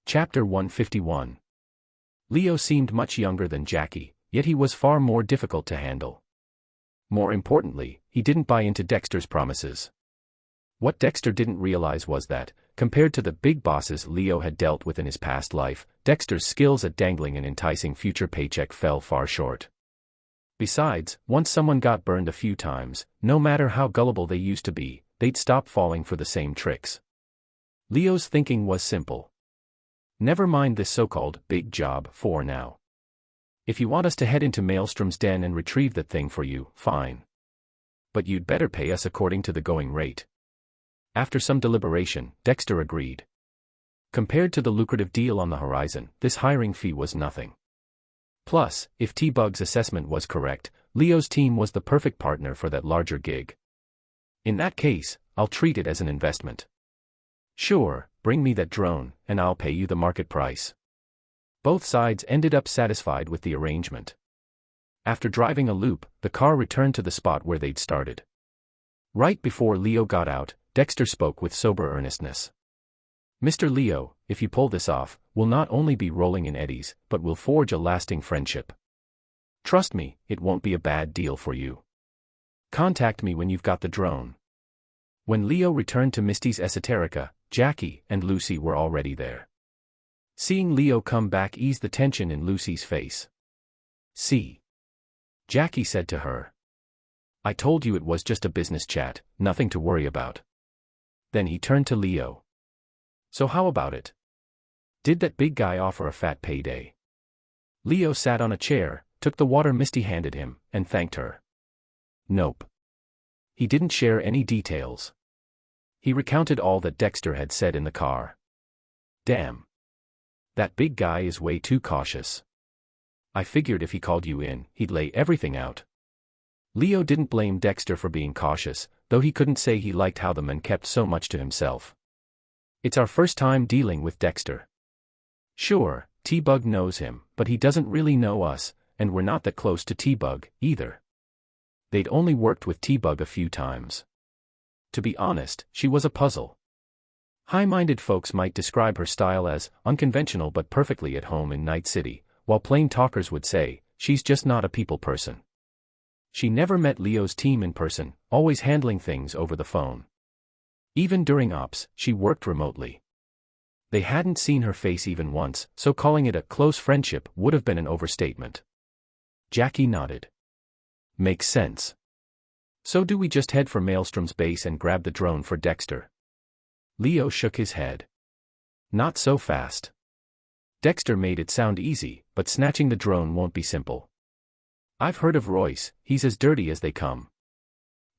Chapter 151. Leo seemed much younger than Jackie, yet he was far more difficult to handle. More importantly, he didn't buy into Dexter's promises. What Dexter didn't realize was that, compared to the big bosses Leo had dealt with in his past life, Dexter's skills at dangling an enticing future paycheck fell far short. Besides, once someone got burned a few times, no matter how gullible they used to be, they'd stop falling for the same tricks. Leo's thinking was simple. Never mind this so-called big job for now. If you want us to head into Maelstrom's den and retrieve that thing for you, fine. But you'd better pay us according to the going rate. After some deliberation, Dexter agreed. Compared to the lucrative deal on the horizon, this hiring fee was nothing. Plus, if T-Bug's assessment was correct, Leo's team was the perfect partner for that larger gig. In that case, I'll treat it as an investment. Sure, bring me that drone, and I'll pay you the market price. Both sides ended up satisfied with the arrangement. After driving a loop, the car returned to the spot where they'd started. Right before Leo got out, Dexter spoke with sober earnestness. Mr. Leo, if you pull this off, we'll not only be rolling in eddies, but we'll forge a lasting friendship. Trust me, it won't be a bad deal for you. Contact me when you've got the drone. When Leo returned to Misty's Esoterica, Jackie and Lucy were already there. Seeing Leo come back eased the tension in Lucy's face. See? Jackie said to her. I told you it was just a business chat, nothing to worry about. Then he turned to Leo. So how about it? Did that big guy offer a fat payday? Leo sat on a chair, took the water Misty handed him, and thanked her. Nope. He didn't share any details. He recounted all that Dexter had said in the car. Damn. That big guy is way too cautious. I figured if he called you in, he'd lay everything out. Leo didn't blame Dexter for being cautious, though he couldn't say he liked how the man kept so much to himself. It's our first time dealing with Dexter. Sure, T-Bug knows him, but he doesn't really know us, and we're not that close to T-Bug, either. They'd only worked with T-Bug a few times. To be honest, she was a puzzle. High-minded folks might describe her style as unconventional but perfectly at home in Night City, while plain talkers would say, she's just not a people person. She never met Leo's team in person, always handling things over the phone. Even during ops, she worked remotely. They hadn't seen her face even once, so calling it a close friendship would have been an overstatement. Jackie nodded. Makes sense. So do we just head for Maelstrom's base and grab the drone for Dexter? Leo shook his head. Not so fast. Dexter made it sound easy, but snatching the drone won't be simple. I've heard of Royce, he's as dirty as they come.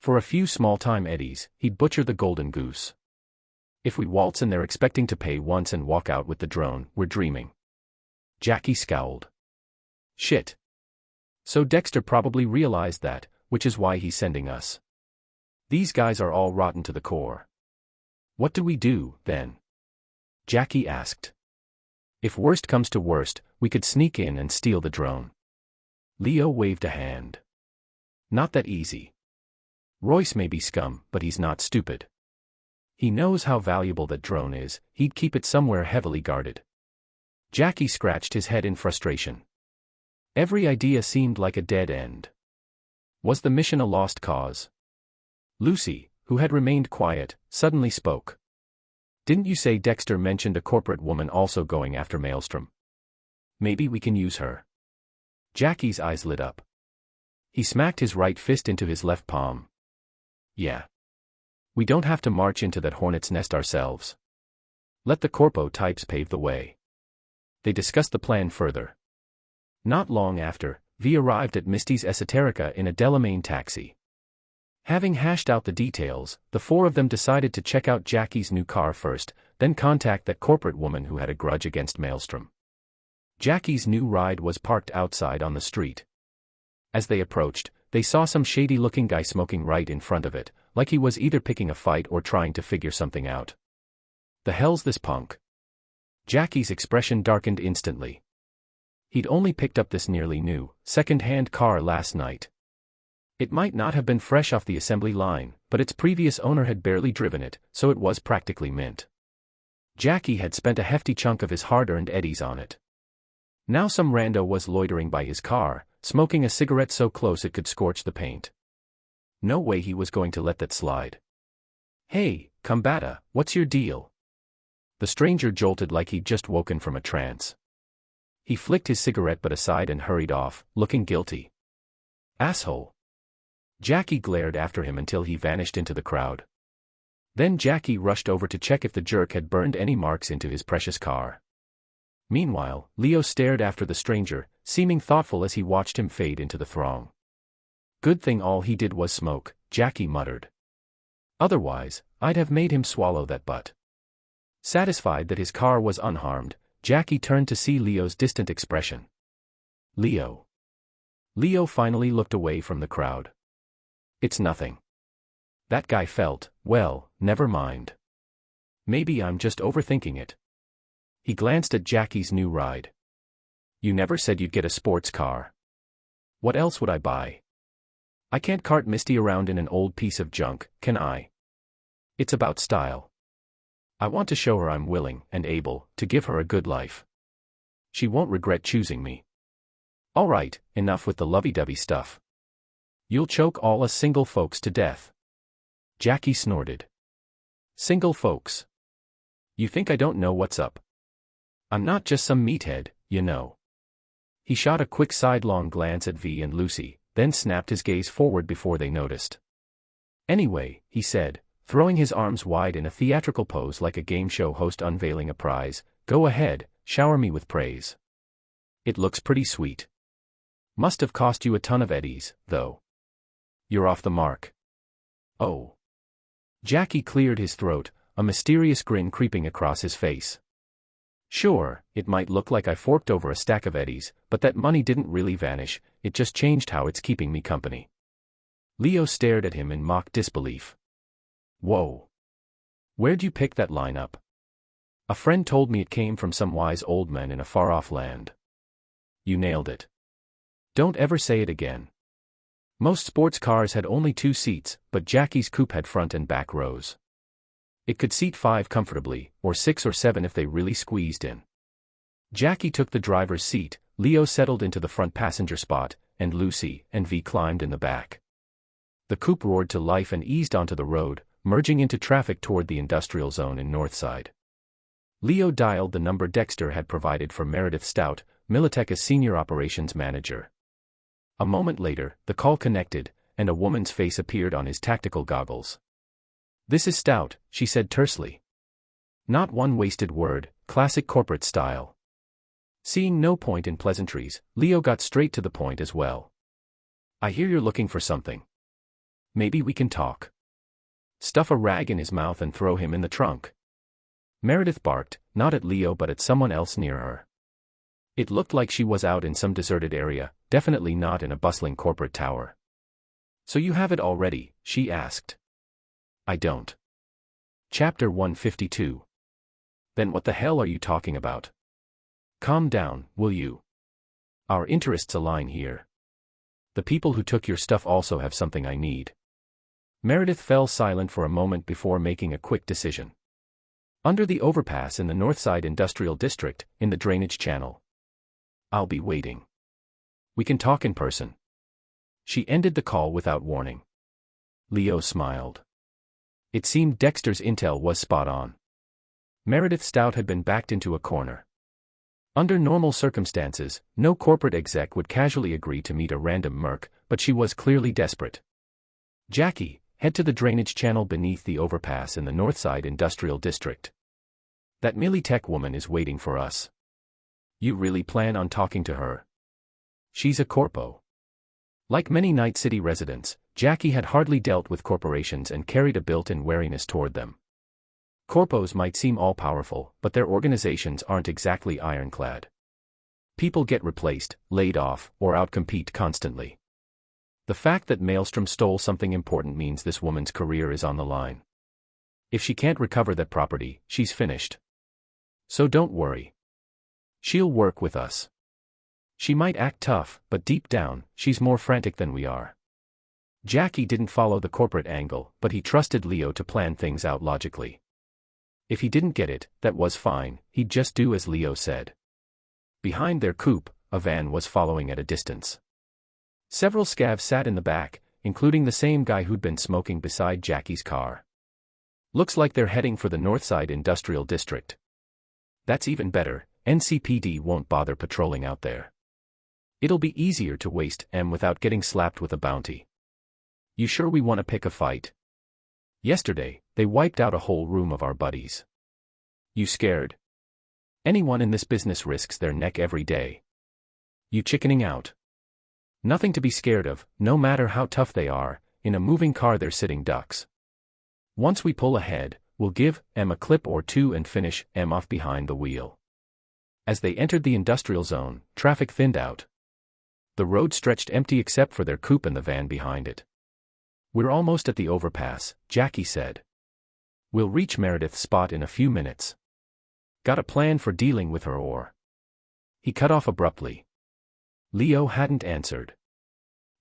For a few small-time eddies, he'd butcher the golden goose. If we waltz in there expecting to pay once and walk out with the drone, we're dreaming. Jackie scowled. Shit. So Dexter probably realized that, which is why he's sending us. These guys are all rotten to the core. What do we do, then? Jackie asked. If worst comes to worst, we could sneak in and steal the drone. Leo waved a hand. Not that easy. Royce may be scum, but he's not stupid. He knows how valuable that drone is, he'd keep it somewhere heavily guarded. Jackie scratched his head in frustration. Every idea seemed like a dead end. Was the mission a lost cause? Lucy, who had remained quiet, suddenly spoke. Didn't you say Dexter mentioned a corporate woman also going after Maelstrom? Maybe we can use her. Jackie's eyes lit up. He smacked his right fist into his left palm. Yeah. We don't have to march into that hornet's nest ourselves. Let the corpo types pave the way. They discussed the plan further. Not long after, V arrived at Misty's Esoterica in a Delamain taxi. Having hashed out the details, the four of them decided to check out Jackie's new car first, then contact that corporate woman who had a grudge against Maelstrom. Jackie's new ride was parked outside on the street. As they approached, they saw some shady-looking guy smoking right in front of it, like he was either picking a fight or trying to figure something out. The hell's this punk? Jackie's expression darkened instantly. He'd only picked up this nearly new, second-hand car last night. It might not have been fresh off the assembly line, but its previous owner had barely driven it, so it was practically mint. Jackie had spent a hefty chunk of his hard-earned eddies on it. Now some rando was loitering by his car, smoking a cigarette so close it could scorch the paint. No way he was going to let that slide. "Hey, Combata, what's your deal?" The stranger jolted like he'd just woken from a trance. He flicked his cigarette butt aside and hurried off, looking guilty. "Asshole." Jackie glared after him until he vanished into the crowd. Then Jackie rushed over to check if the jerk had burned any marks into his precious car. Meanwhile, Leo stared after the stranger, seeming thoughtful as he watched him fade into the throng. "Good thing all he did was smoke," Jackie muttered. "Otherwise, I'd have made him swallow that butt." Satisfied that his car was unharmed, Jackie turned to see Leo's distant expression. "Leo." Leo finally looked away from the crowd. "It's nothing." That guy felt, well, never mind. Maybe I'm just overthinking it. He glanced at Jackie's new ride. "You never said you'd get a sports car." "What else would I buy? I can't cart Misty around in an old piece of junk, can I? It's about style. I want to show her I'm willing and able to give her a good life. She won't regret choosing me." "All right, enough with the lovey-dovey stuff. You'll choke all us single folks to death." Jackie snorted. "Single folks? You think I don't know what's up? I'm not just some meathead, you know." He shot a quick sidelong glance at V and Lucy, then snapped his gaze forward before they noticed. "Anyway," he said, throwing his arms wide in a theatrical pose like a game show host unveiling a prize, "go ahead, shower me with praise. It looks pretty sweet. Must have cost you a ton of eddies, though. You're off the mark." "Oh." Jackie cleared his throat, a mysterious grin creeping across his face. "Sure, it might look like I forked over a stack of eddies, but that money didn't really vanish, it just changed how it's keeping me company." Leo stared at him in mock disbelief. "Whoa. Where'd you pick that line up?" "A friend told me it came from some wise old man in a far-off land." "You nailed it. Don't ever say it again." Most sports cars had only 2 seats, but Jackie's coupe had front and back rows. It could seat 5 comfortably, or 6 or 7 if they really squeezed in. Jackie took the driver's seat, Leo settled into the front passenger spot, and Lucy and V climbed in the back. The coupe roared to life and eased onto the road, merging into traffic toward the industrial zone in Northside. Leo dialed the number Dexter had provided for Meredith Stout, Militech as senior operations manager. A moment later, the call connected, and a woman's face appeared on his tactical goggles. "This is Stout," she said tersely. Not one wasted word, classic corporate style. Seeing no point in pleasantries, Leo got straight to the point as well. "I hear you're looking for something. Maybe we can talk." "Stuff a rag in his mouth and throw him in the trunk." Meredith barked, not at Leo but at someone else near her. It looked like she was out in some deserted area, definitely not in a bustling corporate tower. "So you have it already?" she asked. "I don't." Chapter 152. "Then what the hell are you talking about? Calm down, will you? Our interests align here. The people who took your stuff also have something I need." Meredith fell silent for a moment before making a quick decision. "Under the overpass in the Northside Industrial District, in the drainage channel. I'll be waiting. We can talk in person." She ended the call without warning. Leo smiled. It seemed Dexter's intel was spot on. Meredith Stout had been backed into a corner. Under normal circumstances, no corporate exec would casually agree to meet a random merc, but she was clearly desperate. "Jackie, head to the drainage channel beneath the overpass in the Northside Industrial District. That Militech woman is waiting for us. You really plan on talking to her? She's a corpo." Like many Night City residents, Jackie had hardly dealt with corporations and carried a built-in wariness toward them. Corpos might seem all-powerful, but their organizations aren't exactly ironclad. People get replaced, laid off, or outcompete constantly. The fact that Maelstrom stole something important means this woman's career is on the line. If she can't recover that property, she's finished. So don't worry. She'll work with us. She might act tough, but deep down, she's more frantic than we are. Jackie didn't follow the corporate angle, but he trusted Leo to plan things out logically. If he didn't get it, that was fine, he'd just do as Leo said. Behind their coupe, a van was following at a distance. Several scavs sat in the back, including the same guy who'd been smoking beside Jackie's car. Looks like they're heading for the Northside Industrial District. That's even better, NCPD won't bother patrolling out there. It'll be easier to waste M without getting slapped with a bounty. You sure we want to pick a fight? Yesterday, they wiped out a whole room of our buddies. You scared? Anyone in this business risks their neck every day. You chickening out? Nothing to be scared of, no matter how tough they are, in a moving car they're sitting ducks. Once we pull ahead, we'll give M a clip or two and finish M off behind the wheel. As they entered the industrial zone, traffic thinned out. The road stretched empty except for their coupe and the van behind it. We're almost at the overpass, Jackie said. We'll reach Meredith's spot in a few minutes. Got a plan for dealing with her or? He cut off abruptly. Leo hadn't answered.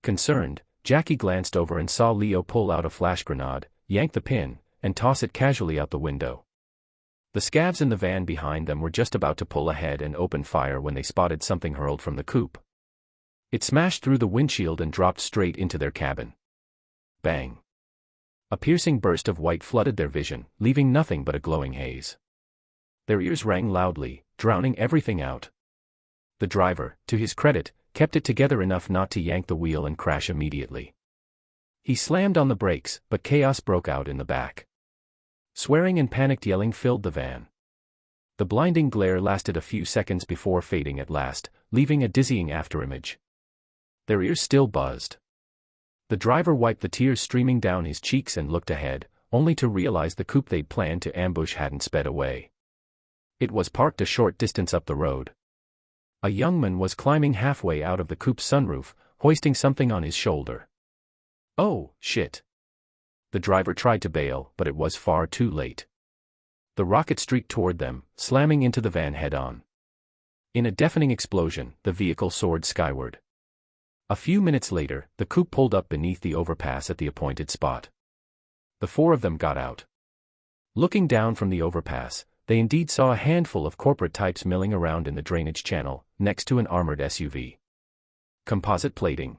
Concerned, Jackie glanced over and saw Leo pull out a flash grenade, yank the pin, and toss it casually out the window. The scavs in the van behind them were just about to pull ahead and open fire when they spotted something hurled from the coupe. It smashed through the windshield and dropped straight into their cabin. Bang! A piercing burst of white flooded their vision, leaving nothing but a glowing haze. Their ears rang loudly, drowning everything out. The driver, to his credit, kept it together enough not to yank the wheel and crash immediately. He slammed on the brakes, but chaos broke out in the back. Swearing and panicked yelling filled the van. The blinding glare lasted a few seconds before fading at last, leaving a dizzying afterimage. Their ears still buzzed. The driver wiped the tears streaming down his cheeks and looked ahead, only to realize the coupe they'd planned to ambush hadn't sped away. It was parked a short distance up the road. A young man was climbing halfway out of the coupe's sunroof, hoisting something on his shoulder. Oh, shit. The driver tried to bail, but it was far too late. The rocket streaked toward them, slamming into the van head-on. In a deafening explosion, the vehicle soared skyward. A few minutes later, the coupe pulled up beneath the overpass at the appointed spot. The four of them got out. Looking down from the overpass, they indeed saw a handful of corporate types milling around in the drainage channel, next to an armored SUV. Composite plating.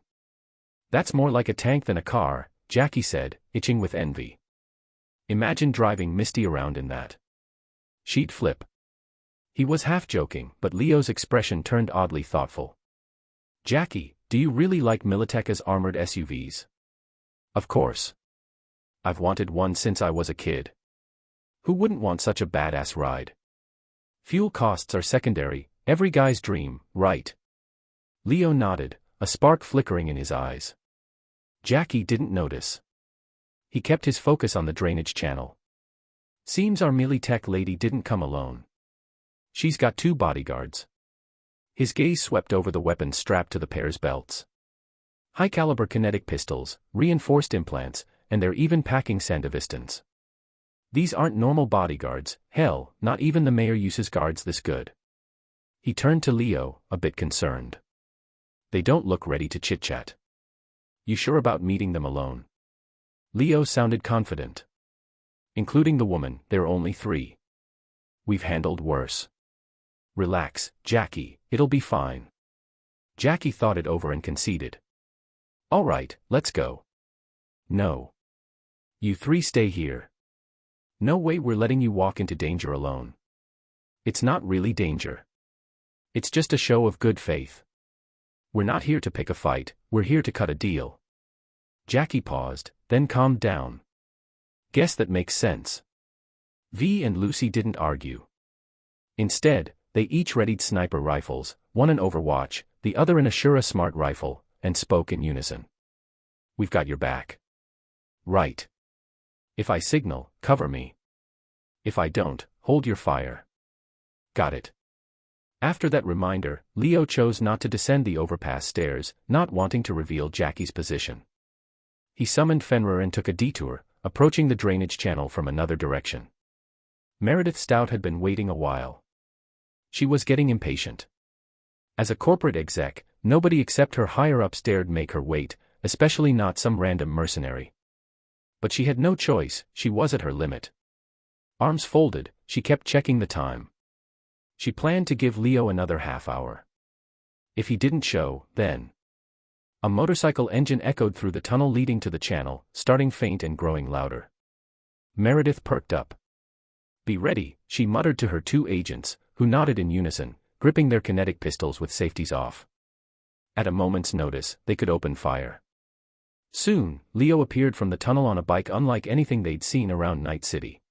That's more like a tank than a car, Jackie said, itching with envy. Imagine driving Misty around in that. She'd flip. He was half joking, but Leo's expression turned oddly thoughtful. Jackie, do you really like Militech's armored SUVs? Of course. I've wanted one since I was a kid. Who wouldn't want such a badass ride? Fuel costs are secondary, every guy's dream, right? Leo nodded, a spark flickering in his eyes. Jackie didn't notice. He kept his focus on the drainage channel. Seems our Militech lady didn't come alone. She's got 2 bodyguards. His gaze swept over the weapons strapped to the pair's belts. High-caliber kinetic pistols, reinforced implants, and they're even packing Sandavistans. These aren't normal bodyguards, hell, not even the mayor uses guards this good. He turned to Leo, a bit concerned. They don't look ready to chit-chat. You sure about meeting them alone? Leo sounded confident. Including the woman, there are only 3. We've handled worse. Relax, Jackie, it'll be fine. Jackie thought it over and conceded. All right, let's go. No. You 3 stay here. No way we're letting you walk into danger alone. It's not really danger. It's just a show of good faith. We're not here to pick a fight, we're here to cut a deal. Jackie paused, then calmed down. Guess that makes sense. V and Lucy didn't argue. Instead, they each readied sniper rifles, one an Overwatch, the other an Ashura Smart rifle, and spoke in unison. We've got your back. Right. If I signal, cover me. If I don't, hold your fire. Got it. After that reminder, Leo chose not to descend the overpass stairs, not wanting to reveal Jackie's position. He summoned Fenrir and took a detour, approaching the drainage channel from another direction. Meredith Stout had been waiting a while. She was getting impatient. As a corporate exec, nobody except her higher-ups dared make her wait, especially not some random mercenary. But she had no choice, she was at her limit. Arms folded, she kept checking the time. She planned to give Leo another half hour. If he didn't show, then... A motorcycle engine echoed through the tunnel leading to the channel, starting faint and growing louder. Meredith perked up. "Be ready," she muttered to her 2 agents, who nodded in unison, gripping their kinetic pistols with safeties off. At a moment's notice, they could open fire. Soon, Leo appeared from the tunnel on a bike unlike anything they'd seen around Night City.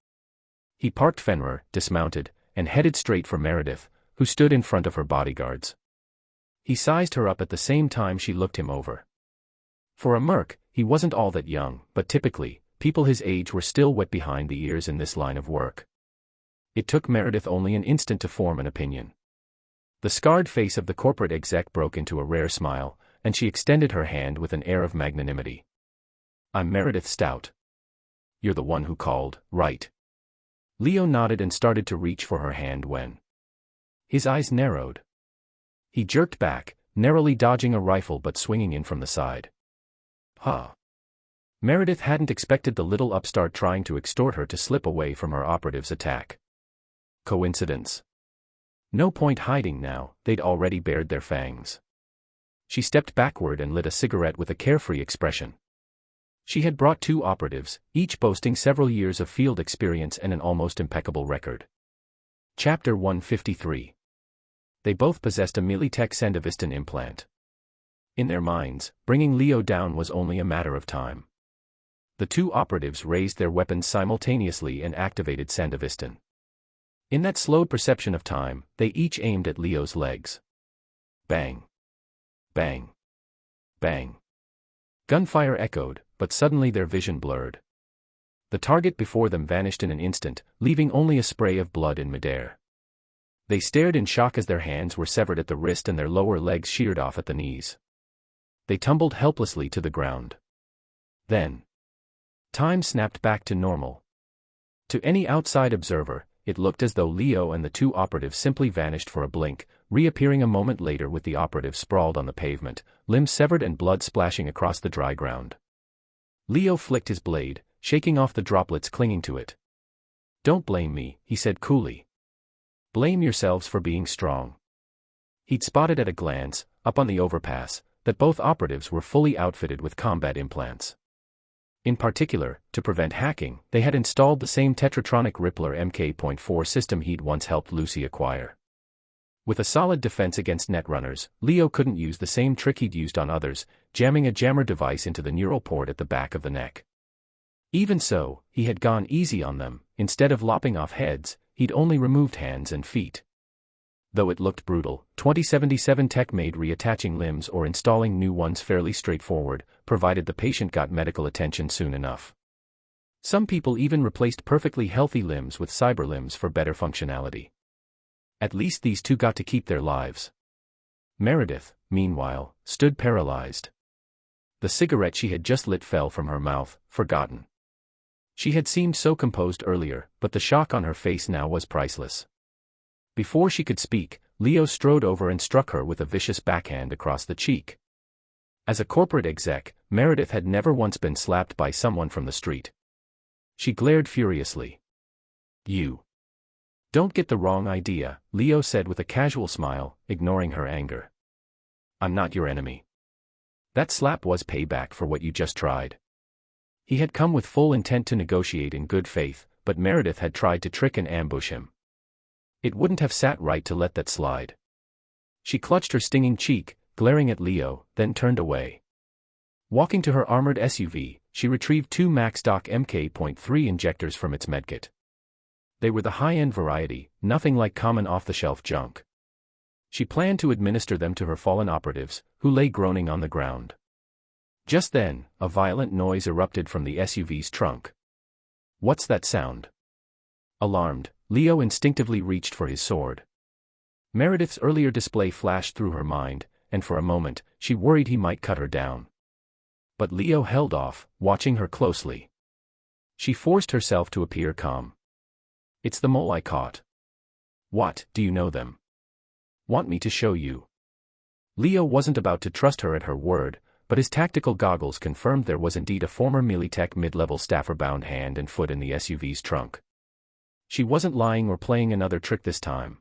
He parked Fenrir, dismounted, and headed straight for Meredith, who stood in front of her bodyguards. He sized her up at the same time she looked him over. For a merc, he wasn't all that young, but typically, people his age were still wet behind the ears in this line of work. It took Meredith only an instant to form an opinion. The scarred face of the corporate exec broke into a rare smile, and she extended her hand with an air of magnanimity. "I'm Meredith Stout. You're the one who called, right?" Leo nodded and started to reach for her hand when his eyes narrowed. He jerked back, narrowly dodging a rifle but swinging in from the side. Huh. Meredith hadn't expected the little upstart trying to extort her to slip away from her operative's attack. Coincidence? No point hiding now, they'd already bared their fangs. She stepped backward and lit a cigarette with a carefree expression. She had brought 2 operatives, each boasting several years of field experience and an almost impeccable record. Chapter 153. They both possessed a Militech Sandevistan implant. In their minds, bringing Leo down was only a matter of time. The 2 operatives raised their weapons simultaneously and activated Sandevistan. In that slowed perception of time, they each aimed at Leo's legs. Bang. Bang. Bang. Gunfire echoed, but suddenly their vision blurred. The target before them vanished in an instant, leaving only a spray of blood in midair. They stared in shock as their hands were severed at the wrist and their lower legs sheared off at the knees. They tumbled helplessly to the ground. Then, time snapped back to normal. To any outside observer, it looked as though Leo and the 2 operatives simply vanished for a blink, reappearing a moment later with the operative sprawled on the pavement, limbs severed and blood splashing across the dry ground. Leo flicked his blade, shaking off the droplets clinging to it. "Don't blame me," he said coolly. "Blame yourselves for being strong." He'd spotted at a glance, up on the overpass, that both operatives were fully outfitted with combat implants. In particular, to prevent hacking, they had installed the same Tetratronic Rippler MK.4 system he'd once helped Lucy acquire. With a solid defense against netrunners, Leo couldn't use the same trick he'd used on others, jamming a jammer device into the neural port at the back of the neck. Even so, he had gone easy on them. Instead of lopping off heads, he'd only removed hands and feet. Though it looked brutal, 2077 tech made reattaching limbs or installing new ones fairly straightforward, provided the patient got medical attention soon enough. Some people even replaced perfectly healthy limbs with cyber limbs for better functionality. At least these 2 got to keep their lives. Meredith, meanwhile, stood paralyzed. The cigarette she had just lit fell from her mouth, forgotten. She had seemed so composed earlier, but the shock on her face now was priceless. Before she could speak, Leo strode over and struck her with a vicious backhand across the cheek. As a corporate exec, Meredith had never once been slapped by someone from the street. She glared furiously. "You. Don't get the wrong idea," Leo said with a casual smile, ignoring her anger. "I'm not your enemy. That slap was payback for what you just tried." He had come with full intent to negotiate in good faith, but Meredith had tried to trick and ambush him. It wouldn't have sat right to let that slide. She clutched her stinging cheek, glaring at Leo, then turned away. Walking to her armored SUV, she retrieved 2 MaxDoc MK.3 injectors from its medkit. They were the high-end variety, nothing like common off-the-shelf junk. She planned to administer them to her fallen operatives, who lay groaning on the ground. Just then, a violent noise erupted from the SUV's trunk. "What's that sound?" Alarmed, Leo instinctively reached for his sword. Meredith's earlier display flashed through her mind, and for a moment, she worried he might cut her down. But Leo held off, watching her closely. She forced herself to appear calm. "It's the mole I caught." "What, do you know them?" "Want me to show you?" Leo wasn't about to trust her at her word, but his tactical goggles confirmed there was indeed a former Militech mid-level staffer bound hand and foot in the SUV's trunk. She wasn't lying or playing another trick this time.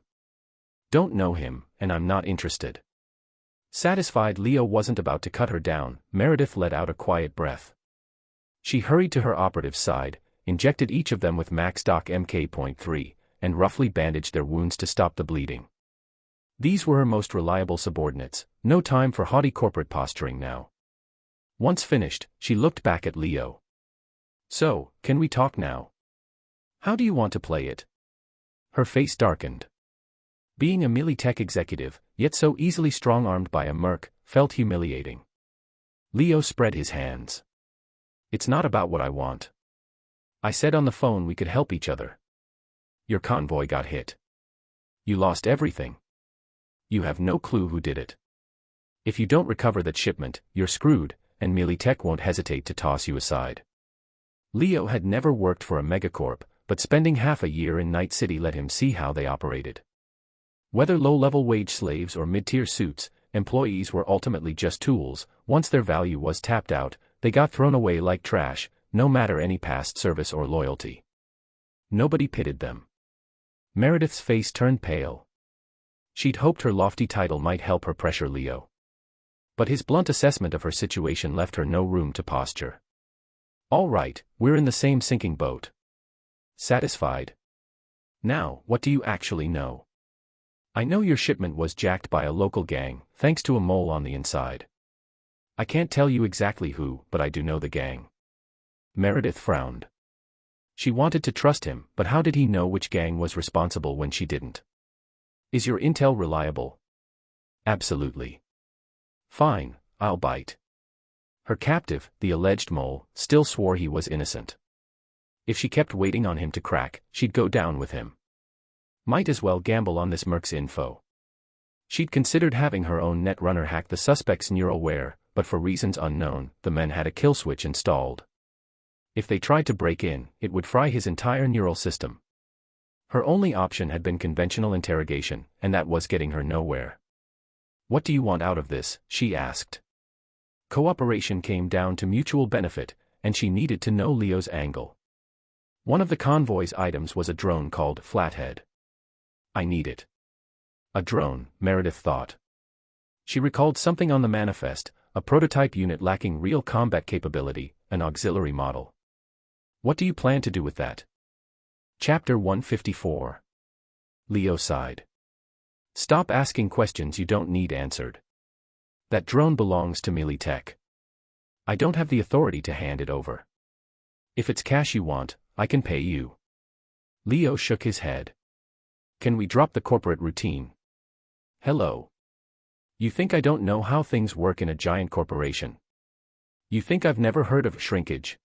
Don't know him, and I'm not interested. Satisfied Leo wasn't about to cut her down, Meredith let out a quiet breath. She hurried to her operative's side, injected each of them with Max Doc MK.3, and roughly bandaged their wounds to stop the bleeding. These were her most reliable subordinates, no time for haughty corporate posturing now. Once finished, she looked back at Leo. So, can we talk now? How do you want to play it? Her face darkened. Being a Militech executive, yet so easily strong-armed by a merc, felt humiliating. Leo spread his hands. It's not about what I want. I said on the phone we could help each other. Your convoy got hit. You lost everything. You have no clue who did it. If you don't recover that shipment, you're screwed, and Militech won't hesitate to toss you aside. Leo had never worked for a megacorp, but spending half a year in Night City let him see how they operated. Whether low-level wage slaves or mid-tier suits, employees were ultimately just tools. Once their value was tapped out, they got thrown away like trash, no matter any past service or loyalty. Nobody pitied them. Meredith's face turned pale. She'd hoped her lofty title might help her pressure Leo. But his blunt assessment of her situation left her no room to posture. All right, we're in the same sinking boat. Satisfied? Now, what do you actually know? I know your shipment was jacked by a local gang, thanks to a mole on the inside. I can't tell you exactly who, but I do know the gang. Meredith frowned. She wanted to trust him, but how did he know which gang was responsible when she didn't? Is your intel reliable? Absolutely. Fine, I'll bite. Her captive, the alleged mole, still swore he was innocent. If she kept waiting on him to crack, she'd go down with him. Might as well gamble on this merc's info. She'd considered having her own netrunner hack the suspect's neural-ware, but for reasons unknown, the men had a kill switch installed. If they tried to break in, it would fry his entire neural system. Her only option had been conventional interrogation, and that was getting her nowhere. What do you want out of this? She asked. Cooperation came down to mutual benefit, and she needed to know Leo's angle. One of the convoy's items was a drone called Flathead. I need it. A drone, Meredith thought. She recalled something on the manifest, a prototype unit lacking real combat capability, an auxiliary model. What do you plan to do with that? Chapter 154. Leo sighed. Stop asking questions you don't need answered. That drone belongs to Militech. I don't have the authority to hand it over. If it's cash you want, I can pay you. Leo shook his head. Can we drop the corporate routine? Hello. You think I don't know how things work in a giant corporation? You think I've never heard of shrinkage?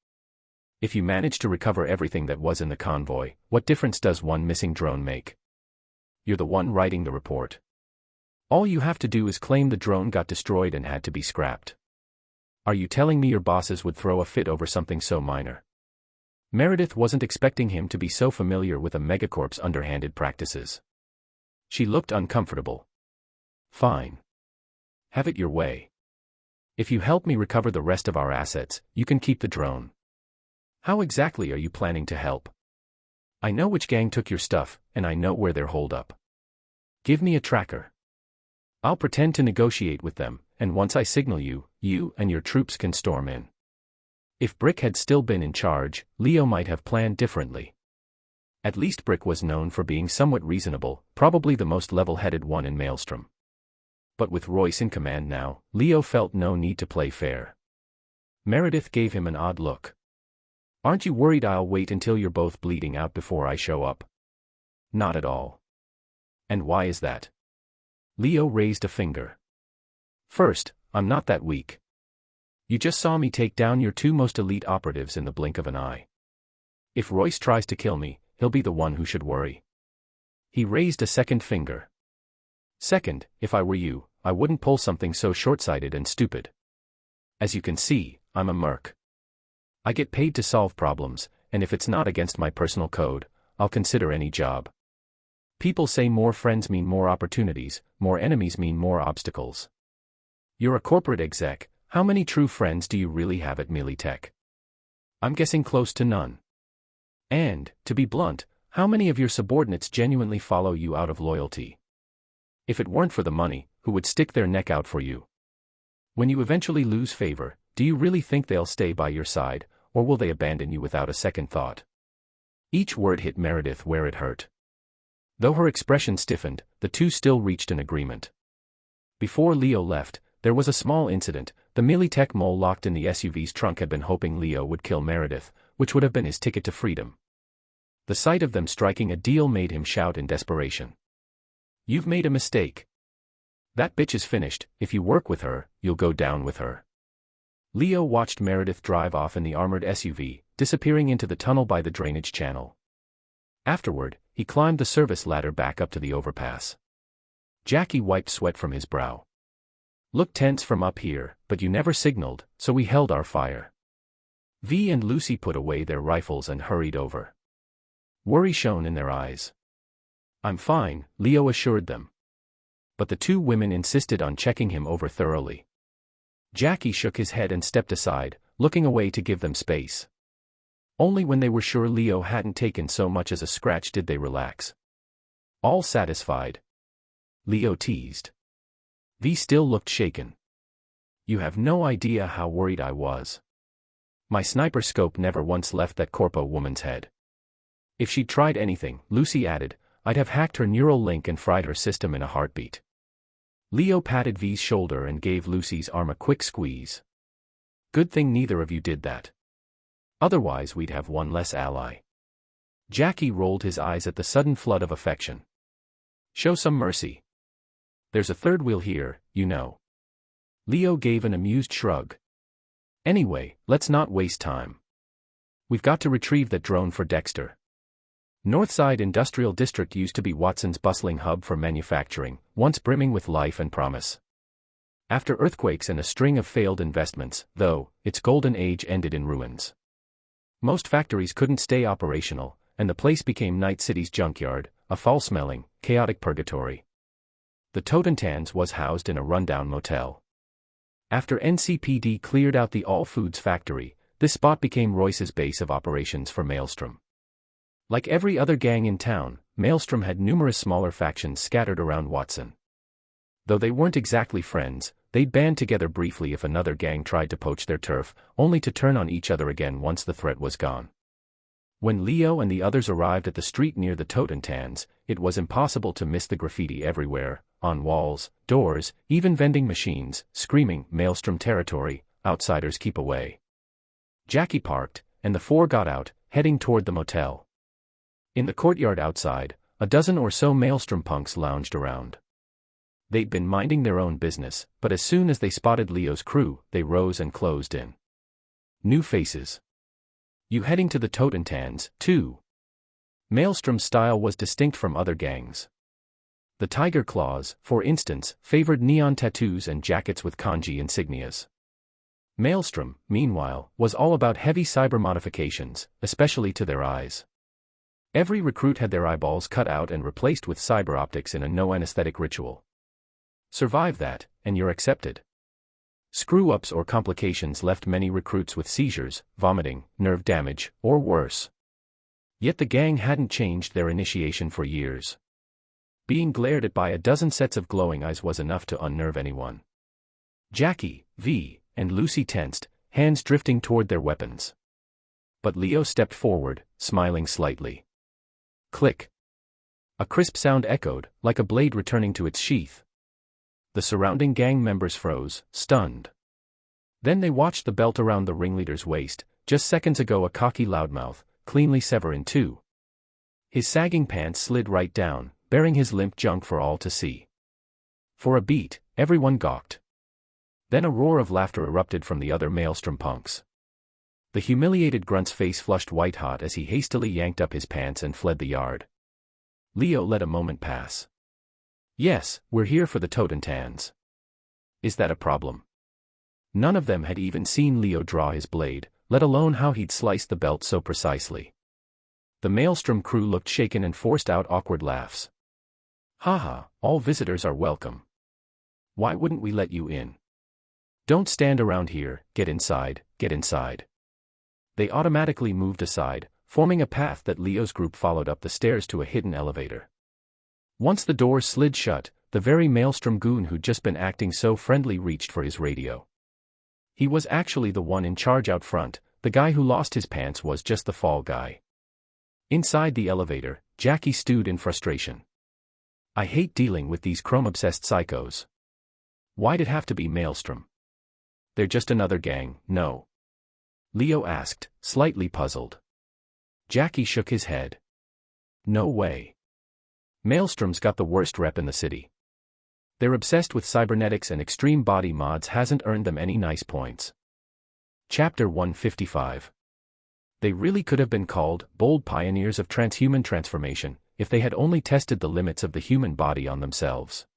If you manage to recover everything that was in the convoy, what difference does one missing drone make? You're the one writing the report. All you have to do is claim the drone got destroyed and had to be scrapped. Are you telling me your bosses would throw a fit over something so minor? Meredith wasn't expecting him to be so familiar with a megacorp's underhanded practices. She looked uncomfortable. Fine. Have it your way. If you help me recover the rest of our assets, you can keep the drone. How exactly are you planning to help? I know which gang took your stuff, and I know where they're holed up. Give me a tracker. I'll pretend to negotiate with them, and once I signal you, you and your troops can storm in. If Brick had still been in charge, Leo might have planned differently. At least Brick was known for being somewhat reasonable, probably the most level-headed one in Maelstrom. But with Royce in command now, Leo felt no need to play fair. Meredith gave him an odd look. Aren't you worried I'll wait until you're both bleeding out before I show up? Not at all. And why is that? Leo raised a finger. First, I'm not that weak. You just saw me take down your two most elite operatives in the blink of an eye. If Royce tries to kill me, he'll be the one who should worry. He raised a second finger. Second, if I were you, I wouldn't pull something so short-sighted and stupid. As you can see, I'm a merc. I get paid to solve problems, and if it's not against my personal code, I'll consider any job. People say more friends mean more opportunities, more enemies mean more obstacles. You're a corporate exec, how many true friends do you really have at Militech? I'm guessing close to none. And, to be blunt, How many of your subordinates genuinely follow you out of loyalty? If it weren't for the money, who would stick their neck out for you? When you eventually lose favor, do you really think they'll stay by your side, or will they abandon you without a second thought? Each word hit Meredith where it hurt. Though her expression stiffened, the two still reached an agreement. Before Leo left, there was a small incident. The Militech mole locked in the SUV's trunk had been hoping Leo would kill Meredith, which would have been his ticket to freedom. The sight of them striking a deal made him shout in desperation. "You've made a mistake. That bitch is finished. If you work with her, you'll go down with her." Leo watched Meredith drive off in the armored SUV, disappearing into the tunnel by the drainage channel. Afterward, he climbed the service ladder back up to the overpass. Jackie wiped sweat from his brow. "Looked tense from up here, but you never signaled, so we held our fire." V and Lucy put away their rifles and hurried over. Worry shone in their eyes. "I'm fine," Leo assured them. But the two women insisted on checking him over thoroughly. Jackie shook his head and stepped aside, looking away to give them space. Only when they were sure Leo hadn't taken so much as a scratch did they relax. "All satisfied?" Leo teased. V still looked shaken. "You have no idea how worried I was. My sniper scope never once left that corpo woman's head. If she'd tried anything," Lucy added, "I'd have hacked her neural link and fried her system in a heartbeat." Leo patted V's shoulder and gave Lucy's arm a quick squeeze. "Good thing neither of you did that. Otherwise we'd have one less ally." Jackie rolled his eyes at the sudden flood of affection. "Show some mercy. There's a third wheel here, you know." Leo gave an amused shrug. "Anyway, let's not waste time. We've got to retrieve that drone for Dexter. Northside Industrial District used to be Watson's bustling hub for manufacturing, once brimming with life and promise. After earthquakes and a string of failed investments, though, its golden age ended in ruins. Most factories couldn't stay operational, and the place became Night City's junkyard, a foul-smelling, chaotic purgatory. The Toten was housed in a rundown motel. After NCPD cleared out the All Foods factory, this spot became Royce's base of operations for Maelstrom. Like every other gang in town, Maelstrom had numerous smaller factions scattered around Watson. Though they weren't exactly friends, they'd band together briefly if another gang tried to poach their turf, only to turn on each other again once the threat was gone. When Leo and the others arrived at the street near the Toten, it was impossible to miss the graffiti everywhere, on walls, doors, even vending machines, screaming, "Maelstrom territory, outsiders keep away." Jackie parked, and the four got out, heading toward the motel. In the courtyard outside, a dozen or so Maelstrom punks lounged around. They'd been minding their own business, but as soon as they spotted Leo's crew, they rose and closed in. New faces. "You heading to the Toten, too?" Maelstrom's style was distinct from other gangs. The Tiger Claws, for instance, favored neon tattoos and jackets with kanji insignias. Maelstrom, meanwhile, was all about heavy cyber modifications, especially to their eyes. Every recruit had their eyeballs cut out and replaced with cyber optics in a no-anesthetic ritual. Survive that, and you're accepted. Screw-ups or complications left many recruits with seizures, vomiting, nerve damage, or worse. Yet the gang hadn't changed their initiation for years. Being glared at by a dozen sets of glowing eyes was enough to unnerve anyone. Jackie, V, and Lucy tensed, hands drifting toward their weapons. But Leo stepped forward, smiling slightly. Click. A crisp sound echoed, like a blade returning to its sheath. The surrounding gang members froze, stunned. Then they watched the belt around the ringleader's waist, just seconds ago a cocky loudmouth, cleanly sever in two. His sagging pants slid right down, bearing his limp junk for all to see. For a beat, everyone gawked. Then a roar of laughter erupted from the other Maelstrom punks. The humiliated grunt's face flushed white-hot as he hastily yanked up his pants and fled the yard. Leo let a moment pass. "Yes, we're here for the Toten. Is that a problem?" None of them had even seen Leo draw his blade, let alone how he'd sliced the belt so precisely. The Maelstrom crew looked shaken and forced out awkward laughs. "Haha, all visitors are welcome. Why wouldn't we let you in? Don't stand around here, get inside, get inside." They automatically moved aside, forming a path that Leo's group followed up the stairs to a hidden elevator. Once the doors slid shut, the very Maelstrom goon who'd just been acting so friendly reached for his radio. He was actually the one in charge out front. The guy who lost his pants was just the fall guy. Inside the elevator, Jackie stewed in frustration. I hate dealing with these chrome-obsessed psychos. Why'd it have to be Maelstrom? They're just another gang, no? Leo asked, slightly puzzled. Jackie shook his head. No way. Maelstrom's got the worst rep in the city. They're obsessed with cybernetics and extreme body mods hasn't earned them any nice points. Chapter 155. They really could have been called bold pioneers of transhuman transformation if they had only tested the limits of the human body on themselves.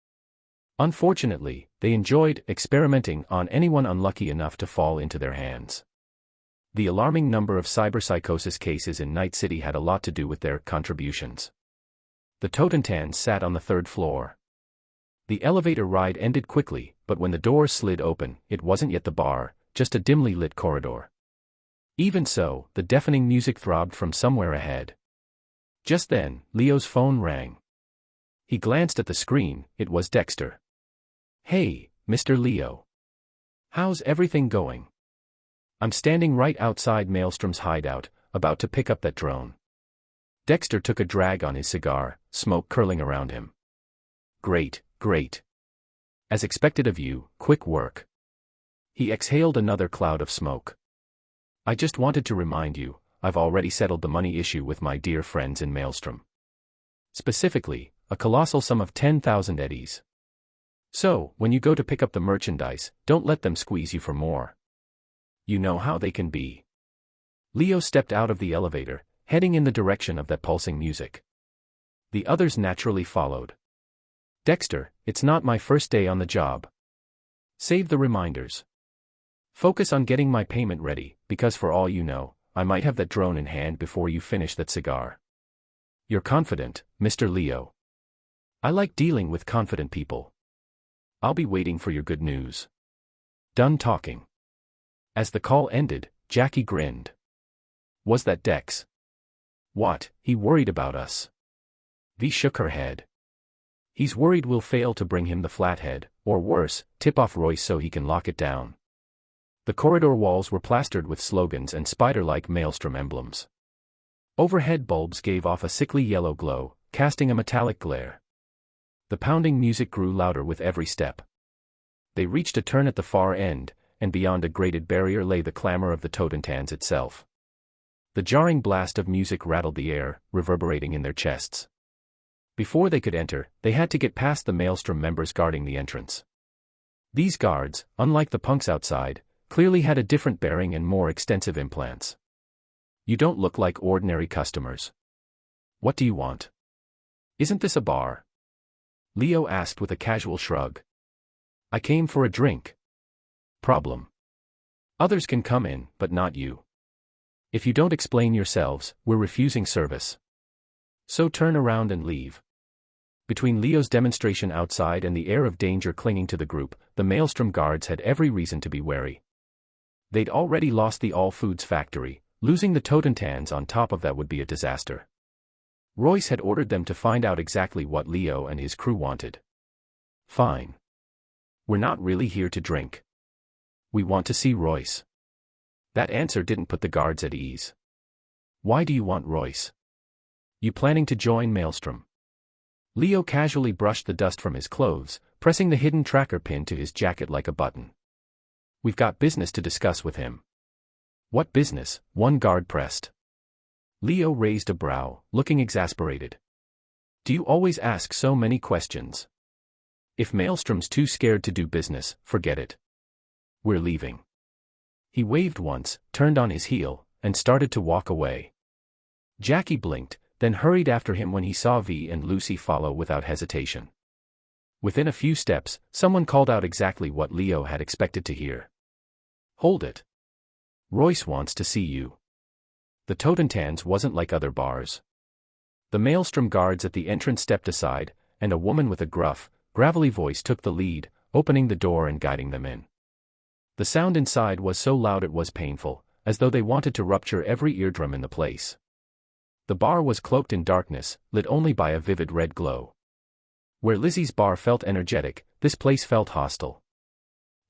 Unfortunately, they enjoyed experimenting on anyone unlucky enough to fall into their hands. The alarming number of cyberpsychosis cases in Night City had a lot to do with their contributions. The Toten sat on the third floor. The elevator ride ended quickly, but when the doors slid open, it wasn't yet the bar, just a dimly lit corridor. Even so, the deafening music throbbed from somewhere ahead. Just then, Leo's phone rang. He glanced at the screen. It was Dexter. Hey, Mr. Leo. How's everything going? I'm standing right outside Maelstrom's hideout, about to pick up that drone. Dexter took a drag on his cigar, smoke curling around him. Great, great. As expected of you, quick work. He exhaled another cloud of smoke. I just wanted to remind you, I've already settled the money issue with my dear friends in Maelstrom. Specifically, a colossal sum of 10,000 eddies. So, when you go to pick up the merchandise, don't let them squeeze you for more. You know how they can be. Leo stepped out of the elevator, heading in the direction of that pulsing music. The others naturally followed. Dexter, it's not my first day on the job. Save the reminders. Focus on getting my payment ready, because for all you know, I might have that drone in hand before you finish that cigar. You're confident, Mr. Leo. I like dealing with confident people. I'll be waiting for your good news. Done talking. As the call ended, Jackie grinned. Was that Dex? What, he worried about us? V shook her head. He's worried we'll fail to bring him the Flathead, or worse, tip off Royce so he can lock it down. The corridor walls were plastered with slogans and spider-like Maelstrom emblems. Overhead bulbs gave off a sickly yellow glow, casting a metallic glare. The pounding music grew louder with every step. They reached a turn at the far end, and beyond a grated barrier lay the clamor of the Toten itself. The jarring blast of music rattled the air, reverberating in their chests. Before they could enter, they had to get past the Maelstrom members guarding the entrance. These guards, unlike the punks outside, clearly had a different bearing and more extensive implants. You don't look like ordinary customers. What do you want? Isn't this a bar? Leo asked with a casual shrug. I came for a drink. Problem. Others can come in, but not you. If you don't explain yourselves, we're refusing service. So turn around and leave. Between Leo's demonstration outside and the air of danger clinging to the group, the Maelstrom guards had every reason to be wary. They'd already lost the all-foods factory, losing the Toten on top of that would be a disaster. Royce had ordered them to find out exactly what Leo and his crew wanted. Fine. We're not really here to drink. We want to see Royce. That answer didn't put the guards at ease. Why do you want Royce? You planning to join Maelstrom? Leo casually brushed the dust from his clothes, pressing the hidden tracker pin to his jacket like a button. We've got business to discuss with him. What business? One guard pressed. Leo raised a brow, looking exasperated. Do you always ask so many questions? If Maelstrom's too scared to do business, forget it. We're leaving. He waved once, turned on his heel, and started to walk away. Jackie blinked, then hurried after him when he saw V and Lucy follow without hesitation. Within a few steps, someone called out exactly what Leo had expected to hear. Hold it. Royce wants to see you. The Toten wasn't like other bars. The Maelstrom guards at the entrance stepped aside, and a woman with a gruff, gravelly voice took the lead, opening the door and guiding them in. The sound inside was so loud it was painful, as though they wanted to rupture every eardrum in the place. The bar was cloaked in darkness, lit only by a vivid red glow. Where Lizzie's bar felt energetic, this place felt hostile.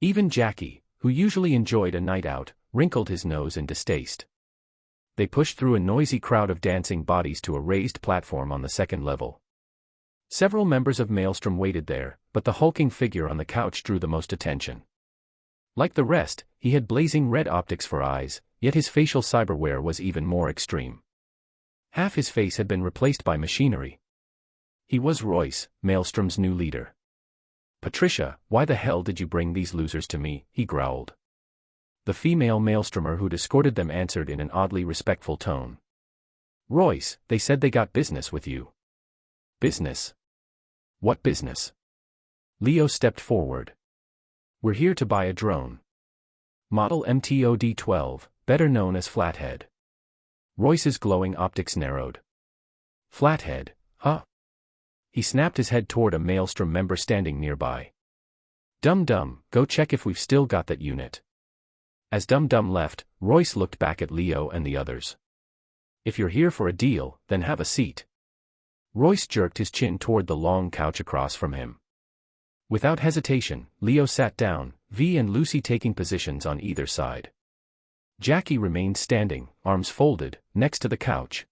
Even Jackie, who usually enjoyed a night out, wrinkled his nose in distaste. They pushed through a noisy crowd of dancing bodies to a raised platform on the second level. Several members of Maelstrom waited there, but the hulking figure on the couch drew the most attention. Like the rest, he had blazing red optics for eyes, yet his facial cyberware was even more extreme. Half his face had been replaced by machinery. He was Royce, Maelstrom's new leader. "Patricia, why the hell did you bring these losers to me?" he growled. The female Maelstromer who'd escorted them answered in an oddly respectful tone. "Royce, they said they got business with you." "Business? What business?" Leo stepped forward. "We're here to buy a drone. Model MTOD-12, better known as Flathead." Royce's glowing optics narrowed. "Flathead, huh?" He snapped his head toward a Maelstrom member standing nearby. "Dum-Dum, go check if we've still got that unit." As Dum-Dum left, Royce looked back at Leo and the others. "If you're here for a deal, then have a seat." Royce jerked his chin toward the long couch across from him. Without hesitation, Leo sat down, V and Lucy taking positions on either side. Jackie remained standing, arms folded, next to the couch.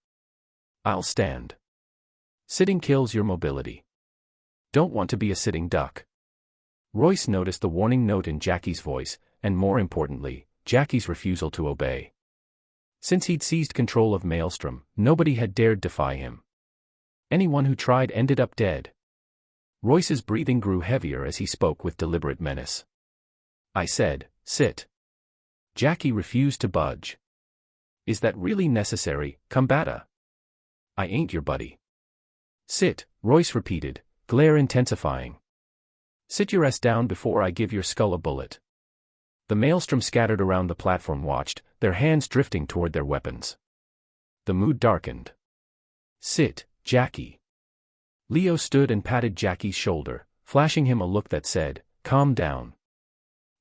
"I'll stand." "Sitting kills your mobility. Don't want to be a sitting duck." Royce noticed the warning note in Jackie's voice, and more importantly, Jackie's refusal to obey. Since he'd seized control of Maelstrom, nobody had dared defy him. Anyone who tried ended up dead. Royce's breathing grew heavier as he spoke with deliberate menace. "I said, sit." Jackie refused to budge. "Is that really necessary, Combatta? I ain't your buddy." "Sit," Royce repeated, glare intensifying. "Sit your ass down before I give your skull a bullet." The Maelstrom scattered around the platform watched, their hands drifting toward their weapons. The mood darkened. "Sit, Jackie." Leo stood and patted Jackie's shoulder, flashing him a look that said, "Calm down."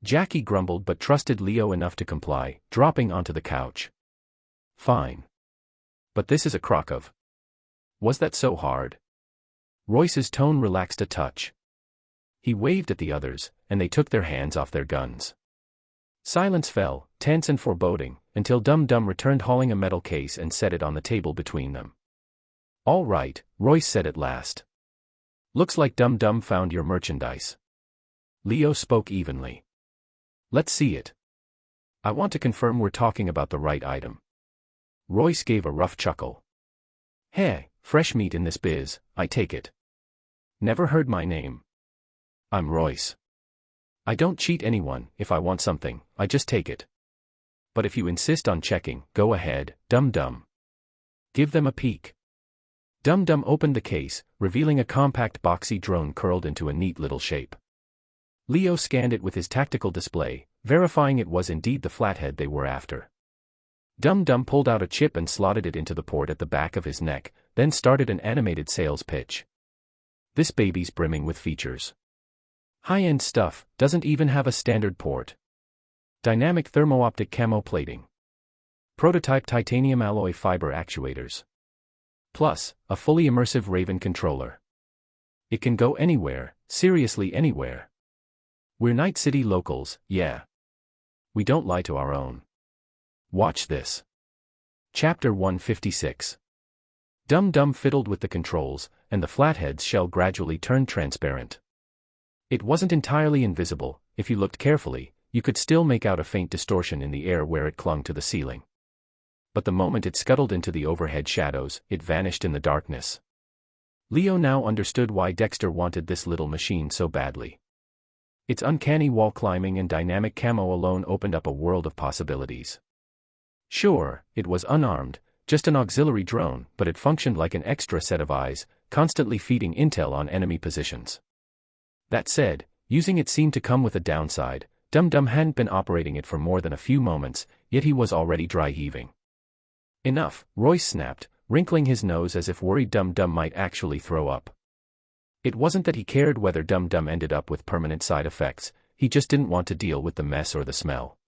Jackie grumbled but trusted Leo enough to comply, dropping onto the couch. "Fine. But this is a crock of." "Was that so hard?" Royce's tone relaxed a touch. He waved at the others, and they took their hands off their guns. Silence fell, tense and foreboding, until Dum-Dum returned hauling a metal case and set it on the table between them. "All right," Royce said at last. "Looks like Dum-Dum found your merchandise." Leo spoke evenly. "Let's see it. I want to confirm we're talking about the right item." Royce gave a rough chuckle. "Hey, fresh meat in this biz, I take it. Never heard my name. I'm Royce. I don't cheat anyone. If I want something, I just take it. But if you insist on checking, go ahead, Dum-Dum. Give them a peek." Dum-Dum opened the case, revealing a compact boxy drone curled into a neat little shape. Leo scanned it with his tactical display, verifying it was indeed the Flathead they were after. Dum-Dum pulled out a chip and slotted it into the port at the back of his neck, then started an animated sales pitch. "This baby's brimming with features. High-end stuff, doesn't even have a standard port. Dynamic thermo-optic camo plating. Prototype titanium alloy fiber actuators. Plus, a fully immersive Raven controller. It can go anywhere, seriously anywhere. We're Night City locals, yeah. We don't lie to our own. Watch this." Chapter 156. Dum-Dum fiddled with the controls, and the Flathead's shell gradually turned transparent. It wasn't entirely invisible. If you looked carefully, you could still make out a faint distortion in the air where it clung to the ceiling. But the moment it scuttled into the overhead shadows, it vanished in the darkness. Leo now understood why Dexter wanted this little machine so badly. Its uncanny wall climbing and dynamic camo alone opened up a world of possibilities. Sure, it was unarmed, just an auxiliary drone, but it functioned like an extra set of eyes, constantly feeding intel on enemy positions. That said, using it seemed to come with a downside. Dum-Dum hadn't been operating it for more than a few moments, yet he was already dry heaving. "Enough," Royce snapped, wrinkling his nose as if worried Dum-Dum might actually throw up. It wasn't that he cared whether Dum-Dum ended up with permanent side effects, he just didn't want to deal with the mess or the smell.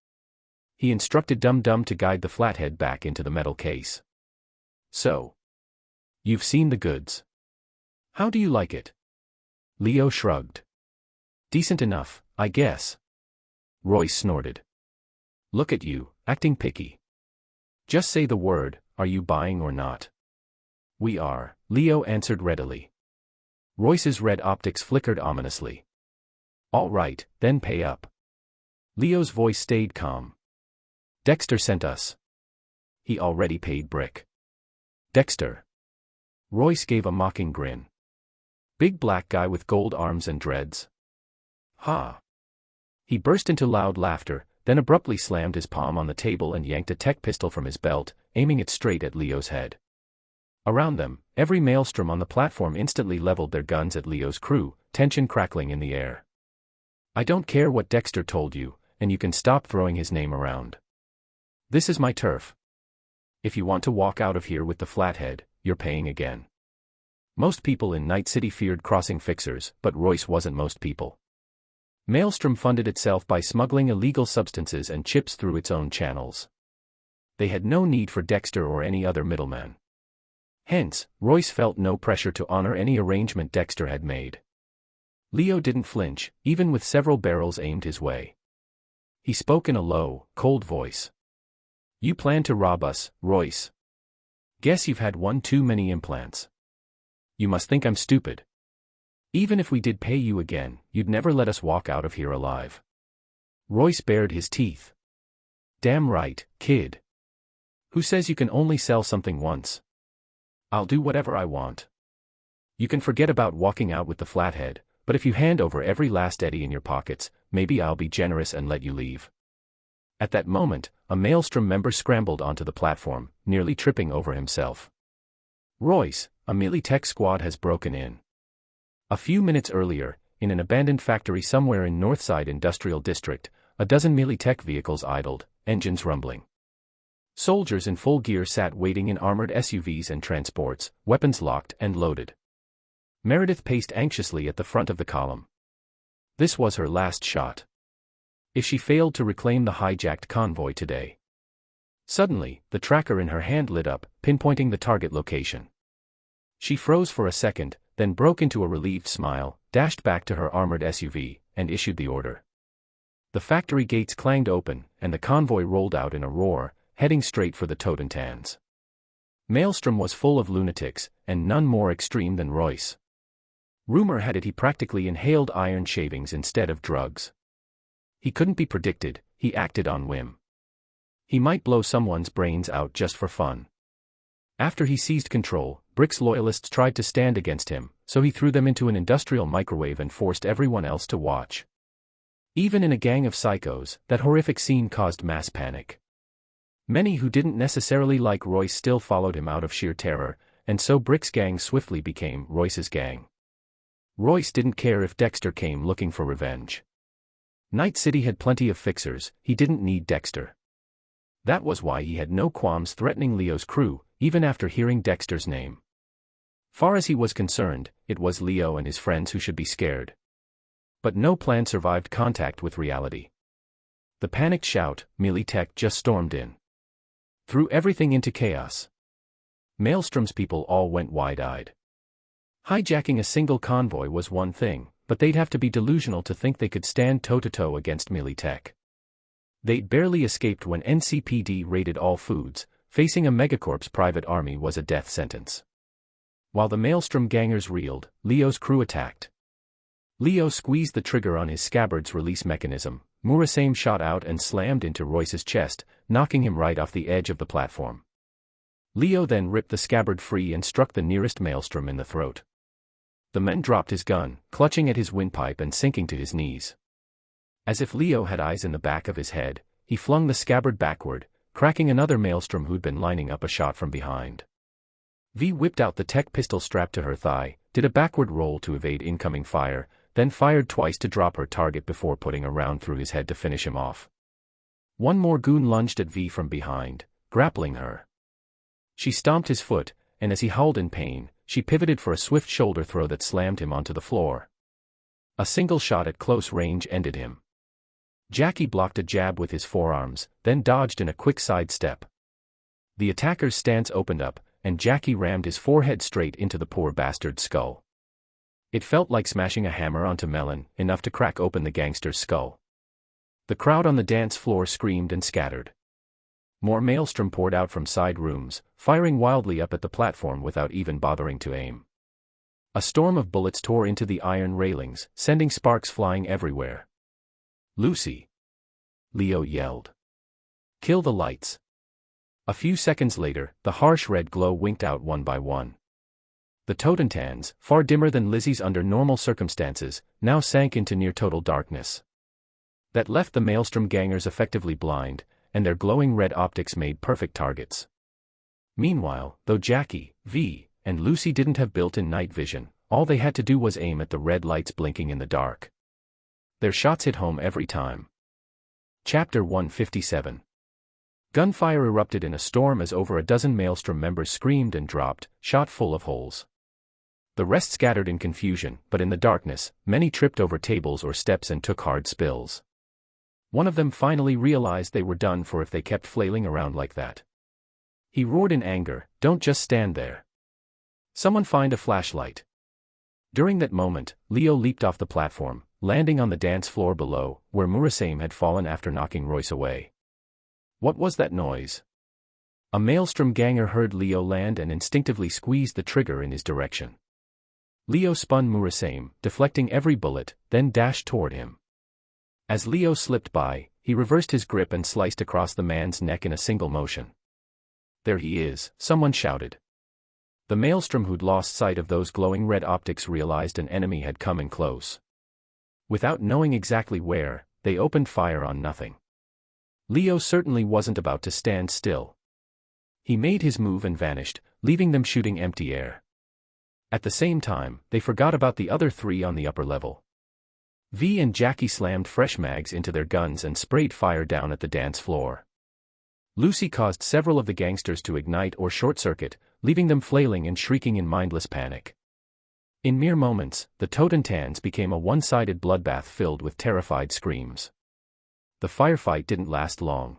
He instructed Dum-Dum to guide the Flathead back into the metal case. "So, You've seen the goods. How do you like it? Leo shrugged. Decent enough, I guess. Royce snorted. Look at you, acting picky. Just say the word, are you buying or not? We are, Leo answered readily. Royce's red optics flickered ominously. All right, then pay up. Leo's voice stayed calm. Dexter sent us. He already paid Brick. Dexter. Royce gave a mocking grin. Big black guy with gold arms and dreads. Ha. He burst into loud laughter, then abruptly slammed his palm on the table and yanked a tech pistol from his belt, aiming it straight at Leo's head. Around them, every Maelstrom on the platform instantly leveled their guns at Leo's crew, tension crackling in the air. I don't care what Dexter told you, and you can stop throwing his name around. This is my turf. If you want to walk out of here with the Flathead, you're paying again. Most people in Night City feared crossing fixers, but Royce wasn't most people. Maelstrom funded itself by smuggling illegal substances and chips through its own channels. They had no need for Dexter or any other middleman. Hence, Royce felt no pressure to honor any arrangement Dexter had made. Leo didn't flinch, even with several barrels aimed his way. He spoke in a low, cold voice. You plan to rob us, Royce. Guess you've had one too many implants. You must think I'm stupid. Even if we did pay you again, you'd never let us walk out of here alive. Royce bared his teeth. Damn right, kid. Who says you can only sell something once? I'll do whatever I want. You can forget about walking out with the Flathead, but if you hand over every last eddy in your pockets, maybe I'll be generous and let you leave. At that moment, a Maelstrom member scrambled onto the platform, nearly tripping over himself. Royce, a Militech squad has broken in. A few minutes earlier, in an abandoned factory somewhere in Northside Industrial District, a dozen Militech vehicles idled, engines rumbling. Soldiers in full gear sat waiting in armored SUVs and transports, weapons locked and loaded. Meredith paced anxiously at the front of the column. This was her last shot. If she failed to reclaim the hijacked convoy today. Suddenly, the tracker in her hand lit up, pinpointing the target location. She froze for a second, then broke into a relieved smile, dashed back to her armored SUV, and issued the order. The factory gates clanged open, and the convoy rolled out in a roar, heading straight for the Toten. Maelstrom was full of lunatics, and none more extreme than Royce. Rumor had it he practically inhaled iron shavings instead of drugs. He couldn't be predicted, he acted on whim. He might blow someone's brains out just for fun. After he seized control, Brick's loyalists tried to stand against him, so he threw them into an industrial microwave and forced everyone else to watch. Even in a gang of psychos, that horrific scene caused mass panic. Many who didn't necessarily like Royce still followed him out of sheer terror, and so Brick's gang swiftly became Royce's gang. Royce didn't care if Dexter came looking for revenge. Night City had plenty of fixers, he didn't need Dexter. That was why he had no qualms threatening Leo's crew, even after hearing Dexter's name. Far as he was concerned, it was Leo and his friends who should be scared. But no plan survived contact with reality. The panicked shout, Militech just stormed in. Threw everything into chaos. Maelstrom's people all went wide-eyed. Hijacking a single convoy was one thing, but they'd have to be delusional to think they could stand toe-to-toe against Militech. They'd barely escaped when NCPD raided all foods. Facing a megacorp's private army was a death sentence. While the Maelstrom gangers reeled, Leo's crew attacked. Leo squeezed the trigger on his scabbard's release mechanism. Murasame shot out and slammed into Royce's chest, knocking him right off the edge of the platform. Leo then ripped the scabbard free and struck the nearest Maelstrom in the throat. The man dropped his gun, clutching at his windpipe and sinking to his knees. As if Leo had eyes in the back of his head, he flung the scabbard backward, cracking another Maelstrom who'd been lining up a shot from behind. V whipped out the tech pistol strapped to her thigh, did a backward roll to evade incoming fire, then fired twice to drop her target before putting a round through his head to finish him off. One more goon lunged at V from behind, grappling her. She stomped his foot, and as he howled in pain, she pivoted for a swift shoulder throw that slammed him onto the floor. A single shot at close range ended him. Jackie blocked a jab with his forearms, then dodged in a quick side step. The attacker's stance opened up, and Jackie rammed his forehead straight into the poor bastard's skull. It felt like smashing a hammer onto melon, enough to crack open the gangster's skull. The crowd on the dance floor screamed and scattered. More Maelstrom poured out from side rooms, firing wildly up at the platform without even bothering to aim. A storm of bullets tore into the iron railings, sending sparks flying everywhere. "Lucy!" Leo yelled. "Kill the lights." A few seconds later, the harsh red glow winked out one by one. The Totentans, far dimmer than Lizzie's under normal circumstances, now sank into near-total darkness. That left the Maelstrom gangers effectively blind, and their glowing red optics made perfect targets. Meanwhile, though Jackie, V, and Lucy didn't have built-in night vision, all they had to do was aim at the red lights blinking in the dark. Their shots hit home every time. Chapter 157. Gunfire erupted in a storm as over a dozen Maelstrom members screamed and dropped, shot full of holes. The rest scattered in confusion, but in the darkness, many tripped over tables or steps and took hard spills. One of them finally realized they were done for if they kept flailing around like that. He roared in anger, "Don't just stand there. Someone find a flashlight." During that moment, Leo leaped off the platform, landing on the dance floor below, where Murasame had fallen after knocking Royce away. What was that noise? A Maelstrom ganger heard Leo land and instinctively squeezed the trigger in his direction. Leo spun Murasame, deflecting every bullet, then dashed toward him. As Leo slipped by, he reversed his grip and sliced across the man's neck in a single motion. "There he is," someone shouted. The Maelstrom who'd lost sight of those glowing red optics realized an enemy had come in close. Without knowing exactly where, they opened fire on nothing. Leo certainly wasn't about to stand still. He made his move and vanished, leaving them shooting empty air. At the same time, they forgot about the other three on the upper level. V and Jackie slammed fresh mags into their guns and sprayed fire down at the dance floor. Lucy caused several of the gangsters to ignite or short-circuit, leaving them flailing and shrieking in mindless panic. In mere moments, the Totentans became a one-sided bloodbath filled with terrified screams. The firefight didn't last long.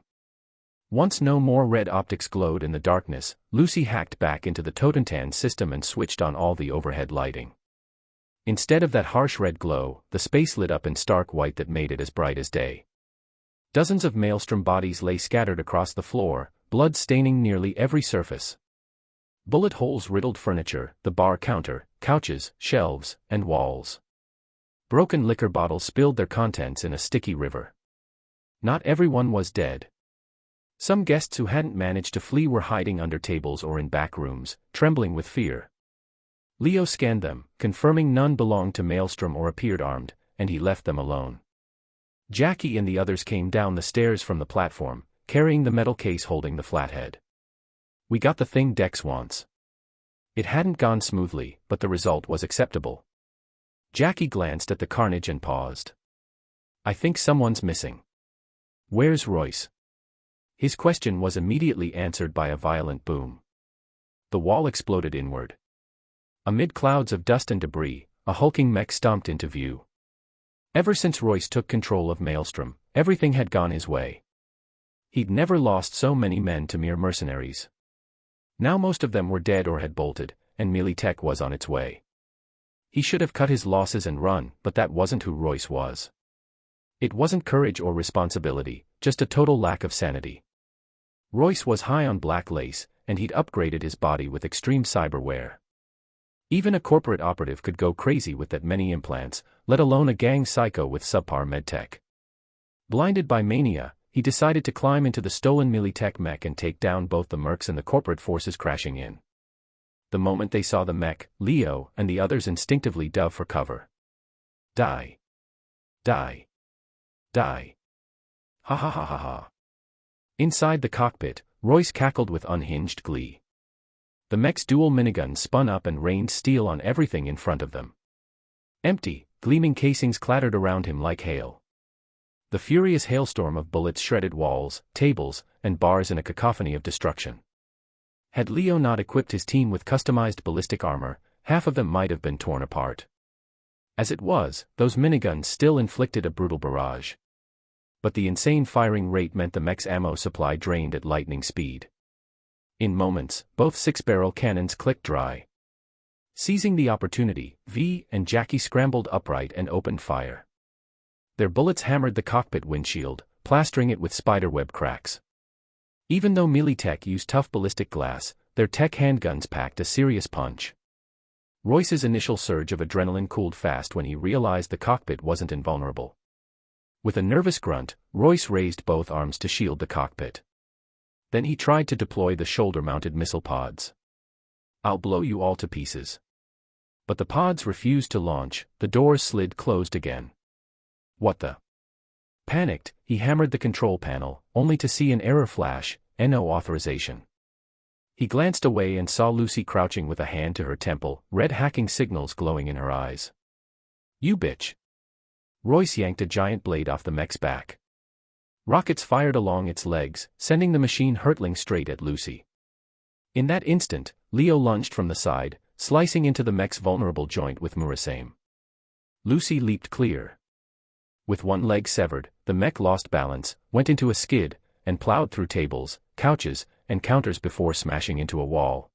Once no more red optics glowed in the darkness, Lucy hacked back into the Totentan system and switched on all the overhead lighting. Instead of that harsh red glow, the space lit up in stark white that made it as bright as day. Dozens of Maelstrom bodies lay scattered across the floor, blood staining nearly every surface. Bullet holes riddled furniture, the bar counter, couches, shelves, and walls. Broken liquor bottles spilled their contents in a sticky river. Not everyone was dead. Some guests who hadn't managed to flee were hiding under tables or in back rooms, trembling with fear. Leo scanned them, confirming none belonged to Maelstrom or appeared armed, and he left them alone. Jackie and the others came down the stairs from the platform, carrying the metal case holding the Flathead. "We got the thing Dex wants." It hadn't gone smoothly, but the result was acceptable. Jackie glanced at the carnage and paused. "I think someone's missing." "Where's Royce?" His question was immediately answered by a violent boom. The wall exploded inward. Amid clouds of dust and debris, a hulking mech stomped into view. Ever since Royce took control of Maelstrom, everything had gone his way. He'd never lost so many men to mere mercenaries. Now most of them were dead or had bolted, and Militech was on its way. He should have cut his losses and run, but that wasn't who Royce was. It wasn't courage or responsibility, just a total lack of sanity. Royce was high on black lace, and he'd upgraded his body with extreme cyberware. Even a corporate operative could go crazy with that many implants, let alone a gang psycho with subpar medtech. Blinded by mania, he decided to climb into the stolen Militech mech and take down both the mercs and the corporate forces crashing in. The moment they saw the mech, Leo and the others instinctively dove for cover. Die. Die. Die. Ha ha ha ha ha. Inside the cockpit, Royce cackled with unhinged glee. The mech's dual miniguns spun up and rained steel on everything in front of them. Empty, gleaming casings clattered around him like hail. The furious hailstorm of bullets shredded walls, tables, and bars in a cacophony of destruction. Had Leo not equipped his team with customized ballistic armor, half of them might have been torn apart. As it was, those miniguns still inflicted a brutal barrage. But the insane firing rate meant the mech's ammo supply drained at lightning speed. In moments, both six-barrel cannons clicked dry. Seizing the opportunity, V and Jackie scrambled upright and opened fire. Their bullets hammered the cockpit windshield, plastering it with spiderweb cracks. Even though Militech used tough ballistic glass, their tech handguns packed a serious punch. Royce's initial surge of adrenaline cooled fast when he realized the cockpit wasn't invulnerable. With a nervous grunt, Royce raised both arms to shield the cockpit. Then he tried to deploy the shoulder-mounted missile pods. "I'll blow you all to pieces." But the pods refused to launch, the doors slid closed again. What the? Panicked, he hammered the control panel, only to see an error flash, "No authorization." He glanced away and saw Lucy crouching with a hand to her temple, red hacking signals glowing in her eyes. "You bitch." Royce yanked a giant blade off the mech's back. Rockets fired along its legs, sending the machine hurtling straight at Lucy. In that instant, Leo lunged from the side, slicing into the mech's vulnerable joint with Murasaim. Lucy leaped clear. With one leg severed, the mech lost balance, went into a skid, and plowed through tables, couches, and counters before smashing into a wall.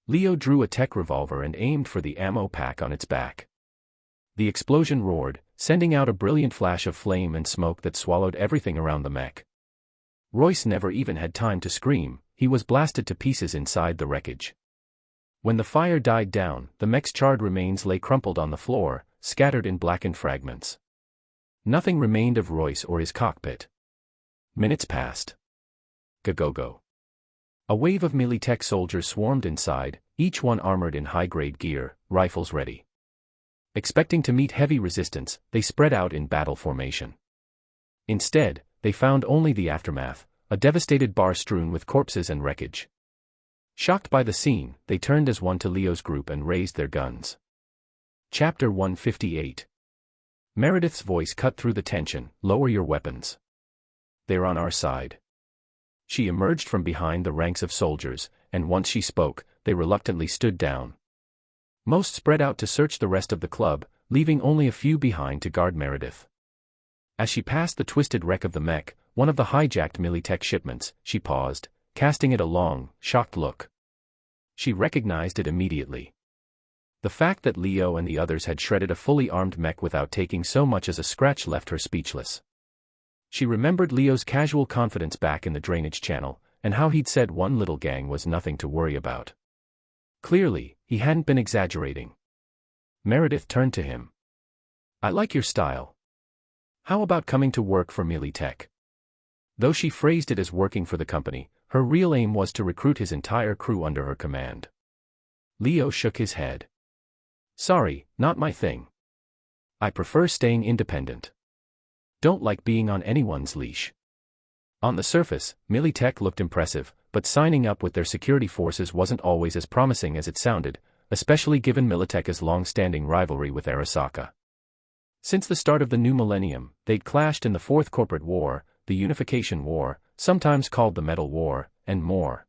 Leo drew a tech revolver and aimed for the ammo pack on its back. The explosion roared, sending out a brilliant flash of flame and smoke that swallowed everything around the mech. Royce never even had time to scream, he was blasted to pieces inside the wreckage. When the fire died down, the mech's charred remains lay crumpled on the floor, scattered in blackened fragments. Nothing remained of Royce or his cockpit. Minutes passed. Go. A wave of Militech soldiers swarmed inside, each one armored in high-grade gear, rifles ready. Expecting to meet heavy resistance, they spread out in battle formation. Instead, they found only the aftermath, a devastated bar strewn with corpses and wreckage. Shocked by the scene, they turned as one to Leo's group and raised their guns. Chapter 158. Meredith's voice cut through the tension, "Lower your weapons. They're on our side." She emerged from behind the ranks of soldiers, and once she spoke, they reluctantly stood down. Most spread out to search the rest of the club, leaving only a few behind to guard Meredith. As she passed the twisted wreck of the mech, one of the hijacked Militech shipments, she paused, casting it a long, shocked look. She recognized it immediately. The fact that Leo and the others had shredded a fully armed mech without taking so much as a scratch left her speechless. She remembered Leo's casual confidence back in the drainage channel, and how he'd said one little gang was nothing to worry about. Clearly, he hadn't been exaggerating. Meredith turned to him. "I like your style. How about coming to work for Militech?" Though she phrased it as working for the company, her real aim was to recruit his entire crew under her command. Leo shook his head. "Sorry, not my thing. I prefer staying independent. Don't like being on anyone's leash." On the surface, Militech looked impressive, but signing up with their security forces wasn't always as promising as it sounded, especially given Militech's long-standing rivalry with Arasaka. Since the start of the new millennium, they'd clashed in the Fourth Corporate War, the Unification War, sometimes called the Metal War, and more.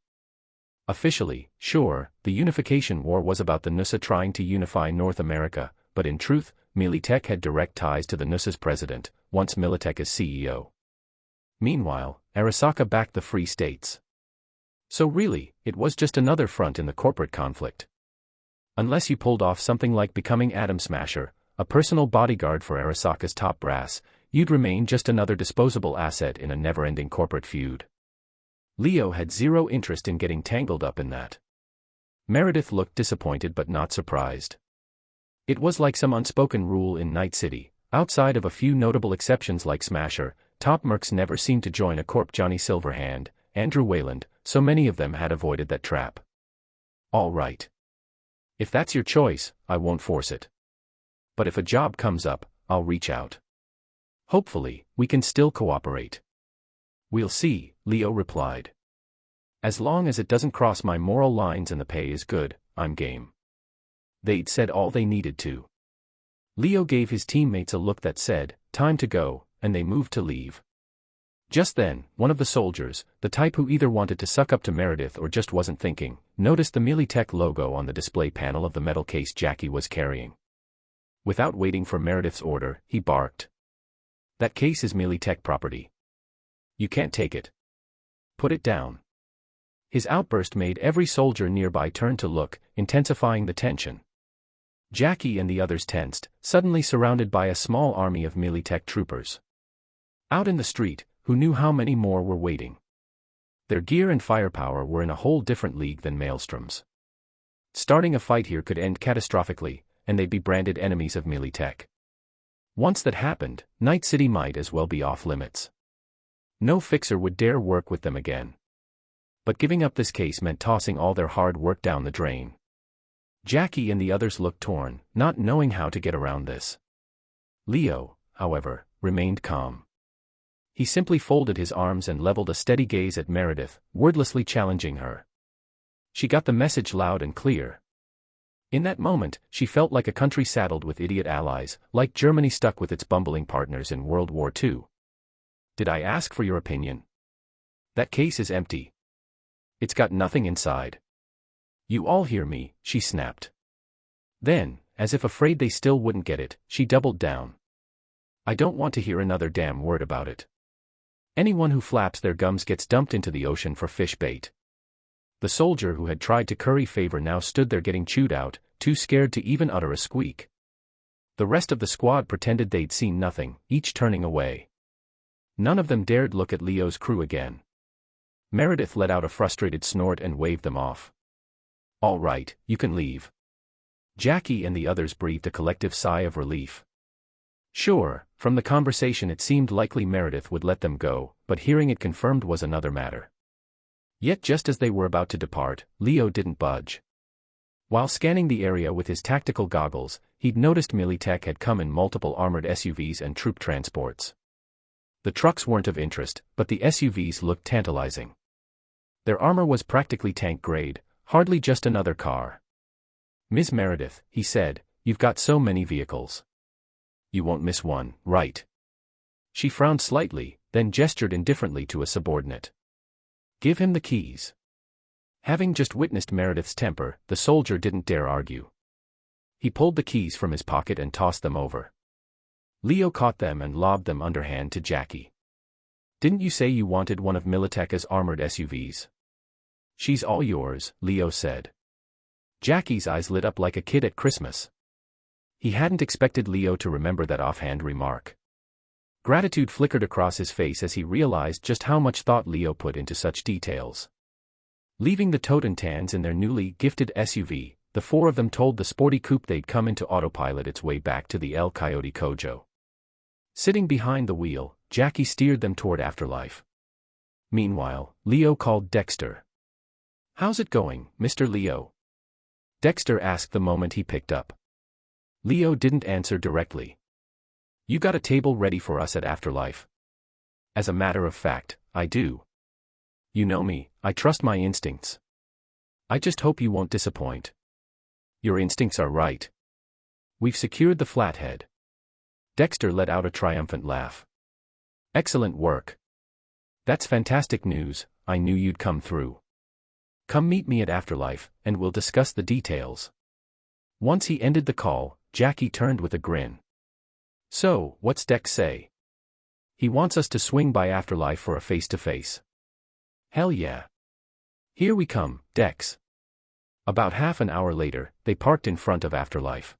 Officially, sure, the Unification War was about the NUSA trying to unify North America, but in truth, Militech had direct ties to the NUSA's president, once Militech's CEO. Meanwhile, Arasaka backed the Free States. So really, it was just another front in the corporate conflict. Unless you pulled off something like becoming Atom Smasher, a personal bodyguard for Arasaka's top brass, you'd remain just another disposable asset in a never-ending corporate feud. Leo had zero interest in getting tangled up in that. Meredith looked disappointed but not surprised. It was like some unspoken rule in Night City. Outside of a few notable exceptions like Smasher, top mercs never seemed to join a corp. Johnny Silverhand, Andrew Wayland, so many of them had avoided that trap. "All right. If that's your choice, I won't force it. But if a job comes up, I'll reach out. Hopefully, we can still cooperate." "We'll see," Leo replied. "As long as it doesn't cross my moral lines and the pay is good, I'm game." They'd said all they needed to. Leo gave his teammates a look that said, "Time to go," and they moved to leave. Just then, one of the soldiers, the type who either wanted to suck up to Meredith or just wasn't thinking, noticed the Militech logo on the display panel of the metal case Jackie was carrying. Without waiting for Meredith's order, he barked. "That case is Militech property. You can't take it. Put it down." His outburst made every soldier nearby turn to look, intensifying the tension. Jackie and the others tensed, suddenly surrounded by a small army of Militech troopers. Out in the street, who knew how many more were waiting? Their gear and firepower were in a whole different league than Maelstrom's. Starting a fight here could end catastrophically, and they'd be branded enemies of Militech. Once that happened, Night City might as well be off limits. No fixer would dare work with them again. But giving up this case meant tossing all their hard work down the drain. Jackie and the others looked torn, not knowing how to get around this. Leo, however, remained calm. He simply folded his arms and leveled a steady gaze at Meredith, wordlessly challenging her. She got the message loud and clear. In that moment, she felt like a country saddled with idiot allies, like Germany stuck with its bumbling partners in World War II. Did I ask for your opinion? That case is empty. It's got nothing inside. You all hear me, she snapped. Then, as if afraid they still wouldn't get it, she doubled down. I don't want to hear another damn word about it. Anyone who flaps their gums gets dumped into the ocean for fish bait. The soldier who had tried to curry favor now stood there getting chewed out, too scared to even utter a squeak. The rest of the squad pretended they'd seen nothing, each turning away. None of them dared look at Leo's crew again. Meredith let out a frustrated snort and waved them off. All right, you can leave. Jackie and the others breathed a collective sigh of relief. Sure, from the conversation it seemed likely Meredith would let them go, but hearing it confirmed was another matter. Yet just as they were about to depart, Leo didn't budge. While scanning the area with his tactical goggles, he'd noticed Militech had come in multiple armored SUVs and troop transports. The trucks weren't of interest, but the SUVs looked tantalizing. Their armor was practically tank-grade, hardly just another car. Ms. Meredith, he said, you've got so many vehicles. You won't miss one, right? She frowned slightly, then gestured indifferently to a subordinate. Give him the keys. Having just witnessed Meredith's temper, the soldier didn't dare argue. He pulled the keys from his pocket and tossed them over. Leo caught them and lobbed them underhand to Jackie. Didn't you say you wanted one of Militech's armored SUVs? She's all yours, Leo said. Jackie's eyes lit up like a kid at Christmas. He hadn't expected Leo to remember that offhand remark. Gratitude flickered across his face as he realized just how much thought Leo put into such details. Leaving the Toten in their newly gifted SUV, the four of them told the sporty coupe they'd come into autopilot its way back to the El Coyote Kojo. Sitting behind the wheel, Jackie steered them toward Afterlife. Meanwhile, Leo called Dexter. How's it going, Mr. Leo? Dexter asked the moment he picked up. Leo didn't answer directly. You got a table ready for us at Afterlife? As a matter of fact, I do. You know me, I trust my instincts. I just hope you won't disappoint. Your instincts are right. We've secured the Flathead. Dexter let out a triumphant laugh. Excellent work. That's fantastic news, I knew you'd come through. Come meet me at Afterlife, and we'll discuss the details. Once he ended the call, Jackie turned with a grin. So, what's Dex say? He wants us to swing by Afterlife for a face-to-face. Hell yeah. Here we come, Dex. About half an hour later, they parked in front of Afterlife.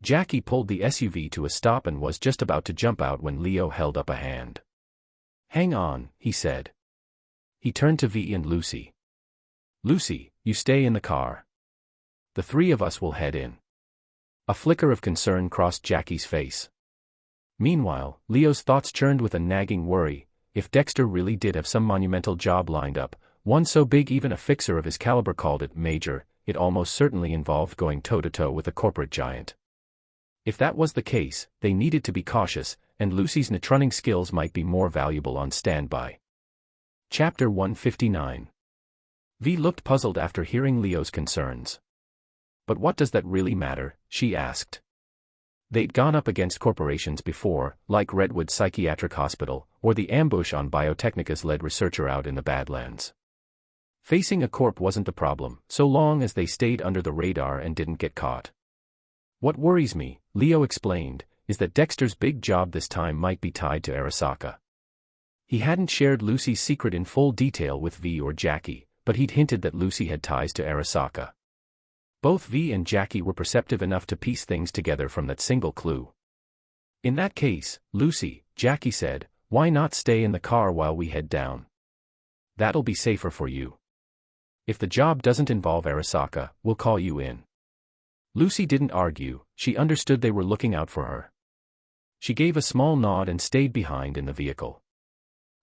Jackie pulled the SUV to a stop and was just about to jump out when Leo held up a hand. Hang on, he said. He turned to V and Lucy. Lucy, you stay in the car. The three of us will head in. A flicker of concern crossed Jackie's face. Meanwhile, Leo's thoughts churned with a nagging worry. If Dexter really did have some monumental job lined up, one so big even a fixer of his caliber called it major, it almost certainly involved going toe-to-toe with a corporate giant. If that was the case, they needed to be cautious, and Lucy's netrunning skills might be more valuable on standby. Chapter 159. V looked puzzled after hearing Leo's concerns. But what does that really matter, she asked. They'd gone up against corporations before, like Redwood Psychiatric Hospital, or the ambush on Biotechnica's lead researcher out in the Badlands. Facing a corp wasn't the problem, so long as they stayed under the radar and didn't get caught. What worries me, Leo explained, is that Dexter's big job this time might be tied to Arasaka. He hadn't shared Lucy's secret in full detail with V or Jackie, but he'd hinted that Lucy had ties to Arasaka. Both V and Jackie were perceptive enough to piece things together from that single clue. In that case, Lucy, Jackie said, why not stay in the car while we head down? That'll be safer for you. If the job doesn't involve Arasaka, we'll call you in. Lucy didn't argue, she understood they were looking out for her. She gave a small nod and stayed behind in the vehicle.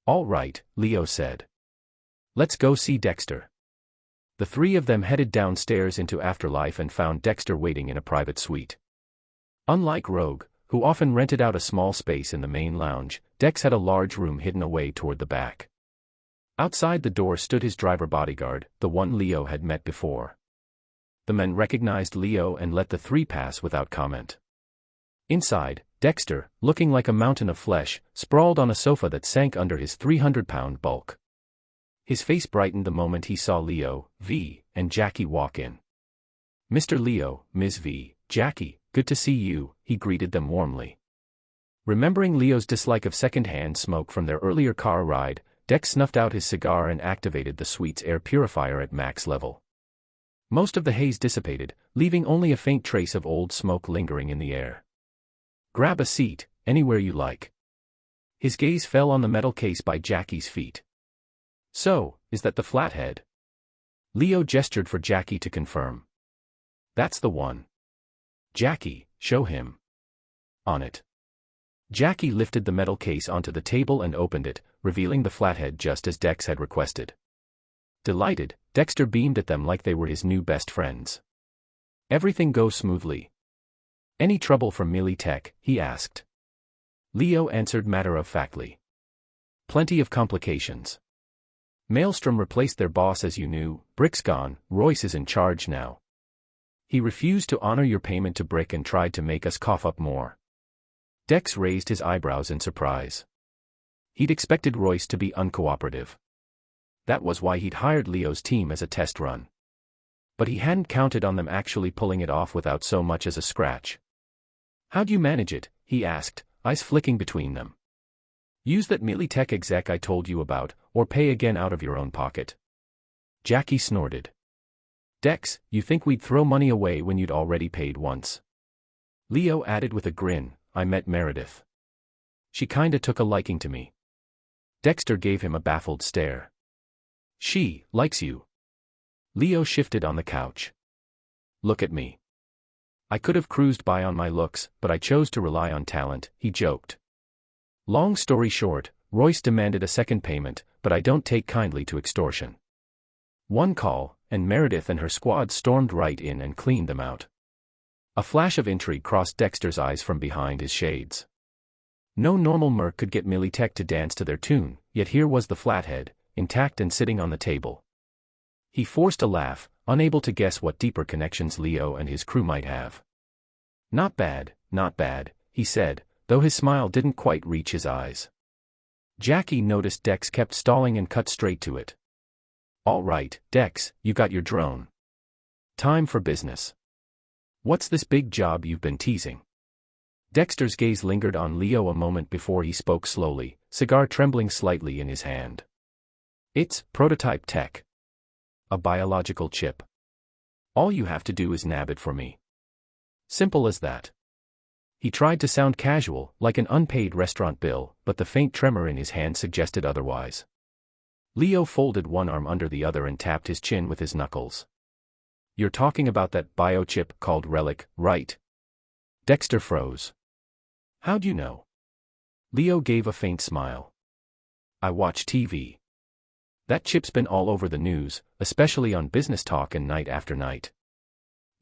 All right, Leo said. Let's go see Dexter. The three of them headed downstairs into Afterlife and found Dexter waiting in a private suite. Unlike Rogue, who often rented out a small space in the main lounge, Dex had a large room hidden away toward the back. Outside the door stood his driver bodyguard, the one Leo had met before. The men recognized Leo and let the three pass without comment. Inside, Dexter, looking like a mountain of flesh, sprawled on a sofa that sank under his 300-pound bulk. His face brightened the moment he saw Leo, V, and Jackie walk in. Mr. Leo, Ms. V, Jackie, good to see you, he greeted them warmly. Remembering Leo's dislike of second-hand smoke from their earlier car ride, Dex snuffed out his cigar and activated the suite's air purifier at max level. Most of the haze dissipated, leaving only a faint trace of old smoke lingering in the air. Grab a seat, anywhere you like. His gaze fell on the metal case by Jackie's feet. So, is that the Flathead? Leo gestured for Jackie to confirm. That's the one. Jackie, show him. On it. Jackie lifted the metal case onto the table and opened it, revealing the Flathead just as Dex had requested. Delighted, Dexter beamed at them like they were his new best friends. Everything goes smoothly. Any trouble from Militech? He asked. Leo answered matter-of-factly. Plenty of complications. Maelstrom replaced their boss as you knew, Brick's gone, Royce is in charge now. He refused to honor your payment to Brick and tried to make us cough up more. Dex raised his eyebrows in surprise. He'd expected Royce to be uncooperative. That was why he'd hired Leo's team as a test run. But he hadn't counted on them actually pulling it off without so much as a scratch. How'd you manage it? He asked, eyes flicking between them. Use that Militech exec I told you about, or pay again out of your own pocket. Jackie snorted. Dex, you think we'd throw money away when you'd already paid once? Leo added with a grin, I met Meredith. She kinda took a liking to me. Dexter gave him a baffled stare. She likes you. Leo shifted on the couch. Look at me. I could have cruised by on my looks, but I chose to rely on talent, he joked. Long story short, Royce demanded a second payment, but I don't take kindly to extortion. One call, and Meredith and her squad stormed right in and cleaned them out. A flash of intrigue crossed Dexter's eyes from behind his shades. No normal merc could get Militech to dance to their tune, yet here was the Flathead, intact and sitting on the table. He forced a laugh, unable to guess what deeper connections Leo and his crew might have. Not bad, he said, though his smile didn't quite reach his eyes. Jackie noticed Dex kept stalling and cut straight to it. All right, Dex, you got your drone. Time for business. What's this big job you've been teasing? Dexter's gaze lingered on Leo a moment before he spoke slowly, cigar trembling slightly in his hand. It's prototype tech. A biological chip. All you have to do is nab it for me. Simple as that. He tried to sound casual, like an unpaid restaurant bill, but the faint tremor in his hand suggested otherwise. Leo folded one arm under the other and tapped his chin with his knuckles. You're talking about that biochip called Relic, right? Dexter froze. How'd you know? Leo gave a faint smile. I watch TV. That chip's been all over the news, especially on Business Talk and Night After Night.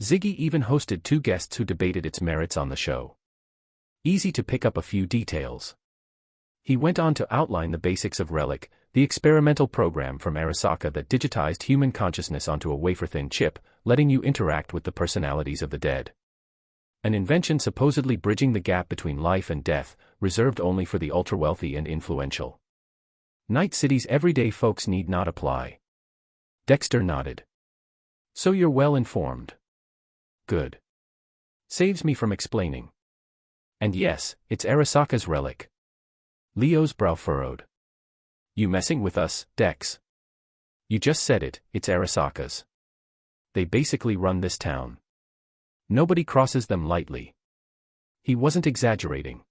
Ziggy even hosted 2 guests who debated its merits on the show. Easy to pick up a few details. He went on to outline the basics of Relic, the experimental program from Arasaka that digitized human consciousness onto a wafer-thin chip, letting you interact with the personalities of the dead. An invention supposedly bridging the gap between life and death, reserved only for the ultra-wealthy and influential. Night City's everyday folks need not apply. Dexter nodded. So you're well informed. Good. Saves me from explaining. And yes, it's Arasaka's Relic. Leo's brow furrowed. You messing with us, Dex? You just said it, it's Arasaka's. They basically run this town. Nobody crosses them lightly. He wasn't exaggerating.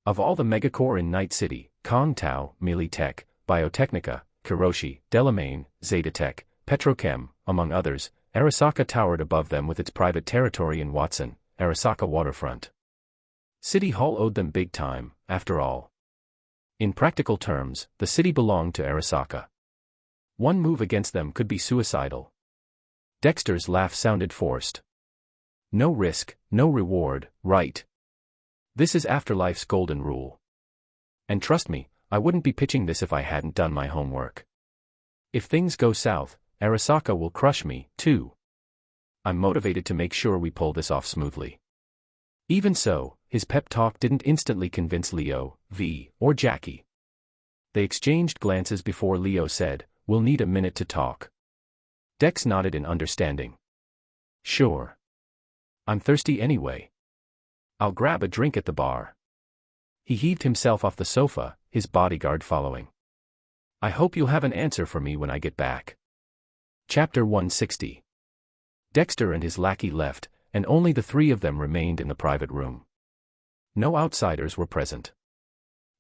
Of all the megacorps in Night City, Kong Tao, Militech, Biotechnica, Kiroshi, Delamain, Zetatech, Petrochem, among others, Arasaka towered above them with its private territory in Watson, Arasaka waterfront. City Hall owed them big time, after all. In practical terms, the city belonged to Arasaka. One move against them could be suicidal. Dexter's laugh sounded forced. No risk, no reward, right? This is Afterlife's golden rule. And trust me, I wouldn't be pitching this if I hadn't done my homework. If things go south, Arasaka will crush me, too. I'm motivated to make sure we pull this off smoothly. Even so, his pep talk didn't instantly convince Leo, V, or Jackie. They exchanged glances before Leo said, "We'll need a minute to talk." Dex nodded in understanding. "Sure. I'm thirsty anyway. I'll grab a drink at the bar." He heaved himself off the sofa, his bodyguard following. "I hope you'll have an answer for me when I get back." Chapter 160. Dexter and his lackey left, and only the three of them remained in the private room. No outsiders were present.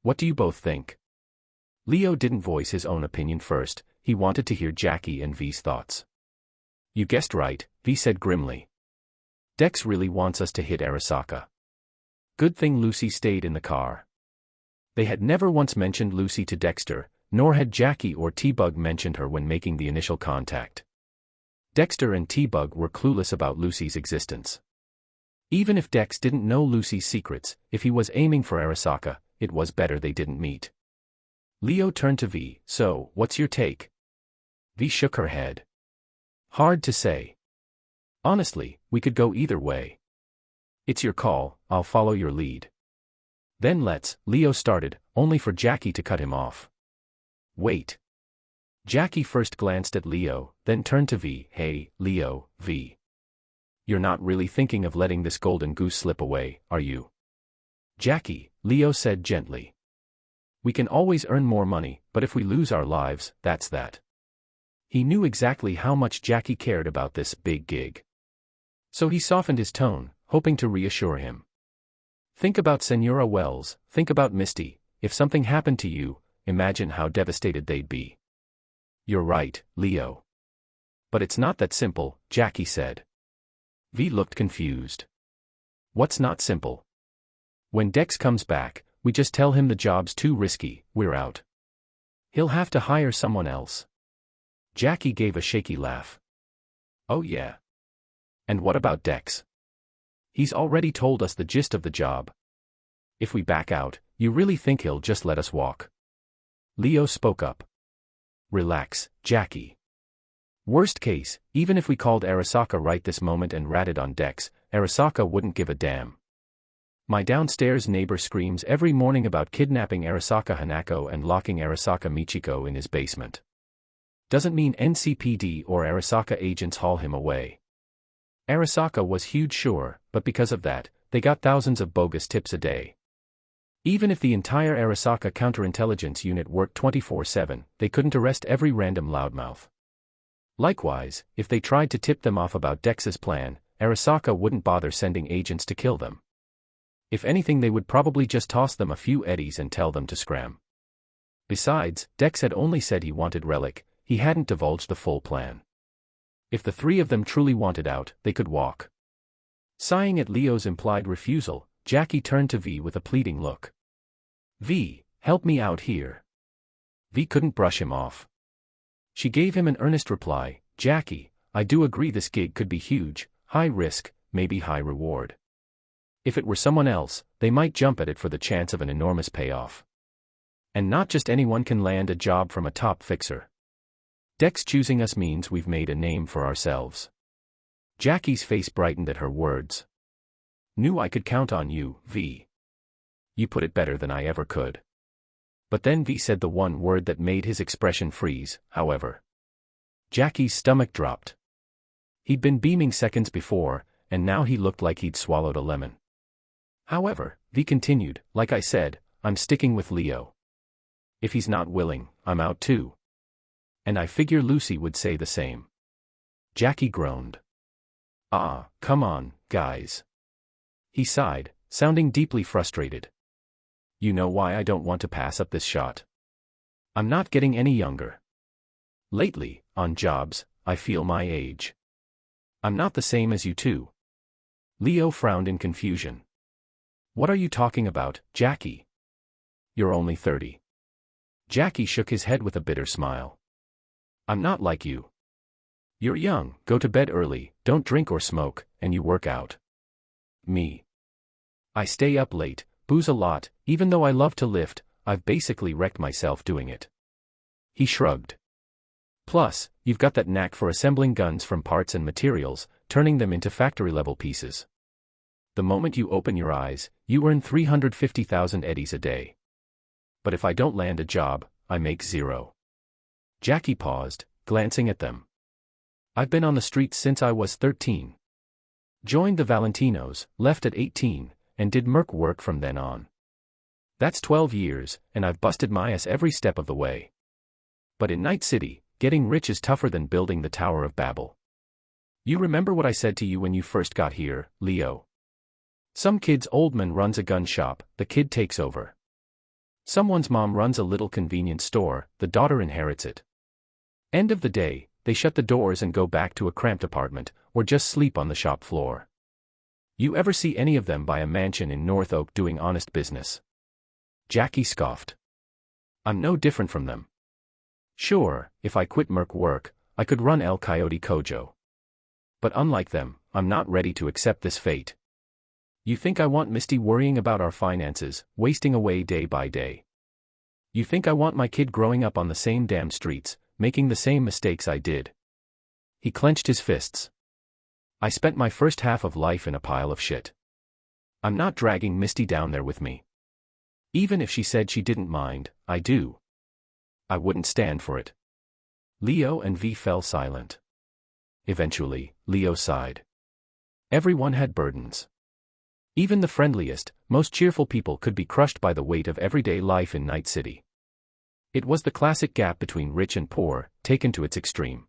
"What do you both think?" Leo didn't voice his own opinion first, he wanted to hear Jackie and V's thoughts. "You guessed right," V said grimly. "Dex really wants us to hit Arasaka. Good thing Lucy stayed in the car." They had never once mentioned Lucy to Dexter, nor had Jackie or T-Bug mentioned her when making the initial contact. Dexter and T-Bug were clueless about Lucy's existence. Even if Dex didn't know Lucy's secrets, if he was aiming for Arasaka, it was better they didn't meet. Leo turned to V, "So, what's your take?" V shook her head. "Hard to say. Honestly, we could go either way. It's your call, I'll follow your lead." "Then Leo started, only for Jackie to cut him off. "Wait." Jackie first glanced at Leo, then turned to V. "Hey, Leo, V. You're not really thinking of letting this golden goose slip away, are you?" "Jackie," Leo said gently. "We can always earn more money, but if we lose our lives, that's that." He knew exactly how much Jackie cared about this big gig. So he softened his tone, hoping to reassure him. "Think about Senora Wells, think about Misty. If something happened to you, imagine how devastated they'd be." "You're right, Leo. But it's not that simple," Jackie said. V looked confused. "What's not simple?" "When Dex comes back, we just tell him the job's too risky, we're out. He'll have to hire someone else." Jackie gave a shaky laugh. "Oh yeah. And what about Dex? He's already told us the gist of the job. If we back out, you really think he'll just let us walk?" Leo spoke up. "Relax, Jackie. Worst case, even if we called Arasaka right this moment and ratted on Dex, Arasaka wouldn't give a damn. My downstairs neighbor screams every morning about kidnapping Arasaka Hanako and locking Arasaka Michiko in his basement. Doesn't mean NCPD or Arasaka agents haul him away. Arasaka was huge, sure, but because of that, they got thousands of bogus tips a day. Even if the entire Arasaka counterintelligence unit worked 24/7, they couldn't arrest every random loudmouth. Likewise, if they tried to tip them off about Dex's plan, Arasaka wouldn't bother sending agents to kill them. If anything, they would probably just toss them a few eddies and tell them to scram. Besides, Dex had only said he wanted Relic, he hadn't divulged the full plan. If the three of them truly wanted out, they could walk. Sighing at Leo's implied refusal, Jackie turned to V with a pleading look. "V, help me out here." V couldn't brush him off. She gave him an earnest reply, "Jackie, I do agree this gig could be huge, high risk, maybe high reward. If it were someone else, they might jump at it for the chance of an enormous payoff. And not just anyone can land a job from a top fixer. Dex choosing us means we've made a name for ourselves." Jackie's face brightened at her words. "Knew I could count on you, V. You put it better than I ever could." But then V said the one word that made his expression freeze, however. Jackie's stomach dropped. He'd been beaming seconds before, and now he looked like he'd swallowed a lemon. "However," V continued, "like I said, I'm sticking with Leo. If he's not willing, I'm out too. And I figure Lucy would say the same. Jackie groaned. Come on, guys. He sighed, sounding deeply frustrated. You know why I don't want to pass up this shot. I'm not getting any younger. Lately, on jobs, I feel my age. I'm not the same as you two. Leo frowned in confusion. What are you talking about, Jackie? You're only 30. Jackie shook his head with a bitter smile. I'm not like you. You're young, go to bed early, don't drink or smoke, and you work out. Me. I stay up late, booze a lot, even though I love to lift, I've basically wrecked myself doing it. He shrugged. Plus, you've got that knack for assembling guns from parts and materials, turning them into factory-level pieces. The moment you open your eyes, you earn 350,000 eddies a day. But if I don't land a job, I make zero. Jackie paused, glancing at them. I've been on the streets since I was 13. Joined the Valentinos, left at 18, and did merc work from then on. That's 12 years, and I've busted my ass every step of the way. But in Night City, getting rich is tougher than building the Tower of Babel. You remember what I said to you when you first got here, Leo? Some kid's old man runs a gun shop, the kid takes over. Someone's mom runs a little convenience store, the daughter inherits it. End of the day, they shut the doors and go back to a cramped apartment, or just sleep on the shop floor. You ever see any of them buy a mansion in North Oak doing honest business? Jackie scoffed. I'm no different from them. Sure, if I quit merc work, I could run El Coyote Kojo. But unlike them, I'm not ready to accept this fate. You think I want Misty worrying about our finances, wasting away day by day? You think I want my kid growing up on the same damn streets, making the same mistakes I did? He clenched his fists. I spent my first half of life in a pile of shit. I'm not dragging Misty down there with me. Even if she said she didn't mind, I do. I wouldn't stand for it. Leo and V fell silent. Eventually, Leo sighed. Everyone had burdens. Even the friendliest, most cheerful people could be crushed by the weight of everyday life in Night City. It was the classic gap between rich and poor, taken to its extreme.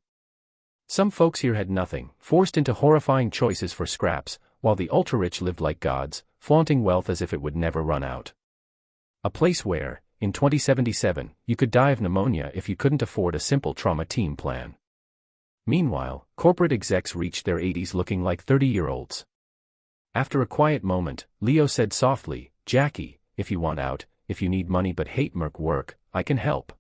Some folks here had nothing, forced into horrifying choices for scraps, while the ultra-rich lived like gods, flaunting wealth as if it would never run out. A place where, in 2077, you could die of pneumonia if you couldn't afford a simple trauma team plan. Meanwhile, corporate execs reached their 80s looking like 30-year-olds. After a quiet moment, Leo said softly, Jackie, if you want out, if you need money but hate merc work, I can help.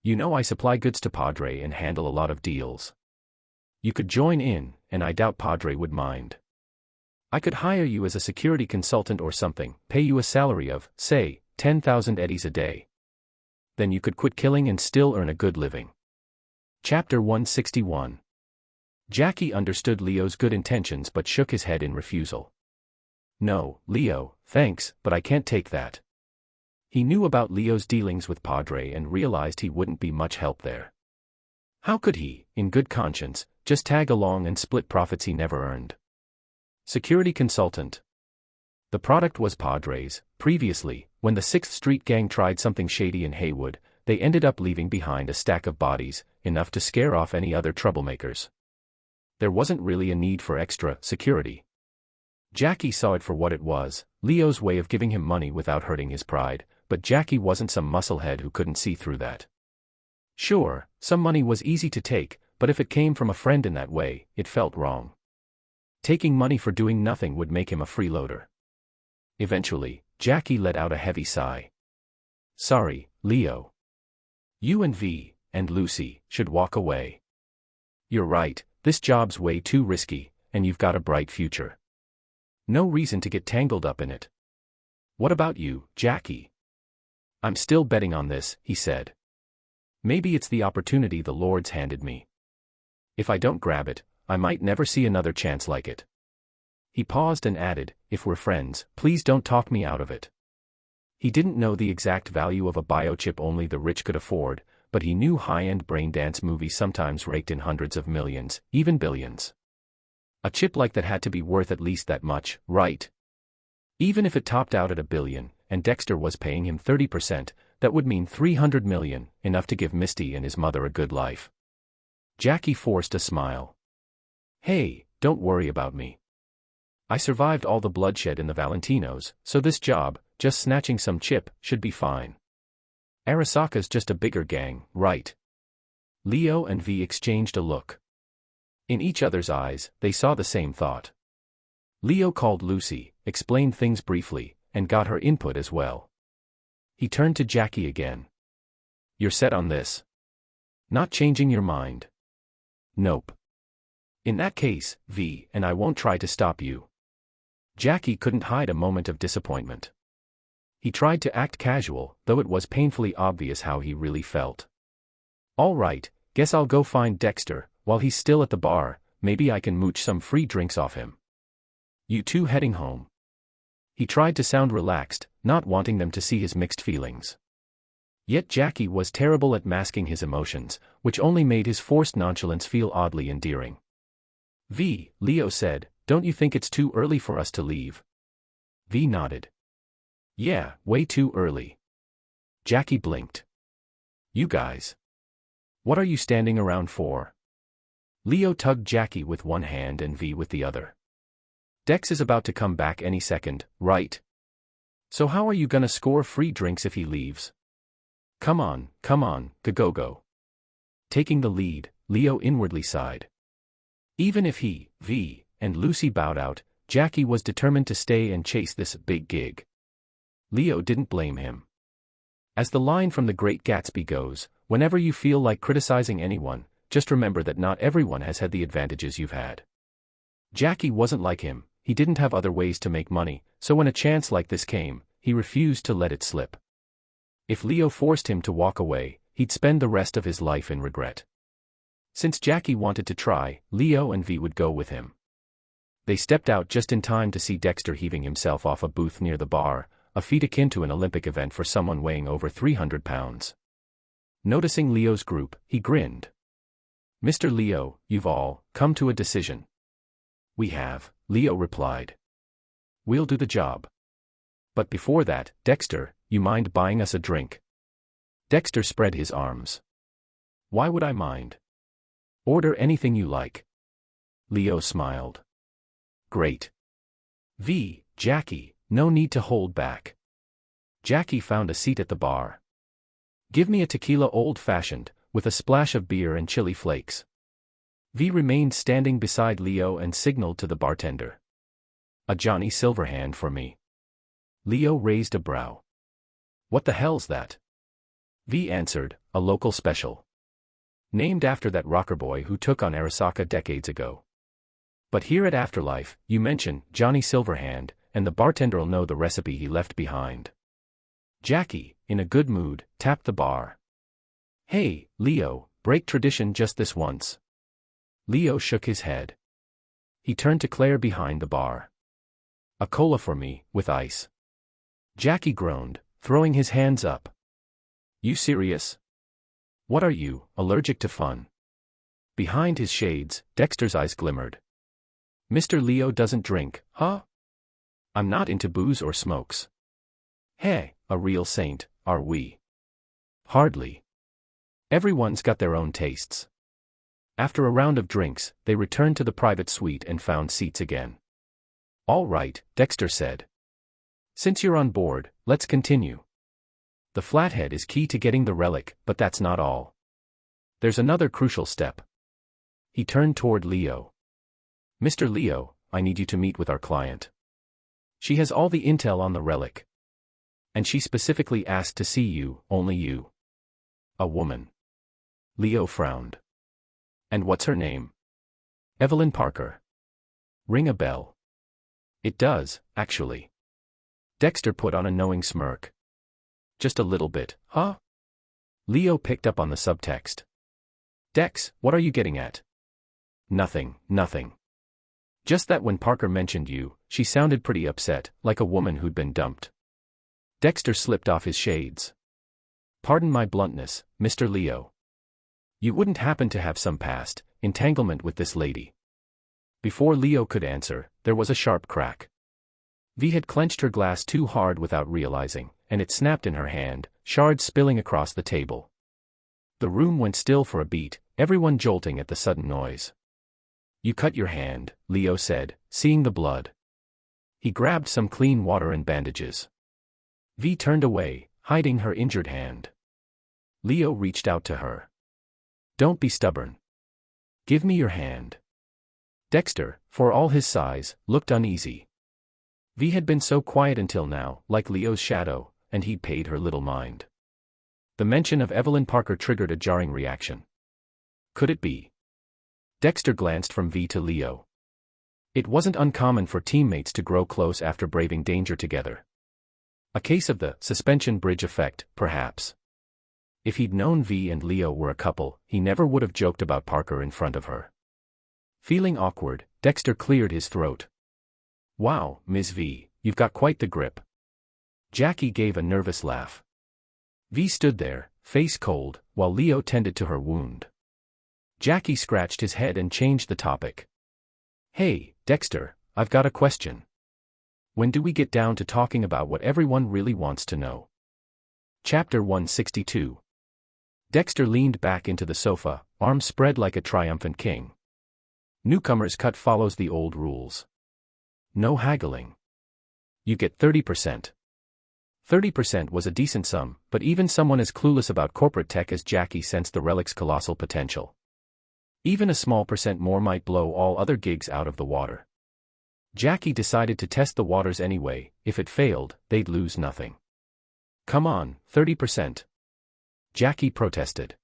You know I supply goods to Padre and handle a lot of deals. You could join in, and I doubt Padre would mind. I could hire you as a security consultant or something, pay you a salary of, say, 10,000 eddies a day. Then you could quit killing and still earn a good living. Chapter 161. Jackie understood Leo's good intentions but shook his head in refusal. No, Leo, thanks, but I can't take that. He knew about Leo's dealings with Padre and realized he wouldn't be much help there. How could he, in good conscience, just tag along and split profits he never earned? Security consultant. The product was Padre's. Previously, when the 6th Street gang tried something shady in Haywood, they ended up leaving behind a stack of bodies, enough to scare off any other troublemakers. There wasn't really a need for extra security. Jackie saw it for what it was, Leo's way of giving him money without hurting his pride, but Jackie wasn't some musclehead who couldn't see through that. Sure, some money was easy to take, but if it came from a friend in that way, it felt wrong. Taking money for doing nothing would make him a freeloader. Eventually, Jackie let out a heavy sigh. Sorry, Leo. You and V, and Lucy, should walk away. You're right, this job's way too risky, and you've got a bright future. No reason to get tangled up in it. What about you, Jackie? I'm still betting on this, he said. Maybe it's the opportunity the Lord's handed me. If I don't grab it, I might never see another chance like it. He paused and added, if we're friends, please don't talk me out of it. He didn't know the exact value of a biochip only the rich could afford, but he knew high-end braindance movies sometimes raked in hundreds of millions, even billions. A chip like that had to be worth at least that much, right? Even if it topped out at $1 billion, and Dexter was paying him 30%, That would mean 300 million, enough to give Misty and his mother a good life. Jackie forced a smile. Hey, don't worry about me. I survived all the bloodshed in the Valentinos, so this job, just snatching some chip, should be fine. Arasaka's just a bigger gang, right? Leo and V exchanged a look. In each other's eyes, they saw the same thought. Leo called Lucy, explained things briefly, and got her input as well. He turned to Jackie again. You're set on this? Not changing your mind? Nope. In that case, V and I won't try to stop you. Jackie couldn't hide a moment of disappointment. He tried to act casual, though it was painfully obvious how he really felt. All right, guess I'll go find Dexter. While he's still at the bar, maybe I can mooch some free drinks off him. You two heading home? He tried to sound relaxed, not wanting them to see his mixed feelings. Yet Jackie was terrible at masking his emotions, which only made his forced nonchalance feel oddly endearing. V, Leo said, don't you think it's too early for us to leave? V nodded. Yeah, way too early. Jackie blinked. You guys. What are you standing around for? Leo tugged Jackie with one hand and V with the other. Dex is about to come back any second, right? So how are you gonna score free drinks if he leaves? Come on, go. Taking the lead, Leo inwardly sighed. Even if he, V, and Lucy bowed out, Jackie was determined to stay and chase this big gig. Leo didn't blame him. As the line from The Great Gatsby goes, whenever you feel like criticizing anyone, just remember that not everyone has had the advantages you've had. Jackie wasn't like him, he didn't have other ways to make money, so when a chance like this came, he refused to let it slip. If Leo forced him to walk away, he'd spend the rest of his life in regret. Since Jackie wanted to try, Leo and V would go with him. They stepped out just in time to see Dexter heaving himself off a booth near the bar, a feat akin to an Olympic event for someone weighing over 300 pounds. Noticing Leo's group, he grinned. Mr. Leo, you've all come to a decision. We have, Leo replied. We'll do the job. But before that, Dexter, you mind buying us a drink? Dexter spread his arms. Why would I mind? Order anything you like. Leo smiled. Great. V, Jackie, no need to hold back. Jackie found a seat at the bar. Give me a tequila old-fashioned, with a splash of beer and chili flakes. V remained standing beside Leo and signaled to the bartender. A Johnny Silverhand for me. Leo raised a brow. What the hell's that? V answered, a local special. Named after that rocker boy who took on Arasaka decades ago. But here at Afterlife, you mention Johnny Silverhand, and the bartender'll know the recipe he left behind. Jackie, in a good mood, tapped the bar. Hey, Leo, break tradition just this once. Leo shook his head. He turned to Claire behind the bar. A cola for me, with ice. Jackie groaned, throwing his hands up. You serious? What are you, allergic to fun? Behind his shades, Dexter's eyes glimmered. Mr. Leo doesn't drink, huh? I'm not into booze or smokes. Hey, a real saint, are we? Hardly. Everyone's got their own tastes. After a round of drinks, they returned to the private suite and found seats again. All right, Dexter said. Since you're on board, let's continue. The Flathead is key to getting the relic, but that's not all. There's another crucial step. He turned toward Leo. Mr. Leo, I need you to meet with our client. She has all the intel on the relic. And she specifically asked to see you, only you. A woman. Leo frowned. And what's her name? Evelyn Parker. Ring a bell. It does, actually. Dexter put on a knowing smirk. Just a little bit, huh? Leo picked up on the subtext. Dex, what are you getting at? Nothing. Just that when Parker mentioned you, she sounded pretty upset, like a woman who'd been dumped. Dexter slipped off his shades. Pardon my bluntness, Mr. Leo. You wouldn't happen to have some past entanglement with this lady? Before Leo could answer, there was a sharp crack. V had clenched her glass too hard without realizing, and it snapped in her hand, shards spilling across the table. The room went still for a beat, everyone jolting at the sudden noise. "You cut your hand," Leo said, seeing the blood. He grabbed some clean water and bandages. V turned away, hiding her injured hand. Leo reached out to her. "Don't be stubborn. Give me your hand." Dexter, for all his size, looked uneasy. V had been so quiet until now, like Leo's shadow, and he'd paid her little mind. The mention of Evelyn Parker triggered a jarring reaction. Could it be? Dexter glanced from V to Leo. It wasn't uncommon for teammates to grow close after braving danger together. A case of the suspension bridge effect, perhaps. If he'd known V and Leo were a couple, he never would have joked about Parker in front of her. Feeling awkward, Dexter cleared his throat. "Wow, Ms. V, you've got quite the grip." Jackie gave a nervous laugh. V stood there, face cold, while Leo tended to her wound. Jackie scratched his head and changed the topic. "Hey, Dexter, I've got a question. When do we get down to talking about what everyone really wants to know?" Chapter 162. Dexter leaned back into the sofa, arms spread like a triumphant king. Newcomers' cut follows the old rules. No haggling. You get 30%. 30% was a decent sum, but even someone as clueless about corporate tech as Jackie sensed the relic's colossal potential. Even a small percent more might blow all other gigs out of the water. Jackie decided to test the waters anyway. If it failed, they'd lose nothing. "Come on, 30%. Jackie protested.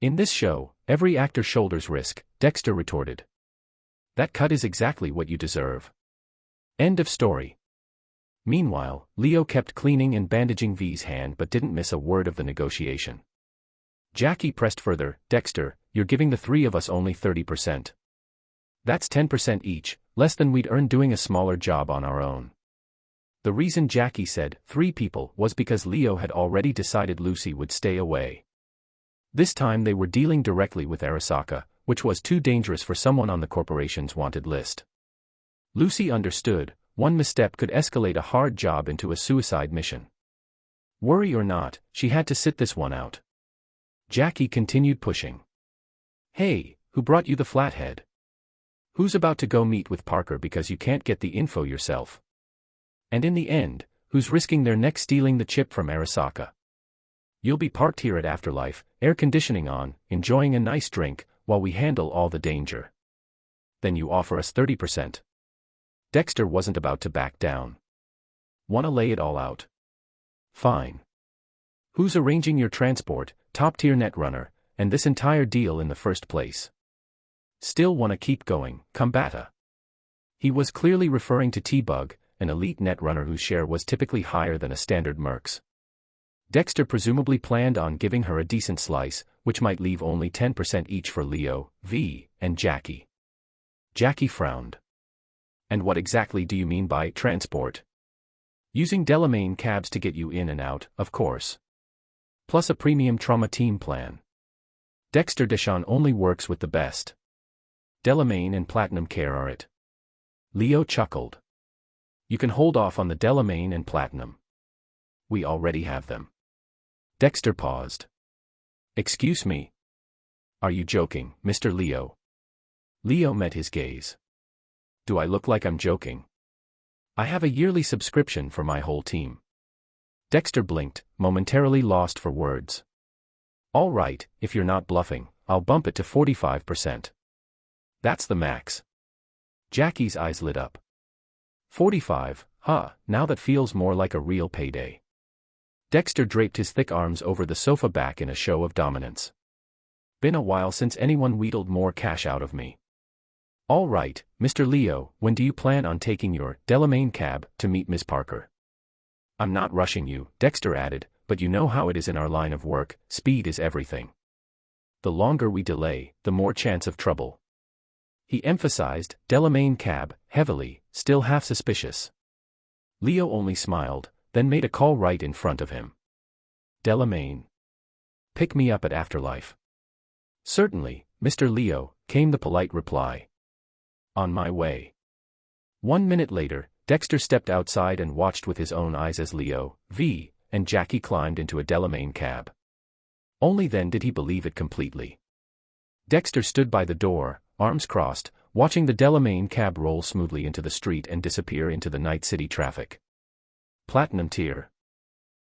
"In this show, every actor shoulders risk," Dexter retorted. "That cut is exactly what you deserve." End of story. Meanwhile, Leo kept cleaning and bandaging V's hand but didn't miss a word of the negotiation. Jackie pressed further. "Dexter, you're giving the three of us only 30%. That's 10% each, less than we'd earn doing a smaller job on our own." The reason Jackie said 3 people was because Leo had already decided Lucy would stay away. This time they were dealing directly with Arasaka, which was too dangerous for someone on the corporation's wanted list. Lucy understood, one misstep could escalate a hard job into a suicide mission. Worry or not, she had to sit this one out. Jackie continued pushing. "Hey, who brought you the Flathead? Who's about to go meet with Parker because you can't get the info yourself? And in the end, who's risking their neck stealing the chip from Arasaka? You'll be parked here at Afterlife, air conditioning on, enjoying a nice drink, while we handle all the danger. Then you offer us 30%. Dexter wasn't about to back down. "Wanna lay it all out? Fine. Who's arranging your transport, top-tier netrunner, and this entire deal in the first place? Still wanna keep going, Combata?" He was clearly referring to T-Bug, an elite netrunner whose share was typically higher than a standard Merc's. Dexter presumably planned on giving her a decent slice, which might leave only 10% each for Leo, V, and Jackie. Jackie frowned. "And what exactly do you mean by transport?" "Using Delamain cabs to get you in and out, of course. Plus a premium trauma team plan. Dexter Deshawn only works with the best. Delamain and Platinum Care are it." Leo chuckled. "You can hold off on the Delamain and Platinum. We already have them." Dexter paused. "Excuse me? Are you joking, Mr. Leo?" Leo met his gaze. "Do I look like I'm joking? I have a yearly subscription for my whole team." Dexter blinked, momentarily lost for words. "All right, if you're not bluffing, I'll bump it to 45%. That's the max." Jackie's eyes lit up. 45, huh, now that feels more like a real payday. Dexter draped his thick arms over the sofa back in a show of dominance. "Been a while since anyone wheedled more cash out of me. All right, Mr. Leo, when do you plan on taking your Delamain cab to meet Miss Parker?" "I'm not rushing you," Dexter added, "but you know how it is in our line of work, speed is everything. The longer we delay, the more chance of trouble." He emphasized Delamain cab heavily, still half suspicious. Leo only smiled, then made a call right in front of him. "Delamain. Pick me up at Afterlife." "Certainly, Mr. Leo," came the polite reply. "On my way." 1 minute later, Dexter stepped outside and watched with his own eyes as Leo, V, and Jackie climbed into a Delamain cab. Only then did he believe it completely. Dexter stood by the door, arms crossed, watching the Delamain cab roll smoothly into the street and disappear into the night city traffic. Platinum tier.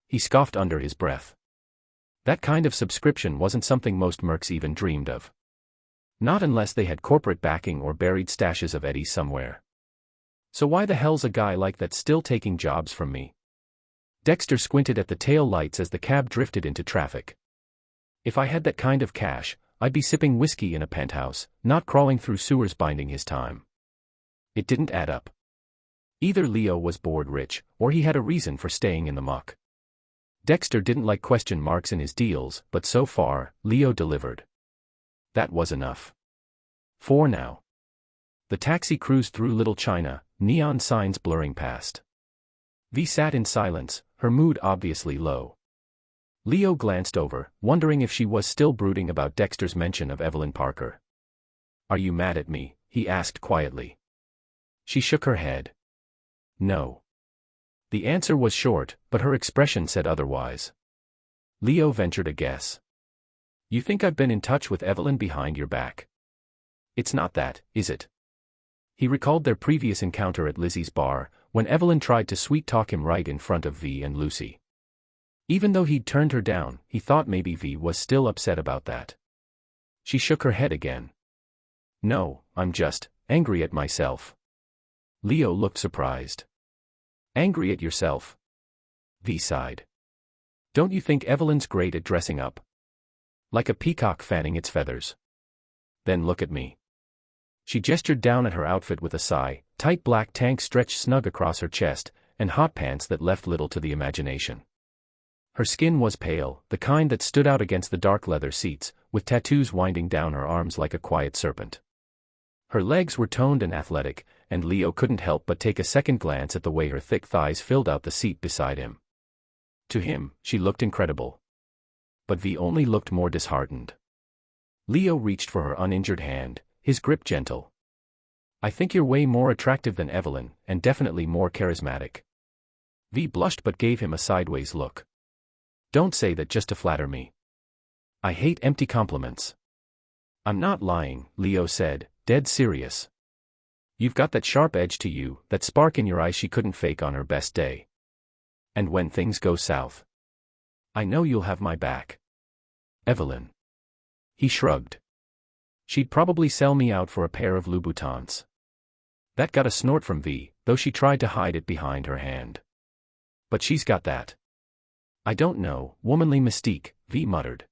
He scoffed under his breath. That kind of subscription wasn't something most mercs even dreamed of. Not unless they had corporate backing or buried stashes of eddies somewhere. So why the hell's a guy like that still taking jobs from me? Dexter squinted at the tail lights as the cab drifted into traffic. If I had that kind of cash, I'd be sipping whiskey in a penthouse, not crawling through sewers binding his time. It didn't add up. Either Leo was bored rich, or he had a reason for staying in the muck. Dexter didn't like question marks in his deals, but so far, Leo delivered. That was enough. For now. The taxi cruised through Little China, neon signs blurring past. V sat in silence, her mood obviously low. Leo glanced over, wondering if she was still brooding about Dexter's mention of Evelyn Parker. "Are you mad at me?" he asked quietly. She shook her head. No. The answer was short, but her expression said otherwise. Leo ventured a guess. "You think I've been in touch with Evelyn behind your back? It's not that, is it?" He recalled their previous encounter at Lizzie's bar, when Evelyn tried to sweet-talk him right in front of V and Lucy. Even though he'd turned her down, he thought maybe V was still upset about that. She shook her head again. "No, I'm just angry at myself." Leo looked surprised. "Angry at yourself?" V sighed. "Don't you think Evelyn's great at dressing up? Like a peacock fanning its feathers. Then look at me." She gestured down at her outfit with a sigh, tight black tank stretched snug across her chest, and hot pants that left little to the imagination. Her skin was pale, the kind that stood out against the dark leather seats, with tattoos winding down her arms like a quiet serpent. Her legs were toned and athletic, and Leo couldn't help but take a second glance at the way her thick thighs filled out the seat beside him. To him, she looked incredible. But V only looked more disheartened. Leo reached for her uninjured hand, his grip gentle. "I think you're way more attractive than Evelyn, and definitely more charismatic." V blushed but gave him a sideways look. "Don't say that just to flatter me. I hate empty compliments." "I'm not lying," Leo said, dead serious. "You've got that sharp edge to you, that spark in your eye she couldn't fake on her best day. And when things go south, I know you'll have my back." "Evelyn." He shrugged. "She'd probably sell me out for a pair of Louboutins." That got a snort from V, though she tried to hide it behind her hand. "But she's got that, I don't know, womanly mystique," V muttered.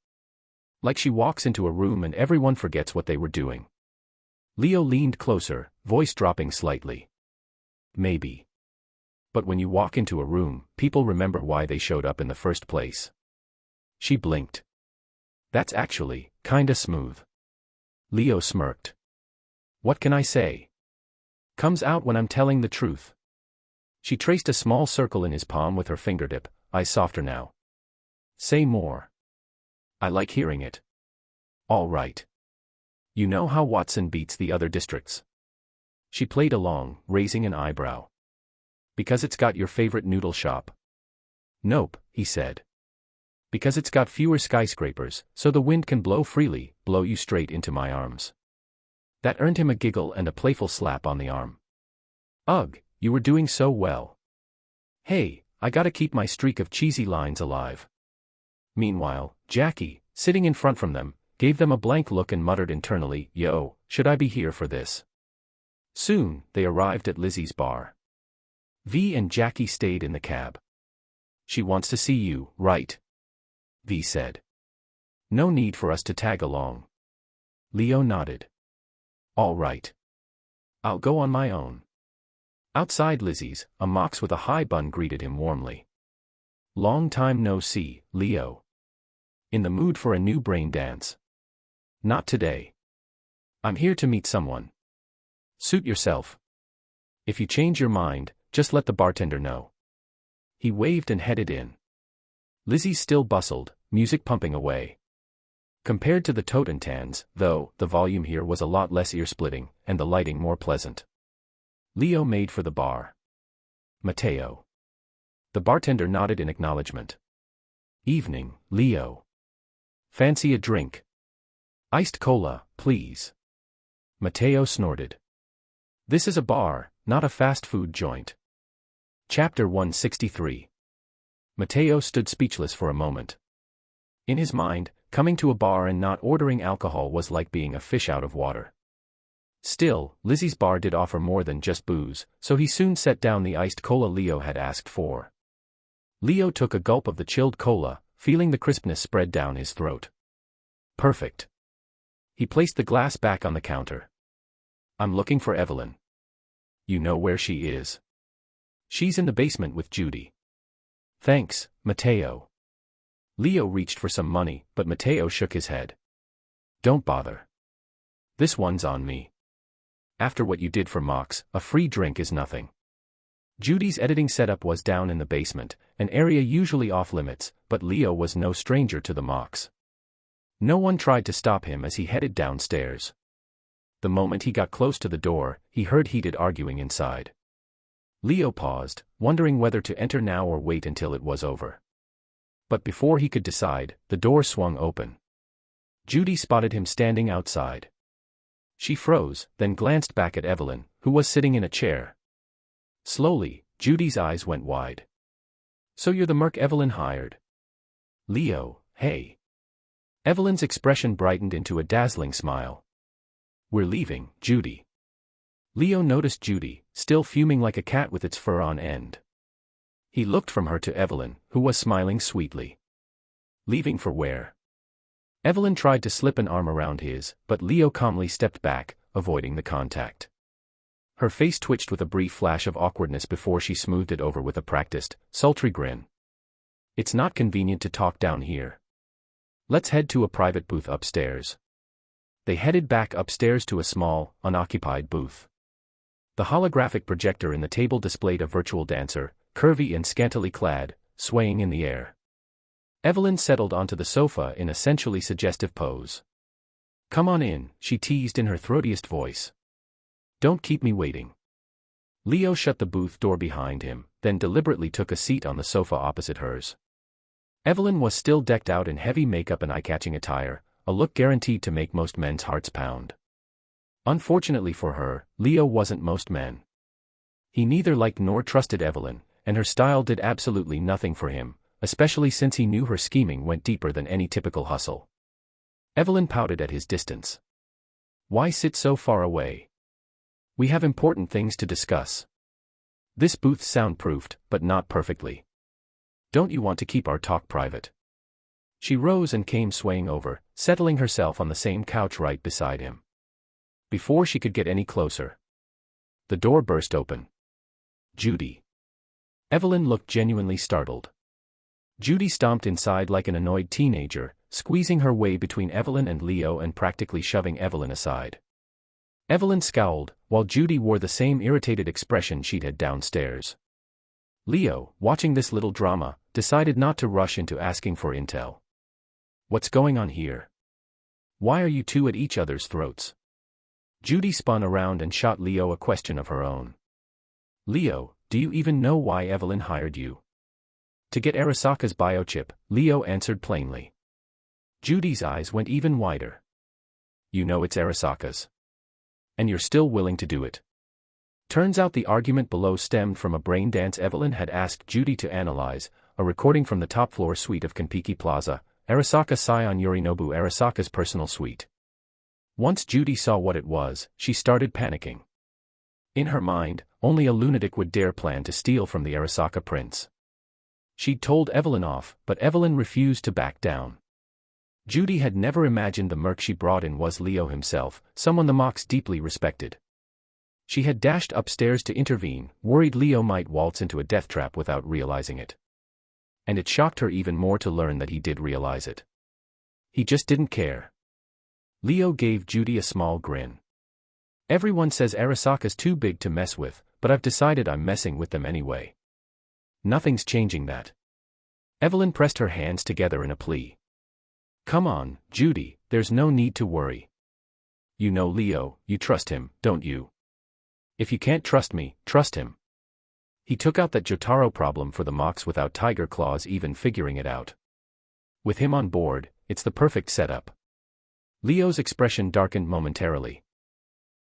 "Like she walks into a room and everyone forgets what they were doing." Leo leaned closer, voice dropping slightly. "Maybe. But when you walk into a room, people remember why they showed up in the first place." She blinked. "That's actually kinda smooth." Leo smirked. "What can I say? Comes out when I'm telling the truth." She traced a small circle in his palm with her fingertip, eyes softer now. "Say more. I like hearing it." "All right. You know how Watson beats the other districts?" She played along, raising an eyebrow. "Because it's got your favorite noodle shop?" "Nope," he said. "Because it's got fewer skyscrapers, so the wind can blow freely, blow you straight into my arms." That earned him a giggle and a playful slap on the arm. "Ugh, you were doing so well. Hey, I gotta keep my streak of cheesy lines alive." Meanwhile, Jackie, sitting in front from them, gave them a blank look and muttered internally, "Yo, should I be here for this?" Soon, they arrived at Lizzie's bar. V and Jackie stayed in the cab. "She wants to see you, right?" V said. "No need for us to tag along." Leo nodded. "All right. I'll go on my own." Outside Lizzie's, a mox with a high bun greeted him warmly. "Long time no see, Leo. In the mood for a new brain dance?" "Not today. I'm here to meet someone." "Suit yourself. If you change your mind, just let the bartender know." He waved and headed in. Lizzie still bustled, music pumping away. Compared to the Toten tans, though, the volume here was a lot less ear-splitting, and the lighting more pleasant. Leo made for the bar. Mateo. The bartender nodded in acknowledgement. Evening, Leo. Fancy a drink? Iced cola, please. Mateo snorted. This is a bar, not a fast food joint. Chapter 163. Mateo stood speechless for a moment. In his mind, coming to a bar and not ordering alcohol was like being a fish out of water. Still, Lizzie's bar did offer more than just booze, so he soon set down the iced cola Leo had asked for. Leo took a gulp of the chilled cola, feeling the crispness spread down his throat. Perfect. He placed the glass back on the counter. I'm looking for Evelyn. You know where she is? She's in the basement with Judy. Thanks, Mateo. Leo reached for some money, but Mateo shook his head. Don't bother. This one's on me. After what you did for Mox, a free drink is nothing. Judy's editing setup was down in the basement, an area usually off-limits, but Leo was no stranger to the Mox. No one tried to stop him as he headed downstairs. The moment he got close to the door, he heard heated arguing inside. Leo paused, wondering whether to enter now or wait until it was over. But before he could decide, the door swung open. Judy spotted him standing outside. She froze, then glanced back at Evelyn, who was sitting in a chair. Slowly, Judy's eyes went wide. So you're the merc Evelyn hired? Leo, hey. Evelyn's expression brightened into a dazzling smile. We're leaving, Judy. Leo noticed Judy, still fuming like a cat with its fur on end. He looked from her to Evelyn, who was smiling sweetly. Leaving for where? Evelyn tried to slip an arm around his, but Leo calmly stepped back, avoiding the contact. Her face twitched with a brief flash of awkwardness before she smoothed it over with a practiced, sultry grin. It's not convenient to talk down here. Let's head to a private booth upstairs. They headed back upstairs to a small, unoccupied booth. The holographic projector in the table displayed a virtual dancer, curvy and scantily clad, swaying in the air. Evelyn settled onto the sofa in a sensually suggestive pose. Come on in, she teased in her throatiest voice. Don't keep me waiting. Leo shut the booth door behind him, then deliberately took a seat on the sofa opposite hers. Evelyn was still decked out in heavy makeup and eye-catching attire, a look guaranteed to make most men's hearts pound. Unfortunately for her, Leo wasn't most men. He neither liked nor trusted Evelyn, and her style did absolutely nothing for him, especially since he knew her scheming went deeper than any typical hustle. Evelyn pouted at his distance. Why sit so far away? We have important things to discuss. This booth's soundproofed, but not perfectly. Don't you want to keep our talk private? She rose and came swaying over, settling herself on the same couch right beside him. Before she could get any closer, the door burst open. Judy. Evelyn looked genuinely startled. Judy stomped inside like an annoyed teenager, squeezing her way between Evelyn and Leo and practically shoving Evelyn aside. Evelyn scowled, while Judy wore the same irritated expression she'd had downstairs. Leo, watching this little drama, decided not to rush into asking for intel. What's going on here? Why are you two at each other's throats? Judy spun around and shot Leo a question of her own. Leo, do you even know why Evelyn hired you? To get Arasaka's biochip, Leo answered plainly. Judy's eyes went even wider. You know it's Arasaka's. And you're still willing to do it. Turns out the argument below stemmed from a brain dance Evelyn had asked Judy to analyze, a recording from the top-floor suite of Kiki Plaza, Arasaka Scion Yorinobu Arasaka's personal suite. Once Judy saw what it was, she started panicking. In her mind, only a lunatic would dare plan to steal from the Arasaka prince. She'd told Evelyn off, but Evelyn refused to back down. Judy had never imagined the merc she brought in was Leo himself, someone the Mox deeply respected. She had dashed upstairs to intervene, worried Leo might waltz into a death trap without realizing it. And it shocked her even more to learn that he did realize it. He just didn't care. Leo gave Judy a small grin. Everyone says Arasaka's too big to mess with, but I've decided I'm messing with them anyway. Nothing's changing that. Evelyn pressed her hands together in a plea. Come on, Judy, there's no need to worry. You know Leo, you trust him, don't you? If you can't trust me, trust him. He took out that Jotaro problem for the Mox without Tiger Claws even figuring it out. With him on board, it's the perfect setup. Leo's expression darkened momentarily.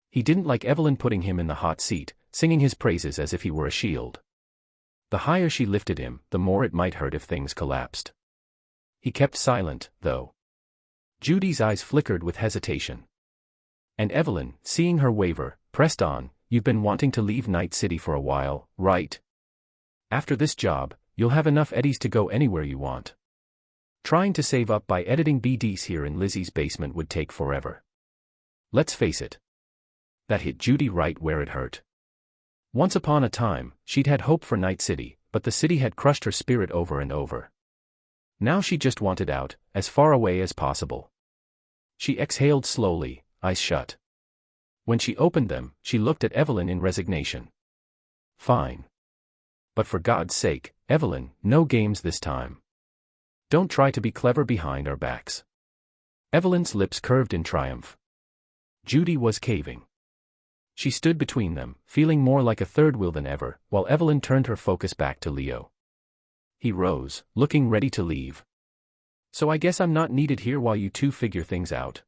He didn't like Evelyn putting him in the hot seat, singing his praises as if he were a shield. The higher she lifted him, the more it might hurt if things collapsed. He kept silent, though. Judy's eyes flickered with hesitation. And Evelyn, seeing her waver, pressed on, "You've been wanting to leave Night City for a while, right? After this job, you'll have enough eddies to go anywhere you want. Trying to save up by editing BDs here in Lizzie's basement would take forever." Let's face it. That hit Judy right where it hurt. Once upon a time, she'd had hope for Night City, but the city had crushed her spirit over and over. Now she just wanted out, as far away as possible. She exhaled slowly, eyes shut. When she opened them, she looked at Evelyn in resignation. "Fine. But for God's sake, Evelyn, no games this time. Don't try to be clever behind our backs." Evelyn's lips curved in triumph. Judy was caving. She stood between them, feeling more like a third wheel than ever, while Evelyn turned her focus back to Leo. He rose, looking ready to leave. "So I guess I'm not needed here while you two figure things out."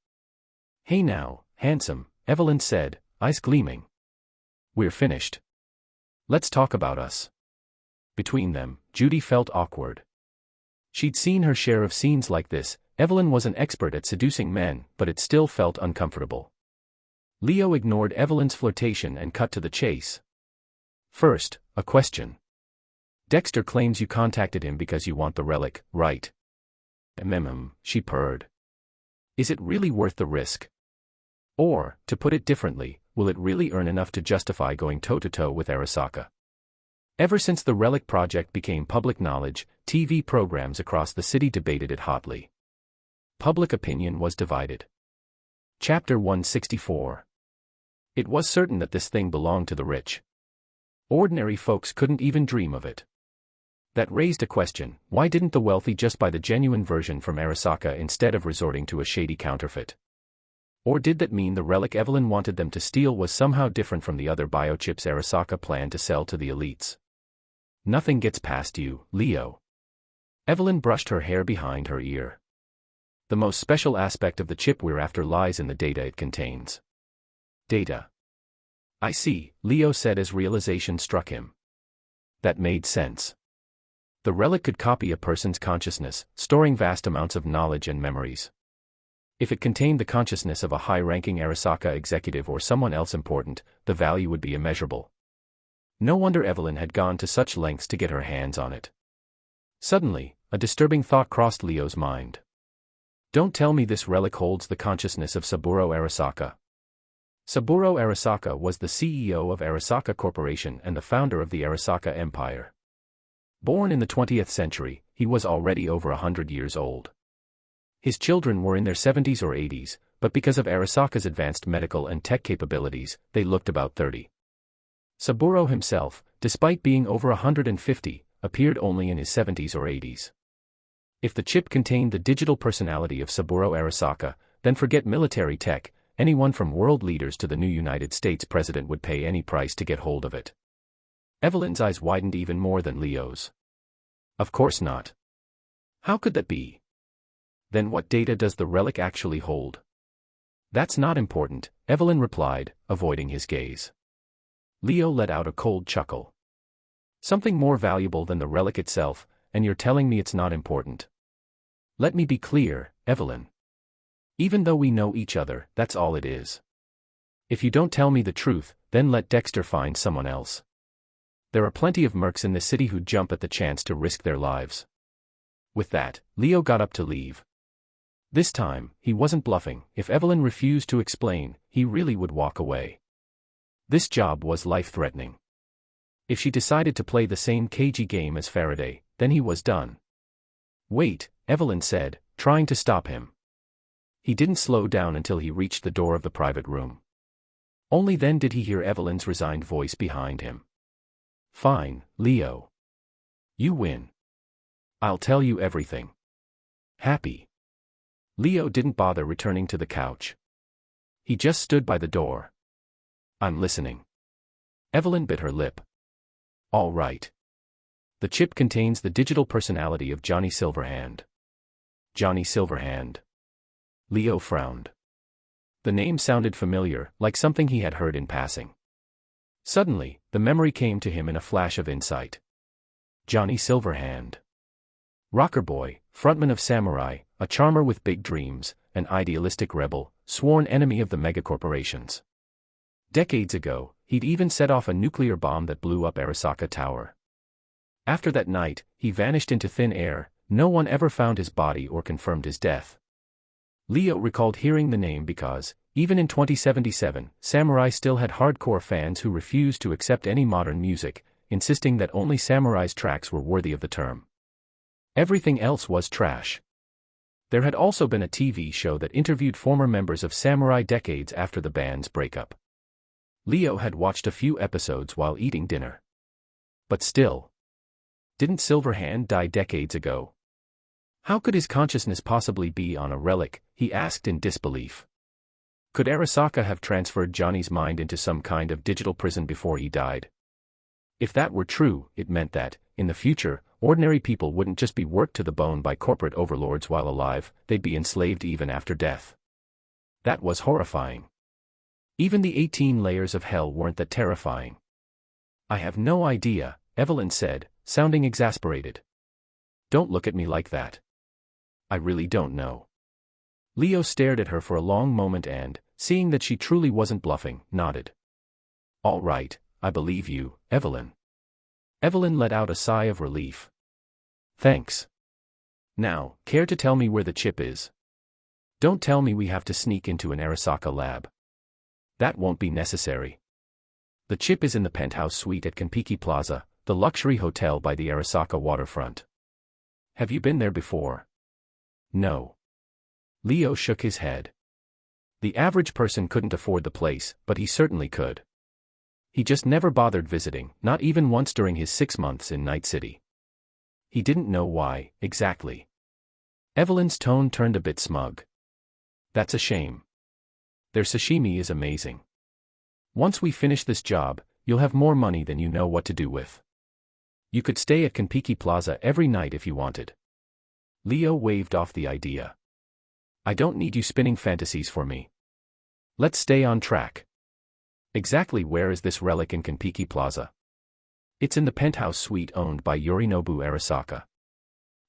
"Hey now, handsome," Evelyn said, eyes gleaming. "We're finished. Let's talk about us." Between them, Judy felt awkward. She'd seen her share of scenes like this. Evelyn was an expert at seducing men, but it still felt uncomfortable. Leo ignored Evelyn's flirtation and cut to the chase. "First, a question. Dexter claims you contacted him because you want the relic, right?" She purred. "Is it really worth the risk? Or, to put it differently, will it really earn enough to justify going toe-to-toe with Arasaka?" Ever since the Relic project became public knowledge, TV programs across the city debated it hotly. Public opinion was divided. Chapter 164. It was certain that this thing belonged to the rich. Ordinary folks couldn't even dream of it. That raised a question: why didn't the wealthy just buy the genuine version from Arasaka instead of resorting to a shady counterfeit? Or did that mean the relic Evelyn wanted them to steal was somehow different from the other biochips Arasaka planned to sell to the elites? "Nothing gets past you, Leo." Evelyn brushed her hair behind her ear. "The most special aspect of the chip we're after lies in the data it contains." "Data? I see," Leo said as realization struck him. That made sense. The relic could copy a person's consciousness, storing vast amounts of knowledge and memories. If it contained the consciousness of a high-ranking Arasaka executive or someone else important, the value would be immeasurable. No wonder Evelyn had gone to such lengths to get her hands on it. Suddenly, a disturbing thought crossed Leo's mind. Don't tell me this relic holds the consciousness of Saburo Arasaka. Saburo Arasaka was the CEO of Arasaka Corporation and the founder of the Arasaka Empire. Born in the 20th century, he was already over 100 years old. His children were in their 70s or 80s, but because of Arasaka's advanced medical and tech capabilities, they looked about 30. Saburo himself, despite being over 150, appeared only in his 70s or 80s. If the chip contained the digital personality of Saburo Arasaka, then forget military tech, anyone from world leaders to the new United States president would pay any price to get hold of it. Evelyn's eyes widened even more than Leo's. Of course not. How could that be? Then what data does the relic actually hold? That's not important, Evelyn replied, avoiding his gaze. Leo let out a cold chuckle. Something more valuable than the relic itself, and you're telling me it's not important. Let me be clear, Evelyn. Even though we know each other, that's all it is. If you don't tell me the truth, then let Dexter find someone else. There are plenty of mercs in the city who'd jump at the chance to risk their lives. With that, Leo got up to leave. This time, he wasn't bluffing. If Evelyn refused to explain, he really would walk away. This job was life-threatening. If she decided to play the same cagey game as Faraday, then he was done. Wait, Evelyn said, trying to stop him. He didn't slow down until he reached the door of the private room. Only then did he hear Evelyn's resigned voice behind him. Fine, Leo. You win. I'll tell you everything. Happy. Leo didn't bother returning to the couch. He just stood by the door. I'm listening. Evelyn bit her lip. All right. The chip contains the digital personality of Johnny Silverhand. Johnny Silverhand. Leo frowned. The name sounded familiar, like something he had heard in passing. Suddenly, the memory came to him in a flash of insight. Johnny Silverhand. Rocker boy, frontman of Samurai, a charmer with big dreams, an idealistic rebel, sworn enemy of the megacorporations. Decades ago, he'd even set off a nuclear bomb that blew up Arasaka Tower. After that night, he vanished into thin air. No one ever found his body or confirmed his death. Leo recalled hearing the name because, even in 2077, Samurai still had hardcore fans who refused to accept any modern music, insisting that only Samurai's tracks were worthy of the term. Everything else was trash. There had also been a TV show that interviewed former members of Samurai decades after the band's breakup. Leo had watched a few episodes while eating dinner. But still. Didn't Silverhand die decades ago? How could his consciousness possibly be on a relic, he asked in disbelief. Could Arasaka have transferred Johnny's mind into some kind of digital prison before he died? If that were true, it meant that, in the future, ordinary people wouldn't just be worked to the bone by corporate overlords while alive, they'd be enslaved even after death. That was horrifying. Even the 18 layers of hell weren't that terrifying. I have no idea, Evelyn said, sounding exasperated. Don't look at me like that. I really don't know. Leo stared at her for a long moment and, seeing that she truly wasn't bluffing, nodded. All right, I believe you, Evelyn. Evelyn let out a sigh of relief. Thanks. Now, care to tell me where the chip is? Don't tell me we have to sneak into an Arasaka lab. That won't be necessary. The chip is in the penthouse suite at Kiki Plaza, the luxury hotel by the Arasaka waterfront. Have you been there before? No. Leo shook his head. The average person couldn't afford the place, but he certainly could. He just never bothered visiting, not even once during his 6 months in Night City. He didn't know why, exactly. Evelyn's tone turned a bit smug. That's a shame. Their sashimi is amazing. Once we finish this job, you'll have more money than you know what to do with. You could stay at Kiki Plaza every night if you wanted. Leo waved off the idea. I don't need you spinning fantasies for me. Let's stay on track. Exactly where is this relic in Kiki Plaza? It's in the penthouse suite owned by Yorinobu Arasaka.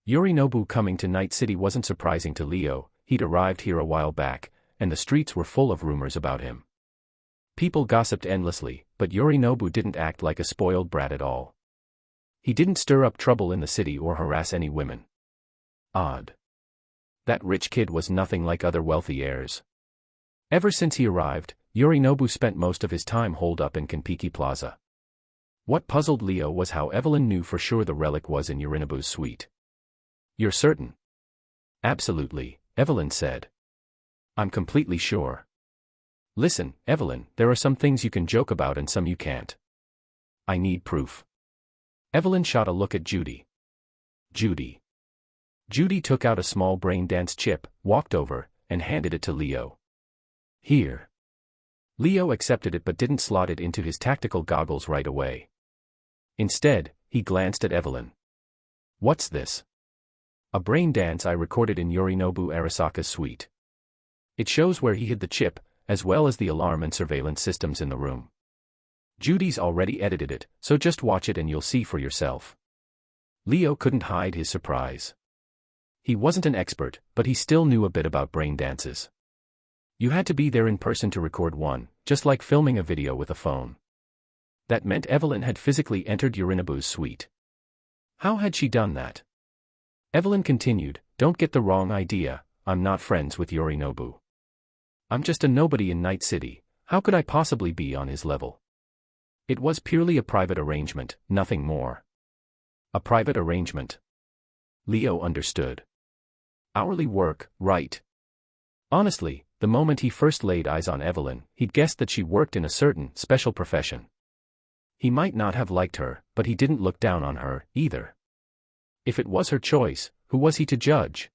Yorinobu coming to Night City wasn't surprising to Leo. He'd arrived here a while back, and the streets were full of rumors about him. People gossiped endlessly, but Yorinobu didn't act like a spoiled brat at all. He didn't stir up trouble in the city or harass any women. Odd. That rich kid was nothing like other wealthy heirs. Ever since he arrived, Yorinobu spent most of his time holed up in Kiki Plaza. What puzzled Leo was how Evelyn knew for sure the relic was in Yorinobu's suite. You're certain? Absolutely, Evelyn said. I'm completely sure. Listen, Evelyn, there are some things you can joke about and some you can't. I need proof. Evelyn shot a look at Judy. Judy. Judy took out a small brain dance chip, walked over, and handed it to Leo. Here. Leo accepted it but didn't slot it into his tactical goggles right away. Instead, he glanced at Evelyn. What's this? A brain dance I recorded in Yorinobu Arasaka's suite. It shows where he hid the chip, as well as the alarm and surveillance systems in the room. Judy's already edited it, so just watch it and you'll see for yourself. Leo couldn't hide his surprise. He wasn't an expert, but he still knew a bit about brain dances. You had to be there in person to record one, just like filming a video with a phone. That meant Evelyn had physically entered Yorinobu's suite. How had she done that? Evelyn continued, don't get the wrong idea, I'm not friends with Yorinobu. I'm just a nobody in Night City, how could I possibly be on his level? It was purely a private arrangement, nothing more. A private arrangement. Leo understood. Hourly work, right? Honestly, the moment he first laid eyes on Evelyn, he'd guessed that she worked in a certain, special profession. He might not have liked her, but he didn't look down on her, either. If it was her choice, who was he to judge?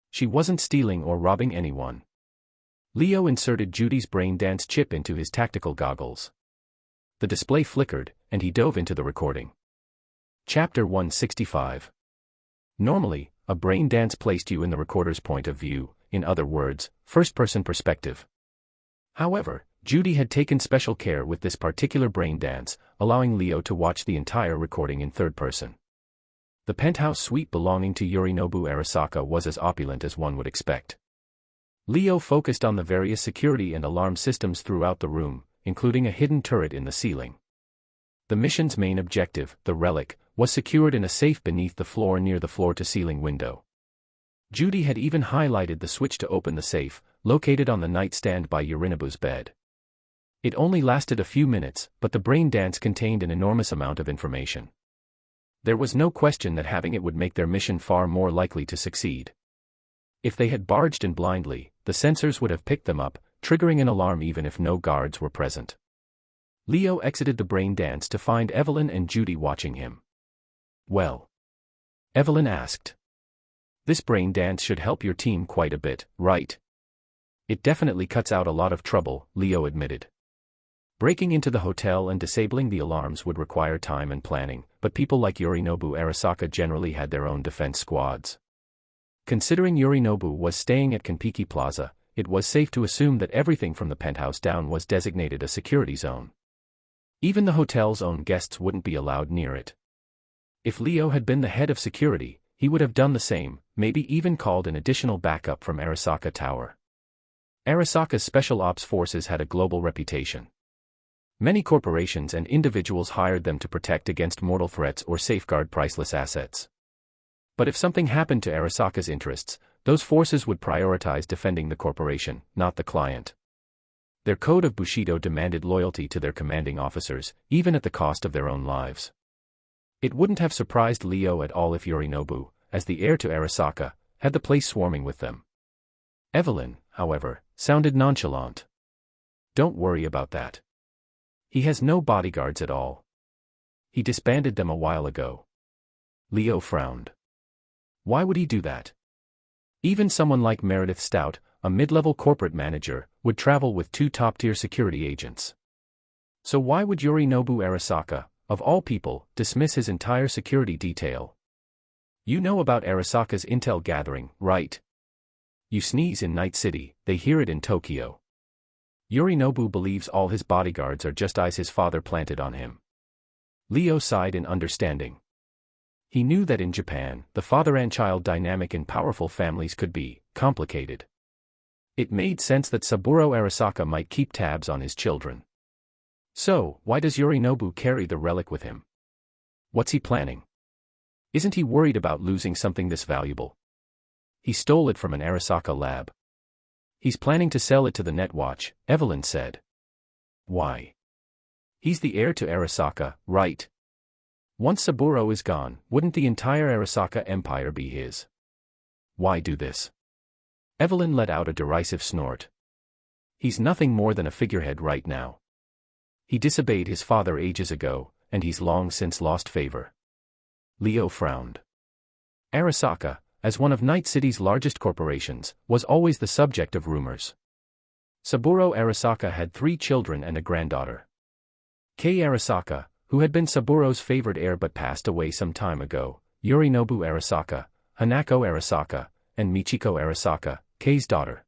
She wasn't stealing or robbing anyone. Leo inserted Judy's brain dance chip into his tactical goggles. The display flickered, and he dove into the recording. Chapter 165. Normally, a brain dance placed you in the recorder's point of view, in other words, first-person perspective. However, Judy had taken special care with this particular brain dance, allowing Leo to watch the entire recording in third person. The penthouse suite belonging to Yorinobu Arasaka was as opulent as one would expect. Leo focused on the various security and alarm systems throughout the room, including a hidden turret in the ceiling. The mission's main objective, the relic, was secured in a safe beneath the floor near the floor-to-ceiling window. Judy had even highlighted the switch to open the safe, located on the nightstand by Yorinobu's bed. It only lasted a few minutes, but the brain dance contained an enormous amount of information. There was no question that having it would make their mission far more likely to succeed. If they had barged in blindly, the sensors would have picked them up, triggering an alarm even if no guards were present. Leo exited the brain dance to find Evelyn and Judy watching him. "Well?" Evelyn asked. "This brain dance should help your team quite a bit, right?" "It definitely cuts out a lot of trouble," Leo admitted. Breaking into the hotel and disabling the alarms would require time and planning, but people like Yorinobu Arasaka generally had their own defense squads. Considering Yorinobu was staying at Kiki Plaza, it was safe to assume that everything from the penthouse down was designated a security zone. Even the hotel's own guests wouldn't be allowed near it. If Leo had been the head of security, he would have done the same, maybe even called an additional backup from Arasaka Tower. Arasaka's special ops forces had a global reputation. Many corporations and individuals hired them to protect against mortal threats or safeguard priceless assets. But if something happened to Arasaka's interests, those forces would prioritize defending the corporation, not the client. Their code of Bushido demanded loyalty to their commanding officers, even at the cost of their own lives. It wouldn't have surprised Leo at all if Yorinobu, as the heir to Arasaka, had the place swarming with them. Evelyn, however, sounded nonchalant. "Don't worry about that. He has no bodyguards at all. He disbanded them a while ago." Leo frowned. Why would he do that? Even someone like Meredith Stout, a mid-level corporate manager, would travel with 2 top-tier security agents. So why would Yorinobu Arasaka, of all people, dismiss his entire security detail? You know about Arasaka's intel gathering, right? You sneeze in Night City, they hear it in Tokyo. Yorinobu believes all his bodyguards are just eyes his father planted on him. Leo sighed in understanding. He knew that in Japan, the father and child dynamic in powerful families could be complicated. It made sense that Saburo Arasaka might keep tabs on his children. So, why does Yorinobu carry the relic with him? What's he planning? Isn't he worried about losing something this valuable? He stole it from an Arasaka lab. He's planning to sell it to the Netwatch, Evelyn said. Why? He's the heir to Arasaka, right? Once Saburo is gone, wouldn't the entire Arasaka empire be his? Why do this? Evelyn let out a derisive snort. He's nothing more than a figurehead right now. He disobeyed his father ages ago, and he's long since lost favor. Leo frowned. Arasaka, as one of Night City's largest corporations, was always the subject of rumors. Saburo Arasaka had 3 children and a granddaughter. Kei Arasaka, who had been Saburo's favored heir but passed away some time ago, Yorinobu Arasaka, Hanako Arasaka, and Michiko Arasaka, Kei's daughter.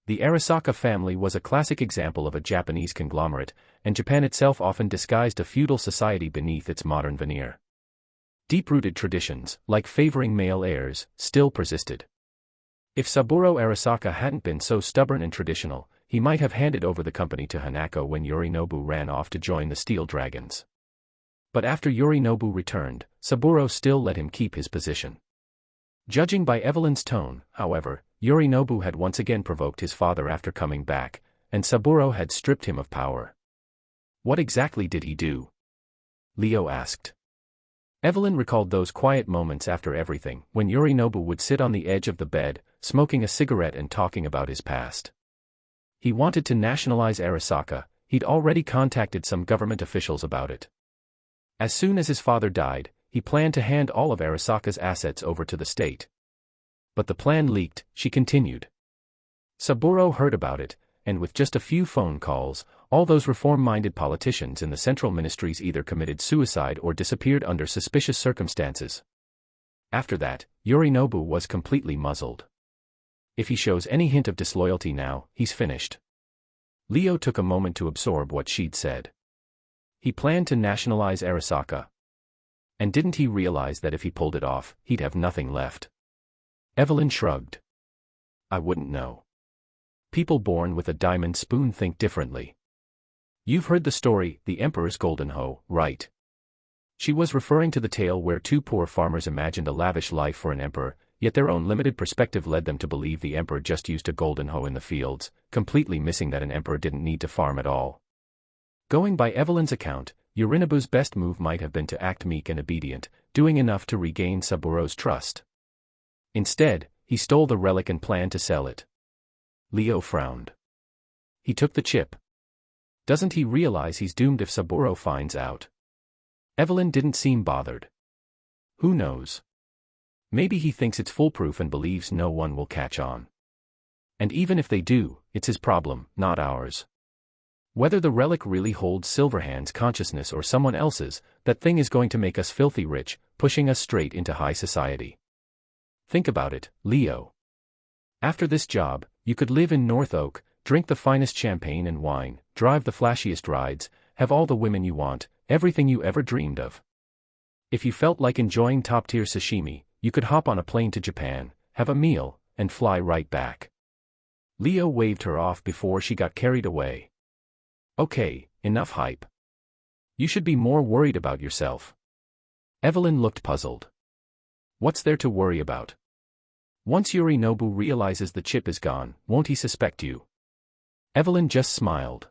The Arasaka family was a classic example of a Japanese conglomerate, and Japan itself often disguised a feudal society beneath its modern veneer. Deep-rooted traditions, like favoring male heirs, still persisted. If Saburo Arasaka hadn't been so stubborn and traditional, he might have handed over the company to Hanako when Yorinobu ran off to join the Steel Dragons. But after Yorinobu returned, Saburo still let him keep his position. Judging by Evelyn's tone, however, Yorinobu had once again provoked his father after coming back, and Saburo had stripped him of power. What exactly did he do? Leo asked. Evelyn recalled those quiet moments after everything, when Yorinobu would sit on the edge of the bed, smoking a cigarette and talking about his past. He wanted to nationalize Arasaka. He'd already contacted some government officials about it. As soon as his father died, he planned to hand all of Arasaka's assets over to the state. But the plan leaked, she continued. Saburo heard about it, and with just a few phone calls, all those reform-minded politicians in the central ministries either committed suicide or disappeared under suspicious circumstances. After that, Yorinobu was completely muzzled. If he shows any hint of disloyalty now, he's finished. Leo took a moment to absorb what she'd said. He planned to nationalize Arasaka. And didn't he realize that if he pulled it off, he'd have nothing left? Evelyn shrugged. I wouldn't know. People born with a diamond spoon think differently. You've heard the story, The Emperor's Golden Hoe, right? She was referring to the tale where two poor farmers imagined a lavish life for an emperor, yet their own limited perspective led them to believe the emperor just used a golden hoe in the fields, completely missing that an emperor didn't need to farm at all. Going by Evelyn's account, Yorinobu's best move might have been to act meek and obedient, doing enough to regain Saburo's trust. Instead, he stole the relic and planned to sell it. Leo frowned. He took the chip. Doesn't he realize he's doomed if Saburo finds out? Evelyn didn't seem bothered. Who knows? Maybe he thinks it's foolproof and believes no one will catch on. And even if they do, it's his problem, not ours. Whether the relic really holds Silverhand's consciousness or someone else's, that thing is going to make us filthy rich, pushing us straight into high society. Think about it, Leo. After this job, you could live in North Oak, drink the finest champagne and wine, drive the flashiest rides, have all the women you want, everything you ever dreamed of. If you felt like enjoying top-tier sashimi, you could hop on a plane to Japan, have a meal, and fly right back. Leo waved her off before she got carried away. Okay, enough hype. You should be more worried about yourself. Evelyn looked puzzled. What's there to worry about? Once Yorinobu realizes the chip is gone, won't he suspect you? Evelyn just smiled.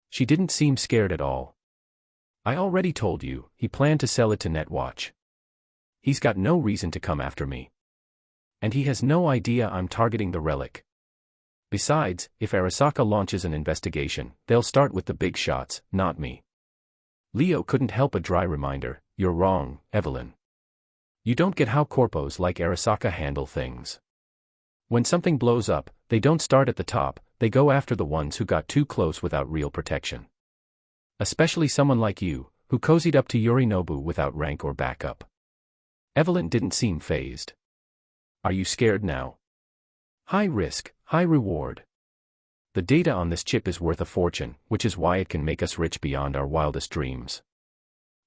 She didn't seem scared at all. I already told you, he planned to sell it to Netwatch. He's got no reason to come after me. And he has no idea I'm targeting the relic. Besides, if Arasaka launches an investigation, they'll start with the big shots, not me. Leo couldn't help a dry reminder, you're wrong, Evelyn. You don't get how corpos like Arasaka handle things. When something blows up, they don't start at the top, they go after the ones who got too close without real protection. Especially someone like you, who cozied up to Yorinobu without rank or backup. Evelyn didn't seem fazed. Are you scared now? High risk, high reward. The data on this chip is worth a fortune, which is why it can make us rich beyond our wildest dreams.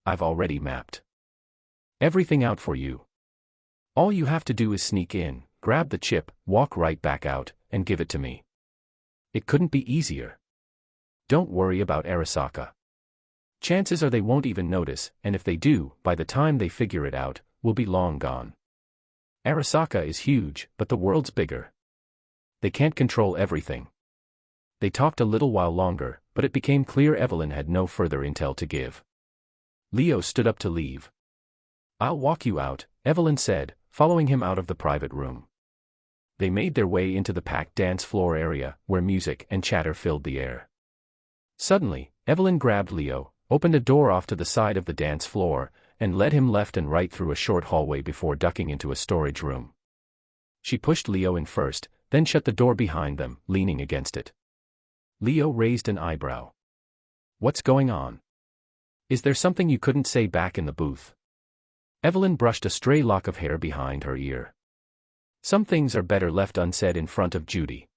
I've already mapped everything out for you. All you have to do is sneak in, grab the chip, walk right back out, and give it to me. It couldn't be easier. Don't worry about Arasaka. Chances are they won't even notice, and if they do, by the time they figure it out, we'll be long gone. Arasaka is huge, but the world's bigger. They can't control everything. They talked a little while longer, but it became clear Evelyn had no further intel to give. Leo stood up to leave. I'll walk you out, Evelyn said, following him out of the private room. They made their way into the packed dance floor area, where music and chatter filled the air. Suddenly, Evelyn grabbed Leo, opened a door off to the side of the dance floor, and led him left and right through a short hallway before ducking into a storage room. She pushed Leo in first, then shut the door behind them, leaning against it. Leo raised an eyebrow. What's going on? Is there something you couldn't say back in the booth? Evelyn brushed a stray lock of hair behind her ear. Some things are better left unsaid in front of Judy.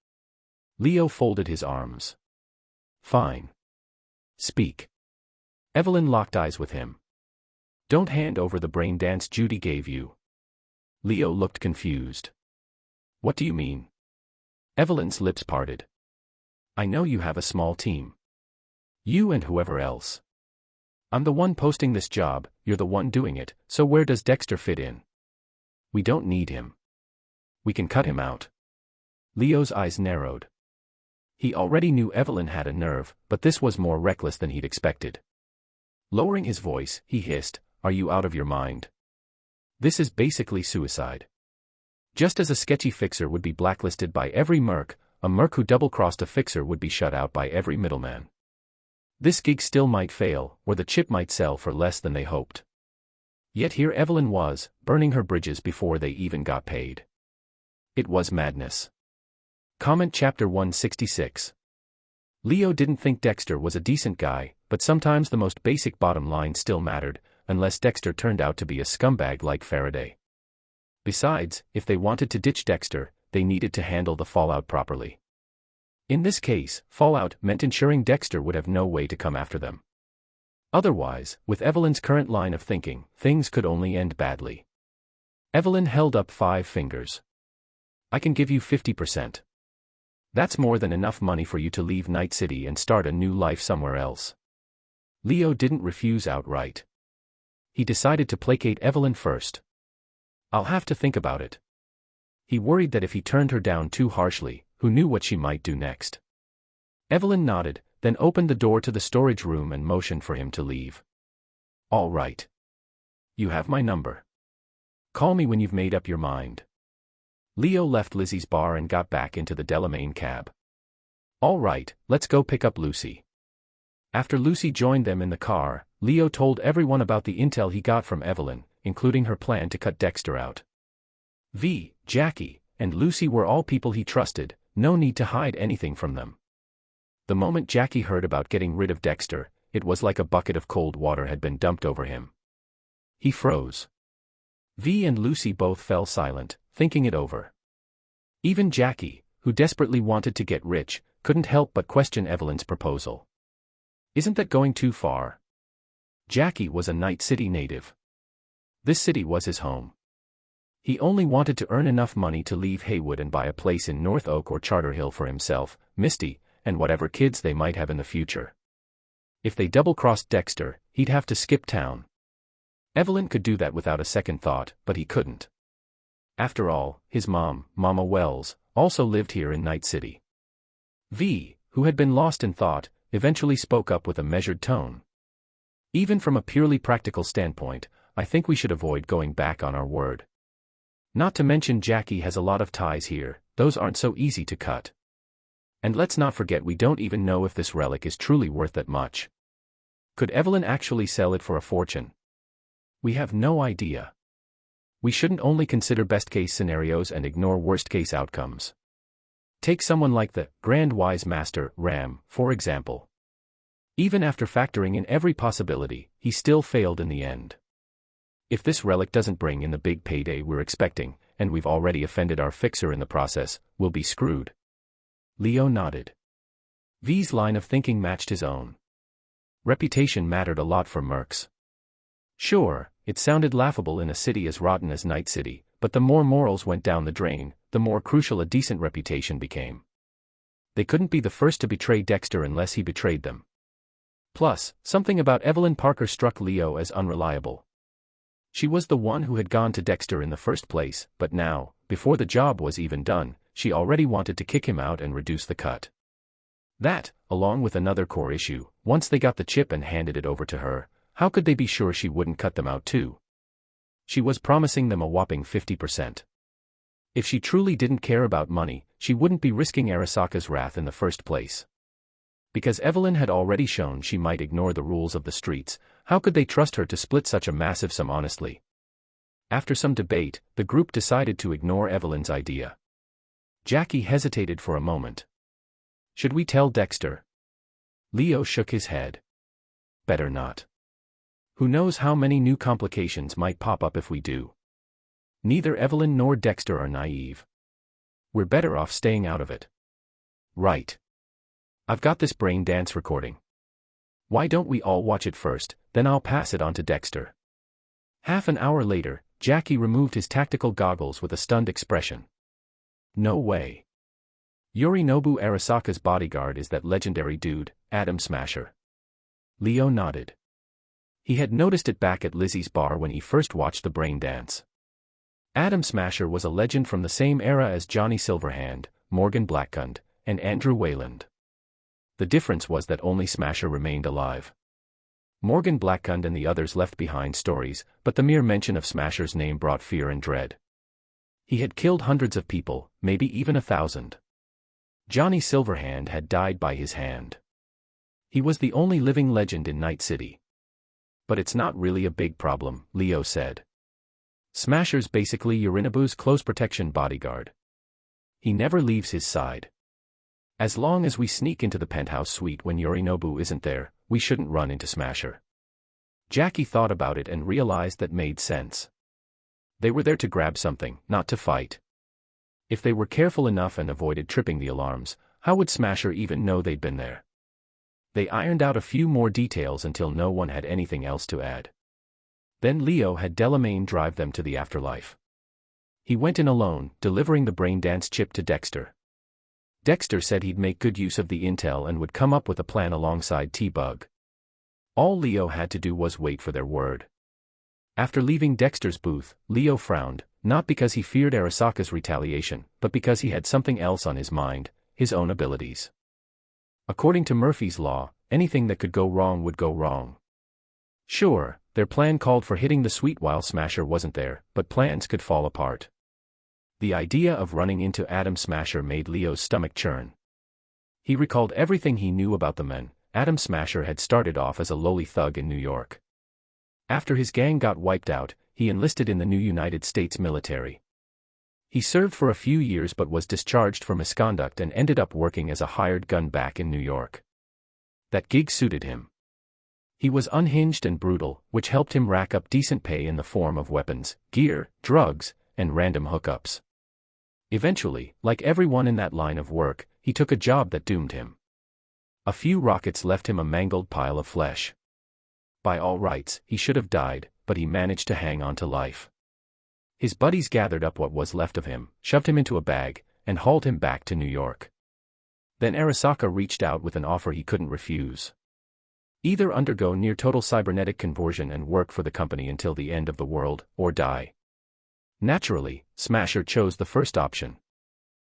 Leo folded his arms. Fine. Speak. Evelyn locked eyes with him. Don't hand over the brain dance Judy gave you. Leo looked confused. What do you mean? Evelyn's lips parted. I know you have a small team. You and whoever else. I'm the one posting this job, you're the one doing it, so where does Dexter fit in? We don't need him. We can cut him out. Leo's eyes narrowed. He already knew Evelyn had a nerve, but this was more reckless than he'd expected. Lowering his voice, he hissed, Are you out of your mind? This is basically suicide. Just as a sketchy fixer would be blacklisted by every merc, a merc who double-crossed a fixer would be shut out by every middleman. This gig still might fail, or the chip might sell for less than they hoped. Yet here Evelyn was, burning her bridges before they even got paid. It was madness. Comment Chapter 166. Leo didn't think Dexter was a decent guy, but sometimes the most basic bottom line still mattered, unless Dexter turned out to be a scumbag like Faraday. Besides, if they wanted to ditch Dexter, they needed to handle the fallout properly. In this case, fallout meant ensuring Dexter would have no way to come after them. Otherwise, with Evelyn's current line of thinking, things could only end badly. Evelyn held up 5 fingers. I can give you 50%. That's more than enough money for you to leave Night City and start a new life somewhere else. Leo didn't refuse outright. He decided to placate Evelyn first. I'll have to think about it. He worried that if he turned her down too harshly, who knew what she might do next. Evelyn nodded, then opened the door to the storage room and motioned for him to leave. All right. You have my number. Call me when you've made up your mind. Leo left Lizzie's bar and got back into the Delamain cab. All right, let's go pick up Lucy. After Lucy joined them in the car, Leo told everyone about the intel he got from Evelyn, including her plan to cut Dexter out. V, Jackie, and Lucy were all people he trusted, no need to hide anything from them. The moment Jackie heard about getting rid of Dexter, it was like a bucket of cold water had been dumped over him. He froze. V and Lucy both fell silent, thinking it over. Even Jackie, who desperately wanted to get rich, couldn't help but question Evelyn's proposal. Isn't that going too far? Jackie was a Night City native. This city was his home. He only wanted to earn enough money to leave Haywood and buy a place in North Oak or Charter Hill for himself, Misty, and whatever kids they might have in the future. If they double-crossed Dexter, he'd have to skip town. Evelyn could do that without a second thought, but he couldn't. After all, his mom, Mama Wells, also lived here in Night City. V, who had been lost in thought, eventually spoke up with a measured tone. Even from a purely practical standpoint, I think we should avoid going back on our word. Not to mention Jackie has a lot of ties here, those aren't so easy to cut. And let's not forget we don't even know if this relic is truly worth that much. Could Evelyn actually sell it for a fortune? We have no idea. We shouldn't only consider best-case scenarios and ignore worst-case outcomes. Take someone like the Grand Wise Master, Ram, for example. Even after factoring in every possibility, he still failed in the end. If this relic doesn't bring in the big payday we're expecting, and we've already offended our fixer in the process, we'll be screwed. Leo nodded. V's line of thinking matched his own. Reputation mattered a lot for mercs. Sure, it sounded laughable in a city as rotten as Night City, but the more morals went down the drain, the more crucial a decent reputation became. They couldn't be the first to betray Dexter unless he betrayed them. Plus, something about Evelyn Parker struck Leo as unreliable. She was the one who had gone to Dexter in the first place, but now, before the job was even done, she already wanted to kick him out and reduce the cut. That, along with another core issue, once they got the chip and handed it over to her, how could they be sure she wouldn't cut them out too? She was promising them a whopping 50%. If she truly didn't care about money, she wouldn't be risking Arasaka's wrath in the first place. Because Evelyn had already shown she might ignore the rules of the streets, how could they trust her to split such a massive sum honestly? After some debate, the group decided to ignore Evelyn's idea. Jackie hesitated for a moment. Should we tell Dexter? Leo shook his head. Better not. Who knows how many new complications might pop up if we do. Neither Evelyn nor Dexter are naive. We're better off staying out of it. Right. I've got this brain dance recording. Why don't we all watch it first, then I'll pass it on to Dexter. Half an hour later, Jackie removed his tactical goggles with a stunned expression. No way. Yorinobu Arasaka's bodyguard is that legendary dude, Atom Smasher. Leo nodded. He had noticed it back at Lizzie's bar when he first watched the brain dance. Atom Smasher was a legend from the same era as Johnny Silverhand, Morgan Blackgund, and Andrew Wayland. The difference was that only Smasher remained alive. Morgan Blackgund and the others left behind stories, but the mere mention of Smasher's name brought fear and dread. He had killed hundreds of people, maybe even 1,000. Johnny Silverhand had died by his hand. He was the only living legend in Night City. But it's not really a big problem, Leo said. Smasher's basically Yorinobu's close protection bodyguard. He never leaves his side. As long as we sneak into the penthouse suite when Yorinobu isn't there, we shouldn't run into Smasher. Jackie thought about it and realized that made sense. They were there to grab something, not to fight. If they were careful enough and avoided tripping the alarms, how would Smasher even know they'd been there? They ironed out a few more details until no one had anything else to add. Then Leo had Delamain drive them to the afterlife. He went in alone, delivering the brain dance chip to Dexter. Dexter said he'd make good use of the intel and would come up with a plan alongside T-Bug. All Leo had to do was wait for their word. After leaving Dexter's booth, Leo frowned, not because he feared Arasaka's retaliation, but because he had something else on his mind, his own abilities. According to Murphy's Law, anything that could go wrong would go wrong. Sure, their plan called for hitting the suite while Smasher wasn't there, but plans could fall apart. The idea of running into Adam Smasher made Leo's stomach churn. He recalled everything he knew about the men. Adam Smasher had started off as a lowly thug in New York. After his gang got wiped out, he enlisted in the new United States military. He served for a few years but was discharged for misconduct and ended up working as a hired gun back in New York. That gig suited him. He was unhinged and brutal, which helped him rack up decent pay in the form of weapons, gear, drugs, and random hookups. Eventually, like everyone in that line of work, he took a job that doomed him. A few rockets left him a mangled pile of flesh. By all rights, he should have died, but he managed to hang on to life. His buddies gathered up what was left of him, shoved him into a bag, and hauled him back to New York. Then Arasaka reached out with an offer he couldn't refuse. Either undergo near-total cybernetic conversion and work for the company until the end of the world, or die. Naturally, Smasher chose the first option.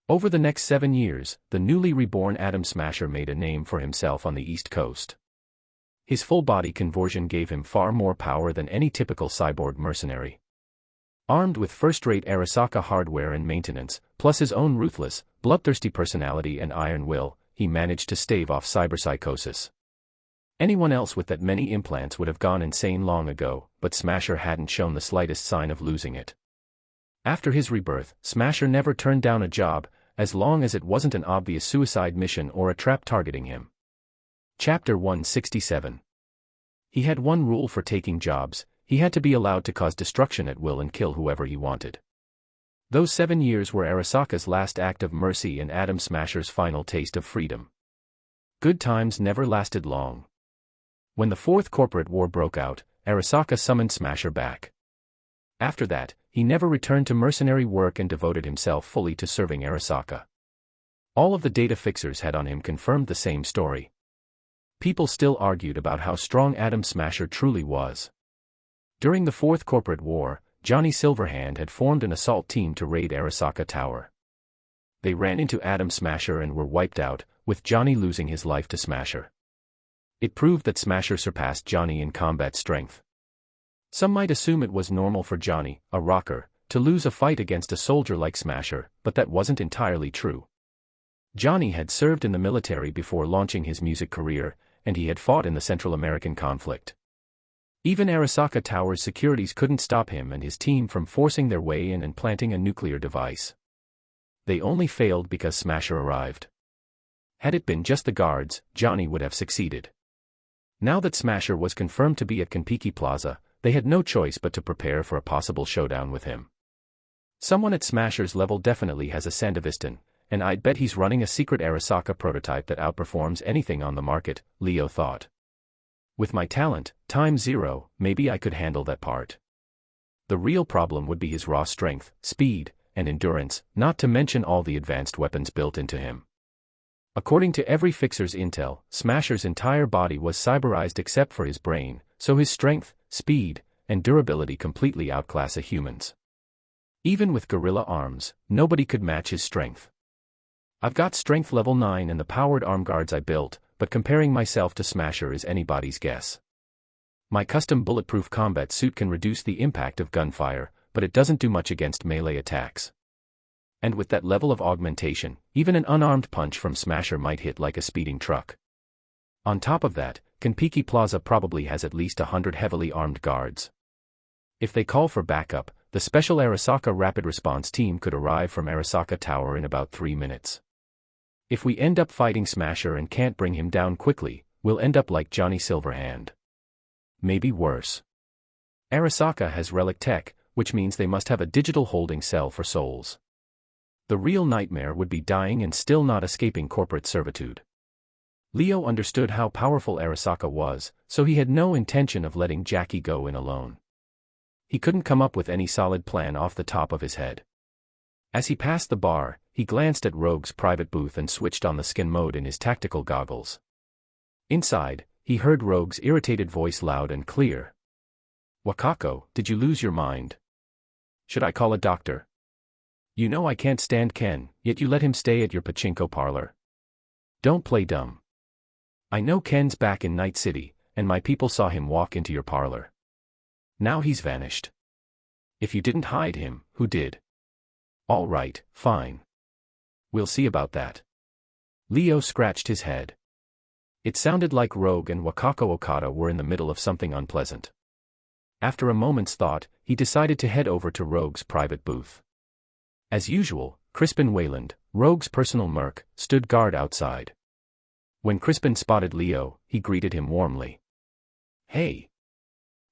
Over the next 7 years, the newly reborn Adam Smasher made a name for himself on the East Coast. His full-body conversion gave him far more power than any typical cyborg mercenary. Armed with first-rate Arasaka hardware and maintenance, plus his own ruthless, bloodthirsty personality and iron will, he managed to stave off cyberpsychosis. Anyone else with that many implants would have gone insane long ago, but Smasher hadn't shown the slightest sign of losing it. After his rebirth, Smasher never turned down a job, as long as it wasn't an obvious suicide mission or a trap targeting him. Chapter 167. He had one rule for taking jobs: he had to be allowed to cause destruction at will and kill whoever he wanted. Those 7 years were Arasaka's last act of mercy and Adam Smasher's final taste of freedom. Good times never lasted long. When the Fourth Corporate War broke out, Arasaka summoned Smasher back. After that, he never returned to mercenary work and devoted himself fully to serving Arasaka. All of the data fixers had on him confirmed the same story. People still argued about how strong Adam Smasher truly was. During the Fourth Corporate War, Johnny Silverhand had formed an assault team to raid Arasaka Tower. They ran into Adam Smasher and were wiped out, with Johnny losing his life to Smasher. It proved that Smasher surpassed Johnny in combat strength. Some might assume it was normal for Johnny, a rocker, to lose a fight against a soldier like Smasher, but that wasn't entirely true. Johnny had served in the military before launching his music career, and he had fought in the Central American conflict. Even Arasaka Tower's securities couldn't stop him and his team from forcing their way in and planting a nuclear device. They only failed because Smasher arrived. Had it been just the guards, Johnny would have succeeded. Now that Smasher was confirmed to be at Kiki Plaza, they had no choice but to prepare for a possible showdown with him. Someone at Smasher's level definitely has a Sandevistan, and I'd bet he's running a secret Arasaka prototype that outperforms anything on the market, Leo thought. With my talent, times 0, maybe I could handle that part. The real problem would be his raw strength, speed, and endurance, not to mention all the advanced weapons built into him. According to every fixer's intel, Smasher's entire body was cyberized except for his brain, so his strength, speed, and durability completely outclass a human's. Even with gorilla arms, nobody could match his strength. I've got strength level 9 and the powered arm guards I built, but comparing myself to Smasher is anybody's guess. My custom bulletproof combat suit can reduce the impact of gunfire, but it doesn't do much against melee attacks. And with that level of augmentation, even an unarmed punch from Smasher might hit like a speeding truck. On top of that, Kiki Plaza probably has at least 100 heavily armed guards. If they call for backup, the special Arasaka Rapid Response Team could arrive from Arasaka Tower in about 3 minutes. If we end up fighting Smasher and can't bring him down quickly, we'll end up like Johnny Silverhand. Maybe worse. Arasaka has relic tech, which means they must have a digital holding cell for souls. The real nightmare would be dying and still not escaping corporate servitude. Leo understood how powerful Arasaka was, so he had no intention of letting Jackie go in alone. He couldn't come up with any solid plan off the top of his head. As he passed the bar, he glanced at Rogue's private booth and switched on the skin mode in his tactical goggles. Inside, he heard Rogue's irritated voice loud and clear. "Wakako, did you lose your mind? Should I call a doctor? You know I can't stand Ken, yet you let him stay at your pachinko parlor. Don't play dumb. I know Ken's back in Night City, and my people saw him walk into your parlor. Now he's vanished. If you didn't hide him, who did? All right, fine. We'll see about that." Leo scratched his head. It sounded like Rogue and Wakako Okada were in the middle of something unpleasant. After a moment's thought, he decided to head over to Rogue's private booth. As usual, Crispin Wayland, Rogue's personal merc, stood guard outside. When Crispin spotted Leo, he greeted him warmly. "Hey."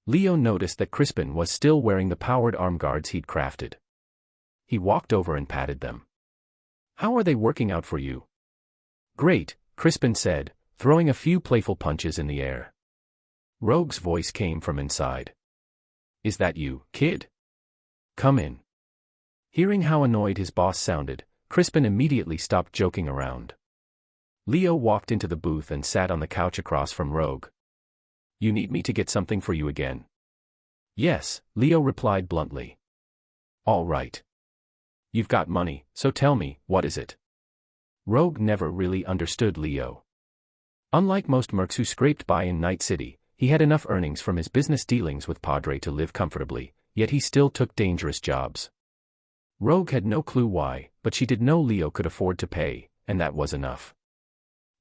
Leo noticed that Crispin was still wearing the powered arm guards he'd crafted. He walked over and patted them. "How are they working out for you?" "Great," Crispin said, throwing a few playful punches in the air. Rogue's voice came from inside. "Is that you, kid? Come in." Hearing how annoyed his boss sounded, Crispin immediately stopped joking around. Leo walked into the booth and sat on the couch across from Rogue. "You need me to get something for you again?" "Yes," Leo replied bluntly. "All right. You've got money, so tell me, what is it?" Rogue never really understood Leo. Unlike most mercs who scraped by in Night City, he had enough earnings from his business dealings with Padre to live comfortably, yet he still took dangerous jobs. Rogue had no clue why, but she did know Leo could afford to pay, and that was enough.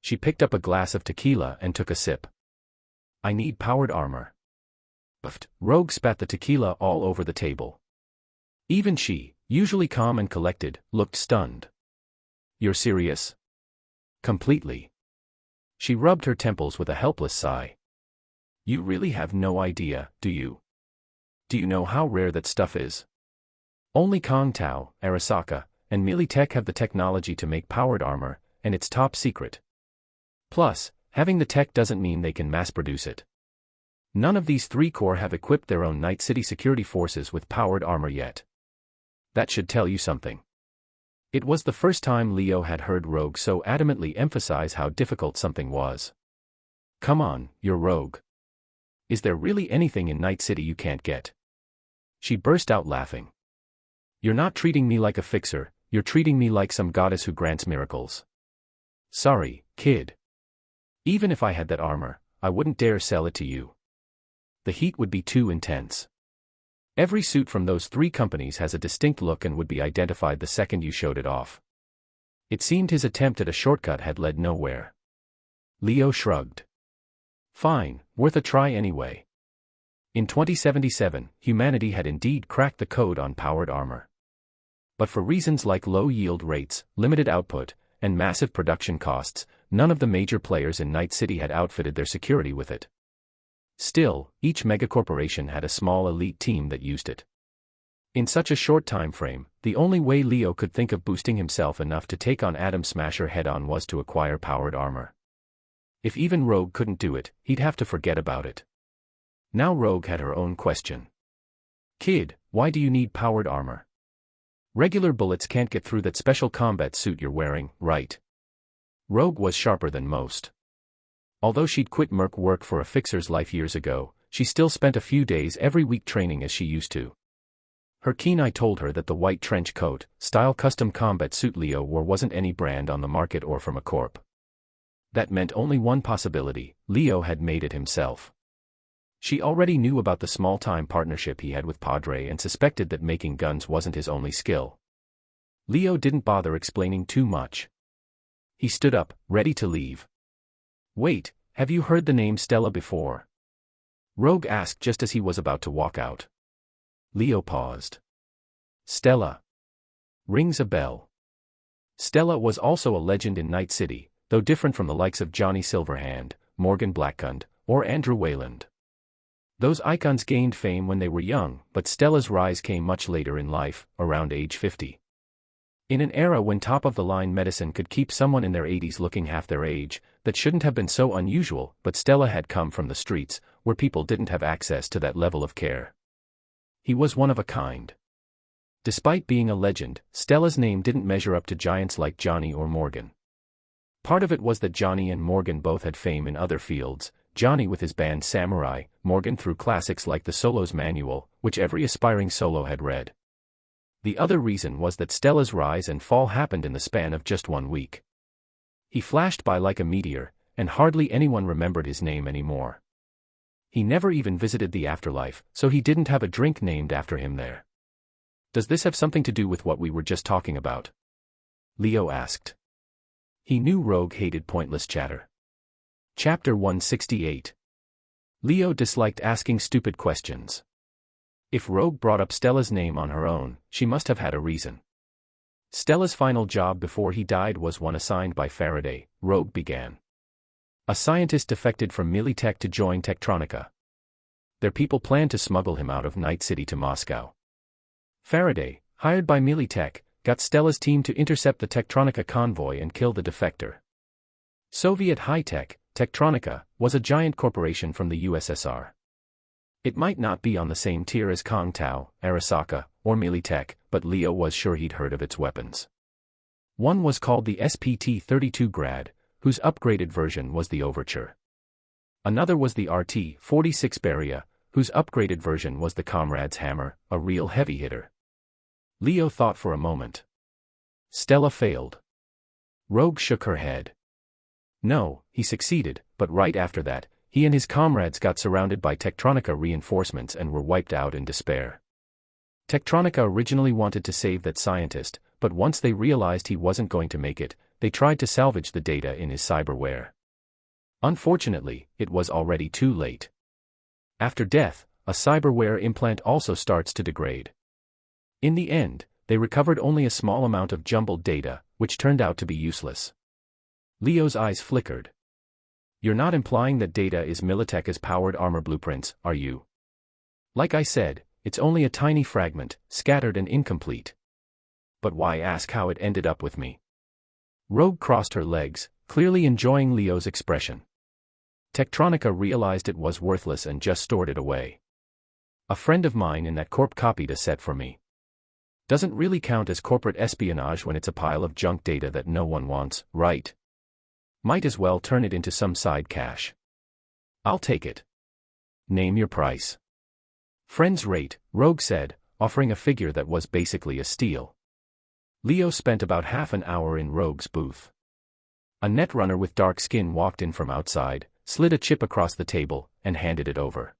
She picked up a glass of tequila and took a sip. "I need powered armor." Buffed, Rogue spat the tequila all over the table. Even she, usually calm and collected, looked stunned. "You're serious?" "Completely." She rubbed her temples with a helpless sigh. "You really have no idea, do you? Do you know how rare that stuff is? Only Kong Tao, Arasaka, and Militech have the technology to make powered armor, and it's top secret. Plus, having the tech doesn't mean they can mass-produce it. None of these three corps have equipped their own Night City security forces with powered armor yet. That should tell you something." It was the first time Leo had heard Rogue so adamantly emphasize how difficult something was. "Come on, you're Rogue. Is there really anything in Night City you can't get?" She burst out laughing. "You're not treating me like a fixer, you're treating me like some goddess who grants miracles. Sorry, kid. Even if I had that armor, I wouldn't dare sell it to you. The heat would be too intense. Every suit from those three companies has a distinct look and would be identified the second you showed it off." It seemed his attempt at a shortcut had led nowhere. Leo shrugged. "Fine, worth a try anyway." In 2077, humanity had indeed cracked the code on powered armor. But for reasons like low yield rates, limited output, and massive production costs, none of the major players in Night City had outfitted their security with it. Still, each megacorporation had a small elite team that used it. In such a short time frame, the only way Leo could think of boosting himself enough to take on Atom Smasher head-on was to acquire powered armor. If even Rogue couldn't do it, he'd have to forget about it. Now Rogue had her own question. "Kid, why do you need powered armor? Regular bullets can't get through that special combat suit you're wearing, right?" Rogue was sharper than most. Although she'd quit merc work for a fixer's life years ago, she still spent a few days every week training as she used to. Her keen eye told her that the white trench coat, style custom combat suit Leo wore wasn't any brand on the market or from a corp. That meant only one possibility: Leo had made it himself. She already knew about the small-time partnership he had with Padre and suspected that making guns wasn't his only skill. Leo didn't bother explaining too much. He stood up, ready to leave. "Wait, have you heard the name Stella before?" Rogue asked just as he was about to walk out. Leo paused. "Stella. Rings a bell." Stella was also a legend in Night City, though different from the likes of Johnny Silverhand, Morgan Blackgun, or Andrew Wayland. Those icons gained fame when they were young, but Stella's rise came much later in life, around age 50. In an era when top-of-the-line medicine could keep someone in their 80s looking half their age, that shouldn't have been so unusual, but Stella had come from the streets, where people didn't have access to that level of care. He was one of a kind. Despite being a legend, Stella's name didn't measure up to giants like Johnny or Morgan. Part of it was that Johnny and Morgan both had fame in other fields, Johnny with his band Samurai, Morgan through classics like the Solo's Manual, which every aspiring solo had read. The other reason was that Stella's rise and fall happened in the span of just 1 week. He flashed by like a meteor, and hardly anyone remembered his name anymore. He never even visited the afterlife, so he didn't have a drink named after him there. Does this have something to do with what we were just talking about? Leo asked. He knew Rogue hated pointless chatter. Chapter 168. Leo disliked asking stupid questions. If Rogue brought up Stella's name on her own, she must have had a reason. Stella's final job before he died was one assigned by Faraday, Rogue began. A scientist defected from Militech to join Tektronika. Their people planned to smuggle him out of Night City to Moscow. Faraday, hired by Militech, got Stella's team to intercept the Tektronika convoy and kill the defector. Soviet high-tech, Tektronika, was a giant corporation from the USSR. It might not be on the same tier as Kong Tao, Arasaka, or Militech, but Leo was sure he'd heard of its weapons. One was called the SPT-32 Grad, whose upgraded version was the Overture. Another was the RT-46 Beria, whose upgraded version was the Comrade's Hammer, a real heavy hitter. Leo thought for a moment. Stella failed. Rogue shook her head. No, he succeeded, but right after that, he and his comrades got surrounded by Tektronika reinforcements and were wiped out in despair. Tektronika originally wanted to save that scientist, but once they realized he wasn't going to make it, they tried to salvage the data in his cyberware. Unfortunately, it was already too late. After death, a cyberware implant also starts to degrade. In the end, they recovered only a small amount of jumbled data, which turned out to be useless. Leo's eyes flickered. You're not implying that data is Militech's powered armor blueprints, are you? Like I said, it's only a tiny fragment, scattered and incomplete. But why ask how it ended up with me? Rogue crossed her legs, clearly enjoying Leo's expression. Tektronika realized it was worthless and just stored it away. A friend of mine in that corp copied a set for me. Doesn't really count as corporate espionage when it's a pile of junk data that no one wants, right? Might as well turn it into some side cash. I'll take it. Name your price. Friend's rate, Rogue said, offering a figure that was basically a steal. Leo spent about half an hour in Rogue's booth. A netrunner with dark skin walked in from outside, slid a chip across the table, and handed it over.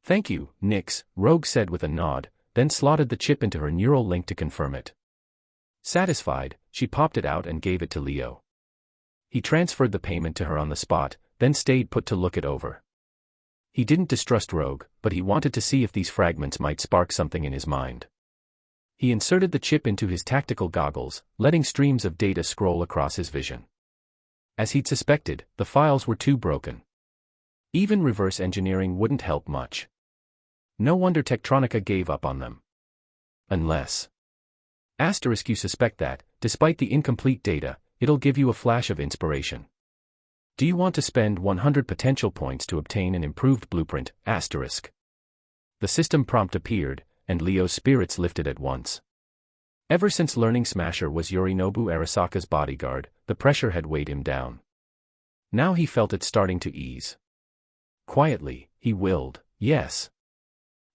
Thank you, Nix, Rogue said with a nod, then slotted the chip into her neural link to confirm it. Satisfied, she popped it out and gave it to Leo. He transferred the payment to her on the spot, then stayed put to look it over. He didn't distrust Rogue, but he wanted to see if these fragments might spark something in his mind. He inserted the chip into his tactical goggles, letting streams of data scroll across his vision. As he'd suspected, the files were too broken. Even reverse engineering wouldn't help much. No wonder Tektronika gave up on them. Unless. You suspect that, despite the incomplete data, it'll give you a flash of inspiration. Do you want to spend 100 potential points to obtain an improved blueprint? The system prompt appeared, and Leo's spirits lifted at once. Ever since learning Smasher was Yorinobu Arasaka's bodyguard, the pressure had weighed him down. Now he felt it starting to ease. Quietly, he willed, yes.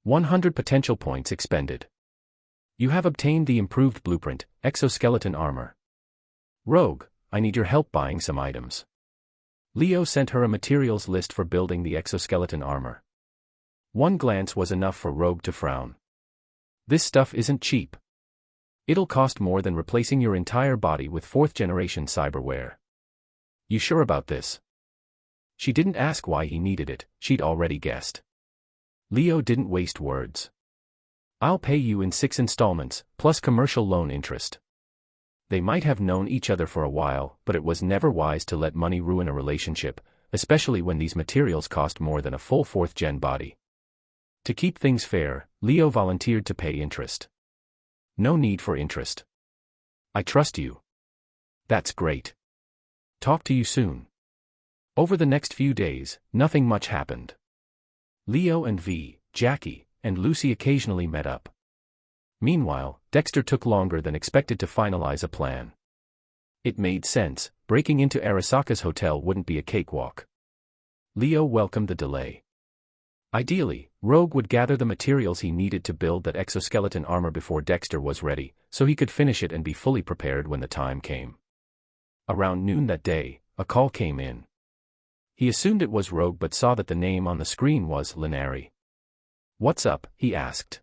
100 potential points expended. You have obtained the improved blueprint, exoskeleton armor. Rogue, I need your help buying some items. Leo sent her a materials list for building the exoskeleton armor. One glance was enough for Rogue to frown. This stuff isn't cheap. It'll cost more than replacing your entire body with 4th-generation cyberware. You sure about this? She didn't ask why he needed it, she'd already guessed. Leo didn't waste words. I'll pay you in 6 installments, plus commercial loan interest. They might have known each other for a while, but it was never wise to let money ruin a relationship, especially when these materials cost more than a full 4th-gen body. To keep things fair, Leo volunteered to pay interest. No need for interest. I trust you. That's great. Talk to you soon. Over the next few days, nothing much happened. Leo and V, Jackie, and Lucy occasionally met up. Meanwhile, Dexter took longer than expected to finalize a plan. It made sense, breaking into Arasaka's hotel wouldn't be a cakewalk. Leo welcomed the delay. Ideally, Rogue would gather the materials he needed to build that exoskeleton armor before Dexter was ready, so he could finish it and be fully prepared when the time came. Around noon that day, a call came in. He assumed it was Rogue but saw that the name on the screen was Linari. "What's up?" he asked.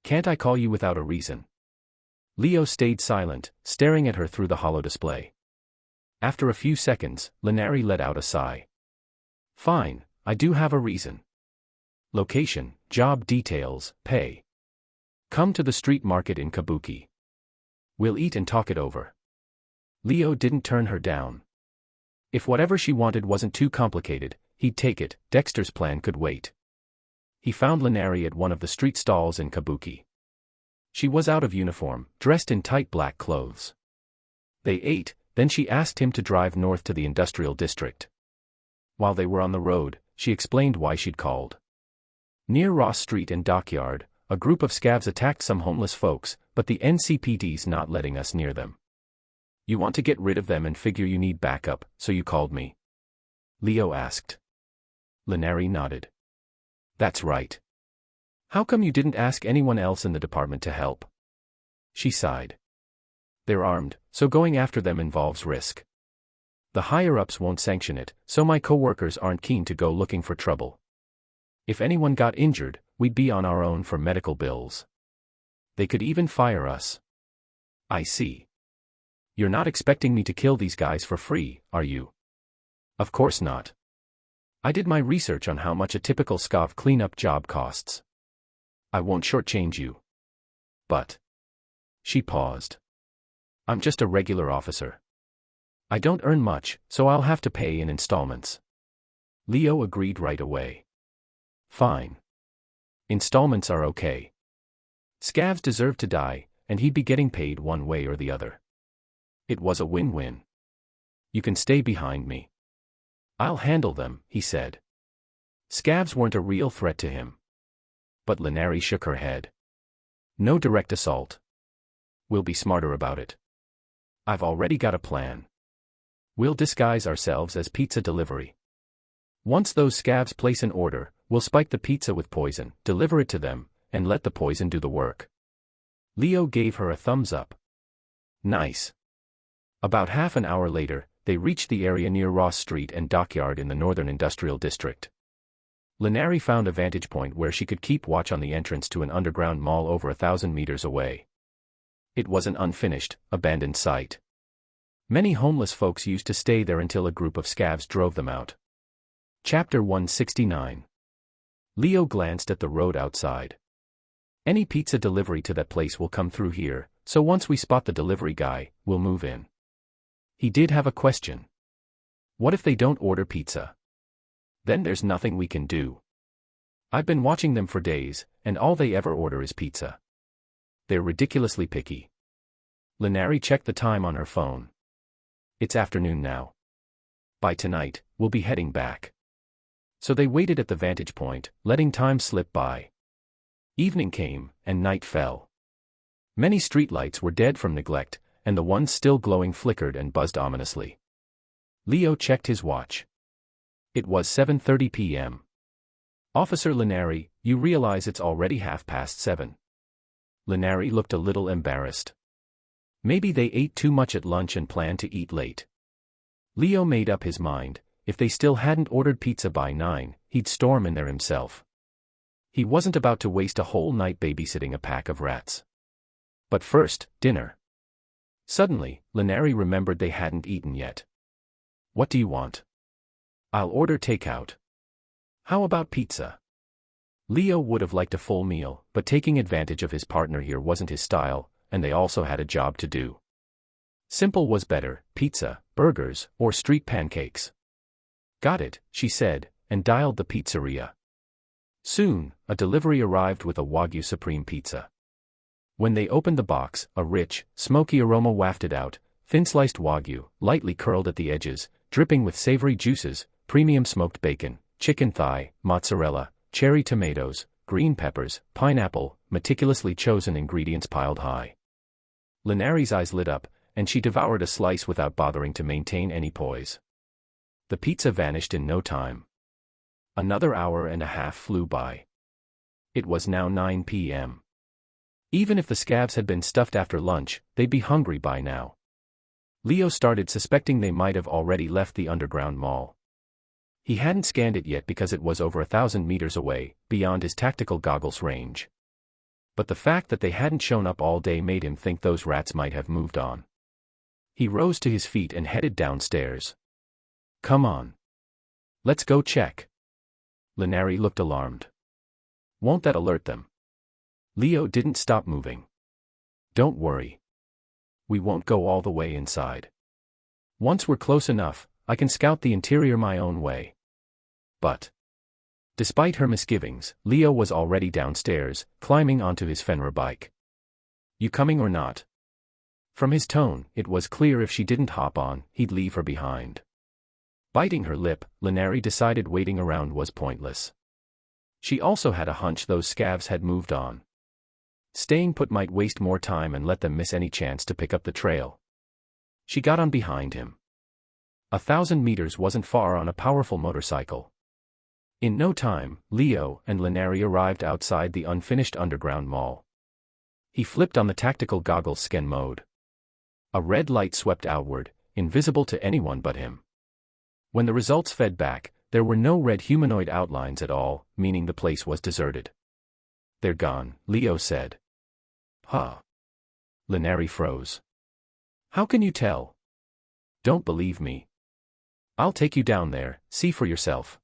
"Can't I call you without a reason?" Leo stayed silent, staring at her through the hollow display. After a few seconds, Linari let out a sigh. "Fine, I do have a reason. Location, job details, pay. Come to the street market in Kabuki. We'll eat and talk it over." Leo didn't turn her down. If whatever she wanted wasn't too complicated, he'd take it. Dexter's plan could wait. He found Linari at one of the street stalls in Kabuki. She was out of uniform, dressed in tight black clothes. They ate, then she asked him to drive north to the industrial district. While they were on the road, she explained why she'd called. Near Ross Street and Dockyard, a group of scavs attacked some homeless folks, but the NCPD's not letting us near them. "You want to get rid of them and figure you need backup, so you called me?" Leo asked. Linari nodded. "That's right. How come you didn't ask anyone else in the department to help?" She sighed. "They're armed, so going after them involves risk. The higher-ups won't sanction it, so my coworkers aren't keen to go looking for trouble. If anyone got injured, we'd be on our own for medical bills. They could even fire us." "I see. You're not expecting me to kill these guys for free, are you?" "Of course not. I did my research on how much a typical scav cleanup job costs. I won't shortchange you. But..." She paused. "I'm just a regular officer. I don't earn much, so I'll have to pay in installments." Leo agreed right away. "Fine. Installments are okay. Scavs deserve to die, and he'd be getting paid one way or the other. It was a win-win. You can stay behind me. I'll handle them," he said. Scavs weren't a real threat to him. But Linari shook her head. "No direct assault. We'll be smarter about it. I've already got a plan. We'll disguise ourselves as pizza delivery. Once those scavs place an order, we'll spike the pizza with poison, deliver it to them, and let the poison do the work." Leo gave her a thumbs up. "Nice." About half an hour later, they reached the area near Ross Street and Dockyard in the Northern Industrial District. Linari found a vantage point where she could keep watch on the entrance to an underground mall over 1,000 meters away. It was an unfinished, abandoned site. Many homeless folks used to stay there until a group of scavs drove them out. Chapter 169. Leo glanced at the road outside. "Any pizza delivery to that place will come through here, so once we spot the delivery guy, we'll move in." He did have a question. What if they don't order pizza? Then there's nothing we can do. I've been watching them for days, and all they ever order is pizza. They're ridiculously picky. Linari checked the time on her phone. It's afternoon now. By tonight, we'll be heading back. So they waited at the vantage point, letting time slip by. Evening came, and night fell. Many streetlights were dead from neglect, and the ones still glowing flickered and buzzed ominously. Leo checked his watch. It was 7:30 p.m. "Officer Linari, you realize it's already 7:30. Linari looked a little embarrassed. Maybe they ate too much at lunch and planned to eat late. Leo made up his mind, if they still hadn't ordered pizza by 9, he'd storm in there himself. He wasn't about to waste a whole night babysitting a pack of rats. But first, dinner. Suddenly, Linari remembered they hadn't eaten yet. "What do you want?" "I'll order takeout." "How about pizza?" Leo would have liked a full meal, but taking advantage of his partner here wasn't his style, and they also had a job to do. Simple was better: pizza, burgers, or street pancakes. Got it, she said, and dialed the pizzeria. Soon, a delivery arrived with a Wagyu Supreme pizza. When they opened the box, a rich, smoky aroma wafted out: thin-sliced Wagyu, lightly curled at the edges, dripping with savory juices, premium smoked bacon, chicken thigh, mozzarella, cherry tomatoes, green peppers, pineapple, meticulously chosen ingredients piled high. Linari's eyes lit up, and she devoured a slice without bothering to maintain any poise. The pizza vanished in no time. Another hour and a half flew by. It was now 9 p.m. Even if the scavs had been stuffed after lunch, they'd be hungry by now. Leo started suspecting they might have already left the underground mall. He hadn't scanned it yet because it was over 1,000 meters away, beyond his tactical goggles range. But the fact that they hadn't shown up all day made him think those rats might have moved on. He rose to his feet and headed downstairs. Come on. Let's go check. Linari looked alarmed. Won't that alert them? Leo didn't stop moving. Don't worry. We won't go all the way inside. Once we're close enough, I can scout the interior my own way. But, despite her misgivings, Leo was already downstairs, climbing onto his Fenrir bike. You coming or not? From his tone, it was clear if she didn't hop on, he'd leave her behind. Biting her lip, Linari decided waiting around was pointless. She also had a hunch those scavs had moved on. Staying put might waste more time and let them miss any chance to pick up the trail. She got on behind him. 1,000 meters wasn't far on a powerful motorcycle. In no time, Leo and Linari arrived outside the unfinished underground mall. He flipped on the tactical goggles scan mode. A red light swept outward, invisible to anyone but him. When the results fed back, there were no red humanoid outlines at all, meaning the place was deserted. They're gone, Leo said. Huh? Linari froze. How can you tell? Don't believe me. I'll take you down there, see for yourself.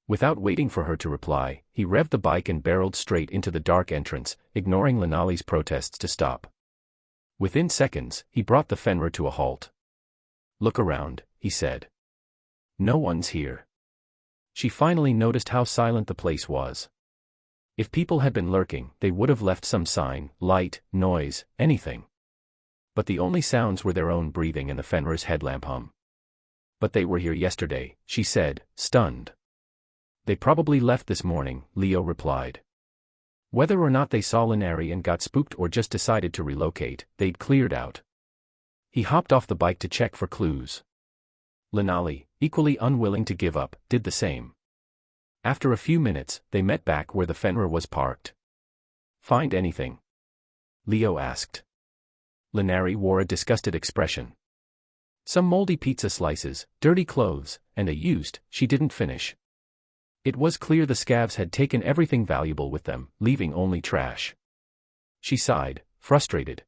Without waiting for her to reply, he revved the bike and barreled straight into the dark entrance, ignoring Linali's protests to stop. Within seconds, he brought the Fenrir to a halt. Look around, he said. No one's here. She finally noticed how silent the place was. If people had been lurking, they would have left some sign, light, noise, anything. But the only sounds were their own breathing and the Fenrir's headlamp hum. But they were here yesterday, she said, stunned. They probably left this morning, Leo replied. Whether or not they saw Linari and got spooked or just decided to relocate, they'd cleared out. He hopped off the bike to check for clues. Linali, equally unwilling to give up, did the same. After a few minutes, they met back where the Fenrir was parked. Find anything? Leo asked. Linari wore a disgusted expression. Some moldy pizza slices, dirty clothes, and a used, she didn't finish. It was clear the scavs had taken everything valuable with them, leaving only trash. She sighed, frustrated.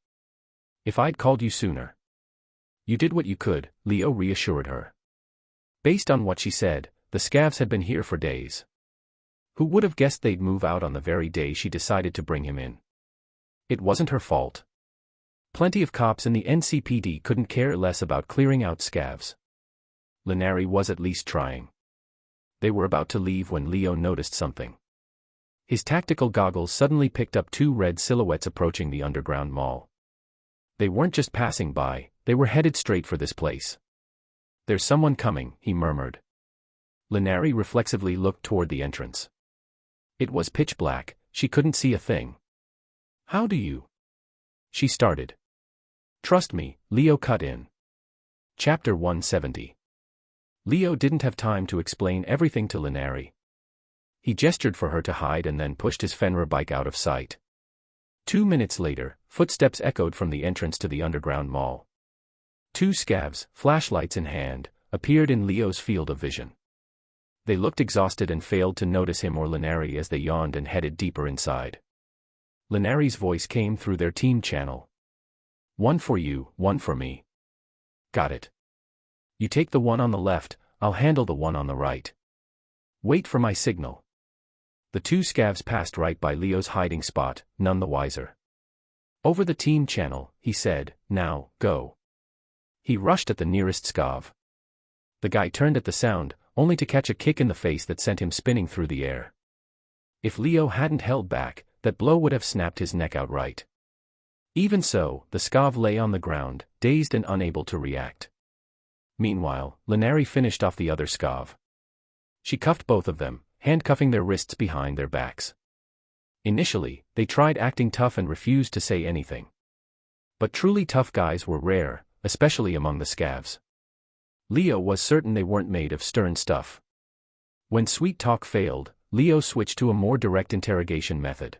If I'd called you sooner. You did what you could, Leo reassured her. Based on what she said, the scavs had been here for days. Who would have guessed they'd move out on the very day she decided to bring him in? It wasn't her fault. Plenty of cops in the NCPD couldn't care less about clearing out scavs. Linari was at least trying. They were about to leave when Leo noticed something. His tactical goggles suddenly picked up two red silhouettes approaching the underground mall. They weren't just passing by, they were headed straight for this place. There's someone coming, he murmured. Linari reflexively looked toward the entrance. It was pitch black, she couldn't see a thing. How do you? She started. Trust me, Leo cut in. Chapter 170. Leo didn't have time to explain everything to Linari. He gestured for her to hide and then pushed his Fenrir bike out of sight. 2 minutes later, footsteps echoed from the entrance to the underground mall. Two scavs, flashlights in hand, appeared in Leo's field of vision. They looked exhausted and failed to notice him or Linari as they yawned and headed deeper inside. Linari's voice came through their team channel. One for you, one for me. Got it. You take the one on the left, I'll handle the one on the right. Wait for my signal. The two scavs passed right by Leo's hiding spot, none the wiser. Over the team channel, he said, now, go. He rushed at the nearest scav. The guy turned at the sound, only to catch a kick in the face that sent him spinning through the air. If Leo hadn't held back, that blow would have snapped his neck outright. Even so, the scav lay on the ground, dazed and unable to react. Meanwhile, Linari finished off the other scav. She cuffed both of them, handcuffing their wrists behind their backs. Initially, they tried acting tough and refused to say anything. But truly tough guys were rare, especially among the scavs. Leo was certain they weren't made of stern stuff. When sweet talk failed, Leo switched to a more direct interrogation method.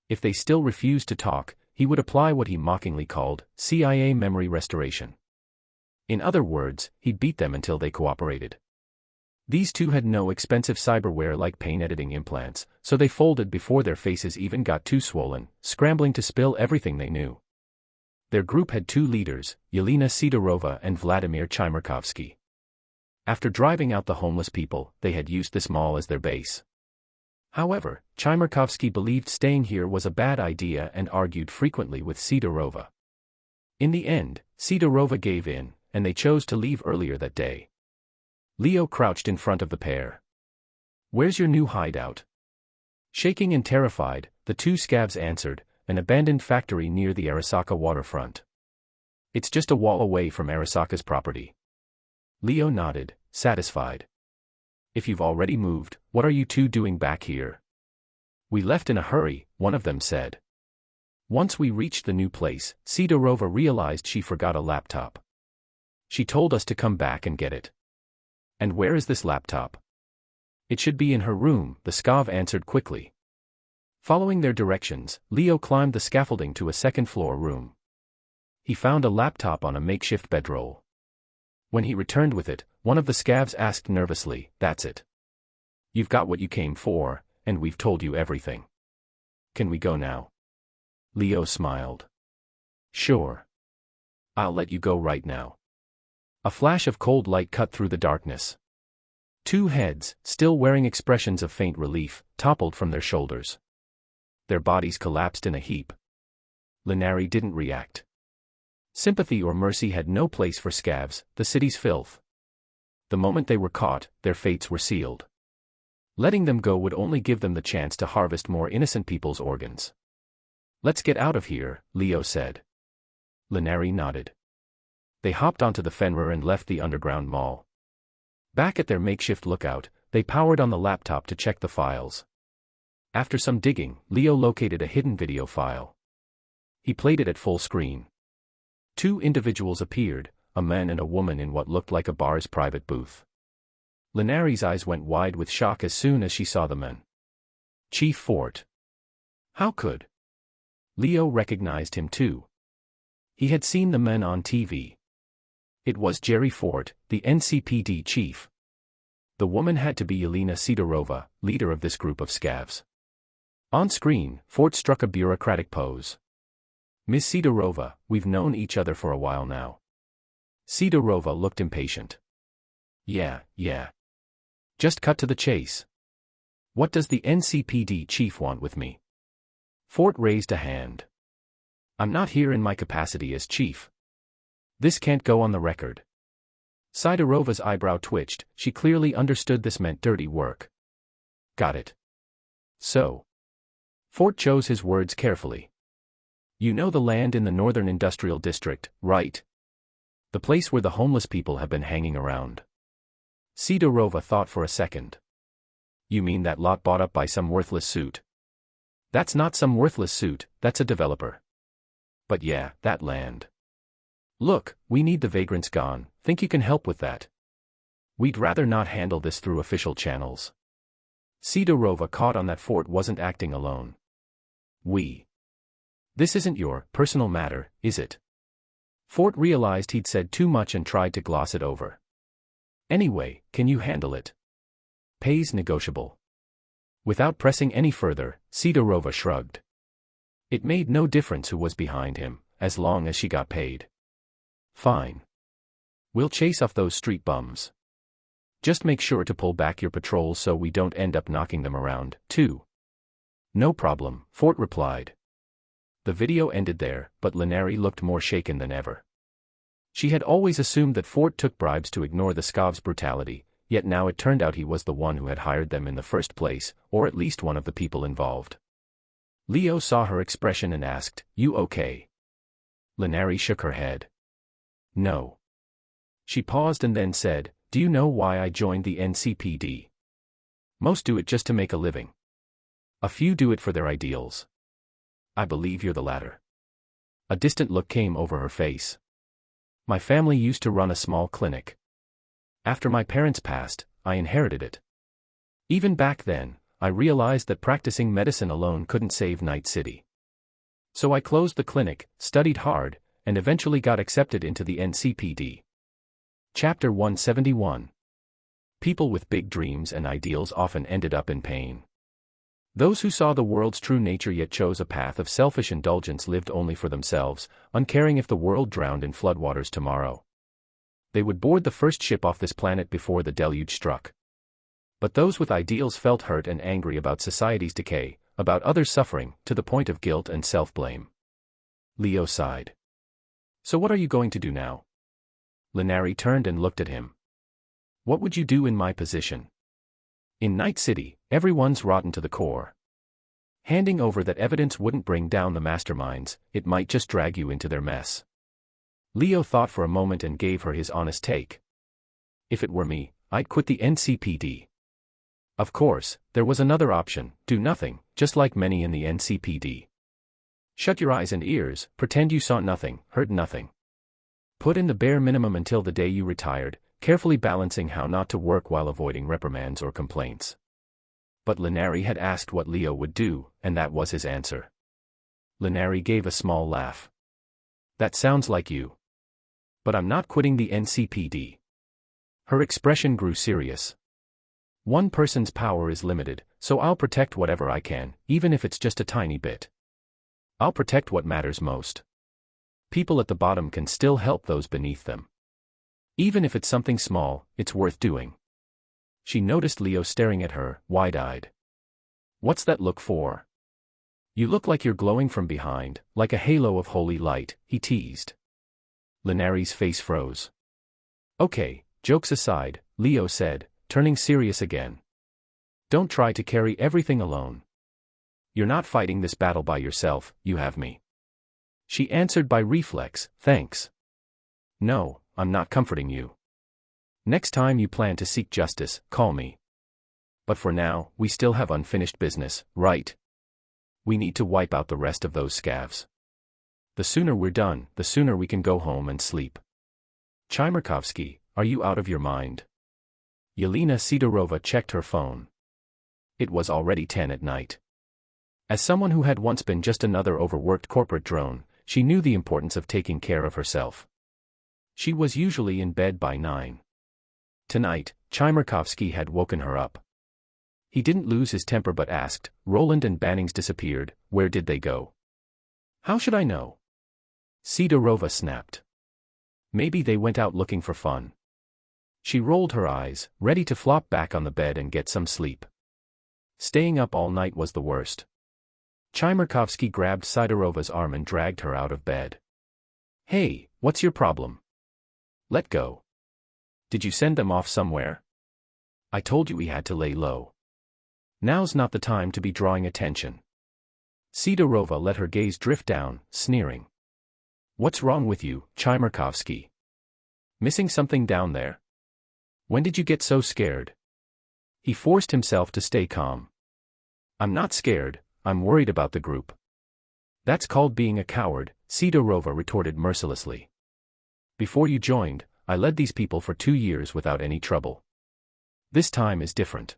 If they still refused to talk, he would apply what he mockingly called CIA memory restoration. In other words, he'd beat them until they cooperated. These two had no expensive cyberware like pain editing implants, so they folded before their faces even got too swollen, scrambling to spill everything they knew. Their group had two leaders, Yelena Sidorova and Vladimir Chimerkovsky. After driving out the homeless people, they had used this mall as their base. However, Chimerkovsky believed staying here was a bad idea and argued frequently with Sidorova. In the end, Sidorova gave in, and they chose to leave earlier that day. Leo crouched in front of the pair. "Where's your new hideout?" Shaking and terrified, the two scavs answered, "An abandoned factory near the Arasaka waterfront. It's just a wall away from Arasaka's property." Leo nodded, satisfied. "If you've already moved, what are you two doing back here?" "We left in a hurry," one of them said. Once we reached the new place, Sidorova realized she forgot a laptop. "She told us to come back and get it." "And where is this laptop?" "It should be in her room," the scav answered quickly. Following their directions, Leo climbed the scaffolding to a second-floor room. He found a laptop on a makeshift bedroll. When he returned with it, one of the scavs asked nervously, "That's it? You've got what you came for, and we've told you everything. Can we go now?" Leo smiled. "Sure. I'll let you go right now." A flash of cold light cut through the darkness. Two heads, still wearing expressions of faint relief, toppled from their shoulders. Their bodies collapsed in a heap. Linari didn't react. Sympathy or mercy had no place for scavs, the city's filth. The moment they were caught, their fates were sealed. Letting them go would only give them the chance to harvest more innocent people's organs. "Let's get out of here," Leo said. Linari nodded. They hopped onto the Fenrir and left the underground mall. Back at their makeshift lookout, they powered on the laptop to check the files. After some digging, Leo located a hidden video file. He played it at full screen. Two individuals appeared, a man and a woman in what looked like a bar's private booth. Linari's eyes went wide with shock as soon as she saw the men. Chief Fort. How could? Leo recognized him too. He had seen the men on TV. It was Jerry Fort, the NCPD chief. The woman had to be Yelena Sidorova, leader of this group of scavs. On screen, Fort struck a bureaucratic pose. "Miss Sidorova, we've known each other for a while now." Sidorova looked impatient. Yeah. Just cut to the chase. What does the NCPD chief want with me?" Fort raised a hand. "I'm not here in my capacity as chief. This can't go on the record." Sidorova's eyebrow twitched, she clearly understood this meant dirty work. "Got it. So." Fort chose his words carefully. "You know the land in the Northern Industrial District, right? The place where the homeless people have been hanging around." Sidorova thought for a second. "You mean that lot bought up by some worthless suit?" "That's not some worthless suit, that's a developer." "But yeah, that land. Look, we need the vagrants gone, think you can help with that?" "We'd rather not handle this through official channels." Sidorova caught on that Fort wasn't acting alone. This isn't your personal matter, is it?" Fort realized he'd said too much and tried to gloss it over. "Anyway, can you handle it? Pay's negotiable." Without pressing any further, Sidorova shrugged. It made no difference who was behind him, as long as she got paid. "Fine. We'll chase off those street bums. Just make sure to pull back your patrols so we don't end up knocking them around, too." "No problem," Fort replied. The video ended there, but Linari looked more shaken than ever. She had always assumed that Fort took bribes to ignore the Scav's brutality, yet now it turned out he was the one who had hired them in the first place, or at least one of the people involved. Leo saw her expression and asked, "You okay?" Linari shook her head. "No." She paused and then said, "Do you know why I joined the NCPD? Most do it just to make a living. A few do it for their ideals. I believe you're the latter." A distant look came over her face. "My family used to run a small clinic. After my parents passed, I inherited it. Even back then, I realized that practicing medicine alone couldn't save Night City. So I closed the clinic, studied hard, and eventually got accepted into the NCPD." Chapter 171. People with big dreams and ideals often ended up in pain. Those who saw the world's true nature yet chose a path of selfish indulgence lived only for themselves, uncaring if the world drowned in floodwaters tomorrow. They would board the first ship off this planet before the deluge struck. But those with ideals felt hurt and angry about society's decay, about others suffering, to the point of guilt and self-blame. Leo sighed. "So what are you going to do now?" Linari turned and looked at him. "What would you do in my position? In Night City, everyone's rotten to the core. Handing over that evidence wouldn't bring down the masterminds, it might just drag you into their mess." Leo thought for a moment and gave her his honest take. "If it were me, I'd quit the NCPD. Of course, there was another option, do nothing, just like many in the NCPD. Shut your eyes and ears, pretend you saw nothing, heard nothing. Put in the bare minimum until the day you retired, carefully balancing how not to work while avoiding reprimands or complaints." But Linari had asked what Leo would do, and that was his answer. Linari gave a small laugh. "That sounds like you. But I'm not quitting the NCPD." Her expression grew serious. "One person's power is limited, so I'll protect whatever I can, even if it's just a tiny bit. I'll protect what matters most. People at the bottom can still help those beneath them. Even if it's something small, it's worth doing." She noticed Leo staring at her, wide-eyed. "What's that look for? You look like you're glowing from behind, like a halo of holy light," he teased. Linari's face froze. "Okay, jokes aside," Leo said, turning serious again. "Don't try to carry everything alone. You're not fighting this battle by yourself, you have me." She answered by reflex, "Thanks. No, I'm not comforting you. Next time you plan to seek justice, call me. But for now, we still have unfinished business, right? We need to wipe out the rest of those scavs. The sooner we're done, the sooner we can go home and sleep. Chimerkovsky, are you out of your mind?" Yelena Sidorova checked her phone. It was already 10 at night. As someone who had once been just another overworked corporate drone, she knew the importance of taking care of herself. She was usually in bed by 9. Tonight, Chimerkovsky had woken her up. He didn't lose his temper but asked, "Roland and Bannings disappeared, where did they go?" "How should I know?" Sidorova snapped. "Maybe they went out looking for fun." She rolled her eyes, ready to flop back on the bed and get some sleep. Staying up all night was the worst. Chimerkovsky grabbed Sidorova's arm and dragged her out of bed. "Hey, what's your problem? Let go. Did you send them off somewhere? I told you we had to lay low. Now's not the time to be drawing attention." Sidorova let her gaze drift down, sneering. "What's wrong with you, Chimerkovsky? Missing something down there? When did you get so scared?" He forced himself to stay calm. "I'm not scared, I'm worried about the group." "That's called being a coward," Sidorova retorted mercilessly. "Before you joined, I led these people for 2 years without any trouble. This time is different."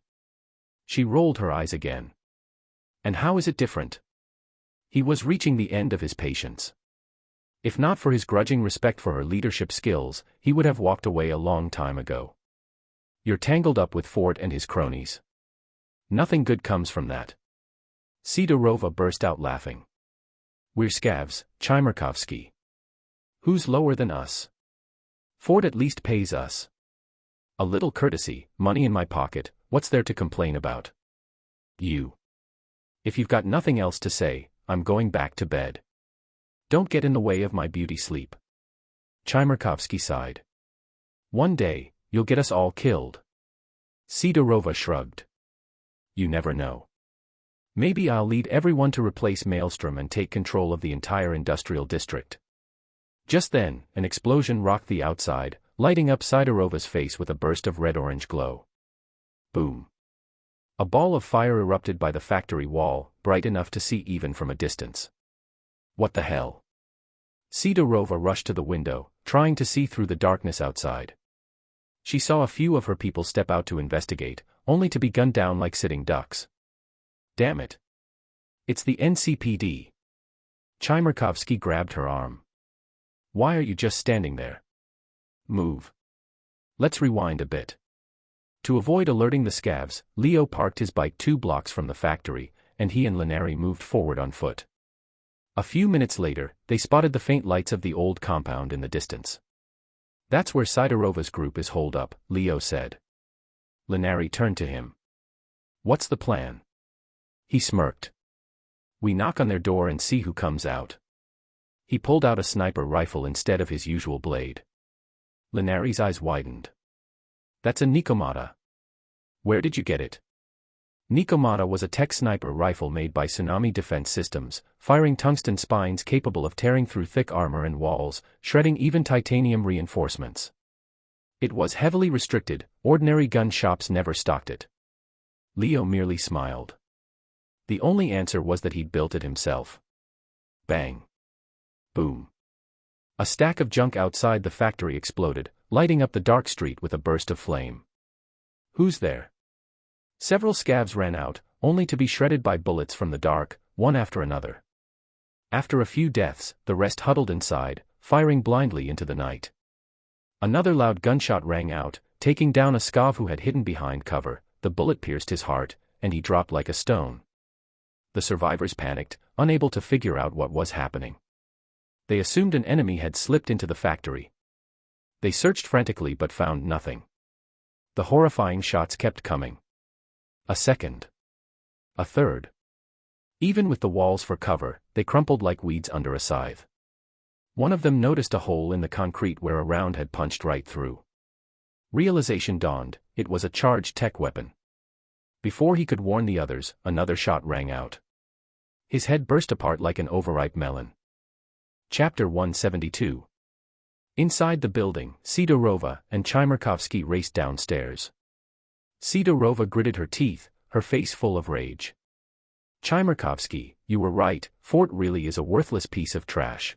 She rolled her eyes again. "And how is it different?" He was reaching the end of his patience. If not for his grudging respect for her leadership skills, he would have walked away a long time ago. "You're tangled up with Fort and his cronies. Nothing good comes from that." Sidorova burst out laughing. "We're scavs, Chimerkovsky. Who's lower than us? Fort at least pays us. A little courtesy, money in my pocket, what's there to complain about? You. If you've got nothing else to say, I'm going back to bed. Don't get in the way of my beauty sleep." Chimerkovsky sighed. One day, you'll get us all killed. Sidorova shrugged. You never know. Maybe I'll lead everyone to replace Maelstrom and take control of the entire industrial district. Just then, an explosion rocked the outside, lighting up Sidorova's face with a burst of red-orange glow. Boom. A ball of fire erupted by the factory wall, bright enough to see even from a distance. What the hell? Sidorova rushed to the window, trying to see through the darkness outside. She saw a few of her people step out to investigate, only to be gunned down like sitting ducks. Damn it. It's the NCPD. Chimerkovsky grabbed her arm. Why are you just standing there? Move. Let's rewind a bit. To avoid alerting the scavs, Leo parked his bike 2 blocks from the factory, and he and Lenari moved forward on foot. A few minutes later, they spotted the faint lights of the old compound in the distance. That's where Sidorova's group is holed up, Leo said. Lenari turned to him. What's the plan? He smirked. We knock on their door and see who comes out. He pulled out a sniper rifle instead of his usual blade. Lenari's eyes widened. That's a Nikomata. Where did you get it? Nikomata was a tech sniper rifle made by Tsunami Defense Systems, firing tungsten spines capable of tearing through thick armor and walls, shredding even titanium reinforcements. It was heavily restricted, ordinary gun shops never stocked it. Leo merely smiled. The only answer was that he'd built it himself. Bang. Boom. A stack of junk outside the factory exploded, lighting up the dark street with a burst of flame. Who's there? Several scavs ran out, only to be shredded by bullets from the dark, one after another. After a few deaths, the rest huddled inside, firing blindly into the night. Another loud gunshot rang out, taking down a scav who had hidden behind cover. The bullet pierced his heart, and he dropped like a stone. The survivors panicked, unable to figure out what was happening. They assumed an enemy had slipped into the factory. They searched frantically but found nothing. The horrifying shots kept coming. A second. A third. Even with the walls for cover, they crumpled like weeds under a scythe. One of them noticed a hole in the concrete where a round had punched right through. Realization dawned, it was a charged tech weapon. Before he could warn the others, another shot rang out. His head burst apart like an overripe melon. Chapter 172. Inside the building, Sidorova and Chimerkovsky raced downstairs. Sidorova gritted her teeth, her face full of rage. Chimerkovsky, you were right, Fort really is a worthless piece of trash.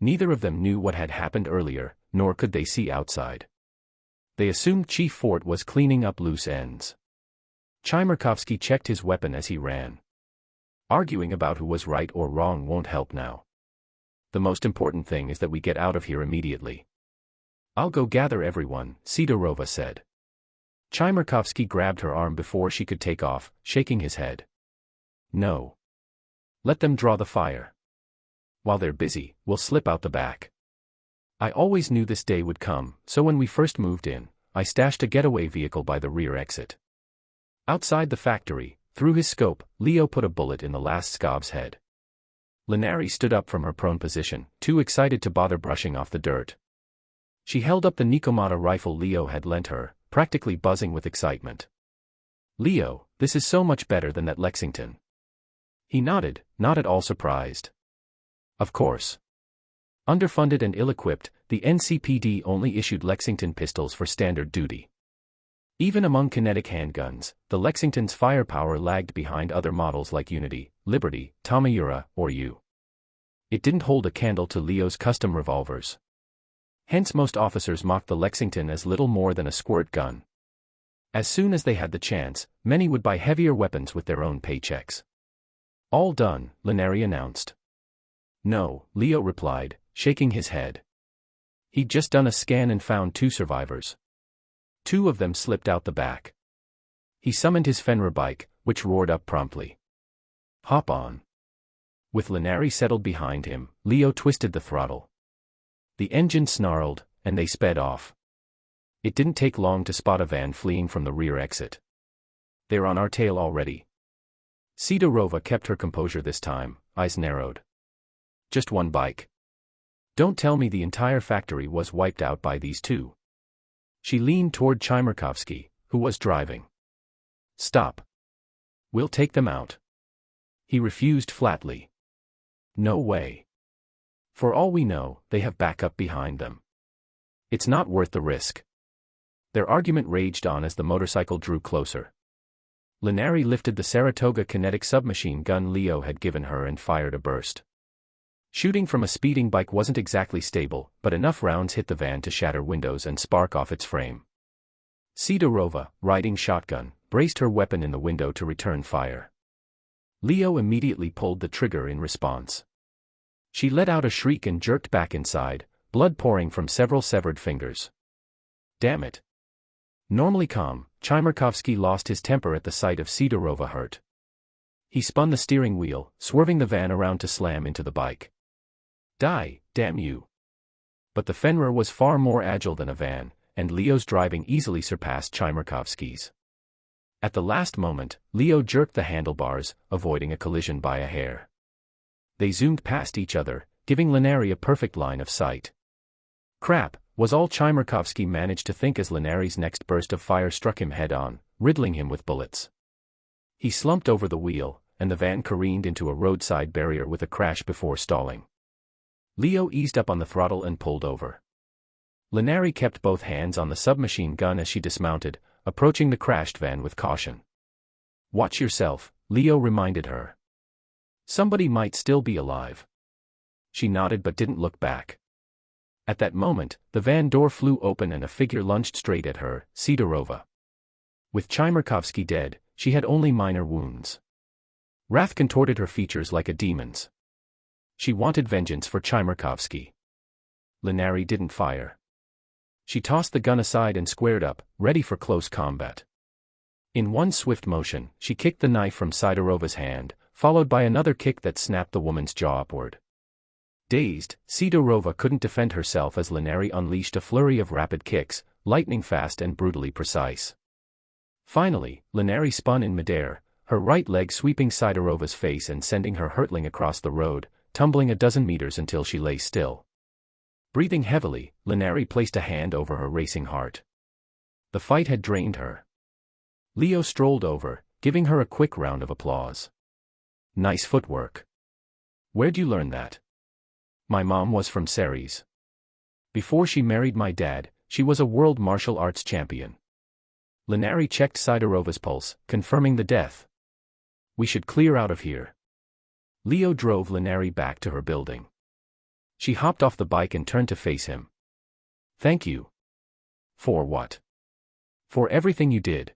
Neither of them knew what had happened earlier, nor could they see outside. They assumed Chief Fort was cleaning up loose ends. Chimerkovsky checked his weapon as he ran. Arguing about who was right or wrong won't help now. The most important thing is that we get out of here immediately. I'll go gather everyone, Sidorova said. Chimerkovsky grabbed her arm before she could take off, shaking his head. No. Let them draw the fire. While they're busy, we'll slip out the back. I always knew this day would come, so when we first moved in, I stashed a getaway vehicle by the rear exit. Outside the factory, through his scope, Leo put a bullet in the last scav's head. Lenari stood up from her prone position, too excited to bother brushing off the dirt. She held up the Nikomata rifle Leo had lent her, practically buzzing with excitement. Leo, this is so much better than that Lexington. He nodded, not at all surprised. Of course. Underfunded and ill-equipped, the NCPD only issued Lexington pistols for standard duty. Even among kinetic handguns, the Lexington's firepower lagged behind other models like Unity, Liberty, Tamiyura, or U. It didn't hold a candle to Leo's custom revolvers. Hence most officers mocked the Lexington as little more than a squirt gun. As soon as they had the chance, many would buy heavier weapons with their own paychecks. All done, Lenari announced. No, Leo replied, shaking his head. He'd just done a scan and found 2 survivors. 2 of them slipped out the back. He summoned his Fenrir bike, which roared up promptly. Hop on. With Lenari settled behind him, Leo twisted the throttle. The engine snarled, and they sped off. It didn't take long to spot a van fleeing from the rear exit. They're on our tail already. Sidorova kept her composure this time, eyes narrowed. Just one bike. Don't tell me the entire factory was wiped out by these two. She leaned toward Chmerkovsky, who was driving. Stop. We'll take them out. He refused flatly. No way. For all we know, they have backup behind them. It's not worth the risk. Their argument raged on as the motorcycle drew closer. Linari lifted the Saratoga kinetic submachine gun Leo had given her and fired a burst. Shooting from a speeding bike wasn't exactly stable, but enough rounds hit the van to shatter windows and spark off its frame. Sidorova, riding shotgun, braced her weapon in the window to return fire. Leo immediately pulled the trigger in response. She let out a shriek and jerked back inside, blood pouring from several severed fingers. Damn it. Normally calm, Chmerkovsky lost his temper at the sight of Sidorova hurt. He spun the steering wheel, swerving the van around to slam into the bike. Die, damn you. But the Fenrir was far more agile than a van, and Leo's driving easily surpassed Chmerkovsky's. At the last moment, Leo jerked the handlebars, avoiding a collision by a hair. They zoomed past each other, giving Linari a perfect line of sight. Crap, was all Chmerkovsky managed to think as Linari's next burst of fire struck him head-on, riddling him with bullets. He slumped over the wheel, and the van careened into a roadside barrier with a crash before stalling. Leo eased up on the throttle and pulled over. Linari kept both hands on the submachine gun as she dismounted, approaching the crashed van with caution. Watch yourself, Leo reminded her. Somebody might still be alive. She nodded but didn't look back. At that moment, the van door flew open and a figure lunged straight at her, Sidorova. With Chmerkovsky dead, she had only minor wounds. Wrath contorted her features like a demon's. She wanted vengeance for Chmerkovsky. Linari didn't fire. She tossed the gun aside and squared up, ready for close combat. In one swift motion, she kicked the knife from Sidorova's hand, followed by another kick that snapped the woman's jaw upward. Dazed, Sidorova couldn't defend herself as Linari unleashed a flurry of rapid kicks, lightning fast and brutally precise. Finally, Linari spun in midair, her right leg sweeping Sidorova's face and sending her hurtling across the road, tumbling a dozen meters until she lay still. Breathing heavily, Linari placed a hand over her racing heart. The fight had drained her. Leo strolled over, giving her a quick round of applause. Nice footwork. Where'd you learn that? My mom was from Ceres. Before she married my dad, she was a world martial arts champion. Linari checked Sidorova's pulse, confirming the death. We should clear out of here. Leo drove Linari back to her building. She hopped off the bike and turned to face him. Thank you. For what? For everything you did.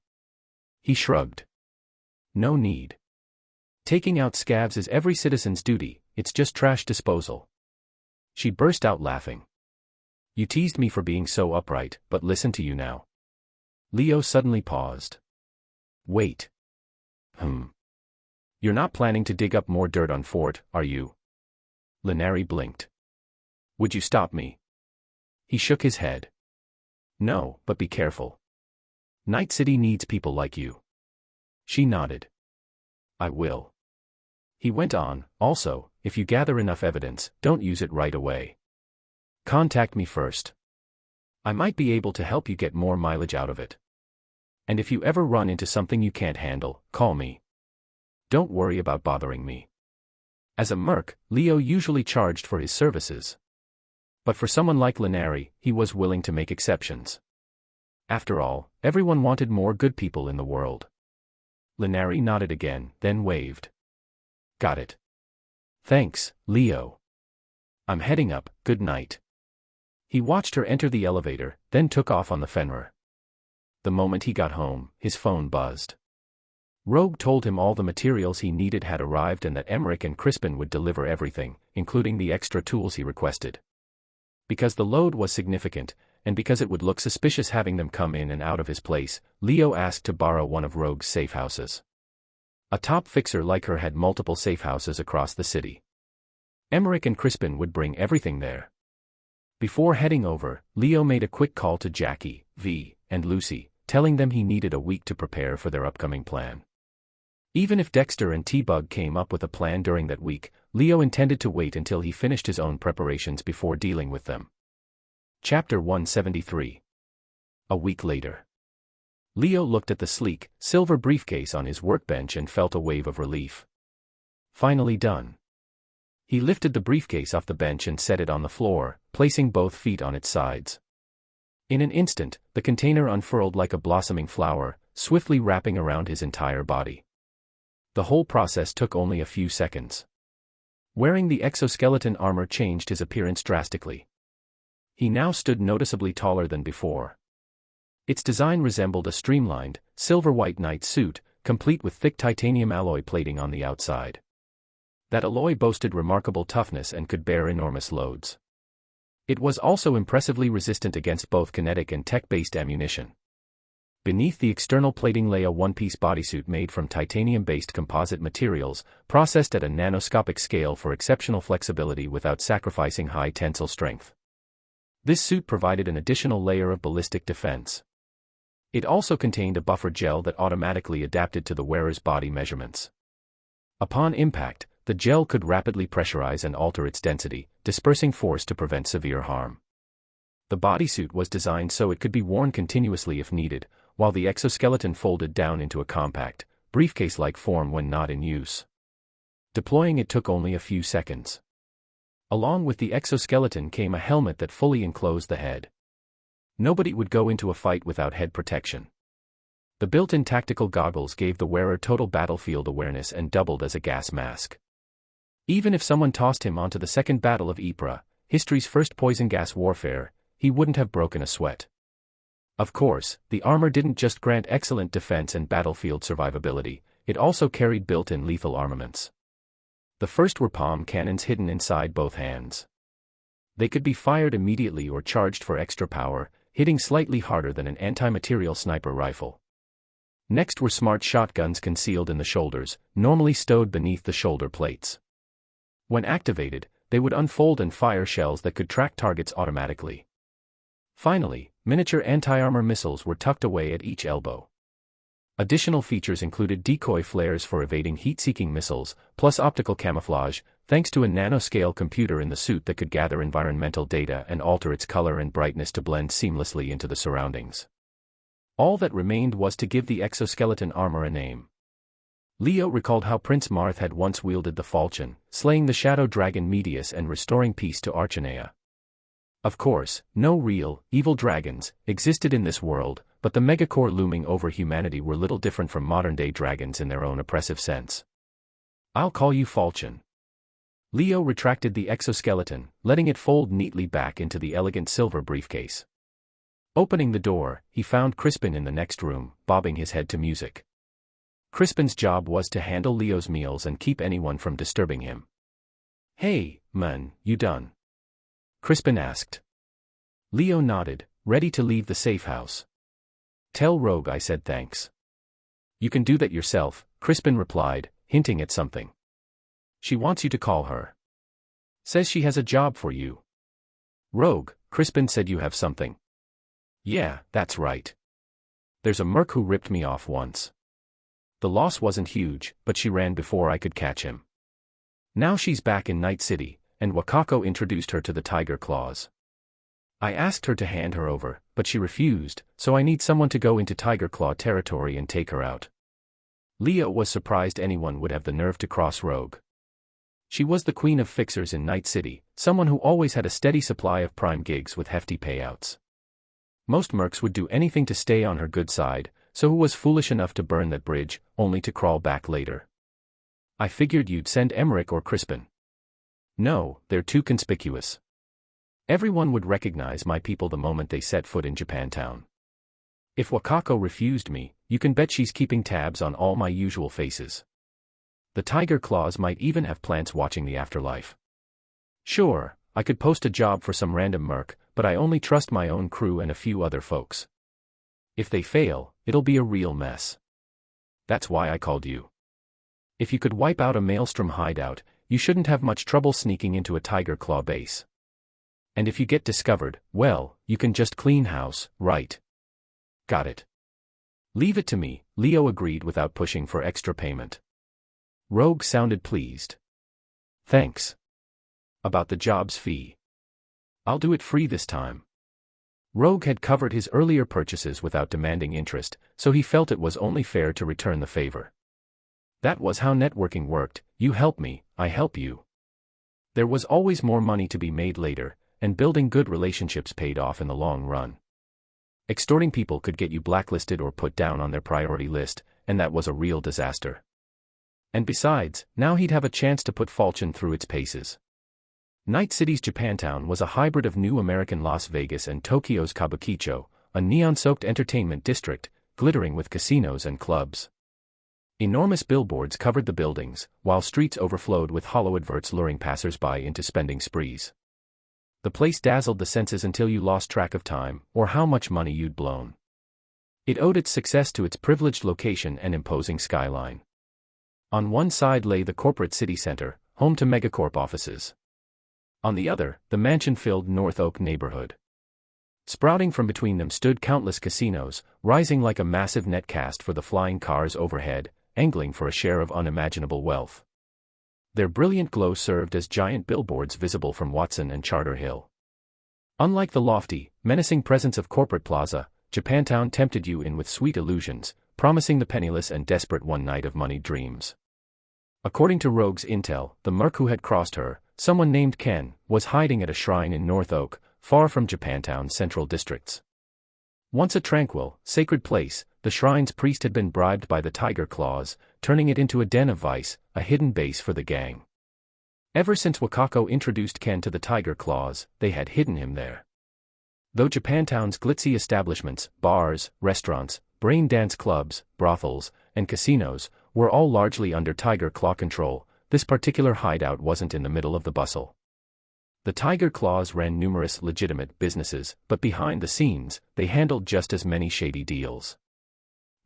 He shrugged. No need. Taking out scabs is every citizen's duty, it's just trash disposal. She burst out laughing. You teased me for being so upright, but listen to you now. Leo suddenly paused. Wait. You're not planning to dig up more dirt on Fort, are you? Linari blinked. Would you stop me? He shook his head. No, but be careful. Night City needs people like you. She nodded. I will. He went on, also, if you gather enough evidence, don't use it right away. Contact me first. I might be able to help you get more mileage out of it. And if you ever run into something you can't handle, call me. Don't worry about bothering me. As a merc, Leo usually charged for his services. But for someone like Linari, he was willing to make exceptions. After all, everyone wanted more good people in the world. Linari nodded again, then waved. Got it. Thanks, Leo. I'm heading up, good night. He watched her enter the elevator, then took off on the Fenrir. The moment he got home, his phone buzzed. Rogue told him all the materials he needed had arrived and that Emmerich and Crispin would deliver everything, including the extra tools he requested. Because the load was significant, and because it would look suspicious having them come in and out of his place, Leo asked to borrow one of Rogue's safe houses. A top fixer like her had multiple safe houses across the city. Emmerich and Crispin would bring everything there. Before heading over, Leo made a quick call to Jackie, V, and Lucy, telling them he needed a week to prepare for their upcoming plan. Even if Dexter and T-Bug came up with a plan during that week, Leo intended to wait until he finished his own preparations before dealing with them. Chapter 173. A week later. Leo looked at the sleek, silver briefcase on his workbench and felt a wave of relief. Finally done. He lifted the briefcase off the bench and set it on the floor, placing both feet on its sides. In an instant, the container unfurled like a blossoming flower, swiftly wrapping around his entire body. The whole process took only a few seconds. Wearing the exoskeleton armor changed his appearance drastically. He now stood noticeably taller than before. Its design resembled a streamlined, silver-white knight suit, complete with thick titanium alloy plating on the outside. That alloy boasted remarkable toughness and could bear enormous loads. It was also impressively resistant against both kinetic and tech-based ammunition. Beneath the external plating lay a one-piece bodysuit made from titanium-based composite materials, processed at a nanoscopic scale for exceptional flexibility without sacrificing high tensile strength. This suit provided an additional layer of ballistic defense. It also contained a buffer gel that automatically adapted to the wearer's body measurements. Upon impact, the gel could rapidly pressurize and alter its density, dispersing force to prevent severe harm. The bodysuit was designed so it could be worn continuously if needed, while the exoskeleton folded down into a compact, briefcase-like form when not in use. Deploying it took only a few seconds. Along with the exoskeleton came a helmet that fully enclosed the head. Nobody would go into a fight without head protection. The built-in tactical goggles gave the wearer total battlefield awareness and doubled as a gas mask. Even if someone tossed him onto the Second Battle of Ypres, history's first poison gas warfare, he wouldn't have broken a sweat. Of course, the armor didn't just grant excellent defense and battlefield survivability, it also carried built-in lethal armaments. The first were palm cannons hidden inside both hands. They could be fired immediately or charged for extra power, hitting slightly harder than an anti-material sniper rifle. Next were smart shotguns concealed in the shoulders, normally stowed beneath the shoulder plates. When activated, they would unfold and fire shells that could track targets automatically. Finally, miniature anti-armor missiles were tucked away at each elbow. Additional features included decoy flares for evading heat-seeking missiles, plus optical camouflage, thanks to a nanoscale computer in the suit that could gather environmental data and alter its color and brightness to blend seamlessly into the surroundings. All that remained was to give the exoskeleton armor a name. Leo recalled how Prince Marth had once wielded the falchion, slaying the shadow dragon Medius and restoring peace to Archanea. Of course, no real, evil dragons existed in this world, but the megacore looming over humanity were little different from modern-day dragons in their own oppressive sense. "I'll call you Falchion." Leo retracted the exoskeleton, letting it fold neatly back into the elegant silver briefcase. Opening the door, he found Crispin in the next room, bobbing his head to music. Crispin's job was to handle Leo's meals and keep anyone from disturbing him. "Hey, man, you done?" Crispin asked. Leo nodded, ready to leave the safe house. "Tell Rogue I said thanks." "You can do that yourself," Crispin replied, hinting at something. "She wants you to call her. Says she has a job for you." "Rogue," Crispin said, "you have something." "Yeah, that's right. There's a merc who ripped me off once. The loss wasn't huge, but she ran before I could catch him. Now she's back in Night City, and Wakako introduced her to the Tiger Claws. I asked her to hand her over, but she refused, so I need someone to go into Tiger Claw territory and take her out." Leo was surprised anyone would have the nerve to cross Rogue. She was the queen of fixers in Night City, someone who always had a steady supply of prime gigs with hefty payouts. Most mercs would do anything to stay on her good side, so who was foolish enough to burn that bridge, only to crawl back later? "I figured you'd send Emmerich or Crispin." "No, they're too conspicuous. Everyone would recognize my people the moment they set foot in Japantown. If Wakako refused me, you can bet she's keeping tabs on all my usual faces. The Tiger Claws might even have plants watching the afterlife. Sure, I could post a job for some random merc, but I only trust my own crew and a few other folks. If they fail, it'll be a real mess. That's why I called you. If you could wipe out a Maelstrom hideout, you shouldn't have much trouble sneaking into a Tiger Claw base. And if you get discovered, well, you can just clean house, right?" "Got it." Leave it to me, Leo agreed without pushing for extra payment. Rogue sounded pleased. Thanks. About the job's fee. I'll do it free this time. Rogue had covered his earlier purchases without demanding interest, so he felt it was only fair to return the favor. That was how networking worked: you help me, I help you. There was always more money to be made later, and building good relationships paid off in the long run. Extorting people could get you blacklisted or put down on their priority list, and that was a real disaster. And besides, now he'd have a chance to put fortune through its paces. Night City's Japantown was a hybrid of new American Las Vegas and Tokyo's Kabukicho, a neon-soaked entertainment district, glittering with casinos and clubs. Enormous billboards covered the buildings, while streets overflowed with hollow adverts luring passers-by into spending sprees. The place dazzled the senses until you lost track of time, or how much money you'd blown. It owed its success to its privileged location and imposing skyline. On one side lay the corporate city center, home to megacorp offices. On the other, the mansion-filled North Oak neighborhood. Sprouting from between them stood countless casinos, rising like a massive net cast for the flying cars overhead, angling for a share of unimaginable wealth. Their brilliant glow served as giant billboards visible from Watson and Charter Hill. Unlike the lofty, menacing presence of Corporate Plaza, Japantown tempted you in with sweet illusions, promising the penniless and desperate one night of moneyed dreams. According to Rogue's intel, the merc who had crossed her, someone named Ken, was hiding at a shrine in North Oak, far from Japantown's central districts. Once a tranquil, sacred place, the shrine's priest had been bribed by the Tiger Claws, turning it into a den of vice, a hidden base for the gang. Ever since Wakako introduced Ken to the Tiger Claws, they had hidden him there. Though Japantown's glitzy establishments, bars, restaurants, brain dance clubs, brothels, and casinos, were all largely under Tiger Claw control, this particular hideout wasn't in the middle of the bustle. The Tiger Claws ran numerous legitimate businesses, but behind the scenes, they handled just as many shady deals.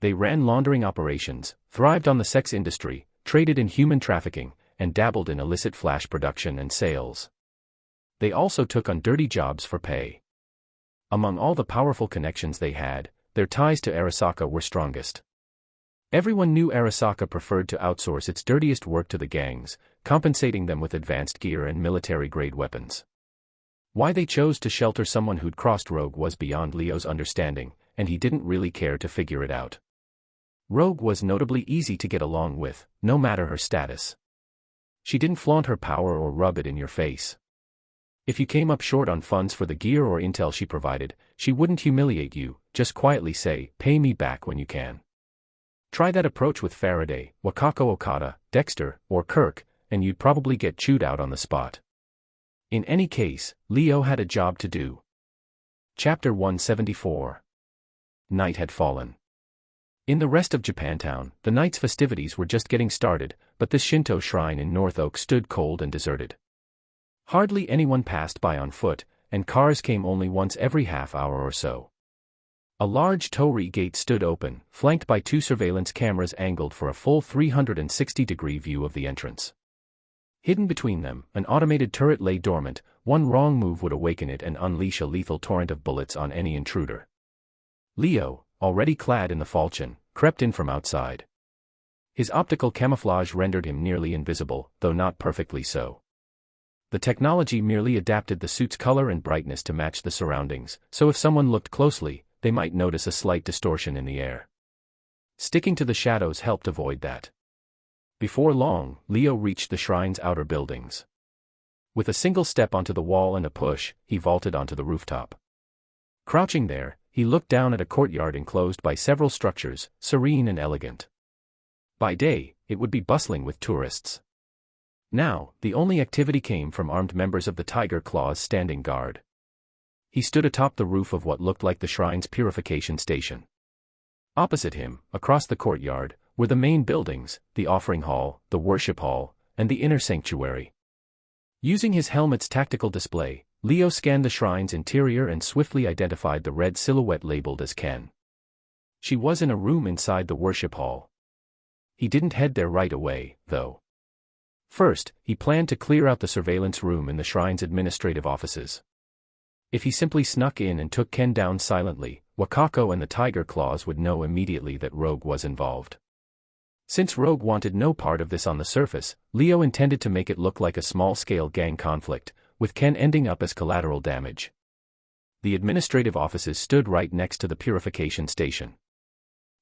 They ran laundering operations, thrived on the sex industry, traded in human trafficking, and dabbled in illicit flash production and sales. They also took on dirty jobs for pay. Among all the powerful connections they had, their ties to Arasaka were strongest. Everyone knew Arasaka preferred to outsource its dirtiest work to the gangs, compensating them with advanced gear and military-grade weapons. Why they chose to shelter someone who'd crossed Rogue was beyond Leo's understanding, and he didn't really care to figure it out. Rogue was notably easy to get along with, no matter her status. She didn't flaunt her power or rub it in your face. If you came up short on funds for the gear or intel she provided, she wouldn't humiliate you, just quietly say, "Pay me back when you can." Try that approach with Faraday, Wakako Okada, Dexter, or Kirk, and you'd probably get chewed out on the spot. In any case, Leo had a job to do. Chapter 174. Night had fallen. In the rest of Japantown, the night's festivities were just getting started, but the Shinto shrine in North Oak stood cold and deserted. Hardly anyone passed by on foot, and cars came only once every half hour or so. A large torii gate stood open, flanked by two surveillance cameras angled for a full 360-degree view of the entrance. Hidden between them, an automated turret lay dormant. One wrong move would awaken it and unleash a lethal torrent of bullets on any intruder. Leo, already clad in the falchion, crept in from outside. His optical camouflage rendered him nearly invisible, though not perfectly so. The technology merely adapted the suit's color and brightness to match the surroundings, so if someone looked closely, they might notice a slight distortion in the air. Sticking to the shadows helped avoid that. Before long, Leo reached the shrine's outer buildings. With a single step onto the wall and a push, he vaulted onto the rooftop. Crouching there, he looked down at a courtyard enclosed by several structures, serene and elegant. By day, it would be bustling with tourists. Now, the only activity came from armed members of the Tiger Claws standing guard. He stood atop the roof of what looked like the shrine's purification station. Opposite him, across the courtyard, were the main buildings, the offering hall, the worship hall, and the inner sanctuary. Using his helmet's tactical display, Leo scanned the shrine's interior and swiftly identified the red silhouette labeled as Ken. She was in a room inside the worship hall. He didn't head there right away, though. First, he planned to clear out the surveillance room in the shrine's administrative offices. If he simply snuck in and took Ken down silently, Wakako and the Tiger Claws would know immediately that Rogue was involved. Since Rogue wanted no part of this on the surface, Leo intended to make it look like a small-scale gang conflict, with Ken ending up as collateral damage. The administrative offices stood right next to the purification station.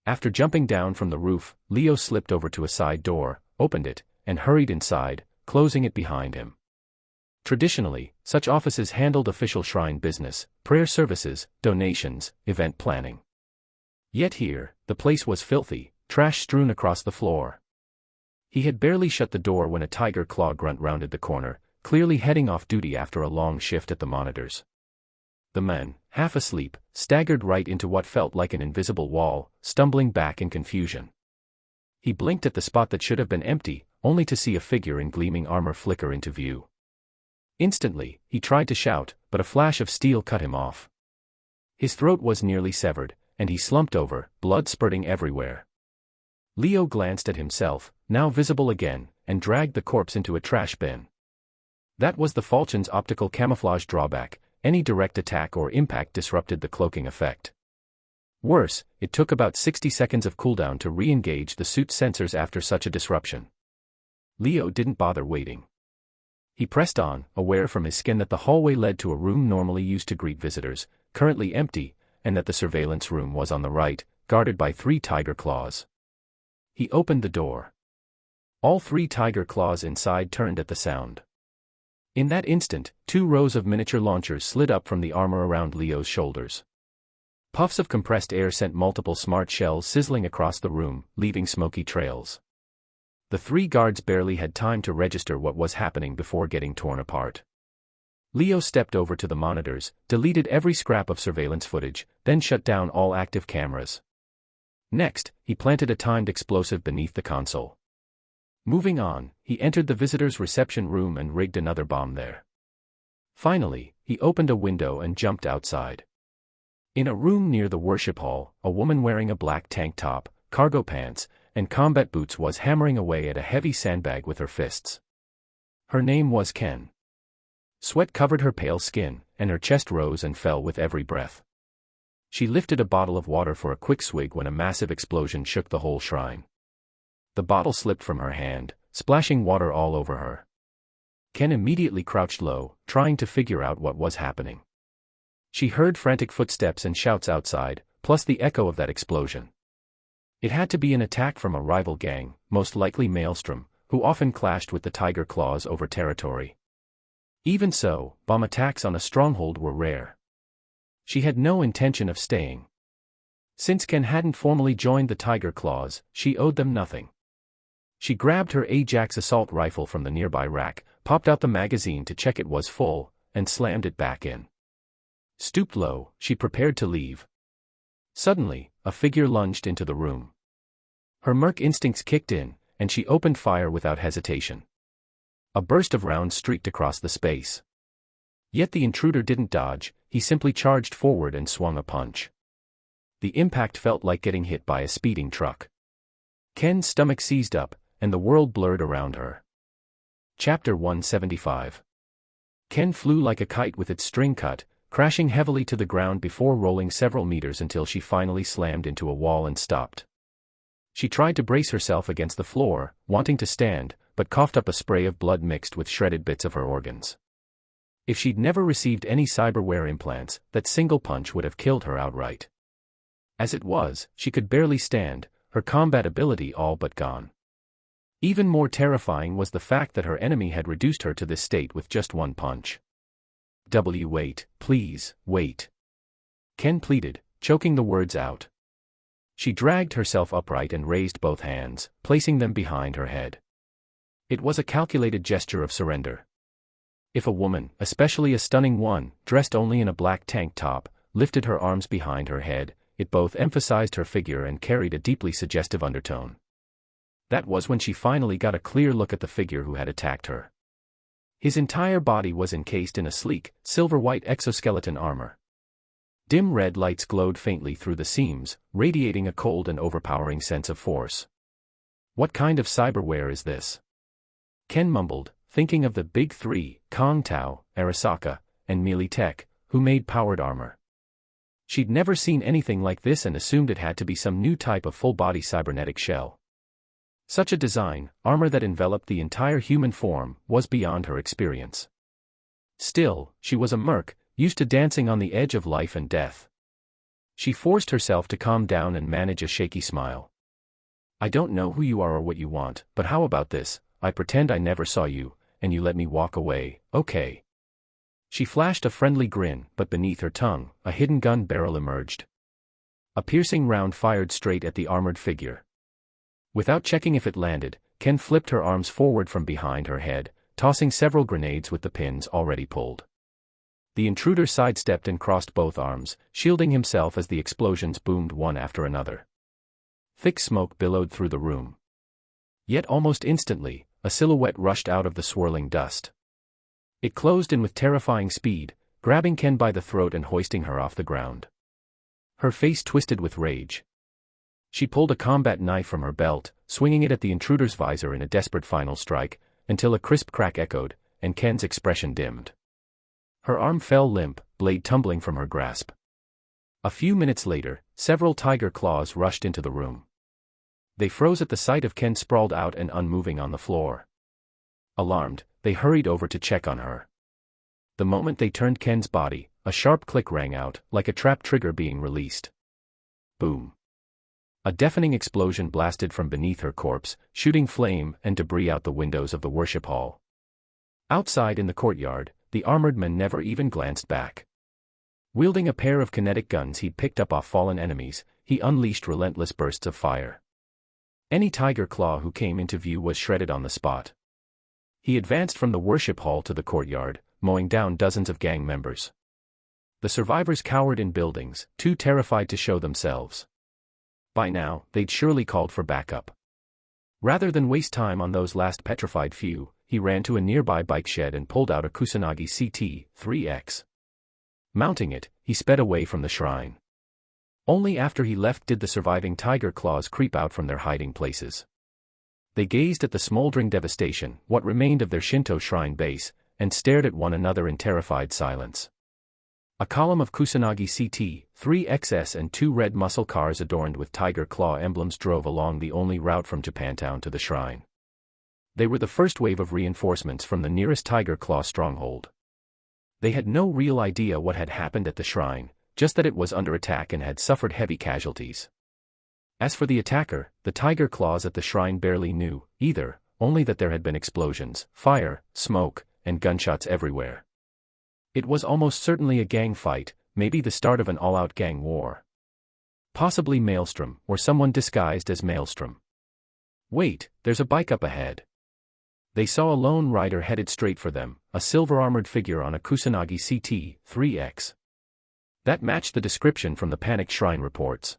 After jumping down from the roof, Leo slipped over to a side door, opened it, and hurried inside, closing it behind him. Traditionally, such offices handled official shrine business, prayer services, donations, event planning. Yet here, the place was filthy, trash strewn across the floor. He had barely shut the door when a tiger claw grunt rounded the corner, clearly heading off duty after a long shift at the monitors. The man, half asleep, staggered right into what felt like an invisible wall, stumbling back in confusion. He blinked at the spot that should have been empty, only to see a figure in gleaming armor flicker into view. Instantly, he tried to shout, but a flash of steel cut him off. His throat was nearly severed, and he slumped over, blood spurting everywhere. Leo glanced at himself, now visible again, and dragged the corpse into a trash bin. That was the falchion's optical camouflage drawback. Any direct attack or impact disrupted the cloaking effect. Worse, it took about 60 seconds of cooldown to re-engage the suit's sensors after such a disruption. Leo didn't bother waiting. He pressed on, aware from his skin that the hallway led to a room normally used to greet visitors, currently empty, and that the surveillance room was on the right, guarded by 3 tiger claws. He opened the door. All 3 tiger claws inside turned at the sound. In that instant, 2 rows of miniature launchers slid up from the armor around Leo's shoulders. Puffs of compressed air sent multiple smart shells sizzling across the room, leaving smoky trails. The 3 guards barely had time to register what was happening before getting torn apart. Leo stepped over to the monitors, deleted every scrap of surveillance footage, then shut down all active cameras. Next, he planted a timed explosive beneath the console. Moving on, he entered the visitor's reception room and rigged another bomb there. Finally, he opened a window and jumped outside. In a room near the worship hall, a woman wearing a black tank top, cargo pants, and combat boots was hammering away at a heavy sandbag with her fists. Her name was Ken. Sweat covered her pale skin, and her chest rose and fell with every breath. She lifted a bottle of water for a quick swig when a massive explosion shook the whole shrine. The bottle slipped from her hand, splashing water all over her. Ken immediately crouched low, trying to figure out what was happening. She heard frantic footsteps and shouts outside, plus the echo of that explosion. It had to be an attack from a rival gang, most likely Maelstrom, who often clashed with the Tiger Claws over territory. Even so, bomb attacks on a stronghold were rare. She had no intention of staying. Since Ken hadn't formally joined the Tiger Claws, she owed them nothing. She grabbed her Ajax assault rifle from the nearby rack, popped out the magazine to check it was full, and slammed it back in. Stooped low, she prepared to leave. Suddenly, a figure lunged into the room. Her merc instincts kicked in, and she opened fire without hesitation. A burst of rounds streaked across the space. Yet the intruder didn't dodge, he simply charged forward and swung a punch. The impact felt like getting hit by a speeding truck. Ken's stomach seized up, and the world blurred around her. Chapter 175. Ken flew like a kite with its string cut, crashing heavily to the ground before rolling several meters until she finally slammed into a wall and stopped. She tried to brace herself against the floor, wanting to stand, but coughed up a spray of blood mixed with shredded bits of her organs. If she'd never received any cyberware implants, that single punch would have killed her outright. As it was, she could barely stand, her combat ability all but gone. Even more terrifying was the fact that her enemy had reduced her to this state with just one punch. Wait, please, wait. Ken pleaded, choking the words out. She dragged herself upright and raised both hands, placing them behind her head. It was a calculated gesture of surrender. If a woman, especially a stunning one, dressed only in a black tank top, lifted her arms behind her head, it both emphasized her figure and carried a deeply suggestive undertone. That was when she finally got a clear look at the figure who had attacked her. His entire body was encased in a sleek, silver-white exoskeleton armor. Dim red lights glowed faintly through the seams, radiating a cold and overpowering sense of force. What kind of cyberware is this? Ken mumbled, thinking of the big three, Kong Tao, Arasaka, and Militech, who made powered armor. She'd never seen anything like this and assumed it had to be some new type of full-body cybernetic shell. Such a design, armor that enveloped the entire human form, was beyond her experience. Still, she was a merc, used to dancing on the edge of life and death. She forced herself to calm down and manage a shaky smile. "I don't know who you are or what you want, but how about this? I pretend I never saw you, and you let me walk away, okay?" She flashed a friendly grin, but beneath her tongue, a hidden gun barrel emerged. A piercing round fired straight at the armored figure. Without checking if it landed, Ken flipped her arms forward from behind her head, tossing several grenades with the pins already pulled. The intruder sidestepped and crossed both arms, shielding himself as the explosions boomed one after another. Thick smoke billowed through the room. Yet almost instantly, a silhouette rushed out of the swirling dust. It closed in with terrifying speed, grabbing Ken by the throat and hoisting her off the ground. Her face twisted with rage. She pulled a combat knife from her belt, swinging it at the intruder's visor in a desperate final strike, until a crisp crack echoed, and Ken's expression dimmed. Her arm fell limp, blade tumbling from her grasp. A few minutes later, several tiger claws rushed into the room. They froze at the sight of Ken sprawled out and unmoving on the floor. Alarmed, they hurried over to check on her. The moment they turned Ken's body, a sharp click rang out, like a trap trigger being released. Boom. A deafening explosion blasted from beneath her corpse, shooting flame and debris out the windows of the worship hall. Outside in the courtyard, the armored man never even glanced back. Wielding a pair of kinetic guns he'd picked up off fallen enemies, he unleashed relentless bursts of fire. Any tiger claw who came into view was shredded on the spot. He advanced from the worship hall to the courtyard, mowing down dozens of gang members. The survivors cowered in buildings, too terrified to show themselves. By now, they'd surely called for backup. Rather than waste time on those last petrified few, he ran to a nearby bike shed and pulled out a Kusanagi CT-3X. Mounting it, he sped away from the shrine. Only after he left did the surviving tiger claws creep out from their hiding places. They gazed at the smoldering devastation, what remained of their Shinto shrine base, and stared at one another in terrified silence. A column of Kusanagi CT-3XS and two red muscle cars adorned with tiger claw emblems drove along the only route from Japantown to the shrine. They were the first wave of reinforcements from the nearest tiger claw stronghold. They had no real idea what had happened at the shrine, just that it was under attack and had suffered heavy casualties. As for the attacker, the tiger claws at the shrine barely knew, either, only that there had been explosions, fire, smoke, and gunshots everywhere. It was almost certainly a gang fight, maybe the start of an all-out gang war. Possibly Maelstrom, or someone disguised as Maelstrom. Wait, there's a bike up ahead. They saw a lone rider headed straight for them, a silver-armored figure on a Kusanagi CT-3X. That matched the description from the panicked shrine reports.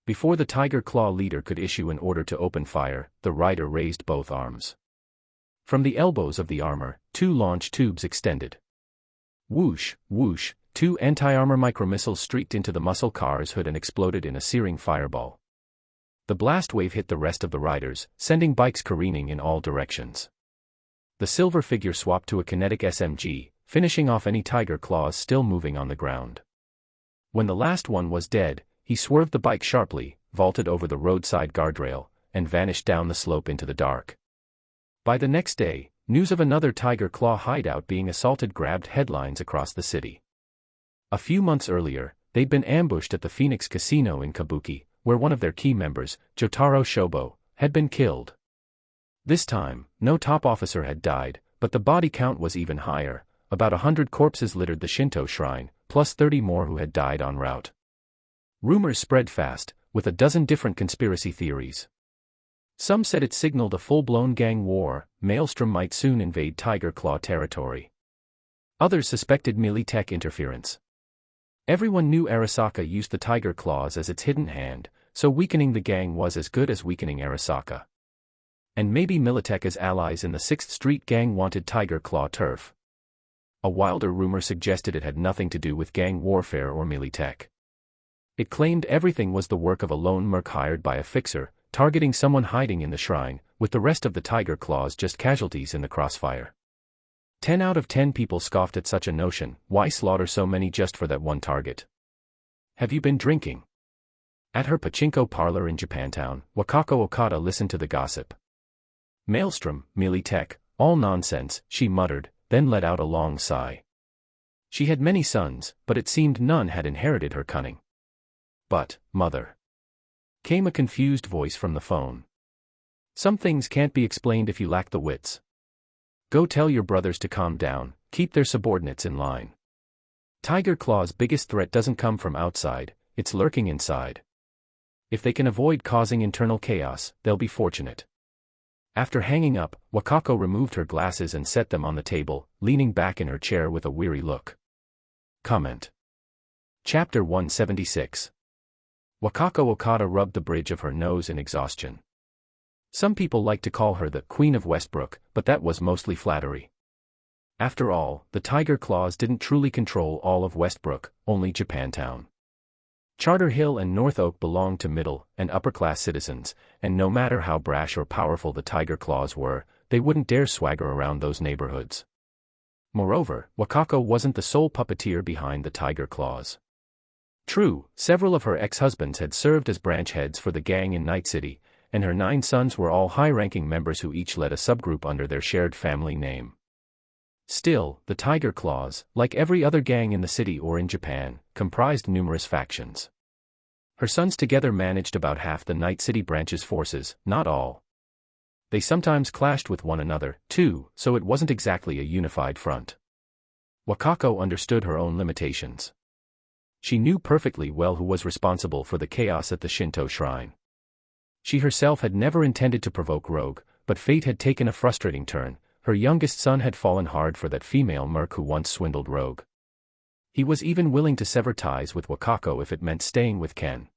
Before the Tiger Claw leader could issue an order to open fire, the rider raised both arms. From the elbows of the armor, two launch tubes extended. Whoosh, whoosh, two anti-armor micromissiles streaked into the muscle car's hood and exploded in a searing fireball. The blast wave hit the rest of the riders, sending bikes careening in all directions. The silver figure swapped to a kinetic SMG, finishing off any tiger claws still moving on the ground. When the last one was dead, he swerved the bike sharply, vaulted over the roadside guardrail, and vanished down the slope into the dark. By the next day, news of another tiger claw hideout being assaulted grabbed headlines across the city. A few months earlier, they'd been ambushed at the Phoenix Casino in Kabuki, where one of their key members, Jotaro Shobo, had been killed. This time, no top officer had died, but the body count was even higher. About 100 corpses littered the Shinto shrine, plus 30 more who had died en route. Rumors spread fast, with a dozen different conspiracy theories. Some said it signaled a full-blown gang war, Maelstrom might soon invade Tiger Claw territory. Others suspected Militech interference. Everyone knew Arasaka used the Tiger Claws as its hidden hand, so weakening the gang was as good as weakening Arasaka. And maybe Militech as allies in the 6th Street gang wanted Tiger Claw turf. A wilder rumor suggested it had nothing to do with gang warfare or Militech. It claimed everything was the work of a lone merc hired by a fixer, targeting someone hiding in the shrine, with the rest of the Tiger Claws just casualties in the crossfire. 10 out of 10 people scoffed at such a notion. Why slaughter so many just for that one target? Have you been drinking? At her pachinko parlor in Japantown, Wakako Okada listened to the gossip. Maelstrom, Militech, all nonsense, she muttered, then let out a long sigh. She had many sons, but it seemed none had inherited her cunning. But, mother, came a confused voice from the phone. Some things can't be explained if you lack the wits. Go tell your brothers to calm down, keep their subordinates in line. Tiger Claw's biggest threat doesn't come from outside, it's lurking inside. If they can avoid causing internal chaos, they'll be fortunate. After hanging up, Wakako removed her glasses and set them on the table, leaning back in her chair with a weary look. Comment. Chapter 176. Wakako Okada rubbed the bridge of her nose in exhaustion. Some people like to call her the Queen of Westbrook, but that was mostly flattery. After all, the Tiger Claws didn't truly control all of Westbrook, only Japantown. Charter Hill and North Oak belonged to middle and upper-class citizens, and no matter how brash or powerful the Tiger Claws were, they wouldn't dare swagger around those neighborhoods. Moreover, Wakako wasn't the sole puppeteer behind the Tiger Claws. True, several of her ex-husbands had served as branch heads for the gang in Night City, and her 9 sons were all high-ranking members who each led a subgroup under their shared family name. Still, the Tiger Claws, like every other gang in the city or in Japan, comprised numerous factions. Her sons together managed about half the Night City branch's forces, not all. They sometimes clashed with one another, too, so it wasn't exactly a unified front. Wakako understood her own limitations. She knew perfectly well who was responsible for the chaos at the Shinto shrine. She herself had never intended to provoke Rogue, but fate had taken a frustrating turn. Her youngest son had fallen hard for that female merc who once swindled Rogue. He was even willing to sever ties with Wakako if it meant staying with Ken.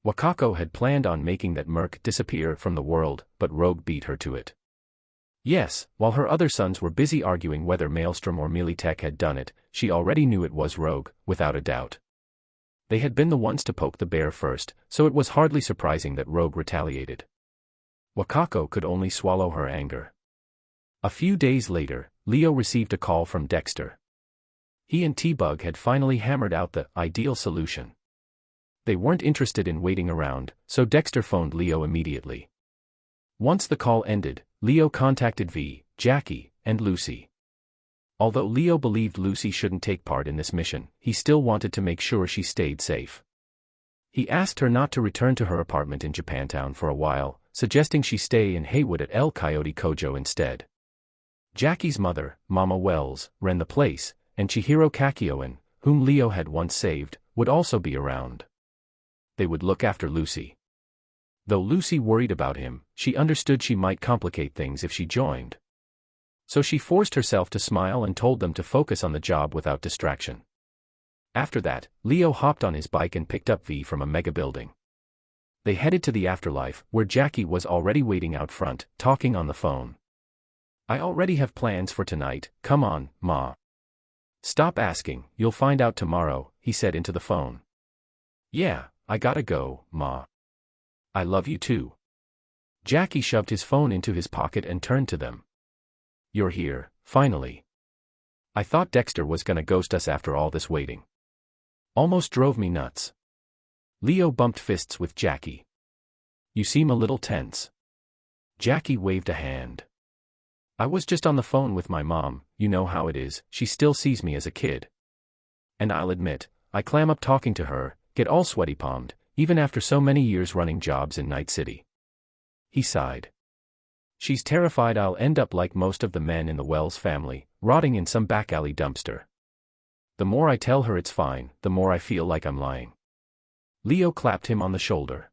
Wakako had planned on making that merc disappear from the world, but Rogue beat her to it. Yes, while her other sons were busy arguing whether Maelstrom or Militech had done it, she already knew it was Rogue, without a doubt. They had been the ones to poke the bear first, so it was hardly surprising that Rogue retaliated. Wakako could only swallow her anger. A few days later, Leo received a call from Dexter. He and T-Bug had finally hammered out the ideal solution. They weren't interested in waiting around, so Dexter phoned Leo immediately. Once the call ended, Leo contacted V, Jackie, and Lucy. Although Leo believed Lucy shouldn't take part in this mission, he still wanted to make sure she stayed safe. He asked her not to return to her apartment in Japantown for a while, suggesting she stay in Haywood at El Coyote Kojo instead. Jackie's mother, Mama Wells, ran the place, and Chihiro Kakioin, whom Leo had once saved, would also be around. They would look after Lucy. Though Lucy worried about him, she understood she might complicate things if she joined. So she forced herself to smile and told them to focus on the job without distraction. After that, Leo hopped on his bike and picked up V from a mega building. They headed to the afterlife, where Jackie was already waiting out front, talking on the phone. I already have plans for tonight, come on, Ma. Stop asking, you'll find out tomorrow, he said into the phone. Yeah, I gotta go, Ma. I love you too. Jackie shoved his phone into his pocket and turned to them. You're here, finally. I thought Dexter was gonna ghost us after all this waiting. Almost drove me nuts. Leo bumped fists with Jackie. You seem a little tense. Jackie waved a hand. I was just on the phone with my mom, you know how it is, she still sees me as a kid. And I'll admit, I clam up talking to her, get all sweaty-palmed, even after so many years running jobs in Night City. He sighed. She's terrified I'll end up like most of the men in the Wells family, rotting in some back alley dumpster. The more I tell her it's fine, the more I feel like I'm lying. Leo clapped him on the shoulder.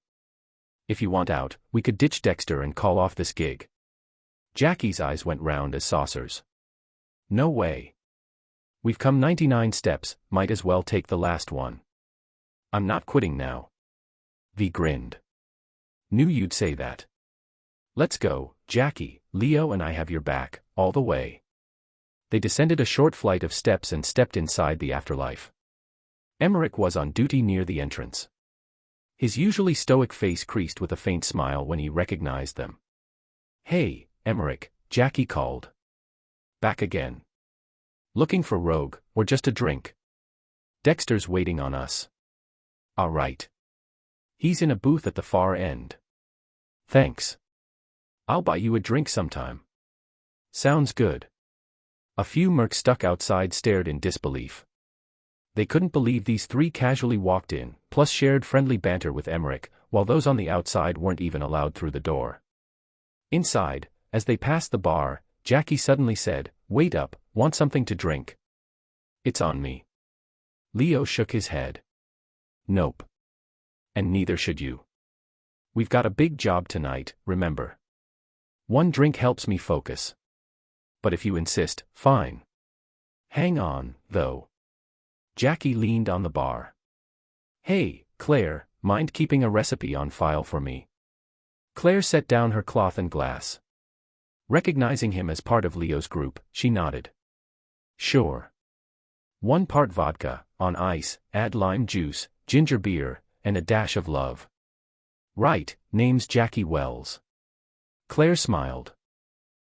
If you want out, we could ditch Dexter and call off this gig. Jackie's eyes went round as saucers. No way. We've come 99 steps, might as well take the last one. I'm not quitting now. V grinned. Knew you'd say that. Let's go, Jackie, Leo and I have your back, all the way. They descended a short flight of steps and stepped inside the afterlife. Emmerich was on duty near the entrance. His usually stoic face creased with a faint smile when he recognized them. Hey, Emmerich, Jackie called. Back again. Looking for Rogue, or just a drink? Dexter's waiting on us. All right. He's in a booth at the far end. Thanks. I'll buy you a drink sometime. Sounds good. A few mercs stuck outside stared in disbelief. They couldn't believe these three casually walked in, plus shared friendly banter with Emmerich, while those on the outside weren't even allowed through the door. Inside, as they passed the bar, Jackie suddenly said, "Wait up, want something to drink?" "It's on me." Leo shook his head. "Nope. And neither should you. We've got a big job tonight, remember. One drink helps me focus. But if you insist, fine. Hang on, though." Jackie leaned on the bar. "Hey, Claire, mind keeping a recipe on file for me?" Claire set down her cloth and glass. Recognizing him as part of Leo's group, she nodded. "Sure. 1 part vodka, on ice, add lime juice, ginger beer, and a dash of love." "Right, name's Jackie Wells." Claire smiled.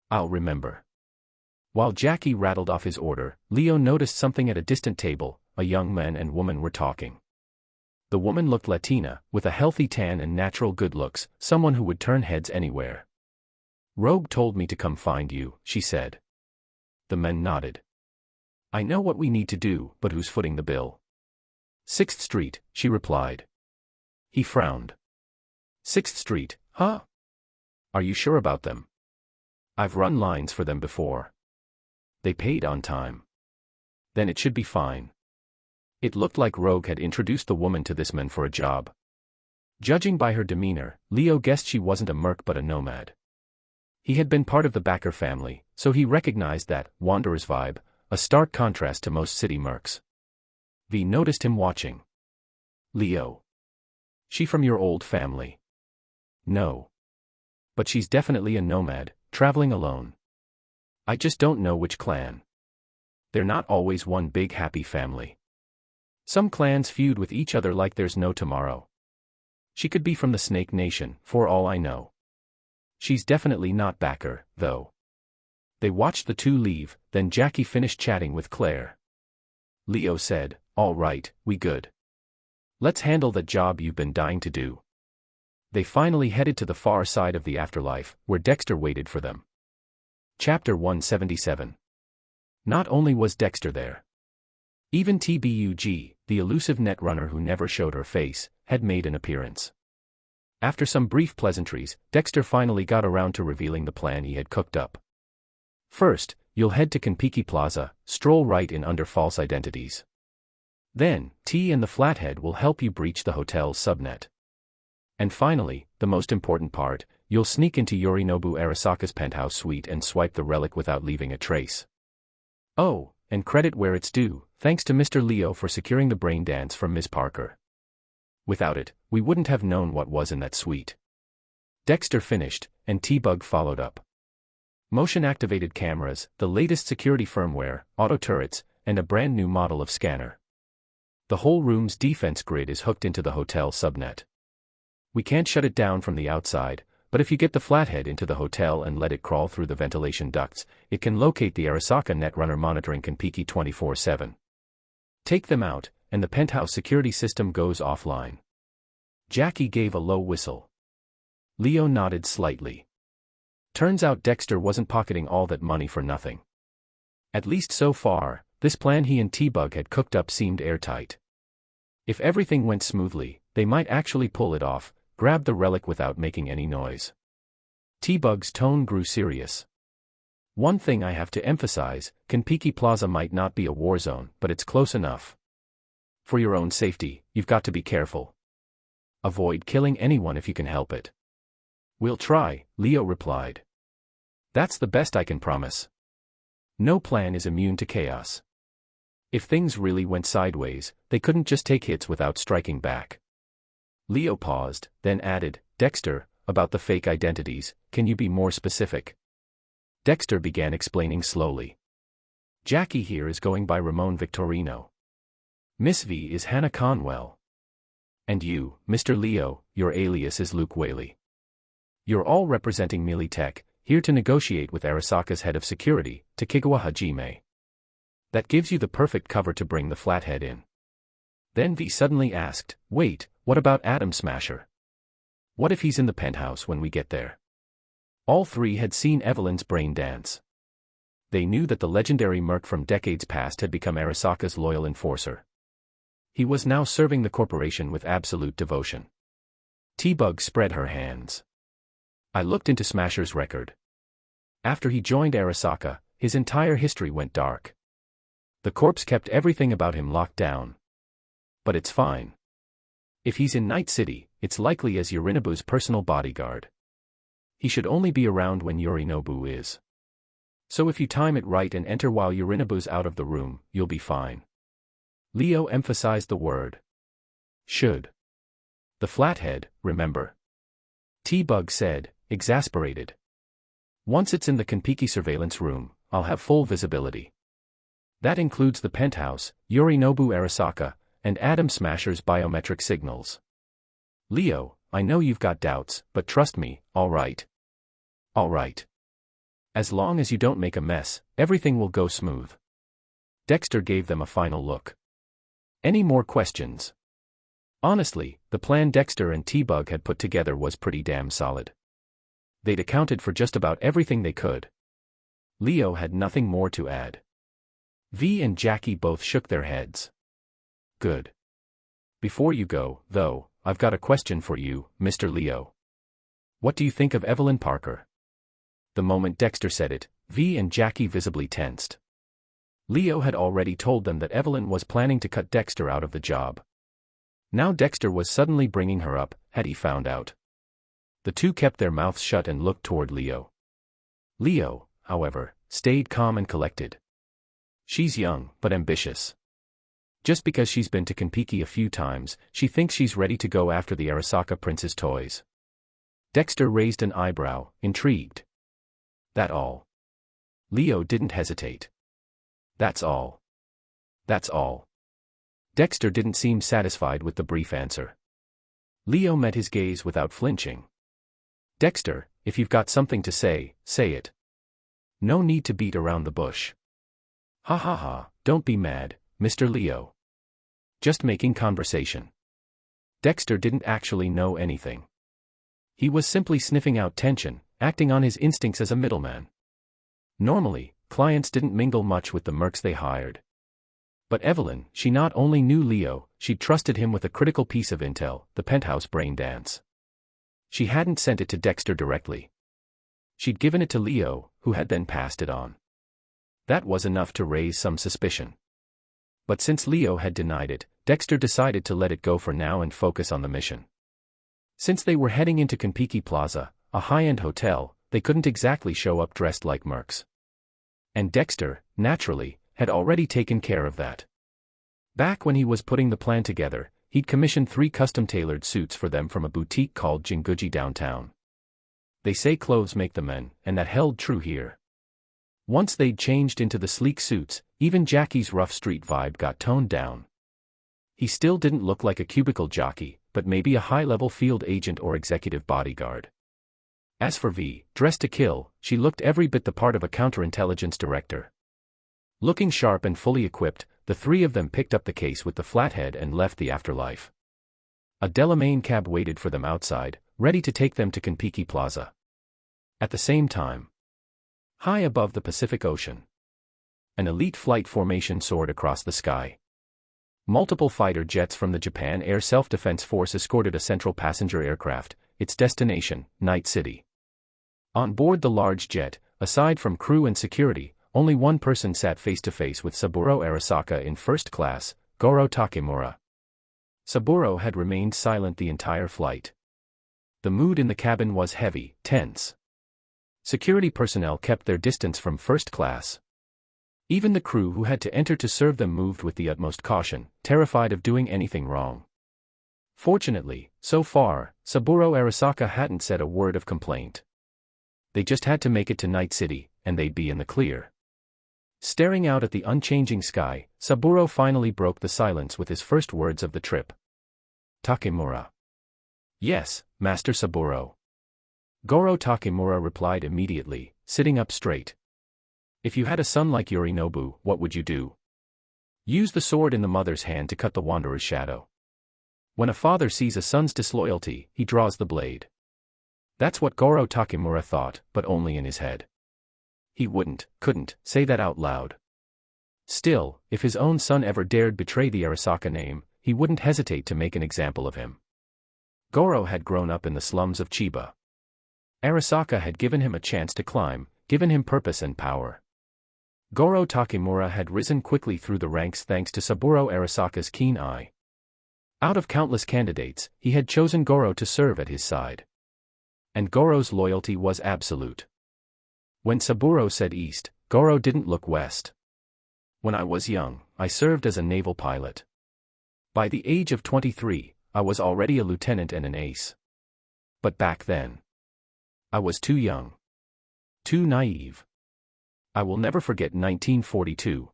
"I'll remember." While Jackie rattled off his order, Leo noticed something at a distant table. A young man and woman were talking. The woman looked Latina, with a healthy tan and natural good looks, someone who would turn heads anywhere. "Rogue told me to come find you," she said. The man nodded. "I know what we need to do, but who's footing the bill?" "6th Street, she replied. He frowned. "6th Street, huh? Are you sure about them? I've run lines for them before. They paid on time. Then it should be fine." It looked like Rogue had introduced the woman to this man for a job. Judging by her demeanor, Leo guessed she wasn't a merc but a nomad. He had been part of the Backer family, so he recognized that wanderer's vibe, a stark contrast to most city mercs. V noticed him watching. "Leo. She from your old family?" "No. But she's definitely a nomad, traveling alone. I just don't know which clan. They're not always one big happy family. Some clans feud with each other like there's no tomorrow. She could be from the Snake Nation, for all I know. She's definitely not Backer, though." They watched the two leave, then Jackie finished chatting with Claire. Leo said, "All right, we good. Let's handle that job you've been dying to do." They finally headed to the far side of the afterlife, where Dexter waited for them. Chapter 177. Not only was Dexter there. Even TBUG, the elusive netrunner who never showed her face, had made an appearance. After some brief pleasantries, Dexter finally got around to revealing the plan he had cooked up. "First, you'll head to Kiki Plaza, stroll right in under false identities. Then, T and the Flathead will help you breach the hotel's subnet. And finally, the most important part, you'll sneak into Yorinobu Arasaka's penthouse suite and swipe the relic without leaving a trace. Oh, and credit where it's due, thanks to Mr. Leo for securing the brain dance from Ms. Parker. Without it, we wouldn't have known what was in that suite." Dexter finished, and T-Bug followed up. Motion-activated cameras, the latest security firmware, auto turrets, and a brand new model of scanner. The whole room's defense grid is hooked into the hotel subnet. We can't shut it down from the outside, but if you get the Flathead into the hotel and let it crawl through the ventilation ducts, it can locate the Arasaka netrunner monitoring Kiki 24/7. Take them out, and the penthouse security system goes offline. Jackie gave a low whistle. Leo nodded slightly. Turns out Dexter wasn't pocketing all that money for nothing. At least so far, this plan he and T-Bug had cooked up seemed airtight. If everything went smoothly, they might actually pull it off, grab the relic without making any noise. T-Bug's tone grew serious. "One thing I have to emphasize, Kiki Plaza might not be a war zone, but it's close enough. For your own safety, you've got to be careful. Avoid killing anyone if you can help it." "We'll try," Leo replied. "That's the best I can promise. No plan is immune to chaos. If things really went sideways, they couldn't just take hits without striking back." Leo paused, then added, "Dexter, about the fake identities, can you be more specific?" Dexter began explaining slowly. "Jackie here is going by Ramon Victorino. Miss V is Hannah Conwell. And you, Mr. Leo, your alias is Luke Whaley. You're all representing Militech, here to negotiate with Arasaka's head of security, Takigawa Hajime. That gives you the perfect cover to bring the Flathead in. Then V suddenly asked, wait, what about Atom Smasher? What if he's in the penthouse when we get there? All three had seen Evelyn's brain dance. They knew that the legendary merc from decades past had become Arasaka's loyal enforcer. He was now serving the corporation with absolute devotion. T-Bug spread her hands. I looked into Smasher's record. After he joined Arasaka, his entire history went dark. The corpse kept everything about him locked down. But it's fine. If he's in Night City, it's likely as Yorinobu's personal bodyguard. He should only be around when Yorinobu is. So if you time it right and enter while Yorinobu's out of the room, you'll be fine. Leo emphasized the word. Should. The Flathead, remember. T-Bug said, exasperated. Once it's in the Konpeki surveillance room, I'll have full visibility. That includes the penthouse, Yorinobu Arasaka, and Atom Smasher's biometric signals. Leo, I know you've got doubts, but trust me, all right. All right. As long as you don't make a mess, everything will go smooth. Dexter gave them a final look. Any more questions? Honestly, the plan Dexter and T-Bug had put together was pretty damn solid. They'd accounted for just about everything they could. Leo had nothing more to add. V and Jackie both shook their heads. Good. Before you go, though, I've got a question for you, Mr. Leo. What do you think of Evelyn Parker? The moment Dexter said it, V and Jackie visibly tensed. Leo had already told them that Evelyn was planning to cut Dexter out of the job. Now Dexter was suddenly bringing her up, had he found out. The two kept their mouths shut and looked toward Leo. Leo, however, stayed calm and collected. She's young, but ambitious. Just because she's been to Konpeki a few times, she thinks she's ready to go after the Arasaka Prince's toys. Dexter raised an eyebrow, intrigued. That all? Leo didn't hesitate. That's all. That's all. Dexter didn't seem satisfied with the brief answer. Leo met his gaze without flinching. Dexter, if you've got something to say, say it. No need to beat around the bush. Ha ha ha, don't be mad, Mr. Leo. Just making conversation. Dexter didn't actually know anything. He was simply sniffing out tension, acting on his instincts as a middleman. Normally, clients didn't mingle much with the mercs they hired. But Evelyn, she not only knew Leo, she'd trusted him with a critical piece of intel, the penthouse brain dance. She hadn't sent it to Dexter directly. She'd given it to Leo, who had then passed it on. That was enough to raise some suspicion. But since Leo had denied it, Dexter decided to let it go for now and focus on the mission. Since they were heading into Kiki Plaza, a high-end hotel, they couldn't exactly show up dressed like mercs. And Dexter, naturally, had already taken care of that. Back when he was putting the plan together, he'd commissioned 3 custom-tailored suits for them from a boutique called Jinguji downtown. They say clothes make the men, and that held true here. Once they'd changed into the sleek suits, even Jackie's rough street vibe got toned down. He still didn't look like a cubicle jockey, but maybe a high-level field agent or executive bodyguard. As for V, dressed to kill, she looked every bit the part of a counterintelligence director. Looking sharp and fully equipped, the 3 of them picked up the case with the Flathead and left the afterlife. A Delamain cab waited for them outside, ready to take them to Kiki Plaza. At the same time, high above the Pacific Ocean, an elite flight formation soared across the sky. Multiple fighter jets from the Japan Air Self-Defense Force escorted a central passenger aircraft, its destination, Night City. On board the large jet, aside from crew and security, only one person sat face-to-face with Saburo Arasaka in first class, Goro Takemura. Saburo had remained silent the entire flight. The mood in the cabin was heavy, tense. Security personnel kept their distance from first class. Even the crew who had to enter to serve them moved with the utmost caution, terrified of doing anything wrong. Fortunately, so far, Saburo Arasaka hadn't said a word of complaint. They just had to make it to Night City, and they'd be in the clear. Staring out at the unchanging sky, Saburo finally broke the silence with his first words of the trip. Takemura. Yes, Master Saburo. Goro Takemura replied immediately, sitting up straight. If you had a son like Yorinobu, what would you do? Use the sword in the mother's hand to cut the wanderer's shadow. When a father sees a son's disloyalty, he draws the blade. That's what Goro Takemura thought, but only in his head. He couldn't, say that out loud. Still, if his own son ever dared betray the Arasaka name, he wouldn't hesitate to make an example of him. Goro had grown up in the slums of Chiba. Arasaka had given him a chance to climb, given him purpose and power. Goro Takemura had risen quickly through the ranks thanks to Saburo Arasaka's keen eye. Out of countless candidates, he had chosen Goro to serve at his side. And Goro's loyalty was absolute. When Saburo said east, Goro didn't look west. When I was young, I served as a naval pilot. By the age of 23, I was already a lieutenant and an ace. But back then, I was too young. Too naive. I will never forget 1942.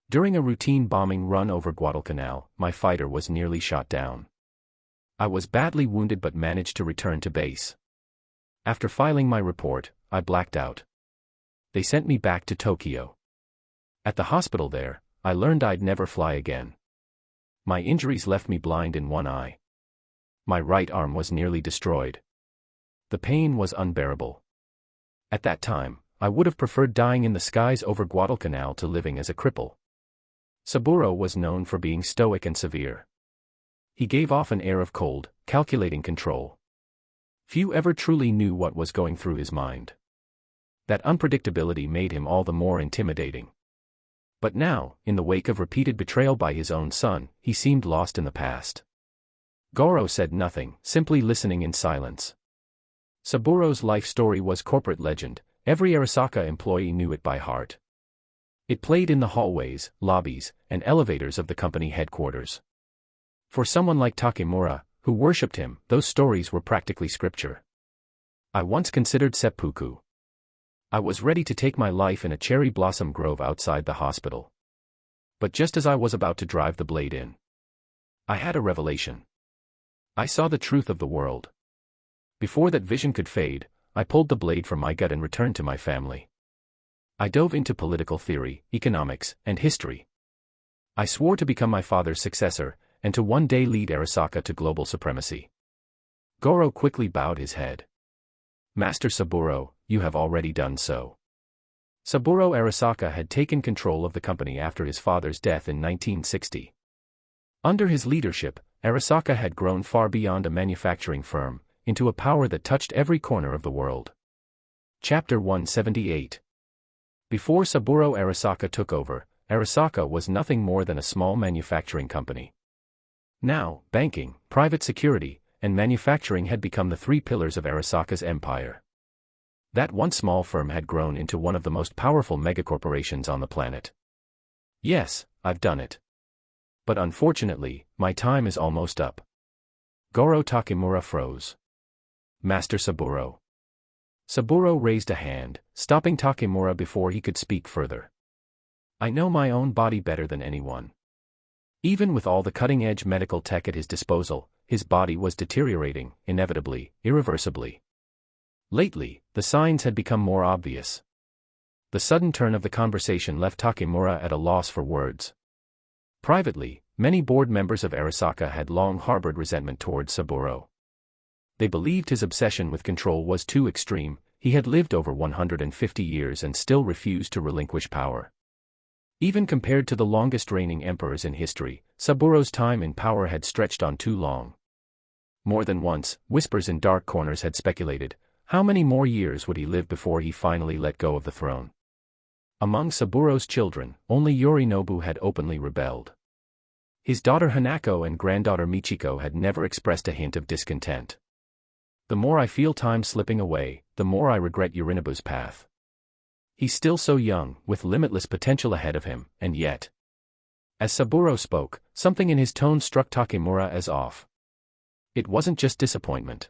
During a routine bombing run over Guadalcanal, my fighter was nearly shot down. I was badly wounded but managed to return to base. After filing my report, I blacked out. They sent me back to Tokyo. At the hospital there, I learned I'd never fly again. My injuries left me blind in one eye. My right arm was nearly destroyed. The pain was unbearable. At that time, I would have preferred dying in the skies over Guadalcanal to living as a cripple. Saburo was known for being stoic and severe. He gave off an air of cold, calculating control. Few ever truly knew what was going through his mind. That unpredictability made him all the more intimidating. But now, in the wake of repeated betrayal by his own son, he seemed lost in the past. Goro said nothing, simply listening in silence. Saburo's life story was corporate legend, every Arasaka employee knew it by heart. It played in the hallways, lobbies, and elevators of the company headquarters. For someone like Takemura, who worshipped him, those stories were practically scripture. I once considered seppuku. I was ready to take my life in a cherry blossom grove outside the hospital. But just as I was about to drive the blade in, I had a revelation. I saw the truth of the world. Before that vision could fade, I pulled the blade from my gut and returned to my family. I dove into political theory, economics, and history. I swore to become my father's successor, and to one day lead Arasaka to global supremacy. Goro quickly bowed his head. Master Saburo, you have already done so. Saburo Arasaka had taken control of the company after his father's death in 1960. Under his leadership, Arasaka had grown far beyond a manufacturing firm, into a power that touched every corner of the world. Chapter 178. Before Saburo Arasaka took over, Arasaka was nothing more than a small manufacturing company. Now, banking, private security, and manufacturing had become the three pillars of Arasaka's empire. That one small firm had grown into one of the most powerful megacorporations on the planet. Yes, I've done it. But unfortunately, my time is almost up. Goro Takemura froze. Master Saburo. Saburo raised a hand, stopping Takemura before he could speak further. I know my own body better than anyone. Even with all the cutting-edge medical tech at his disposal, his body was deteriorating, inevitably, irreversibly. Lately, the signs had become more obvious. The sudden turn of the conversation left Takemura at a loss for words. Privately, many board members of Arasaka had long harbored resentment towards Saburo. They believed his obsession with control was too extreme. He had lived over 150 years and still refused to relinquish power. Even compared to the longest reigning emperors in history, Saburo's time in power had stretched on too long. More than once, whispers in dark corners had speculated, how many more years would he live before he finally let go of the throne? Among Saburo's children, only Yorinobu had openly rebelled. His daughter Hanako and granddaughter Michiko had never expressed a hint of discontent. The more I feel time slipping away, the more I regret Yorinobu's path. He's still so young, with limitless potential ahead of him, and yet. As Saburo spoke, something in his tone struck Takemura as off. It wasn't just disappointment.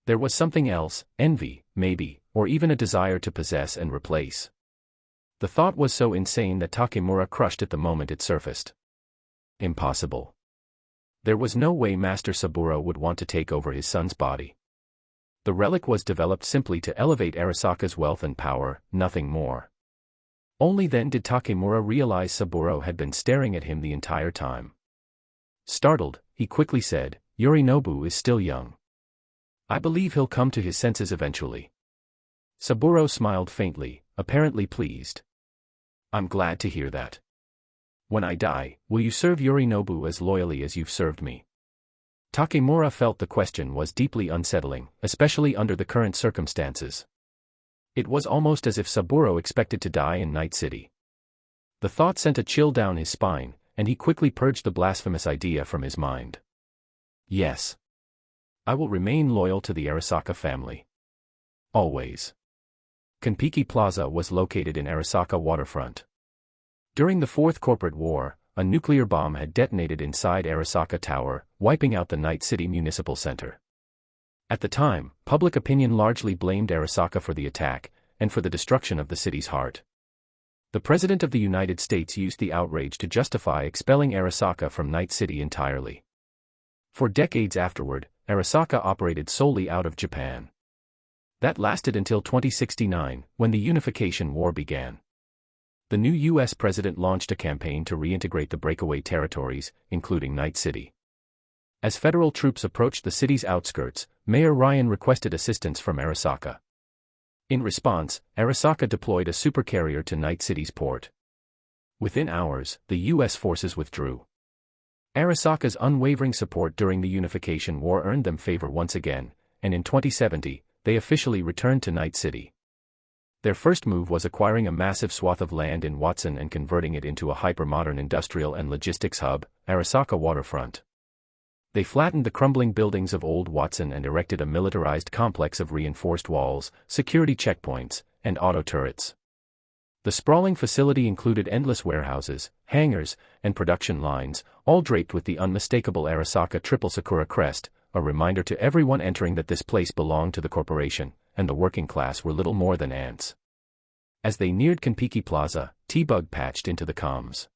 There was something else, envy, maybe, or even a desire to possess and replace. The thought was so insane that Takemura crushed it the moment it surfaced. Impossible. There was no way Master Saburo would want to take over his son's body. The relic was developed simply to elevate Arasaka's wealth and power, nothing more. Only then did Takemura realize Saburo had been staring at him the entire time. Startled, he quickly said, "Yorinobu is still young. I believe he'll come to his senses eventually." Saburo smiled faintly, apparently pleased. "I'm glad to hear that. When I die, will you serve Yorinobu as loyally as you've served me?" Takemura felt the question was deeply unsettling, especially under the current circumstances. It was almost as if Saburo expected to die in Night City. The thought sent a chill down his spine, and he quickly purged the blasphemous idea from his mind. "Yes. I will remain loyal to the Arasaka family. Always." Kiki Plaza was located in Arasaka waterfront. During the Fourth Corporate War, a nuclear bomb had detonated inside Arasaka Tower, wiping out the Night City Municipal Center. At the time, public opinion largely blamed Arasaka for the attack, and for the destruction of the city's heart. The President of the United States used the outrage to justify expelling Arasaka from Night City entirely. For decades afterward, Arasaka operated solely out of Japan. That lasted until 2069, when the Unification War began. The new U.S. president launched a campaign to reintegrate the breakaway territories, including Night City. As federal troops approached the city's outskirts, Mayor Ryan requested assistance from Arasaka. In response, Arasaka deployed a supercarrier to Night City's port. Within hours, the U.S. forces withdrew. Arasaka's unwavering support during the Unification War earned them favor once again, and in 2070, they officially returned to Night City. Their first move was acquiring a massive swath of land in Watson and converting it into a hyper-modern industrial and logistics hub, Arasaka Waterfront. They flattened the crumbling buildings of old Watson and erected a militarized complex of reinforced walls, security checkpoints, and auto turrets. The sprawling facility included endless warehouses, hangars, and production lines, all draped with the unmistakable Arasaka triple sakura crest, a reminder to everyone entering that this place belonged to the corporation, and the working class were little more than ants. As they neared Kiki Plaza, T-Bug patched into the comms.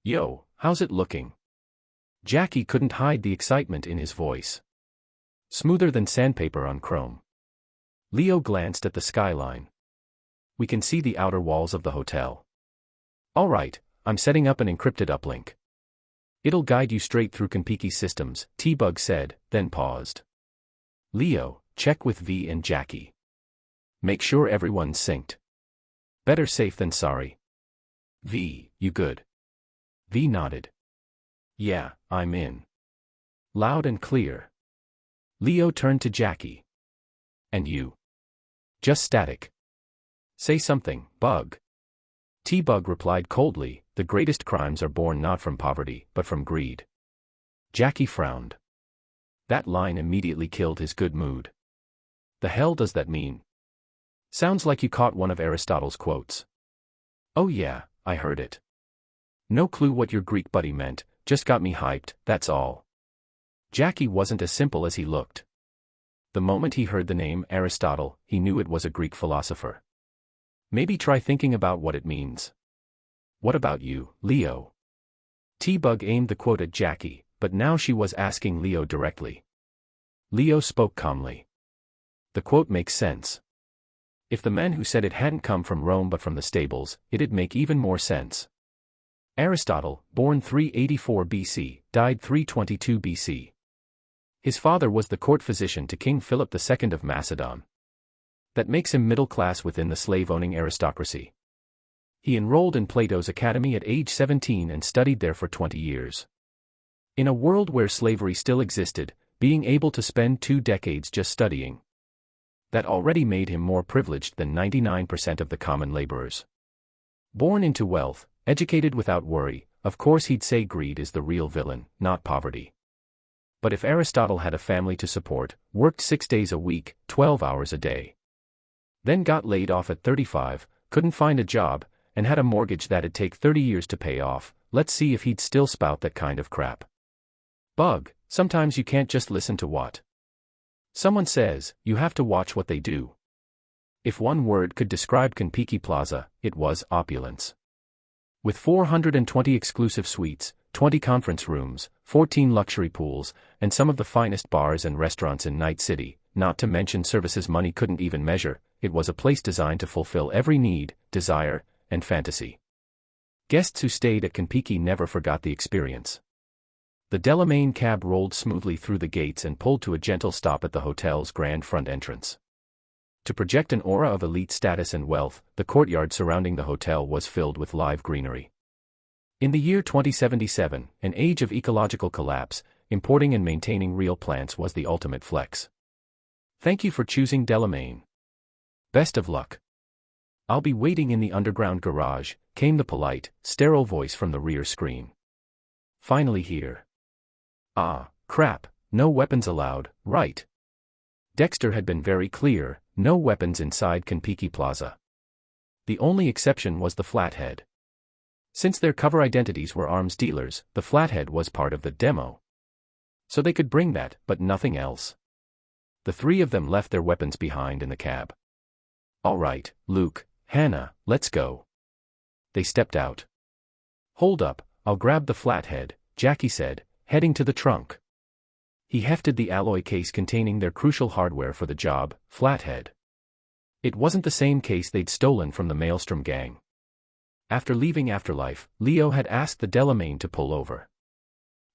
"Yo, how's it looking?" Jackie couldn't hide the excitement in his voice. "Smoother than sandpaper on chrome." Leo glanced at the skyline. "We can see the outer walls of the hotel." "All right, I'm setting up an encrypted uplink. It'll guide you straight through Konpiki's systems," T-Bug said, then paused. "Leo, check with V and Jackie. Make sure everyone's synced. Better safe than sorry." "V, you good?" V nodded. "Yeah, I'm in. Loud and clear." Leo turned to Jackie. "And you?" "Just static." "Say something, Bug." T-Bug replied coldly, "The greatest crimes are born not from poverty, but from greed." Jackie frowned. That line immediately killed his good mood. "The hell does that mean?" "Sounds like you caught one of Aristotle's quotes." "Oh yeah, I heard it. No clue what your Greek buddy meant, just got me hyped, that's all." Jackie wasn't as simple as he looked. The moment he heard the name Aristotle, he knew it was a Greek philosopher. Maybe try thinking about what it means. "What about you, Leo?" T-Bug aimed the quote at Jackie, but now she was asking Leo directly. Leo spoke calmly. "The quote makes sense. If the man who said it hadn't come from Rome but from the stables, it'd make even more sense. Aristotle, born 384 BC, died 322 BC. His father was the court physician to King Philip II of Macedon. That makes him middle class within the slave-owning aristocracy. He enrolled in Plato's academy at age 17 and studied there for 20 years. In a world where slavery still existed, being able to spend 2 decades just studying, that already made him more privileged than 99% of the common laborers. Born into wealth, educated without worry, of course he'd say greed is the real villain, not poverty. But if Aristotle had a family to support, worked 6 days a week, 12 hours a day, then got laid off at 35, couldn't find a job, and had a mortgage that'd take 30 years to pay off, let's see if he'd still spout that kind of crap. Bug, sometimes you can't just listen to what someone says, you have to watch what they do. If one word could describe Kiki Plaza, it was opulence. With 420 exclusive suites, 20 conference rooms, 14 luxury pools, and some of the finest bars and restaurants in Night City, not to mention services money couldn't even measure, it was a place designed to fulfill every need, desire, and fantasy. Guests who stayed at Konpeki never forgot the experience. The Delamain cab rolled smoothly through the gates and pulled to a gentle stop at the hotel's grand front entrance. To project an aura of elite status and wealth, the courtyard surrounding the hotel was filled with live greenery. In the year 2077, an age of ecological collapse, importing and maintaining real plants was the ultimate flex. Thank you for choosing Delamain. Best of luck. I'll be waiting in the underground garage, came the polite, sterile voice from the rear screen. Finally here. Ah, crap, no weapons allowed, right? Dexter had been very clear, no weapons inside Konpeki Plaza. The only exception was the Flathead. Since their cover identities were arms dealers, the Flathead was part of the demo. So they could bring that, but nothing else. The three of them left their weapons behind in the cab. All right, Luke, Hannah, let's go. They stepped out. Hold up, I'll grab the Flathead, Jackie said, heading to the trunk. He hefted the alloy case containing their crucial hardware for the job, Flathead. It wasn't the same case they'd stolen from the Maelstrom gang. After leaving Afterlife, Leo had asked the Delamain to pull over.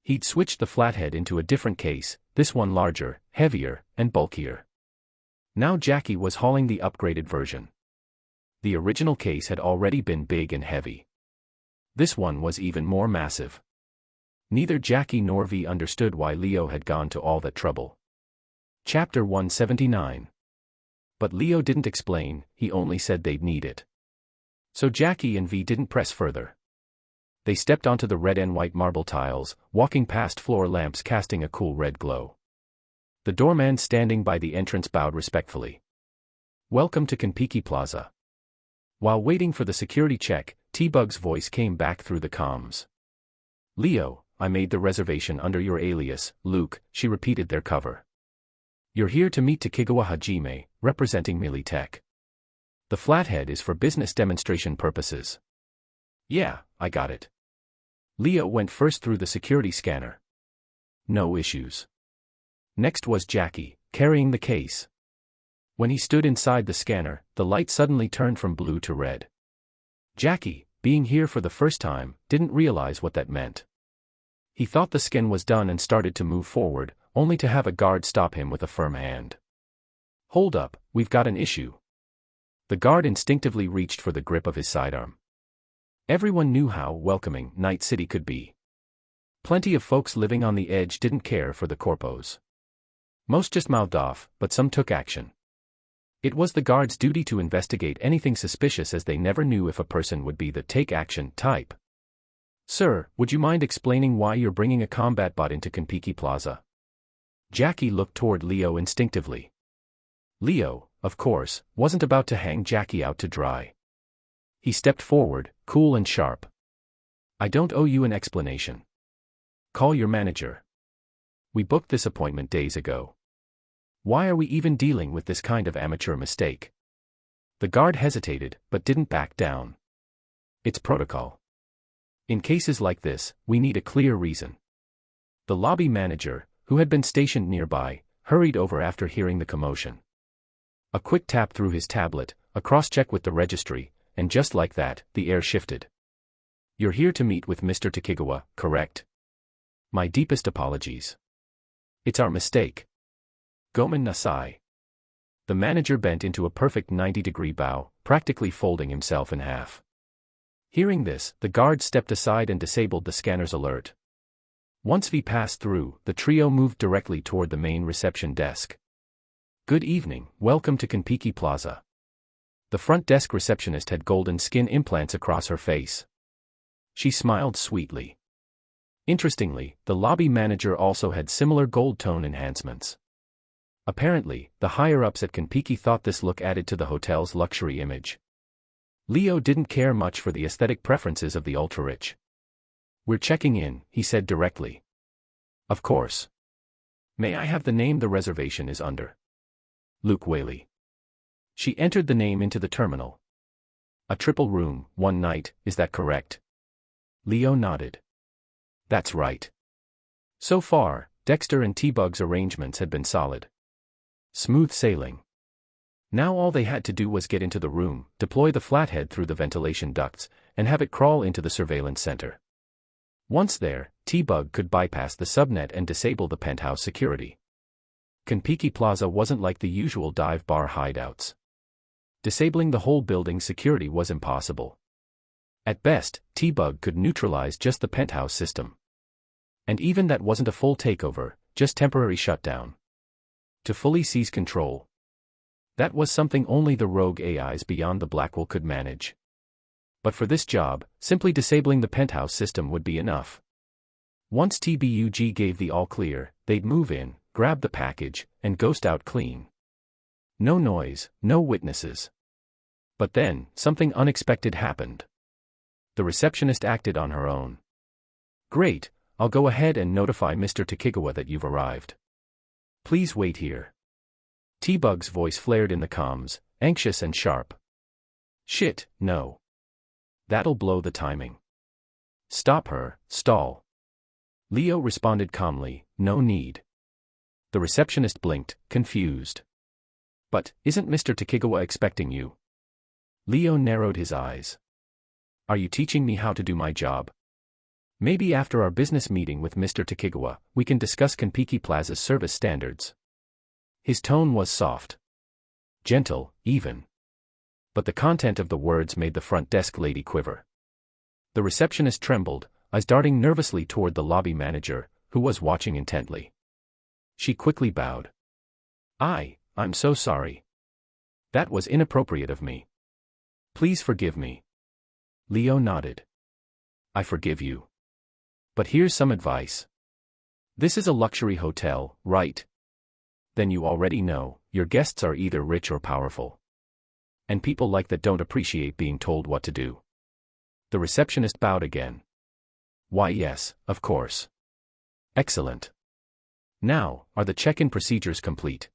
He'd switched the Flathead into a different case, this one larger, heavier, and bulkier. Now Jackie was hauling the upgraded version. The original case had already been big and heavy. This one was even more massive. Neither Jackie nor V understood why Leo had gone to all that trouble. Chapter 179. But Leo didn't explain, he only said they'd need it. So Jackie and V didn't press further. They stepped onto the red and white marble tiles, walking past floor lamps casting a cool red glow. The doorman standing by the entrance bowed respectfully. Welcome to Konpeki Plaza. While waiting for the security check, T-Bug's voice came back through the comms. Leo, I made the reservation under your alias, Luke, she repeated their cover. You're here to meet Takegawa Hajime, representing Militech. The Flathead is for business demonstration purposes. Yeah, I got it. Leo went first through the security scanner. No issues. Next was Jackie, carrying the case. When he stood inside the scanner, the light suddenly turned from blue to red. Jackie, being here for the first time, didn't realize what that meant. He thought the scan was done and started to move forward, only to have a guard stop him with a firm hand. Hold up, we've got an issue. The guard instinctively reached for the grip of his sidearm. Everyone knew how welcoming Night City could be. Plenty of folks living on the edge didn't care for the corpos. Most just mouthed off, but some took action. It was the guard's duty to investigate anything suspicious, as they never knew if a person would be the take-action type. Sir, would you mind explaining why you're bringing a combat bot into Konpeki Plaza? Jackie looked toward Leo instinctively. Leo, of course, wasn't about to hang Jackie out to dry. He stepped forward, cool and sharp. I don't owe you an explanation. Call your manager. We booked this appointment days ago. Why are we even dealing with this kind of amateur mistake? The guard hesitated, but didn't back down. It's protocol. In cases like this, we need a clear reason. The lobby manager, who had been stationed nearby, hurried over after hearing the commotion. A quick tap through his tablet, a cross-check with the registry, and just like that, the air shifted. You're here to meet with Mr. Takegawa, correct? My deepest apologies. It's our mistake. Gomen nasai. The manager bent into a perfect 90-degree bow, practically folding himself in half. Hearing this, the guard stepped aside and disabled the scanner's alert. Once V passed through, the trio moved directly toward the main reception desk. Good evening, welcome to Konpeki Plaza. The front desk receptionist had golden skin implants across her face. She smiled sweetly. Interestingly, the lobby manager also had similar gold tone enhancements. Apparently, the higher-ups at Konpeki thought this look added to the hotel's luxury image. Leo didn't care much for the aesthetic preferences of the ultra-rich. We're checking in, he said directly. Of course. May I have the name the reservation is under? Luke Whaley. She entered the name into the terminal. A triple room, one night, is that correct? Leo nodded. That's right. So far, Dexter and T-Bug's arrangements had been solid. Smooth sailing. Now all they had to do was get into the room, deploy the Flathead through the ventilation ducts, and have it crawl into the surveillance center. Once there, T-Bug could bypass the subnet and disable the penthouse security. Kiki Plaza wasn't like the usual dive bar hideouts. Disabling the whole building's security was impossible. At best, T-Bug could neutralize just the penthouse system. And even that wasn't a full takeover, just temporary shutdown. To fully seize control, that was something only the rogue AIs beyond the Blackwell could manage. But for this job, simply disabling the penthouse system would be enough. Once TBUG gave the all-clear, they'd move in, grab the package, and ghost out clean. No noise, no witnesses. But then, something unexpected happened. The receptionist acted on her own. "Great, I'll go ahead and notify Mr. Takigawa that you've arrived. Please wait here." T-Bug's voice flared in the comms, anxious and sharp. "Shit, no. That'll blow the timing. Stop her, stall." Leo responded calmly, "No need." The receptionist blinked, confused. "But, isn't Mr. Takigawa expecting you?" Leo narrowed his eyes. "Are you teaching me how to do my job? Maybe after our business meeting with Mr. Takigawa, we can discuss Kiki Plaza's service standards." His tone was soft. Gentle, even. But the content of the words made the front desk lady quiver. The receptionist trembled, eyes darting nervously toward the lobby manager, who was watching intently. She quickly bowed. I'm so sorry. That was inappropriate of me. Please forgive me." Leo nodded. "I forgive you. But here's some advice. This is a luxury hotel, right? Then you already know, your guests are either rich or powerful. And people like that don't appreciate being told what to do." The receptionist bowed again. "Why yes, of course." "Excellent. Now, are the check-in procedures complete?"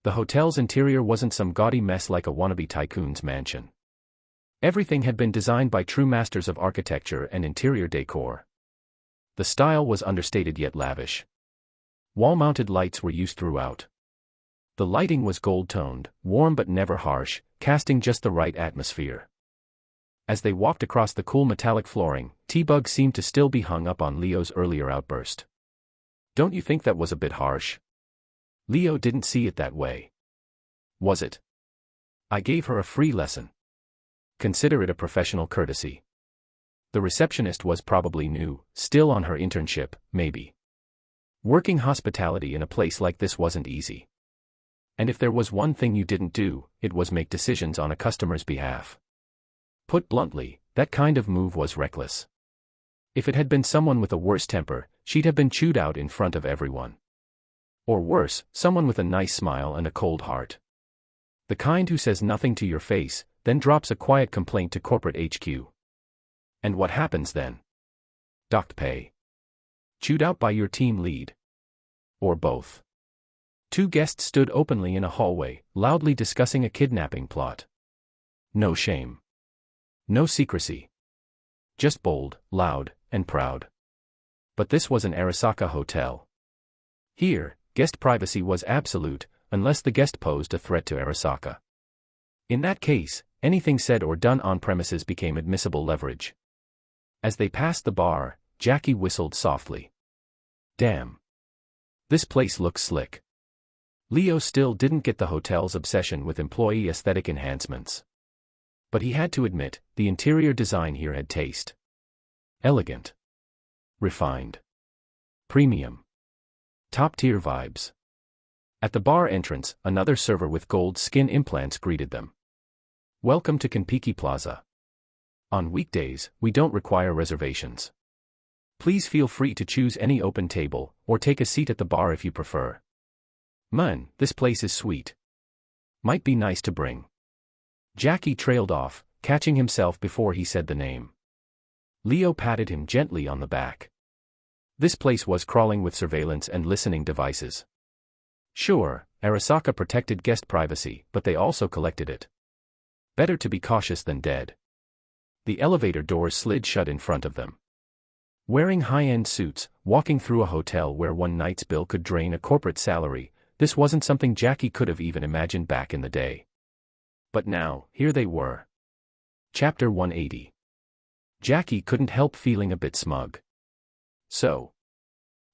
The hotel's interior wasn't some gaudy mess like a wannabe tycoon's mansion. Everything had been designed by true masters of architecture and interior decor. The style was understated yet lavish. Wall-mounted lights were used throughout. The lighting was gold-toned, warm but never harsh, casting just the right atmosphere. As they walked across the cool metallic flooring, T-Bug seemed to still be hung up on Leo's earlier outburst. "Don't you think that was a bit harsh?" Leo didn't see it that way. "Was it? I gave her a free lesson. Consider it a professional courtesy." The receptionist was probably new, still on her internship, maybe. Working hospitality in a place like this wasn't easy. And if there was one thing you didn't do, it was make decisions on a customer's behalf. Put bluntly, that kind of move was reckless. If it had been someone with a worse temper, she'd have been chewed out in front of everyone. Or worse, someone with a nice smile and a cold heart. The kind who says nothing to your face, then drops a quiet complaint to corporate HQ. And what happens then? Docked pay. Chewed out by your team lead. Or both. Two guests stood openly in a hallway, loudly discussing a kidnapping plot. No shame. No secrecy. Just bold, loud, and proud. But this was an Arasaka hotel. Here, guest privacy was absolute, unless the guest posed a threat to Arasaka. In that case, anything said or done on premises became admissible leverage. As they passed the bar, Jackie whistled softly. "Damn. This place looks slick." Leo still didn't get the hotel's obsession with employee aesthetic enhancements. But he had to admit, the interior design here had taste. Elegant. Refined. Premium. Top-tier vibes. At the bar entrance, another server with gold skin implants greeted them. "Welcome to Kiki Plaza. On weekdays, we don't require reservations. Please feel free to choose any open table, or take a seat at the bar if you prefer. Man, this place is sweet. Might be nice to bring." Jackie trailed off, catching himself before he said the name. Leo patted him gently on the back. This place was crawling with surveillance and listening devices. Sure, Arasaka protected guest privacy, but they also collected it. Better to be cautious than dead. The elevator doors slid shut in front of them. Wearing high-end suits, walking through a hotel where one night's bill could drain a corporate salary, This wasn't something Jackie could have even imagined back in the day. But now, here they were. Chapter 180. Jackie couldn't help feeling a bit smug. So.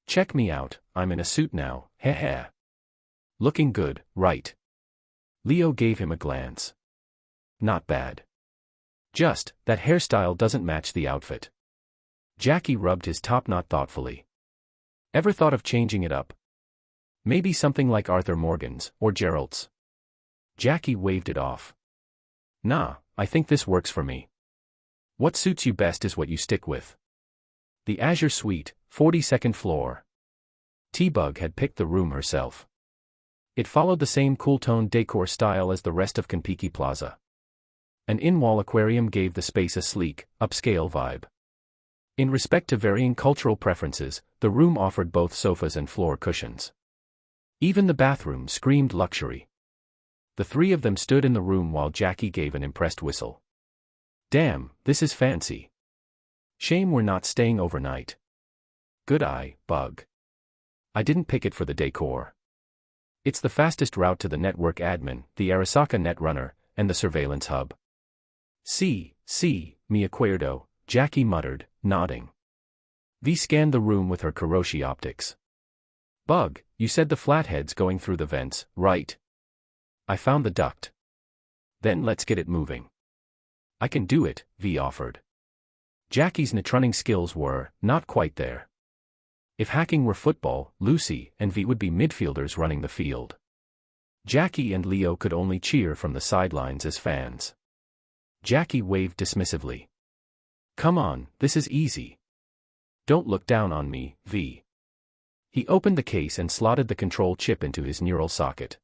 Check me out, I'm in a suit now, heh heh. Looking good, right? Leo gave him a glance. Not bad. Just, that hairstyle doesn't match the outfit. Jackie rubbed his top knot thoughtfully. Ever thought of changing it up? Maybe something like Arthur Morgan's, or Gerald's. Jackie waved it off. Nah, I think this works for me. What suits you best is what you stick with. The Azure Suite, 42nd floor. T-Bug had picked the room herself. It followed the same cool-toned decor style as the rest of Kiki Plaza. An in-wall aquarium gave the space a sleek, upscale vibe. In respect to varying cultural preferences, the room offered both sofas and floor cushions. Even the bathroom screamed luxury. The three of them stood in the room while Jackie gave an impressed whistle. Damn, this is fancy. Shame we're not staying overnight. Good eye, Bug. I didn't pick it for the decor. It's the fastest route to the network admin, the Arasaka Netrunner, and the surveillance hub. See, mi acuerdo, Jackie muttered, nodding. V scanned the room with her Kiroshi optics. Bug, you said the Flathead's going through the vents, right? I found the duct. Then let's get it moving. I can do it, V offered. Jackie's netrunning skills were not quite there. If hacking were football, Lucy and V would be midfielders running the field. Jackie and Leo could only cheer from the sidelines as fans. Jackie waved dismissively. Come on, this is easy. Don't look down on me, V. He opened the case and slotted the control chip into his neural socket.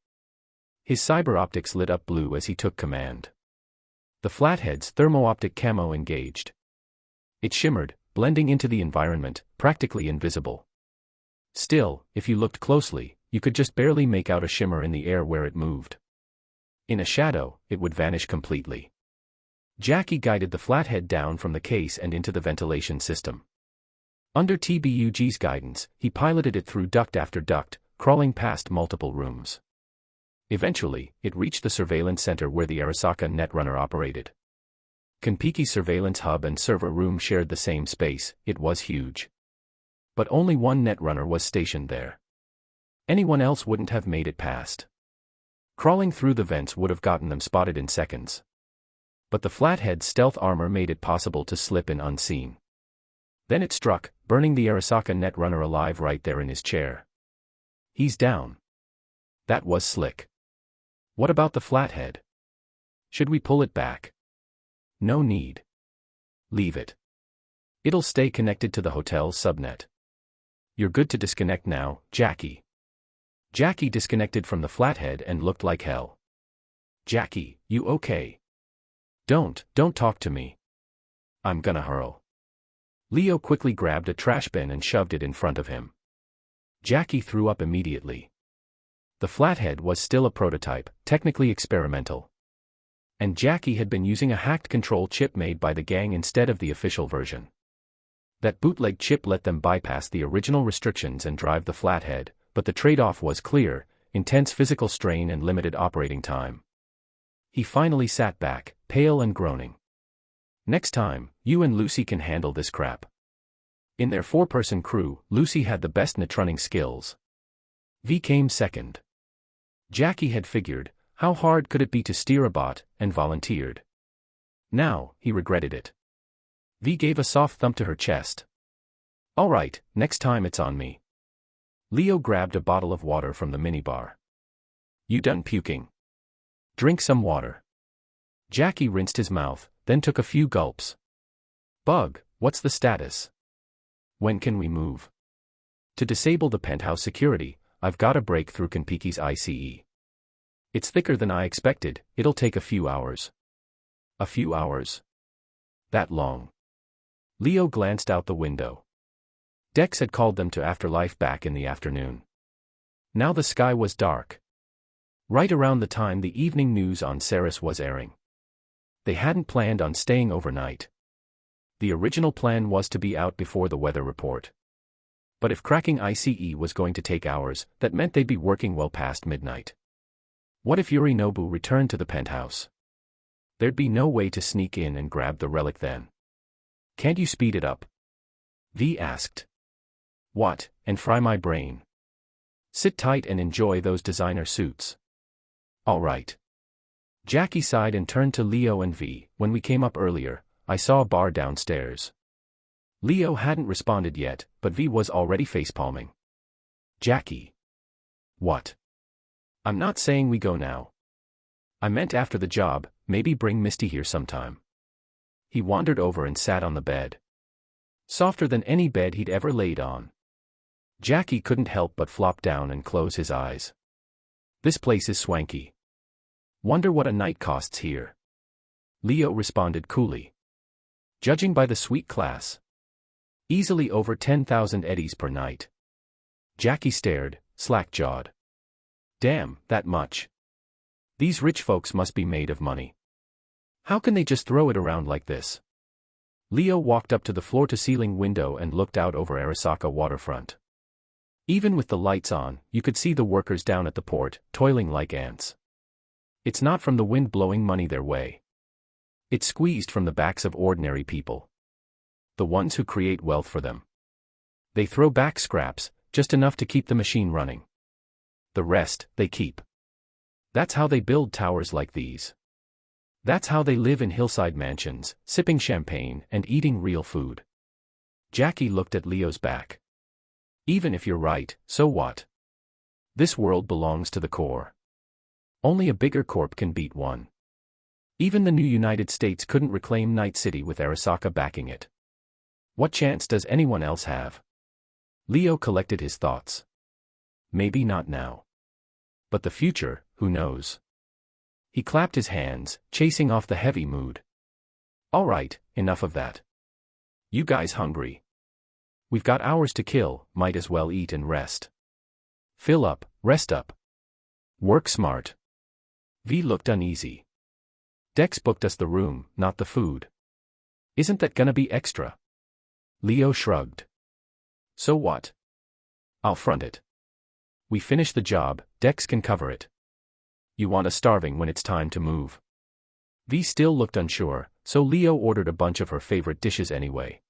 His cyber optics lit up blue as he took command. The Flathead's thermo-optic camo engaged. It shimmered, blending into the environment, practically invisible. Still, if you looked closely, you could just barely make out a shimmer in the air where it moved. In a shadow, it would vanish completely. Jackie guided the Flathead down from the case and into the ventilation system. Under TBUG's guidance, he piloted it through duct after duct, crawling past multiple rooms. Eventually, it reached the surveillance center where the Arasaka Netrunner operated. Konpeki's surveillance hub and server room shared the same space. It was huge. But only one Netrunner was stationed there. Anyone else wouldn't have made it past. Crawling through the vents would have gotten them spotted in seconds. But the Flathead's stealth armor made it possible to slip in unseen. Then it struck, burning the Arasaka Netrunner alive right there in his chair. He's down. That was slick. What about the Flathead? Should we pull it back? No need. Leave it. It'll stay connected to the hotel's subnet. You're good to disconnect now, Jackie. Jackie disconnected from the Flathead and looked like hell. Jackie, you okay? Don't talk to me. I'm gonna hurl. Leo quickly grabbed a trash bin and shoved it in front of him. Jackie threw up immediately. The Flathead was still a prototype, technically experimental. And Jackie had been using a hacked control chip made by the gang instead of the official version. That bootleg chip let them bypass the original restrictions and drive the Flathead, but the trade-off was clear: intense physical strain and limited operating time. He finally sat back, pale and groaning. Next time, you and Lucy can handle this crap. In their four-person crew, Lucy had the best netrunning skills. V came second. Jackie had figured, how hard could it be to steer a bot, and volunteered. Now, he regretted it. V gave a soft thump to her chest. All right, next time it's on me. Leo grabbed a bottle of water from the minibar. You done puking? Drink some water. Jackie rinsed his mouth, then took a few gulps. Bug, what's the status? When can we move? To disable the penthouse security, I've got to break through Konpeki's ICE. It's thicker than I expected, it'll take a few hours. A few hours? That long? Leo glanced out the window. Dex had called them to afterlife back in the afternoon. Now the sky was dark. Right around the time the evening news on Ceres was airing. They hadn't planned on staying overnight. The original plan was to be out before the weather report. But if cracking ICE was going to take hours, that meant they'd be working well past midnight. What if Yorinobu returned to the penthouse? There'd be no way to sneak in and grab the relic then. Can't you speed it up? V asked. What, and fry my brain? Sit tight and enjoy those designer suits. All right. Jackie sighed and turned to Leo and V. When we came up earlier, I saw a bar downstairs. Leo hadn't responded yet, but V was already facepalming. Jackie. What? I'm not saying we go now. I meant after the job, maybe bring Misty here sometime. He wandered over and sat on the bed. Softer than any bed he'd ever laid on. Jackie couldn't help but flop down and close his eyes. This place is swanky. Wonder what a night costs here. Leo responded coolly. Judging by the suite class. Easily over 10,000 eddies per night. Jackie stared, slack-jawed. Damn, that much. These rich folks must be made of money. How can they just throw it around like this? Leo walked up to the floor-to-ceiling window and looked out over Arasaka waterfront. Even with the lights on, you could see the workers down at the port, toiling like ants. It's not from the wind blowing money their way. It's squeezed from the backs of ordinary people. The ones who create wealth for them. They throw back scraps, just enough to keep the machine running. The rest, they keep. That's how they build towers like these. That's how they live in hillside mansions, sipping champagne and eating real food. Jackie looked at Leo's back. Even if you're right, so what? This world belongs to the core. Only a bigger corp can beat one. Even the new United States couldn't reclaim Night City with Arasaka backing it. What chance does anyone else have? Leo collected his thoughts. Maybe not now. But the future, who knows? He clapped his hands, chasing off the heavy mood. All right, enough of that. You guys hungry? We've got hours to kill, might as well eat and rest. Fill up, rest up. Work smart. V looked uneasy. Dex booked us the room, not the food. Isn't that gonna be extra? Leo shrugged. So what? I'll front it. We finish the job, Dex can cover it. You want us starving when it's time to move. V still looked unsure, so Leo ordered a bunch of her favorite dishes anyway.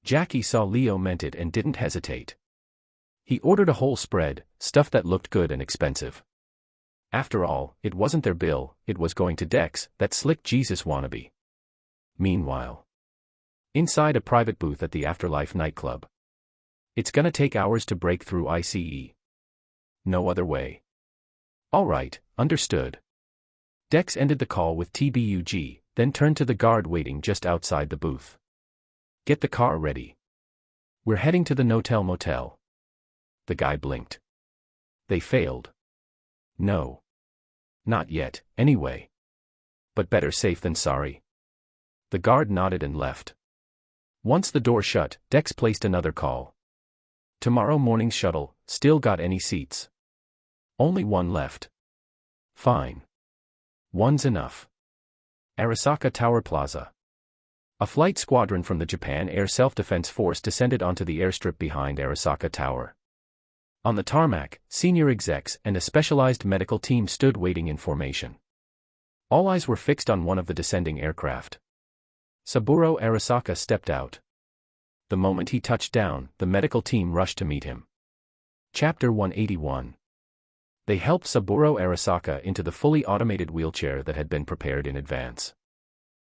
Jackie saw Leo meant it and didn't hesitate. He ordered a whole spread, stuff that looked good and expensive. After all, it wasn't their bill, it was going to Dex, that slick Jesus wannabe. Meanwhile, inside a private booth at the Afterlife nightclub. It's gonna take hours to break through ICE. No other way. All right, understood. Dex ended the call with TBUG, then turned to the guard waiting just outside the booth. Get the car ready. We're heading to the Notel Motel. The guy blinked. They failed. No. Not yet, anyway. But better safe than sorry. The guard nodded and left. Once the door shut, Dex placed another call. Tomorrow morning's shuttle, still got any seats? Only one left. Fine. One's enough. Arasaka Tower Plaza. A flight squadron from the Japan Air Self-Defense Force descended onto the airstrip behind Arasaka Tower. On the tarmac, senior execs and a specialized medical team stood waiting in formation. All eyes were fixed on one of the descending aircraft. Saburo Arasaka stepped out. The moment he touched down, the medical team rushed to meet him. Chapter 181. They helped Saburo Arasaka into the fully automated wheelchair that had been prepared in advance.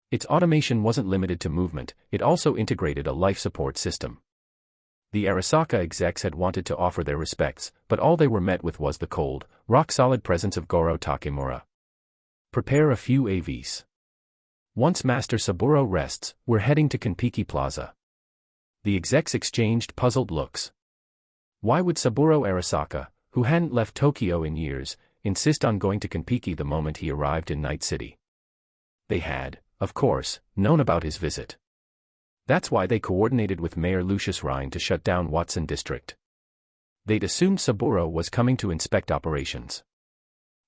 Its automation wasn't limited to movement, it also integrated a life support system. The Arasaka execs had wanted to offer their respects, but all they were met with was the cold, rock-solid presence of Goro Takemura. Prepare a few AVs. Once Master Saburo rests, we're heading to Kiki Plaza. The execs exchanged puzzled looks. Why would Saburo Arasaka, who hadn't left Tokyo in years, insist on going to Kiki the moment he arrived in Night City? They had, of course, known about his visit. That's why they coordinated with Mayor Lucius Rhine to shut down Watson District. They'd assumed Saburo was coming to inspect operations.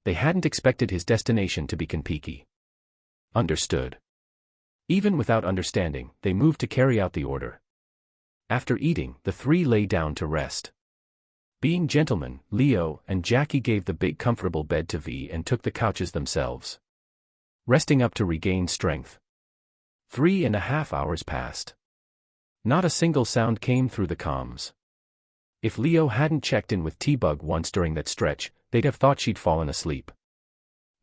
They hadn't expected his destination to be Kiki. Understood. Even without understanding, they moved to carry out the order. After eating, the three lay down to rest. Being gentlemen, Leo and Jackie gave the big comfortable bed to V and took the couches themselves, resting up to regain strength. 3.5 hours passed. Not a single sound came through the comms. If Leo hadn't checked in with T-Bug once during that stretch, they'd have thought she'd fallen asleep.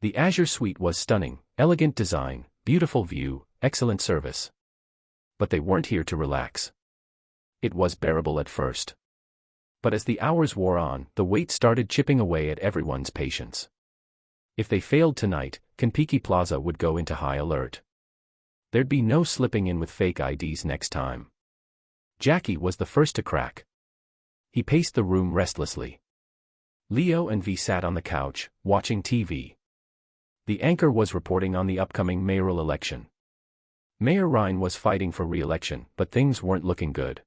The Azure Suite was stunning, elegant design, beautiful view, excellent service. But they weren't here to relax. It was bearable at first. But as the hours wore on, the weight started chipping away at everyone's patience. If they failed tonight, Kiki Plaza would go into high alert. There'd be no slipping in with fake IDs next time. Jackie was the first to crack. He paced the room restlessly. Leo and V sat on the couch, watching TV. The anchor was reporting on the upcoming mayoral election. Mayor Ryan was fighting for re-election, but things weren't looking good.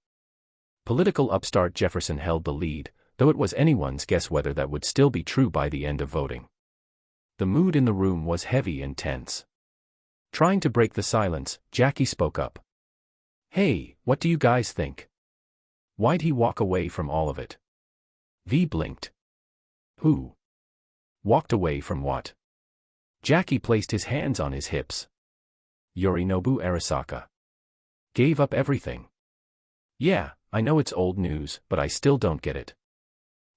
Political upstart Jefferson held the lead, though it was anyone's guess whether that would still be true by the end of voting. The mood in the room was heavy and tense. Trying to break the silence, Jackie spoke up. "Hey, what do you guys think? Why'd he walk away from all of it?" V blinked. "Who? Walked away from what?" Jackie placed his hands on his hips. "Yorinobu Arasaka. Gave up everything." "Yeah, I know it's old news, but I still don't get it.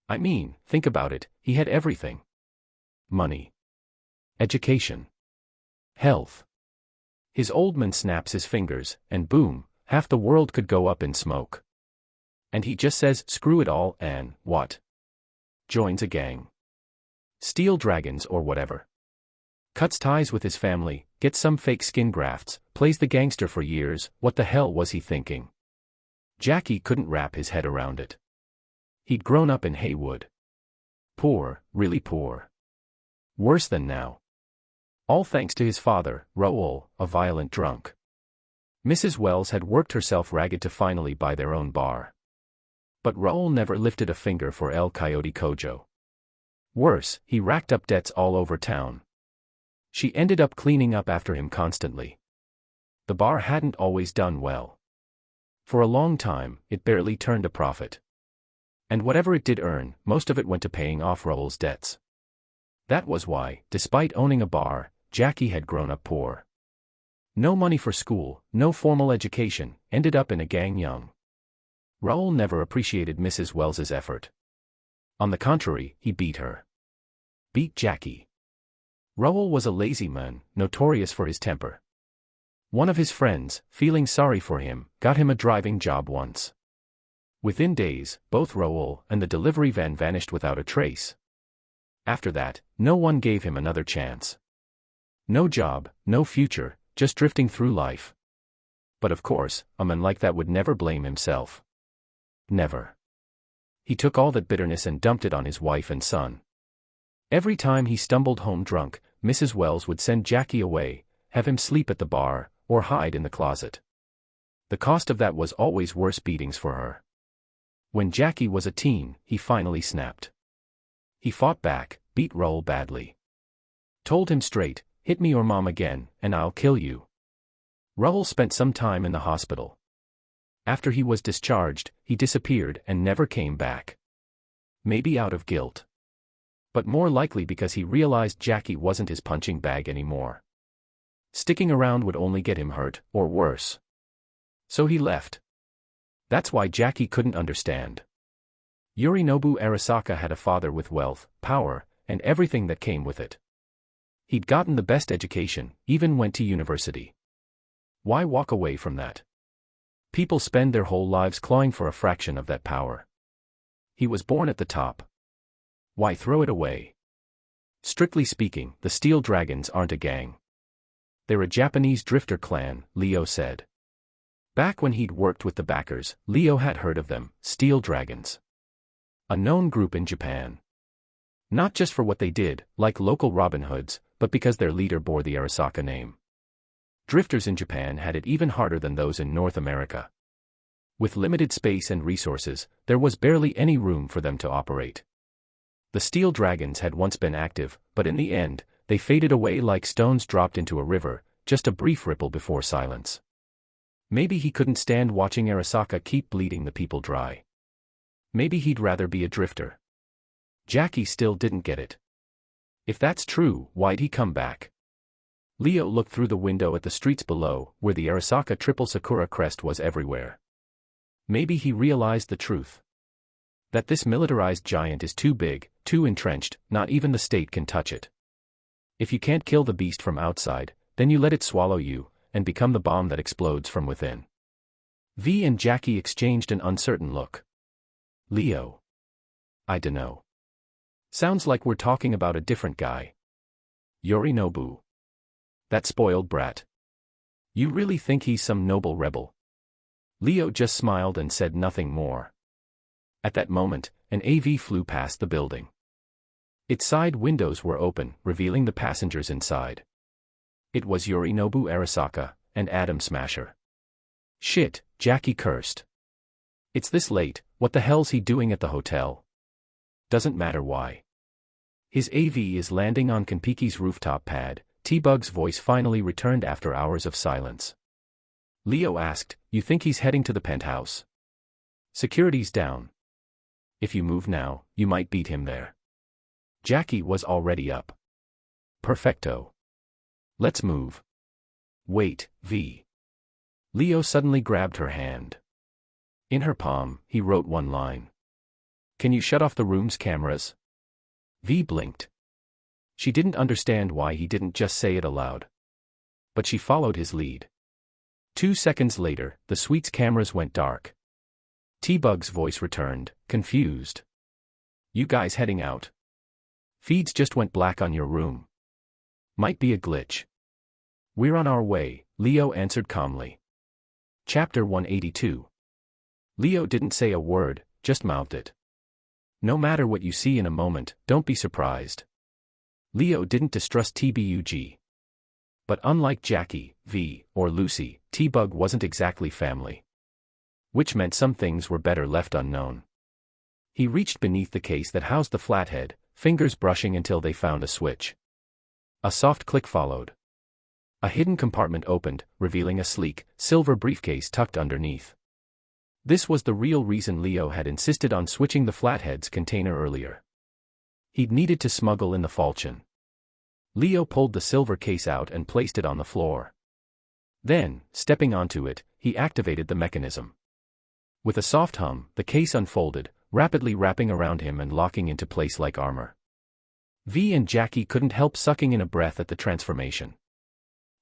I mean, think about it, he had everything. Money. Education. Health. His old man snaps his fingers, and boom, half the world could go up in smoke. And he just says, screw it all, and, what? Joins a gang. Steel dragons or whatever. Cuts ties with his family, gets some fake skin grafts, plays the gangster for years. What the hell was he thinking?" Jackie couldn't wrap his head around it. He'd grown up in Haywood. Poor, really poor. Worse than now. All thanks to his father, Raoul, a violent drunk. Mrs. Wells had worked herself ragged to finally buy their own bar. But Raoul never lifted a finger for El Coyote Kojo. Worse, he racked up debts all over town. She ended up cleaning up after him constantly. The bar hadn't always done well. For a long time, it barely turned a profit. And whatever it did earn, most of it went to paying off Raoul's debts. That was why, despite owning a bar, Jackie had grown up poor. No money for school, no formal education, ended up in a gang young. Raoul never appreciated Mrs. Wells's effort. On the contrary, he beat her. Beat Jackie. Raoul was a lazy man, notorious for his temper. One of his friends, feeling sorry for him, got him a driving job once. Within days, both Raoul and the delivery van vanished without a trace. After that, no one gave him another chance. No job, no future, just drifting through life. But of course, a man like that would never blame himself. Never. He took all that bitterness and dumped it on his wife and son. Every time he stumbled home drunk, Mrs. Wells would send Jackie away, have him sleep at the bar, or hide in the closet. The cost of that was always worse beatings for her. When Jackie was a teen, he finally snapped. He fought back, beat Raoul badly. Told him straight, hit me or mom again, and I'll kill you. Raoul spent some time in the hospital. After he was discharged, he disappeared and never came back. Maybe out of guilt. But more likely because he realized Jackie wasn't his punching bag anymore. Sticking around would only get him hurt, or worse. So he left. That's why Jackie couldn't understand. Yorinobu Arasaka had a father with wealth, power, and everything that came with it. He'd gotten the best education, even went to university. Why walk away from that? People spend their whole lives clawing for a fraction of that power. He was born at the top. Why throw it away? Strictly speaking, the Steel Dragons aren't a gang. They're a Japanese drifter clan, Leo said. Back when he'd worked with the backers, Leo had heard of them, Steel Dragons. A known group in Japan. Not just for what they did, like local Robin Hoods, but because their leader bore the Arasaka name. Drifters in Japan had it even harder than those in North America. With limited space and resources, there was barely any room for them to operate. The Steel Dragons had once been active, but in the end, they faded away like stones dropped into a river, just a brief ripple before silence. Maybe he couldn't stand watching Arasaka keep bleeding the people dry. Maybe he'd rather be a drifter. Jackie still didn't get it. If that's true, why'd he come back? Leo looked through the window at the streets below, where the Arasaka triple Sakura crest was everywhere. Maybe he realized the truth. That this militarized giant is too big, too entrenched, not even the state can touch it. If you can't kill the beast from outside, then you let it swallow you, and become the bomb that explodes from within. V and Jackie exchanged an uncertain look. Leo. I dunno. Sounds like we're talking about a different guy. Yorinobu. That spoiled brat. You really think he's some noble rebel? Leo just smiled and said nothing more. At that moment, an AV flew past the building. Its side windows were open, revealing the passengers inside. It was Yorinobu Arasaka, and Adam Smasher. Shit, Jackie cursed. It's this late, what the hell's he doing at the hotel? Doesn't matter why. His AV is landing on Kanpeki's rooftop pad. T-Bug's voice finally returned after hours of silence. Leo asked, you think he's heading to the penthouse? Security's down. If you move now, you might beat him there. Jackie was already up. Perfecto. Let's move. Wait, V. Leo suddenly grabbed her hand. In her palm, he wrote one line. Can you shut off the room's cameras? V blinked. She didn't understand why he didn't just say it aloud. But she followed his lead. 2 seconds later, the suite's cameras went dark. T-Bug's voice returned, confused. You guys heading out? Feeds just went black on your room. Might be a glitch. We're on our way, Leo answered calmly. Chapter 182. Leo didn't say a word, just mouthed it. No matter what you see in a moment, don't be surprised. Leo didn't distrust T-Bug. But unlike Jackie, V, or Lucy, T-Bug wasn't exactly family. Which meant some things were better left unknown. He reached beneath the case that housed the Flathead, fingers brushing until they found a switch. A soft click followed. A hidden compartment opened, revealing a sleek, silver briefcase tucked underneath. This was the real reason Leo had insisted on switching the Flathead's container earlier. He'd needed to smuggle in the falchion. Leo pulled the silver case out and placed it on the floor. Then, stepping onto it, he activated the mechanism. With a soft hum, the case unfolded, rapidly wrapping around him and locking into place like armor. V and Jackie couldn't help sucking in a breath at the transformation.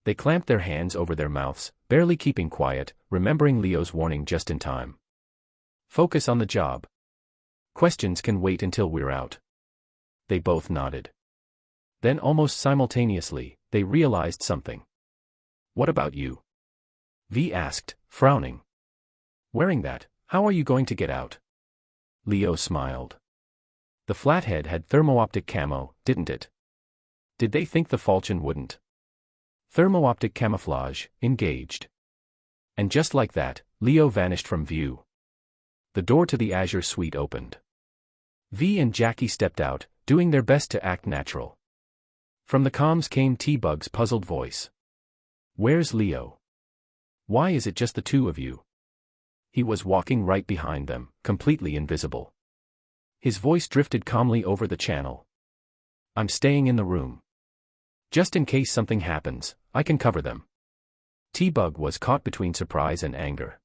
They clamped their hands over their mouths, barely keeping quiet, remembering Leo's warning just in time. Focus on the job. Questions can wait until we're out. They both nodded. Then almost simultaneously, they realized something. What about you? V asked, frowning. Wearing that, how are you going to get out? Leo smiled. The Flathead had thermo-optic camo, didn't it? Did they think the falchion wouldn't? Thermo-optic camouflage, engaged. And just like that, Leo vanished from view. The door to the Azure suite opened. V and Jackie stepped out, doing their best to act natural. From the comms came T-Bug's puzzled voice. Where's Leo? Why is it just the two of you? He was walking right behind them, completely invisible. His voice drifted calmly over the channel. I'm staying in the room. Just in case something happens, I can cover them. T-Bug was caught between surprise and anger.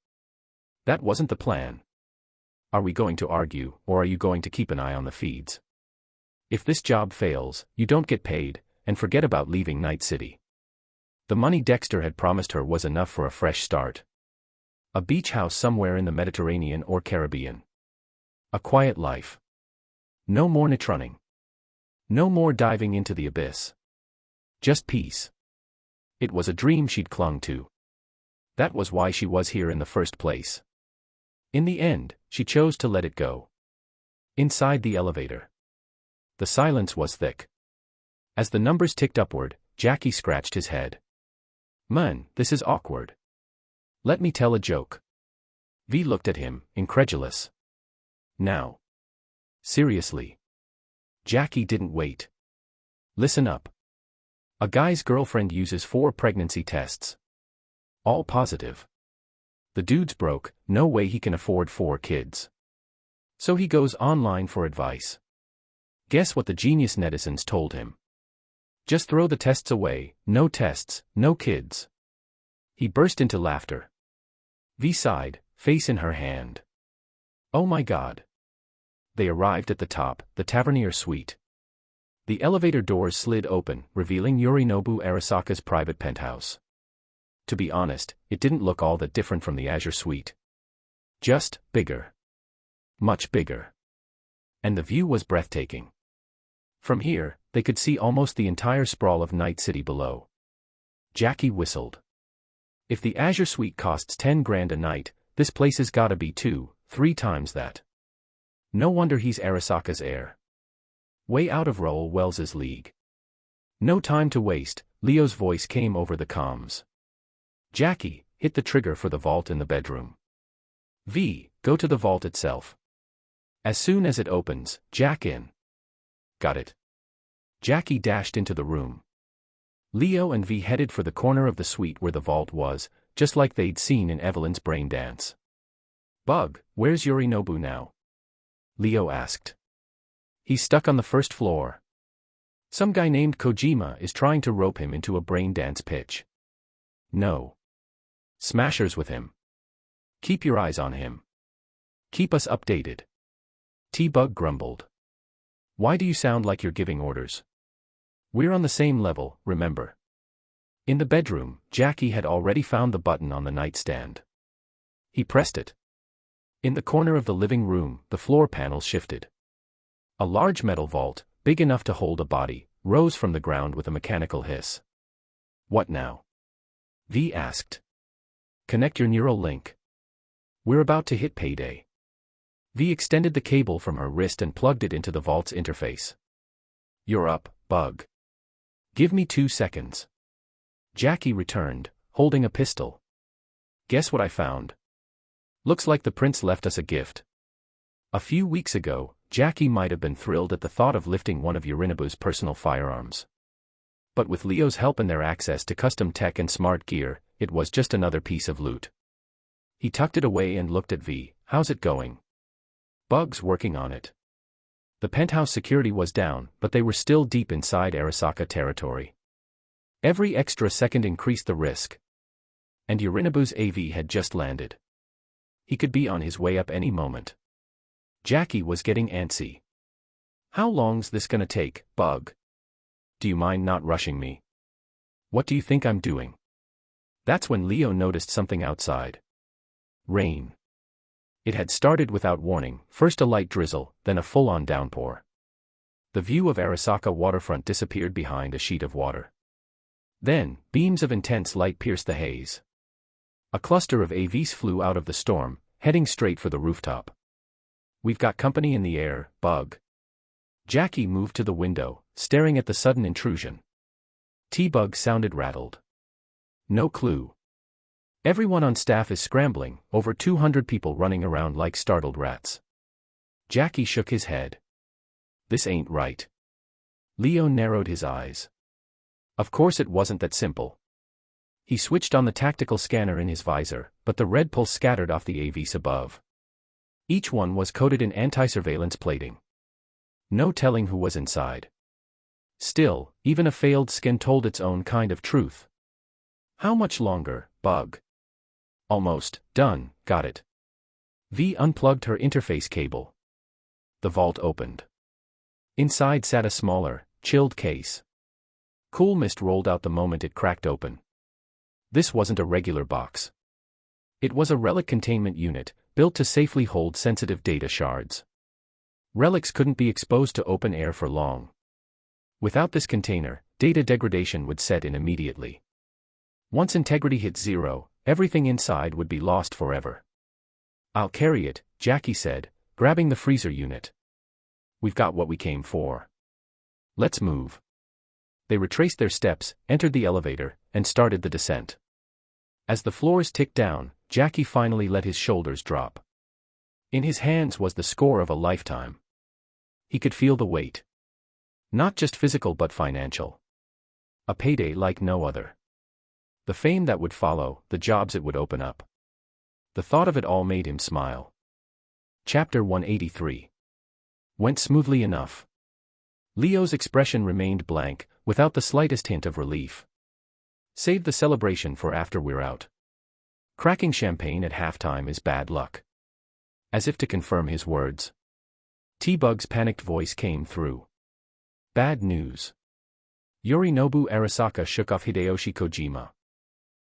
That wasn't the plan. Are we going to argue, or are you going to keep an eye on the feeds? If this job fails, you don't get paid, and forget about leaving Night City. The money Dexter had promised her was enough for a fresh start. A beach house somewhere in the Mediterranean or Caribbean. A quiet life. No more nitrunning. No more diving into the abyss. Just peace. It was a dream she'd clung to. That was why she was here in the first place. In the end, she chose to let it go. Inside the elevator. The silence was thick. As the numbers ticked upward, Jackie scratched his head. Man, this is awkward. Let me tell a joke. V looked at him, incredulous. Now. Seriously. Jackie didn't wait. Listen up. A guy's girlfriend uses 4 pregnancy tests. All positive. The dude's broke, no way he can afford 4 kids. So he goes online for advice. Guess what the genius netizens told him? Just throw the tests away, no tests, no kids. He burst into laughter. V sighed, face in her hand. Oh my god. They arrived at the top, the Tavernier suite. The elevator doors slid open, revealing Yorinobu Arasaka's private penthouse. To be honest, it didn't look all that different from the Azure suite. Just bigger. Much bigger. And the view was breathtaking. From here, they could see almost the entire sprawl of Night City below. Jackie whistled. If the Azure suite costs 10 grand a night, this place has gotta be 2-3 times that. No wonder he's Arasaka's heir. Way out of Raoul Wells's league. No time to waste, Leo's voice came over the comms. Jackie, hit the trigger for the vault in the bedroom. V, go to the vault itself. As soon as it opens, jack in. Got it. Jackie dashed into the room. Leo and V headed for the corner of the suite where the vault was, just like they'd seen in Evelyn's brain dance. Bug, where's Yorinobu now? Leo asked. He's stuck on the first floor. Some guy named Kojima is trying to rope him into a brain dance pitch. No. Smashers with him. Keep your eyes on him. Keep us updated. T-Bug grumbled. Why do you sound like you're giving orders? We're on the same level, remember. In the bedroom, Jackie had already found the button on the nightstand. He pressed it. In the corner of the living room, the floor panels shifted. A large metal vault, big enough to hold a body, rose from the ground with a mechanical hiss. What now? V asked. Connect your neural link. We're about to hit payday. V extended the cable from her wrist and plugged it into the vault's interface. You're up, Bug. Give me 2 seconds. Jackie returned, holding a pistol. Guess what I found? Looks like the prince left us a gift. A few weeks ago, Jackie might have been thrilled at the thought of lifting one of Yorinobu's personal firearms. But with Leo's help and their access to custom tech and smart gear, it was just another piece of loot. He tucked it away and looked at V. How's it going? Bug's working on it. The penthouse security was down, but they were still deep inside Arasaka territory. Every extra second increased the risk. And Yorinobu's AV had just landed. He could be on his way up any moment. Jackie was getting antsy. How long's this gonna take, Bug? Do you mind not rushing me? What do you think I'm doing? That's when Leo noticed something outside. Rain. It had started without warning, first a light drizzle, then a full-on downpour. The view of Arasaka waterfront disappeared behind a sheet of water. Then, beams of intense light pierced the haze. A cluster of AVs flew out of the storm, heading straight for the rooftop. We've got company in the air, Bug. Jackie moved to the window, staring at the sudden intrusion. T-Bug sounded rattled. No clue. Everyone on staff is scrambling, over 200 people running around like startled rats. Jackie shook his head. This ain't right. Leo narrowed his eyes. Of course it wasn't that simple. He switched on the tactical scanner in his visor, but the red pulse scattered off the AVs above. Each one was coated in anti-surveillance plating. No telling who was inside. Still, even a failed scan told its own kind of truth. How much longer, Bug? Almost done, got it. V unplugged her interface cable. The vault opened. Inside sat a smaller, chilled case. Cool mist rolled out the moment it cracked open. This wasn't a regular box. It was a relic containment unit, built to safely hold sensitive data shards. Relics couldn't be exposed to open air for long. Without this container, data degradation would set in immediately. Once integrity hit 0, everything inside would be lost forever. I'll carry it, Jackie said, grabbing the freezer unit. We've got what we came for. Let's move. They retraced their steps, entered the elevator, and started the descent. As the floors ticked down, Jackie finally let his shoulders drop. In his hands was the score of a lifetime. He could feel the weight. Not just physical but financial. A payday like no other. The fame that would follow, the jobs it would open up. The thought of it all made him smile. Chapter 183. Went smoothly enough. Leo's expression remained blank, without the slightest hint of relief. Save the celebration for after we're out. Cracking champagne at halftime is bad luck. As if to confirm his words, T-Bug's panicked voice came through. Bad news. Yorinobu Arasaka shook off Hideyoshi Kojima.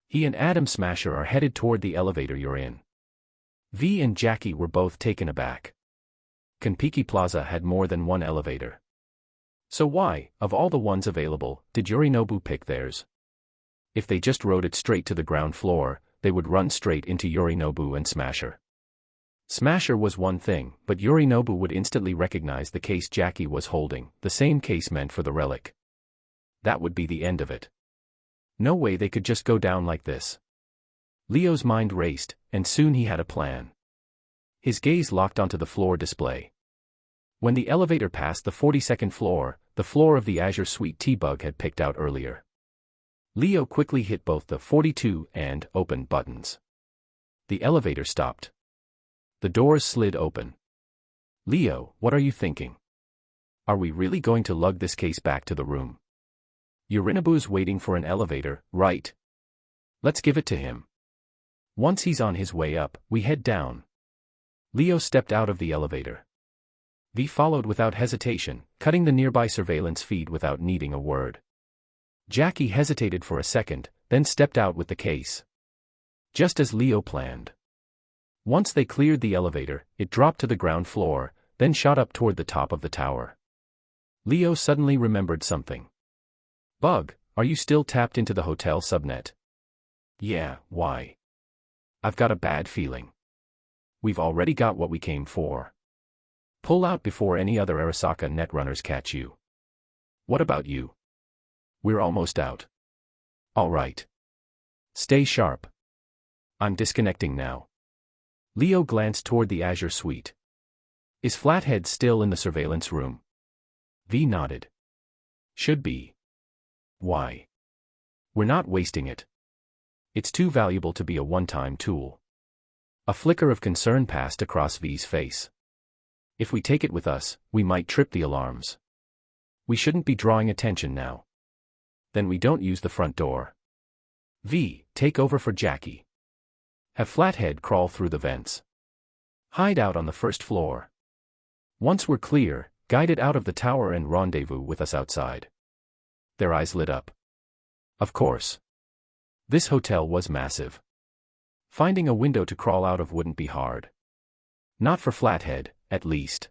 He and Adam Smasher are headed toward the elevator you're in. V and Jackie were both taken aback. Kiki Plaza had more than one elevator. So why, of all the ones available, did Yorinobu pick theirs? If they just rode it straight to the ground floor, they would run straight into Yorinobu and Smasher. Smasher was one thing, but Yorinobu would instantly recognize the case Jackie was holding, the same case meant for the relic. That would be the end of it. No way they could just go down like this. Leo's mind raced, and soon he had a plan. His gaze locked onto the floor display. When the elevator passed the 42nd floor, the floor of the Azure Suite T-Bug had picked out earlier, Leo quickly hit both the 42 and open buttons. The elevator stopped. The doors slid open. Leo, what are you thinking? Are we really going to lug this case back to the room? Yorinobu's waiting for an elevator, right? Let's give it to him. Once he's on his way up, we head down. Leo stepped out of the elevator. V followed without hesitation, cutting the nearby surveillance feed without needing a word. Jackie hesitated for a second, then stepped out with the case. Just as Leo planned. Once they cleared the elevator, it dropped to the ground floor, then shot up toward the top of the tower. Leo suddenly remembered something. Bug, are you still tapped into the hotel subnet? Yeah, why? I've got a bad feeling. We've already got what we came for. Pull out before any other Arasaka netrunners catch you. What about you? We're almost out. All right. Stay sharp. I'm disconnecting now. Leo glanced toward the Azure Suite. Is Flathead still in the surveillance room? V nodded. Should be. Why? We're not wasting it. It's too valuable to be a one-time tool. A flicker of concern passed across V's face. If we take it with us, we might trip the alarms. We shouldn't be drawing attention now. Then we don't use the front door. V, take over for Jackie. Have Flathead crawl through the vents. Hide out on the first floor. Once we're clear, guide it out of the tower and rendezvous with us outside. Their eyes lit up. Of course. This hotel was massive. Finding a window to crawl out of wouldn't be hard. Not for Flathead, at least.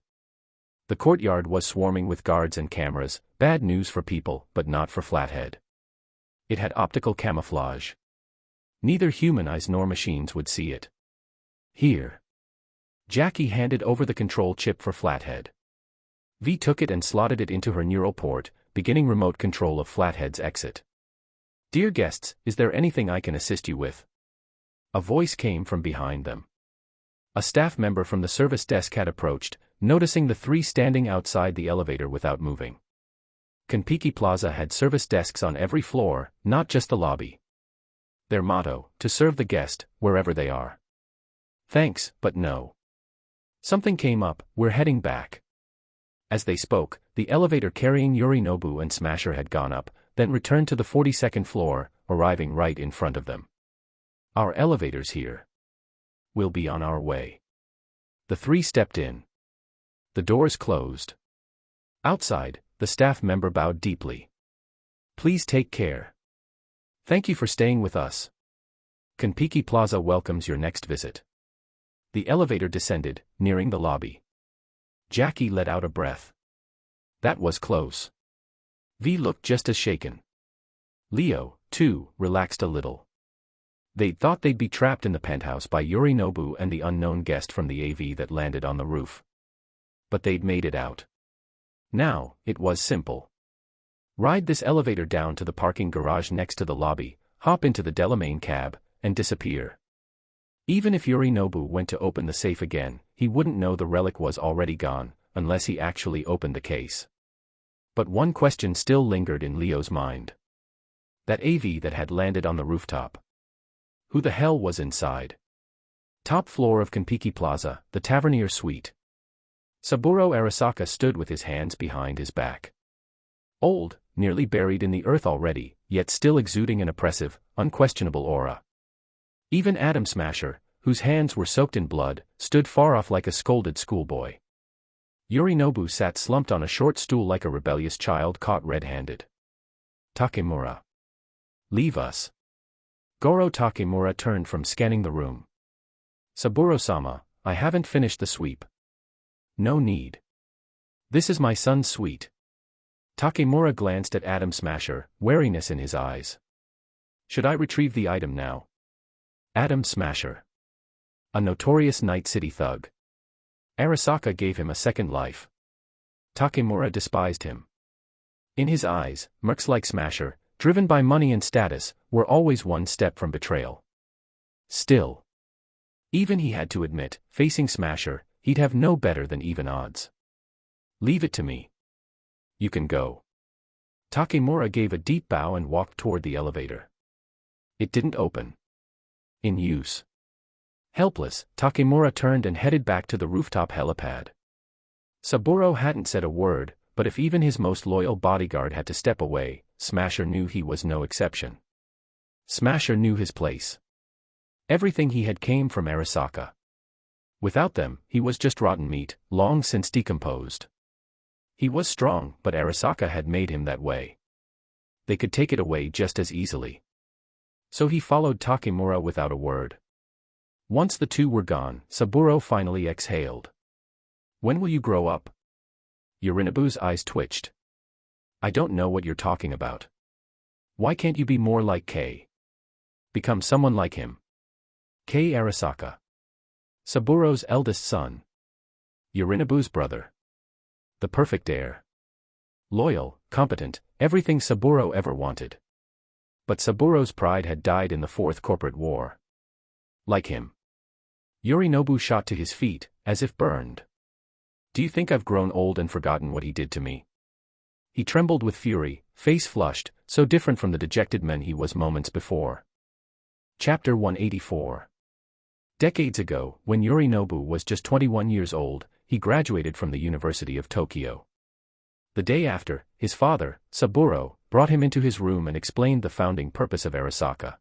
The courtyard was swarming with guards and cameras, bad news for people, but not for Flathead. It had optical camouflage. Neither human eyes nor machines would see it. Here. Jackie handed over the control chip for Flathead. V took it and slotted it into her neural port, beginning remote control of Flathead's exit. Dear guests, is there anything I can assist you with? A voice came from behind them. A staff member from the service desk had approached, noticing the three standing outside the elevator without moving. Kiki Plaza had service desks on every floor, not just the lobby. Their motto, to serve the guest, wherever they are. Thanks, but no. Something came up, we're heading back. As they spoke, the elevator carrying Yorinobu and Smasher had gone up, then returned to the 42nd floor, arriving right in front of them. Our elevator's here. We'll be on our way. The three stepped in. The doors closed. Outside, the staff member bowed deeply. Please take care. Thank you for staying with us. Kiki Plaza welcomes your next visit. The elevator descended, nearing the lobby. Jackie let out a breath. That was close. V looked just as shaken. Leo, too, relaxed a little. They'd thought they'd be trapped in the penthouse by Yorinobu and the unknown guest from the AV that landed on the roof. But they'd made it out. Now, it was simple. Ride this elevator down to the parking garage next to the lobby, hop into the Delamain cab, and disappear. Even if Yorinobu went to open the safe again, he wouldn't know the relic was already gone, unless he actually opened the case. But one question still lingered in Leo's mind. That AV that had landed on the rooftop. Who the hell was inside? Top floor of Kiki Plaza, the Tavernier Suite. Saburo Arasaka stood with his hands behind his back. Old, nearly buried in the earth already, yet still exuding an oppressive, unquestionable aura. Even Atom Smasher, whose hands were soaked in blood, stood far off like a scolded schoolboy. Yorinobu sat slumped on a short stool like a rebellious child caught red-handed. Takemura. Leave us. Goro Takemura turned from scanning the room. Saburo-sama, I haven't finished the sweep. No need. This is my son's suite. Takemura glanced at Atom Smasher, wariness in his eyes. Should I retrieve the item now? Atom Smasher. A notorious Night City thug. Arasaka gave him a second life. Takemura despised him. In his eyes, mercs like Smasher, driven by money and status, were always one step from betrayal. Still. Even he had to admit, facing Smasher, he'd have no better than even odds. Leave it to me. You can go. Takemura gave a deep bow and walked toward the elevator. It didn't open. In use. Helpless, Takemura turned and headed back to the rooftop helipad. Saburo hadn't said a word, but if even his most loyal bodyguard had to step away, Smasher knew he was no exception. Smasher knew his place. Everything he had came from Arasaka. Without them, he was just rotten meat, long since decomposed. He was strong, but Arasaka had made him that way. They could take it away just as easily. So he followed Takemura without a word. Once the two were gone, Saburo finally exhaled. When will you grow up? Yorinobu's eyes twitched. I don't know what you're talking about. Why can't you be more like Kei? Become someone like him. Kei Arasaka. Saburo's eldest son. Yorinobu's brother. The perfect heir. Loyal, competent, everything Saburo ever wanted. But Saburo's pride had died in the Fourth Corporate War. Like him. Yorinobu shot to his feet, as if burned. Do you think I've grown old and forgotten what he did to me? He trembled with fury, face flushed, so different from the dejected man he was moments before. Chapter 184. Decades ago, when Yorinobu was just 21 years old, he graduated from the University of Tokyo. The day after, his father, Saburo, brought him into his room and explained the founding purpose of Arasaka.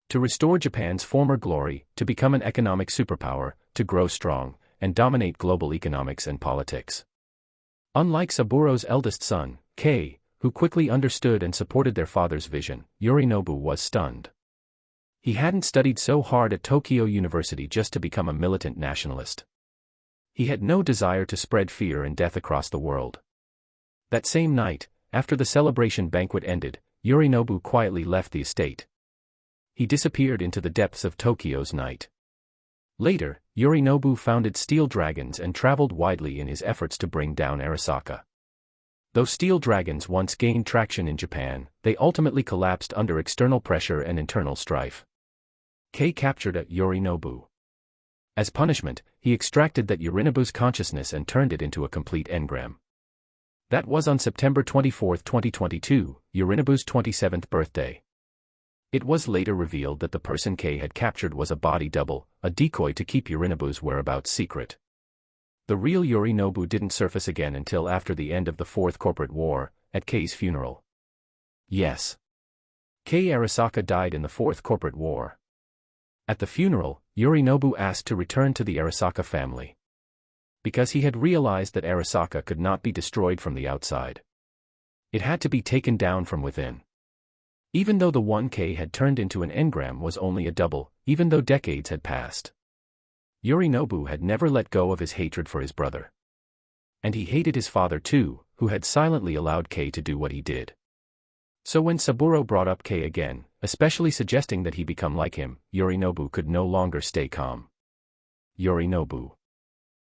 To restore Japan's former glory, to become an economic superpower, to grow strong, and dominate global economics and politics. Unlike Saburo's eldest son, Kei, who quickly understood and supported their father's vision, Yorinobu was stunned. He hadn't studied so hard at Tokyo University just to become a militant nationalist. He had no desire to spread fear and death across the world. That same night, after the celebration banquet ended, Yorinobu quietly left the estate. He disappeared into the depths of Tokyo's night. Later, Yorinobu founded Steel Dragons and traveled widely in his efforts to bring down Arasaka. Though Steel Dragons once gained traction in Japan, they ultimately collapsed under external pressure and internal strife. Kei captured Yorinobu. As punishment, he extracted that Yorinobu's consciousness and turned it into a complete engram. That was on September 24, 2022, Yorinobu's 27th birthday. It was later revealed that the person Kei had captured was a body double, a decoy to keep Yorinobu's whereabouts secret. The real Yorinobu didn't surface again until after the end of the Fourth Corporate War, at Kei's funeral. Yes. Kei Arasaka died in the Fourth Corporate War. At the funeral, Yorinobu asked to return to the Arasaka family. Because he had realized that Arasaka could not be destroyed from the outside. It had to be taken down from within. Even though the one Kei had turned into an engram was only a double, even though decades had passed. Yorinobu had never let go of his hatred for his brother. And he hated his father too, who had silently allowed Kei to do what he did. So when Saburo brought up Kei again, especially suggesting that he become like him, Yorinobu could no longer stay calm. Yorinobu.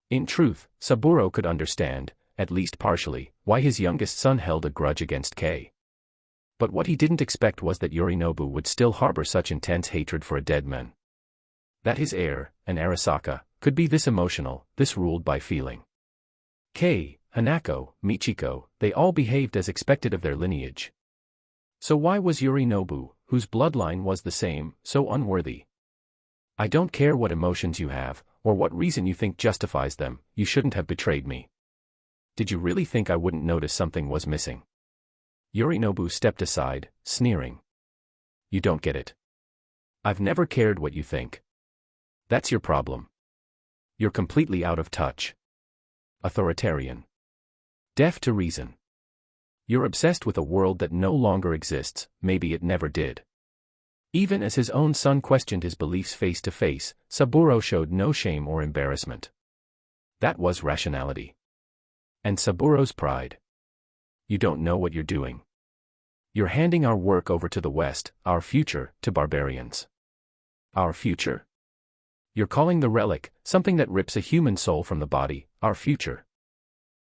In truth, Saburo could understand, at least partially, why his youngest son held a grudge against Kei. But what he didn't expect was that Yorinobu would still harbor such intense hatred for a dead man. That his heir, an Arasaka, could be this emotional, this ruled by feeling. Kei, Hanako, Michiko, they all behaved as expected of their lineage. So why was Yorinobu, whose bloodline was the same, so unworthy? I don't care what emotions you have, or what reason you think justifies them, you shouldn't have betrayed me. Did you really think I wouldn't notice something was missing? Yorinobu stepped aside, sneering. You don't get it. I've never cared what you think. That's your problem. You're completely out of touch. Authoritarian. Deaf to reason. You're obsessed with a world that no longer exists, maybe it never did. Even as his own son questioned his beliefs face to face, Saburo showed no shame or embarrassment. That was rationality. And Saburo's pride. You don't know what you're doing. You're handing our work over to the West, our future, to barbarians. Our future? You're calling the relic, something that rips a human soul from the body, our future.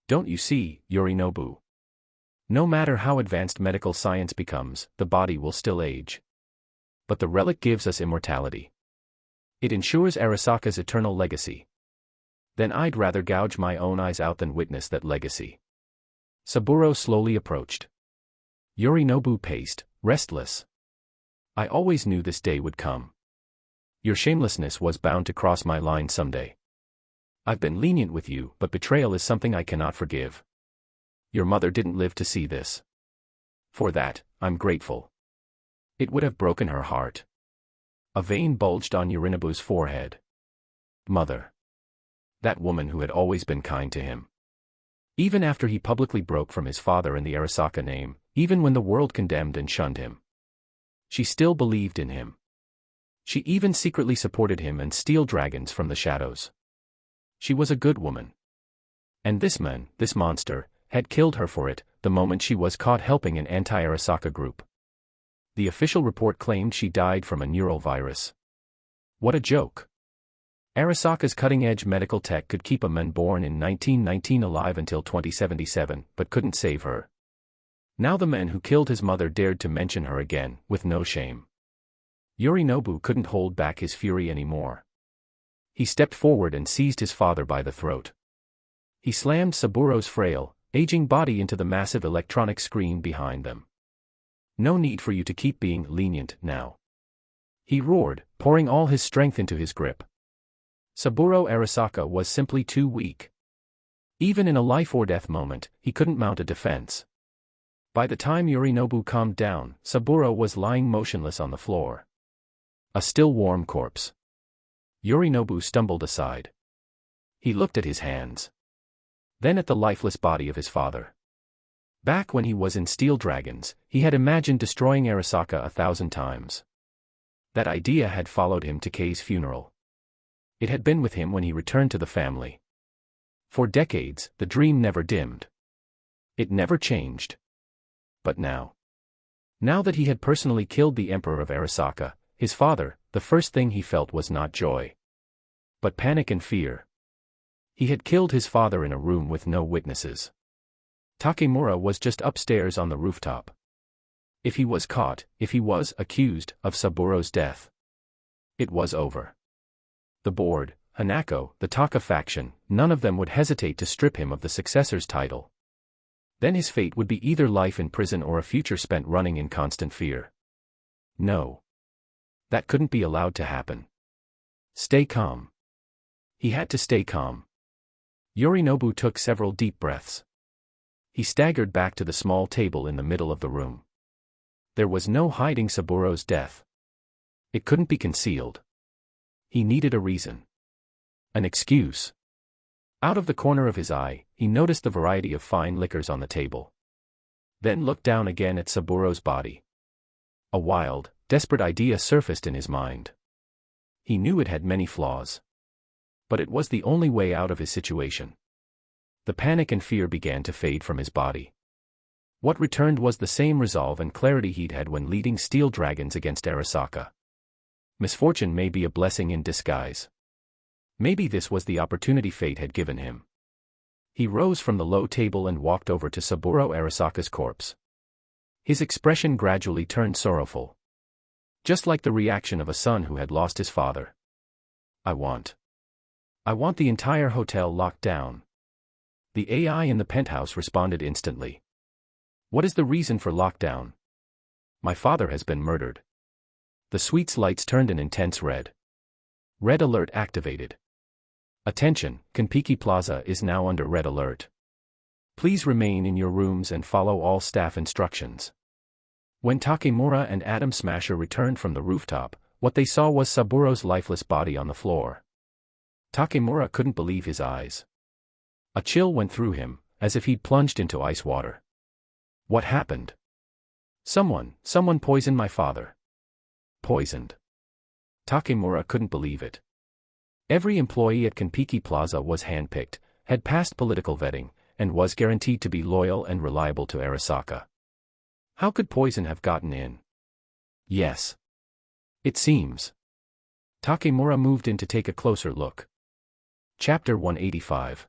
Don't you see, Yorinobu? No matter how advanced medical science becomes, the body will still age. But the relic gives us immortality. It ensures Arasaka's eternal legacy. Then I'd rather gouge my own eyes out than witness that legacy. Saburo slowly approached. Yorinobu paced, restless. I always knew this day would come. Your shamelessness was bound to cross my line someday. I've been lenient with you, but betrayal is something I cannot forgive. Your mother didn't live to see this. For that, I'm grateful. It would have broken her heart. A vein bulged on Yorinobu's forehead. Mother. That woman who had always been kind to him. Even after he publicly broke from his father and the Arasaka name, even when the world condemned and shunned him. She still believed in him. She even secretly supported him and steel dragons from the shadows. She was a good woman. And this man, this monster, had killed her for it, the moment she was caught helping an anti-Arasaka group. The official report claimed she died from a neural virus. What a joke. Arasaka's cutting-edge medical tech could keep a man born in 1919 alive until 2077, but couldn't save her. Now the man who killed his mother dared to mention her again, with no shame. Yorinobu couldn't hold back his fury anymore. He stepped forward and seized his father by the throat. He slammed Saburo's frail, aging body into the massive electronic screen behind them. No need for you to keep being lenient now. He roared, pouring all his strength into his grip. Saburo Arasaka was simply too weak. Even in a life-or-death moment, he couldn't mount a defense. By the time Yorinobu calmed down, Saburo was lying motionless on the floor. A still warm corpse. Yorinobu stumbled aside. He looked at his hands. Then at the lifeless body of his father. Back when he was in Steel Dragons, he had imagined destroying Arasaka 1,000 times. That idea had followed him to Kei's funeral. It had been with him when he returned to the family. For decades, the dream never dimmed. It never changed. But now. Now that he had personally killed the Emperor of Arasaka, his father, the first thing he felt was not joy. But panic and fear. He had killed his father in a room with no witnesses. Takemura was just upstairs on the rooftop. If he was caught, if he was accused of Saburo's death, it was over. The board, Hanako, the Taka faction, none of them would hesitate to strip him of the successor's title. Then his fate would be either life in prison or a future spent running in constant fear. No. That couldn't be allowed to happen. Stay calm. He had to stay calm. Yorinobu took several deep breaths. He staggered back to the small table in the middle of the room. There was no hiding Saburo's death. It couldn't be concealed. He needed a reason. An excuse. Out of the corner of his eye, he noticed the variety of fine liquors on the table. Then looked down again at Saburo's body. A wild, desperate idea surfaced in his mind. He knew it had many flaws. But it was the only way out of his situation. The panic and fear began to fade from his body. What returned was the same resolve and clarity he'd had when leading Steel Dragons against Arasaka. Misfortune may be a blessing in disguise. Maybe this was the opportunity fate had given him. He rose from the low table and walked over to Saburo Arasaka's corpse. His expression gradually turned sorrowful. Just like the reaction of a son who had lost his father. I want the entire hotel locked down. The AI in the penthouse responded instantly. What is the reason for lockdown? My father has been murdered. The suite's lights turned an intense red. Red alert activated. Attention, Kiki Plaza is now under red alert. Please remain in your rooms and follow all staff instructions. When Takemura and Atom Smasher returned from the rooftop, what they saw was Saburo's lifeless body on the floor. Takemura couldn't believe his eyes. A chill went through him, as if he'd plunged into ice water. What happened? Someone poisoned my father. Poisoned. Takemura couldn't believe it. Every employee at Kiki Plaza was handpicked, had passed political vetting, and was guaranteed to be loyal and reliable to Arasaka. How could poison have gotten in? Yes. It seems. Takemura moved in to take a closer look. Chapter 185.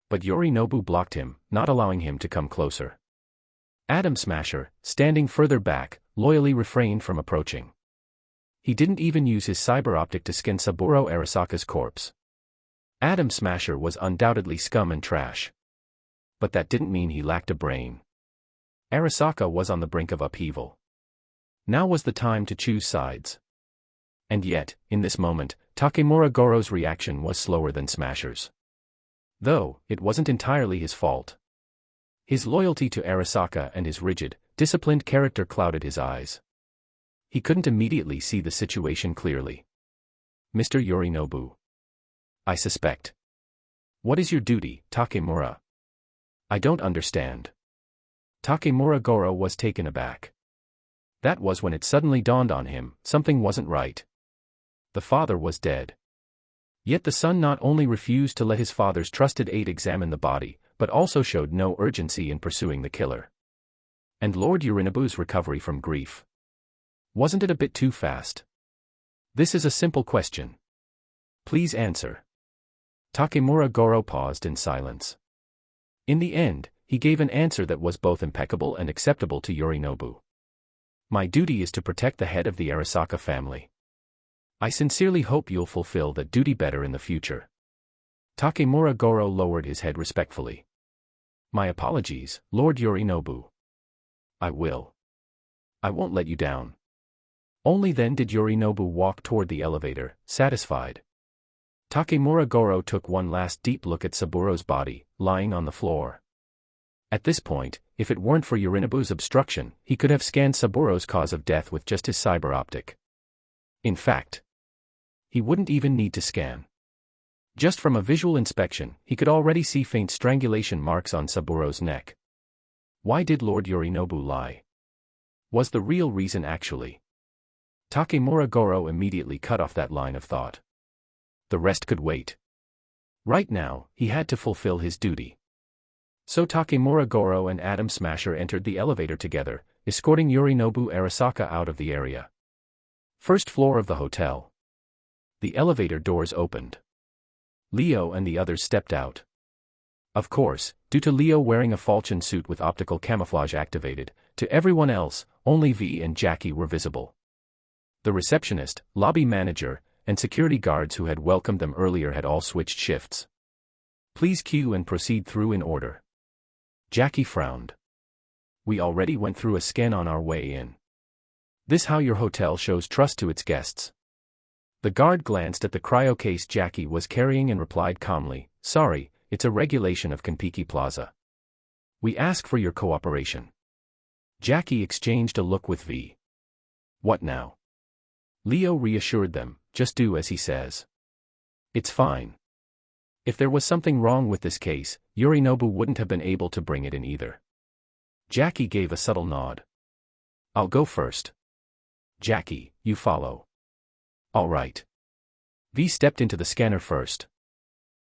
But Yorinobu blocked him, not allowing him to come closer. Atom Smasher, standing further back, loyally refrained from approaching. He didn't even use his cyber optic to scan Saburo Arasaka's corpse. Atom Smasher was undoubtedly scum and trash. But that didn't mean he lacked a brain. Arasaka was on the brink of upheaval. Now was the time to choose sides. And yet, in this moment, Takemura Goro's reaction was slower than Smasher's. Though, it wasn't entirely his fault. His loyalty to Arasaka and his rigid, disciplined character clouded his eyes. He couldn't immediately see the situation clearly. Mr. Yorinobu. I suspect. What is your duty, Takemura? I don't understand. Takemura Goro was taken aback. That was when it suddenly dawned on him, something wasn't right. The father was dead. Yet the son not only refused to let his father's trusted aide examine the body, but also showed no urgency in pursuing the killer. And Lord Yorinobu's recovery from grief. Wasn't it a bit too fast? This is a simple question. Please answer. Takemura Goro paused in silence. In the end, he gave an answer that was both impeccable and acceptable to Yorinobu. My duty is to protect the head of the Arasaka family. I sincerely hope you'll fulfill that duty better in the future. Takemura Goro lowered his head respectfully. My apologies, Lord Yorinobu. I will. I won't let you down. Only then did Yorinobu walk toward the elevator, satisfied. Takemura Goro took one last deep look at Saburo's body, lying on the floor. At this point, if it weren't for Yorinobu's obstruction, he could have scanned Saburo's cause of death with just his cyber optic. In fact, he wouldn't even need to scan. Just from a visual inspection, he could already see faint strangulation marks on Saburo's neck. Why did Lord Yorinobu lie? Was the real reason actually? Takemura Goro immediately cut off that line of thought. The rest could wait. Right now, he had to fulfill his duty. So Takemura Goro and Atom Smasher entered the elevator together, escorting Yorinobu Arasaka out of the area. First floor of the hotel. The elevator doors opened. Leo and the others stepped out. Of course, due to Leo wearing a falchion suit with optical camouflage activated, to everyone else, only V and Jackie were visible. The receptionist, lobby manager, and security guards who had welcomed them earlier had all switched shifts. Please queue and proceed through in order. Jackie frowned. We already went through a scan on our way in. This how your hotel shows trust to its guests? The guard glanced at the cryo case Jackie was carrying and replied calmly, sorry, it's a regulation of Kiki Plaza. We ask for your cooperation. Jackie exchanged a look with V. What now? Leo reassured them, just do as he says. It's fine. If there was something wrong with this case, Yorinobu wouldn't have been able to bring it in either. Jackie gave a subtle nod. I'll go first. Jackie, you follow. All right. V stepped into the scanner first.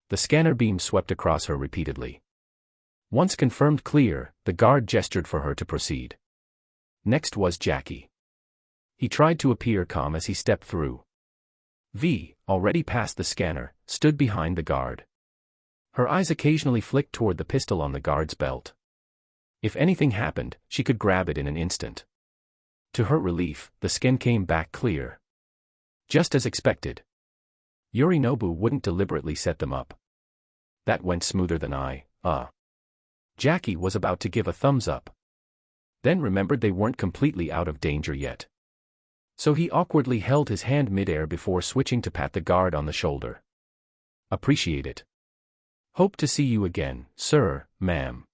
The scanner beam swept across her repeatedly. Once confirmed clear, the guard gestured for her to proceed. Next was Jackie. He tried to appear calm as he stepped through. V, already past the scanner, stood behind the guard. Her eyes occasionally flicked toward the pistol on the guard's belt. If anything happened, she could grab it in an instant. To her relief, the scan came back clear. Just as expected. Yorinobu wouldn't deliberately set them up. That went smoother than Jackie was about to give a thumbs up. Then remembered they weren't completely out of danger yet. So he awkwardly held his hand midair before switching to pat the guard on the shoulder. Appreciate it. Hope to see you again, sir, ma'am.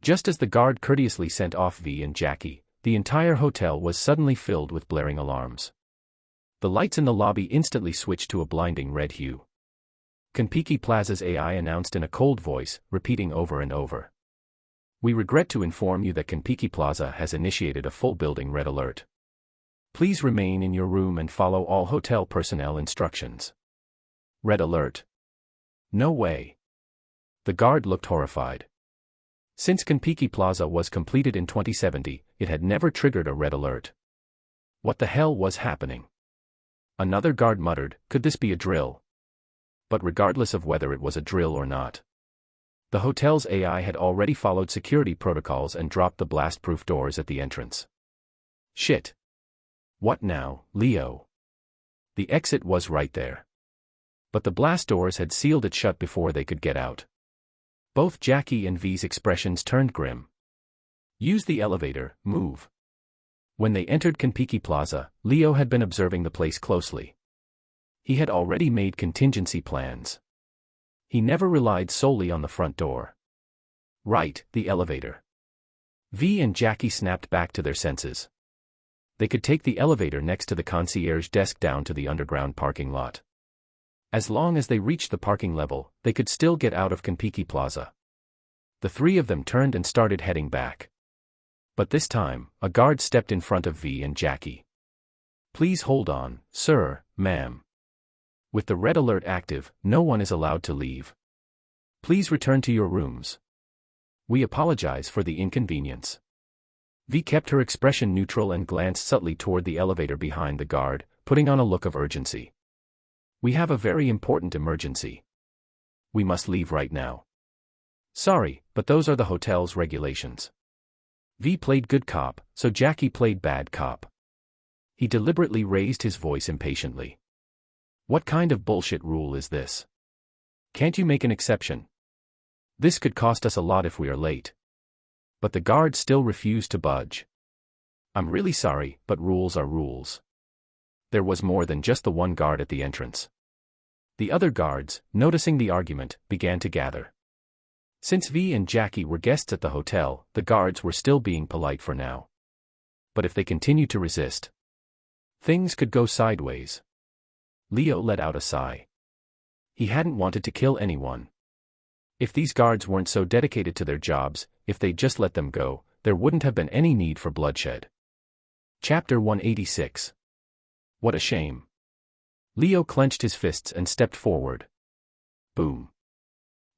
Just as the guard courteously sent off V and Jackie, the entire hotel was suddenly filled with blaring alarms. The lights in the lobby instantly switched to a blinding red hue. Kiki Plaza's AI announced in a cold voice, repeating over and over. We regret to inform you that Kiki Plaza has initiated a full building red alert. Please remain in your room and follow all hotel personnel instructions. Red alert. No way. The guard looked horrified. Since Kiki Plaza was completed in 2070, it had never triggered a red alert. What the hell was happening? Another guard muttered, could this be a drill? But regardless of whether it was a drill or not, the hotel's AI had already followed security protocols and dropped the blast-proof doors at the entrance. Shit. What now, Leo? The exit was right there. But the blast doors had sealed it shut before they could get out. Both Jackie and V's expressions turned grim. Use the elevator, move. When they entered Kiki Plaza, Leo had been observing the place closely. He had already made contingency plans. He never relied solely on the front door. Right, the elevator. V and Jackie snapped back to their senses. They could take the elevator next to the concierge desk down to the underground parking lot. As long as they reached the parking level, they could still get out of Kiki Plaza. The three of them turned and started heading back. But this time, a guard stepped in front of V and Jackie. Please hold on, sir, ma'am. With the red alert active, no one is allowed to leave. Please return to your rooms. We apologize for the inconvenience. V kept her expression neutral and glanced subtly toward the elevator behind the guard, putting on a look of urgency. We have a very important emergency. We must leave right now. Sorry, but those are the hotel's regulations. V played good cop, so Jackie played bad cop. He deliberately raised his voice impatiently. What kind of bullshit rule is this? Can't you make an exception? This could cost us a lot if we are late. But the guard still refused to budge. I'm really sorry, but rules are rules. There was more than just the one guard at the entrance. The other guards, noticing the argument, began to gather. Since V and Jackie were guests at the hotel, the guards were still being polite for now. But if they continued to resist, things could go sideways. Leo let out a sigh. He hadn't wanted to kill anyone. If these guards weren't so dedicated to their jobs, if they'd just let them go, there wouldn't have been any need for bloodshed. Chapter 186. What a shame. Leo clenched his fists and stepped forward. Boom.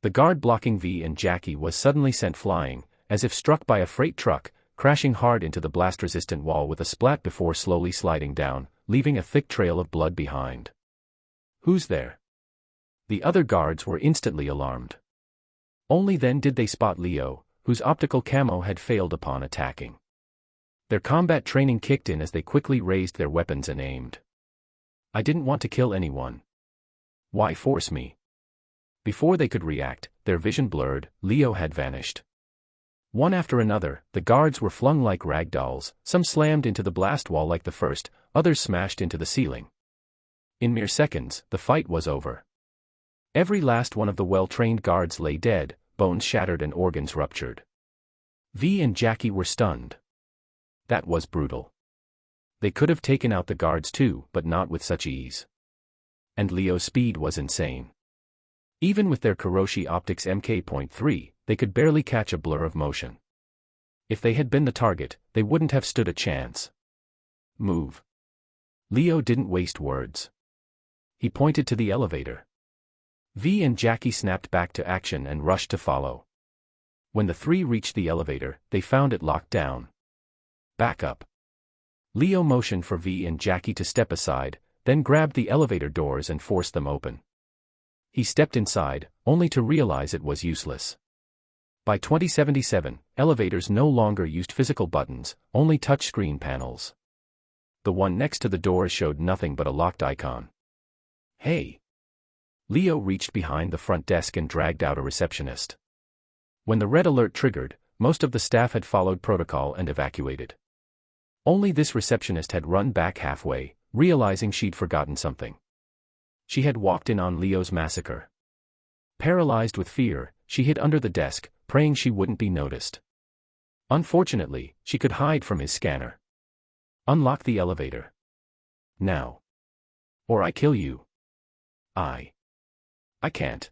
The guard blocking V and Jackie was suddenly sent flying, as if struck by a freight truck, crashing hard into the blast-resistant wall with a splat before slowly sliding down, leaving a thick trail of blood behind. Who's there? The other guards were instantly alarmed. Only then did they spot Leo, whose optical camo had failed upon attacking. Their combat training kicked in as they quickly raised their weapons and aimed. I didn't want to kill anyone. Why force me? Before they could react, their vision blurred, Leo had vanished. One after another, the guards were flung like rag dolls, some slammed into the blast wall like the first, others smashed into the ceiling. In mere seconds, the fight was over. Every last one of the well-trained guards lay dead, bones shattered and organs ruptured. V and Jackie were stunned. That was brutal. They could have taken out the guards too, but not with such ease. And Leo's speed was insane. Even with their Kiroshi Optics MK.3, they could barely catch a blur of motion. If they had been the target, they wouldn't have stood a chance. Move. Leo didn't waste words. He pointed to the elevator. V and Jackie snapped back to action and rushed to follow. When the three reached the elevator, they found it locked down. Back up. Leo motioned for V and Jackie to step aside, then grabbed the elevator doors and forced them open. He stepped inside, only to realize it was useless. By 2077, elevators no longer used physical buttons, only touchscreen panels. The one next to the doors showed nothing but a locked icon. Hey! Leo reached behind the front desk and dragged out a receptionist. When the red alert triggered, most of the staff had followed protocol and evacuated. Only this receptionist had run back halfway, realizing she'd forgotten something. She had walked in on Leo's massacre. Paralyzed with fear, she hid under the desk, praying she wouldn't be noticed. Unfortunately, she could hide from his scanner. Unlock the elevator. Now. Or I kill you. I can't.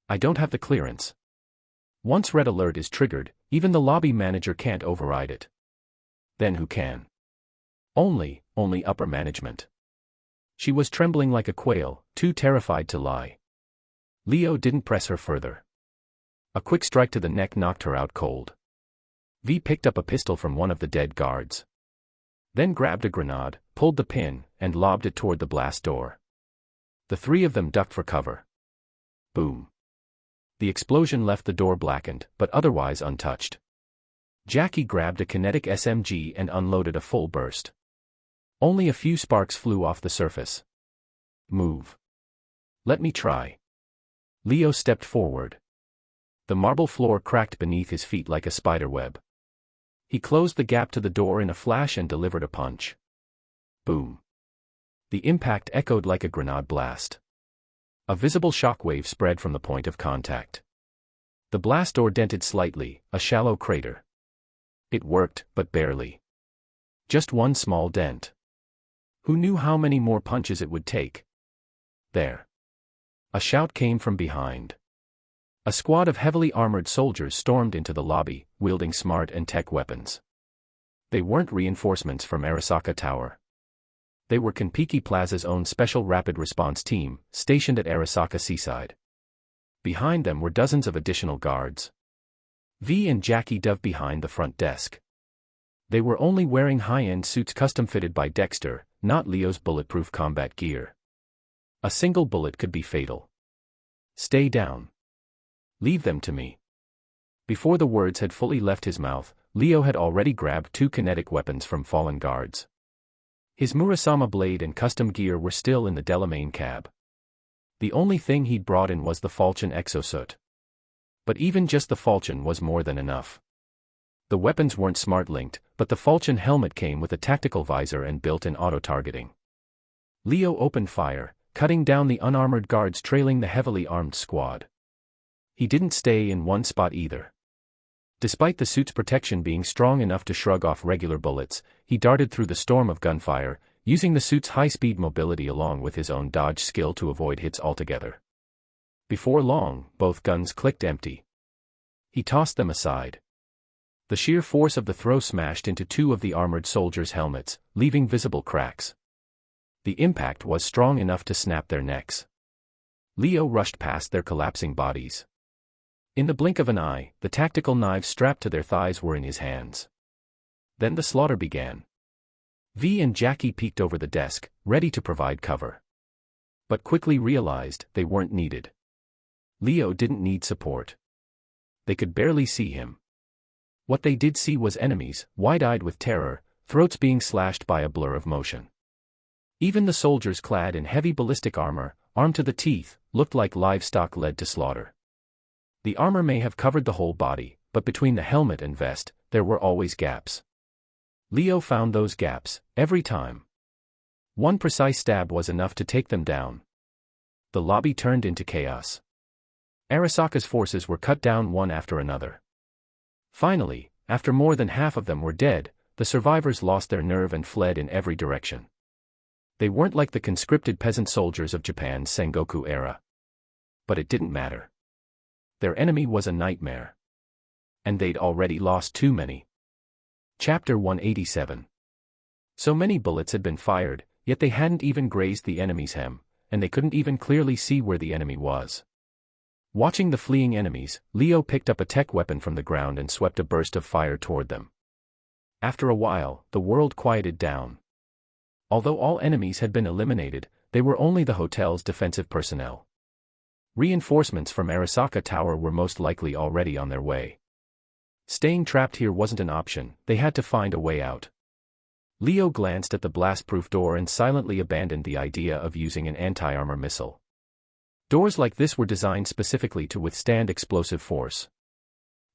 I don't have the clearance. Once red alert is triggered, even the lobby manager can't override it. Then who can? Only upper management. She was trembling like a quail, too terrified to lie. Leo didn't press her further. A quick strike to the neck knocked her out cold. V picked up a pistol from one of the dead guards. Then grabbed a grenade, pulled the pin, and lobbed it toward the blast door. The three of them ducked for cover. Boom. The explosion left the door blackened, but otherwise untouched. Jackie grabbed a kinetic SMG and unloaded a full burst. Only a few sparks flew off the surface. Move. Let me try. Leo stepped forward. The marble floor cracked beneath his feet like a spider web. He closed the gap to the door in a flash and delivered a punch. Boom. The impact echoed like a grenade blast. A visible shockwave spread from the point of contact. The blast door dented slightly, a shallow crater. It worked, but barely. Just one small dent. Who knew how many more punches it would take? There. A shout came from behind. A squad of heavily armored soldiers stormed into the lobby, wielding smart and tech weapons. They weren't reinforcements from Arasaka Tower. They were Kiki Plaza's own special rapid response team, stationed at Arasaka Seaside. Behind them were dozens of additional guards. V and Jackie dove behind the front desk. They were only wearing high-end suits custom-fitted by Dexter, not Leo's bulletproof combat gear. A single bullet could be fatal. Stay down. Leave them to me. Before the words had fully left his mouth, Leo had already grabbed two kinetic weapons from fallen guards. His Murasama blade and custom gear were still in the Delamain cab. The only thing he'd brought in was the falchion exosuit. But even just the falchion was more than enough. The weapons weren't smart-linked, but the falchion helmet came with a tactical visor and built-in auto-targeting. Leo opened fire, cutting down the unarmored guards trailing the heavily armed squad. He didn't stay in one spot either. Despite the suit's protection being strong enough to shrug off regular bullets, he darted through the storm of gunfire, using the suit's high-speed mobility along with his own dodge skill to avoid hits altogether. Before long, both guns clicked empty. He tossed them aside. The sheer force of the throw smashed into two of the armored soldiers' helmets, leaving visible cracks. The impact was strong enough to snap their necks. Leo rushed past their collapsing bodies. In the blink of an eye, the tactical knives strapped to their thighs were in his hands. Then the slaughter began. V and Jackie peeked over the desk, ready to provide cover. But quickly realized they weren't needed. Leo didn't need support. They could barely see him. What they did see was enemies, wide-eyed with terror, throats being slashed by a blur of motion. Even the soldiers clad in heavy ballistic armor, armed to the teeth, looked like livestock led to slaughter. The armor may have covered the whole body, but between the helmet and vest, there were always gaps. Leo found those gaps, every time. One precise stab was enough to take them down. The lobby turned into chaos. Arasaka's forces were cut down one after another. Finally, after more than half of them were dead, the survivors lost their nerve and fled in every direction. They weren't like the conscripted peasant soldiers of Japan's Sengoku era. But it didn't matter. Their enemy was a nightmare. And they'd already lost too many. Chapter 187. So many bullets had been fired, yet they hadn't even grazed the enemy's hem, and they couldn't even clearly see where the enemy was. Watching the fleeing enemies, Leo picked up a tech weapon from the ground and swept a burst of fire toward them. After a while, the world quieted down. Although all enemies had been eliminated, they were only the hotel's defensive personnel. Reinforcements from Arasaka Tower were most likely already on their way. Staying trapped here wasn't an option, they had to find a way out. Leo glanced at the blast-proof door and silently abandoned the idea of using an anti-armor missile. Doors like this were designed specifically to withstand explosive force.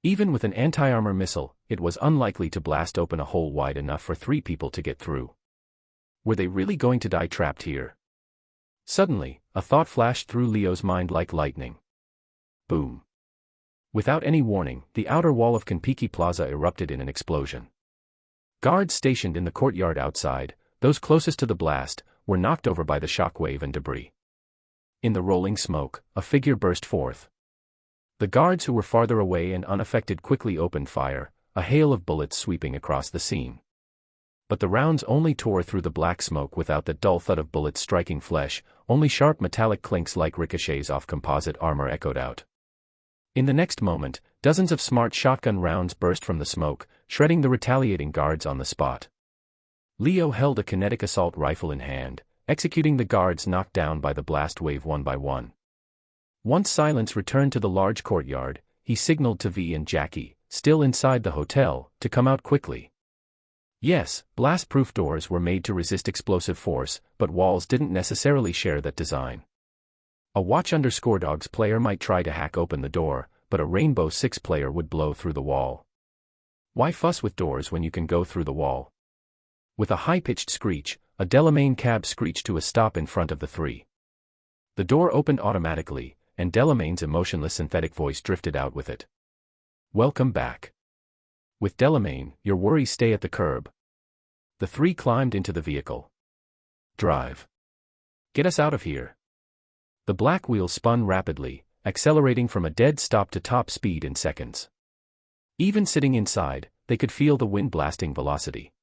Even with an anti-armor missile, it was unlikely to blast open a hole wide enough for 3 people to get through. Were they really going to die trapped here? Suddenly, a thought flashed through Leo's mind like lightning. Boom. Without any warning, the outer wall of Kiki Plaza erupted in an explosion. Guards stationed in the courtyard outside, those closest to the blast, were knocked over by the shockwave and debris. In the rolling smoke, a figure burst forth. The guards who were farther away and unaffected quickly opened fire, a hail of bullets sweeping across the scene. But the rounds only tore through the black smoke without the dull thud of bullets striking flesh, only sharp metallic clinks like ricochets off composite armor echoed out. In the next moment, dozens of smart shotgun rounds burst from the smoke, shredding the retaliating guards on the spot. Leo held a kinetic assault rifle in hand, executing the guards knocked down by the blast wave one by one. Once silence returned to the large courtyard, he signaled to V and Jackie, still inside the hotel, to come out quickly. Yes, blast-proof doors were made to resist explosive force, but walls didn't necessarily share that design. A Watch_Dogs player might try to hack open the door, but a Rainbow Six player would blow through the wall. Why fuss with doors when you can go through the wall? With a high-pitched screech, a Delamain cab screeched to a stop in front of the 3. The door opened automatically, and Delamain's emotionless synthetic voice drifted out with it. Welcome back. With Delamain, your worries stay at the curb. The 3 climbed into the vehicle. Drive. Get us out of here. The black wheel spun rapidly, accelerating from a dead stop to top speed in seconds. Even sitting inside, they could feel the wind blasting velocity.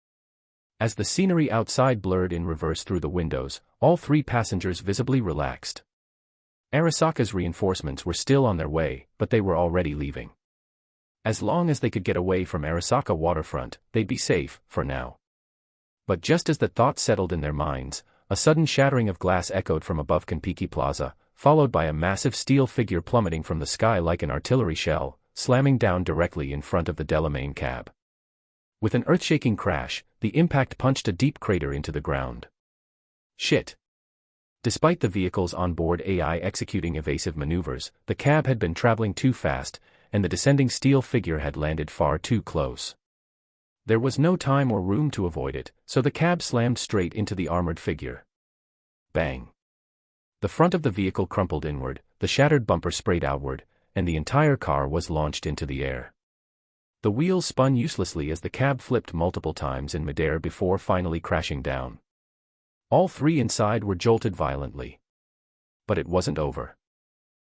As the scenery outside blurred in reverse through the windows, all 3 passengers visibly relaxed. Arasaka's reinforcements were still on their way, but they were already leaving. As long as they could get away from Arasaka waterfront, they'd be safe, for now. But just as the thought settled in their minds, a sudden shattering of glass echoed from above Kiki Plaza, followed by a massive steel figure plummeting from the sky like an artillery shell, slamming down directly in front of the Delamain cab. With an earth-shaking crash, the impact punched a deep crater into the ground. Shit. Despite the vehicle's onboard AI executing evasive maneuvers, the cab had been traveling too fast, and the descending steel figure had landed far too close. There was no time or room to avoid it, so the cab slammed straight into the armored figure. Bang. The front of the vehicle crumpled inward, the shattered bumper sprayed outward, and the entire car was launched into the air. The wheels spun uselessly as the cab flipped multiple times in midair before finally crashing down. All 3 inside were jolted violently. But it wasn't over.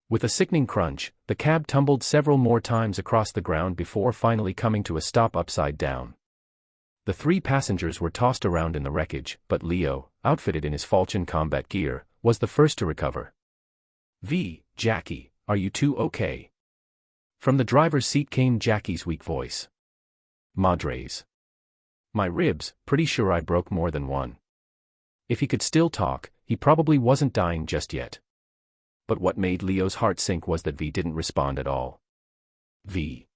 With a sickening crunch, the cab tumbled several more times across the ground before finally coming to a stop upside down. The 3 passengers were tossed around in the wreckage, but Leo, outfitted in his falchion combat gear, was the first to recover. V, Jackie, are you 2 okay? From the driver's seat came Jackie's weak voice. Madres. My ribs, pretty sure I broke more than one. If he could still talk, he probably wasn't dying just yet. But what made Leo's heart sink was that V didn't respond at all. V.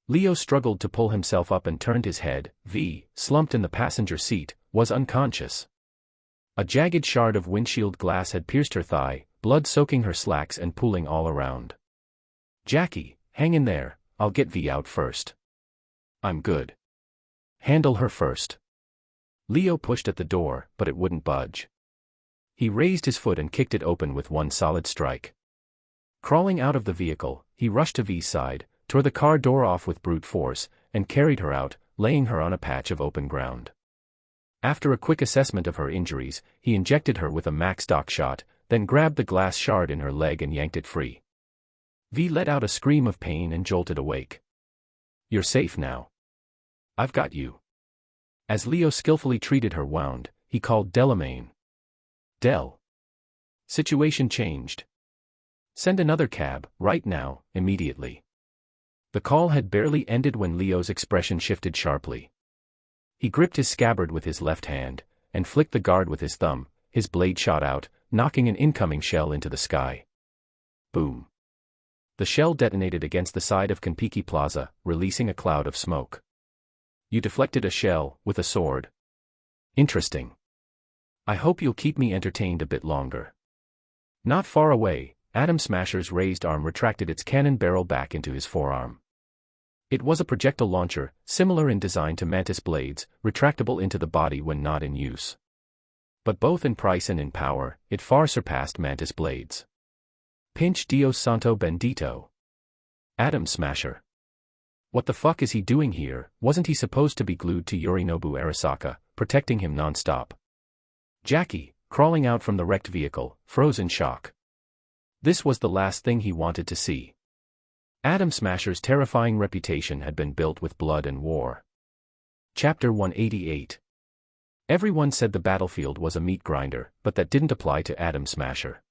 Leo struggled to pull himself up and turned his head. V, slumped in the passenger seat, was unconscious. A jagged shard of windshield glass had pierced her thigh, blood soaking her slacks and pooling all around. Jackie, hang in there, I'll get V out first. I'm good. Handle her first. Leo pushed at the door, but it wouldn't budge. He raised his foot and kicked it open with one solid strike. Crawling out of the vehicle, he rushed to V's side, tore the car door off with brute force, and carried her out, laying her on a patch of open ground. After a quick assessment of her injuries, he injected her with a max doc shot, then grabbed the glass shard in her leg and yanked it free. V let out a scream of pain and jolted awake. You're safe now. I've got you. As Leo skillfully treated her wound, he called Delamain. Del. Situation changed. Send another cab, right now, immediately. The call had barely ended when Leo's expression shifted sharply. He gripped his scabbard with his left hand, and flicked the guard with his thumb. His blade shot out, knocking an incoming shell into the sky. Boom. The shell detonated against the side of Kiki Plaza, releasing a cloud of smoke. You deflected a shell, with a sword. Interesting. I hope you'll keep me entertained a bit longer. Not far away, Atom Smasher's raised arm retracted its cannon barrel back into his forearm. It was a projectile launcher, similar in design to Mantis blades, retractable into the body when not in use. But both in price and in power, it far surpassed Mantis blades. Pinch Dios Santo Bendito. Atom Smasher. What the fuck is he doing here? Wasn't he supposed to be glued to Yorinobu Arasaka, protecting him non-stop? Jackie, crawling out from the wrecked vehicle, froze in shock. This was the last thing he wanted to see. Atom Smasher's terrifying reputation had been built with blood and war. Chapter 188. Everyone said the battlefield was a meat grinder, but that didn't apply to Atom Smasher.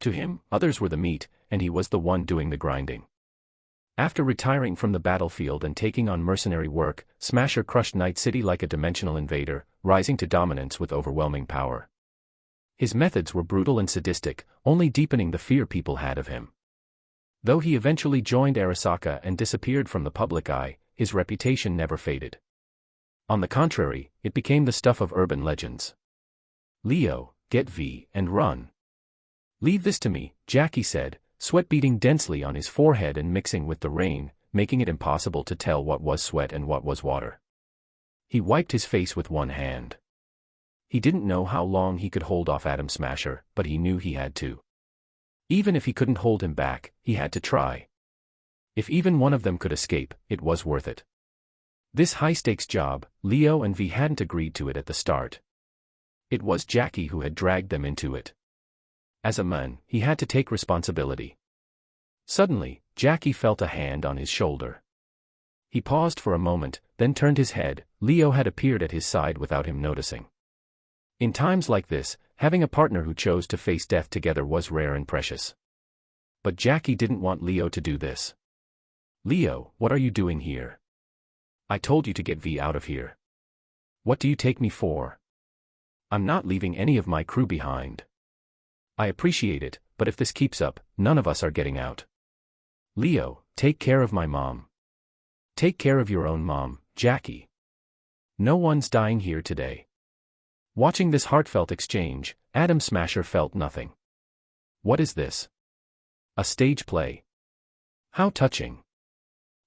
To him, others were the meat, and he was the one doing the grinding. After retiring from the battlefield and taking on mercenary work, Smasher crushed Night City like a dimensional invader, rising to dominance with overwhelming power. His methods were brutal and sadistic, only deepening the fear people had of him. Though he eventually joined Arasaka and disappeared from the public eye, his reputation never faded. On the contrary, it became the stuff of urban legends. Leo, get V and run. Leave this to me, Jackie said, sweat beading densely on his forehead and mixing with the rain, making it impossible to tell what was sweat and what was water. He wiped his face with one hand. He didn't know how long he could hold off Atom Smasher, but he knew he had to. Even if he couldn't hold him back, he had to try. If even one of them could escape, it was worth it. This high-stakes job, Leo and V hadn't agreed to it at the start. It was Jackie who had dragged them into it. As a man, he had to take responsibility. Suddenly, Jackie felt a hand on his shoulder. He paused for a moment, then turned his head. Leo had appeared at his side without him noticing. In times like this, having a partner who chose to face death together was rare and precious. But Jackie didn't want Leo to do this. Leo, what are you doing here? I told you to get V out of here. What do you take me for? I'm not leaving any of my crew behind. I appreciate it, but if this keeps up, none of us are getting out. Leo, take care of my mom. Take care of your own mom, Jackie. No one's dying here today. Watching this heartfelt exchange, Atom Smasher felt nothing. What is this? A stage play? How touching.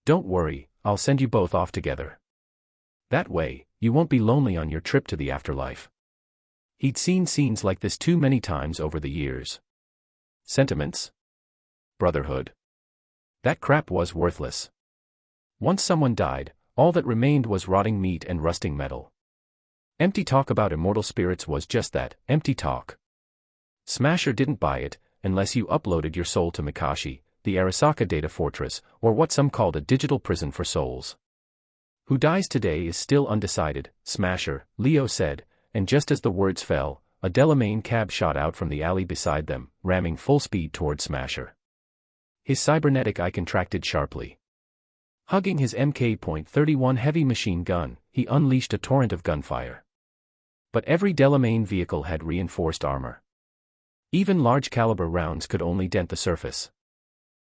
Don't worry, I'll send you both off together. That way, you won't be lonely on your trip to the afterlife. He'd seen scenes like this too many times over the years. Sentiments? Brotherhood? That crap was worthless. Once someone died, all that remained was rotting meat and rusting metal. Empty talk about immortal spirits was just that, empty talk. Smasher didn't buy it, unless you uploaded your soul to Mikashi, the Arasaka data fortress, or what some called a digital prison for souls. Who dies today is still undecided, Smasher, Leo said, and just as the words fell, a Delamain cab shot out from the alley beside them, ramming full speed toward Smasher. His cybernetic eye contracted sharply. Hugging his MK.31 heavy machine gun, he unleashed a torrent of gunfire. But every Delamain vehicle had reinforced armor. Even large-caliber rounds could only dent the surface.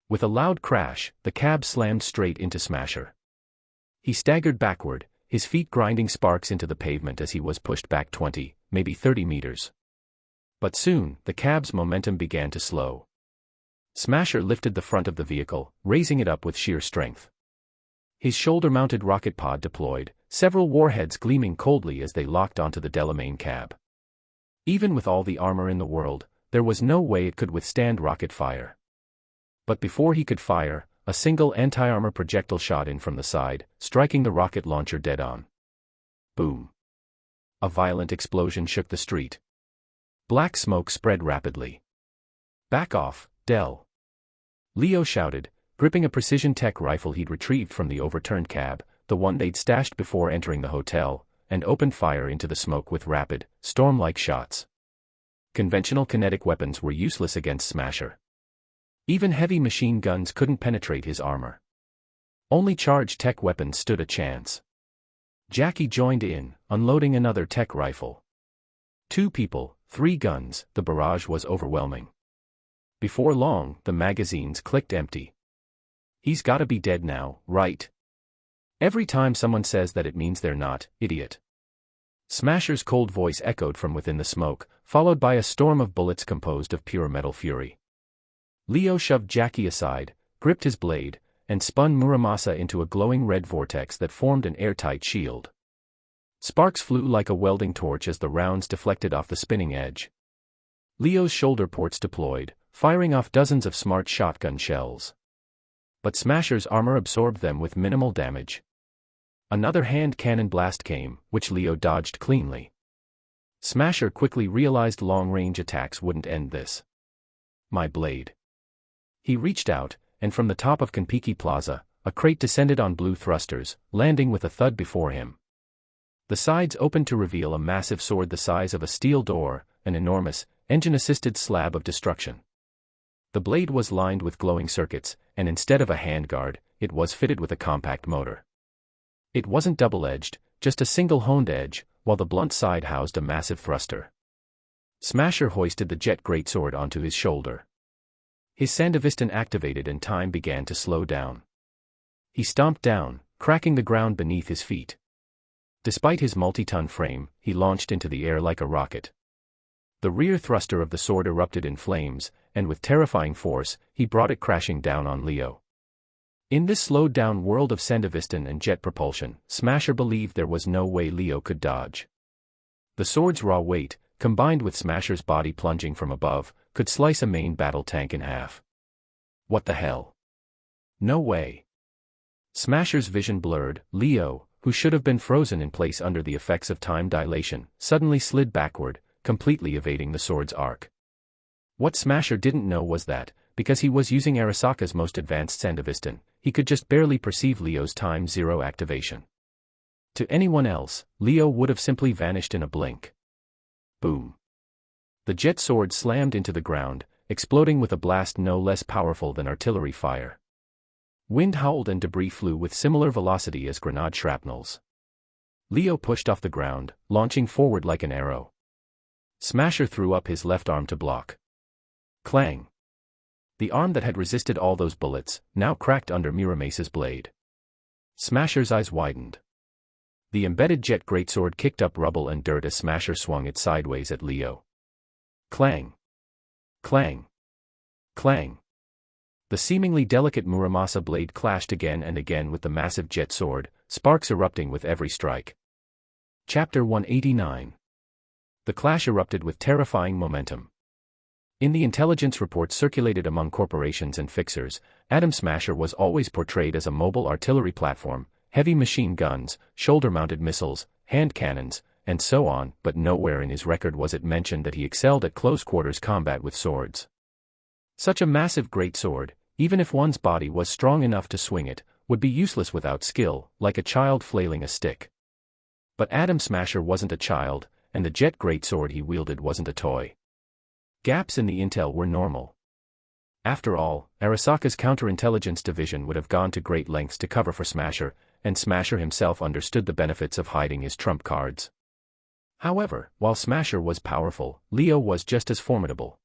With a loud crash, the cab slammed straight into Smasher. He staggered backward, his feet grinding sparks into the pavement as he was pushed back 20, maybe 30 meters. But soon, the cab's momentum began to slow. Smasher lifted the front of the vehicle, raising it up with sheer strength. His shoulder-mounted rocket pod deployed, several warheads gleaming coldly as they locked onto the Delamain cab. Even with all the armor in the world, there was no way it could withstand rocket fire. But before he could fire, a single anti-armor projectile shot in from the side, striking the rocket launcher dead on. Boom. A violent explosion shook the street. Black smoke spread rapidly. Back off, Del. Leo shouted, gripping a precision tech rifle he'd retrieved from the overturned cab, the one they'd stashed before entering the hotel, and opened fire into the smoke with rapid, storm-like shots. Conventional kinetic weapons were useless against Smasher. Even heavy machine guns couldn't penetrate his armor. Only charged tech weapons stood a chance. Jackie joined in, unloading another tech rifle. 2 people, 3 guns, the barrage was overwhelming. Before long, the magazines clicked empty. He's gotta be dead now, right? Every time someone says that it means they're not, idiot. Smasher's cold voice echoed from within the smoke, followed by a storm of bullets composed of pure metal fury. Leo shoved Jackie aside, gripped his blade, and spun Muramasa into a glowing red vortex that formed an airtight shield. Sparks flew like a welding torch as the rounds deflected off the spinning edge. Leo's shoulder ports deployed, firing off dozens of smart shotgun shells. But Smasher's armor absorbed them with minimal damage. Another hand cannon blast came, which Leo dodged cleanly. Smasher quickly realized long-range attacks wouldn't end this. My blade. He reached out, and from the top of Kiki Plaza, a crate descended on blue thrusters, landing with a thud before him. The sides opened to reveal a massive sword the size of a steel door, an enormous, engine-assisted slab of destruction. The blade was lined with glowing circuits, and instead of a handguard, it was fitted with a compact motor. It wasn't double-edged, just a single honed edge, while the blunt side housed a massive thruster. Smasher hoisted the jet greatsword onto his shoulder. His Sandevistan activated and time began to slow down. He stomped down, cracking the ground beneath his feet. Despite his multi-ton frame, he launched into the air like a rocket. The rear thruster of the sword erupted in flames, and with terrifying force, he brought it crashing down on Leo. In this slowed-down world of Sandevistan and jet propulsion, Smasher believed there was no way Leo could dodge. The sword's raw weight, combined with Smasher's body plunging from above, could slice a main battle tank in half. What the hell? No way. Smasher's vision blurred. Leo, who should have been frozen in place under the effects of time dilation, suddenly slid backward, completely evading the sword's arc. What Smasher didn't know was that, because he was using Arasaka's most advanced Sandevistan, he could just barely perceive Leo's time zero activation. To anyone else, Leo would have simply vanished in a blink. Boom. The jet sword slammed into the ground, exploding with a blast no less powerful than artillery fire. Wind howled and debris flew with similar velocity as grenade shrapnels. Leo pushed off the ground, launching forward like an arrow. Smasher threw up his left arm to block. Clang. The arm that had resisted all those bullets, now cracked under Muramasa's blade. Smasher's eyes widened. The embedded jet greatsword kicked up rubble and dirt as Smasher swung it sideways at Leo. Clang. Clang. Clang. The seemingly delicate Muramasa blade clashed again and again with the massive jet sword, sparks erupting with every strike. Chapter 189. The clash erupted with terrifying momentum. In the intelligence reports circulated among corporations and fixers, Atom Smasher was always portrayed as a mobile artillery platform, heavy machine guns, shoulder-mounted missiles, hand cannons, and so on, but nowhere in his record was it mentioned that he excelled at close-quarters combat with swords. Such a massive greatsword, even if one's body was strong enough to swing it, would be useless without skill, like a child flailing a stick. But Atom Smasher wasn't a child, and the jet greatsword he wielded wasn't a toy. Gaps in the intel were normal. After all, Arasaka's counterintelligence division would have gone to great lengths to cover for Smasher, and Smasher himself understood the benefits of hiding his trump cards. However, while Smasher was powerful, Leo was just as formidable.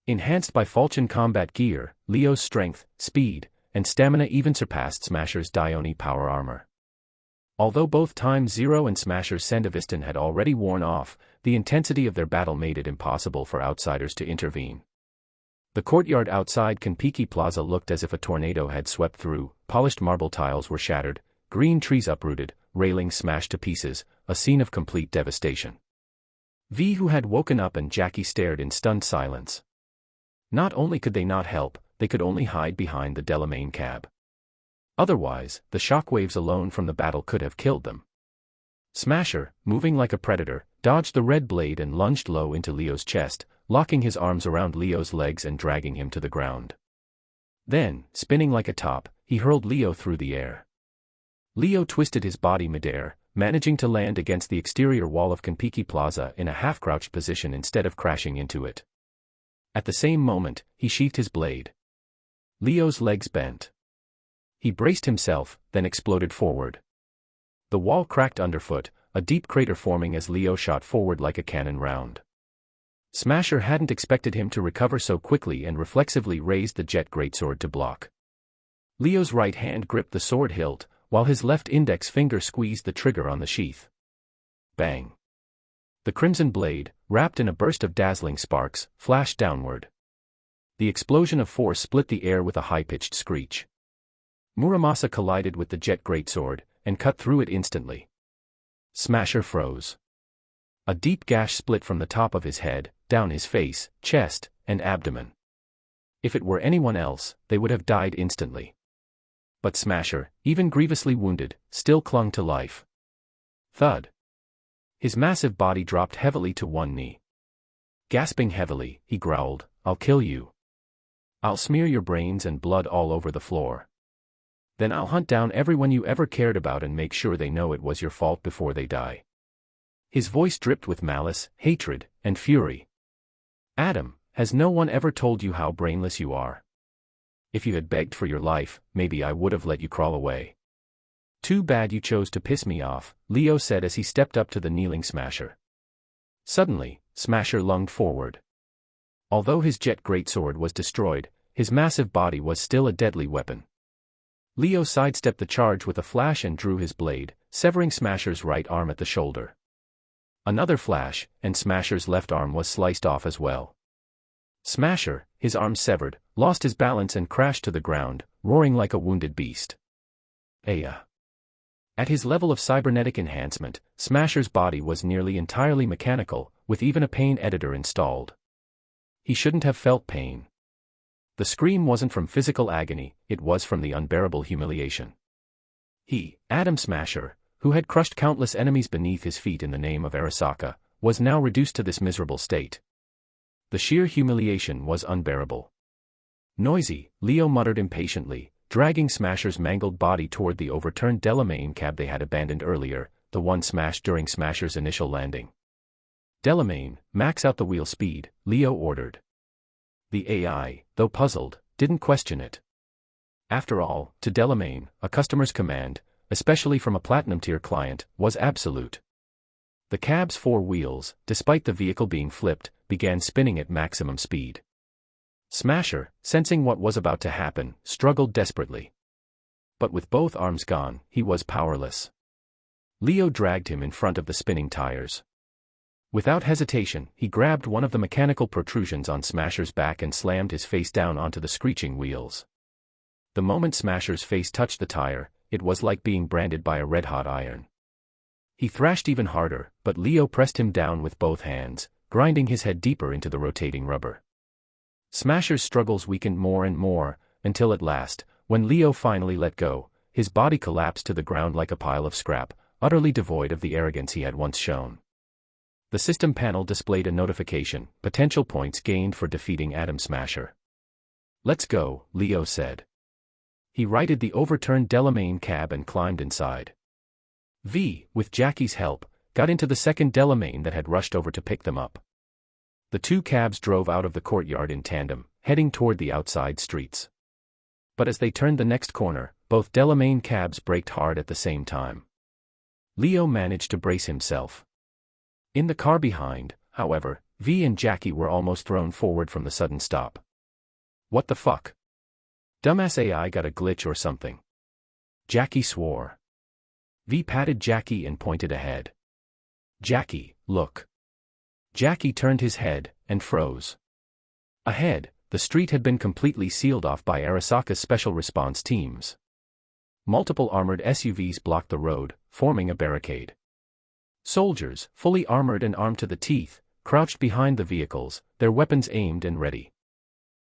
Enhanced by Falchion combat gear, Leo's strength, speed, and stamina even surpassed Smasher's Dione power armor. Although both Time Zero and Smasher's Sandevistan had already worn off, the intensity of their battle made it impossible for outsiders to intervene. The courtyard outside Kiki Plaza looked as if a tornado had swept through. Polished marble tiles were shattered, green trees uprooted, railings smashed to pieces, a scene of complete devastation. V, who had woken up, and Jackie stared in stunned silence. Not only could they not help, they could only hide behind the Delamain cab. Otherwise, the shockwaves alone from the battle could have killed them. Smasher, moving like a predator, dodged the red blade and lunged low into Leo's chest, locking his arms around Leo's legs and dragging him to the ground. Then, spinning like a top, he hurled Leo through the air. Leo twisted his body midair, managing to land against the exterior wall of Kiki Plaza in a half-crouched position instead of crashing into it. At the same moment, he sheathed his blade. Leo's legs bent. He braced himself, then exploded forward. The wall cracked underfoot, a deep crater forming as Leo shot forward like a cannon round. Smasher hadn't expected him to recover so quickly and reflexively raised the jet greatsword to block. Leo's right hand gripped the sword hilt, while his left index finger squeezed the trigger on the sheath. Bang! The crimson blade, wrapped in a burst of dazzling sparks, flashed downward. The explosion of force split the air with a high-pitched screech. Muramasa collided with the jet greatsword, and cut through it instantly. Smasher froze. A deep gash split from the top of his head, down his face, chest, and abdomen. If it were anyone else, they would have died instantly. But Smasher, even grievously wounded, still clung to life. Thud. His massive body dropped heavily to one knee. Gasping heavily, he growled, "I'll kill you. I'll smear your brains and blood all over the floor. Then I'll hunt down everyone you ever cared about and make sure they know it was your fault before they die." His voice dripped with malice, hatred, and fury. "Adam, has no one ever told you how brainless you are? If you had begged for your life, maybe I would have let you crawl away. Too bad you chose to piss me off," Leo said as he stepped up to the kneeling Smasher. Suddenly, Smasher lunged forward. Although his jet greatsword was destroyed, his massive body was still a deadly weapon. Leo sidestepped the charge with a flash and drew his blade, severing Smasher's right arm at the shoulder. Another flash, and Smasher's left arm was sliced off as well. Smasher, his arm severed, lost his balance and crashed to the ground, roaring like a wounded beast. Aya. At his level of cybernetic enhancement, Smasher's body was nearly entirely mechanical, with even a pain editor installed. He shouldn't have felt pain. The scream wasn't from physical agony, it was from the unbearable humiliation. He, Adam Smasher, who had crushed countless enemies beneath his feet in the name of Arasaka, was now reduced to this miserable state. The sheer humiliation was unbearable. Noisy, Leo muttered impatiently, dragging Smasher's mangled body toward the overturned Delamain cab they had abandoned earlier, the one smashed during Smasher's initial landing. "Delamain, max out the wheel speed," Leo ordered. The AI, though puzzled, didn't question it. After all, to Delamain, a customer's command, especially from a platinum-tier client, was absolute. The cab's four wheels, despite the vehicle being flipped, began spinning at maximum speed. Smasher, sensing what was about to happen, struggled desperately. But with both arms gone, he was powerless. Leo dragged him in front of the spinning tires. Without hesitation, he grabbed one of the mechanical protrusions on Smasher's back and slammed his face down onto the screeching wheels. The moment Smasher's face touched the tire, it was like being branded by a red-hot iron. He thrashed even harder, but Leo pressed him down with both hands, grinding his head deeper into the rotating rubber. Smasher's struggles weakened more and more, until at last, when Leo finally let go, his body collapsed to the ground like a pile of scrap, utterly devoid of the arrogance he had once shown. The system panel displayed a notification, potential points gained for defeating Adam Smasher. "Let's go," Leo said. He righted the overturned Delamain cab and climbed inside. V, with Jackie's help, got into the second Delamain that had rushed over to pick them up. The two cabs drove out of the courtyard in tandem, heading toward the outside streets. But as they turned the next corner, both Delamain cabs braked hard at the same time. Leo managed to brace himself. In the car behind, however, V and Jackie were almost thrown forward from the sudden stop. "What the fuck? Dumbass AI got a glitch or something?" Jackie swore. V patted Jackie and pointed ahead. "Jackie, look." Jackie turned his head, and froze. Ahead, the street had been completely sealed off by Arasaka's special response teams. Multiple armored SUVs blocked the road, forming a barricade. Soldiers, fully armored and armed to the teeth, crouched behind the vehicles, their weapons aimed and ready.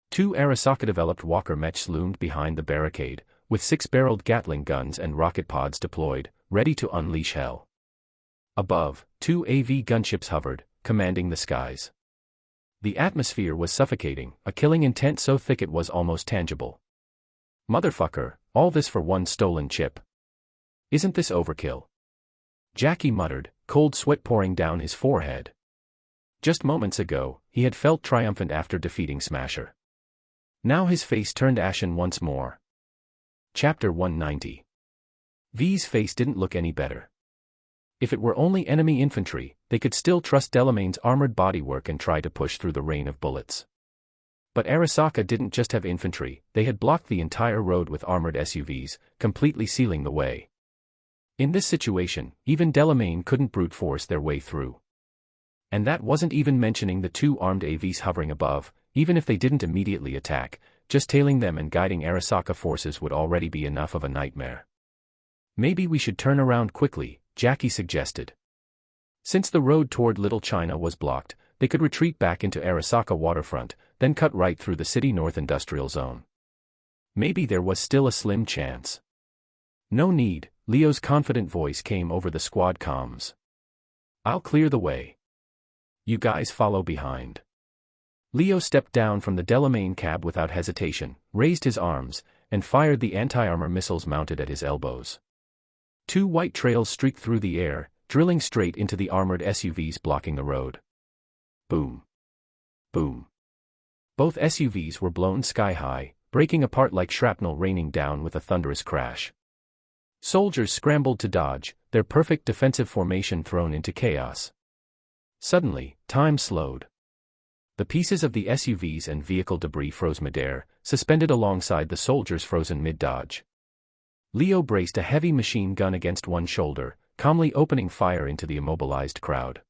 Two Arasaka-developed Walker mechs loomed behind the barricade, with six-barreled Gatling guns and rocket pods deployed, ready to unleash hell. Above, two AV gunships hovered, commanding the skies. The atmosphere was suffocating, a killing intent so thick it was almost tangible. "Motherfucker, all this for one stolen chip. Isn't this overkill?" Jackie muttered, cold sweat pouring down his forehead. Just moments ago, he had felt triumphant after defeating Smasher. Now his face turned ashen once more. Chapter 190. V's face didn't look any better. If it were only enemy infantry, they could still trust Delamain's armored bodywork and try to push through the rain of bullets. But Arasaka didn't just have infantry, they had blocked the entire road with armored SUVs, completely sealing the way. In this situation, even Delamain couldn't brute force their way through. And that wasn't even mentioning the two armed AVs hovering above, Even if they didn't immediately attack, just tailing them and guiding Arasaka forces would already be enough of a nightmare. Maybe we should turn around quickly, Jackie suggested. Since the road toward Little China was blocked, they could retreat back into Arasaka waterfront, then cut right through the city North Industrial Zone. Maybe there was still a slim chance. No need, Leo's confident voice came over the squad comms. I'll clear the way. You guys follow behind. Leo stepped down from the Delamain cab without hesitation, raised his arms, and fired the anti-armor missiles mounted at his elbows. 2 white trails streaked through the air, drilling straight into the armored SUVs blocking the road. Boom. Boom. Both SUVs were blown sky-high, breaking apart like shrapnel raining down with a thunderous crash. Soldiers scrambled to dodge, their perfect defensive formation thrown into chaos. Suddenly, time slowed. The pieces of the SUVs and vehicle debris froze midair, suspended alongside the soldiers frozen mid-dodge. Leo braced a heavy machine gun against one shoulder, calmly opening fire into the immobilized crowd.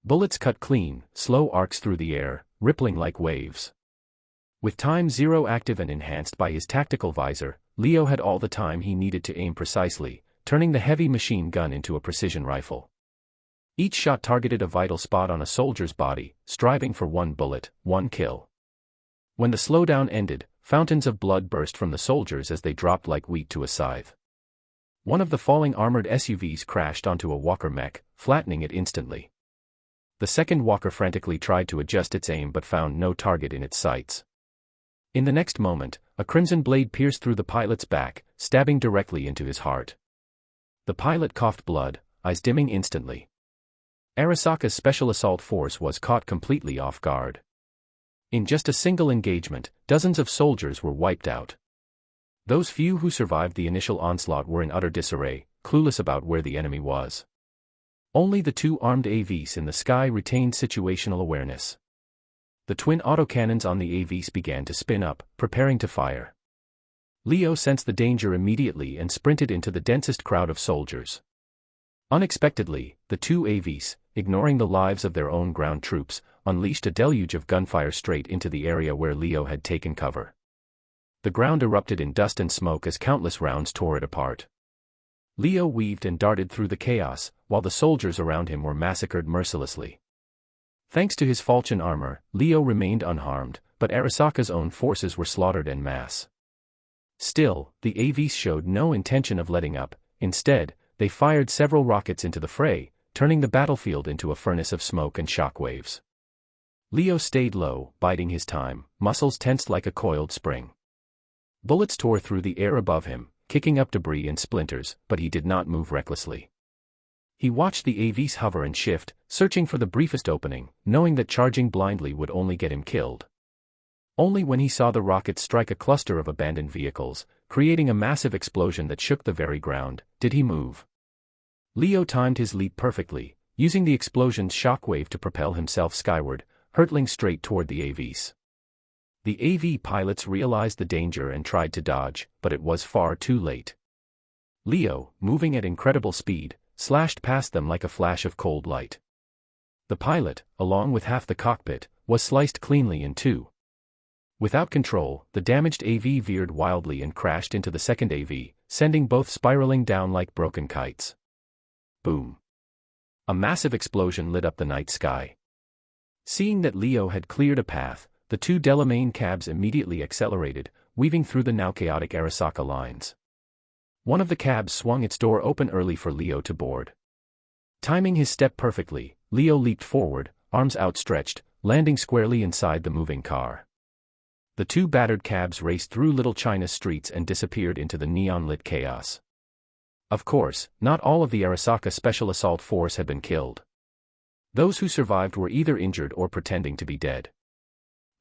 Bullets cut clean, slow arcs through the air, rippling like waves. With time zero active and enhanced by his tactical visor, Leo had all the time he needed to aim precisely, turning the heavy machine gun into a precision rifle. Each shot targeted a vital spot on a soldier's body, striving for 1 bullet, 1 kill. When the slowdown ended, fountains of blood burst from the soldiers as they dropped like wheat to a scythe. One of the falling armored SUVs crashed onto a Walker mech, flattening it instantly. The second Walker frantically tried to adjust its aim but found no target in its sights. In the next moment, a crimson blade pierced through the pilot's back, stabbing directly into his heart. The pilot coughed blood, eyes dimming instantly. Arasaka's special assault force was caught completely off guard. In just a single engagement, dozens of soldiers were wiped out. Those few who survived the initial onslaught were in utter disarray, clueless about where the enemy was. Only the 2 armed AVs in the sky retained situational awareness. The twin autocannons on the AVs began to spin up, preparing to fire. Leo sensed the danger immediately and sprinted into the densest crowd of soldiers. Unexpectedly, the 2 AVs, ignoring the lives of their own ground troops, unleashed a deluge of gunfire straight into the area where Leo had taken cover. The ground erupted in dust and smoke as countless rounds tore it apart. Leo weaved and darted through the chaos, while the soldiers around him were massacred mercilessly. Thanks to his falchion armor, Leo remained unharmed, but Arasaka's own forces were slaughtered en masse. Still, the AVs showed no intention of letting up. Instead, they fired several rockets into the fray, turning the battlefield into a furnace of smoke and shockwaves. Leo stayed low, biding his time, muscles tensed like a coiled spring. Bullets tore through the air above him, kicking up debris and splinters, but he did not move recklessly. He watched the AVs hover and shift, searching for the briefest opening, knowing that charging blindly would only get him killed. Only when he saw the rockets strike a cluster of abandoned vehicles, creating a massive explosion that shook the very ground, did he move. Leo timed his leap perfectly, using the explosion's shockwave to propel himself skyward, hurtling straight toward the AVs. The AV pilots realized the danger and tried to dodge, but it was far too late. Leo, moving at incredible speed, slashed past them like a flash of cold light. The pilot, along with half the cockpit, was sliced cleanly in 2. Without control, the damaged AV veered wildly and crashed into the second AV, sending both spiraling down like broken kites. Boom. A massive explosion lit up the night sky. Seeing that Leo had cleared a path, the 2 Delamain cabs immediately accelerated, weaving through the now chaotic Arasaka lines. One of the cabs swung its door open early for Leo to board. Timing his step perfectly, Leo leaped forward, arms outstretched, landing squarely inside the moving car. The 2 battered cabs raced through Little China's streets and disappeared into the neon-lit chaos. Of course, not all of the Arasaka Special Assault Force had been killed. Those who survived were either injured or pretending to be dead.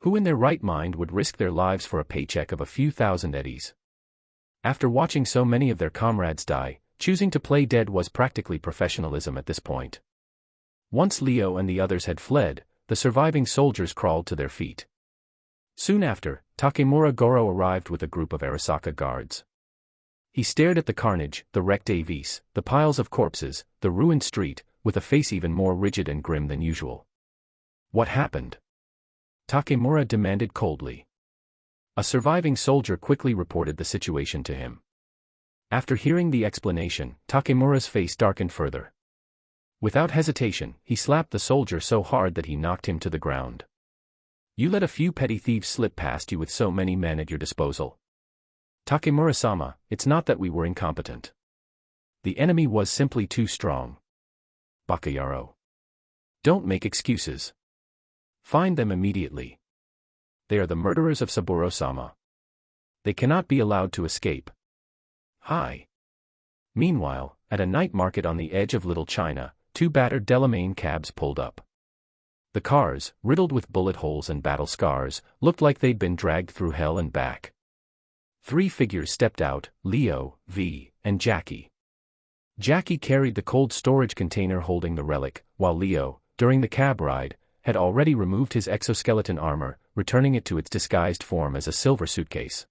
Who in their right mind would risk their lives for a paycheck of a few thousand eddies? After watching so many of their comrades die, choosing to play dead was practically professionalism at this point. Once Leo and the others had fled, the surviving soldiers crawled to their feet. Soon after, Takemura Goro arrived with a group of Arasaka guards. He stared at the carnage, the wrecked AVs, the piles of corpses, the ruined street, with a face even more rigid and grim than usual. What happened? Takemura demanded coldly. A surviving soldier quickly reported the situation to him. After hearing the explanation, Takemura's face darkened further. Without hesitation, he slapped the soldier so hard that he knocked him to the ground. You let a few petty thieves slip past you with so many men at your disposal. Takemura-sama, it's not that we were incompetent. The enemy was simply too strong. Bakayaro. Don't make excuses. Find them immediately. They are the murderers of Saburo-sama. They cannot be allowed to escape. Hi. Meanwhile, at a night market on the edge of Little China, two battered Delamain cabs pulled up. The cars, riddled with bullet holes and battle scars, looked like they'd been dragged through hell and back. Three figures stepped out, Leo, V, and Jackie. Jackie carried the cold storage container holding the relic, while Leo, during the cab ride, had already removed his exoskeleton armor, returning it to its disguised form as a silver suitcase.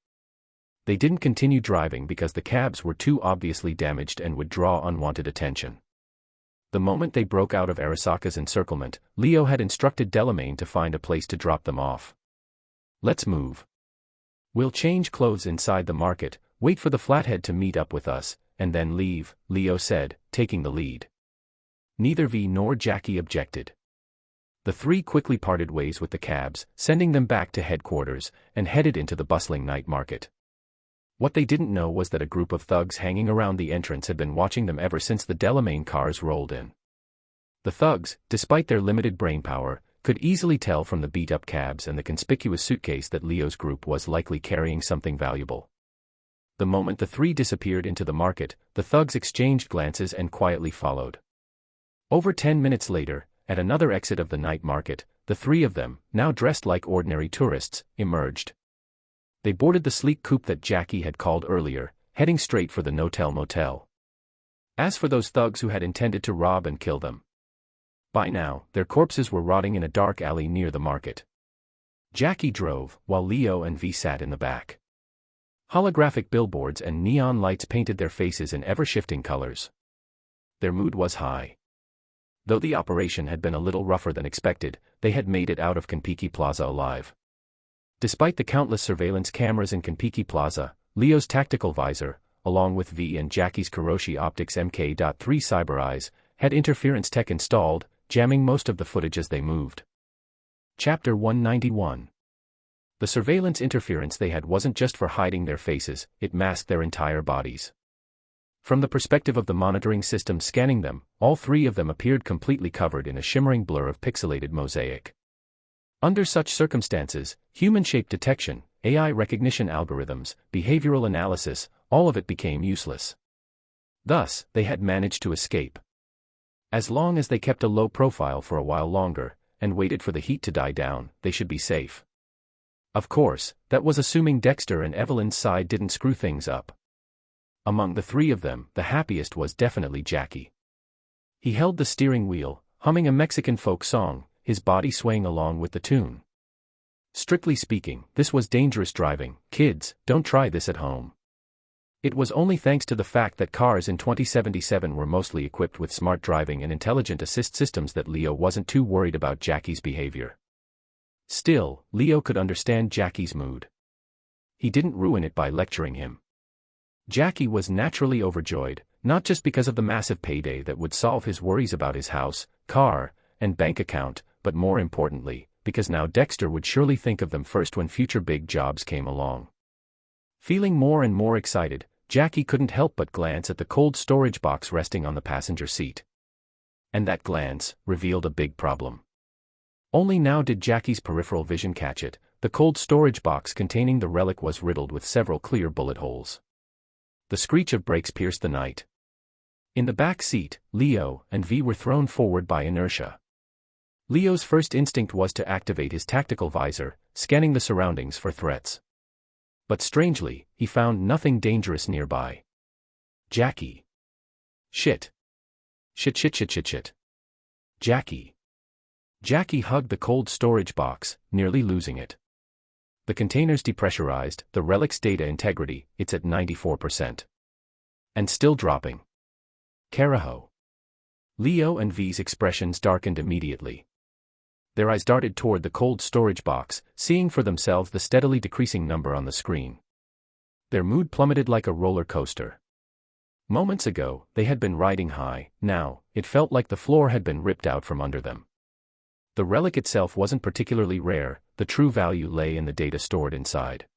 They didn't continue driving because the cabs were too obviously damaged and would draw unwanted attention. The moment they broke out of Arasaka's encirclement, Leo had instructed Delamain to find a place to drop them off. Let's move. We'll change clothes inside the market, wait for the Flathead to meet up with us, and then leave, Leo said, taking the lead. Neither V nor Jackie objected. The three quickly parted ways with the cabs, sending them back to headquarters, and headed into the bustling night market. What they didn't know was that a group of thugs hanging around the entrance had been watching them ever since the Delamain cars rolled in. The thugs, despite their limited brainpower, could easily tell from the beat-up cabs and the conspicuous suitcase that Leo's group was likely carrying something valuable. The moment the three disappeared into the market, the thugs exchanged glances and quietly followed. Over 10 minutes later, at another exit of the night market, the three of them, now dressed like ordinary tourists, emerged. They boarded the sleek coupe that Jackie had called earlier, heading straight for the Notel Motel. As for those thugs who had intended to rob and kill them, by now, their corpses were rotting in a dark alley near the market. Jackie drove, while Leo and V sat in the back. Holographic billboards and neon lights painted their faces in ever-shifting colors. Their mood was high. Though the operation had been a little rougher than expected, they had made it out of Kiki Plaza alive. Despite the countless surveillance cameras in Kiki Plaza, Leo's tactical visor, along with V and Jackie's Kuroshi Optics Mk.3 Cyber Eyes, had interference tech installed, jamming most of the footage as they moved. Chapter 191. The surveillance interference they had wasn't just for hiding their faces, it masked their entire bodies. From the perspective of the monitoring system scanning them, all three of them appeared completely covered in a shimmering blur of pixelated mosaic. Under such circumstances, human shape detection, AI recognition algorithms, behavioral analysis, all of it became useless. Thus, they had managed to escape. As long as they kept a low profile for a while longer, and waited for the heat to die down, they should be safe. Of course, that was assuming Dexter and Evelyn's side didn't screw things up. Among the three of them, the happiest was definitely Jackie. He held the steering wheel, humming a Mexican folk song, his body swaying along with the tune. Strictly speaking, this was dangerous driving. Kids, don't try this at home. It was only thanks to the fact that cars in 2077 were mostly equipped with smart driving and intelligent assist systems that Leo wasn't too worried about Jackie's behavior. Still, Leo could understand Jackie's mood. He didn't ruin it by lecturing him. Jackie was naturally overjoyed, not just because of the massive payday that would solve his worries about his house, car, and bank account, but more importantly, because now Dexter would surely think of them first when future big jobs came along. Feeling more and more excited, Jackie couldn't help but glance at the cold storage box resting on the passenger seat. And that glance revealed a big problem. Only now did Jackie's peripheral vision catch it. The cold storage box containing the relic was riddled with several clear bullet holes. The screech of brakes pierced the night. In the back seat, Leo and V were thrown forward by inertia. Leo's first instinct was to activate his tactical visor, scanning the surroundings for threats. But strangely, he found nothing dangerous nearby. Jackie. Shit. Shit. Jackie. Jackie hugged the cold storage box, nearly losing it. The container's depressurized, the relic's data integrity, it's at 94%. And still dropping. Carajo. Leo and V's expressions darkened immediately. Their eyes darted toward the cold storage box, seeing for themselves the steadily decreasing number on the screen. Their mood plummeted like a roller coaster. Moments ago, they had been riding high. Now, it felt like the floor had been ripped out from under them. The relic itself wasn't particularly rare, the true value lay in the data stored inside.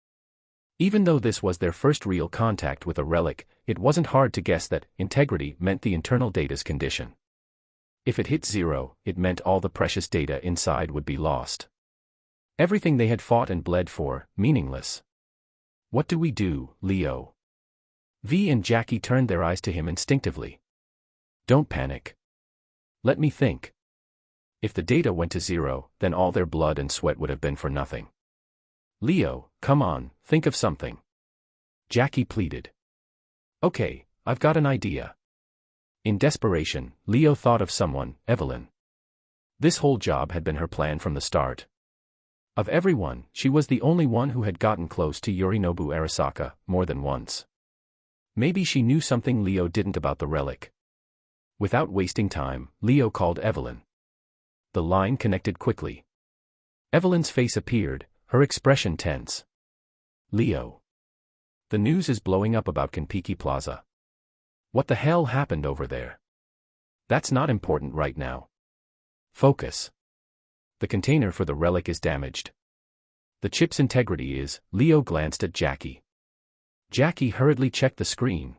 Even though this was their first real contact with a relic, it wasn't hard to guess that integrity meant the internal data's condition. If it hit 0, it meant all the precious data inside would be lost. Everything they had fought and bled for, meaningless. What do we do, Leo? V and Jackie turned their eyes to him instinctively. Don't panic. Let me think. If the data went to 0, then all their blood and sweat would have been for nothing. Leo, come on, think of something. Jackie pleaded. Okay, I've got an idea. In desperation, Leo thought of someone, Evelyn. This whole job had been her plan from the start. Of everyone, she was the only one who had gotten close to Yorinobu Arasaka, more than once. Maybe she knew something Leo didn't about the relic. Without wasting time, Leo called Evelyn. The line connected quickly. Evelyn's face appeared, her expression tense. Leo. The news is blowing up about Kiki Plaza. What the hell happened over there? That's not important right now. Focus. The container for the relic is damaged. The chip's integrity is. Leo glanced at Jackie. Jackie hurriedly checked the screen.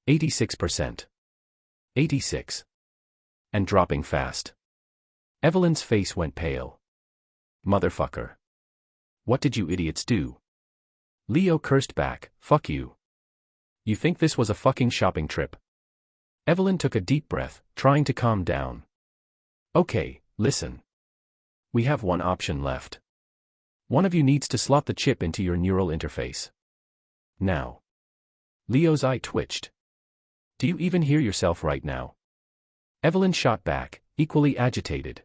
86%. 86. And dropping fast. Evelyn's face went pale. Motherfucker. What did you idiots do? Leo cursed back, fuck you. You think this was a fucking shopping trip? Evelyn took a deep breath, trying to calm down. Okay, listen. We have one option left. One of you needs to slot the chip into your neural interface. Now. Leo's eye twitched. Do you even hear yourself right now? Evelyn shot back, equally agitated.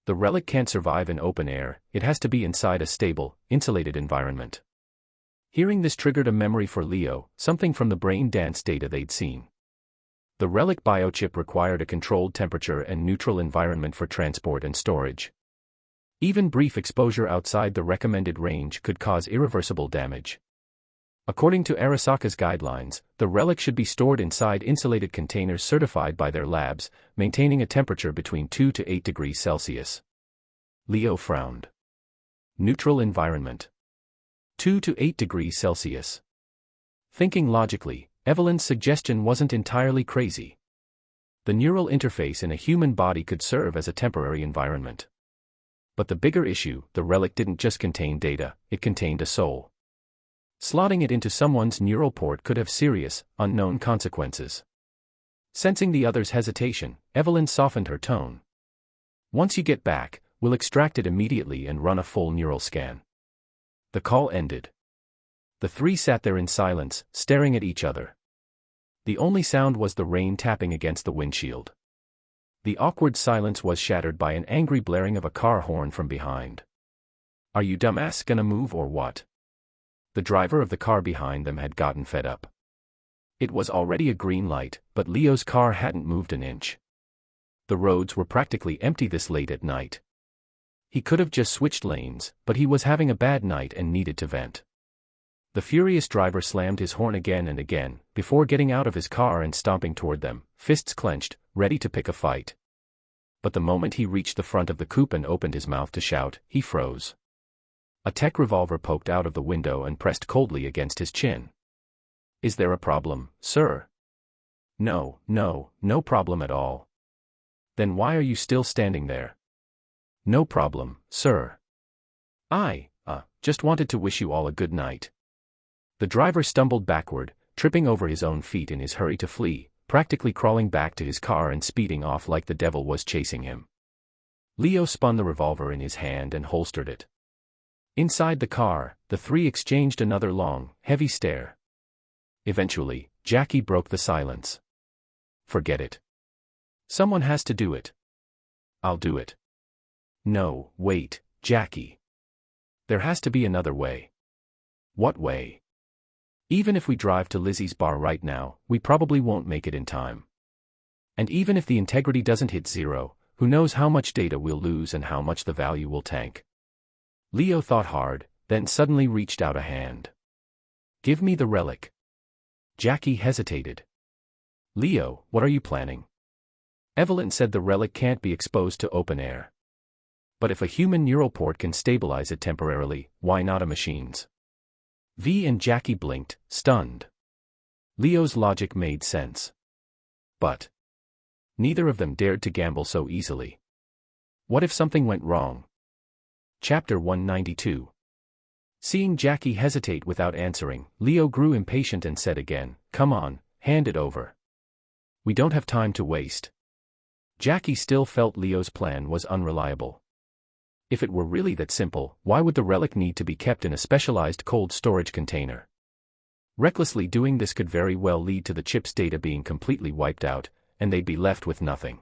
The relic can't survive in open air, it has to be inside a stable, insulated environment. Hearing this triggered a memory for Leo, something from the brain dance data they'd seen. The relic biochip required a controlled temperature and neutral environment for transport and storage. Even brief exposure outside the recommended range could cause irreversible damage. According to Arasaka's guidelines, the relic should be stored inside insulated containers certified by their labs, maintaining a temperature between 2 to 8 degrees Celsius. Leo frowned. Neutral environment. 2 to 8 degrees Celsius. Thinking logically, Evelyn's suggestion wasn't entirely crazy. The neural interface in a human body could serve as a temporary environment. But the bigger issue, the relic didn't just contain data, it contained a soul. Slotting it into someone's neural port could have serious, unknown consequences. Sensing the other's hesitation, Evelyn softened her tone. Once you get back, we'll extract it immediately and run a full neural scan. The call ended. The three sat there in silence, staring at each other. The only sound was the rain tapping against the windshield. The awkward silence was shattered by an angry blaring of a car horn from behind. Are you dumbass gonna move or what? The driver of the car behind them had gotten fed up. It was already a green light, but Leo's car hadn't moved an inch. The roads were practically empty this late at night. He could have just switched lanes, but he was having a bad night and needed to vent. The furious driver slammed his horn again and again, before getting out of his car and stomping toward them, fists clenched, ready to pick a fight. But the moment he reached the front of the coupe and opened his mouth to shout, he froze. A tech revolver poked out of the window and pressed coldly against his chin. Is there a problem, sir? No problem at all. Then why are you still standing there? No problem, sir. I just wanted to wish you all a good night. The driver stumbled backward, tripping over his own feet in his hurry to flee, practically crawling back to his car and speeding off like the devil was chasing him. Leo spun the revolver in his hand and holstered it. Inside the car, the three exchanged another long, heavy stare. Eventually, Jackie broke the silence. Forget it. Someone has to do it. I'll do it. No, wait, Jackie. There has to be another way. What way? Even if we drive to Lizzie's bar right now, we probably won't make it in time. And even if the integrity doesn't hit 0, Who knows how much data we'll lose and how much the value will tank. Leo thought hard, then suddenly reached out a hand. Give me the relic. Jackie hesitated. Leo, what are you planning? Evelyn said the relic can't be exposed to open air. But if a human neural port can stabilize it temporarily, why not a machine's? V and Jackie blinked, stunned. Leo's logic made sense. But neither of them dared to gamble so easily. What if something went wrong? Chapter 192. Seeing Jackie hesitate without answering, Leo grew impatient and said again, "Come on, hand it over. We don't have time to waste." Jackie still felt Leo's plan was unreliable. If it were really that simple, why would the relic need to be kept in a specialized cold storage container? Recklessly doing this could very well lead to the chip's data being completely wiped out, and they'd be left with nothing.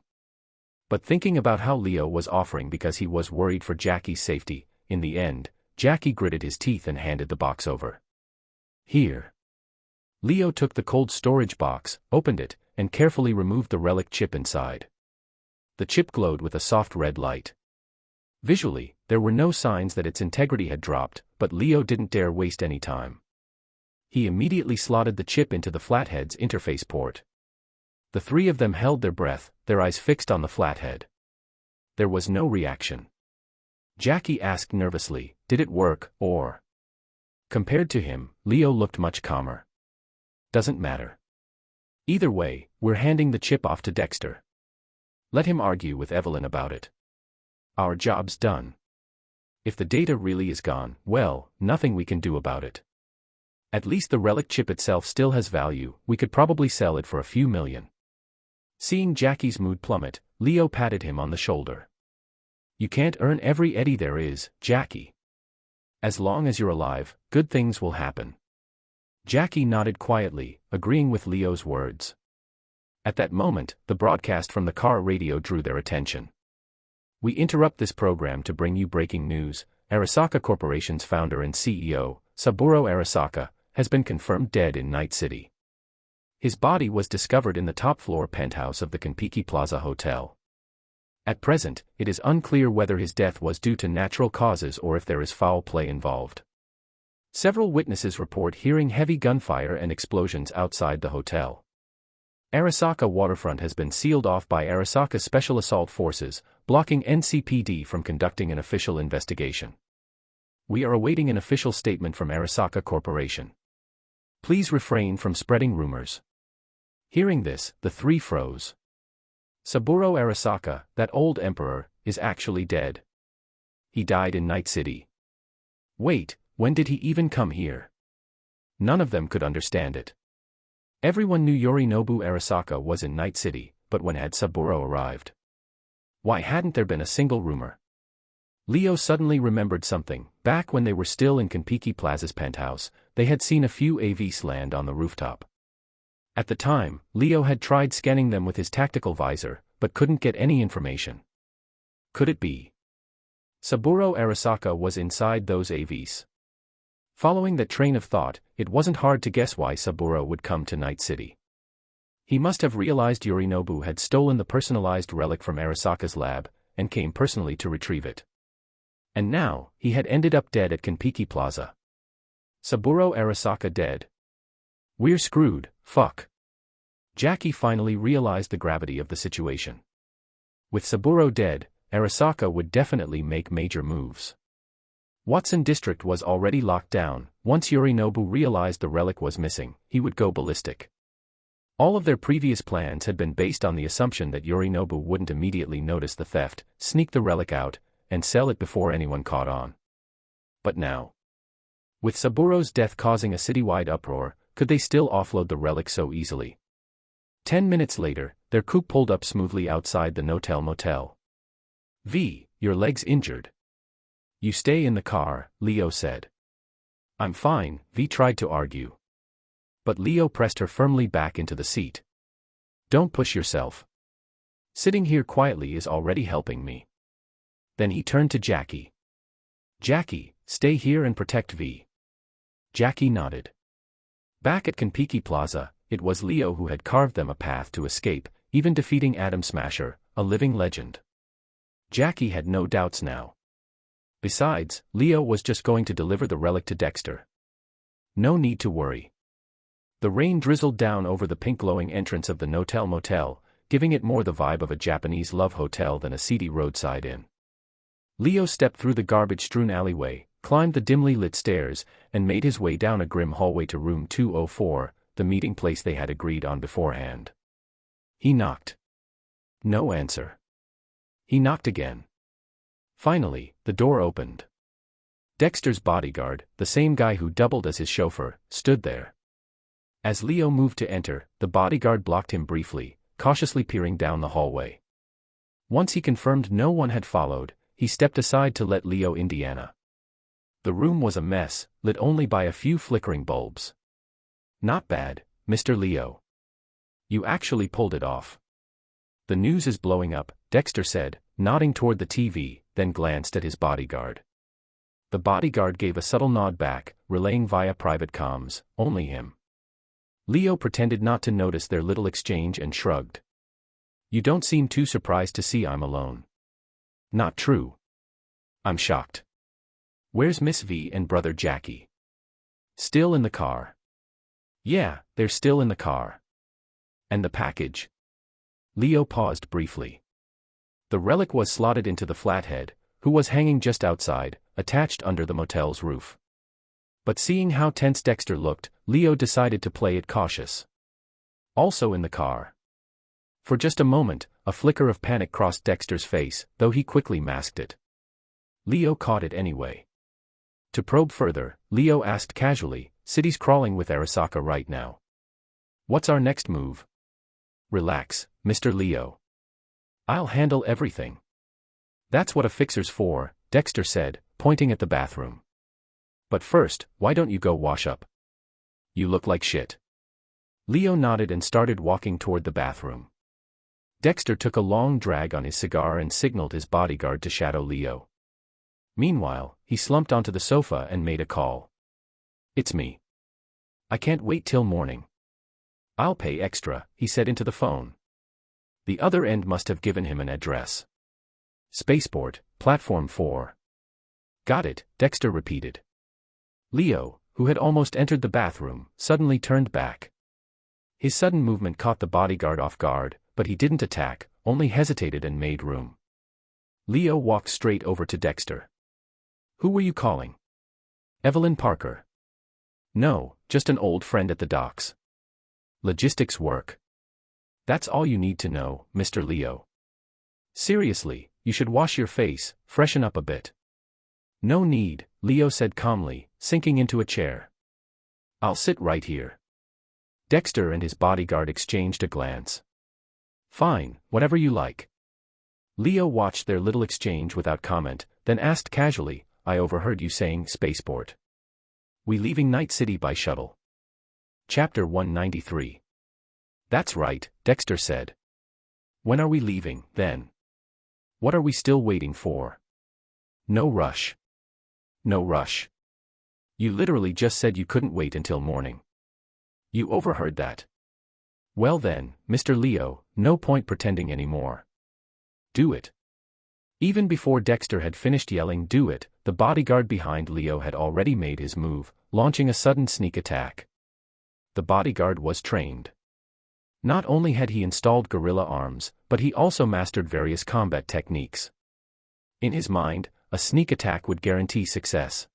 But thinking about how Leo was offering because he was worried for Jackie's safety, in the end, Jackie gritted his teeth and handed the box over. Here. Leo took the cold storage box, opened it, and carefully removed the relic chip inside. The chip glowed with a soft red light. Visually, there were no signs that its integrity had dropped, but Leo didn't dare waste any time. He immediately slotted the chip into the Flathead's interface port. The three of them held their breath, their eyes fixed on the Flathead. There was no reaction. Jackie asked nervously, "Did it work, or?" Compared to him, Leo looked much calmer. "Doesn't matter. Either way, we're handing the chip off to Dexter. Let him argue with Evelyn about it. Our job's done. If the data really is gone, well, nothing we can do about it. At least the relic chip itself still has value, we could probably sell it for a few million." Seeing Jackie's mood plummet, Leo patted him on the shoulder. "You can't earn every eddy there is, Jackie. As long as you're alive, good things will happen." Jackie nodded quietly, agreeing with Leo's words. At that moment, the broadcast from the car radio drew their attention. "We interrupt this program to bring you breaking news. Arasaka Corporation's founder and CEO, Saburo Arasaka, has been confirmed dead in Night City. His body was discovered in the top-floor penthouse of the Kiki Plaza Hotel. At present, it is unclear whether his death was due to natural causes or if there is foul play involved. Several witnesses report hearing heavy gunfire and explosions outside the hotel. Arasaka waterfront has been sealed off by Arasaka Special Assault Forces, blocking NCPD from conducting an official investigation. We are awaiting an official statement from Arasaka Corporation. Please refrain from spreading rumors." Hearing this, the three froze. Saburo Arasaka, that old emperor, is actually dead. He died in Night City. Wait, when did he even come here? None of them could understand it. Everyone knew Yorinobu Arasaka was in Night City, but when had Saburo arrived? Why hadn't there been a single rumor? Leo suddenly remembered something. Back when they were still in Kiki Plaza's penthouse, they had seen a few AVs land on the rooftop. At the time, Leo had tried scanning them with his tactical visor, but couldn't get any information. Could it be Saburo Arasaka was inside those AVs? Following that train of thought, it wasn't hard to guess why Saburo would come to Night City. He must have realized Yorinobu had stolen the personalized relic from Arasaka's lab, and came personally to retrieve it. And now, he had ended up dead at Kiki Plaza. Saburo Arasaka dead. We're screwed, fuck. Jackie finally realized the gravity of the situation. With Saburo dead, Arasaka would definitely make major moves. Watson District was already locked down. Once Yorinobu realized the relic was missing, he would go ballistic. All of their previous plans had been based on the assumption that Yorinobu wouldn't immediately notice the theft, sneak the relic out, and sell it before anyone caught on. But now, with Saburo's death causing a citywide uproar, could they still offload the relic so easily? 10 minutes later, their coupe pulled up smoothly outside the Notel Motel. "V, your leg's injured. You stay in the car," Leo said. "I'm fine," V tried to argue. But Leo pressed her firmly back into the seat. "Don't push yourself. Sitting here quietly is already helping me." Then he turned to Jackie. "Jackie, stay here and protect V." Jackie nodded. Back at Kiki Plaza, it was Leo who had carved them a path to escape, even defeating Atom Smasher, a living legend. Jackie had no doubts now. Besides, Leo was just going to deliver the relic to Dexter. No need to worry. The rain drizzled down over the pink-glowing entrance of the Notel Motel, giving it more the vibe of a Japanese love hotel than a seedy roadside inn. Leo stepped through the garbage-strewn alleyway, climbed the dimly lit stairs, and made his way down a grim hallway to room 204, the meeting place they had agreed on beforehand. He knocked. No answer. He knocked again. Finally, the door opened. Dexter's bodyguard, the same guy who doubled as his chauffeur, stood there. As Leo moved to enter, the bodyguard blocked him briefly, cautiously peering down the hallway. Once he confirmed no one had followed, he stepped aside to let Leo in. The room was a mess, lit only by a few flickering bulbs. Not bad, Mr. Leo. You actually pulled it off. The news is blowing up, Dexter said, nodding toward the TV, then glanced at his bodyguard. The bodyguard gave a subtle nod back, relaying via private comms, only him. Leo pretended not to notice their little exchange and shrugged. You don't seem too surprised to see I'm alone. Not true. I'm shocked. Where's Miss V and brother Jackie? Still in the car. Yeah, they're still in the car. And the package? Leo paused briefly. The relic was slotted into the Flathead, who was hanging just outside, attached under the motel's roof. But seeing how tense Dexter looked, Leo decided to play it cautious. Also in the car. For just a moment, a flicker of panic crossed Dexter's face, though he quickly masked it. Leo caught it anyway. To probe further, Leo asked casually, city's crawling with Arasaka right now. What's our next move? Relax, Mr. Leo. I'll handle everything. That's what a fixer's for, Dexter said, pointing at the bathroom. But first, why don't you go wash up? You look like shit. Leo nodded and started walking toward the bathroom. Dexter took a long drag on his cigar and signaled his bodyguard to shadow Leo. Meanwhile, he slumped onto the sofa and made a call. It's me. I can't wait till morning. I'll pay extra, he said into the phone. The other end must have given him an address. Spaceport, Platform 4. Got it, Dexter repeated. Leo, who had almost entered the bathroom, suddenly turned back. His sudden movement caught the bodyguard off guard, but he didn't attack, only hesitated and made room. Leo walked straight over to Dexter. Who were you calling? Evelyn Parker. No, just an old friend at the docks. Logistics work. That's all you need to know, Mr. Leo. Seriously, you should wash your face, freshen up a bit. No need, Leo said calmly, sinking into a chair. I'll sit right here. Dexter and his bodyguard exchanged a glance. Fine, whatever you like. Leo watched their little exchange without comment, then asked casually, I overheard you saying spaceport. We leaving Night City by shuttle. Chapter 193. That's right, Dexter said. When are we leaving, then? What are we still waiting for? No rush. No rush. You literally just said you couldn't wait until morning. You overheard that. Well then, Mr. Leo, no point pretending anymore. Do it. Even before Dexter had finished yelling do it, the bodyguard behind Leo had already made his move, launching a sudden sneak attack. The bodyguard was trained. Not only had he installed guerrilla arms, but he also mastered various combat techniques. In his mind, a sneak attack would guarantee success.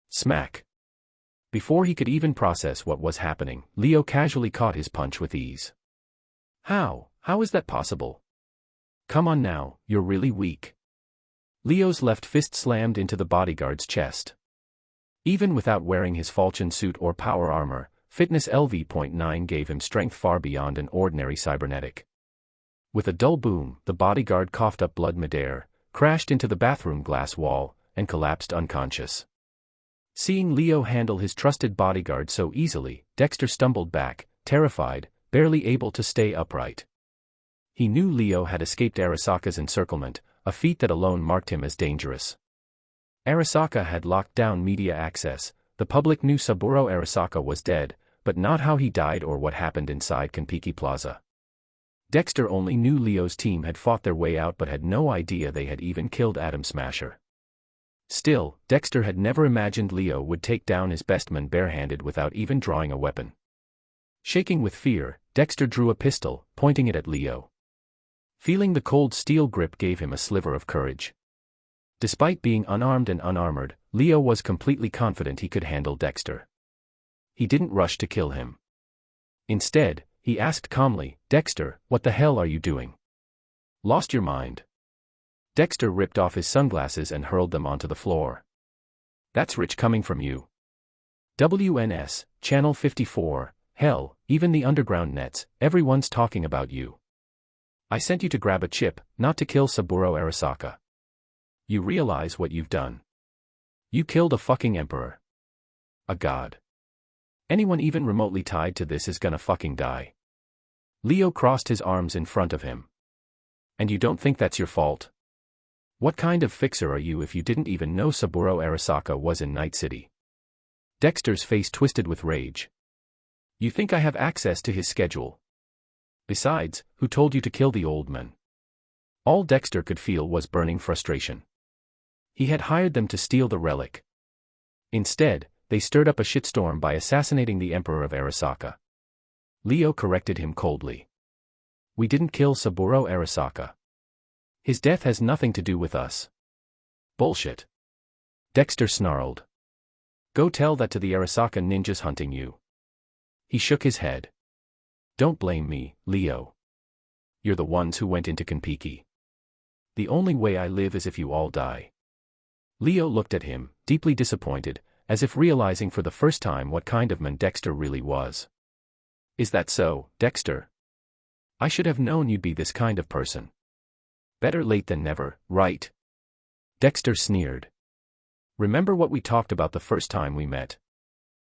Smack. Before he could even process what was happening, Leo casually caught his punch with ease. How is that possible? Come on now, you're really weak. Leo's left fist slammed into the bodyguard's chest. Even without wearing his falchion suit or power armor, Fitness LV10 gave him strength far beyond an ordinary cybernetic. With a dull boom, the bodyguard coughed up blood midair, crashed into the bathroom glass wall, and collapsed unconscious. Seeing Leo handle his trusted bodyguard so easily, Dexter stumbled back, terrified, barely able to stay upright. He knew Leo had escaped Arasaka's encirclement, a feat that alone marked him as dangerous. Arasaka had locked down media access. The public knew Saburo Arasaka was dead, but not how he died or what happened inside Kiki Plaza. Dexter only knew Leo's team had fought their way out but had no idea they had even killed Atom Smasher. Still, Dexter had never imagined Leo would take down his best man barehanded without even drawing a weapon. Shaking with fear, Dexter drew a pistol, pointing it at Leo. Feeling the cold steel grip gave him a sliver of courage. Despite being unarmed and unarmored, Leo was completely confident he could handle Dexter. He didn't rush to kill him. Instead, he asked calmly, "Dexter, what the hell are you doing? Lost your mind?" Dexter ripped off his sunglasses and hurled them onto the floor. "That's rich coming from you. WNS, Channel 54, hell, even the underground nets, everyone's talking about you. I sent you to grab a chip, not to kill Saburo Arasaka. You realize what you've done? You killed a fucking emperor. A god. Anyone even remotely tied to this is gonna fucking die." Leo crossed his arms in front of him. "And you don't think that's your fault? What kind of fixer are you if you didn't even know Saburo Arasaka was in Night City?" Dexter's face twisted with rage. "You think I have access to his schedule? Besides, who told you to kill the old man?" All Dexter could feel was burning frustration. He had hired them to steal the relic. Instead, they stirred up a shitstorm by assassinating the Emperor of Arasaka. Leo corrected him coldly. "We didn't kill Saburo Arasaka. His death has nothing to do with us." "Bullshit." Dexter snarled. "Go tell that to the Arasaka ninjas hunting you." He shook his head. "Don't blame me, Leo. You're the ones who went into Konpeki. The only way I live is if you all die." Leo looked at him, deeply disappointed, as if realizing for the first time what kind of man Dexter really was. "Is that so, Dexter? I should have known you'd be this kind of person. Better late than never, right?" Dexter sneered. "Remember what we talked about the first time we met?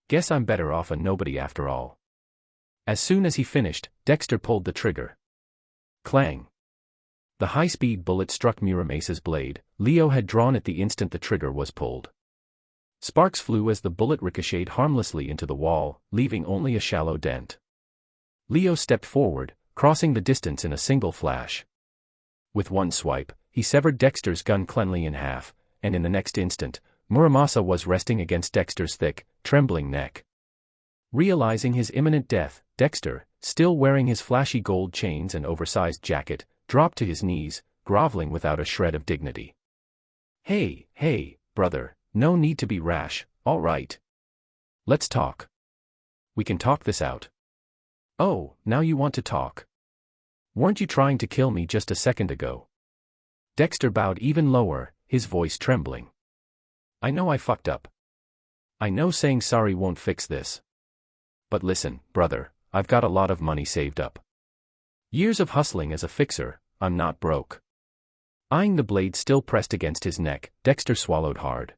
Guess I'm better off a nobody after all." As soon as he finished, Dexter pulled the trigger. Clang. The high-speed bullet struck Muramace's blade. Leo had drawn it the instant the trigger was pulled. Sparks flew as the bullet ricocheted harmlessly into the wall, leaving only a shallow dent. Leo stepped forward, crossing the distance in a single flash. With one swipe, he severed Dexter's gun cleanly in half, and in the next instant, Muramasa was resting against Dexter's thick, trembling neck. Realizing his imminent death, Dexter, still wearing his flashy gold chains and oversized jacket, dropped to his knees, groveling without a shred of dignity. Hey, brother, no need to be rash, all right? Let's talk. We can talk this out." "Oh, now you want to talk? Weren't you trying to kill me just a second ago?" Dexter bowed even lower, his voice trembling. "I know I fucked up. I know saying sorry won't fix this. But listen, brother, I've got a lot of money saved up. Years of hustling as a fixer, I'm not broke." Eyeing the blade still pressed against his neck, Dexter swallowed hard.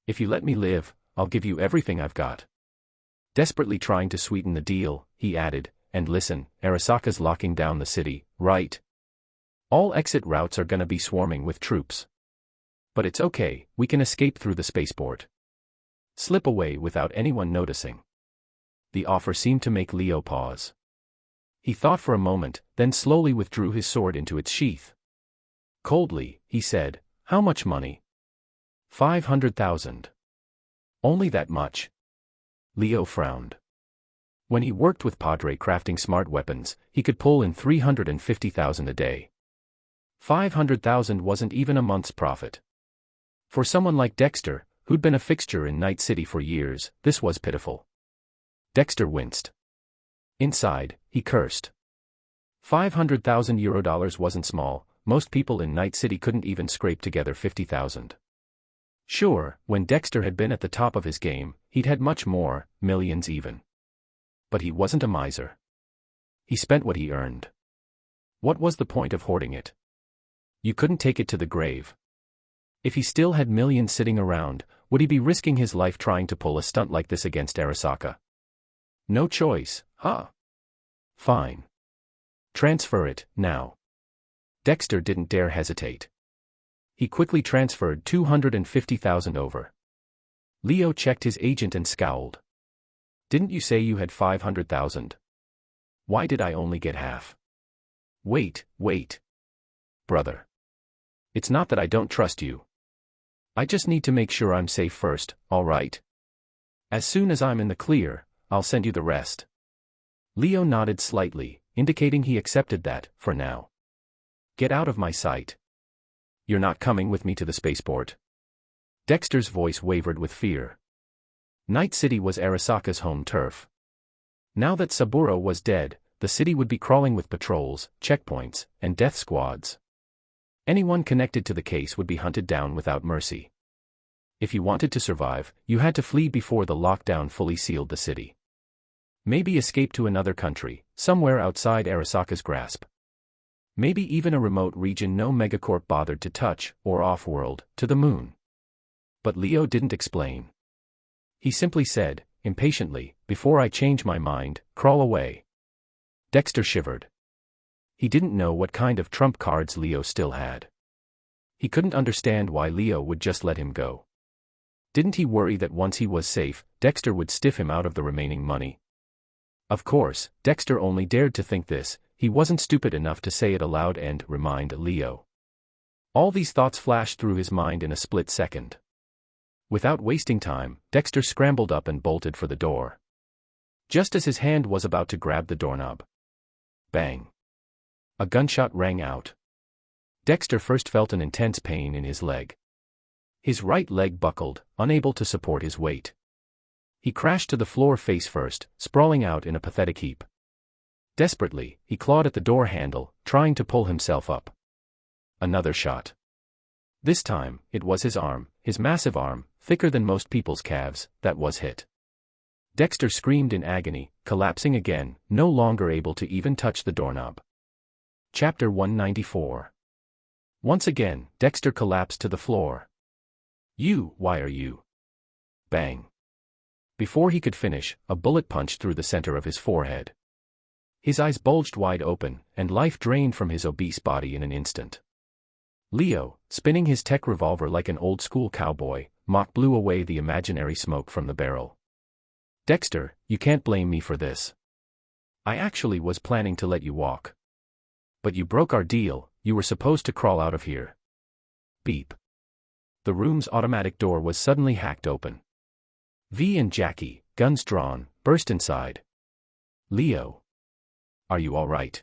"If you let me live, I'll give you everything I've got." Desperately trying to sweeten the deal, he added, "And listen, Arasaka's locking down the city, right? All exit routes are gonna be swarming with troops. But it's okay, we can escape through the spaceport. Slip away without anyone noticing." The offer seemed to make Leo pause. He thought for a moment, then slowly withdrew his sword into its sheath. Coldly, he said, "How much money?" 500,000. Only that much? Leo frowned. When he worked with Padre crafting smart weapons, he could pull in 350,000 a day. 500,000 wasn't even a month's profit. For someone like Dexter, who'd been a fixture in Night City for years, this was pitiful. Dexter winced. Inside, he cursed. 500,000 euro wasn't small. Most people in Night City couldn't even scrape together 50,000. Sure, when Dexter had been at the top of his game, he'd had much more, millions even. But he wasn't a miser. He spent what he earned. What was the point of hoarding it? You couldn't take it to the grave. If he still had millions sitting around, would he be risking his life trying to pull a stunt like this against Arasaka? No choice, huh? Fine. Transfer it, now. Dexter didn't dare hesitate. He quickly transferred 250,000 over. Leo checked his agent and scowled. "Didn't you say you had 500,000? Why did I only get half?" Wait. Brother. It's not that I don't trust you. I just need to make sure I'm safe first, alright? As soon as I'm in the clear, I'll send you the rest. Leo nodded slightly, indicating he accepted that, for now. Get out of my sight. You're not coming with me to the spaceport. Dexter's voice wavered with fear. Night City was Arasaka's home turf. Now that Saburo was dead, the city would be crawling with patrols, checkpoints, and death squads. Anyone connected to the case would be hunted down without mercy. If you wanted to survive, you had to flee before the lockdown fully sealed the city. Maybe escape to another country, somewhere outside Arasaka's grasp. Maybe even a remote region no megacorp bothered to touch, or off-world, to the moon. But Leo didn't explain. He simply said, impatiently, before I change my mind, crawl away. Dexter shivered. He didn't know what kind of trump cards Leo still had. He couldn't understand why Leo would just let him go. Didn't he worry that once he was safe, Dexter would stiff him out of the remaining money? Of course, Dexter only dared to think this, he wasn't stupid enough to say it aloud and remind Leo. All these thoughts flashed through his mind in a split second. Without wasting time, Dexter scrambled up and bolted for the door. Just as his hand was about to grab the doorknob. Bang. A gunshot rang out. Dexter first felt an intense pain in his leg. His right leg buckled, unable to support his weight. He crashed to the floor face first, sprawling out in a pathetic heap. Desperately, he clawed at the door handle, trying to pull himself up. Another shot. This time, it was his massive arm, thicker than most people's calves, that was hit. Dexter screamed in agony, collapsing again, no longer able to even touch the doorknob. Chapter 194. Once again, Dexter collapsed to the floor. Why are you? Bang. Before he could finish, a bullet punched through the center of his forehead. His eyes bulged wide open, and life drained from his obese body in an instant. Leo, spinning his tech revolver like an old-school cowboy, blew away the imaginary smoke from the barrel. Dexter, you can't blame me for this. I actually was planning to let you walk. But you broke our deal, you were supposed to crawl out of here. Beep. The room's automatic door was suddenly hacked open. V and Jackie, guns drawn, burst inside. Leo. Are you all right?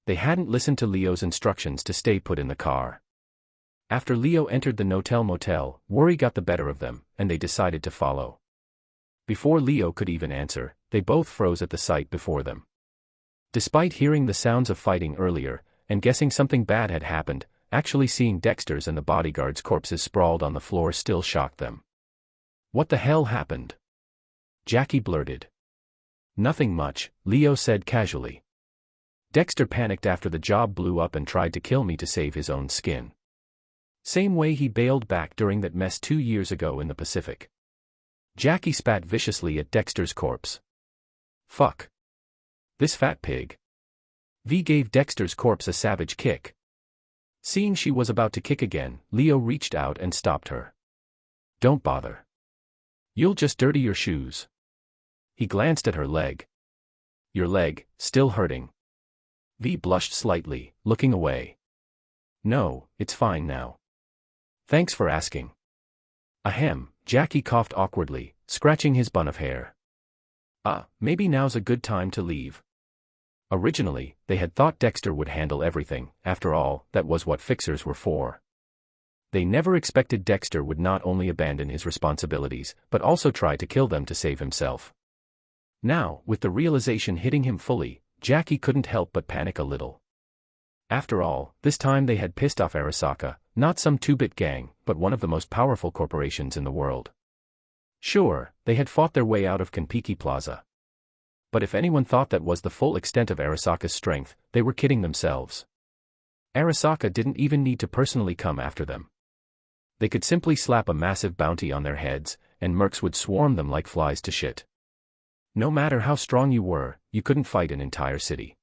They hadn't listened to Leo's instructions to stay put in the car. After Leo entered the no-tell motel, worry got the better of them, and they decided to follow. Before Leo could even answer, they both froze at the sight before them. Despite hearing the sounds of fighting earlier, and guessing something bad had happened, actually seeing Dexter's and the bodyguards' corpses sprawled on the floor still shocked them. What the hell happened? Jackie blurted. Nothing much, Leo said casually. Dexter panicked after the job blew up and tried to kill me to save his own skin. Same way he bailed back during that mess 2 years ago in the Pacific. Jackie spat viciously at Dexter's corpse. Fuck. This fat pig. V gave Dexter's corpse a savage kick. Seeing she was about to kick again, Leo reached out and stopped her. Don't bother. You'll just dirty your shoes. He glanced at her leg. Your leg, still hurting? V blushed slightly, looking away. No, it's fine now. Thanks for asking. Ahem, Jackie coughed awkwardly, scratching his bun of hair. Maybe now's a good time to leave. Originally, they had thought Dexter would handle everything, after all, that was what fixers were for. They never expected Dexter would not only abandon his responsibilities, but also try to kill them to save himself. Now, with the realization hitting him fully, Jackie couldn't help but panic a little. After all, this time they had pissed off Arasaka, not some two-bit gang, but one of the most powerful corporations in the world. Sure, they had fought their way out of Kiki Plaza. But if anyone thought that was the full extent of Arasaka's strength, they were kidding themselves. Arasaka didn't even need to personally come after them. They could simply slap a massive bounty on their heads, and mercs would swarm them like flies to shit. No matter how strong you were, you couldn't fight an entire city.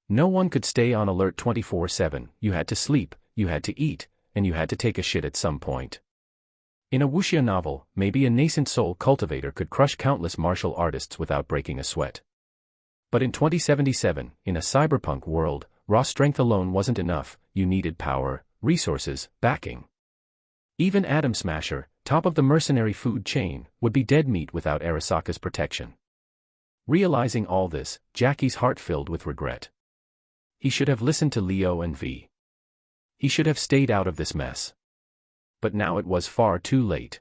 No one could stay on alert 24/7, you had to sleep, you had to eat, and you had to take a shit at some point. In a wuxia novel, maybe a nascent soul cultivator could crush countless martial artists without breaking a sweat. But in 2077, in a cyberpunk world, raw strength alone wasn't enough, you needed power, resources, backing. Even Atom Smasher, top of the mercenary food chain, would be dead meat without Arasaka's protection. Realizing all this, Jackie's heart filled with regret. He should have listened to Leo and V. He should have stayed out of this mess. But now it was far too late.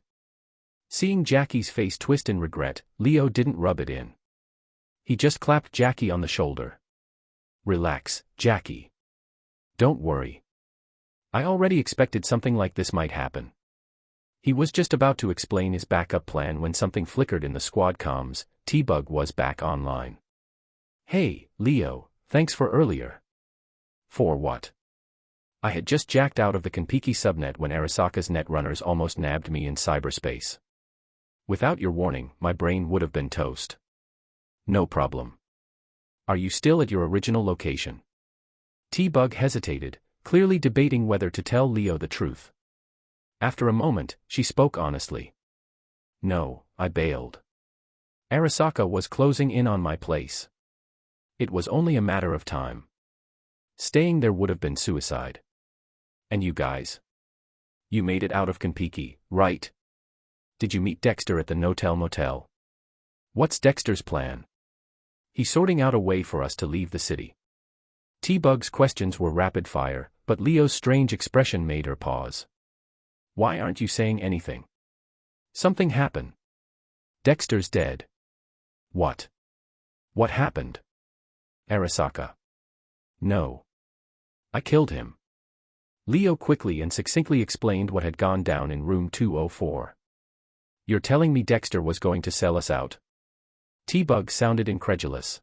Seeing Jackie's face twist in regret, Leo didn't rub it in. He just clapped Jackie on the shoulder. Relax, Jackie. Don't worry. I already expected something like this might happen. He was just about to explain his backup plan when something flickered in the squad comms. T-Bug was back online. Hey, Leo, thanks for earlier. For what? I had just jacked out of the Konpeki subnet when Arasaka's netrunners almost nabbed me in cyberspace. Without your warning, my brain would have been toast. No problem. Are you still at your original location? T-Bug hesitated, clearly debating whether to tell Leo the truth. After a moment, she spoke honestly. No, I bailed. Arasaka was closing in on my place. It was only a matter of time. Staying there would have been suicide. And you guys? You made it out of Konpeki, right? Did you meet Dexter at the Notel Motel? What's Dexter's plan? He's sorting out a way for us to leave the city. T-Bug's questions were rapid fire, but Leo's strange expression made her pause. Why aren't you saying anything? Something happened. Dexter's dead. What? What happened? Arasaka. No. I killed him. Leo quickly and succinctly explained what had gone down in room 204. You're telling me Dexter was going to sell us out? T-Bug sounded incredulous.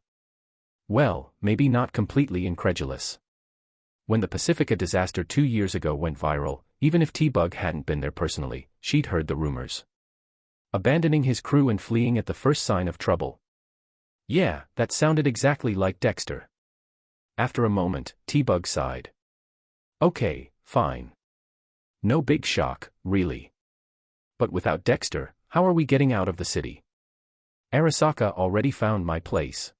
Well, maybe not completely incredulous. When the Pacifica disaster 2 years ago went viral, even if T-Bug hadn't been there personally, she'd heard the rumors. Abandoning his crew and fleeing at the first sign of trouble. Yeah, that sounded exactly like Dexter. After a moment, T-Bug sighed. Okay, fine. No big shock, really. But without Dexter, how are we getting out of the city? Arasaka already found my place.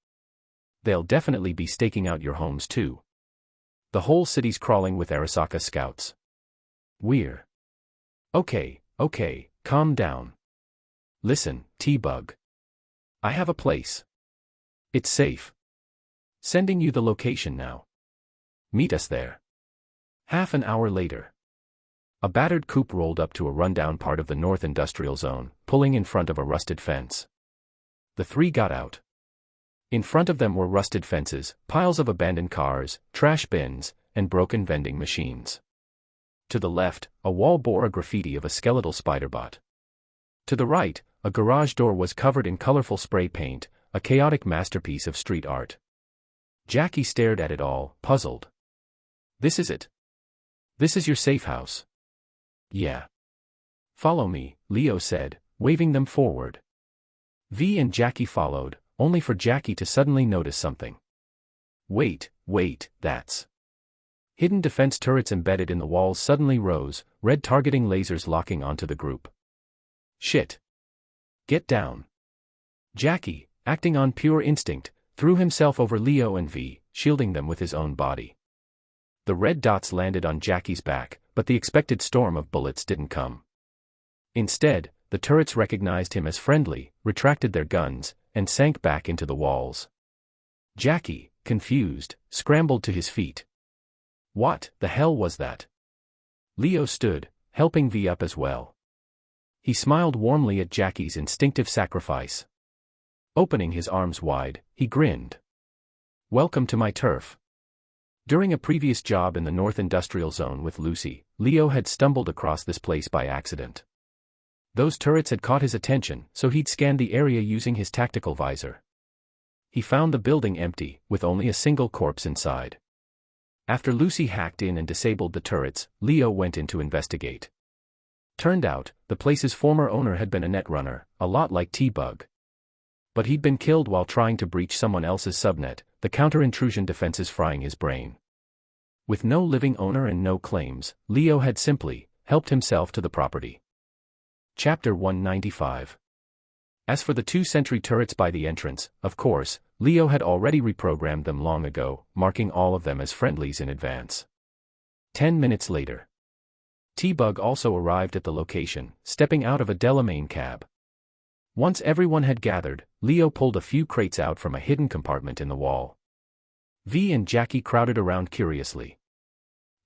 They'll definitely be staking out your homes too. The whole city's crawling with Arasaka scouts. We're. Okay, calm down. Listen, T-Bug. I have a place. It's safe. Sending you the location now. Meet us there. Half an hour later. A battered coupe rolled up to a rundown part of the North Industrial Zone, pulling in front of a rusted fence. The three got out. In front of them were rusted fences, piles of abandoned cars, trash bins, and broken vending machines. To the left, a wall bore a graffiti of a skeletal spider-bot. To the right, a garage door was covered in colorful spray paint, a chaotic masterpiece of street art. Jackie stared at it all, puzzled. This is it. This is your safe house. Yeah. Follow me, Leo said, waving them forward. V and Jackie followed, only for Jackie to suddenly notice something. Wait, that's... Hidden defense turrets embedded in the walls suddenly rose, red targeting lasers locking onto the group. Shit. Get down. Jackie, acting on pure instinct, threw himself over Leo and V, shielding them with his own body. The red dots landed on Jackie's back, but the expected storm of bullets didn't come. Instead, the turrets recognized him as friendly, retracted their guns, and sank back into the walls. Jackie, confused, scrambled to his feet. What the hell was that? Leo stood, helping V up as well. He smiled warmly at Jackie's instinctive sacrifice. Opening his arms wide, he grinned. Welcome to my turf. During a previous job in the North Industrial Zone with Lucy, Leo had stumbled across this place by accident. Those turrets had caught his attention, so he'd scanned the area using his tactical visor. He found the building empty, with only a single corpse inside. After Lucy hacked in and disabled the turrets, Leo went in to investigate. Turned out, the place's former owner had been a netrunner, a lot like T-Bug. But he'd been killed while trying to breach someone else's subnet, the counter-intrusion defenses frying his brain. With no living owner and no claims, Leo had simply helped himself to the property. Chapter 195. As for the 2 sentry turrets by the entrance, of course, Leo had already reprogrammed them long ago, marking all of them as friendlies in advance. 10 minutes later. T-Bug also arrived at the location, stepping out of a Delamain cab. Once everyone had gathered, Leo pulled a few crates out from a hidden compartment in the wall. V and Jackie crowded around curiously.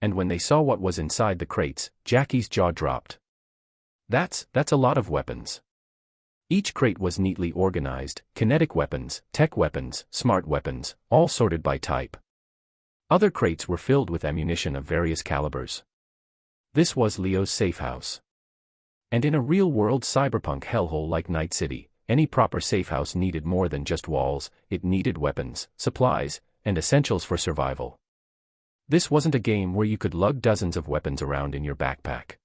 And when they saw what was inside the crates, Jackie's jaw dropped. That's a lot of weapons. Each crate was neatly organized: kinetic weapons, tech weapons, smart weapons, all sorted by type. Other crates were filled with ammunition of various calibers. This was Leo's safe house. And in a real-world cyberpunk hellhole like Night City, any proper safe house needed more than just walls. It needed weapons, supplies, and essentials for survival. This wasn't a game where you could lug dozens of weapons around in your backpack.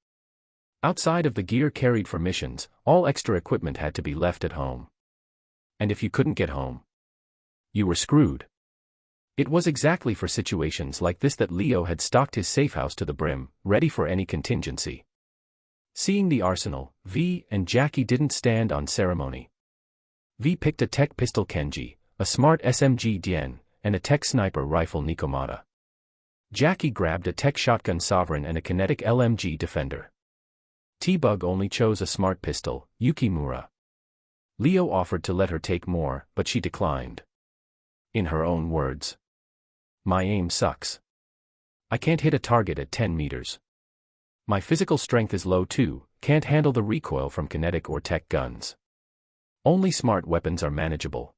Outside of the gear carried for missions, all extra equipment had to be left at home. And if you couldn't get home, you were screwed. It was exactly for situations like this that Leo had stocked his safe house to the brim, ready for any contingency. Seeing the arsenal, V and Jackie didn't stand on ceremony. V picked a tech pistol Kenji, a smart SMG Dien, and a tech sniper rifle Nikomata. Jackie grabbed a tech shotgun Sovereign and a kinetic LMG Defender. T-Bug only chose a smart pistol, Yukimura. Leo offered to let her take more, but she declined. In her own words, "My aim sucks. I can't hit a target at 10 meters. My physical strength is low too, can't handle the recoil from kinetic or tech guns. Only smart weapons are manageable.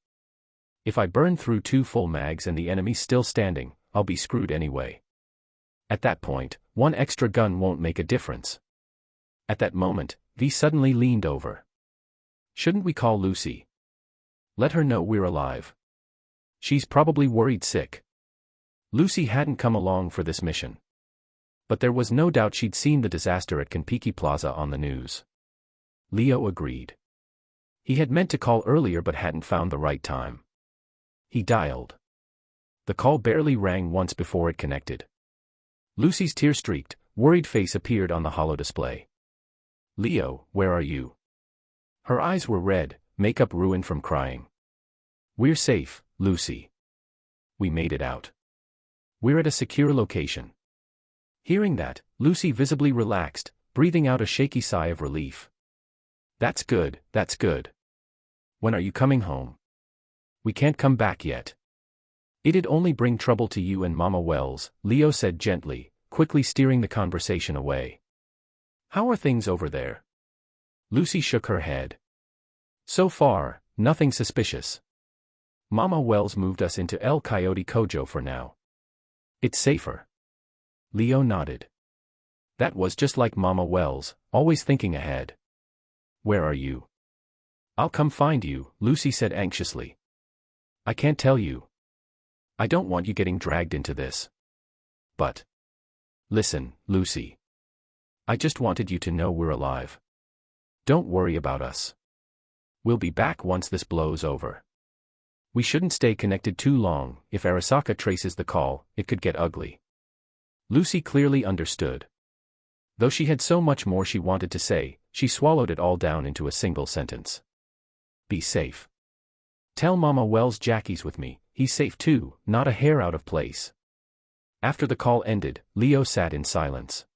If I burn through 2 full mags and the enemy's still standing, I'll be screwed anyway. At that point, 1 extra gun won't make a difference." At that moment, V suddenly leaned over. "Shouldn't we call Lucy? Let her know we're alive. She's probably worried sick." Lucy hadn't come along for this mission. But there was no doubt she'd seen the disaster at Kiki Plaza on the news. Leo agreed. He had meant to call earlier but hadn't found the right time. He dialed. The call barely rang once before it connected. Lucy's tear-streaked, worried face appeared on the holo display. "Leo, where are you?" Her eyes were red, makeup ruined from crying. "We're safe, Lucy. We made it out. We're at a secure location." Hearing that, Lucy visibly relaxed, breathing out a shaky sigh of relief. That's good, that's good. When are you coming home?" "We can't come back yet. It'd only bring trouble to you and Mama Wells," Leo said gently, quickly steering the conversation away. "How are things over there?" Lucy shook her head. "So far, nothing suspicious. Mama Wells moved us into El Coyote Kojo for now. It's safer." Leo nodded. That was just like Mama Wells, always thinking ahead. "Where are you?" "I'll come find you," Lucy said anxiously. "I can't tell you. I don't want you getting dragged into this. But listen, Lucy. I just wanted you to know we're alive. Don't worry about us. We'll be back once this blows over. We shouldn't stay connected too long. If Arasaka traces the call, it could get ugly." Lucy clearly understood. Though she had so much more she wanted to say, she swallowed it all down into a single sentence. "Be safe. Tell Mama Wells Jackie's with me, he's safe too, not a hair out of place." After the call ended, Leo sat in silence.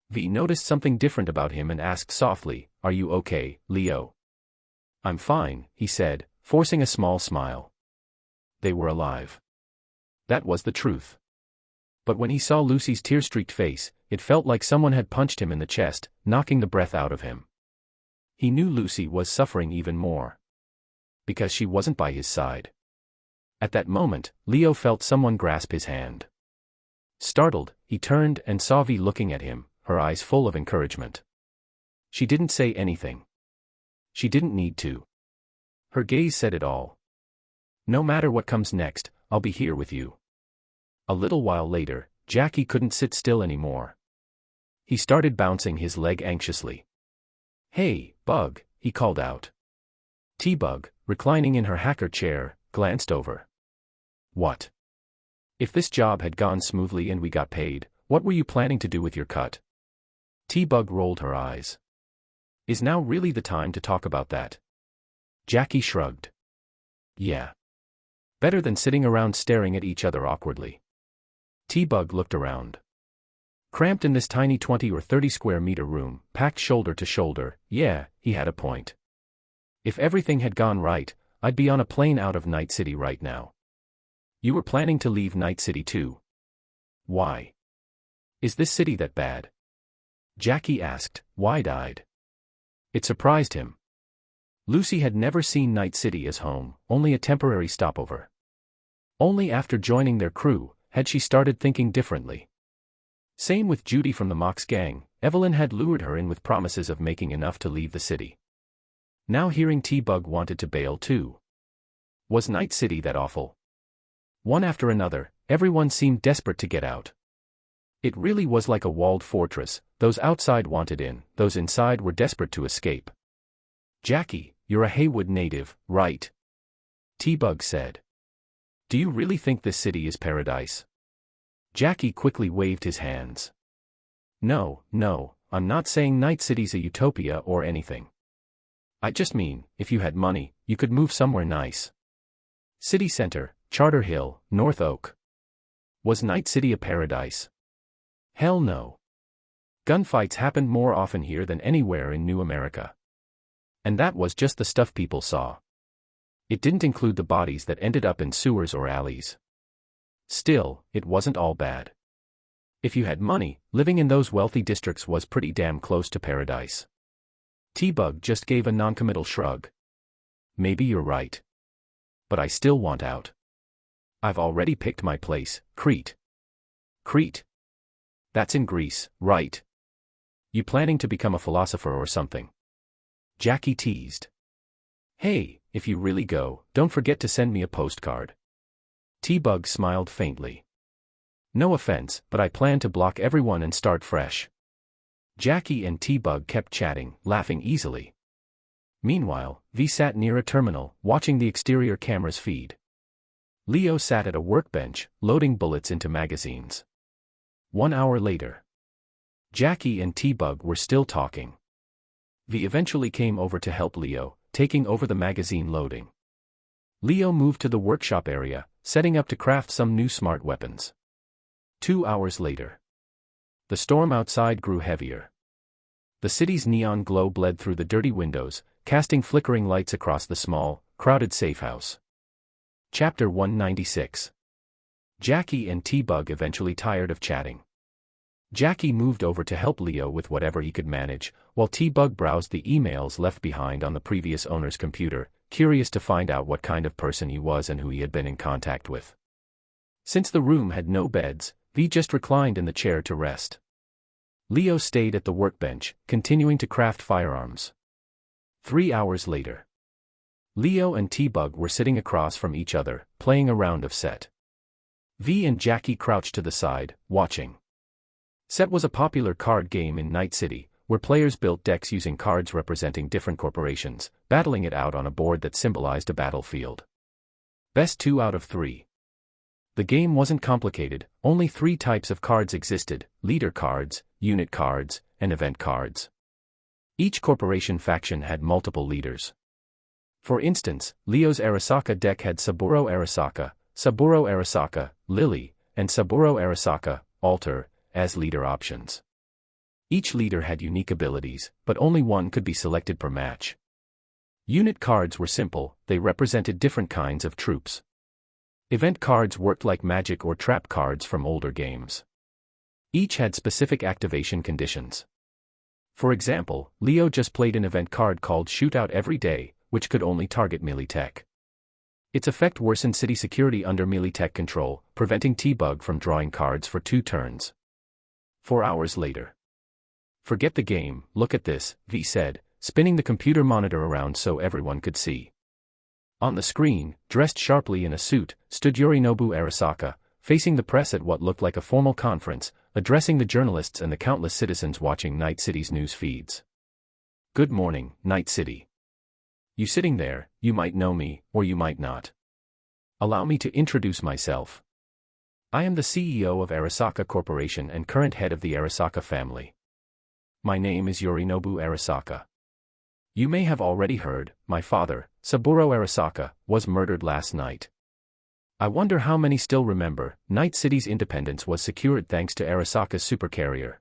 V noticed something different about him and asked softly, "Are you okay, Leo?" "I'm fine," he said, forcing a small smile. They were alive. That was the truth. But when he saw Lucy's tear-streaked face, it felt like someone had punched him in the chest, knocking the breath out of him. He knew Lucy was suffering even more. Because she wasn't by his side. At that moment, Leo felt someone grasp his hand. Startled, he turned and saw V looking at him, her eyes full of encouragement. She didn't say anything. She didn't need to. Her gaze said it all. "No matter what comes next, I'll be here with you." A little while later, Jackie couldn't sit still anymore. He started bouncing his leg anxiously. "Hey, Bug," he called out. T-Bug, reclining in her hacker chair, glanced over. "What? If this job had gone smoothly and we got paid, what were you planning to do with your cut?" T-Bug rolled her eyes. "Is now really the time to talk about that?" Jackie shrugged. "Yeah. Better than sitting around staring at each other awkwardly. T-Bug looked around. Cramped in this tiny 20 or 30 square meter room, packed shoulder to shoulder, yeah, he had a point. If everything had gone right, I'd be on a plane out of Night City right now. You were planning to leave Night City too? Why? Is this city that bad? Jackie asked, wide-eyed. It surprised him. Lucy had never seen Night City as home, only a temporary stopover. Only after joining their crew had she started thinking differently. Same with Judy from the Mox gang. Evelyn had lured her in with promises of making enough to leave the city. Now hearing T-Bug wanted to bail too. Was Night City that awful? One after another, everyone seemed desperate to get out. It really was like a walled fortress. Those outside wanted in, those inside were desperate to escape. Jackie, you're a Haywood native, right? T-Bug said. Do you really think this city is paradise? Jackie quickly waved his hands. No, I'm not saying Night City's a utopia or anything. I just mean, if you had money, you could move somewhere nice. City Center, Charter Hill, North Oak. Was Night City a paradise? Hell no. Gunfights happened more often here than anywhere in New America. And that was just the stuff people saw. It didn't include the bodies that ended up in sewers or alleys. Still, it wasn't all bad. If you had money, living in those wealthy districts was pretty damn close to paradise. T-Bug just gave a noncommittal shrug. Maybe you're right. But I still want out. I've already picked my place, Crete. Crete? That's in Greece, right? You planning to become a philosopher or something? Jackie teased. Hey, if you really go, don't forget to send me a postcard. T-Bug smiled faintly. No offense, but I plan to block everyone and start fresh. Jackie and T-Bug kept chatting, laughing easily. Meanwhile, V sat near a terminal, watching the exterior cameras feed. Leo sat at a workbench, loading bullets into magazines. 1 hour later. Jackie and T-Bug were still talking. V eventually came over to help Leo, taking over the magazine loading. Leo moved to the workshop area, setting up to craft some new smart weapons. 2 hours later. The storm outside grew heavier. The city's neon glow bled through the dirty windows, casting flickering lights across the small, crowded safe house. Chapter 196. Jackie and T-Bug eventually tired of chatting. Jackie moved over to help Leo with whatever he could manage, while T-Bug browsed the emails left behind on the previous owner's computer, curious to find out what kind of person he was and who he had been in contact with. Since the room had no beds, V just reclined in the chair to rest. Leo stayed at the workbench, continuing to craft firearms. 3 hours later. Leo and T-Bug were sitting across from each other, playing a round of Set. V and Jackie crouched to the side, watching. Set was a popular card game in Night City, where players built decks using cards representing different corporations, battling it out on a board that symbolized a battlefield. Best 2 out of 3. The game wasn't complicated, only 3 types of cards existed: leader cards, unit cards, and event cards. Each corporation faction had multiple leaders. For instance, Leo's Arasaka deck had Saburo Arasaka, Lily, and Saburo Arasaka, Alter, as leader options. Each leader had unique abilities, but only one could be selected per match. Unit cards were simple, they represented different kinds of troops. Event cards worked like magic or trap cards from older games. Each had specific activation conditions. For example, Leo just played an event card called Shootout every day, which could only target Militech. Its effect worsened city security under Militech control, preventing T-Bug from drawing cards for 2 turns. 4 hours later. Forget the game, look at this, V said, spinning the computer monitor around so everyone could see. On the screen, dressed sharply in a suit, stood Yorinobu Arasaka, facing the press at what looked like a formal conference, addressing the journalists and the countless citizens watching Night City's news feeds. Good morning, Night City. You sitting there, you might know me, or you might not. Allow me to introduce myself. I am the CEO of Arasaka Corporation and current head of the Arasaka family. My name is Yorinobu Arasaka. You may have already heard, my father, Saburo Arasaka, was murdered last night. I wonder how many still remember, Night City's independence was secured thanks to Arasaka's supercarrier.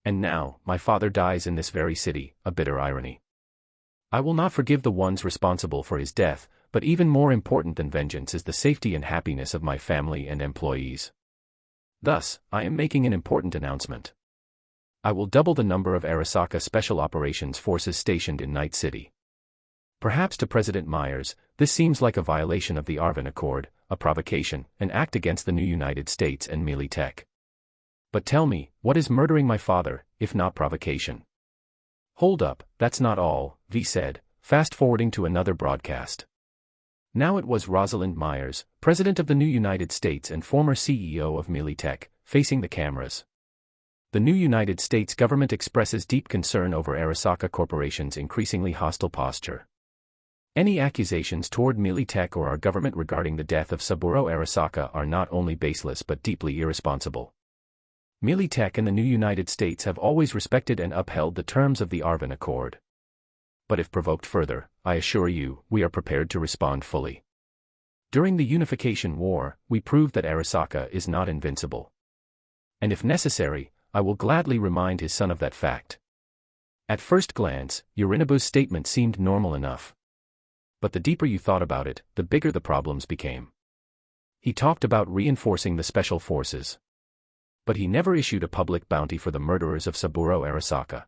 And now, my father dies in this very city, a bitter irony. I will not forgive the ones responsible for his death, but even more important than vengeance is the safety and happiness of my family and employees. Thus, I am making an important announcement. I will double the number of Arasaka Special Operations Forces stationed in Night City. Perhaps to President Myers, this seems like a violation of the Arvin Accord, a provocation, an act against the new United States and Militech. But tell me, what is murdering my father, if not provocation? Hold up, that's not all, V said, fast-forwarding to another broadcast. Now it was Rosalind Myers, President of the new United States and former CEO of Militech, facing the cameras. The new United States government expresses deep concern over Arasaka Corporation's increasingly hostile posture. Any accusations toward Militech or our government regarding the death of Saburo Arasaka are not only baseless but deeply irresponsible. Militech and the new United States have always respected and upheld the terms of the Arvin Accord. But if provoked further, I assure you, we are prepared to respond fully. During the Unification War, we proved that Arasaka is not invincible. And if necessary, I will gladly remind his son of that fact. At first glance, Yorinobu's statement seemed normal enough. But the deeper you thought about it, the bigger the problems became. He talked about reinforcing the special forces. But he never issued a public bounty for the murderers of Saburo Arasaka.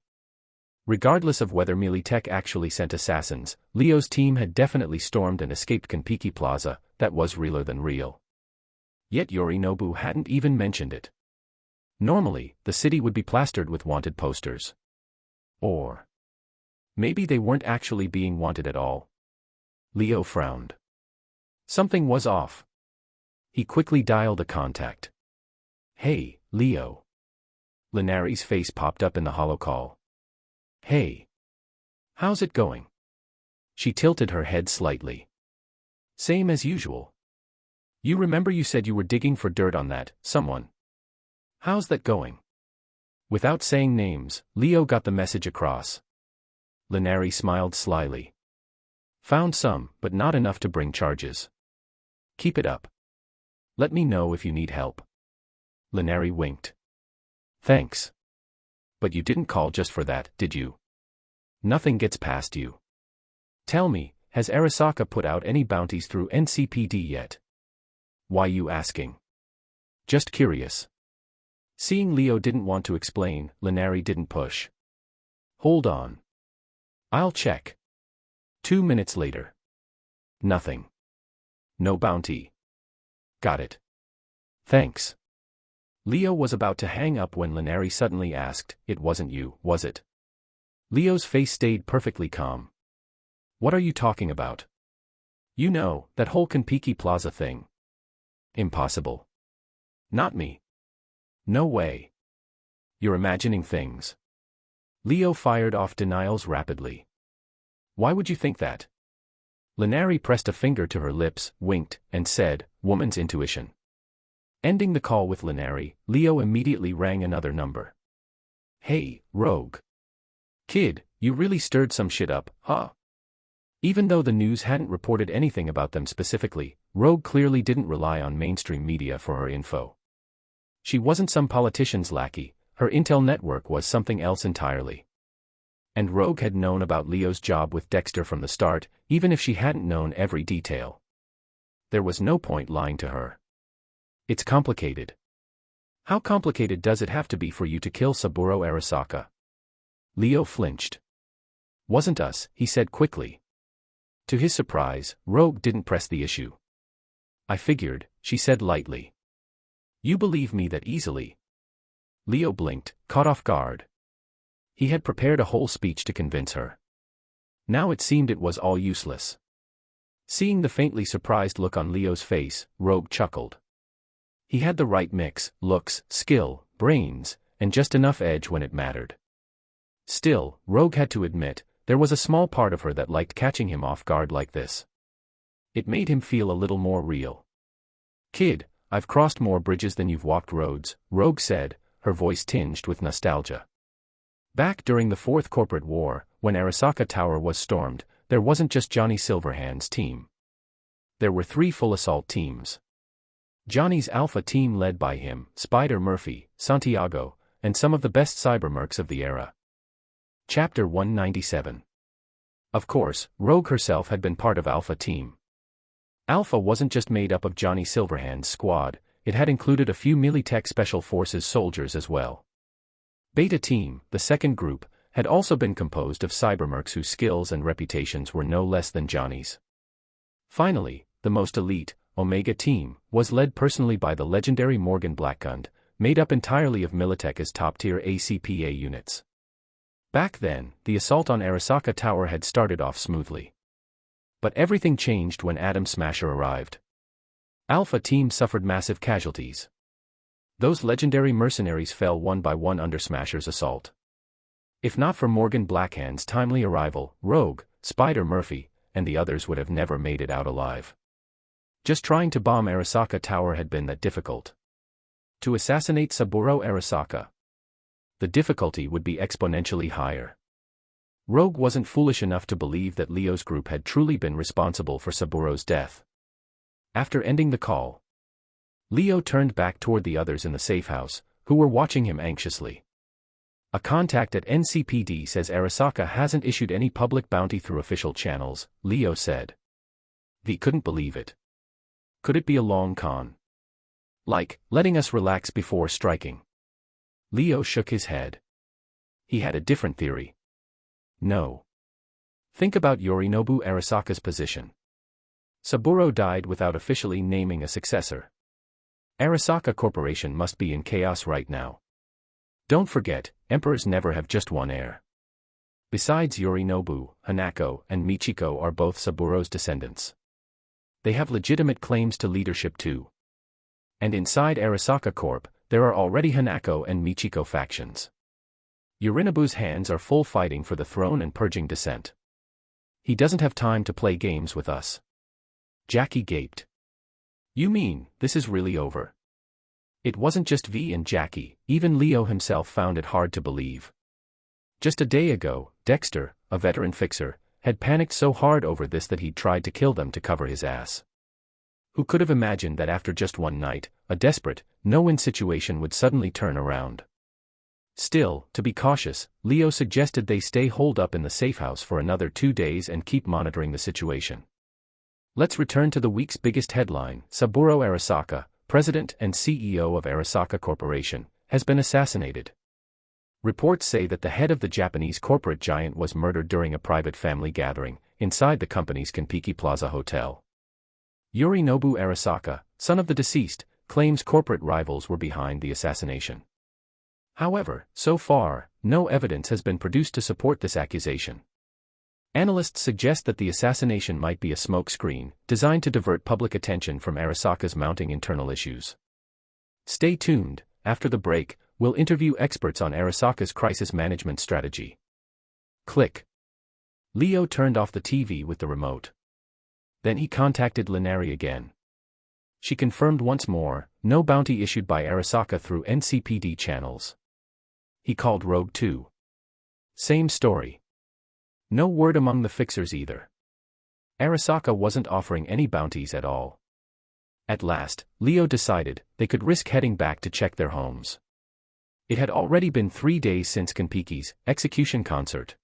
Regardless of whether Militech actually sent assassins, Leo's team had definitely stormed and escaped Kiki Plaza, that was realer than real. Yet Yorinobu hadn't even mentioned it. Normally, the city would be plastered with wanted posters. Or maybe they weren't actually being wanted at all. Leo frowned. Something was off. He quickly dialed a contact. Hey, Leo. Linari's face popped up in the hollow call. Hey. How's it going? She tilted her head slightly. Same as usual. You remember you said you were digging for dirt on that, someone. How's that going? Without saying names, Leo got the message across. Linari smiled slyly. Found some, but not enough to bring charges. Keep it up. Let me know if you need help. Linari winked. Thanks. But you didn't call just for that, did you? Nothing gets past you. Tell me, has Arasaka put out any bounties through NCPD yet? Why you asking? Just curious. Seeing Leo didn't want to explain, Linari didn't push. Hold on. I'll check. 2 minutes later. Nothing. No bounty. Got it. Thanks. Leo was about to hang up when Linari suddenly asked, It wasn't you, was it? Leo's face stayed perfectly calm. What are you talking about? You know, that whole Kiki Plaza thing. Impossible. Not me. No way. You're imagining things. Leo fired off denials rapidly. Why would you think that? Linari pressed a finger to her lips, winked, and said, Woman's intuition. Ending the call with Linari, Leo immediately rang another number. Hey, Rogue. Kid, you really stirred some shit up, huh? Even though the news hadn't reported anything about them specifically, Rogue clearly didn't rely on mainstream media for her info. She wasn't some politician's lackey, her intel network was something else entirely. And Rogue had known about Leo's job with Dexter from the start, even if she hadn't known every detail. There was no point lying to her. It's complicated. How complicated does it have to be for you to kill Saburo Arasaka? Leo flinched. Wasn't us, he said quickly. To his surprise, Rogue didn't press the issue. I figured, she said lightly. You believe me that easily? Leo blinked, caught off guard. He had prepared a whole speech to convince her. Now it seemed it was all useless. Seeing the faintly surprised look on Leo's face, Rogue chuckled. He had the right mix, looks, skill, brains, and just enough edge when it mattered. Still, Rogue had to admit, there was a small part of her that liked catching him off guard like this. It made him feel a little more real. Kid, I've crossed more bridges than you've walked roads, Rogue said, her voice tinged with nostalgia. Back during the Fourth Corporate War, when Arasaka Tower was stormed, there wasn't just Johnny Silverhand's team. There were 3 full assault teams. Johnny's Alpha team led by him, Spider Murphy, Santiago, and some of the best cybermercs of the era. Chapter 197. Of course, Rogue herself had been part of Alpha team. Alpha wasn't just made up of Johnny Silverhand's squad, it had included a few Militech Special Forces soldiers as well. Beta team, the second group, had also been composed of cybermercs whose skills and reputations were no less than Johnny's. Finally, the most elite, Omega team, was led personally by the legendary Morgan Blackgun, made up entirely of Militech's top-tier ACPA units. Back then, the assault on Arasaka Tower had started off smoothly. But everything changed when Atom Smasher arrived. Alpha team suffered massive casualties. Those legendary mercenaries fell one by one under Smasher's assault. If not for Morgan Blackhand's timely arrival, Rogue, Spider Murphy, and the others would have never made it out alive. Just trying to bomb Arasaka Tower had been that difficult. To assassinate Saburo Arasaka, the difficulty would be exponentially higher. Rogue wasn't foolish enough to believe that Leo's group had truly been responsible for Saburo's death. After ending the call, Leo turned back toward the others in the safe house, who were watching him anxiously. A contact at NCPD says Arasaka hasn't issued any public bounty through official channels, Leo said. V couldn't believe it. Could it be a long con? Like, letting us relax before striking? Leo shook his head. He had a different theory. No. Think about Yorinobu Arasaka's position. Saburo died without officially naming a successor. Arasaka Corporation must be in chaos right now. Don't forget, emperors never have just one heir. Besides Yorinobu, Hanako and Michiko are both Saburo's descendants. They have legitimate claims to leadership too. And inside Arasaka Corp, there are already Hanako and Michiko factions. Yorinobu's hands are full fighting for the throne and purging dissent. He doesn't have time to play games with us. Jackie gaped. You mean, this is really over? It wasn't just V and Jackie, even Leo himself found it hard to believe. Just a day ago, Dexter, a veteran fixer, had panicked so hard over this that he'd tried to kill them to cover his ass. Who could have imagined that after just one night, a desperate, no-win situation would suddenly turn around? Still, to be cautious, Leo suggested they stay holed up in the safe house for another 2 days and keep monitoring the situation. Let's return to the week's biggest headline. Saburo Arasaka, president and CEO of Arasaka Corporation, has been assassinated. Reports say that the head of the Japanese corporate giant was murdered during a private family gathering, inside the company's Kiki Plaza hotel. Yorinobu Arasaka, son of the deceased, claims corporate rivals were behind the assassination. However, so far, no evidence has been produced to support this accusation. Analysts suggest that the assassination might be a smokescreen, designed to divert public attention from Arasaka's mounting internal issues. Stay tuned. After the break, we'll interview experts on Arasaka's crisis management strategy. Click. Leo turned off the TV with the remote. Then he contacted Linari again. She confirmed once more, no bounty issued by Arasaka through NCPD channels. He called Rogue too. Same story. No word among the fixers either. Arasaka wasn't offering any bounties at all. At last, Leo decided they could risk heading back to check their homes. It had already been 3 days since Kanpeki's execution concert.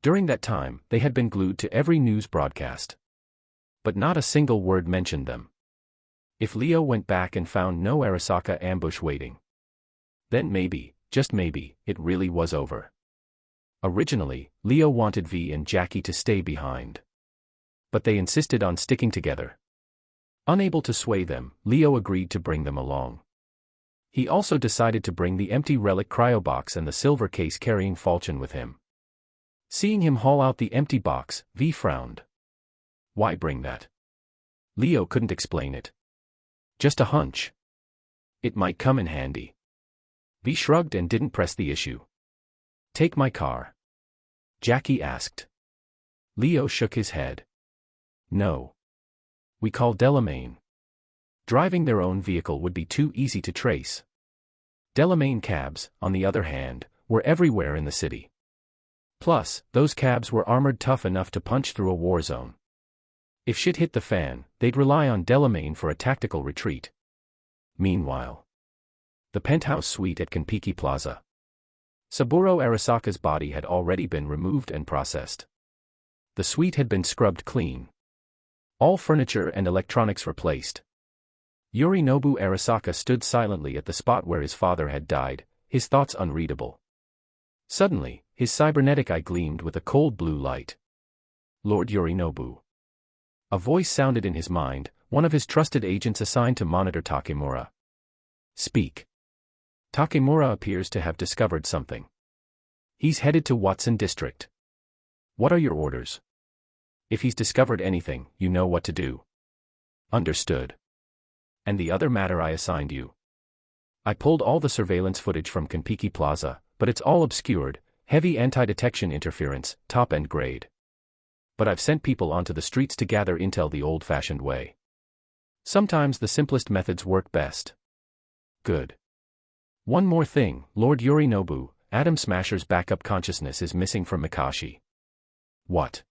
During that time, they had been glued to every news broadcast. But not a single word mentioned them. If Leo went back and found no Arasaka ambush waiting, then maybe, just maybe, it really was over. Originally, Leo wanted V and Jackie to stay behind. But they insisted on sticking together. Unable to sway them, Leo agreed to bring them along. He also decided to bring the empty relic cryobox and the silver case carrying falchion with him. Seeing him haul out the empty box, V frowned. Why bring that? Leo couldn't explain it. Just a hunch. It might come in handy. V shrugged and didn't press the issue. Take my car? Jackie asked. Leo shook his head. No. We call Delamain. Driving their own vehicle would be too easy to trace. Delamain cabs, on the other hand, were everywhere in the city. Plus, those cabs were armored tough enough to punch through a war zone. If shit hit the fan, they'd rely on Delamain for a tactical retreat. Meanwhile, the penthouse suite at Kiki Plaza. Saburo Arasaka's body had already been removed and processed. The suite had been scrubbed clean. All furniture and electronics replaced. Yorinobu Arasaka stood silently at the spot where his father had died, his thoughts unreadable. Suddenly, his cybernetic eye gleamed with a cold blue light. Lord Yorinobu. A voice sounded in his mind, one of his trusted agents assigned to monitor Takemura. Speak. Takemura appears to have discovered something. He's headed to Watson District. What are your orders? If he's discovered anything, you know what to do. Understood. And the other matter I assigned you. I pulled all the surveillance footage from Kiki Plaza, but it's all obscured, heavy anti-detection interference, top-end grade. But I've sent people onto the streets to gather intel the old-fashioned way. Sometimes the simplest methods work best. Good. One more thing, Lord Yorinobu, Atom Smasher's backup consciousness is missing from Mikashi. What?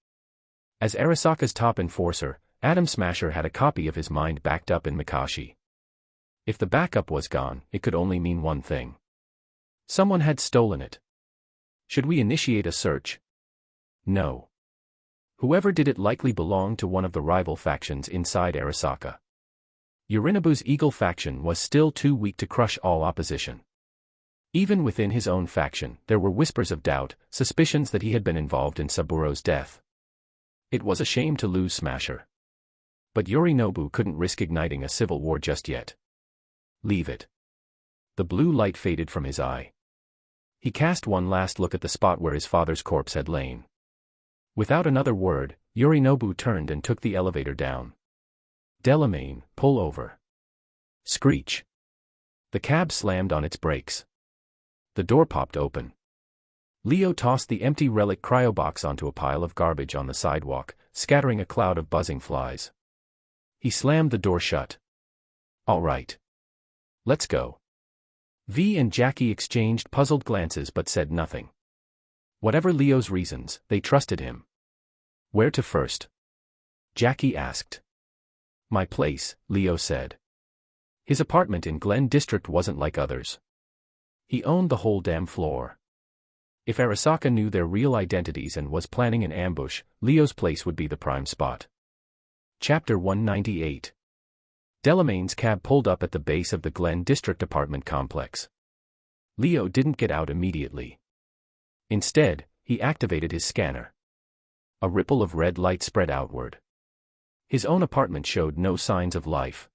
As Arasaka's top enforcer, Atom Smasher had a copy of his mind backed up in Mikashi. If the backup was gone, it could only mean one thing. Someone had stolen it. Should we initiate a search? No. Whoever did it likely belonged to one of the rival factions inside Arasaka. Yorinobu's Eagle faction was still too weak to crush all opposition. Even within his own faction, there were whispers of doubt, suspicions that he had been involved in Saburo's death. It was a shame to lose Smasher. But Yorinobu couldn't risk igniting a civil war just yet. Leave it. The blue light faded from his eye. He cast one last look at the spot where his father's corpse had lain. Without another word, Yorinobu turned and took the elevator down. Delamain, pull over. Screech. The cab slammed on its brakes. The door popped open. Leo tossed the empty relic cryobox onto a pile of garbage on the sidewalk, scattering a cloud of buzzing flies. He slammed the door shut. All right. Let's go. V and Jackie exchanged puzzled glances but said nothing. Whatever Leo's reasons, they trusted him. Where to first? Jackie asked. My place, Leo said. His apartment in Glen District wasn't like others. He owned the whole damn floor. If Arasaka knew their real identities and was planning an ambush, Leo's place would be the prime spot. Chapter 198. Delamain's cab pulled up at the base of the Glen District apartment complex. Leo didn't get out immediately. Instead, he activated his scanner. A ripple of red light spread outward. His own apartment showed no signs of life.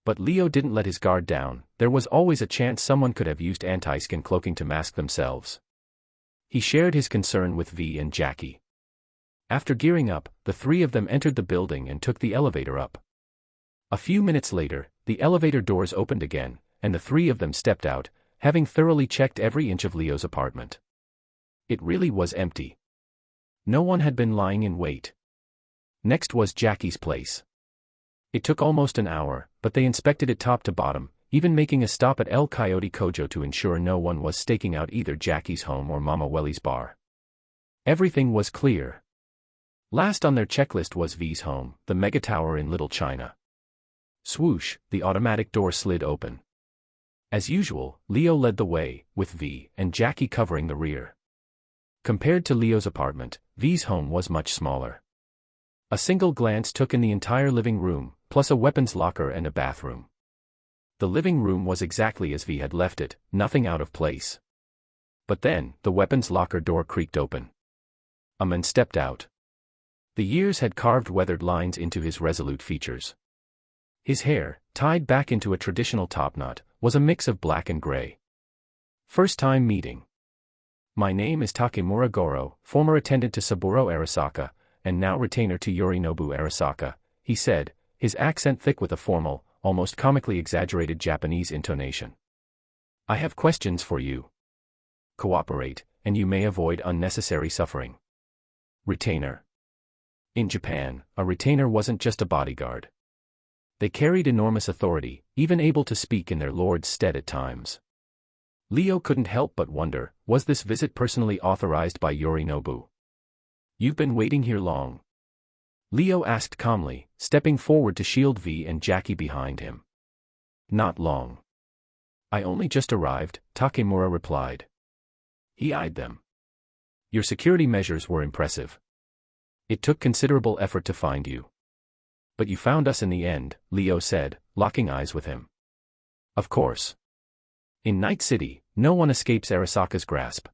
But Leo didn't let his guard down, there was always a chance someone could have used anti-skin cloaking to mask themselves. He shared his concern with V and Jackie. After gearing up, the three of them entered the building and took the elevator up. A few minutes later, the elevator doors opened again, and the three of them stepped out, having thoroughly checked every inch of Leo's apartment. It really was empty. No one had been lying in wait. Next was Jackie's place. It took almost an hour, but they inspected it top to bottom, even making a stop at El Coyote Kojo to ensure no one was staking out either Jackie's home or Mama Welly's bar. Everything was clear. Last on their checklist was V's home, the mega tower in Little China. Swoosh, the automatic door slid open. As usual, Leo led the way, with V and Jackie covering the rear. Compared to Leo's apartment, V's home was much smaller. A single glance took in the entire living room, plus a weapons locker and a bathroom. The living room was exactly as V had left it, nothing out of place. But then, the weapons locker door creaked open. A man stepped out. The years had carved weathered lines into his resolute features. His hair, tied back into a traditional topknot, was a mix of black and gray. First time meeting. My name is Takemura Goro, former attendant to Saburo Arasaka, and now retainer to Yorinobu Arasaka, he said, his accent thick with a formal, almost comically exaggerated Japanese intonation. I have questions for you. Cooperate, and you may avoid unnecessary suffering. Retainer. In Japan, a retainer wasn't just a bodyguard. They carried enormous authority, even able to speak in their lord's stead at times. Leo couldn't help but wonder, was this visit personally authorized by Yorinobu? You've been waiting here long. Leo asked calmly, stepping forward to shield V and Jackie behind him. Not long. I only just arrived, Takemura replied. He eyed them. Your security measures were impressive. It took considerable effort to find you. But you found us in the end, Leo said, locking eyes with him. Of course. In Night City, no one escapes Arasaka's grasp.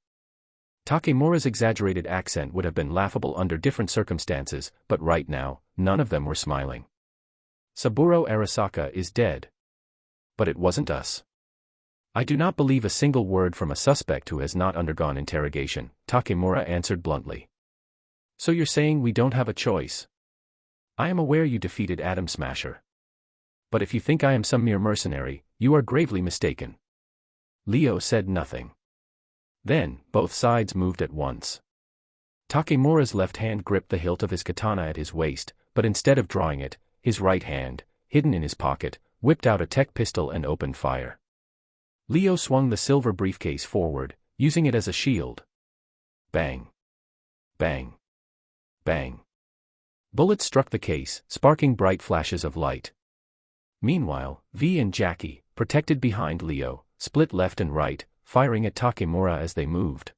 Takemura's exaggerated accent would have been laughable under different circumstances, but right now, none of them were smiling. Saburo Arasaka is dead. But it wasn't us. I do not believe a single word from a suspect who has not undergone interrogation, Takemura answered bluntly. So you're saying we don't have a choice? I am aware you defeated Atom Smasher. But if you think I am some mere mercenary, you are gravely mistaken. Leo said nothing. Then, both sides moved at once. Takemura's left hand gripped the hilt of his katana at his waist, but instead of drawing it, his right hand, hidden in his pocket, whipped out a tech pistol and opened fire. Leo swung the silver briefcase forward, using it as a shield. Bang. Bang. Bang. Bullets struck the case, sparking bright flashes of light. Meanwhile, V and Jackie, protected behind Leo, split left and right, firing at Takemura as they moved.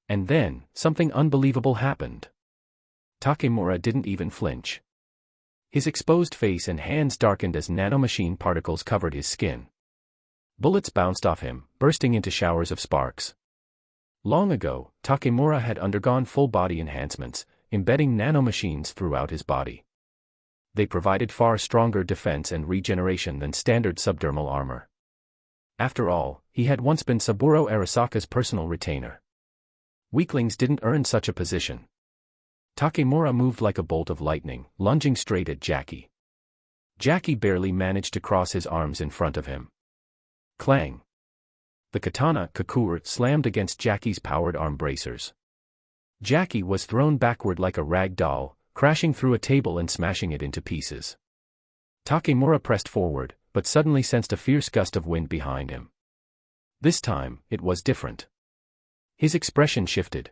And then, something unbelievable happened. Takemura didn't even flinch. His exposed face and hands darkened as nanomachine particles covered his skin. Bullets bounced off him, bursting into showers of sparks. Long ago, Takemura had undergone full-body enhancements, embedding nanomachines throughout his body. They provided far stronger defense and regeneration than standard subdermal armor. After all, he had once been Saburo Arasaka's personal retainer. Weaklings didn't earn such a position. Takemura moved like a bolt of lightning, lunging straight at Jackie. Jackie barely managed to cross his arms in front of him. Clang. The katana Kakur slammed against Jackie's powered arm bracers. Jackie was thrown backward like a rag doll, crashing through a table and smashing it into pieces. Takemura pressed forward, but suddenly sensed a fierce gust of wind behind him. This time, it was different. His expression shifted.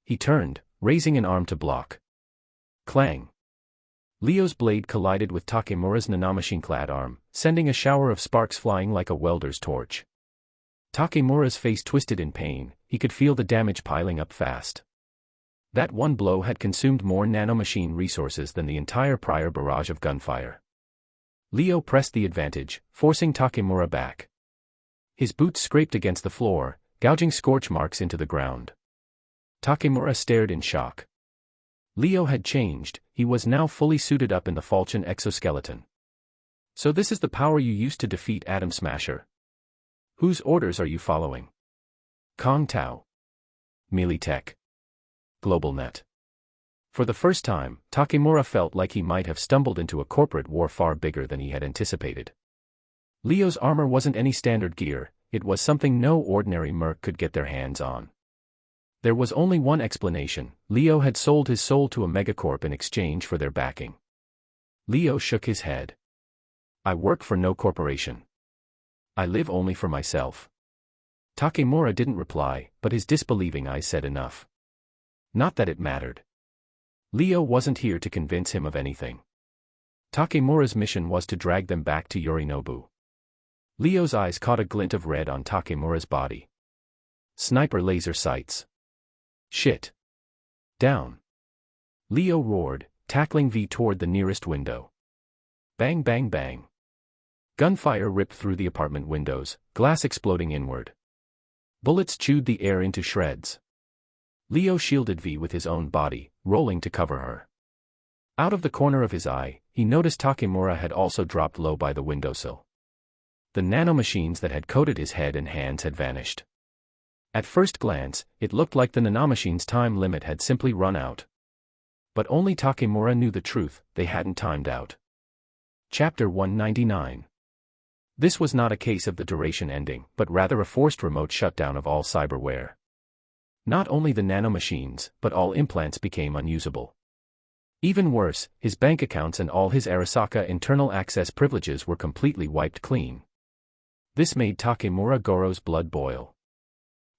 He turned, raising an arm to block. Clang. Leo's blade collided with Takemura's nanomachine-clad arm, sending a shower of sparks flying like a welder's torch. Takemura's face twisted in pain, he could feel the damage piling up fast. That one blow had consumed more nanomachine resources than the entire prior barrage of gunfire. Leo pressed the advantage, forcing Takemura back. His boots scraped against the floor, gouging scorch marks into the ground. Takemura stared in shock. Leo had changed, he was now fully suited up in the falchion exoskeleton. So this is the power you used to defeat Atom Smasher? Whose orders are you following? Kong Tao. Militech. GlobalNet. For the first time, Takemura felt like he might have stumbled into a corporate war far bigger than he had anticipated. Leo's armor wasn't any standard gear, it was something no ordinary merc could get their hands on. There was only one explanation: Leo had sold his soul to a megacorp in exchange for their backing. Leo shook his head. I work for no corporation. I live only for myself. Takemura didn't reply, but his disbelieving eyes said enough. Not that it mattered. Leo wasn't here to convince him of anything. Takemura's mission was to drag them back to Yorinobu. Leo's eyes caught a glint of red on Takemura's body. Sniper laser sights. Shit. Down. Leo roared, tackling V toward the nearest window. Bang bang bang. Gunfire ripped through the apartment windows, glass exploding inward. Bullets chewed the air into shreds. Leo shielded V with his own body, rolling to cover her. Out of the corner of his eye, he noticed Takemura had also dropped low by the windowsill. The nanomachines that had coated his head and hands had vanished. At first glance, it looked like the nanomachine's time limit had simply run out. But only Takemura knew the truth, they hadn't timed out. Chapter 199. This was not a case of the duration ending, but rather a forced remote shutdown of all cyberware. Not only the nanomachines, but all implants became unusable. Even worse, his bank accounts and all his Arasaka internal access privileges were completely wiped clean. This made Takemura Goro's blood boil.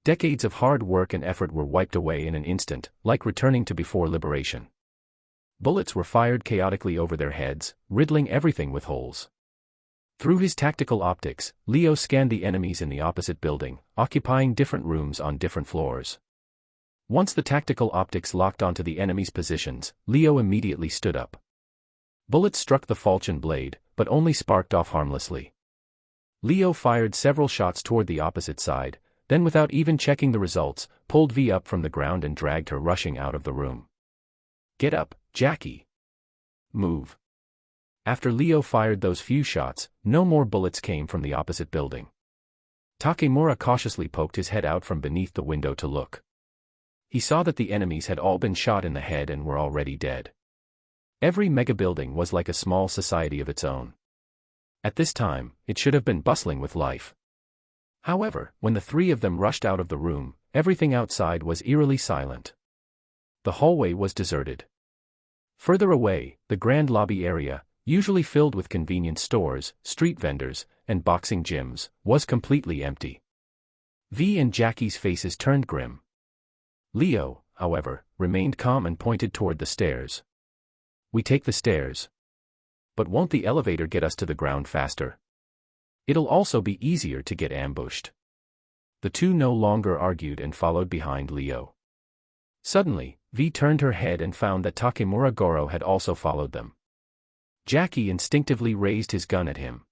Decades of hard work and effort were wiped away in an instant, like returning to before liberation. Bullets were fired chaotically over their heads, riddling everything with holes. Through his tactical optics, Leo scanned the enemies in the opposite building, occupying different rooms on different floors. Once the tactical optics locked onto the enemies' positions, Leo immediately stood up. Bullets struck the falchion blade, but only sparked off harmlessly. Leo fired several shots toward the opposite side, then without even checking the results, pulled V up from the ground and dragged her rushing out of the room. "Get up, Jackie. Move." After Leo fired those few shots, no more bullets came from the opposite building. Takemura cautiously poked his head out from beneath the window to look. He saw that the enemies had all been shot in the head and were already dead. Every mega building was like a small society of its own. At this time, it should have been bustling with life. However, when the three of them rushed out of the room, everything outside was eerily silent. The hallway was deserted. Further away, the grand lobby area, usually filled with convenience stores, street vendors, and boxing gyms, was completely empty. V and Jackie's faces turned grim. Leo, however, remained calm and pointed toward the stairs. "We take the stairs. But won't the elevator get us to the ground faster? It'll also be easier to get ambushed." The two no longer argued and followed behind Leo. Suddenly, V turned her head and found that Takemura Goro had also followed them. Jackie instinctively raised his gun at him.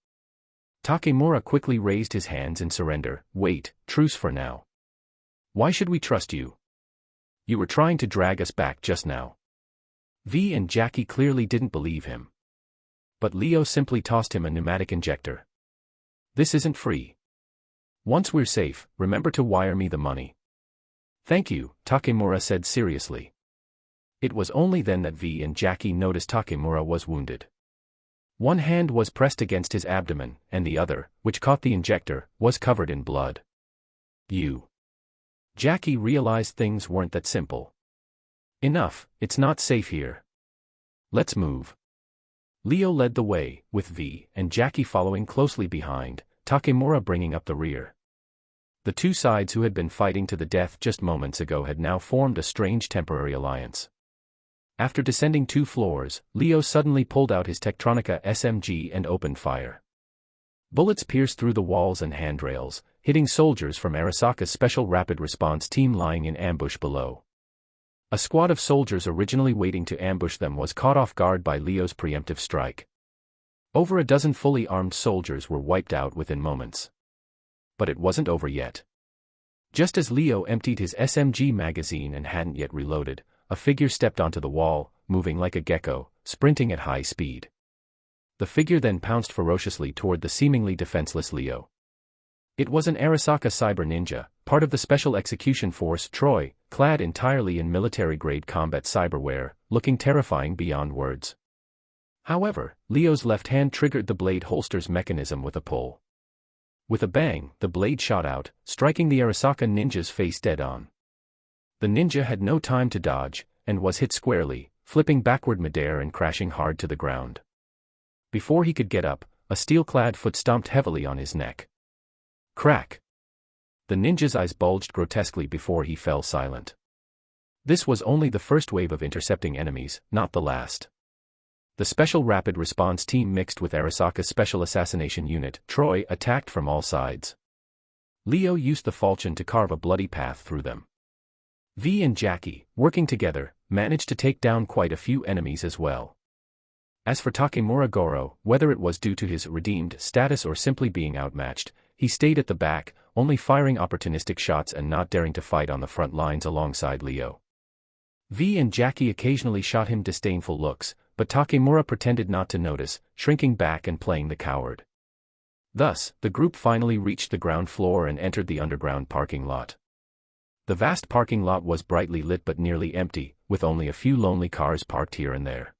Takemura quickly raised his hands in surrender. "Wait, truce for now. Why should we trust you? You were trying to drag us back just now." V and Jackie clearly didn't believe him. But Leo simply tossed him a pneumatic injector. "This isn't free. Once we're safe, remember to wire me the money." "Thank you," Takemura said seriously. It was only then that V and Jackie noticed Takemura was wounded. One hand was pressed against his abdomen, and the other, which caught the injector, was covered in blood. Jackie realized things weren't that simple. "Enough, it's not safe here. Let's move." Leo led the way, with V and Jackie following closely behind, Takemura bringing up the rear. The two sides who had been fighting to the death just moments ago had now formed a strange temporary alliance. After descending 2 floors, Leo suddenly pulled out his Tektronika SMG and opened fire. Bullets pierced through the walls and handrails, hitting soldiers from Arasaka's Special Rapid Response Team lying in ambush below. A squad of soldiers originally waiting to ambush them was caught off guard by Leo's preemptive strike. Over a dozen fully armed soldiers were wiped out within moments. But it wasn't over yet. Just as Leo emptied his SMG magazine and hadn't yet reloaded, a figure stepped onto the wall, moving like a gecko, sprinting at high speed. The figure then pounced ferociously toward the seemingly defenseless Leo. It was an Arasaka cyber ninja, part of the Special Execution Force Troy, clad entirely in military-grade combat cyberware, looking terrifying beyond words. However, Leo's left hand triggered the blade holster's mechanism with a pull. With a bang, the blade shot out, striking the Arasaka ninja's face dead-on. The ninja had no time to dodge, and was hit squarely, flipping backward midair and crashing hard to the ground. Before he could get up, a steel-clad foot stomped heavily on his neck. Crack! The ninja's eyes bulged grotesquely before he fell silent. This was only the first wave of intercepting enemies, not the last. The Special Rapid Response Team mixed with Arasaka's Special Assassination Unit, Troy, attacked from all sides. Leo used the falchion to carve a bloody path through them. V and Jackie, working together, managed to take down quite a few enemies as well. As for Takemura Goro, whether it was due to his redeemed status or simply being outmatched, he stayed at the back, only firing opportunistic shots and not daring to fight on the front lines alongside Leo. V and Jackie occasionally shot him disdainful looks, but Takemura pretended not to notice, shrinking back and playing the coward. Thus, the group finally reached the ground floor and entered the underground parking lot. The vast parking lot was brightly lit but nearly empty, with only a few lonely cars parked here and there.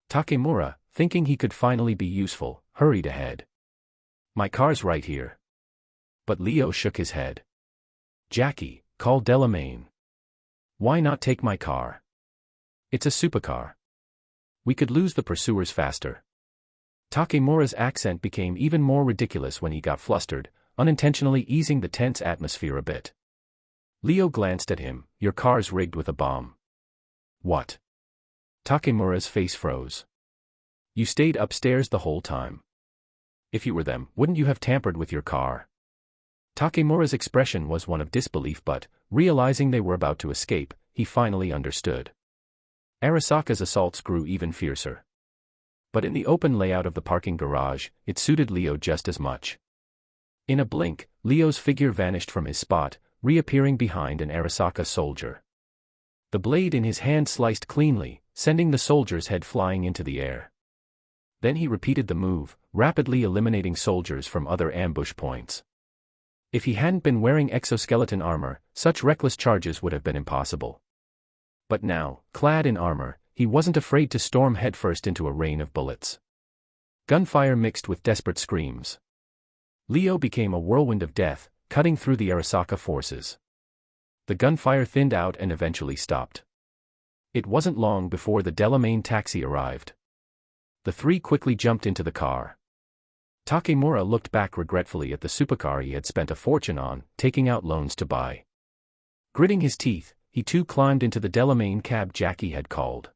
Takemura, thinking he could finally be useful, hurried ahead. "My car's right here." But Leo shook his head. "Jackie, call Delamain. Why not take my car? It's a supercar. We could lose the pursuers faster." Takemura's accent became even more ridiculous when he got flustered, unintentionally easing the tense atmosphere a bit. Leo glanced at him. "Your car's rigged with a bomb." "What?" Takemura's face froze. You stayed upstairs the whole time. If you were them, wouldn't you have tampered with your car? Takemura's expression was one of disbelief, but, realizing they were about to escape, he finally understood. Arasaka's assaults grew even fiercer. But in the open layout of the parking garage, it suited Leo just as much. In a blink, Leo's figure vanished from his spot, reappearing behind an Arasaka soldier. The blade in his hand sliced cleanly, sending the soldier's head flying into the air. Then he repeated the move, rapidly eliminating soldiers from other ambush points. If he hadn't been wearing exoskeleton armor, such reckless charges would have been impossible. But now, clad in armor, he wasn't afraid to storm headfirst into a rain of bullets. Gunfire mixed with desperate screams. Leo became a whirlwind of death, cutting through the Arasaka forces. The gunfire thinned out and eventually stopped. It wasn't long before the Delamain taxi arrived. The three quickly jumped into the car. Takemura looked back regretfully at the supercar he had spent a fortune on, taking out loans to buy. Gritting his teeth, he too climbed into the Delamain cab Jackie had called.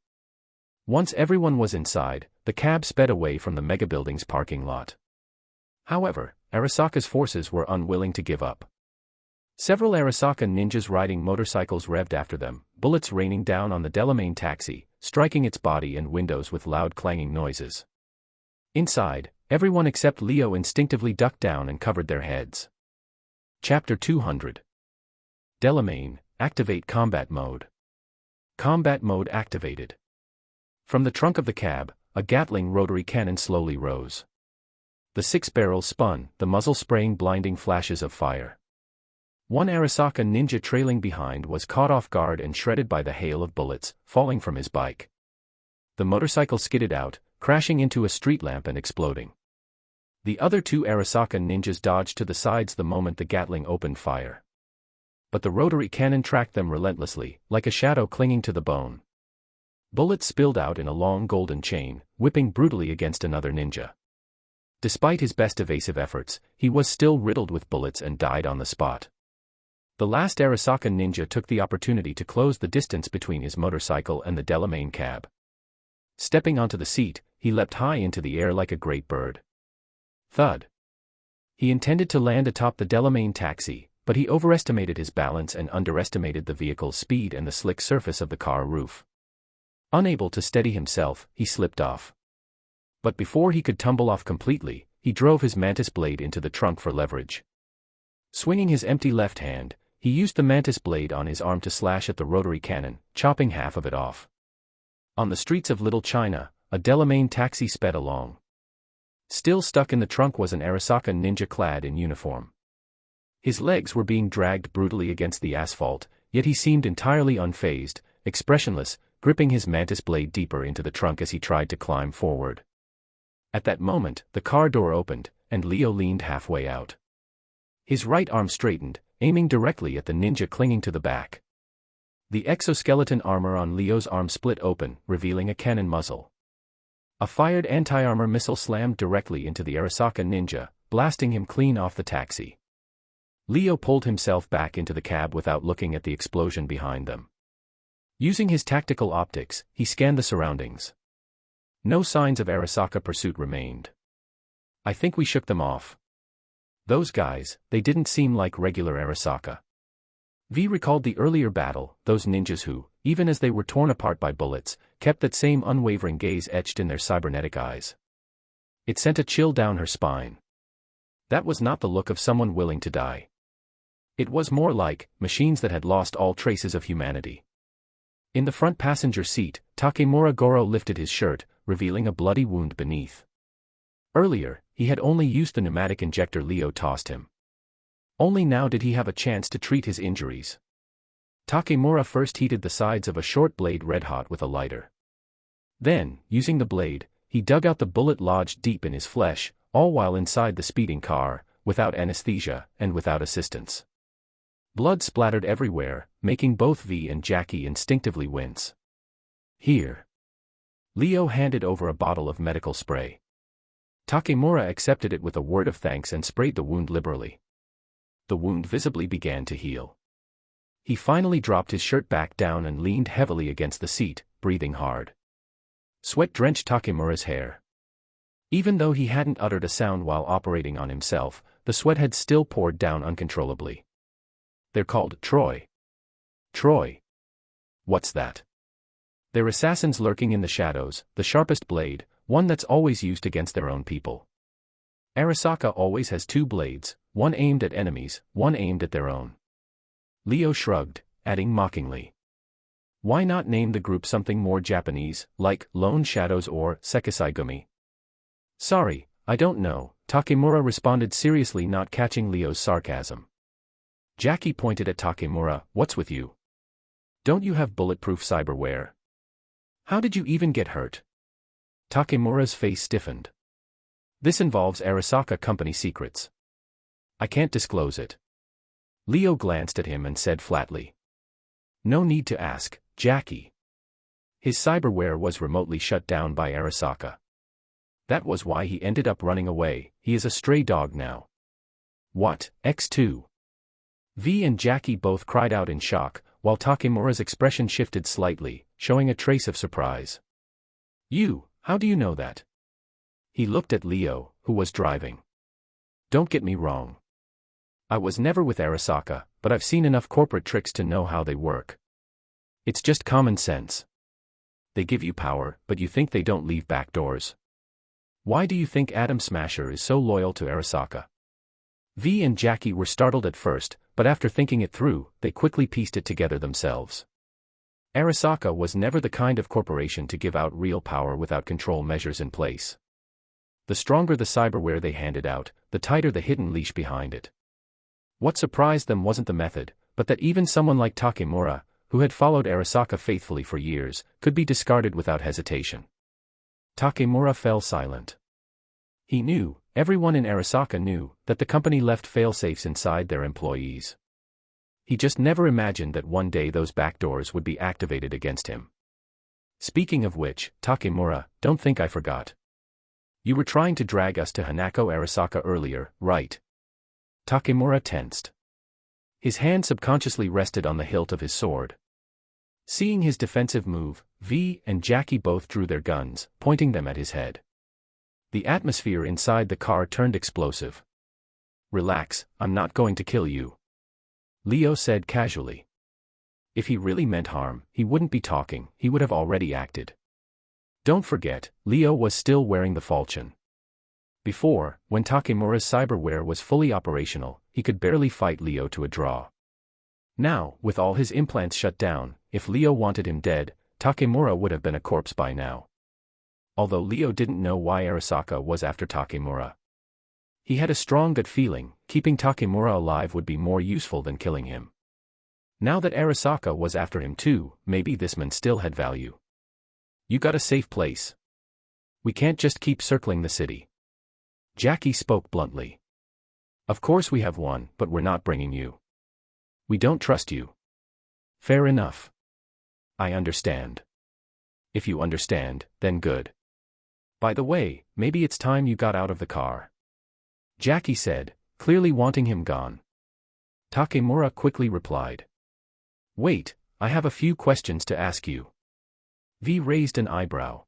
Once everyone was inside, the cab sped away from the megabuilding's parking lot. However, Arasaka's forces were unwilling to give up. Several Arasaka ninjas riding motorcycles revved after them, bullets raining down on the Delamain taxi, striking its body and windows with loud clanging noises. Inside, everyone except Leo instinctively ducked down and covered their heads. Chapter 200. Delamain, activate combat mode. Combat mode activated. From the trunk of the cab, a Gatling rotary cannon slowly rose. The 6 barrels spun, the muzzle spraying blinding flashes of fire. One Arasaka ninja trailing behind was caught off guard and shredded by the hail of bullets, falling from his bike. The motorcycle skidded out, crashing into a street lamp and exploding. The other 2 Arasaka ninjas dodged to the sides the moment the Gatling opened fire. But the rotary cannon tracked them relentlessly, like a shadow clinging to the bone. Bullets spilled out in a long golden chain, whipping brutally against another ninja. Despite his best evasive efforts, he was still riddled with bullets and died on the spot. The last Arasaka ninja took the opportunity to close the distance between his motorcycle and the Delamain cab. Stepping onto the seat, he leapt high into the air like a great bird. Thud. He intended to land atop the Delamain taxi, but he overestimated his balance and underestimated the vehicle's speed and the slick surface of the car roof. Unable to steady himself, he slipped off. But before he could tumble off completely, he drove his mantis blade into the trunk for leverage. Swinging his empty left hand, he used the mantis blade on his arm to slash at the rotary cannon, chopping half of it off. On the streets of Little China, a Delamain taxi sped along. Still stuck in the trunk was an Arasaka ninja clad in uniform. His legs were being dragged brutally against the asphalt, yet he seemed entirely unfazed, expressionless, gripping his mantis blade deeper into the trunk as he tried to climb forward. At that moment, the car door opened, and Leo leaned halfway out. His right arm straightened, aiming directly at the ninja clinging to the back. The exoskeleton armor on Leo's arm split open, revealing a cannon muzzle. A fired anti-armor missile slammed directly into the Arasaka ninja, blasting him clean off the taxi. Leo pulled himself back into the cab without looking at the explosion behind them. Using his tactical optics, he scanned the surroundings. No signs of Arasaka pursuit remained. I think we shook them off. Those guys, they didn't seem like regular Arasaka. V recalled the earlier battle, those ninjas who, even as they were torn apart by bullets, kept that same unwavering gaze etched in their cybernetic eyes. It sent a chill down her spine. That was not the look of someone willing to die. It was more like machines that had lost all traces of humanity. In the front passenger seat, Takemura Goro lifted his shirt, revealing a bloody wound beneath. Earlier, he had only used the pneumatic injector Leo tossed him. Only now did he have a chance to treat his injuries. Takemura first heated the sides of a short blade red-hot with a lighter. Then, using the blade, he dug out the bullet lodged deep in his flesh, all while inside the speeding car, without anesthesia, and without assistance. Blood splattered everywhere, making both V and Jackie instinctively wince. Here. Leo handed over a bottle of medical spray. Takemura accepted it with a word of thanks and sprayed the wound liberally. The wound visibly began to heal. He finally dropped his shirt back down and leaned heavily against the seat, breathing hard. Sweat drenched Takemura's hair. Even though he hadn't uttered a sound while operating on himself, the sweat had still poured down uncontrollably. They're called Troy. Troy. What's that? They're assassins lurking in the shadows, the sharpest blade, one that's always used against their own people. Arasaka always has two blades, one aimed at enemies, one aimed at their own. Leo shrugged, adding mockingly. Why not name the group something more Japanese, like Lone Shadows or Sekisaigumi? Sorry, I don't know, Takemura responded seriously, not catching Leo's sarcasm. Jackie pointed at Takemura. What's with you? Don't you have bulletproof cyberware? How did you even get hurt? Takemura's face stiffened. This involves Arasaka company secrets. I can't disclose it. Leo glanced at him and said flatly. No need to ask, Jackie. His cyberware was remotely shut down by Arasaka. That was why he ended up running away. He is a stray dog now. What, X2? V and Jackie both cried out in shock, while Takemura's expression shifted slightly, showing a trace of surprise. How do you know that? He looked at Leo, who was driving. Don't get me wrong. I was never with Arasaka, but I've seen enough corporate tricks to know how they work. It's just common sense. They give you power, but you think they don't leave back doors. Why do you think Atom Smasher is so loyal to Arasaka? V and Jackie were startled at first, but after thinking it through, they quickly pieced it together themselves. Arasaka was never the kind of corporation to give out real power without control measures in place. The stronger the cyberware they handed out, the tighter the hidden leash behind it. What surprised them wasn't the method, but that even someone like Takemura, who had followed Arasaka faithfully for years, could be discarded without hesitation. Takemura fell silent. He knew, everyone in Arasaka knew, that the company left failsafes inside their employees. He just never imagined that one day those backdoors would be activated against him. Speaking of which, Takemura, don't think I forgot. You were trying to drag us to Hanako Arasaka earlier, right? Takemura tensed. His hand subconsciously rested on the hilt of his sword. Seeing his defensive move, V and Jackie both drew their guns, pointing them at his head. The atmosphere inside the car turned explosive. Relax, I'm not going to kill you. Leo said casually. If he really meant harm, he wouldn't be talking, he would have already acted. Don't forget, Leo was still wearing the falchion. Before, when Takemura's cyberware was fully operational, he could barely fight Leo to a draw. Now, with all his implants shut down, if Leo wanted him dead, Takemura would have been a corpse by now. Although Leo didn't know why Arasaka was after Takemura. He had a strong gut feeling, keeping Takemura alive would be more useful than killing him. Now that Arasaka was after him too, maybe this man still had value. You got a safe place. We can't just keep circling the city. Jackie spoke bluntly. Of course we have one, but we're not bringing you. We don't trust you. Fair enough. I understand. If you understand, then good. By the way, maybe it's time you got out of the car. Jackie said, clearly wanting him gone. Takemura quickly replied. Wait, I have a few questions to ask you. V raised an eyebrow.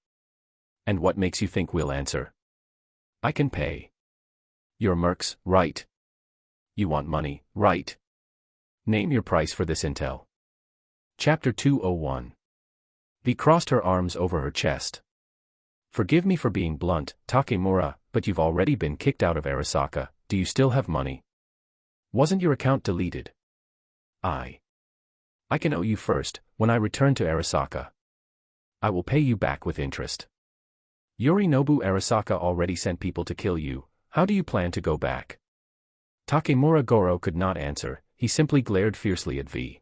And what makes you think we'll answer? I can pay. You're mercs, right? You want money, right? Name your price for this intel. Chapter 201. V crossed her arms over her chest. Forgive me for being blunt, Takemura, but you've already been kicked out of Arasaka. Do you still have money? Wasn't your account deleted? I can owe you first, when I return to Arasaka. I will pay you back with interest. Yorinobu Arasaka already sent people to kill you, how do you plan to go back? Takemura Goro could not answer, he simply glared fiercely at V.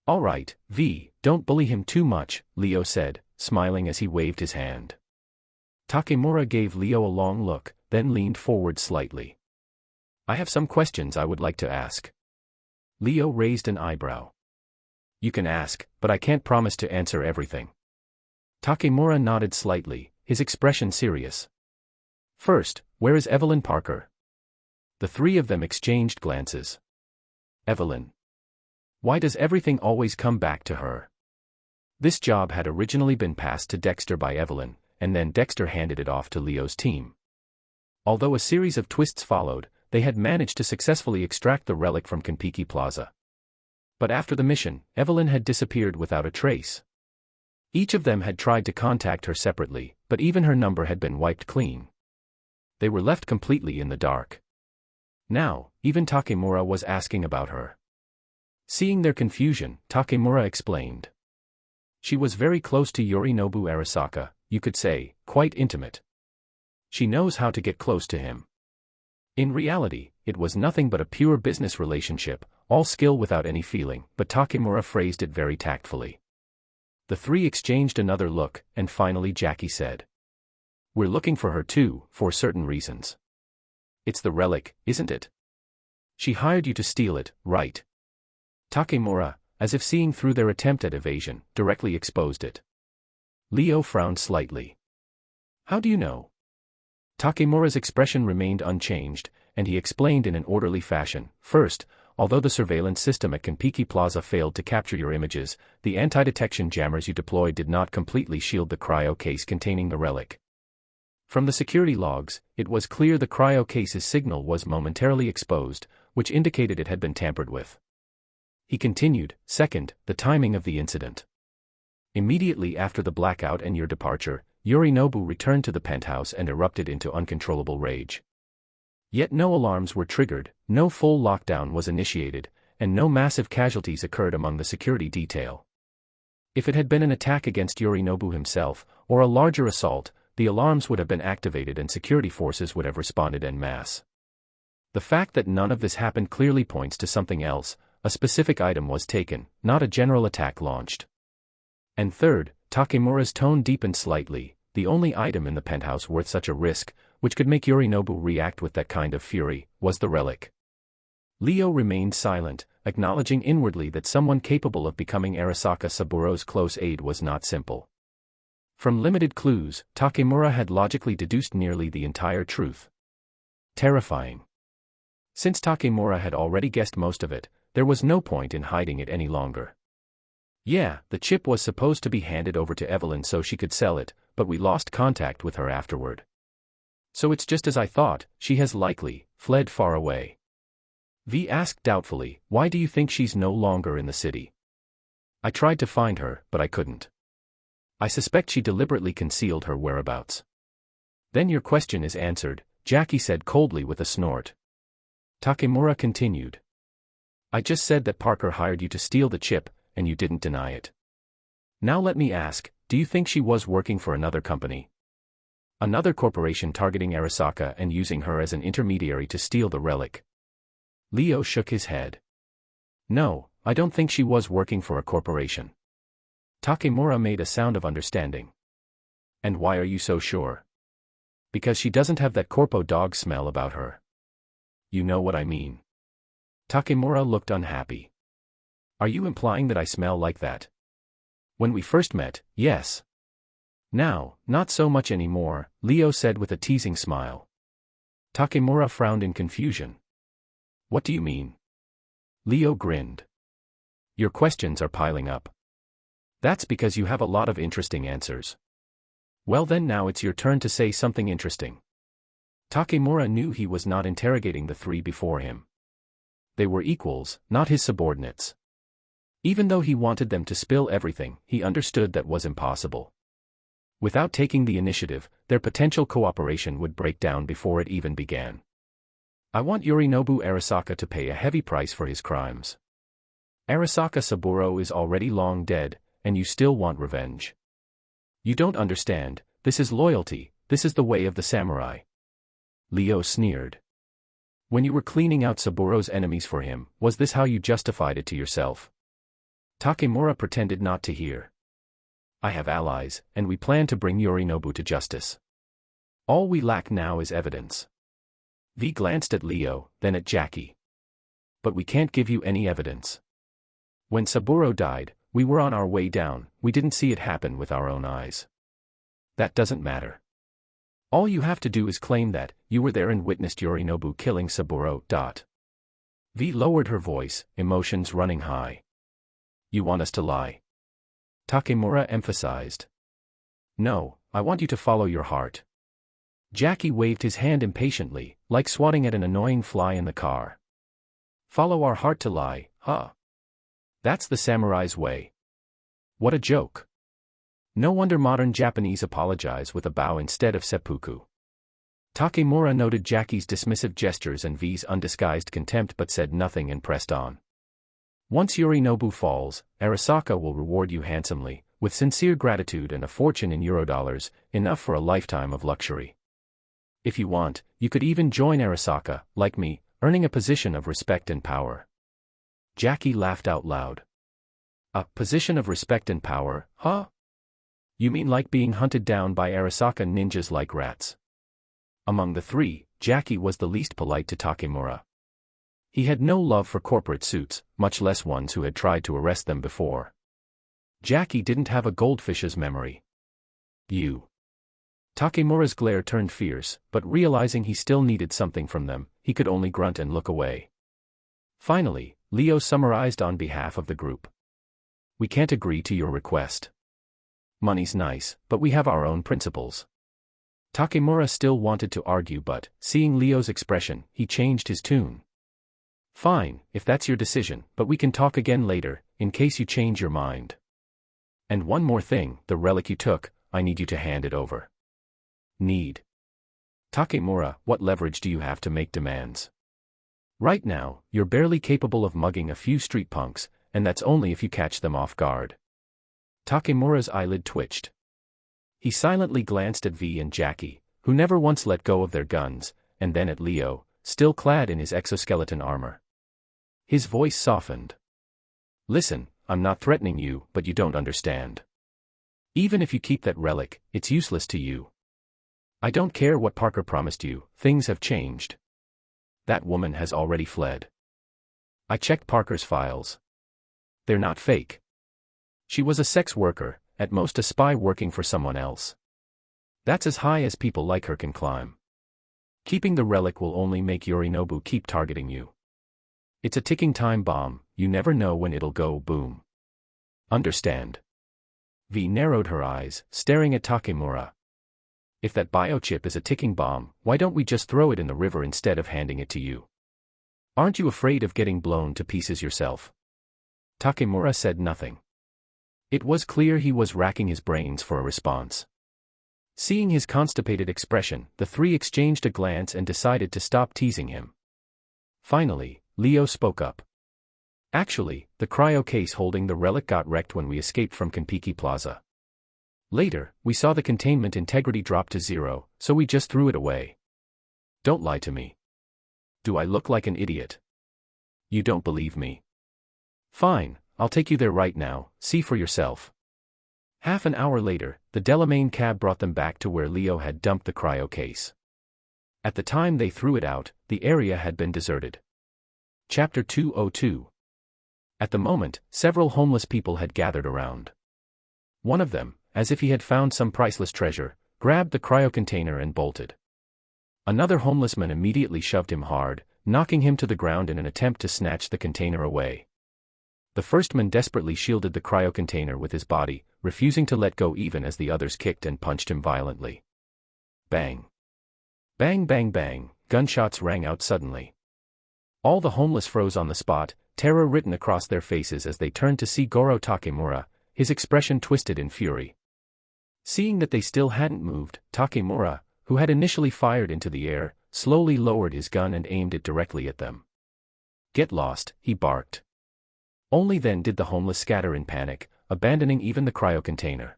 Alright, V, don't bully him too much, Leo said, smiling as he waved his hand. Takemura gave Leo a long look, then leaned forward slightly. I have some questions I would like to ask. Leo raised an eyebrow. You can ask, but I can't promise to answer everything. Takemura nodded slightly, his expression serious. First, where is Evelyn Parker? The three of them exchanged glances. Evelyn. Why does everything always come back to her? This job had originally been passed to Dexter by Evelyn, and then Dexter handed it off to Leo's team. Although a series of twists followed, they had managed to successfully extract the relic from Kiki Plaza. But after the mission, Evelyn had disappeared without a trace. Each of them had tried to contact her separately, but even her number had been wiped clean. They were left completely in the dark. Now, even Takemura was asking about her. Seeing their confusion, Takemura explained. She was very close to Yorinobu Arasaka, you could say, quite intimate. She knows how to get close to him. In reality, it was nothing but a pure business relationship, all skill without any feeling, but Takemura phrased it very tactfully. The three exchanged another look, and finally Jackie said. We're looking for her too, for certain reasons. It's the relic, isn't it? She hired you to steal it, right? Takemura, as if seeing through their attempt at evasion, directly exposed it. Leo frowned slightly. How do you know? Takemura's expression remained unchanged, and he explained in an orderly fashion. First, although the surveillance system at Kiki Plaza failed to capture your images, the anti-detection jammers you deployed did not completely shield the cryo case containing the relic. From the security logs, it was clear the cryo case's signal was momentarily exposed, which indicated it had been tampered with. He continued, second, the timing of the incident. Immediately after the blackout and your departure, Yorinobu returned to the penthouse and erupted into uncontrollable rage. Yet no alarms were triggered, no full lockdown was initiated, and no massive casualties occurred among the security detail. If it had been an attack against Yorinobu himself, or a larger assault, the alarms would have been activated and security forces would have responded en masse. The fact that none of this happened clearly points to something else. A specific item was taken, not a general attack launched. And third, Takemura's tone deepened slightly, the only item in the penthouse worth such a risk, which could make Yorinobu react with that kind of fury, was the relic. Leo remained silent, acknowledging inwardly that someone capable of becoming Arasaka Saburo's close aide was not simple. From limited clues, Takemura had logically deduced nearly the entire truth. Terrifying. Since Takemura had already guessed most of it, there was no point in hiding it any longer. Yeah, the chip was supposed to be handed over to Evelyn so she could sell it, but we lost contact with her afterward. So it's just as I thought, she has likely fled far away. V asked doubtfully, why do you think she's no longer in the city? I tried to find her, but I couldn't. I suspect she deliberately concealed her whereabouts. Then your question is answered, Jackie said coldly with a snort. Takemura continued. I just said that Parker hired you to steal the chip, and you didn't deny it. Now let me ask, do you think she was working for another company? Another corporation targeting Arasaka and using her as an intermediary to steal the relic? Leo shook his head. No, I don't think she was working for a corporation. Takemura made a sound of understanding. And why are you so sure? Because she doesn't have that corpo dog smell about her. You know what I mean. Takemura looked unhappy. Are you implying that I smell like that? When we first met, yes. Now, not so much anymore, Leo said with a teasing smile. Takemura frowned in confusion. What do you mean? Leo grinned. Your questions are piling up. That's because you have a lot of interesting answers. Well then now it's your turn to say something interesting. Takemura knew he was not interrogating the three before him. They were equals, not his subordinates. Even though he wanted them to spill everything, he understood that was impossible. Without taking the initiative, their potential cooperation would break down before it even began. I want Yorinobu Arasaka to pay a heavy price for his crimes. Arasaka Saburo is already long dead, and you still want revenge. You don't understand, this is loyalty, this is the way of the samurai. Leo sneered. When you were cleaning out Saburo's enemies for him, was this how you justified it to yourself? Takemura pretended not to hear. I have allies, and we plan to bring Yorinobu to justice. All we lack now is evidence. V glanced at Leo, then at Jackie. But we can't give you any evidence. When Saburo died, we were on our way down, we didn't see it happen with our own eyes. That doesn't matter. All you have to do is claim that you were there and witnessed Yorinobu killing Saburo. V lowered her voice, emotions running high. You want us to lie? Takemura emphasized. No, I want you to follow your heart. Jackie waved his hand impatiently, like swatting at an annoying fly in the car. Follow our heart to lie, huh? That's the samurai's way. What a joke. No wonder modern Japanese apologize with a bow instead of seppuku. Takemura noted Jackie's dismissive gestures and V's undisguised contempt but said nothing and pressed on. Once Yorinobu falls, Arasaka will reward you handsomely, with sincere gratitude and a fortune in eurodollars, enough for a lifetime of luxury. If you want, you could even join Arasaka, like me, earning a position of respect and power. Jackie laughed out loud. A position of respect and power, huh? You mean like being hunted down by Arasaka ninjas like rats? Among the three, Jackie was the least polite to Takemura. He had no love for corporate suits, much less ones who had tried to arrest them before. Jackie didn't have a goldfish's memory. You. Takemura's glare turned fierce, but realizing he still needed something from them, he could only grunt and look away. Finally, Leo summarized on behalf of the group. We can't agree to your request. Money's nice, but we have our own principles. Takemura still wanted to argue but, seeing Leo's expression, he changed his tune. Fine, if that's your decision, but we can talk again later, in case you change your mind. And one more thing, the relic you took, I need you to hand it over. Need. Takemura, what leverage do you have to make demands? Right now, you're barely capable of mugging a few street punks, and that's only if you catch them off guard. Takemura's eyelid twitched. He silently glanced at V and Jackie, who never once let go of their guns, and then at Leo, still clad in his exoskeleton armor. His voice softened. Listen, I'm not threatening you, but you don't understand. Even if you keep that relic, it's useless to you. I don't care what Parker promised you, things have changed. That woman has already fled. I checked Parker's files. They're not fake. She was a sex worker, at most a spy working for someone else. That's as high as people like her can climb. Keeping the relic will only make Yorinobu keep targeting you. It's a ticking time bomb, you never know when it'll go boom. Understand? V narrowed her eyes, staring at Takemura. If that biochip is a ticking bomb, why don't we just throw it in the river instead of handing it to you? Aren't you afraid of getting blown to pieces yourself? Takemura said nothing. It was clear he was racking his brains for a response. Seeing his constipated expression, the three exchanged a glance and decided to stop teasing him. Finally, Leo spoke up. Actually, the cryo case holding the relic got wrecked when we escaped from Kiki Plaza. Later, we saw the containment integrity drop to 0, so we just threw it away. Don't lie to me. Do I look like an idiot? You don't believe me. Fine, I'll take you there right now, see for yourself. Half an hour later, the Delamain cab brought them back to where Leo had dumped the cryo case. At the time they threw it out, the area had been deserted. Chapter 202. At the moment, several homeless people had gathered around. One of them, as if he had found some priceless treasure, grabbed the cryo container and bolted. Another homeless man immediately shoved him hard, knocking him to the ground in an attempt to snatch the container away. The first man desperately shielded the cryo container with his body, refusing to let go even as the others kicked and punched him violently. Bang. Bang bang bang, gunshots rang out suddenly. All the homeless froze on the spot, terror written across their faces as they turned to see Goro Takemura, his expression twisted in fury. Seeing that they still hadn't moved, Takemura, who had initially fired into the air, slowly lowered his gun and aimed it directly at them. Get lost, he barked. Only then did the homeless scatter in panic, abandoning even the cryo container.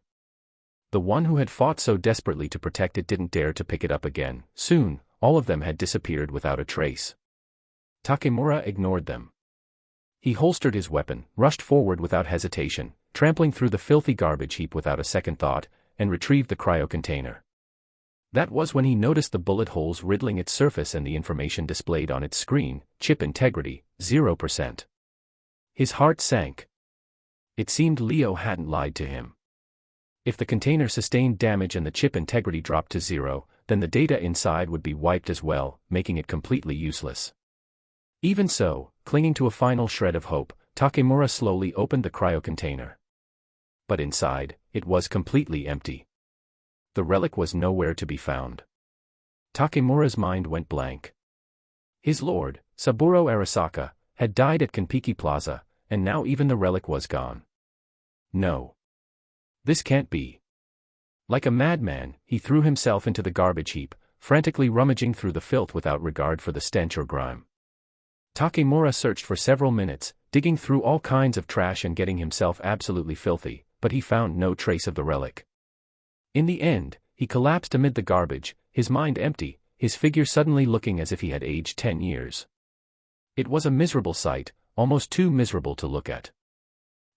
The one who had fought so desperately to protect it didn't dare to pick it up again. Soon, all of them had disappeared without a trace. Takemura ignored them. He holstered his weapon, rushed forward without hesitation, trampling through the filthy garbage heap without a second thought, and retrieved the cryo container. That was when he noticed the bullet holes riddling its surface and the information displayed on its screen: chip integrity, 0%. His heart sank. It seemed Leo hadn't lied to him. If the container sustained damage and the chip integrity dropped to 0, then the data inside would be wiped as well, making it completely useless. Even so, clinging to a final shred of hope, Takemura slowly opened the cryo container. But inside, it was completely empty. The relic was nowhere to be found. Takemura's mind went blank. His lord, Saburo Arasaka, had died at Kiki Plaza, and now even the relic was gone. No. This can't be. Like a madman, he threw himself into the garbage heap, frantically rummaging through the filth without regard for the stench or grime. Takemura searched for several minutes, digging through all kinds of trash and getting himself absolutely filthy, but he found no trace of the relic. In the end, he collapsed amid the garbage, his mind empty, his figure suddenly looking as if he had aged 10 years. It was a miserable sight, almost too miserable to look at.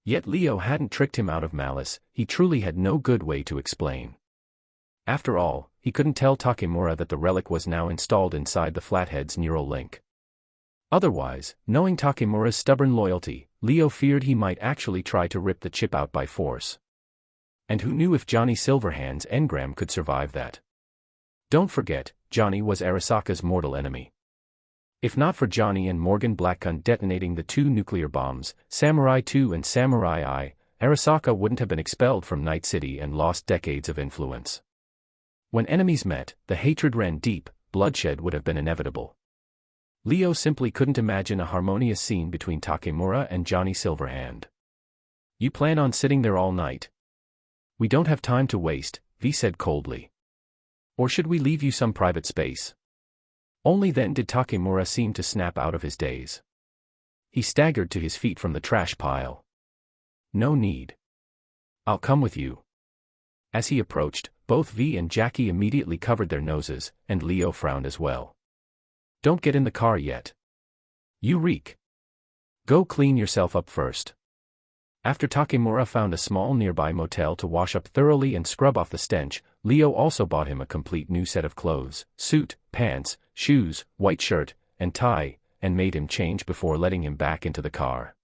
Yet Leo hadn't tricked him out of malice, he truly had no good way to explain. After all, he couldn't tell Takemura that the relic was now installed inside the Flathead's neural link. Otherwise, knowing Takemura's stubborn loyalty, Leo feared he might actually try to rip the chip out by force. And who knew if Johnny Silverhand's engram could survive that? Don't forget, Johnny was Arasaka's mortal enemy. If not for Johnny and Morgan Blackgun detonating the 2 nuclear bombs, Samurai 2 and Samurai I, Arasaka wouldn't have been expelled from Night City and lost decades of influence. When enemies met, the hatred ran deep, bloodshed would have been inevitable. Leo simply couldn't imagine a harmonious scene between Takemura and Johnny Silverhand. You plan on sitting there all night? We don't have time to waste, V said coldly. Or should we leave you some private space? Only then did Takemura seem to snap out of his daze. He staggered to his feet from the trash pile. No need. I'll come with you. As he approached, both V and Jackie immediately covered their noses, and Leo frowned as well. Don't get in the car yet. You reek. Go clean yourself up first. After Takemura found a small nearby motel to wash up thoroughly and scrub off the stench, Leo also bought him a complete new set of clothes, suit, pants, shoes, white shirt, and tie, and made him change before letting him back into the car.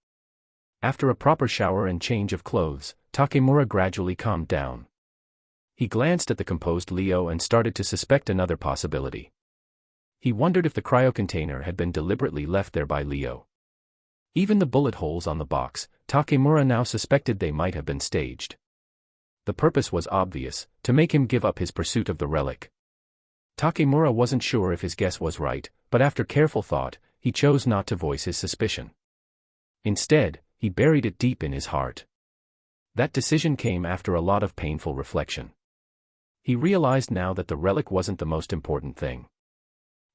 After a proper shower and change of clothes, Takemura gradually calmed down. He glanced at the composed Leo and started to suspect another possibility. He wondered if the cryo-container had been deliberately left there by Leo. Even the bullet holes on the box, Takemura now suspected they might have been staged. The purpose was obvious, to make him give up his pursuit of the relic. Takemura wasn't sure if his guess was right, but after careful thought, he chose not to voice his suspicion. Instead, he buried it deep in his heart. That decision came after a lot of painful reflection. He realized now that the relic wasn't the most important thing.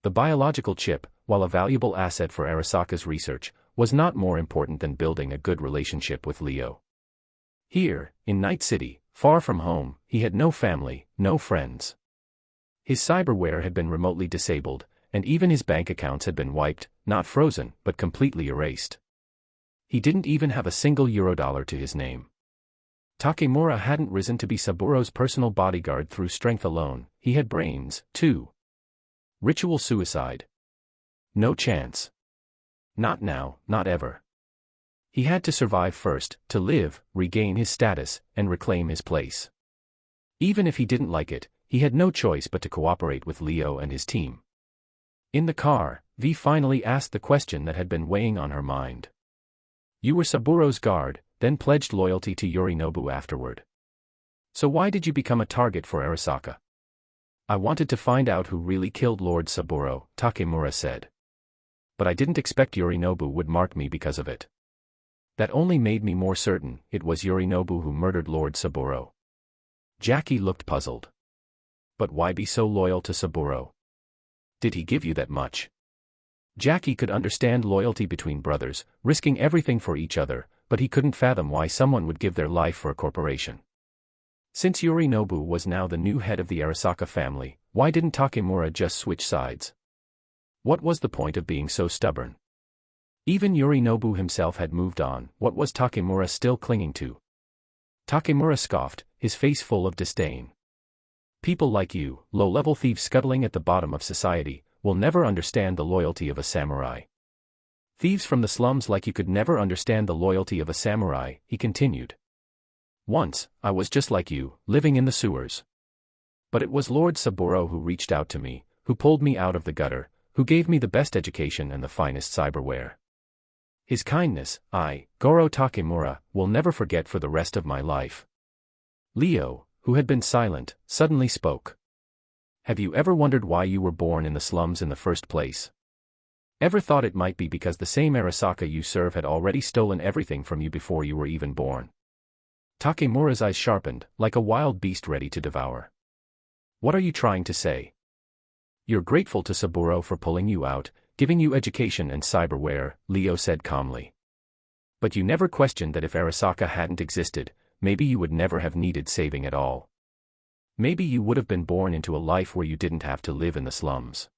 The biological chip, while a valuable asset for Arasaka's research, was not more important than building a good relationship with Leo. Here, in Night City, far from home, he had no family, no friends. His cyberware had been remotely disabled, and even his bank accounts had been wiped, not frozen, but completely erased. He didn't even have a single eurodollar to his name. Takemura hadn't risen to be Saburo's personal bodyguard through strength alone, he had brains, too. Ritual suicide. No chance. Not now, not ever. He had to survive first, to live, regain his status, and reclaim his place. Even if he didn't like it, he had no choice but to cooperate with Leo and his team. In the car, V finally asked the question that had been weighing on her mind. You were Saburo's guard, then pledged loyalty to Yorinobu afterward. So why did you become a target for Arasaka? I wanted to find out who really killed Lord Saburo, Takemura said. But I didn't expect Yorinobu would mark me because of it. That only made me more certain it was Yorinobu who murdered Lord Saburo. Jackie looked puzzled. But why be so loyal to Saburo? Did he give you that much? Jackie could understand loyalty between brothers, risking everything for each other, but he couldn't fathom why someone would give their life for a corporation. Since Yorinobu was now the new head of the Arasaka family, why didn't Takemura just switch sides? What was the point of being so stubborn? Even Yorinobu himself had moved on, what was Takemura still clinging to? Takemura scoffed, his face full of disdain. People like you, low-level thieves scuttling at the bottom of society, will never understand the loyalty of a samurai. Thieves from the slums like you could never understand the loyalty of a samurai, he continued. Once, I was just like you, living in the sewers. But it was Lord Saburo who reached out to me, who pulled me out of the gutter, who gave me the best education and the finest cyberware. His kindness, I, Goro Takemura, will never forget for the rest of my life. Leo, who had been silent, suddenly spoke. Have you ever wondered why you were born in the slums in the first place? Ever thought it might be because the same Arasaka you serve had already stolen everything from you before you were even born? Takemura's eyes sharpened, like a wild beast ready to devour. What are you trying to say? You're grateful to Saburo for pulling you out, giving you education and cyberware, Leo said calmly. But you never questioned that if Arasaka hadn't existed, maybe you would never have needed saving at all. Maybe you would have been born into a life where you didn't have to live in the slums.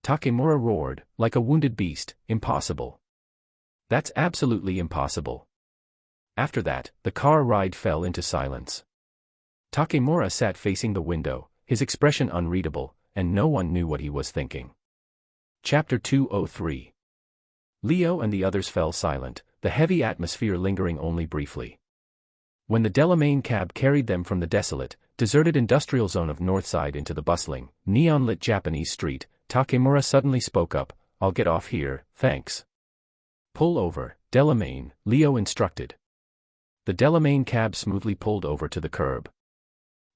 Takemura roared, like a wounded beast, impossible. That's absolutely impossible. After that, the car ride fell into silence. Takemura sat facing the window, his expression unreadable, and no one knew what he was thinking. Chapter 203. Leo and the others fell silent, the heavy atmosphere lingering only briefly. When the Delamain cab carried them from the desolate, deserted industrial zone of Northside into the bustling, neon-lit Japanese street, Takemura suddenly spoke up, I'll get off here, thanks. Pull over, Delamain, Leo instructed. The Delamain cab smoothly pulled over to the curb.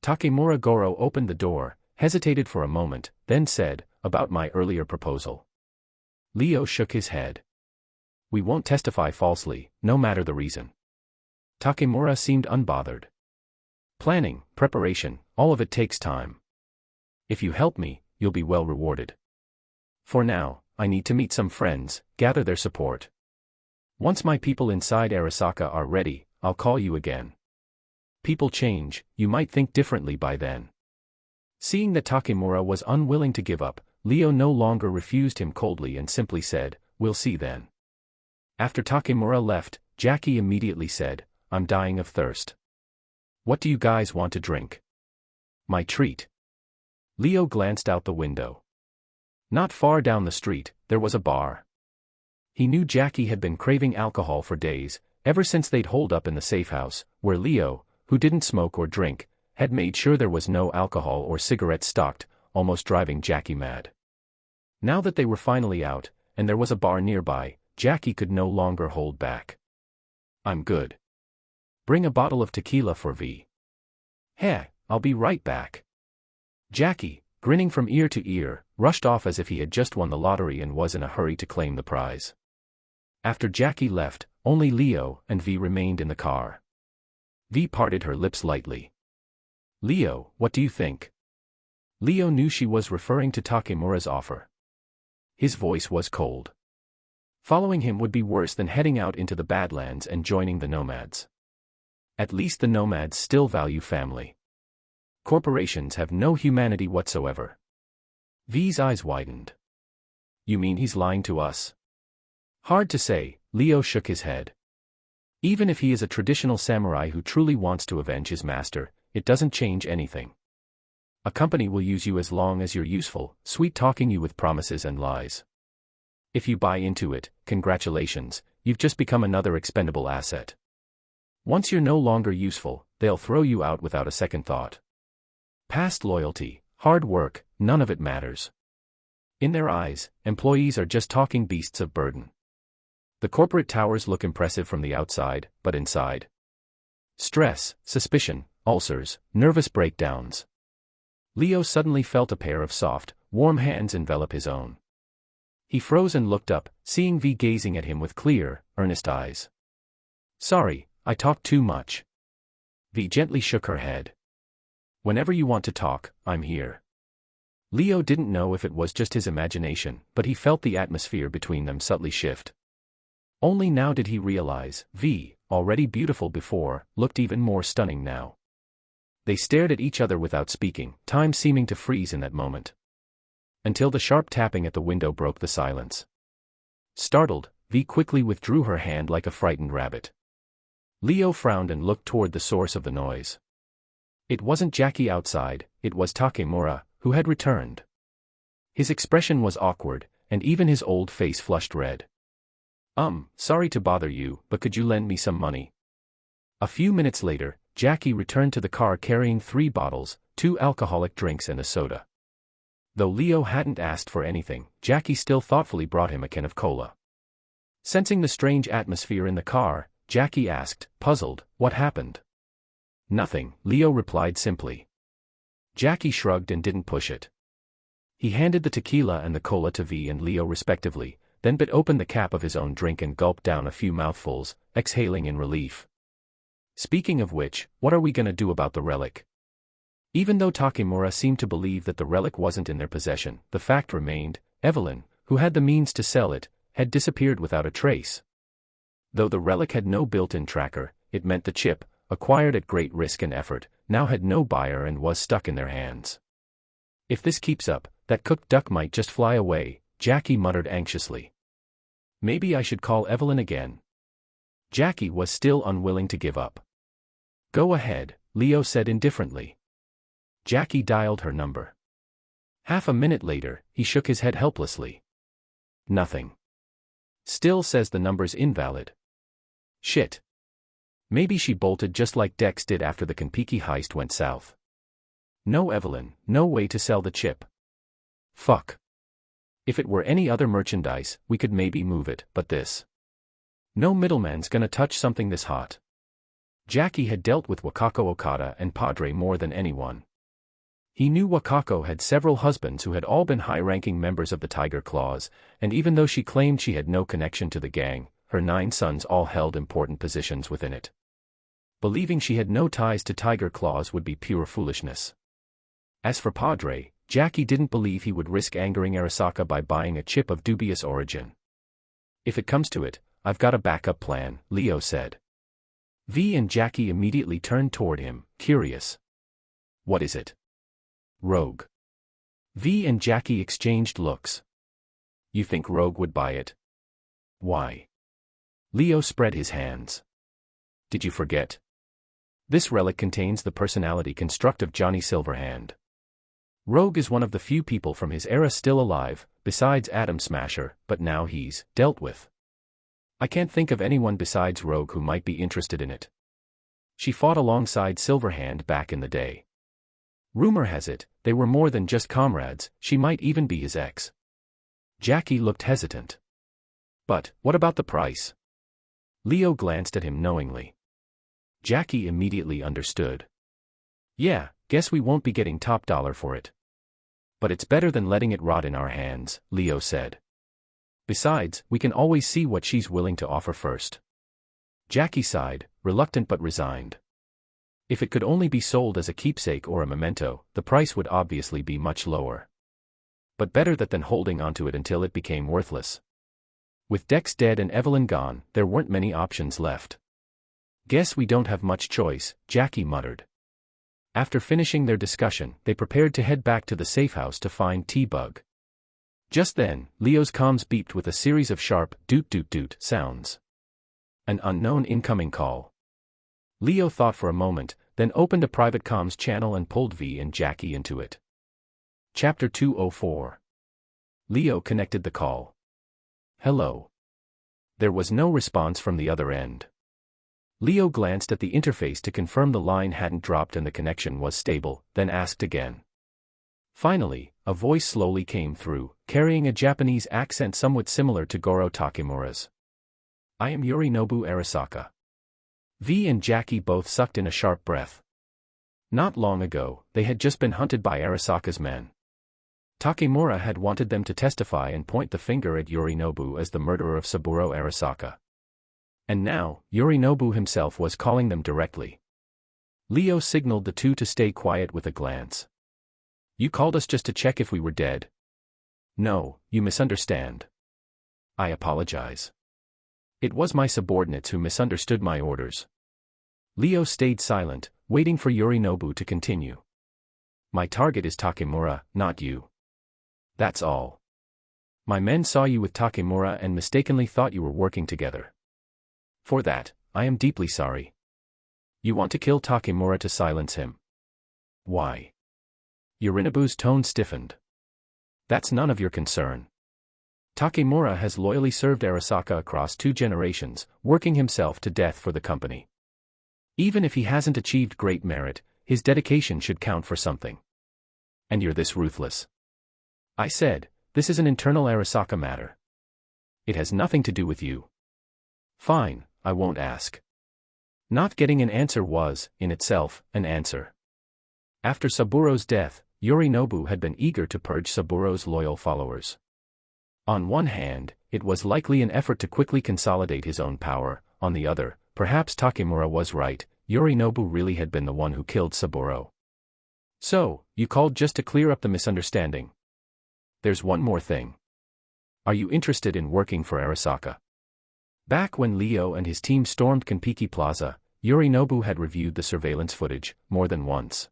Takemura Goro opened the door, hesitated for a moment, then said, about my earlier proposal. Leo shook his head. We won't testify falsely, no matter the reason. Takemura seemed unbothered. Planning, preparation, all of it takes time. If you help me, you'll be well rewarded. For now, I need to meet some friends, gather their support. Once my people inside Arasaka are ready, I'll call you again. People change, you might think differently by then. Seeing that Takemura was unwilling to give up, Leo no longer refused him coldly and simply said, we'll see then. After Takemura left, Jackie immediately said, I'm dying of thirst. What do you guys want to drink? My treat. Leo glanced out the window. Not far down the street, there was a bar. He knew Jackie had been craving alcohol for days, ever since they'd holed up in the safe house, where Leo, who didn't smoke or drink, had made sure there was no alcohol or cigarettes stocked, almost driving Jackie mad. Now that they were finally out, and there was a bar nearby, Jackie could no longer hold back. I'm good. Bring a bottle of tequila for V. Heh, I'll be right back. Jackie, grinning from ear to ear, rushed off as if he had just won the lottery and was in a hurry to claim the prize. After Jackie left, only Leo and V remained in the car. V parted her lips lightly. Leo, what do you think? Leo knew she was referring to Takemura's offer. His voice was cold. Following him would be worse than heading out into the Badlands and joining the nomads. At least the nomads still value family. Corporations have no humanity whatsoever. V's eyes widened. You mean he's lying to us? Hard to say, Leo shook his head. Even if he is a traditional samurai who truly wants to avenge his master, it doesn't change anything. A company will use you as long as you're useful, sweet-talking you with promises and lies. If you buy into it, congratulations, you've just become another expendable asset. Once you're no longer useful, they'll throw you out without a second thought. Past loyalty, hard work, none of it matters. In their eyes, employees are just talking beasts of burden. The corporate towers look impressive from the outside, but inside. Stress, suspicion, ulcers, nervous breakdowns. Leo suddenly felt a pair of soft, warm hands envelop his own. He froze and looked up, seeing V gazing at him with clear, earnest eyes. Sorry, I talked too much. V gently shook her head. Whenever you want to talk, I'm here. Leo didn't know if it was just his imagination, but he felt the atmosphere between them subtly shift. Only now did he realize, V, already beautiful before, looked even more stunning now. They stared at each other without speaking, time seeming to freeze in that moment. Until the sharp tapping at the window broke the silence. Startled, V quickly withdrew her hand like a frightened rabbit. Leo frowned and looked toward the source of the noise. It wasn't Jackie outside, it was Takemura, who had returned. His expression was awkward, and even his old face flushed red. Sorry to bother you, but could you lend me some money? A few minutes later, Jackie returned to the car carrying 3 bottles, 2 alcoholic drinks and a soda. Though Leo hadn't asked for anything, Jackie still thoughtfully brought him a can of cola. Sensing the strange atmosphere in the car, Jackie asked, puzzled, what happened? Nothing, Leo replied simply. Jackie shrugged and didn't push it. He handed the tequila and the cola to V and Leo respectively, then bit open the cap of his own drink and gulped down a few mouthfuls, exhaling in relief. Speaking of which, what are we gonna do about the relic? Even though Takemura seemed to believe that the relic wasn't in their possession, the fact remained, Evelyn, who had the means to sell it, had disappeared without a trace. Though the relic had no built-in tracker, it meant the chip, acquired at great risk and effort, now had no buyer and was stuck in their hands. If this keeps up, that cooked duck might just fly away, Jackie muttered anxiously. Maybe I should call Evelyn again. Jackie was still unwilling to give up. Go ahead, Leo said indifferently. Jackie dialed her number. Half a minute later, he shook his head helplessly. Nothing. Still says the number's invalid. Shit. Maybe she bolted just like Dex did after the Konpeki heist went south. No Evelyn, no way to sell the chip. Fuck. If it were any other merchandise, we could maybe move it, but this. No middleman's gonna touch something this hot. Jackie had dealt with Wakako Okada and Padre more than anyone. He knew Wakako had several husbands who had all been high-ranking members of the Tiger Claws, and even though she claimed she had no connection to the gang, her 9 sons all held important positions within it. Believing she had no ties to Tiger Claws would be pure foolishness. As for Padre, Jackie didn't believe he would risk angering Arasaka by buying a chip of dubious origin. If it comes to it, I've got a backup plan, Leo said. V and Jackie immediately turned toward him, curious. What is it? Rogue. V and Jackie exchanged looks. You think Rogue would buy it? Why? Leo spread his hands. Did you forget? This relic contains the personality construct of Johnny Silverhand. Rogue is one of the few people from his era still alive, besides Atom Smasher, but now he's dealt with. I can't think of anyone besides Rogue who might be interested in it. She fought alongside Silverhand back in the day. Rumor has it, they were more than just comrades, she might even be his ex. Jackie looked hesitant. But, what about the price? Leo glanced at him knowingly. Jackie immediately understood. Yeah, guess we won't be getting top dollar for it. But it's better than letting it rot in our hands, Leo said. Besides, we can always see what she's willing to offer first. Jackie sighed, reluctant but resigned. If it could only be sold as a keepsake or a memento, the price would obviously be much lower. But better that than holding onto it until it became worthless. With Dex dead and Evelyn gone, there weren't many options left. Guess we don't have much choice, Jackie muttered. After finishing their discussion, they prepared to head back to the safe house to find T-Bug. Just then, Leo's comms beeped with a series of sharp doot-doot-doot sounds. An unknown incoming call. Leo thought for a moment, then opened a private comms channel and pulled V and Jackie into it. Chapter 204. Leo connected the call. Hello. There was no response from the other end. Leo glanced at the interface to confirm the line hadn't dropped and the connection was stable, then asked again. Finally, a voice slowly came through, carrying a Japanese accent somewhat similar to Goro Takemura's. I am Yorinobu Arasaka. V and Jackie both sucked in a sharp breath. Not long ago, they had just been hunted by Arasaka's men. Takemura had wanted them to testify and point the finger at Yorinobu as the murderer of Saburo Arasaka. And now, Yorinobu himself was calling them directly. Leo signaled the two to stay quiet with a glance. You called us just to check if we were dead? No, you misunderstand. I apologize. It was my subordinates who misunderstood my orders. Leo stayed silent, waiting for Yorinobu to continue. My target is Takemura, not you. That's all. My men saw you with Takemura and mistakenly thought you were working together. For that, I am deeply sorry. You want to kill Takemura to silence him. Why? Yorinobu's tone stiffened. That's none of your concern. Takemura has loyally served Arasaka across 2 generations, working himself to death for the company. Even if he hasn't achieved great merit, his dedication should count for something. And you're this ruthless. I said, this is an internal Arasaka matter. It has nothing to do with you. Fine, I won't ask. Not getting an answer was, in itself, an answer. After Saburo's death, Yorinobu had been eager to purge Saburo's loyal followers. On one hand, it was likely an effort to quickly consolidate his own power. On the other, perhaps Takemura was right, Yorinobu really had been the one who killed Saburo. So, you called just to clear up the misunderstanding. There's one more thing. Are you interested in working for Arasaka? Back when Leo and his team stormed Kiki Plaza, Yorinobu had reviewed the surveillance footage more than once.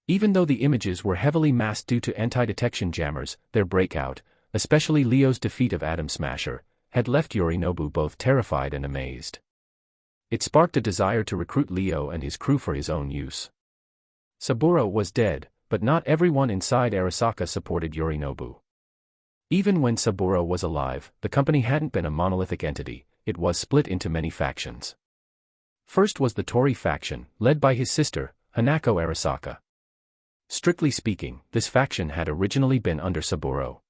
Even though the images were heavily masked due to anti-detection jammers, their breakout, especially Leo's defeat of Atom Smasher, had left Yorinobu both terrified and amazed. It sparked a desire to recruit Leo and his crew for his own use. Saburo was dead, but not everyone inside Arasaka supported Yorinobu. Even when Saburo was alive, the company hadn't been a monolithic entity, it was split into many factions. First was the Tori faction, led by his sister, Hanako Arasaka. Strictly speaking, this faction had originally been under Saburo.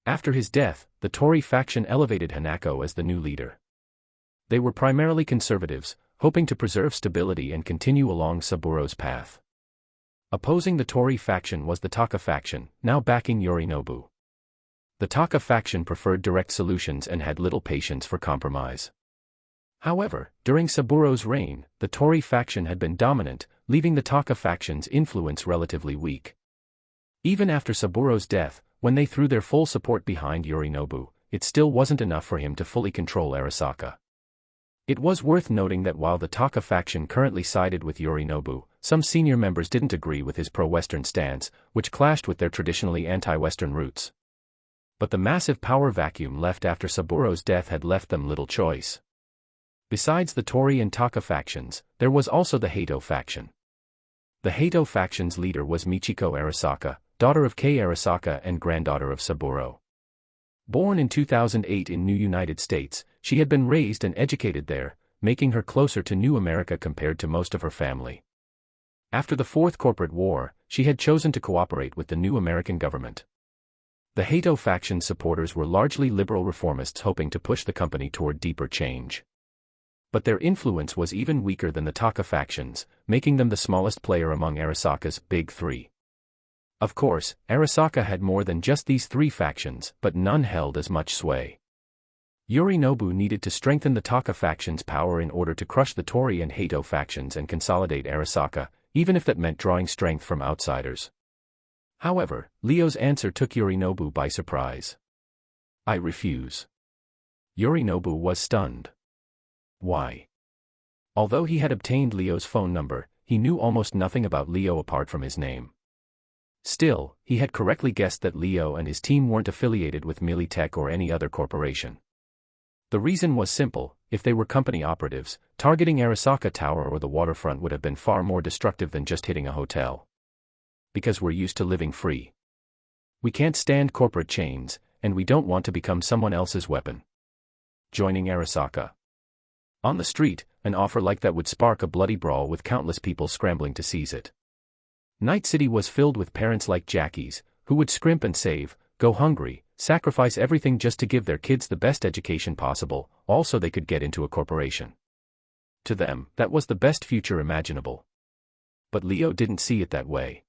After his death, the Tori faction elevated Hanako as the new leader. They were primarily conservatives, hoping to preserve stability and continue along Saburo's path. Opposing the Tori faction was the Taka faction, now backing Yorinobu. The Taka faction preferred direct solutions and had little patience for compromise. However, during Saburo's reign, the Tori faction had been dominant, leaving the Taka faction's influence relatively weak. Even after Saburo's death, when they threw their full support behind Yorinobu, it still wasn't enough for him to fully control Arasaka. It was worth noting that while the Taka faction currently sided with Yorinobu, some senior members didn't agree with his pro-Western stance, which clashed with their traditionally anti-Western roots. But the massive power vacuum left after Saburo's death had left them little choice. Besides the Tori and Taka factions, there was also the Hato faction. The Hato faction's leader was Michiko Arasaka, daughter of Kei Arasaka and granddaughter of Saburo. Born in 2008 in New United States, she had been raised and educated there, making her closer to New America compared to most of her family. After the Fourth Corporate War, she had chosen to cooperate with the new American government. The Hato faction supporters were largely liberal reformists hoping to push the company toward deeper change. But their influence was even weaker than the Taka factions, making them the smallest player among Arasaka's Big Three. Of course, Arasaka had more than just these three factions, but none held as much sway. Yorinobu needed to strengthen the Taka faction's power in order to crush the Tori and Hato factions and consolidate Arasaka, even if that meant drawing strength from outsiders. However, Leo's answer took Yorinobu by surprise. "I refuse." Yorinobu was stunned. Why? Although he had obtained Leo's phone number, he knew almost nothing about Leo apart from his name. Still, he had correctly guessed that Leo and his team weren't affiliated with Militech or any other corporation. The reason was simple: if they were company operatives, targeting Arasaka Tower or the waterfront would have been far more destructive than just hitting a hotel. Because we're used to living free. We can't stand corporate chains, and we don't want to become someone else's weapon. Joining Arasaka. On the street, an offer like that would spark a bloody brawl with countless people scrambling to seize it. Night City was filled with parents like Jackie's, who would scrimp and save, go hungry, sacrifice everything just to give their kids the best education possible, all so they could get into a corporation. To them, that was the best future imaginable. But Leo didn't see it that way.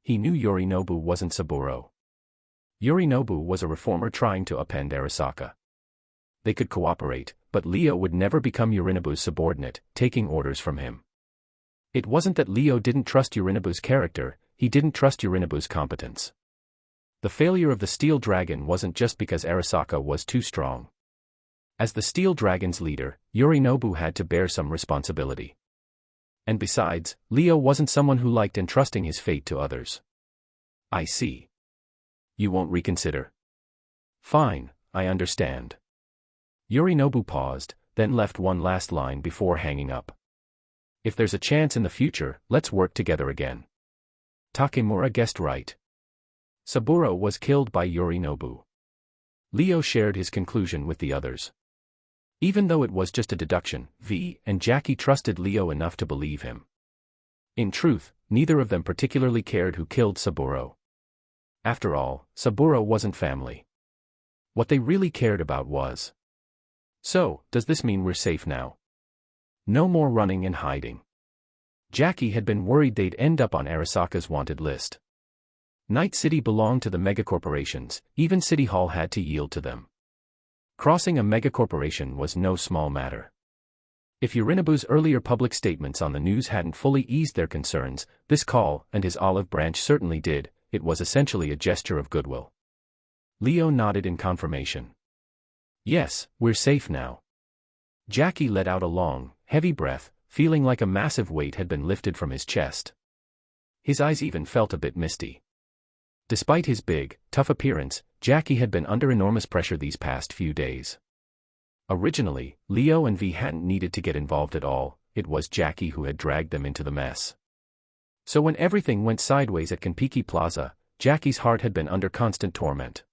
He knew Yorinobu wasn't Saburo. Yorinobu was a reformer trying to upend Arasaka. They could cooperate, but Leo would never become Yorinobu's subordinate, taking orders from him. It wasn't that Leo didn't trust Yorinobu's character, he didn't trust Yorinobu's competence. The failure of the Steel Dragon wasn't just because Arasaka was too strong. As the Steel Dragon's leader, Yorinobu had to bear some responsibility. And besides, Leo wasn't someone who liked entrusting his fate to others. "I see. You won't reconsider?" "Fine, I understand." Yorinobu paused, then left one last line before hanging up. "If there's a chance in the future, let's work together again." Takemura guessed right. Saburo was killed by Yorinobu. Leo shared his conclusion with the others. Even though it was just a deduction, V and Jackie trusted Leo enough to believe him. In truth, neither of them particularly cared who killed Saburo. After all, Saburo wasn't family. What they really cared about was So, does this mean we're safe now? No more running and hiding. Jackie had been worried they'd end up on Arasaka's wanted list. Night City belonged to the megacorporations, even City Hall had to yield to them. Crossing a megacorporation was no small matter. If Yorinobu's earlier public statements on the news hadn't fully eased their concerns, this call, and his olive branch certainly did. It was essentially a gesture of goodwill. Leo nodded in confirmation. Yes, we're safe now. Jackie let out a long, heavy breath, feeling like a massive weight had been lifted from his chest. His eyes even felt a bit misty. Despite his big, tough appearance, Jackie had been under enormous pressure these past few days. Originally, Leo and V hadn't needed to get involved at all, it was Jackie who had dragged them into the mess. So when everything went sideways at Kiki Plaza, Jackie's heart had been under constant torment.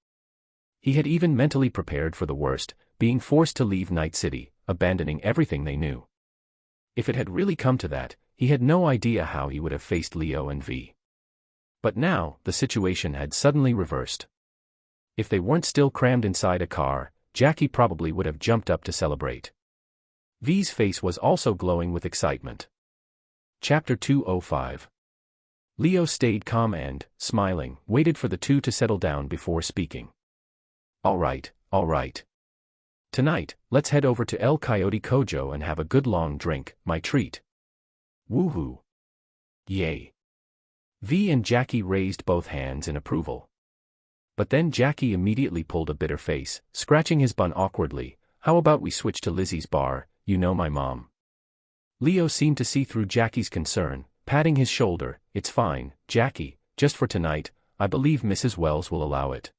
He had even mentally prepared for the worst, being forced to leave Night City, abandoning everything they knew. If it had really come to that, he had no idea how he would have faced Leo and V. But now, the situation had suddenly reversed. If they weren't still crammed inside a car, Jackie probably would have jumped up to celebrate. V's face was also glowing with excitement. Chapter 205. Leo stayed calm and, smiling, waited for the two to settle down before speaking. All right. Tonight, let's head over to El Coyote Kojo and have a good long drink, my treat. Woohoo. Yay. V and Jackie raised both hands in approval. But then Jackie immediately pulled a bitter face, scratching his bun awkwardly. How about we switch to Lizzie's bar, you know my mom. Leo seemed to see through Jackie's concern, patting his shoulder. It's fine, Jackie, just for tonight, I believe Mrs. Wells will allow it.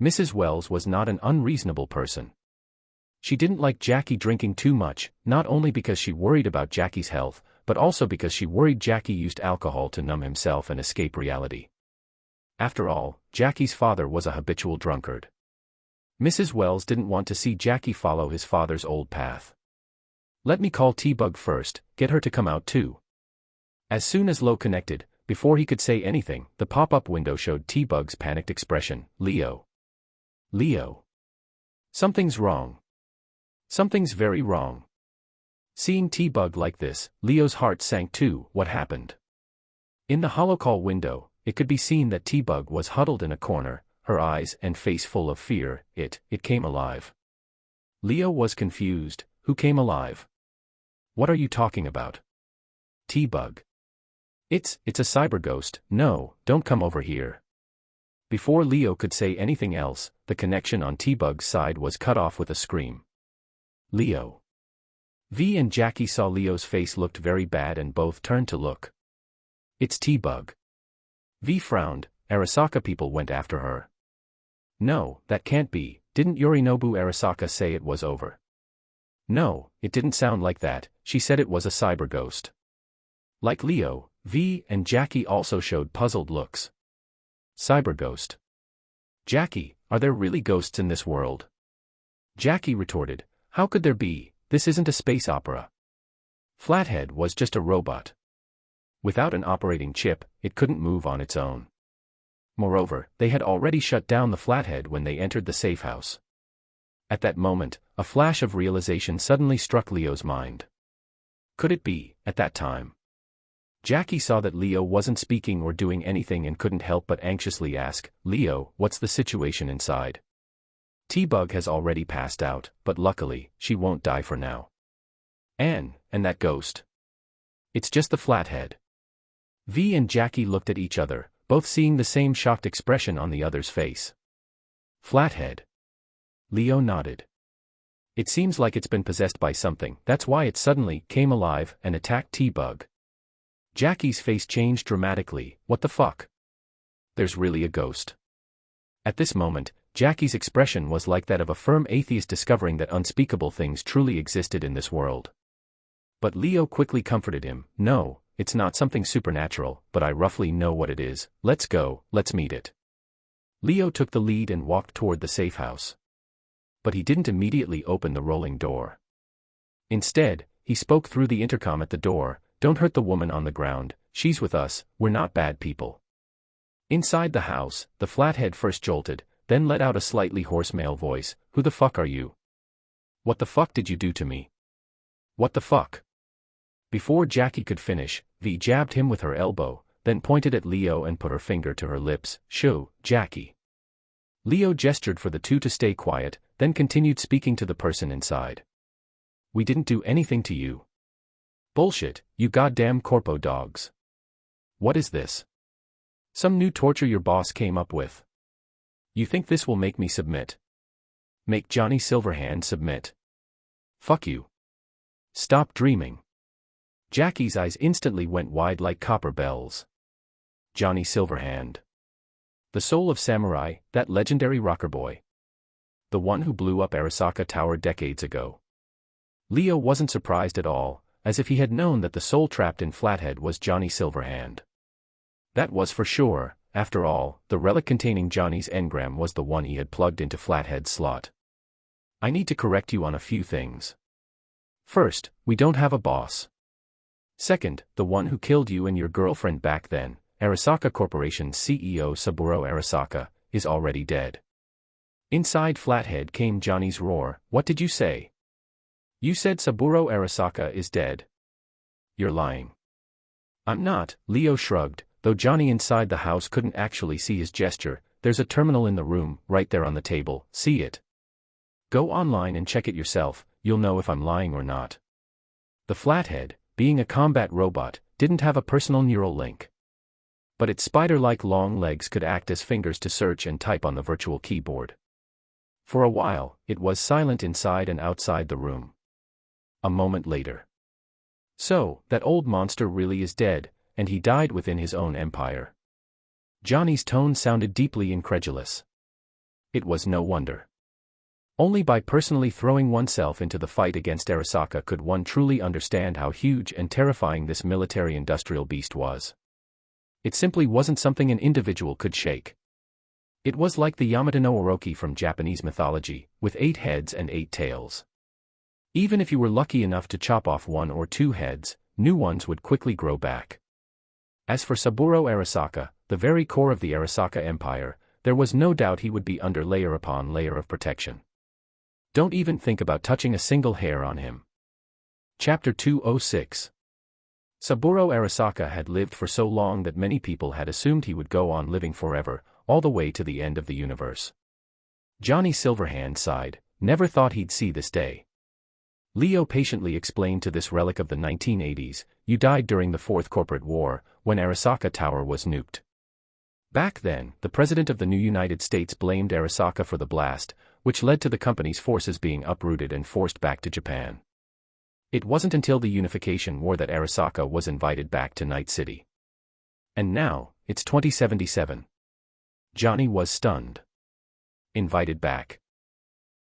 Mrs. Wells was not an unreasonable person. She didn't like Jackie drinking too much, not only because she worried about Jackie's health, but also because she worried Jackie used alcohol to numb himself and escape reality. After all, Jackie's father was a habitual drunkard. Mrs. Wells didn't want to see Jackie follow his father's old path. Let me call T-Bug first, get her to come out too. As soon as Lo connected, before he could say anything, the pop-up window showed T-Bug's panicked expression. Leo. Something's wrong. Something's very wrong. Seeing T-Bug like this, Leo's heart sank too. What happened? In the holocall window, it could be seen that T-Bug was huddled in a corner, her eyes and face full of fear. It came alive. Leo was confused. Who came alive? What are you talking about? T-Bug. It's a cyber ghost. No, don't come over here. Before Leo could say anything else, the connection on T-Bug's side was cut off with a scream. Leo. V and Jackie saw Leo's face looked very bad and both turned to look. It's T-Bug. V frowned. Arasaka people went after her. No, that can't be. Didn't Yorinobu Arasaka say it was over? No, it didn't sound like that. She said it was a cyber ghost. Like Leo, V and Jackie also showed puzzled looks. Cyber ghost. Jackie, are there really ghosts in this world? Jackie retorted. How could there be? This isn't a space opera. Flathead was just a robot. Without an operating chip, it couldn't move on its own. Moreover, they had already shut down the Flathead when they entered the safe house. At that moment, a flash of realization suddenly struck Leo's mind. Could it be, at that time? Jackie saw that Leo wasn't speaking or doing anything and couldn't help but anxiously ask, Leo, what's the situation inside? T-Bug has already passed out, but luckily, she won't die for now. And that ghost? It's just the Flathead. V and Jackie looked at each other, both seeing the same shocked expression on the other's face. Flathead. Leo nodded. It seems like it's been possessed by something, that's why it suddenly came alive and attacked T-Bug. Jackie's face changed dramatically. What the fuck? There's really a ghost. At this moment, Jackie's expression was like that of a firm atheist discovering that unspeakable things truly existed in this world. But Leo quickly comforted him. No, it's not something supernatural, but I roughly know what it is. Let's go, let's meet it. Leo took the lead and walked toward the safe house. But he didn't immediately open the rolling door. Instead, he spoke through the intercom at the door. Don't hurt the woman on the ground, she's with us, we're not bad people. Inside the house, the Flathead first jolted, then let out a slightly hoarse male voice. Who the fuck are you? What the fuck did you do to me? What the fuck? Before Jackie could finish, V jabbed him with her elbow, then pointed at Leo and put her finger to her lips. Shoo, Jackie. Leo gestured for the two to stay quiet, then continued speaking to the person inside. We didn't do anything to you. Bullshit, you goddamn corpo dogs. What is this? Some new torture your boss came up with. You think this will make me submit? Make Johnny Silverhand submit. Fuck you. Stop dreaming. Jackie's eyes instantly went wide like copper bells. Johnny Silverhand. The soul of samurai, that legendary rocker boy. The one who blew up Arasaka Tower decades ago. Leo wasn't surprised at all, as if he had known that the soul trapped in Flathead was Johnny Silverhand. That was for sure. After all, the relic containing Johnny's engram was the one he had plugged into Flathead's slot. I need to correct you on a few things. First, we don't have a boss. Second, the one who killed you and your girlfriend back then, Arasaka Corporation's CEO Saburo Arasaka, is already dead. Inside Flathead came Johnny's roar. What did you say? You said Saburo Arasaka is dead. You're lying. I'm not, Leo shrugged, though Johnny inside the house couldn't actually see his gesture. There's a terminal in the room, right there on the table, see it? Go online and check it yourself, you'll know if I'm lying or not. The Flathead, being a combat robot, didn't have a personal neural link. But its spider-like long legs could act as fingers to search and type on the virtual keyboard. For a while, it was silent inside and outside the room. A moment later. So, that old monster really is dead, and he died within his own empire. Johnny's tone sounded deeply incredulous. It was no wonder. Only by personally throwing oneself into the fight against Arasaka could one truly understand how huge and terrifying this military-industrial beast was. It simply wasn't something an individual could shake. It was like the Yamata no Orochi from Japanese mythology, with 8 heads and 8 tails. Even if you were lucky enough to chop off 1 or 2 heads, new ones would quickly grow back. As for Saburo Arasaka, the very core of the Arasaka Empire, there was no doubt he would be under layer upon layer of protection. Don't even think about touching a single hair on him. Chapter 206. Saburo Arasaka had lived for so long that many people had assumed he would go on living forever, all the way to the end of the universe. Johnny Silverhand sighed, never thought he'd see this day. Leo patiently explained to this relic of the 1980s, you died during the Fourth Corporate War, when Arasaka Tower was nuked. Back then, the President of the new United States blamed Arasaka for the blast, which led to the company's forces being uprooted and forced back to Japan. It wasn't until the Unification War that Arasaka was invited back to Night City. And now, it's 2077. Johnny was stunned. Invited back.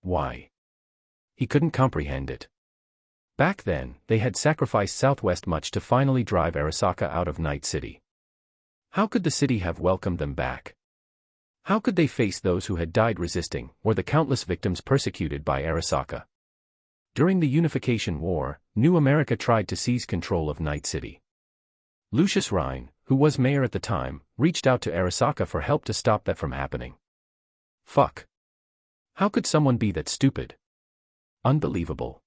Why? He couldn't comprehend it. Back then, they had sacrificed Southwest much to finally drive Arasaka out of Night City. How could the city have welcomed them back? How could they face those who had died resisting, or the countless victims persecuted by Arasaka? During the Unification War, New America tried to seize control of Night City. Lucius Rhine, who was mayor at the time, reached out to Arasaka for help to stop that from happening. Fuck. How could someone be that stupid? Unbelievable.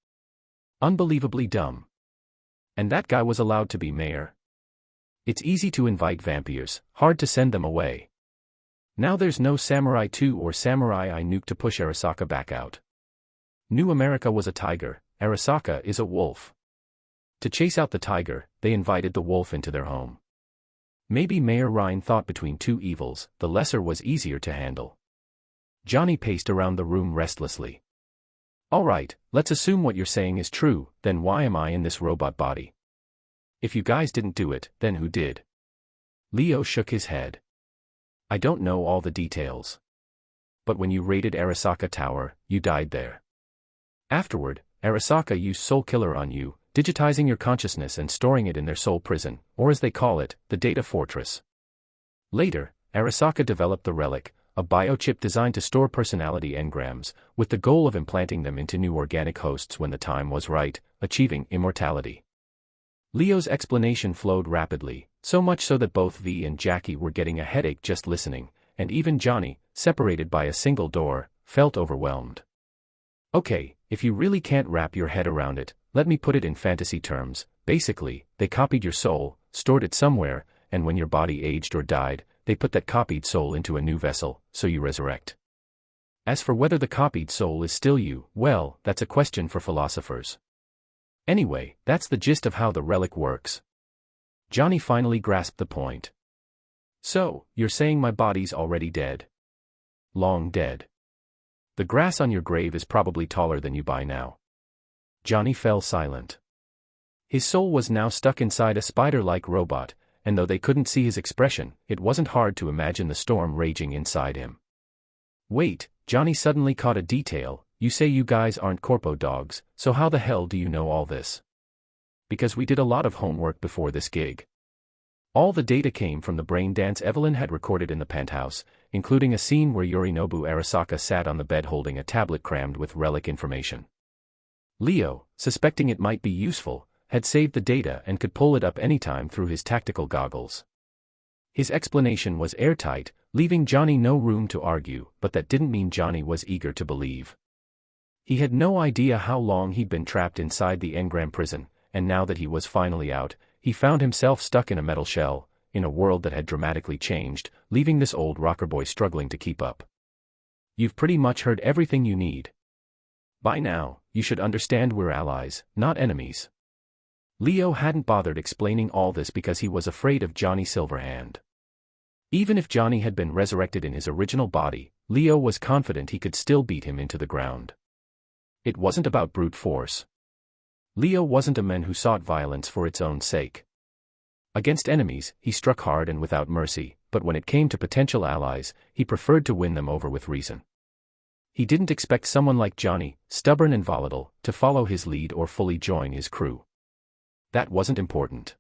Unbelievably dumb. And that guy was allowed to be mayor? It's easy to invite vampires, hard to send them away. Now there's no Samurai 2 or Samurai I nuke to push Arasaka back out. New America was a tiger, Arasaka is a wolf. To chase out the tiger, they invited the wolf into their home. Maybe Mayor Rhine thought between two evils, the lesser was easier to handle. Johnny paced around the room restlessly. All right, let's assume what you're saying is true, then why am I in this robot body? If you guys didn't do it, then who did? Leo shook his head. I don't know all the details. But when you raided Arasaka Tower, you died there. Afterward, Arasaka used Soul Killer on you, digitizing your consciousness and storing it in their soul prison, or as they call it, the Data Fortress. Later, Arasaka developed the Relic, a biochip designed to store personality engrams, with the goal of implanting them into new organic hosts when the time was right, achieving immortality. Leo's explanation flowed rapidly, so much so that both V and Jackie were getting a headache just listening, and even Johnny, separated by a single door, felt overwhelmed. Okay, If you really can't wrap your head around it, let me put it in fantasy terms. Basically, they copied your soul, stored it somewhere, and when your body aged or died, they put that copied soul into a new vessel, so you resurrect. As for whether the copied soul is still you, well, that's a question for philosophers. Anyway, that's the gist of how the relic works. Johnny finally grasped the point. So, you're saying my body's already dead? Long dead. The grass on your grave is probably taller than you by now. Johnny fell silent. His soul was now stuck inside a spider-like robot, and though they couldn't see his expression, it wasn't hard to imagine the storm raging inside him. Wait, Johnny suddenly caught a detail. You say you guys aren't corpo dogs, so how the hell do you know all this? Because we did a lot of homework before this gig. All the data came from the brain dance Evelyn had recorded in the penthouse, including a scene where Yorinobu Arasaka sat on the bed holding a tablet crammed with relic information. Leo, suspecting it might be useful, had saved the data and could pull it up anytime through his tactical goggles. His explanation was airtight, leaving Johnny no room to argue, but that didn't mean Johnny was eager to believe. He had no idea how long he'd been trapped inside the engram prison, and now that he was finally out, he found himself stuck in a metal shell, in a world that had dramatically changed, leaving this old rocker boy struggling to keep up. You've pretty much heard everything you need. By now, you should understand we're allies, not enemies. Leo hadn't bothered explaining all this because he was afraid of Johnny Silverhand. Even if Johnny had been resurrected in his original body, Leo was confident he could still beat him into the ground. It wasn't about brute force. Leo wasn't a man who sought violence for its own sake. Against enemies, he struck hard and without mercy, but when it came to potential allies, he preferred to win them over with reason. He didn't expect someone like Johnny, stubborn and volatile, to follow his lead or fully join his crew. That wasn't important.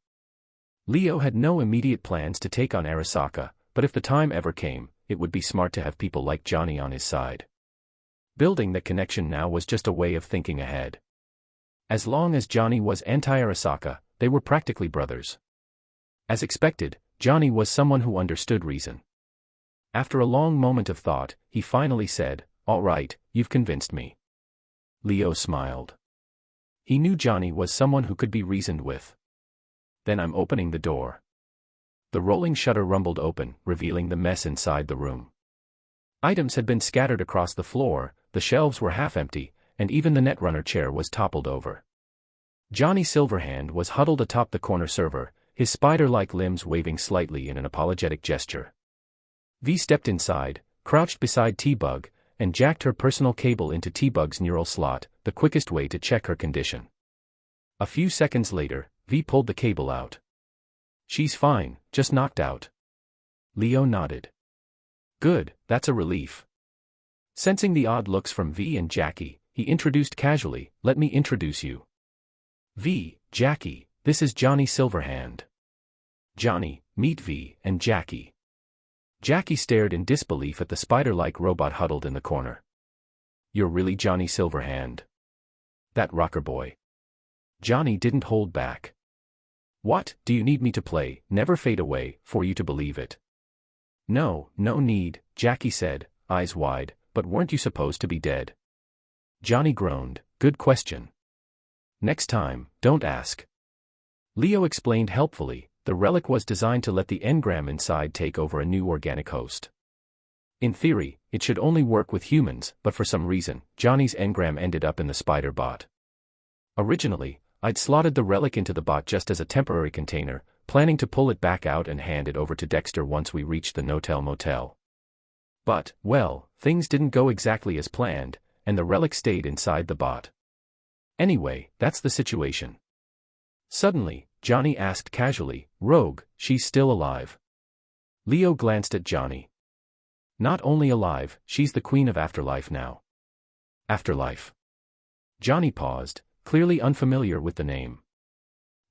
Leo had no immediate plans to take on Arasaka, but if the time ever came, it would be smart to have people like Johnny on his side. Building that connection now was just a way of thinking ahead. As long as Johnny was anti-Arasaka, they were practically brothers. As expected, Johnny was someone who understood reason. After a long moment of thought, he finally said, "All right, you've convinced me." Leo smiled. He knew Johnny was someone who could be reasoned with. Then I'm opening the door. The rolling shutter rumbled open, revealing the mess inside the room. Items had been scattered across the floor, the shelves were half empty, and even the netrunner chair was toppled over. Johnny Silverhand was huddled atop the corner server, his spider-like limbs waving slightly in an apologetic gesture. V stepped inside, crouched beside T-Bug, and jacked her personal cable into T-Bug's neural slot, the quickest way to check her condition. A few seconds later, V pulled the cable out. "She's fine, just knocked out." Leo nodded. "Good, that's a relief." Sensing the odd looks from V and Jackie, he introduced casually, "Let me introduce you. V, Jackie, this is Johnny Silverhand. Johnny, meet V and Jackie." Jackie stared in disbelief at the spider-like robot huddled in the corner. "You're really Johnny Silverhand? That rocker boy?" Johnny didn't hold back. "What, do you need me to play Never Fade Away for you to believe it?" No need," Jackie said, eyes wide, "but weren't you supposed to be dead?" Johnny groaned, "Good question. Next time, don't ask." Leo explained helpfully, the relic was designed to let the engram inside take over a new organic host. In theory, it should only work with humans, but for some reason, Johnny's engram ended up in the spider bot. Originally, I'd slotted the relic into the bot just as a temporary container, planning to pull it back out and hand it over to Dexter once we reached the Notel Motel. But, well, things didn't go exactly as planned, and the relic stayed inside the bot. Anyway, that's the situation. Suddenly, Johnny asked casually, "Rogue, she's still alive?" Leo glanced at Johnny. "Not only alive, she's the queen of Afterlife now." Afterlife. Johnny paused, clearly unfamiliar with the name.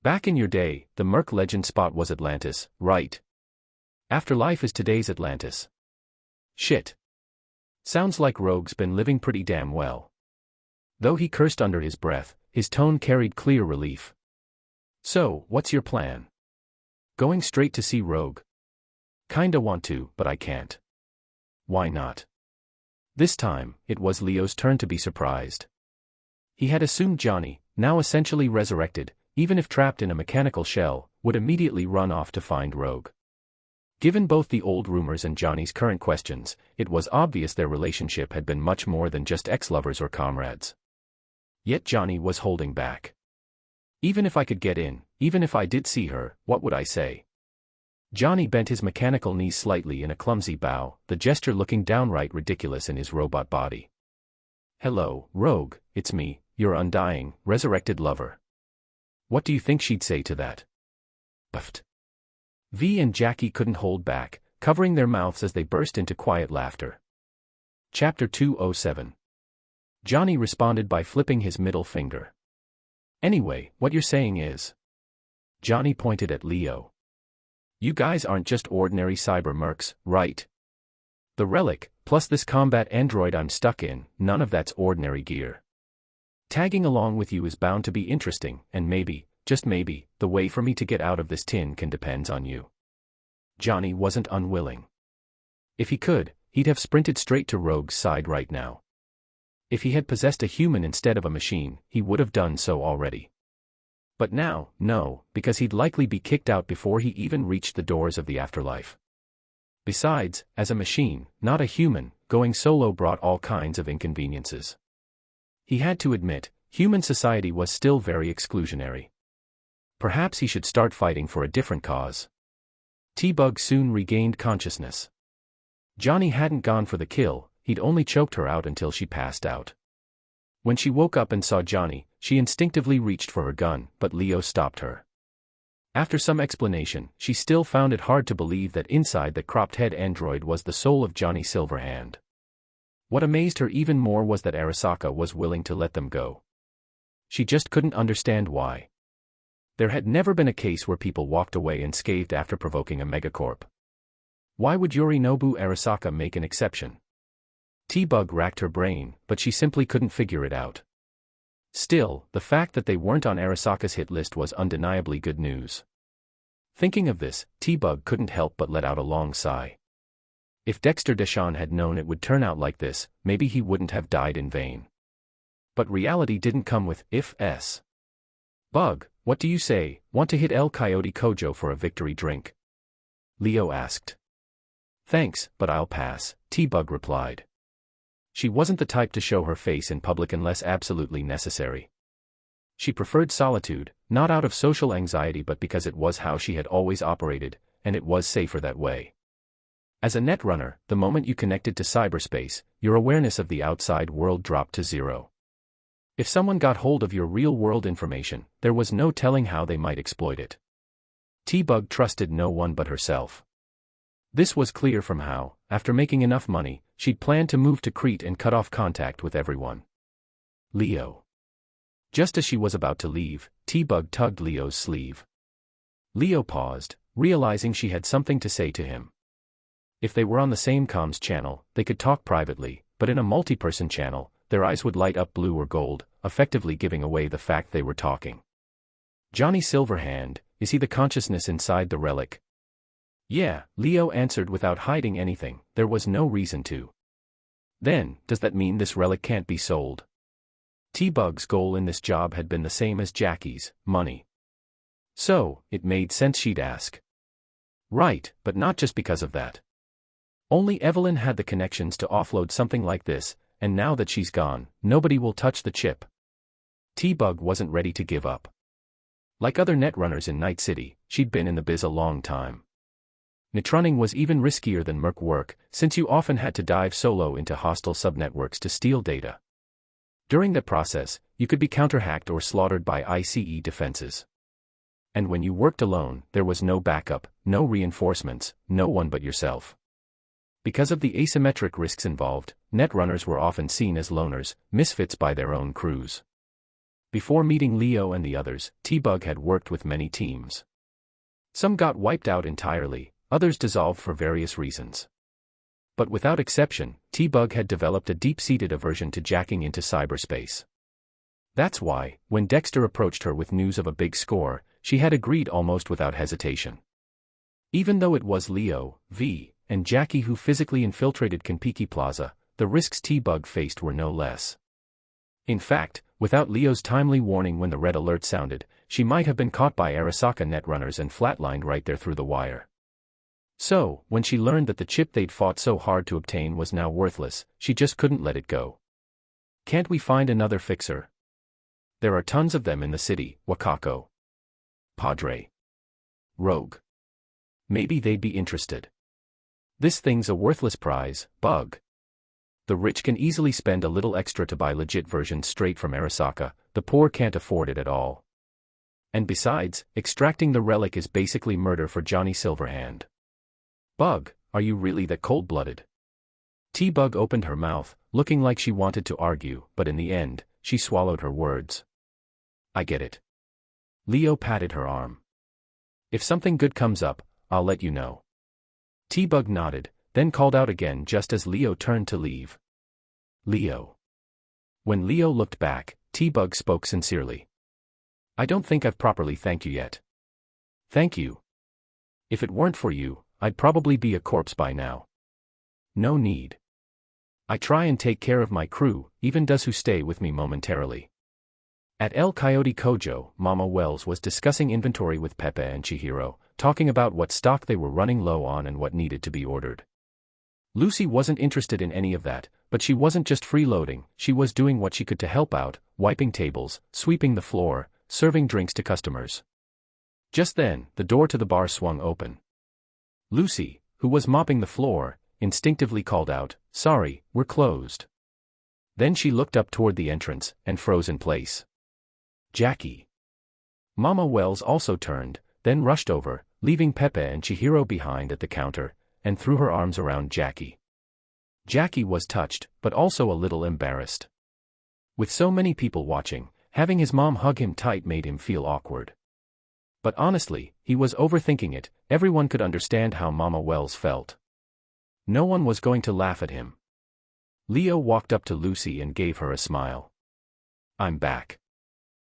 "Back in your day, the Merc legend spot was Atlantis, right? Afterlife is today's Atlantis." "Shit. Sounds like Rogue's been living pretty damn well." Though he cursed under his breath, his tone carried clear relief. "So, what's your plan?" "Going straight to see Rogue." "Kinda want to, but I can't." "Why not?" This time, it was Leo's turn to be surprised. He had assumed Johnny, now essentially resurrected, even if trapped in a mechanical shell, would immediately run off to find Rogue. Given both the old rumors and Johnny's current questions, it was obvious their relationship had been much more than just ex-lovers or comrades. Yet Johnny was holding back. Even if I could get in, even if I did see her, what would I say? Johnny bent his mechanical knees slightly in a clumsy bow, the gesture looking downright ridiculous in his robot body. Hello, Rogue, it's me, your undying, resurrected lover. What do you think she'd say to that? Puffed. V and Jackie couldn't hold back, covering their mouths as they burst into quiet laughter. Chapter 207. Johnny responded by flipping his middle finger. Anyway, what you're saying is... Johnny pointed at Leo. You guys aren't just ordinary cyber mercs, right? The relic, plus this combat android I'm stuck in, none of that's ordinary gear. Tagging along with you is bound to be interesting, and maybe, just maybe, the way for me to get out of this tin can depend on you. Johnny wasn't unwilling. If he could, he'd have sprinted straight to Rogue's side right now. If he had possessed a human instead of a machine, he would have done so already. But now, no, because he'd likely be kicked out before he even reached the doors of the afterlife. Besides, as a machine, not a human, going solo brought all kinds of inconveniences. He had to admit, human society was still very exclusionary. Perhaps he should start fighting for a different cause. T-Bug soon regained consciousness. Johnny hadn't gone for the kill, he'd only choked her out until she passed out. When she woke up and saw Johnny, she instinctively reached for her gun, but Leo stopped her. After some explanation, she still found it hard to believe that inside the cropped-head android was the soul of Johnny Silverhand. What amazed her even more was that Arasaka was willing to let them go. She just couldn't understand why. There had never been a case where people walked away unscathed after provoking a megacorp. Why would Yorinobu Arasaka make an exception? T-Bug racked her brain, but she simply couldn't figure it out. Still, the fact that they weren't on Arasaka's hit list was undeniably good news. Thinking of this, T-Bug couldn't help but let out a long sigh. If Dexter Deshawn had known it would turn out like this, maybe he wouldn't have died in vain. But reality didn't come with ifs. Bug, what do you say, want to hit El Coyote Kojo for a victory drink? Leo asked. Thanks, but I'll pass, T-Bug replied. She wasn't the type to show her face in public unless absolutely necessary. She preferred solitude, not out of social anxiety but because it was how she had always operated, and it was safer that way. As a netrunner, the moment you connected to cyberspace, your awareness of the outside world dropped to zero. If someone got hold of your real-world information, there was no telling how they might exploit it. T-Bug trusted no one but herself. This was clear from how, after making enough money, she'd planned to move to Crete and cut off contact with everyone. Leo. Just as she was about to leave, T-Bug tugged Leo's sleeve. Leo paused, realizing she had something to say to him. If they were on the same comms channel, they could talk privately, but in a multi-person channel, their eyes would light up blue or gold, effectively giving away the fact they were talking. Johnny Silverhand, is he the consciousness inside the relic? Yeah, Leo answered without hiding anything, there was no reason to. Then, does that mean this relic can't be sold? T-Bug's goal in this job had been the same as Jackie's, money. So, it made sense she'd ask. Right, but not just because of that. Only Evelyn had the connections to offload something like this, and now that she's gone, nobody will touch the chip. T-Bug wasn't ready to give up. Like other netrunners in Night City, she'd been in the biz a long time. Netrunning was even riskier than merc work, since you often had to dive solo into hostile subnetworks to steal data. During that process, you could be counter-hacked or slaughtered by ICE defenses. And when you worked alone, there was no backup, no reinforcements, no one but yourself. Because of the asymmetric risks involved, netrunners were often seen as loners, misfits by their own crews. Before meeting Leo and the others, T-Bug had worked with many teams. Some got wiped out entirely, others dissolved for various reasons. But without exception, T-Bug had developed a deep-seated aversion to jacking into cyberspace. That's why, when Dexter approached her with news of a big score, she had agreed almost without hesitation. Even though it was Leo, V, and Jackie who physically infiltrated Kiki Plaza, the risks T-Bug faced were no less. In fact, Without Leo's timely warning when the red alert sounded, she might have been caught by Arasaka netrunners and flatlined right there through the wire. So, when she learned that the chip they'd fought so hard to obtain was now worthless, she just couldn't let it go. Can't we find another fixer? There are tons of them in the city, Wakako. Padre. Rogue. Maybe they'd be interested. This thing's a worthless prize, bug. The rich can easily spend a little extra to buy legit versions straight from Arasaka, the poor can't afford it at all. And besides, extracting the relic is basically murder for Johnny Silverhand. Bug, are you really that cold-blooded? T-Bug opened her mouth, looking like she wanted to argue, but in the end, she swallowed her words. I get it. Leo patted her arm. If something good comes up, I'll let you know. T-Bug nodded, then called out again just as Leo turned to leave. Leo. When Leo looked back, T-Bug spoke sincerely. I don't think I've properly thanked you yet. Thank you. If it weren't for you, I'd probably be a corpse by now. No need. I try and take care of my crew, even those who stay with me momentarily. At El Coyote Kojo, Mama Wells was discussing inventory with Pepe and Chihiro, talking about what stock they were running low on and what needed to be ordered. Lucy wasn't interested in any of that, but she wasn't just freeloading, she was doing what she could to help out, wiping tables, sweeping the floor, serving drinks to customers. Just then, the door to the bar swung open. Lucy, who was mopping the floor, instinctively called out, "Sorry, we're closed." Then she looked up toward the entrance, and froze in place. Jackie. Mama Wells also turned, then rushed over, leaving Pepe and Chihiro behind at the counter, and threw her arms around Jackie. Jackie was touched, but also a little embarrassed. With so many people watching, having his mom hug him tight made him feel awkward. But honestly, he was overthinking it, everyone could understand how Mama Wells felt. No one was going to laugh at him. Leo walked up to Lucy and gave her a smile. I'm back.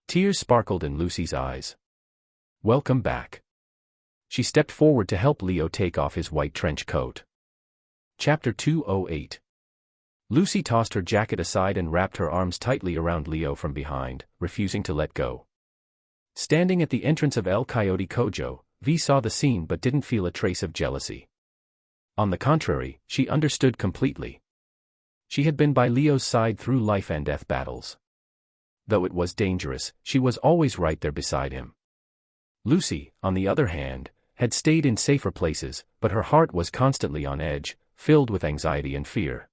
Tears sparkled in Lucy's eyes. Welcome back. She stepped forward to help Leo take off his white trench coat. Chapter 208. Lucy tossed her jacket aside and wrapped her arms tightly around Leo from behind, refusing to let go. Standing at the entrance of El Coyote Kojo, V saw the scene but didn't feel a trace of jealousy. On the contrary, she understood completely. She had been by Leo's side through life and death battles. Though it was dangerous, she was always right there beside him. Lucy, on the other hand, had stayed in safer places, but her heart was constantly on edge, filled with anxiety and fear.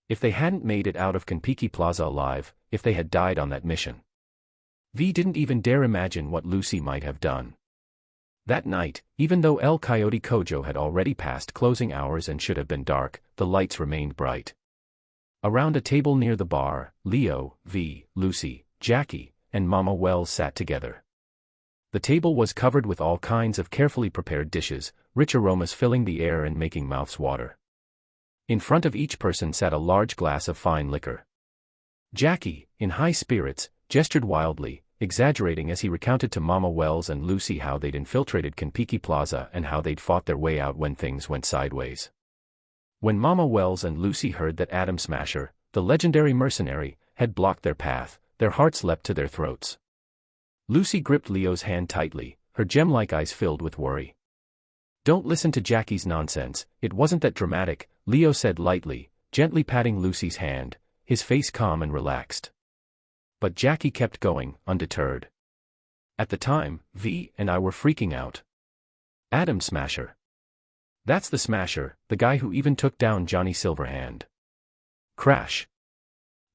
If they hadn't made it out of Kiki Plaza alive, if they had died on that mission. V didn't even dare imagine what Lucy might have done. That night, even though El Coyote Kojo had already passed closing hours and should have been dark, the lights remained bright. Around a table near the bar, Leo, V, Lucy, Jackie, and Mama Wells sat together. The table was covered with all kinds of carefully prepared dishes, rich aromas filling the air and making mouths water. In front of each person sat a large glass of fine liquor. Jackie, in high spirits, gestured wildly, exaggerating as he recounted to Mama Wells and Lucy how they'd infiltrated Kiki Plaza and how they'd fought their way out when things went sideways. When Mama Wells and Lucy heard that Atom Smasher, the legendary mercenary, had blocked their path, their hearts leapt to their throats. Lucy gripped Leo's hand tightly, her gem-like eyes filled with worry. Don't listen to Jackie's nonsense, it wasn't that dramatic, Leo said lightly, gently patting Lucy's hand, his face calm and relaxed. But Jackie kept going, undeterred. At the time, V and I were freaking out. Atom Smasher. That's the Smasher, the guy who even took down Johnny Silverhand. Crash.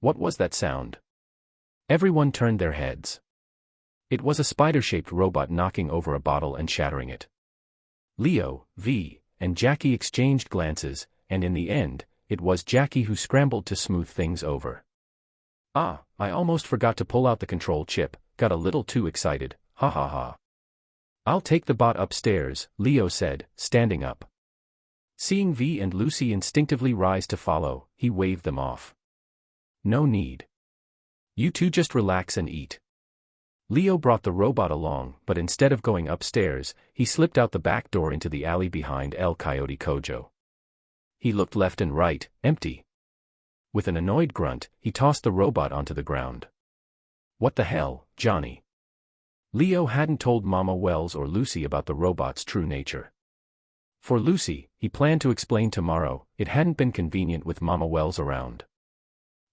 What was that sound? Everyone turned their heads. It was a spider-shaped robot knocking over a bottle and shattering it. Leo, V, and Jackie exchanged glances, and in the end, it was Jackie who scrambled to smooth things over. Ah, I almost forgot to pull out the control chip, got a little too excited, ha ha ha. I'll take the bot upstairs, Leo said, standing up. Seeing V and Lucy instinctively rise to follow, he waved them off. No need. You two just relax and eat. Leo brought the robot along, but instead of going upstairs, he slipped out the back door into the alley behind El Coyote Kojo. He looked left and right, empty. With an annoyed grunt, he tossed the robot onto the ground. What the hell, Johnny? Leo hadn't told Mama Wells or Lucy about the robot's true nature. For Lucy, he planned to explain tomorrow. It hadn't been convenient with Mama Wells around.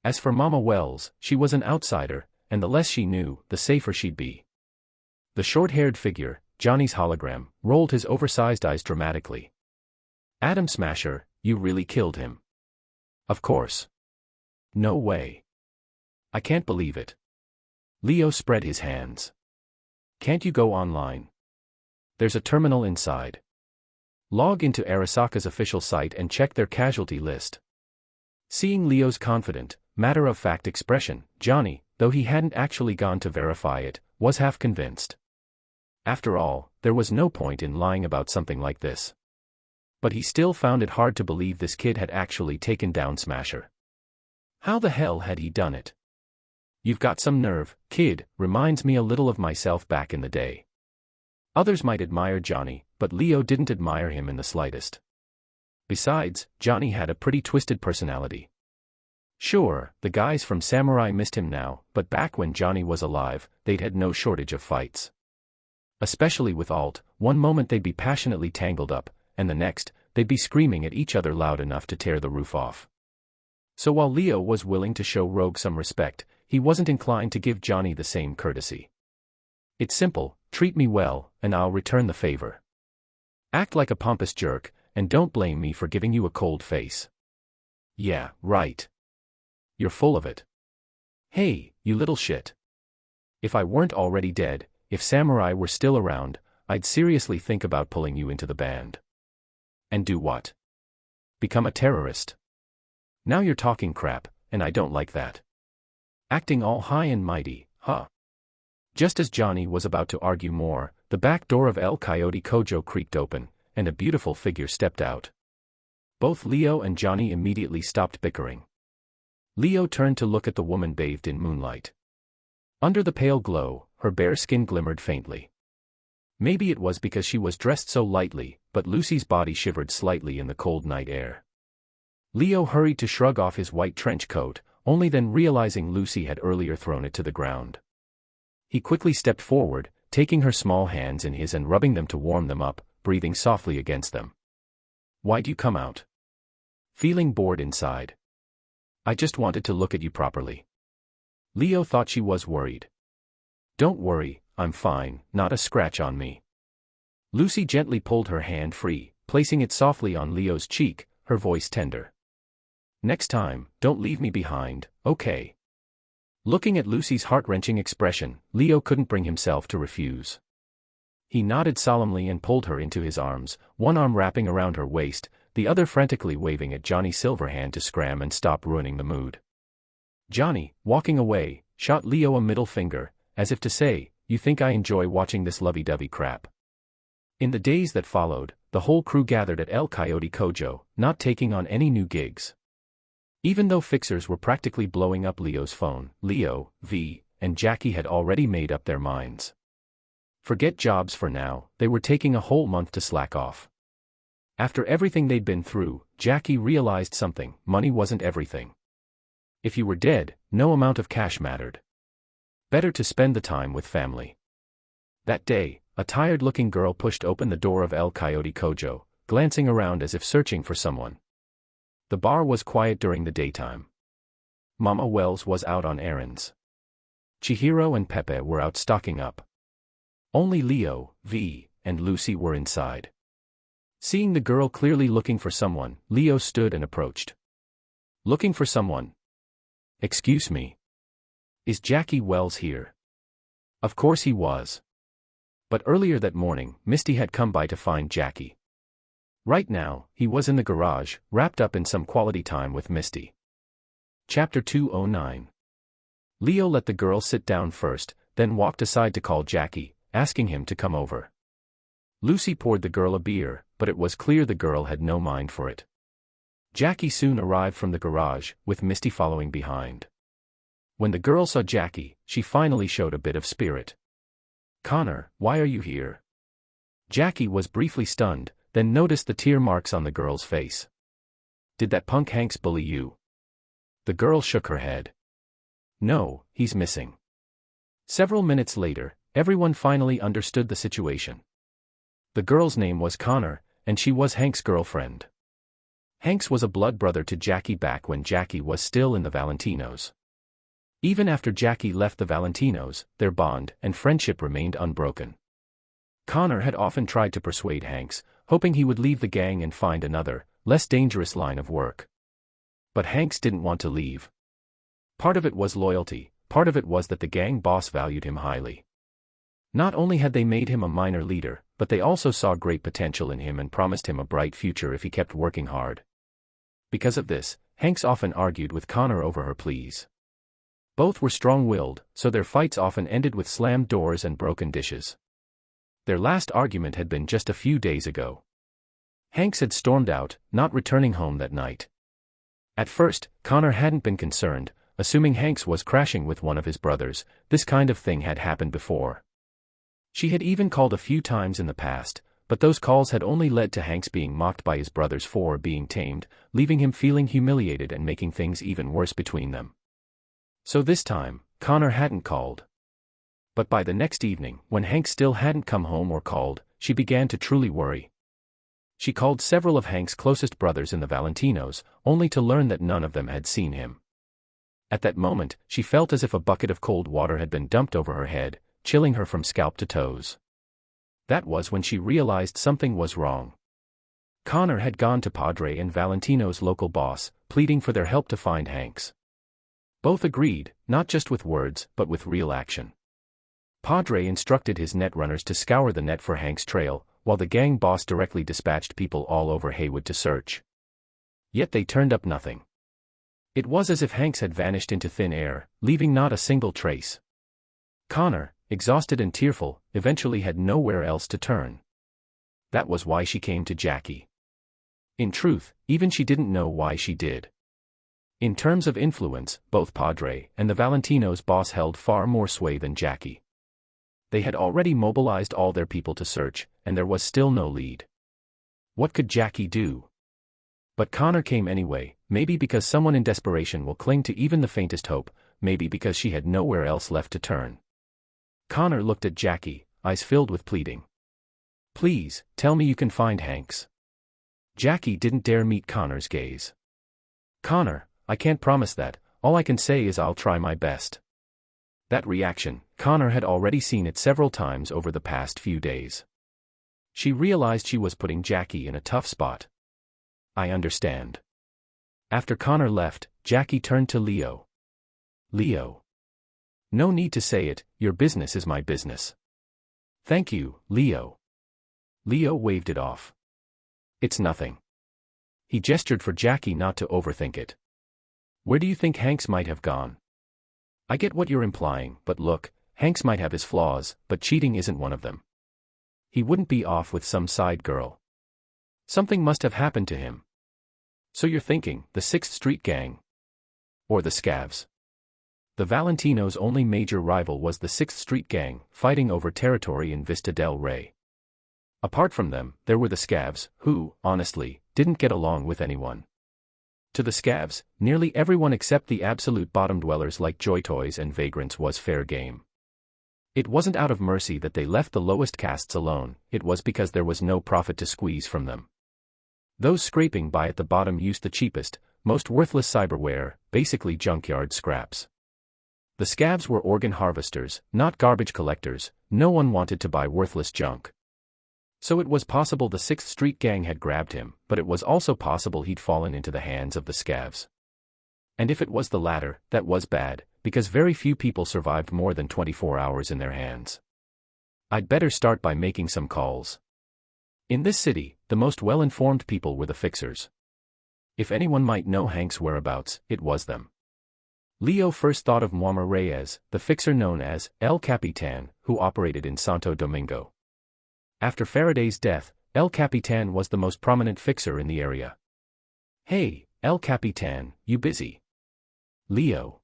As for Mama Wells, she was an outsider, and the less she knew, the safer she'd be. The short-haired figure, Johnny's hologram, rolled his oversized eyes dramatically. Atom Smasher, you really killed him. Of course. No way. I can't believe it. Leo spread his hands. Can't you go online? There's a terminal inside. Log into Arasaka's official site and check their casualty list. Seeing Leo's confident, matter-of-fact expression, Johnny, though he hadn't actually gone to verify it, was half convinced. After all, there was no point in lying about something like this. But he still found it hard to believe this kid had actually taken down Smasher. How the hell had he done it? You've got some nerve, kid, reminds me a little of myself back in the day. Others might admire Johnny, but Leo didn't admire him in the slightest. Besides, Johnny had a pretty twisted personality. Sure, the guys from Samurai missed him now, but back when Johnny was alive, they'd had no shortage of fights. Especially with Alt, one moment they'd be passionately tangled up, and the next, they'd be screaming at each other loud enough to tear the roof off. So while Leo was willing to show Rogue some respect, he wasn't inclined to give Johnny the same courtesy. It's simple, treat me well, and I'll return the favor. Act like a pompous jerk, and don't blame me for giving you a cold face. Yeah, right. You're full of it. Hey, you little shit. If I weren't already dead, if Samurai were still around, I'd seriously think about pulling you into the band. And do what? Become a terrorist. Now you're talking crap, and I don't like that. Acting all high and mighty, huh? Just as Johnny was about to argue more, the back door of El Coyote Kojo creaked open, and a beautiful figure stepped out. Both Leo and Johnny immediately stopped bickering. Leo turned to look at the woman bathed in moonlight. Under the pale glow, her bare skin glimmered faintly. Maybe it was because she was dressed so lightly, but Lucy's body shivered slightly in the cold night air. Leo hurried to shrug off his white trench coat, only then realizing Lucy had earlier thrown it to the ground. He quickly stepped forward, taking her small hands in his and rubbing them to warm them up, breathing softly against them. Why'd you come out? Feeling bored inside. I just wanted to look at you properly. Leo thought she was worried. Don't worry, I'm fine, not a scratch on me. Lucy gently pulled her hand free, placing it softly on Leo's cheek, her voice tender. Next time, don't leave me behind, okay? Looking at Lucy's heart-wrenching expression, Leo couldn't bring himself to refuse. He nodded solemnly and pulled her into his arms, one arm wrapping around her waist, the other frantically waving at Johnny Silverhand to scram and stop ruining the mood. Johnny, walking away, shot Leo a middle finger, as if to say, you think I enjoy watching this lovey-dovey crap. In the days that followed, the whole crew gathered at El Coyote Kojo, not taking on any new gigs. Even though fixers were practically blowing up Leo's phone, Leo, V, and Jackie had already made up their minds. Forget jobs for now, they were taking a whole month to slack off. After everything they'd been through, Jackie realized something: money wasn't everything. If you were dead, no amount of cash mattered. Better to spend the time with family. That day, a tired-looking girl pushed open the door of El Coyote Kojo, glancing around as if searching for someone. The bar was quiet during the daytime. Mama Wells was out on errands. Chihiro and Pepe were out stocking up. Only Leo, V, and Lucy were inside. Seeing the girl clearly looking for someone, Leo stood and approached. Looking for someone? Excuse me. Is Jackie Wells here? Of course he was. But earlier that morning, Misty had come by to find Jackie. Right now, he was in the garage, wrapped up in some quality time with Misty. Chapter 209. Leo let the girl sit down first, then walked aside to call Jackie, asking him to come over. Lucy poured the girl a beer, but it was clear the girl had no mind for it. Jackie soon arrived from the garage, with Misty following behind. When the girl saw Jackie, she finally showed a bit of spirit. Connor, why are you here? Jackie was briefly stunned, then noticed the tear marks on the girl's face. Did that punk Hanks bully you? The girl shook her head. No, he's missing. Several minutes later, everyone finally understood the situation. The girl's name was Connor, and she was Hank's girlfriend. Hanks was a blood brother to Jackie back when Jackie was still in the Valentinos. Even after Jackie left the Valentinos, their bond and friendship remained unbroken. Connor had often tried to persuade Hanks, hoping he would leave the gang and find another, less dangerous line of work. But Hanks didn't want to leave. Part of it was loyalty, part of it was that the gang boss valued him highly. Not only had they made him a minor leader, but they also saw great potential in him and promised him a bright future if he kept working hard. Because of this, Hanks often argued with Connor over her pleas. Both were strong-willed, so their fights often ended with slammed doors and broken dishes. Their last argument had been just a few days ago. Hanks had stormed out, not returning home that night. At first, Connor hadn't been concerned, assuming Hanks was crashing with one of his brothers. This kind of thing had happened before. She had even called a few times in the past, but those calls had only led to Hanks being mocked by his brothers for being tamed, leaving him feeling humiliated and making things even worse between them. So this time, Connor hadn't called. But by the next evening, when Hanks still hadn't come home or called, she began to truly worry. She called several of Hank's closest brothers in the Valentinos, only to learn that none of them had seen him. At that moment, she felt as if a bucket of cold water had been dumped over her head, chilling her from scalp to toes. That was when she realized something was wrong. Connor had gone to Padre and Valentino's local boss, pleading for their help to find Hanks. Both agreed, not just with words, but with real action. Padre instructed his netrunners to scour the net for Hank's trail, while the gang boss directly dispatched people all over Haywood to search. Yet they turned up nothing. It was as if Hanks had vanished into thin air, leaving not a single trace. Connor, exhausted and tearful, eventually had nowhere else to turn. That was why she came to Jackie. In truth, even she didn't know why she did. In terms of influence, both Padre and the Valentino's boss held far more sway than Jackie. They had already mobilized all their people to search, and there was still no lead. What could Jackie do? But Connor came anyway, maybe because someone in desperation will cling to even the faintest hope, maybe because she had nowhere else left to turn. Connor looked at Jackie, eyes filled with pleading. "Please, tell me you can find Hanks." Jackie didn't dare meet Connor's gaze. "Connor, I can't promise that, all I can say is I'll try my best." That reaction, Connor had already seen it several times over the past few days. She realized she was putting Jackie in a tough spot. "I understand." After Connor left, Jackie turned to Leo. "Leo. No need to say it, your business is my business." "Thank you, Leo." Leo waved it off. "It's nothing." He gestured for Jackie not to overthink it. "Where do you think Hanks might have gone?" "I get what you're implying, but look, Hanks might have his flaws, but cheating isn't one of them. He wouldn't be off with some side girl. Something must have happened to him." "So you're thinking, the 6th Street Gang? Or the Scavs?" The Valentino's only major rival was the 6th Street Gang, fighting over territory in Vista del Rey. Apart from them, there were the Scavs, who, honestly, didn't get along with anyone. To the Scavs, nearly everyone except the absolute bottom dwellers like Joy Toys and Vagrants was fair game. It wasn't out of mercy that they left the lowest castes alone, it was because there was no profit to squeeze from them. Those scraping by at the bottom used the cheapest, most worthless cyberware, basically junkyard scraps. The Scavs were organ harvesters, not garbage collectors. No one wanted to buy worthless junk. So it was possible the 6th Street Gang had grabbed him, but it was also possible he'd fallen into the hands of the Scavs. And if it was the latter, that was bad, because very few people survived more than 24 hours in their hands. I'd better start by making some calls. In this city, the most well-informed people were the fixers. If anyone might know Hank's whereabouts, it was them. Leo first thought of Muammar Reyes, the fixer known as El Capitan, who operated in Santo Domingo. After Faraday's death, El Capitan was the most prominent fixer in the area. "Hey, El Capitan, you busy?" "Leo.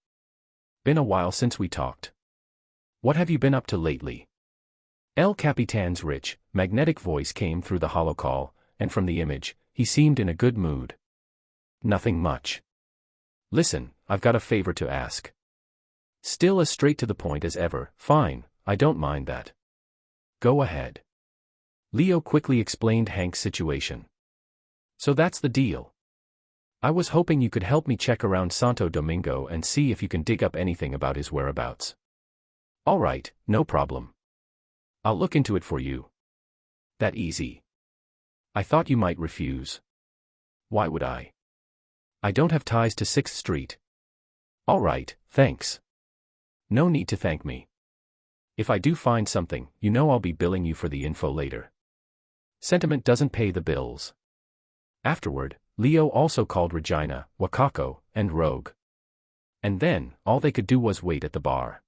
Been a while since we talked. What have you been up to lately?" El Capitan's rich, magnetic voice came through the hollow call, and from the image, he seemed in a good mood. "Nothing much. Listen, I've got a favor to ask." Still as straight to the point as ever. Fine, I don't mind that. Go ahead. Leo quickly explained Hank's situation. So that's the deal. I was hoping you could help me check around Santo Domingo and see if you can dig up anything about his whereabouts. All right, no problem. I'll look into it for you. That easy. I thought you might refuse. Why would I? I don't have ties to 6th Street. All right, thanks. No need to thank me. If I do find something, you know I'll be billing you for the info later. Sentiment doesn't pay the bills. Afterward, Leo also called Regina, Wakako, and Rogue. And then, all they could do was wait at the bar.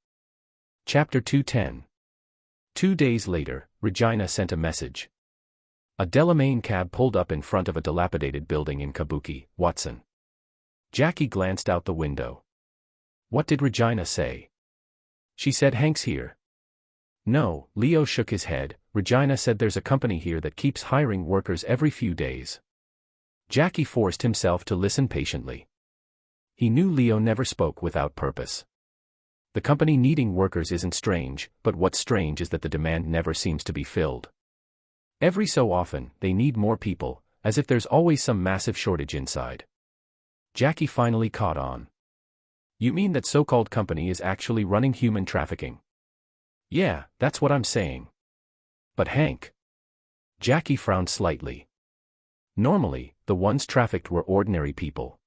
Chapter 210. 2 days later, Regina sent a message. A Delamain cab pulled up in front of a dilapidated building in Kabuki, Watson. Jackie glanced out the window. What did Regina say? She said Hank's here. No, Leo shook his head. Regina said there's a company here that keeps hiring workers every few days. Jackie forced himself to listen patiently. He knew Leo never spoke without purpose. The company needing workers isn't strange, but what's strange is that the demand never seems to be filled. Every so often, they need more people, as if there's always some massive shortage inside. Jackie finally caught on. You mean that so-called company is actually running human trafficking? Yeah, that's what I'm saying. But Hank. Jackie frowned slightly. Normally, the ones trafficked were ordinary people.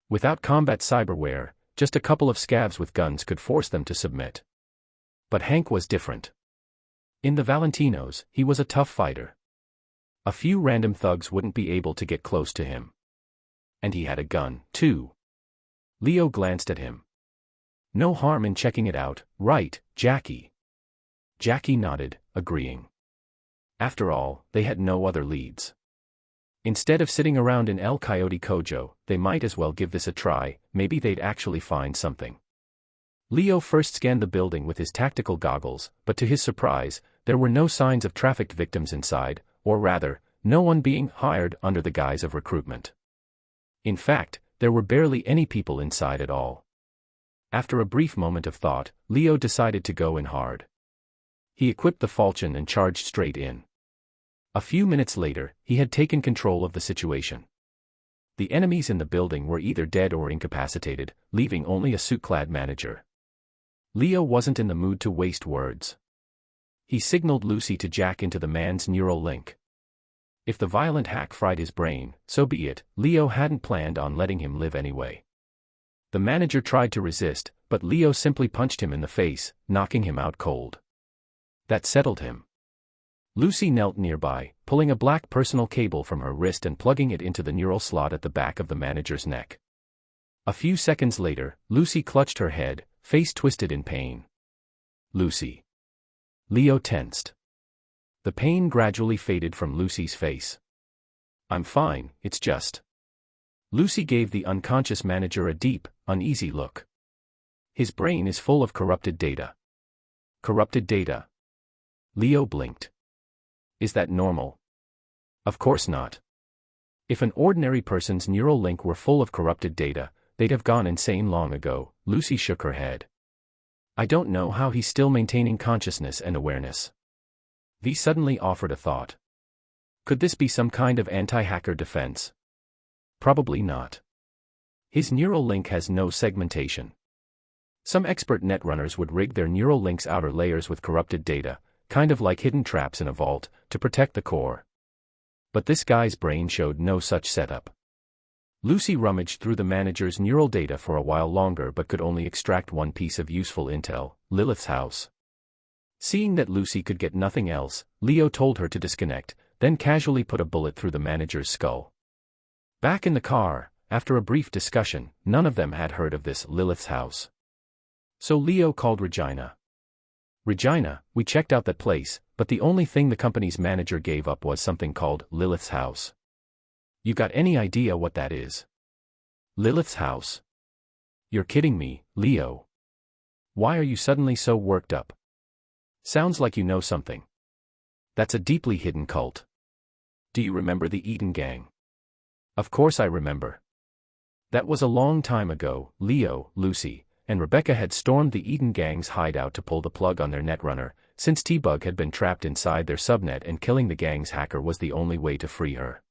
Without combat cyberware, just a couple of scavs with guns could force them to submit. But Hank was different. In the Valentinos, he was a tough fighter. A few random thugs wouldn't be able to get close to him. And he had a gun, too. Leo glanced at him. No harm in checking it out, right, Jackie? Jackie nodded, agreeing. After all, they had no other leads. Instead of sitting around in El Coyote Kojo, they might as well give this a try, maybe they'd actually find something. Leo first scanned the building with his tactical goggles, but to his surprise, there were no signs of trafficked victims inside, or rather, no one being hired under the guise of recruitment. In fact, there were barely any people inside at all. After a brief moment of thought, Leo decided to go in hard. He equipped the falchion and charged straight in. A few minutes later, he had taken control of the situation. The enemies in the building were either dead or incapacitated, leaving only a suit-clad manager. Leo wasn't in the mood to waste words. He signaled Lucy to jack into the man's neural link. If the violent hack fried his brain, so be it. Leo hadn't planned on letting him live anyway. The manager tried to resist, but Leo simply punched him in the face, knocking him out cold. That settled him. Lucy knelt nearby, pulling a black personal cable from her wrist and plugging it into the neural slot at the back of the manager's neck. A few seconds later, Lucy clutched her head, face twisted in pain. Lucy. Leo tensed. The pain gradually faded from Lucy's face. I'm fine, it's just. Lucy gave the unconscious manager a deep, uneasy look. His brain is full of corrupted data. Corrupted data. Leo blinked. Is that normal? Of course not. If an ordinary person's neural link were full of corrupted data, they'd have gone insane long ago. Lucy shook her head. I don't know how he's still maintaining consciousness and awareness. V suddenly offered a thought. Could this be some kind of anti-hacker defense? Probably not. His neural link has no segmentation. Some expert netrunners would rig their neural link's outer layers with corrupted data, kind of like hidden traps in a vault, to protect the core. But this guy's brain showed no such setup. Lucy rummaged through the manager's neural data for a while longer but could only extract one piece of useful intel, Lilith's house. Seeing that Lucy could get nothing else, Leo told her to disconnect, then casually put a bullet through the manager's skull. Back in the car, after a brief discussion, none of them had heard of this Lilith's house. So Leo called Regina. Regina, we checked out that place, but the only thing the company's manager gave up was something called Lilith's house. You got any idea what that is? Lilith's house? You're kidding me, Leo. Why are you suddenly so worked up? Sounds like you know something. That's a deeply hidden cult. Do you remember the Eden Gang? Of course I remember. That was a long time ago, Leo, Lucy, and Rebecca had stormed the Eden gang's hideout to pull the plug on their netrunner, since T-Bug had been trapped inside their subnet and killing the gang's hacker was the only way to free her.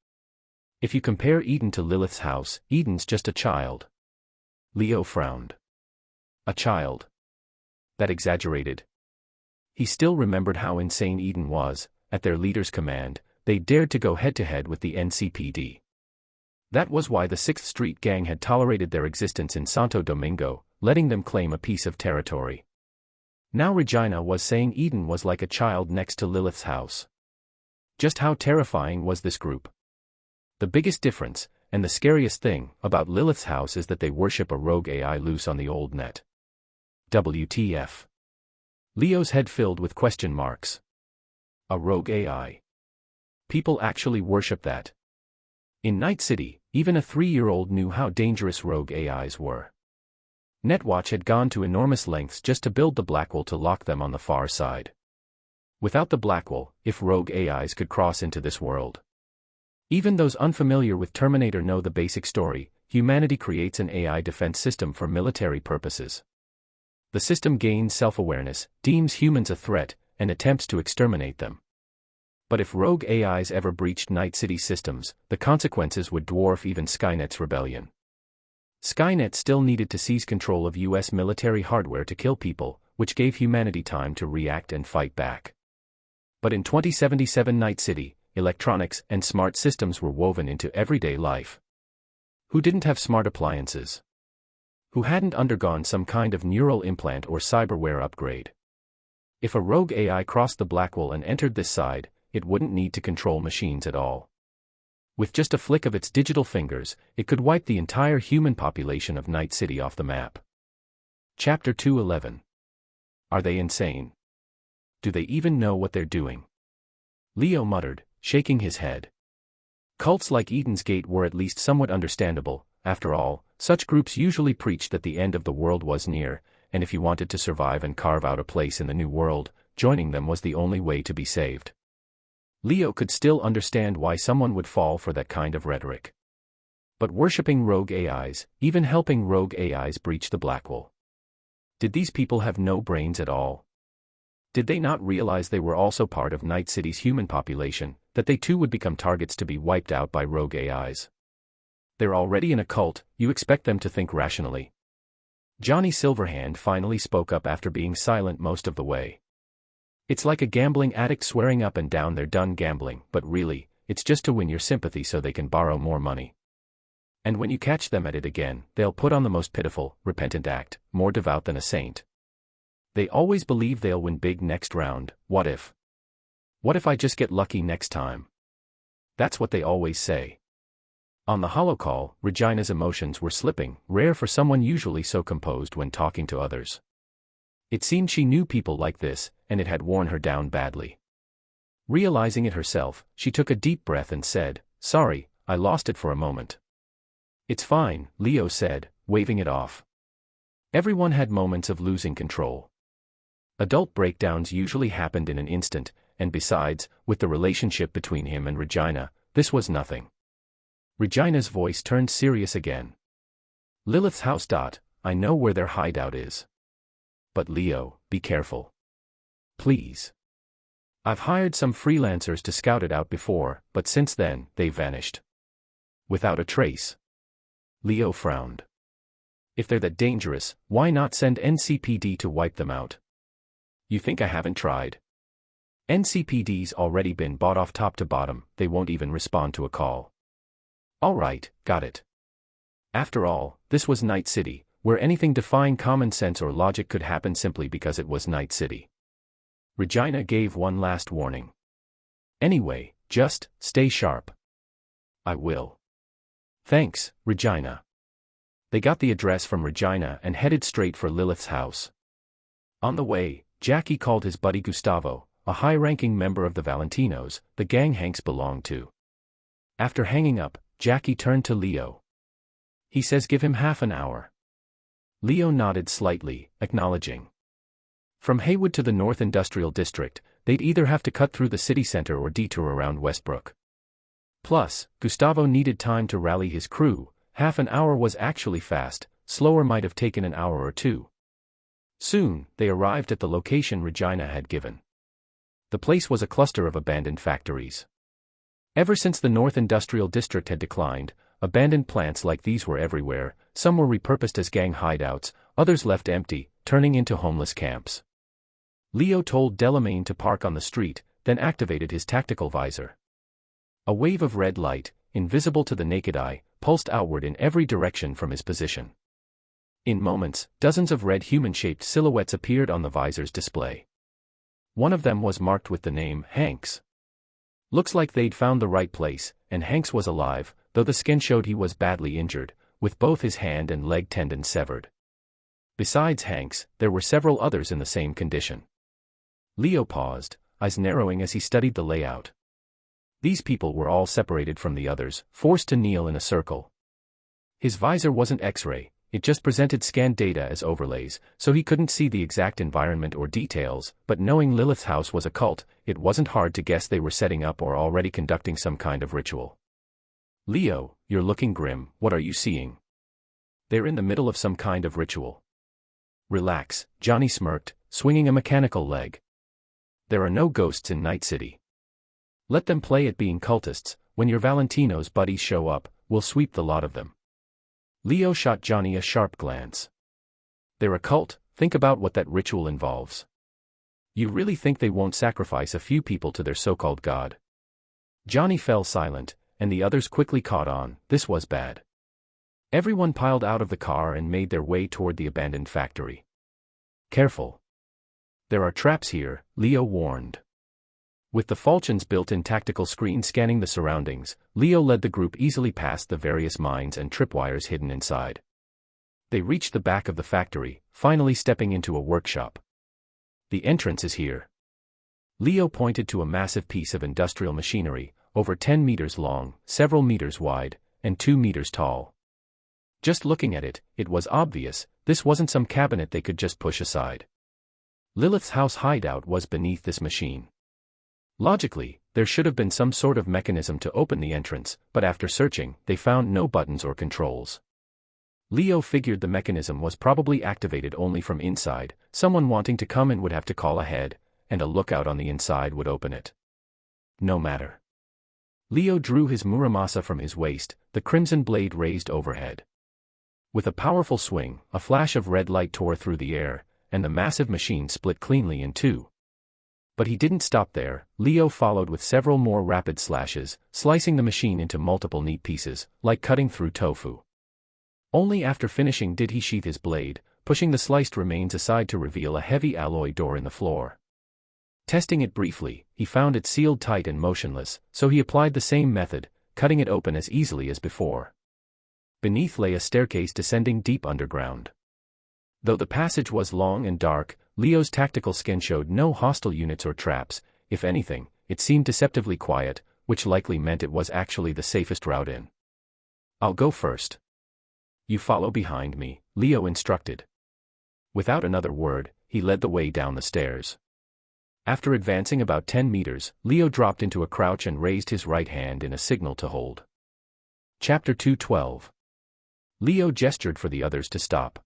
If you compare Eden to Lilith's house, Eden's just a child. Leo frowned. A child. That exaggerated. He still remembered how insane Eden was. At their leader's command, they dared to go head-to-head with the NCPD. That was why the 6th Street Gang had tolerated their existence in Santo Domingo, letting them claim a piece of territory. Now Regina was saying Eden was like a child next to Lilith's house. Just how terrifying was this group? The biggest difference, and the scariest thing, about Lilith's house is that they worship a rogue AI loose on the old net. WTF? Leo's head filled with question marks. A rogue AI. People actually worship that. In Night City, even a 3-year-old knew how dangerous rogue AIs were. Netwatch had gone to enormous lengths just to build the Blackwall to lock them on the far side. Without the Blackwall, if rogue AIs could cross into this world. Even those unfamiliar with Terminator know the basic story: humanity creates an AI defense system for military purposes. The system gains self-awareness, deems humans a threat, and attempts to exterminate them. But if rogue AIs ever breached Night City systems, the consequences would dwarf even Skynet's rebellion. Skynet still needed to seize control of US military hardware to kill people, which gave humanity time to react and fight back. But in 2077 Night City, electronics and smart systems were woven into everyday life. Who didn't have smart appliances? Who hadn't undergone some kind of neural implant or cyberware upgrade? If a rogue AI crossed the Blackwall and entered this side, it wouldn't need to control machines at all. With just a flick of its digital fingers, it could wipe the entire human population of Night City off the map. Chapter 211. Are they insane? Do they even know what they're doing? Leo muttered, shaking his head. Cults like Eden's Gate were at least somewhat understandable. After all, such groups usually preached that the end of the world was near, and if you wanted to survive and carve out a place in the new world, joining them was the only way to be saved. Leo could still understand why someone would fall for that kind of rhetoric. But worshipping rogue AIs, even helping rogue AIs breach the Blackwall. Did these people have no brains at all? Did they not realize they were also part of Night City's human population, that they too would become targets to be wiped out by rogue AIs? They're already in a cult, you expect them to think rationally. Johnny Silverhand finally spoke up after being silent most of the way. It's like a gambling addict swearing up and down they're done gambling, but really, it's just to win your sympathy so they can borrow more money. And when you catch them at it again, they'll put on the most pitiful, repentant act, more devout than a saint. They always believe they'll win big next round. What if? What if I just get lucky next time? That's what they always say. On the holocall, Regina's emotions were slipping, rare for someone usually so composed when talking to others. It seemed she knew people like this, and it had worn her down badly. Realizing it herself, she took a deep breath and said, "Sorry, I lost it for a moment." "It's fine," Leo said, waving it off. Everyone had moments of losing control. Adult breakdowns usually happened in an instant, and besides, with the relationship between him and Regina, this was nothing. Regina's voice turned serious again. "Lilith's house. I know where their hideout is. But Leo, be careful. Please. I've hired some freelancers to scout it out before, but since then, they vanished. Without a trace." Leo frowned. If they're that dangerous, why not send NCPD to wipe them out? You think I haven't tried? NCPD's already been bought off top to bottom, they won't even respond to a call. All right, got it. After all, this was Night City, where anything defying common sense or logic could happen simply because it was Night City. Regina gave one last warning. "Anyway, just stay sharp." "I will." "Thanks, Regina." They got the address from Regina and headed straight for Lilith's house. On the way, Jackie called his buddy Gustavo, a high-ranking member of the Valentinos, the gang Hanks belonged to. After hanging up, Jackie turned to Leo. "He says give him half an hour." Leo nodded slightly, acknowledging. From Haywood to the North Industrial District, they'd either have to cut through the city center or detour around Westbrook. Plus, Gustavo needed time to rally his crew. Half an hour was actually fast, slower might have taken an hour or two. Soon, they arrived at the location Regina had given. The place was a cluster of abandoned factories. Ever since the North Industrial District had declined, abandoned plants like these were everywhere. Some were repurposed as gang hideouts, others left empty, turning into homeless camps. Leo told Delamain to park on the street, then activated his tactical visor. A wave of red light, invisible to the naked eye, pulsed outward in every direction from his position. In moments, dozens of red human-shaped silhouettes appeared on the visor's display. One of them was marked with the name Hanks. Looks like they'd found the right place, and Hanks was alive, though the skin showed he was badly injured, with both his hand and leg tendons severed. Besides Hanks, there were several others in the same condition. Leo paused, eyes narrowing as he studied the layout. These people were all separated from the others, forced to kneel in a circle. His visor wasn't X-ray, it just presented scanned data as overlays, so he couldn't see the exact environment or details, but knowing Lilith's house was a cult, it wasn't hard to guess they were setting up or already conducting some kind of ritual. Leo, you're looking grim, what are you seeing? They're in the middle of some kind of ritual. Relax, Johnny smirked, swinging a mechanical leg. There are no ghosts in Night City. Let them play at being cultists. When your Valentino's buddies show up, we'll sweep the lot of them. Leo shot Johnny a sharp glance. They're a cult, think about what that ritual involves. You really think they won't sacrifice a few people to their so-called god? Johnny fell silent, and the others quickly caught on. This was bad. Everyone piled out of the car and made their way toward the abandoned factory. Careful. There are traps here, Leo warned. With the falchions built-in tactical screen scanning the surroundings, Leo led the group easily past the various mines and tripwires hidden inside. They reached the back of the factory, finally stepping into a workshop. The entrance is here. Leo pointed to a massive piece of industrial machinery, over 10 meters long, several meters wide, and 2 meters tall. Just looking at it, it was obvious, this wasn't some cabinet they could just push aside. Lilith's house hideout was beneath this machine. Logically, there should have been some sort of mechanism to open the entrance, but after searching, they found no buttons or controls. Leo figured the mechanism was probably activated only from inside. Someone wanting to come in would have to call ahead, and a lookout on the inside would open it. No matter. Leo drew his Muramasa from his waist, the crimson blade raised overhead. With a powerful swing, a flash of red light tore through the air, and the massive machine split cleanly in two. But he didn't stop there. Leo followed with several more rapid slashes, slicing the machine into multiple neat pieces, like cutting through tofu. Only after finishing did he sheath his blade, pushing the sliced remains aside to reveal a heavy alloy door in the floor. Testing it briefly, he found it sealed tight and motionless, so he applied the same method, cutting it open as easily as before. Beneath lay a staircase descending deep underground. Though the passage was long and dark, Leo's tactical skin showed no hostile units or traps. If anything, it seemed deceptively quiet, which likely meant it was actually the safest route in. I'll go first. You follow behind me, Leo instructed. Without another word, he led the way down the stairs. After advancing about 10 meters, Leo dropped into a crouch and raised his right hand in a signal to hold. Chapter 212. Leo gestured for the others to stop.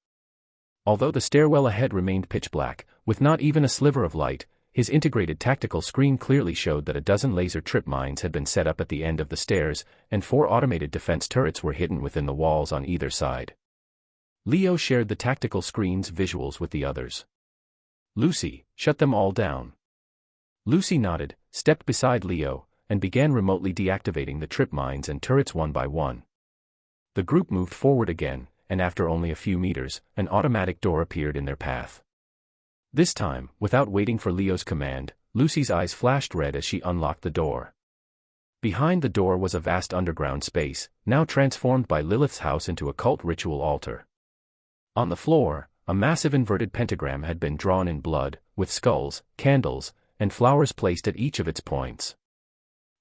Although the stairwell ahead remained pitch black, with not even a sliver of light, his integrated tactical screen clearly showed that a dozen laser trip mines had been set up at the end of the stairs, and 4 automated defense turrets were hidden within the walls on either side. Leo shared the tactical screen's visuals with the others. Lucy, shut them all down. Lucy nodded, stepped beside Leo, and began remotely deactivating the trip mines and turrets one by one. The group moved forward again, and after only a few meters, an automatic door appeared in their path. This time, without waiting for Leo's command, Lucy's eyes flashed red as she unlocked the door. Behind the door was a vast underground space, now transformed by Lilith's house into a cult ritual altar. On the floor, a massive inverted pentagram had been drawn in blood, with skulls, candles, and flowers placed at each of its points.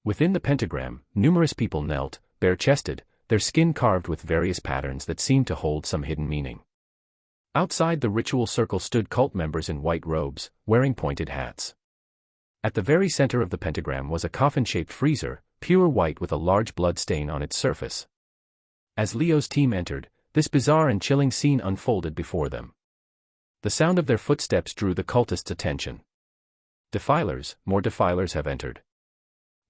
Within the pentagram, numerous people knelt, bare-chested, their skin carved with various patterns that seemed to hold some hidden meaning. Outside the ritual circle stood cult members in white robes, wearing pointed hats. At the very center of the pentagram was a coffin-shaped freezer, pure white with a large blood stain on its surface. As Leo's team entered, this bizarre and chilling scene unfolded before them. The sound of their footsteps drew the cultists' attention. Defilers, more defilers have entered.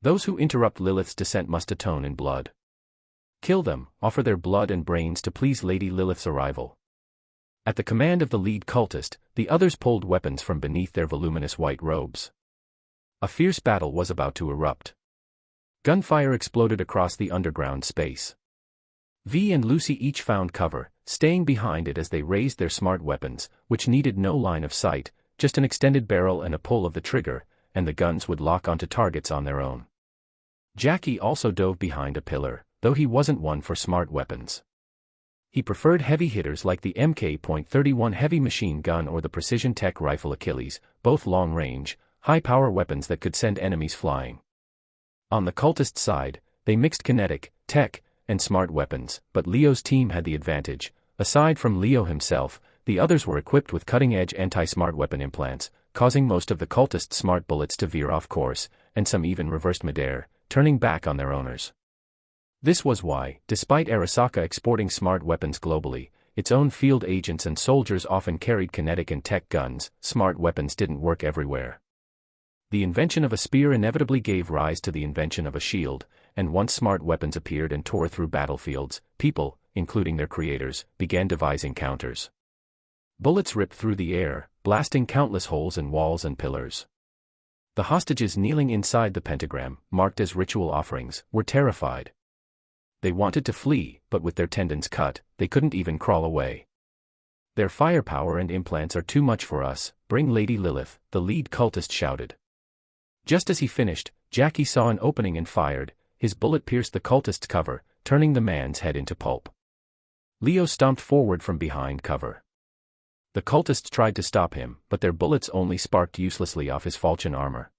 Those who interrupt Lilith's descent must atone in blood. Kill them, offer their blood and brains to please Lady Lilith's arrival. At the command of the lead cultist, the others pulled weapons from beneath their voluminous white robes. A fierce battle was about to erupt. Gunfire exploded across the underground space. V and Lucy each found cover, staying behind it as they raised their smart weapons, which needed no line of sight, just an extended barrel and a pull of the trigger, and the guns would lock onto targets on their own. Jackie also dove behind a pillar, though he wasn't one for smart weapons. He preferred heavy hitters like the MK.31 heavy machine gun or the precision tech rifle Achilles, both long-range, high-power weapons that could send enemies flying. On the cultist side, they mixed kinetic, tech, and smart weapons, but Leo's team had the advantage. Aside from Leo himself, the others were equipped with cutting-edge anti-smart weapon implants, causing most of the cultists' smart bullets to veer off course, and some even reversed midair, turning back on their owners. This was why, despite Arasaka exporting smart weapons globally, its own field agents and soldiers often carried kinetic and tech guns. Smart weapons didn't work everywhere. The invention of a spear inevitably gave rise to the invention of a shield, and once smart weapons appeared and tore through battlefields, people, including their creators, began devising counters. Bullets ripped through the air, blasting countless holes in walls and pillars. The hostages kneeling inside the pentagram, marked as ritual offerings, were terrified. They wanted to flee, but with their tendons cut, they couldn't even crawl away. Their firepower and implants are too much for us, bring Lady Lilith, the lead cultist shouted. Just as he finished, Jackie saw an opening and fired. His bullet pierced the cultist's cover, turning the man's head into pulp. Leo stomped forward from behind cover. The cultists tried to stop him, but their bullets only sparked uselessly off his falchion armor.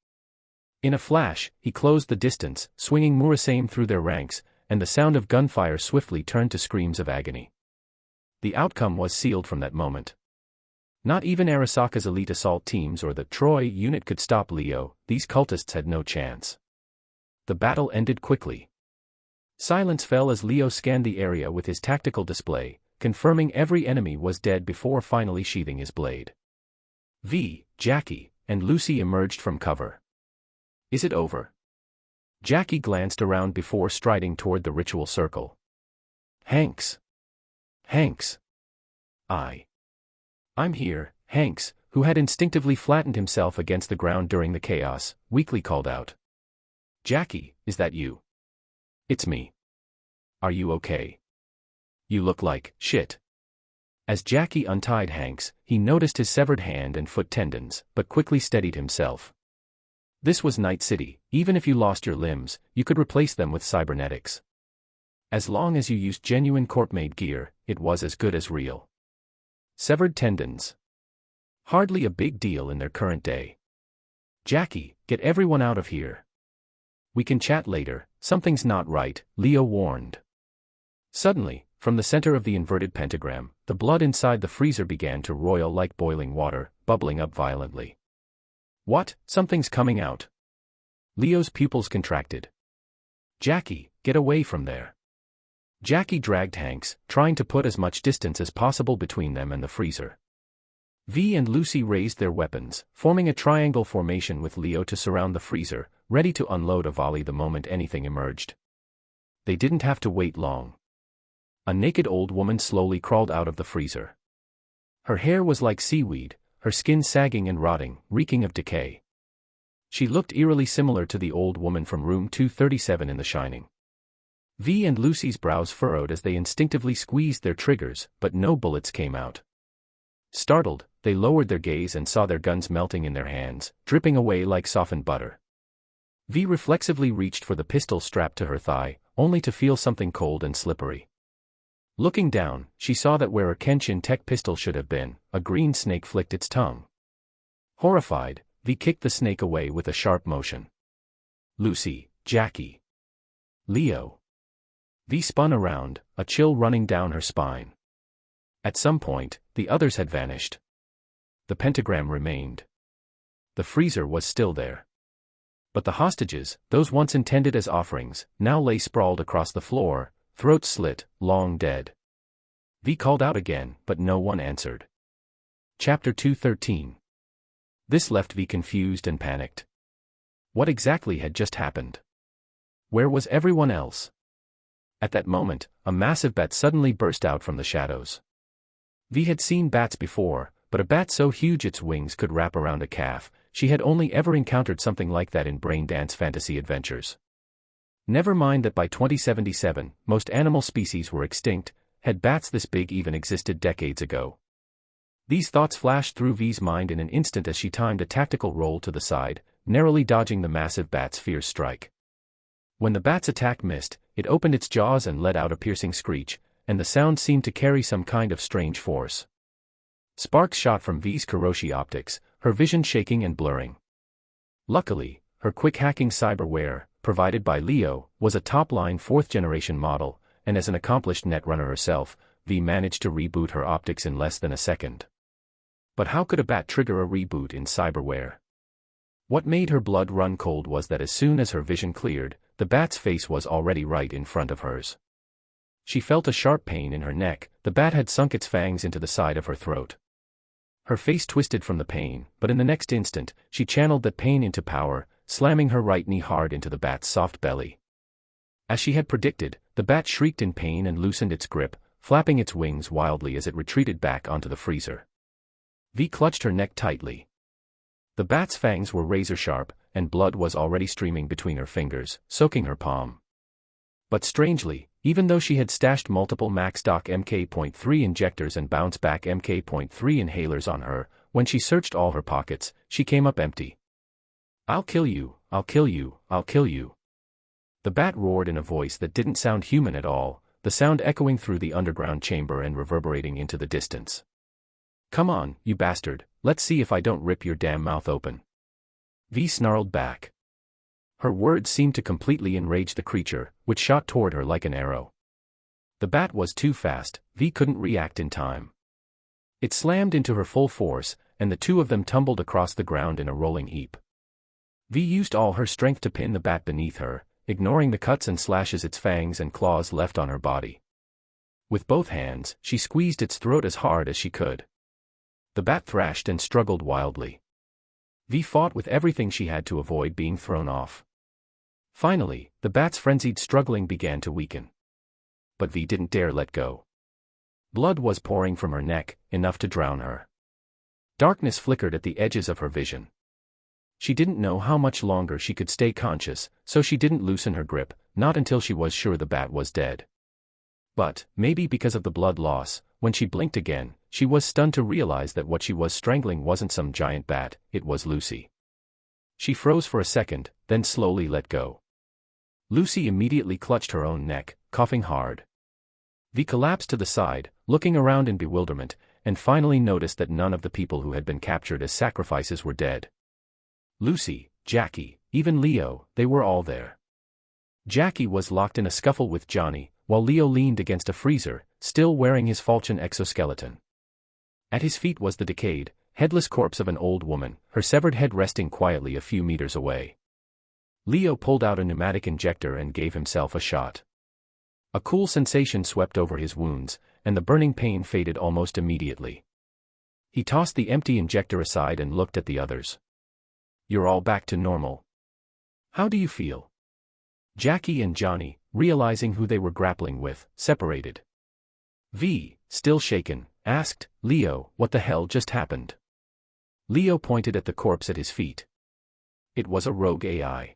In a flash, he closed the distance, swinging Murasame through their ranks, and the sound of gunfire swiftly turned to screams of agony. The outcome was sealed from that moment. Not even Arasaka's elite assault teams or the Troy unit could stop Leo. These cultists had no chance. The battle ended quickly. Silence fell as Leo scanned the area with his tactical display, confirming every enemy was dead before finally sheathing his blade. V, Jackie, and Lucy emerged from cover. Is it over? Jackie glanced around before striding toward the ritual circle. Hanks. Hanks. I'm here, Hanks, who had instinctively flattened himself against the ground during the chaos, weakly called out. Jackie, is that you? It's me. Are you okay? You look like shit. As Jackie untied Hanks, he noticed his severed hand and foot tendons, but quickly steadied himself. This was Night City. Even if you lost your limbs, you could replace them with cybernetics. As long as you used genuine corp-made gear, it was as good as real. Severed tendons. Hardly a big deal in their current day. Jackie, get everyone out of here. We can chat later, something's not right, Leo warned. Suddenly, from the center of the inverted pentagram, the blood inside the freezer began to roil like boiling water, bubbling up violently. What? Something's coming out. Leo's pupils contracted. Jackie, get away from there. Jackie dragged Hanks, trying to put as much distance as possible between them and the freezer. V and Lucy raised their weapons, forming a triangle formation with Leo to surround the freezer, ready to unload a volley the moment anything emerged. They didn't have to wait long. A naked old woman slowly crawled out of the freezer. Her hair was like seaweed, her skin sagging and rotting, reeking of decay. She looked eerily similar to the old woman from room 237 in The Shining. V and Lucy's brows furrowed as they instinctively squeezed their triggers, but no bullets came out. Startled, they lowered their gaze and saw their guns melting in their hands, dripping away like softened butter. V reflexively reached for the pistol strapped to her thigh, only to feel something cold and slippery. Looking down, she saw that where a Kenshin Tech pistol should have been, a green snake flicked its tongue. Horrified, V kicked the snake away with a sharp motion. Lucy, Jackie. Leo. V spun around, a chill running down her spine. At some point, the others had vanished. The pentagram remained. The freezer was still there. But the hostages, those once intended as offerings, now lay sprawled across the floor, throats slit, long dead. V called out again, but no one answered. Chapter 213. This left V confused and panicked. What exactly had just happened? Where was everyone else? At that moment, a massive bat suddenly burst out from the shadows. V had seen bats before, but a bat so huge its wings could wrap around a calf. She had only ever encountered something like that in Braindance fantasy adventures. Never mind that by 2077, most animal species were extinct. Had bats this big even existed decades ago? These thoughts flashed through V's mind in an instant as she timed a tactical roll to the side, narrowly dodging the massive bat's fierce strike. When the bat's attack missed, it opened its jaws and let out a piercing screech, and the sound seemed to carry some kind of strange force. Sparks shot from V's Kiroshi optics, her vision shaking and blurring. Luckily, her quick hacking cyberware, provided by Leo, was a top-line 4th-generation model, and as an accomplished netrunner herself, V managed to reboot her optics in less than a second. But how could a bat trigger a reboot in cyberware? What made her blood run cold was that as soon as her vision cleared, the bat's face was already right in front of hers. She felt a sharp pain in her neck. The bat had sunk its fangs into the side of her throat. Her face twisted from the pain, but in the next instant, she channeled that pain into power, slamming her right knee hard into the bat's soft belly. As she had predicted, the bat shrieked in pain and loosened its grip, flapping its wings wildly as it retreated back onto the freezer. V clutched her neck tightly. The bat's fangs were razor-sharp, and blood was already streaming between her fingers, soaking her palm. But strangely, even though she had stashed multiple max-stock MK.3 injectors and bounce-back MK.3 inhalers on her, when she searched all her pockets, she came up empty. "I'll kill you, I'll kill you, I'll kill you." The bat roared in a voice that didn't sound human at all, the sound echoing through the underground chamber and reverberating into the distance. "Come on, you bastard, let's see if I don't rip your damn mouth open." V snarled back. Her words seemed to completely enrage the creature, which shot toward her like an arrow. The bat was too fast. V couldn't react in time. It slammed into her full force, and the two of them tumbled across the ground in a rolling heap. V used all her strength to pin the bat beneath her, ignoring the cuts and slashes its fangs and claws left on her body. With both hands, she squeezed its throat as hard as she could. The bat thrashed and struggled wildly. V fought with everything she had to avoid being thrown off. Finally, the bat's frenzied struggling began to weaken. But V didn't dare let go. Blood was pouring from her neck, enough to drown her. Darkness flickered at the edges of her vision. She didn't know how much longer she could stay conscious, so she didn't loosen her grip, not until she was sure the bat was dead. But, maybe because of the blood loss, when she blinked again, she was stunned to realize that what she was strangling wasn't some giant bat, it was Lucy. She froze for a second, then slowly let go. Lucy immediately clutched her own neck, coughing hard. V collapsed to the side, looking around in bewilderment, and finally noticed that none of the people who had been captured as sacrifices were dead. Lucy, Jackie, even Leo, they were all there. Jackie was locked in a scuffle with Johnny, while Leo leaned against a freezer, still wearing his falchion exoskeleton. At his feet was the decayed, headless corpse of an old woman, her severed head resting quietly a few meters away. Leo pulled out a pneumatic injector and gave himself a shot. A cool sensation swept over his wounds, and the burning pain faded almost immediately. He tossed the empty injector aside and looked at the others. "You're all back to normal. How do you feel?" Jackie and Johnny, realizing who they were grappling with, separated. V, still shaken, asked, "Leo, what the hell just happened?" Leo pointed at the corpse at his feet. It was a rogue AI.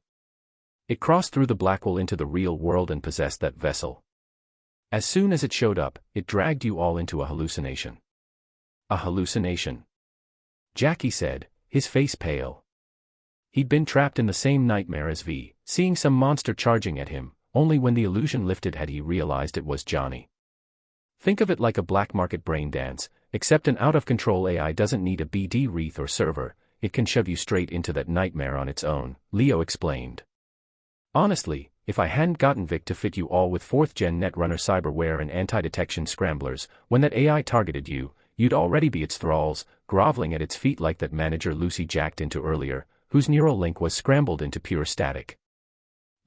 It crossed through the Blackwell into the real world and possessed that vessel. As soon as it showed up, it dragged you all into a hallucination. A hallucination? Jackie said, his face pale. He'd been trapped in the same nightmare as V, seeing some monster charging at him. Only when the illusion lifted had he realized it was Johnny. Think of it like a black market brain dance, except an out-of-control AI doesn't need a BD wreath or server, it can shove you straight into that nightmare on its own, Leo explained. Honestly, if I hadn't gotten Vic to fit you all with 4th-gen Netrunner cyberware and anti-detection scramblers, when that AI targeted you, you'd already be its thralls, groveling at its feet like that manager Lucy jacked into earlier, whose neural link was scrambled into pure static.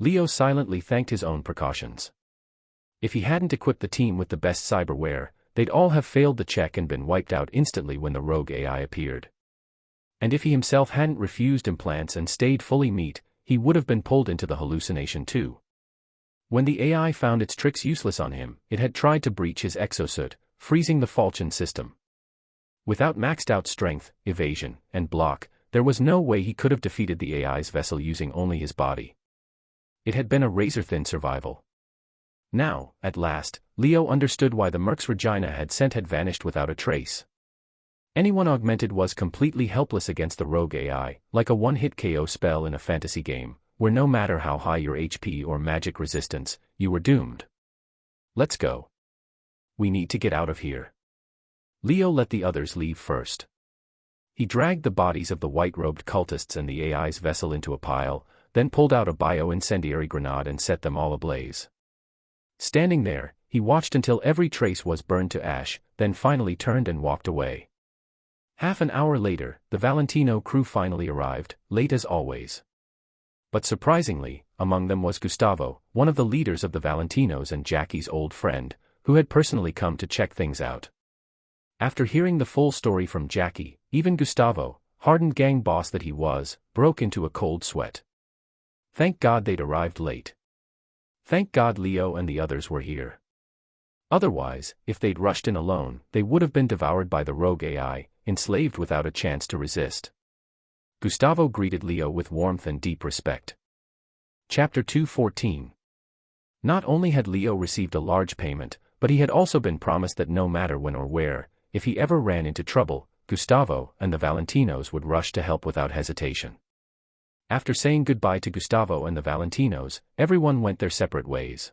Leo silently thanked his own precautions. If he hadn't equipped the team with the best cyberware, they'd all have failed the check and been wiped out instantly when the rogue AI appeared. And if he himself hadn't refused implants and stayed fully meat, he would have been pulled into the hallucination too. When the AI found its tricks useless on him, it had tried to breach his exosuit, freezing the falchion system. Without maxed out strength, evasion, and block, there was no way he could have defeated the AI's vessel using only his body. It had been a razor-thin survival. Now, at last, Leo understood why the mercs Regina had sent had vanished without a trace. Anyone augmented was completely helpless against the rogue AI, like a one-hit KO spell in a fantasy game, where no matter how high your HP or magic resistance, you were doomed. Let's go. We need to get out of here. Leo let the others leave first. He dragged the bodies of the white-robed cultists and the AI's vessel into a pile, then pulled out a bio-incendiary grenade and set them all ablaze. Standing there, he watched until every trace was burned to ash, then finally turned and walked away. Half an hour later, the Valentino crew finally arrived, late as always. But surprisingly, among them was Gustavo, one of the leaders of the Valentinos and Jackie's old friend, who had personally come to check things out. After hearing the full story from Jackie, even Gustavo, hardened gang boss that he was, broke into a cold sweat. Thank God they'd arrived late. Thank God Leo and the others were here. Otherwise, if they'd rushed in alone, they would have been devoured by the rogue AI, enslaved without a chance to resist. Gustavo greeted Leo with warmth and deep respect. Chapter 2:14. Not only had Leo received a large payment, but he had also been promised that no matter when or where, if he ever ran into trouble, Gustavo and the Valentinos would rush to help without hesitation. After saying goodbye to Gustavo and the Valentinos, everyone went their separate ways.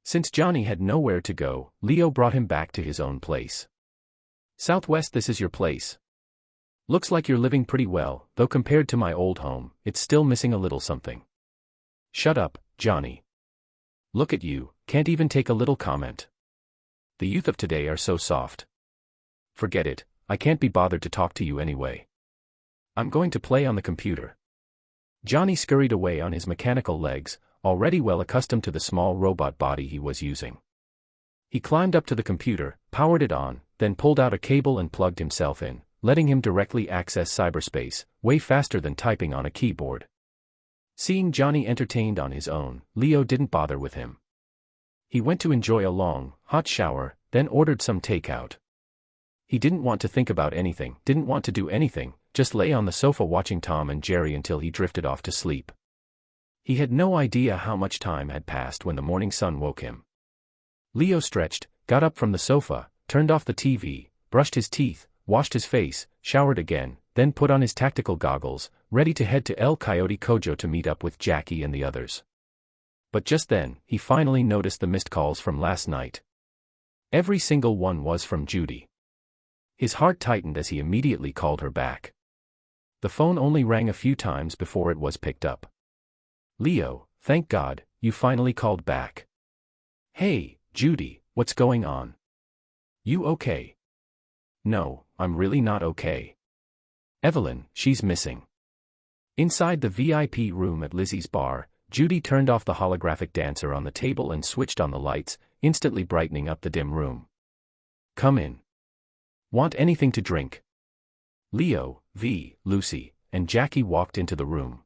Since Johnny had nowhere to go, Leo brought him back to his own place. Southwest, this is your place. Looks like you're living pretty well, though compared to my old home, it's still missing a little something. Shut up, Johnny. Look at you, can't even take a little comment. The youth of today are so soft. Forget it, I can't be bothered to talk to you anyway. I'm going to play on the computer. Johnny scurried away on his mechanical legs, already well accustomed to the small robot body he was using. He climbed up to the computer, powered it on, then pulled out a cable and plugged himself in, letting him directly access cyberspace, way faster than typing on a keyboard. Seeing Johnny entertained on his own, Leo didn't bother with him. He went to enjoy a long, hot shower, then ordered some takeout. He didn't want to think about anything, didn't want to do anything, just lay on the sofa watching Tom and Jerry until he drifted off to sleep. He had no idea how much time had passed when the morning sun woke him. Leo stretched, got up from the sofa, turned off the TV, brushed his teeth, washed his face, showered again, then put on his tactical goggles, ready to head to El Coyote Kojo to meet up with Jackie and the others. But just then, he finally noticed the missed calls from last night. Every single one was from Judy. His heart tightened as he immediately called her back. The phone only rang a few times before it was picked up. Leo, thank God, you finally called back. Hey, Judy, what's going on? You okay? No, I'm really not okay. Evelyn, she's missing. Inside the VIP room at Lizzie's bar, Judy turned off the holographic dancer on the table and switched on the lights, instantly brightening up the dim room. Come in. Want anything to drink? Leo, V, Lucy, and Jackie walked into the room.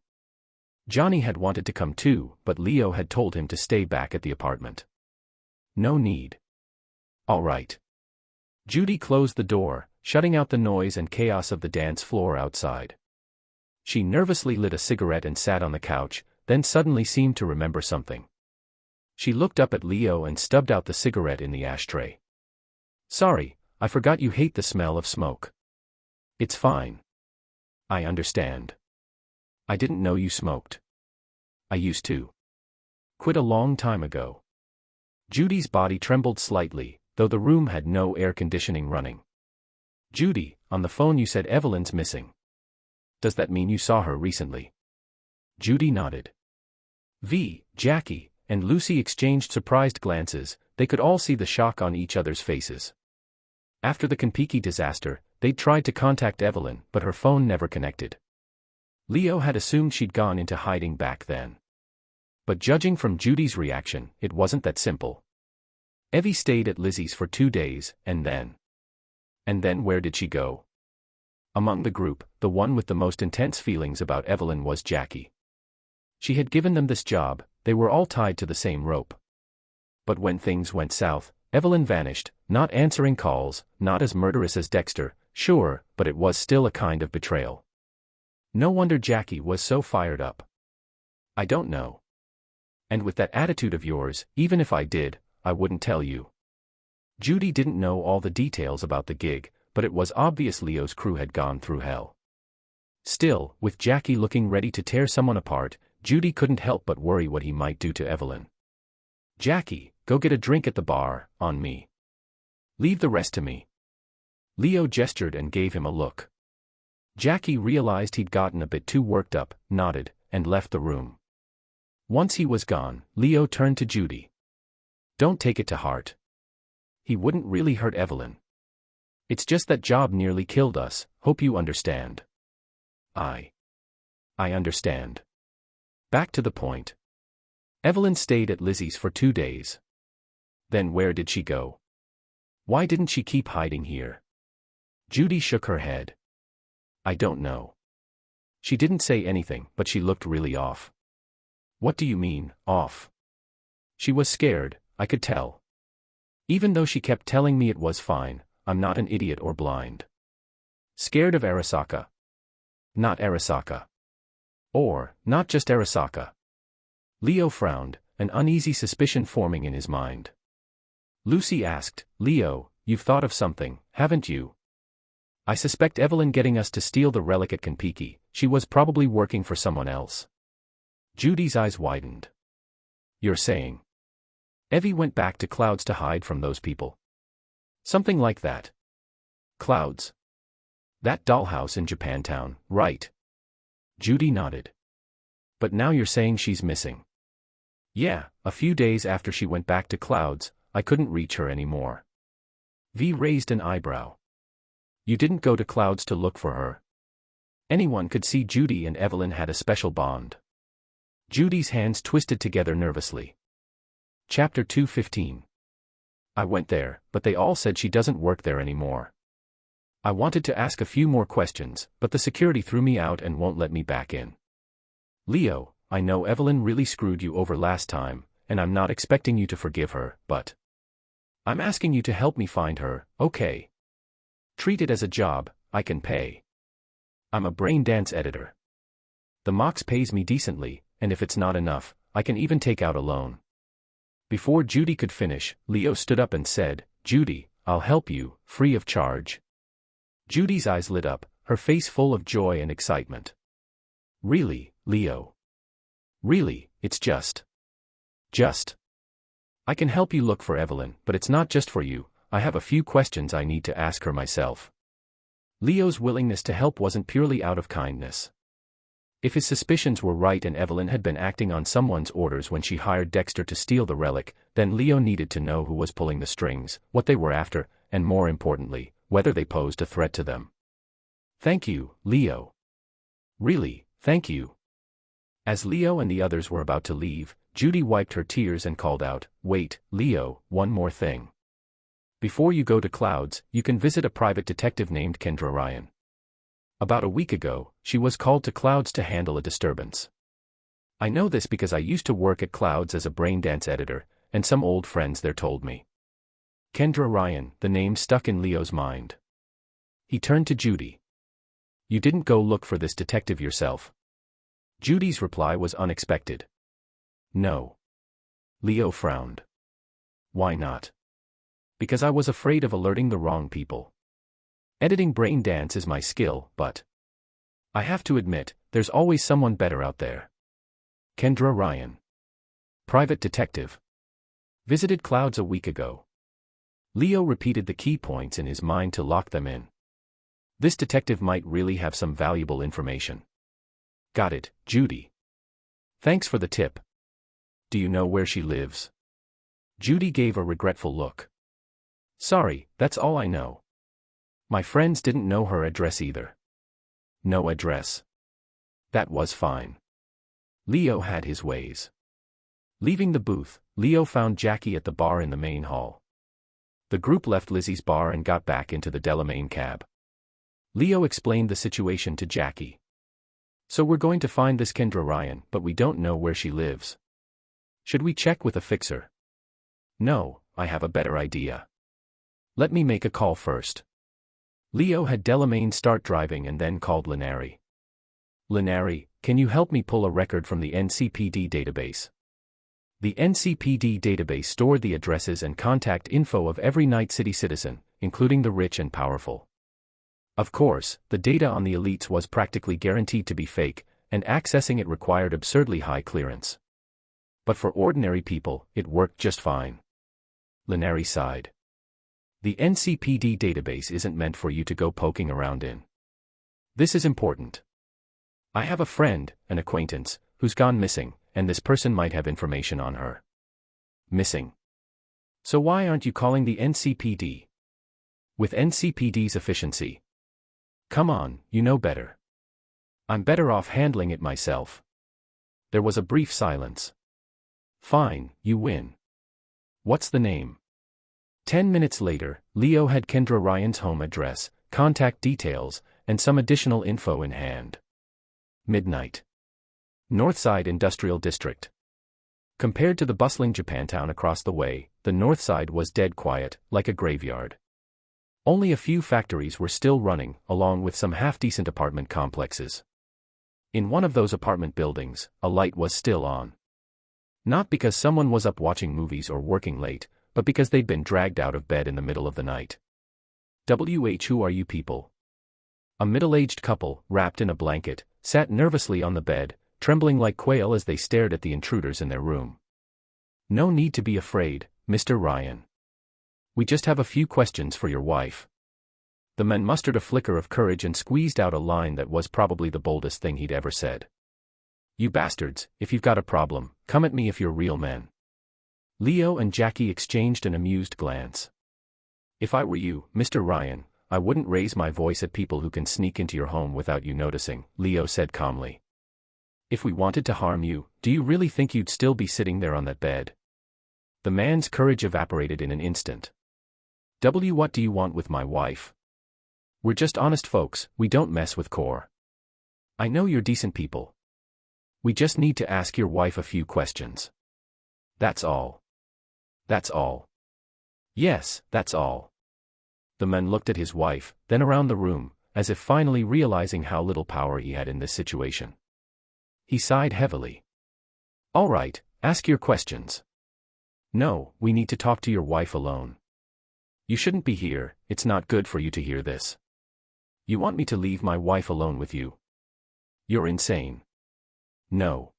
Johnny had wanted to come too, but Leo had told him to stay back at the apartment. No need. All right. Judy closed the door, shutting out the noise and chaos of the dance floor outside. She nervously lit a cigarette and sat on the couch, then suddenly seemed to remember something. She looked up at Leo and stubbed out the cigarette in the ashtray. Sorry, I forgot you hate the smell of smoke. It's fine. I understand. I didn't know you smoked. I used to. Quit a long time ago. Judy's body trembled slightly, though the room had no air conditioning running. Judy, on the phone you said Evelyn's missing. Does that mean you saw her recently? Judy nodded. V, Jackie, and Lucy exchanged surprised glances. They could all see the shock on each other's faces. After the Konpeki disaster, they'd tried to contact Evelyn, but her phone never connected. Leo had assumed she'd gone into hiding back then. But judging from Judy's reaction, it wasn't that simple. Evie stayed at Lizzie's for 2 days, and then where did she go? Among the group, the one with the most intense feelings about Evelyn was Jackie. She had given them this job, they were all tied to the same rope. But when things went south, Evelyn vanished, not answering calls, not as murderous as Dexter, sure, but it was still a kind of betrayal. No wonder Jackie was so fired up. I don't know. And with that attitude of yours, even if I did, I wouldn't tell you. Judy didn't know all the details about the gig, but it was obvious Leo's crew had gone through hell. Still, with Jackie looking ready to tear someone apart, Judy couldn't help but worry what he might do to Evelyn. Jackie, go get a drink at the bar, on me. Leave the rest to me. Leo gestured and gave him a look. Jackie realized he'd gotten a bit too worked up, nodded, and left the room. Once he was gone, Leo turned to Judy. Don't take it to heart. He wouldn't really hurt Evelyn. It's just that job nearly killed us, hope you understand. I understand. Back to the point. Evelyn stayed at Lizzie's for 2 days. Then where did she go? Why didn't she keep hiding here? Judy shook her head. I don't know. She didn't say anything, but she looked really off. What do you mean, off? She was scared, I could tell. Even though she kept telling me it was fine, I'm not an idiot or blind. Scared of Arasaka. Not Arasaka. Or, not just Arasaka. Leo frowned, an uneasy suspicion forming in his mind. Lucy asked, Leo, you've thought of something, haven't you? I suspect Evelyn getting us to steal the relic at Konpeki, she was probably working for someone else. Judy's eyes widened. You're saying? Evie went back to Clouds to hide from those people. Something like that. Clouds. That dollhouse in Japantown, right? Judy nodded. But now you're saying she's missing. Yeah, a few days after she went back to Clouds, I couldn't reach her anymore. V raised an eyebrow. You didn't go to Clouds to look for her. Anyone could see Judy and Evelyn had a special bond. Judy's hands twisted together nervously. Chapter 215. I went there, but they all said she doesn't work there anymore. I wanted to ask a few more questions, but the security threw me out and won't let me back in. Leo, I know Evelyn really screwed you over last time, and I'm not expecting you to forgive her, but I'm asking you to help me find her, okay? Treat it as a job, I can pay. I'm a brain dance editor. The Mox pays me decently, and if it's not enough, I can even take out a loan. Before Judy could finish, Leo stood up and said, Judy, I'll help you, free of charge. Judy's eyes lit up, her face full of joy and excitement. Really, Leo? Really, it's just. I can help you look for Evelyn, but it's not just for you, I have a few questions I need to ask her myself. Leo's willingness to help wasn't purely out of kindness. If his suspicions were right and Evelyn had been acting on someone's orders when she hired Dexter to steal the relic, then Leo needed to know who was pulling the strings, what they were after, and more importantly, whether they posed a threat to them. Thank you, Leo. Really, thank you. As Leo and the others were about to leave, Judy wiped her tears and called out, Wait, Leo, one more thing. Before you go to Clouds, you can visit a private detective named Kendra Ryan. About a week ago, she was called to Clouds to handle a disturbance. I know this because I used to work at Clouds as a brain dance editor, and some old friends there told me. Kendra Ryan, the name stuck in Leo's mind. He turned to Judy. You didn't go look for this detective yourself. Judy's reply was unexpected. No. Leo frowned. Why not? Because I was afraid of alerting the wrong people. Editing brain dance is my skill, but I have to admit, there's always someone better out there. Kendra Ryan. Private detective. Visited Clouds a week ago. Leo repeated the key points in his mind to lock them in. This detective might really have some valuable information. Got it, Judy. Thanks for the tip. Do you know where she lives? Judy gave a regretful look. Sorry, that's all I know. My friends didn't know her address either. No address. That was fine. Leo had his ways. Leaving the booth, Leo found Jackie at the bar in the main hall. The group left Lizzie's bar and got back into the Delamain cab. Leo explained the situation to Jackie. So we're going to find this Kendra Ryan, but we don't know where she lives. Should we check with a fixer? No, I have a better idea. Let me make a call first. Leo had Delamain start driving and then called Linari. Linari, can you help me pull a record from the NCPD database? The NCPD database stored the addresses and contact info of every Night City citizen, including the rich and powerful. Of course, the data on the elites was practically guaranteed to be fake, and accessing it required absurdly high clearance. But for ordinary people, it worked just fine. Linari sighed. The NCPD database isn't meant for you to go poking around in. This is important. I have a friend, an acquaintance, who's gone missing, and this person might have information on her. Missing. So why aren't you calling the NCPD? With NCPD's efficiency. Come on, you know better. I'm better off handling it myself. There was a brief silence. Fine, you win. What's the name? 10 minutes later, Leo had Kendra Ryan's home address, contact details, and some additional info in hand. Midnight. Northside Industrial District. Compared to the bustling Japantown across the way, the north side was dead quiet, like a graveyard. Only a few factories were still running, along with some half-decent apartment complexes. In one of those apartment buildings, a light was still on. Not because someone was up watching movies or working late, but because they'd been dragged out of bed in the middle of the night. Who are you people? A middle-aged couple, wrapped in a blanket, sat nervously on the bed, trembling like quail as they stared at the intruders in their room. No need to be afraid, Mr. Ryan. We just have a few questions for your wife. The man mustered a flicker of courage and squeezed out a line that was probably the boldest thing he'd ever said. You bastards, if you've got a problem, come at me if you're real men. Leo and Jackie exchanged an amused glance. If I were you, Mr. Ryan, I wouldn't raise my voice at people who can sneak into your home without you noticing, Leo said calmly. If we wanted to harm you, do you really think you'd still be sitting there on that bed? The man's courage evaporated in an instant. What do you want with my wife? We're just honest folks, we don't mess with core. I know you're decent people. We just need to ask your wife a few questions. That's all. That's all. Yes, that's all. The man looked at his wife, then around the room, as if finally realizing how little power he had in this situation. He sighed heavily. All right, ask your questions. No, we need to talk to your wife alone. You shouldn't be here, it's not good for you to hear this. You want me to leave my wife alone with you? You're insane. No.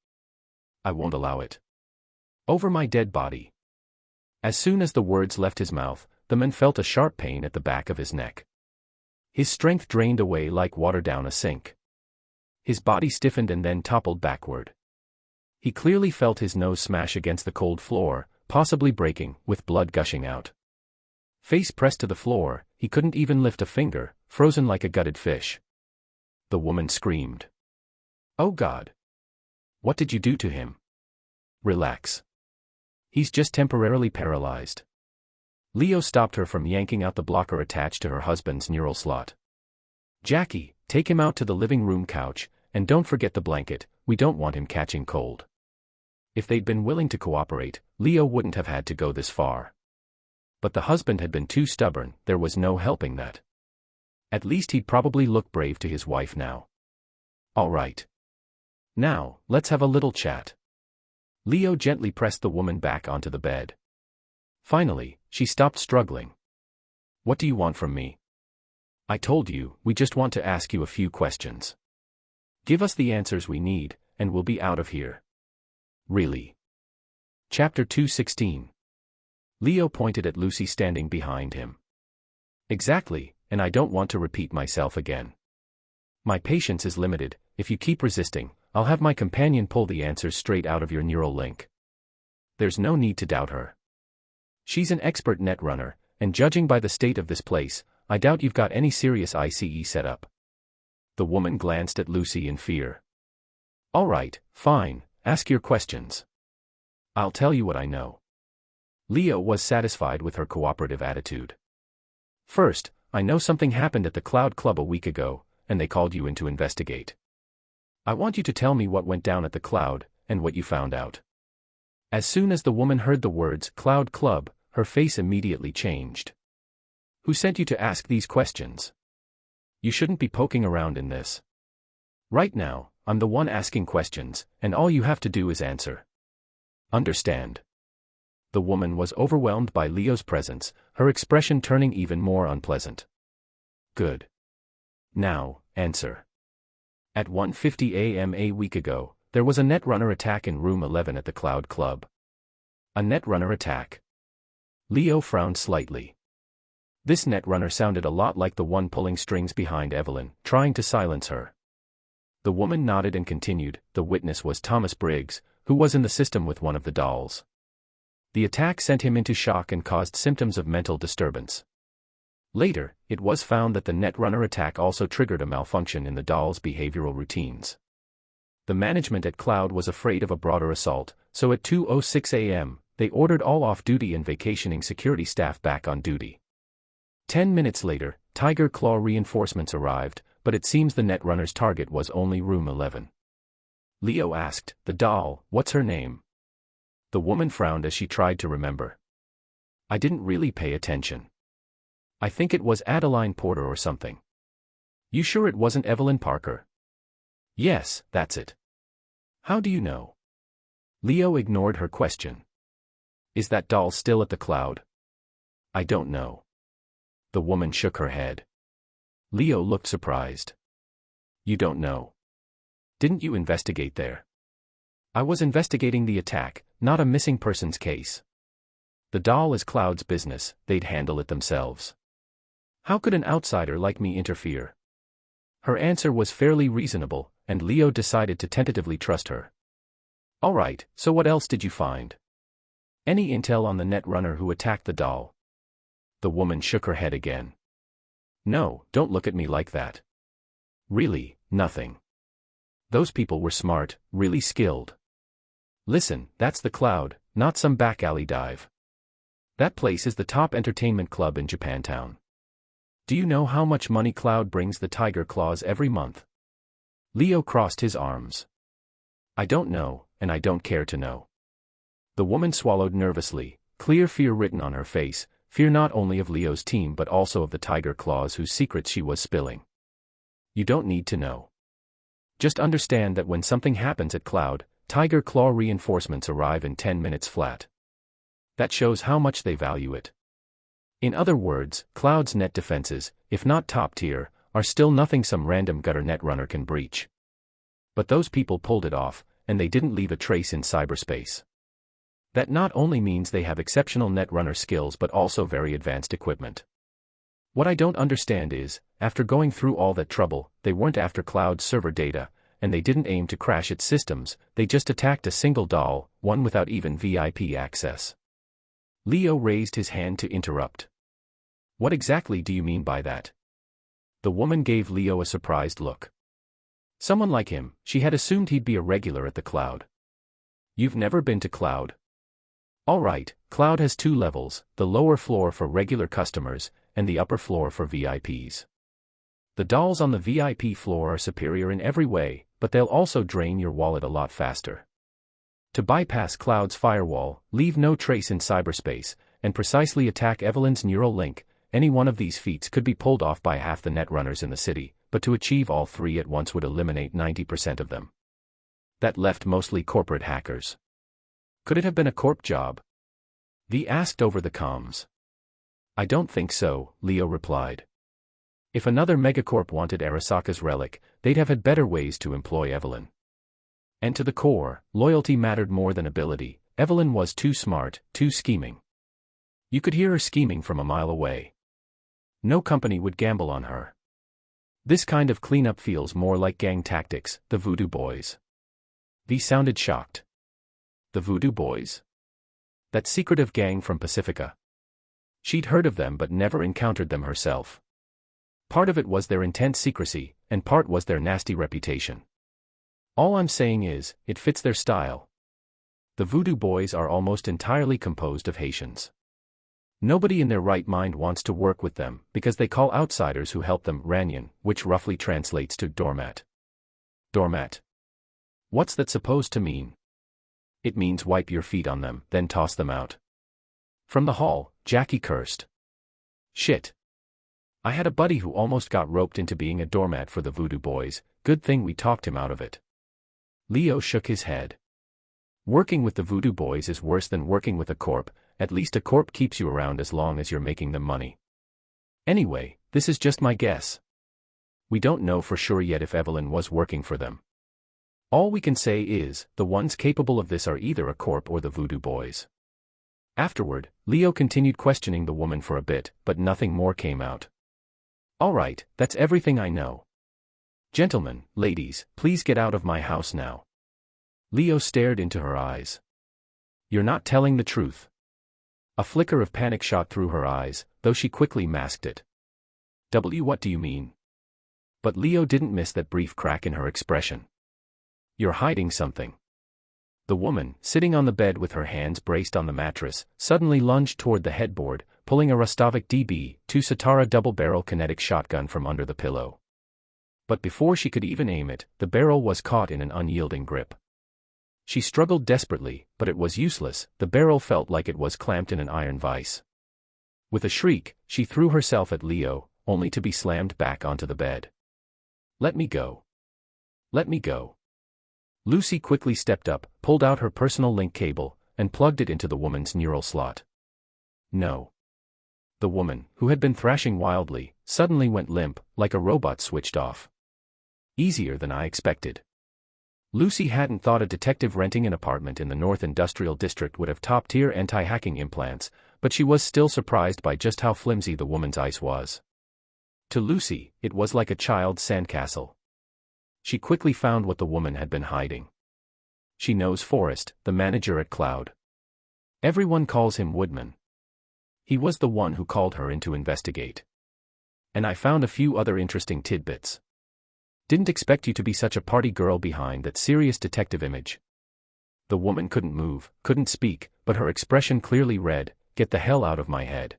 I won't allow it. Over my dead body. As soon as the words left his mouth, the man felt a sharp pain at the back of his neck. His strength drained away like water down a sink. His body stiffened and then toppled backward. He clearly felt his nose smash against the cold floor, possibly breaking, with blood gushing out. Face pressed to the floor, he couldn't even lift a finger, frozen like a gutted fish. The woman screamed. Oh God! What did you do to him? Relax. He's just temporarily paralyzed. Leo stopped her from yanking out the blocker attached to her husband's neural slot. Jackie, take him out to the living room couch, and don't forget the blanket, we don't want him catching cold. If they'd been willing to cooperate, Leo wouldn't have had to go this far. But the husband had been too stubborn, there was no helping that. At least he'd probably look brave to his wife now. All right. Now, let's have a little chat. Leo gently pressed the woman back onto the bed. Finally, she stopped struggling. What do you want from me? I told you, we just want to ask you a few questions. Give us the answers we need, and we'll be out of here. Really? Chapter 216. Leo pointed at Lucy standing behind him. Exactly, and I don't want to repeat myself again. My patience is limited, if you keep resisting, I'll have my companion pull the answers straight out of your neural link. There's no need to doubt her. She's an expert netrunner, and judging by the state of this place, I doubt you've got any serious ICE set up. The woman glanced at Lucy in fear. All right, fine, ask your questions. I'll tell you what I know. Leo was satisfied with her cooperative attitude. First, I know something happened at the Cloud Club a week ago, and they called you in to investigate. I want you to tell me what went down at the Cloud, and what you found out. As soon as the woman heard the words Cloud Club, her face immediately changed. Who sent you to ask these questions? You shouldn't be poking around in this. Right now, I'm the one asking questions, and all you have to do is answer. Understand? The woman was overwhelmed by Leo's presence, her expression turning even more unpleasant. Good. Now, answer. At 1:50 a.m. a week ago, there was a Netrunner attack in room 11 at the Cloud Club. A Netrunner attack. Leo frowned slightly. This Netrunner sounded a lot like the one pulling strings behind Evelyn, trying to silence her. The woman nodded and continued, the witness was Thomas Briggs, who was in the system with one of the dolls. The attack sent him into shock and caused symptoms of mental disturbance. Later, it was found that the Netrunner attack also triggered a malfunction in the doll's behavioral routines. The management at Cloud was afraid of a broader assault, so at 2:06 a.m., they ordered all off-duty and vacationing security staff back on duty. 10 minutes later, Tiger Claw reinforcements arrived, but it seems the Netrunner's target was only room 11. Leo asked, the doll, what's her name? The woman frowned as she tried to remember. I didn't really pay attention. I think it was Adeline Porter or something. You sure it wasn't Evelyn Parker? Yes, that's it. How do you know? Leo ignored her question. Is that doll still at the Cloud? I don't know. The woman shook her head. Leo looked surprised. You don't know? Didn't you investigate there? I was investigating the attack, not a missing persons case. The doll is Cloud's business, they'd handle it themselves. How could an outsider like me interfere? Her answer was fairly reasonable, and Leo decided to tentatively trust her. All right, so what else did you find? Any intel on the Netrunner who attacked the doll? The woman shook her head again. No, don't look at me like that. Really, nothing. Those people were smart, really skilled. Listen, that's the Cloud, not some back alley dive. That place is the top entertainment club in Japantown. Do you know how much money Cloud brings the Tiger Claws every month? Leo crossed his arms. I don't know, and I don't care to know. The woman swallowed nervously, clear fear written on her face, fear not only of Leo's team but also of the Tiger Claws whose secrets she was spilling. You don't need to know. Just understand that when something happens at Cloud, Tiger Claw reinforcements arrive in 10 minutes flat. That shows how much they value it. In other words, Cloud's net defenses, if not top tier, are still nothing some random gutter Netrunner can breach. But those people pulled it off, and they didn't leave a trace in cyberspace. That not only means they have exceptional Netrunner skills but also very advanced equipment. What I don't understand is, after going through all that trouble, they weren't after Cloud's server data, and they didn't aim to crash its systems, they just attacked a single doll, one without even VIP access. Leo raised his hand to interrupt. What exactly do you mean by that? The woman gave Leo a surprised look. Someone like him, she had assumed he'd be a regular at the Cloud. You've never been to Cloud? All right, Cloud has 2 levels, the lower floor for regular customers, and the upper floor for VIPs. The dolls on the VIP floor are superior in every way, but they'll also drain your wallet a lot faster. To bypass Cloud's firewall, leave no trace in cyberspace, and precisely attack Evelyn's neural link, any one of these feats could be pulled off by half the Netrunners in the city, but to achieve all 3 at once would eliminate 90% of them. That left mostly corporate hackers. Could it have been a corp job? V asked over the comms. I don't think so, Leo replied. If another megacorp wanted Arasaka's relic, they'd have had better ways to employ Evelyn. And to the core, loyalty mattered more than ability. Evelyn was too smart, too scheming. You could hear her scheming from a mile away. No company would gamble on her. This kind of cleanup feels more like gang tactics, the Voodoo Boys. V sounded shocked. The Voodoo Boys? That secretive gang from Pacifica. She'd heard of them but never encountered them herself. Part of it was their intense secrecy, and part was their nasty reputation. All I'm saying is, it fits their style. The Voodoo Boys are almost entirely composed of Haitians. Nobody in their right mind wants to work with them because they call outsiders who help them Ranyan, which roughly translates to doormat. Doormat. What's that supposed to mean? It means wipe your feet on them, then toss them out. From the hall, Jackie cursed. Shit. I had a buddy who almost got roped into being a doormat for the Voodoo Boys, good thing we talked him out of it. Leo shook his head. Working with the Voodoo Boys is worse than working with a corp, at least a corp keeps you around as long as you're making them money. Anyway, this is just my guess. We don't know for sure yet if Evelyn was working for them. All we can say is, the ones capable of this are either a corp or the Voodoo Boys. Afterward, Leo continued questioning the woman for a bit, but nothing more came out. All right, that's everything I know. Gentlemen, ladies, please get out of my house now. Leo stared into her eyes. You're not telling the truth. A flicker of panic shot through her eyes, though she quickly masked it. What do you mean? But Leo didn't miss that brief crack in her expression. You're hiding something. The woman, sitting on the bed with her hands braced on the mattress, suddenly lunged toward the headboard, pulling a Rostovic DB-2 Satara double-barrel kinetic shotgun from under the pillow. But before she could even aim it, the barrel was caught in an unyielding grip. She struggled desperately, but it was useless, the barrel felt like it was clamped in an iron vise. With a shriek, she threw herself at Leo, only to be slammed back onto the bed. Let me go. Let me go. Lucy quickly stepped up, pulled out her personal link cable, and plugged it into the woman's neural slot. No. The woman, who had been thrashing wildly, suddenly went limp, like a robot switched off. Easier than I expected. Lucy hadn't thought a detective renting an apartment in the North Industrial District would have top-tier anti-hacking implants, but she was still surprised by just how flimsy the woman's ice was. To Lucy, it was like a child's sandcastle. She quickly found what the woman had been hiding. She knows Forrest, the manager at Cloud. Everyone calls him Woodman. He was the one who called her in to investigate. And I found a few other interesting tidbits. Didn't expect you to be such a party girl behind that serious detective image. The woman couldn't move, couldn't speak, but her expression clearly read, get the hell out of my head.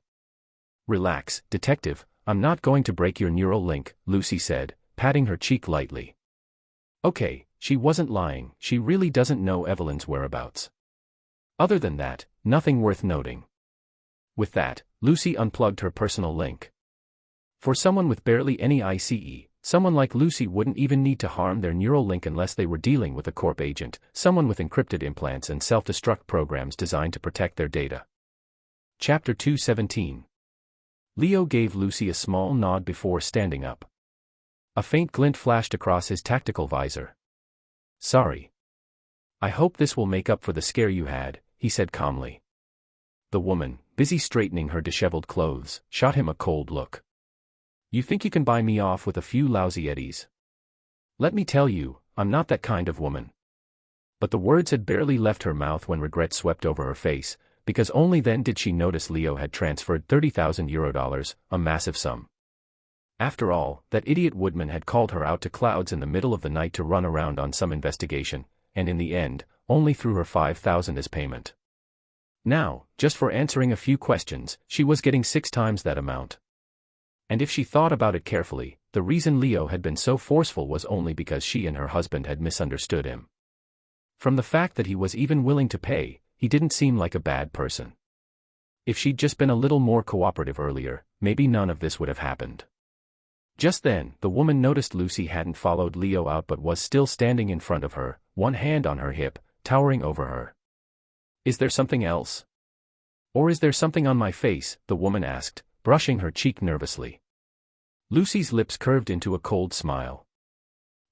Relax, detective, I'm not going to break your neural link, Lucy said, patting her cheek lightly. Okay, she wasn't lying, she really doesn't know Evelyn's whereabouts. Other than that, nothing worth noting. With that, Lucy unplugged her personal link. For someone with barely any ICE, someone like Lucy wouldn't even need to harm their neural link unless they were dealing with a corp agent, someone with encrypted implants and self-destruct programs designed to protect their data. Chapter 217. Leo gave Lucy a small nod before standing up. A faint glint flashed across his tactical visor. Sorry. I hope this will make up for the scare you had, he said calmly. The woman, busy straightening her disheveled clothes, shot him a cold look. You think you can buy me off with a few lousy eddies? Let me tell you, I'm not that kind of woman. But the words had barely left her mouth when regret swept over her face, because only then did she notice Leo had transferred €30,000, a massive sum. After all, that idiot Woodman had called her out to Clouds in the middle of the night to run around on some investigation, and in the end, only threw her $5,000 as payment. Now, just for answering a few questions, she was getting 6 times that amount. And if she thought about it carefully, the reason Leo had been so forceful was only because she and her husband had misunderstood him. From the fact that he was even willing to pay, he didn't seem like a bad person. If she'd just been a little more cooperative earlier, maybe none of this would have happened. Just then, the woman noticed Lucy hadn't followed Leo out but was still standing in front of her, one hand on her hip, towering over her. Is there something else? Or is there something on my face? The woman asked, brushing her cheek nervously. Lucy's lips curved into a cold smile.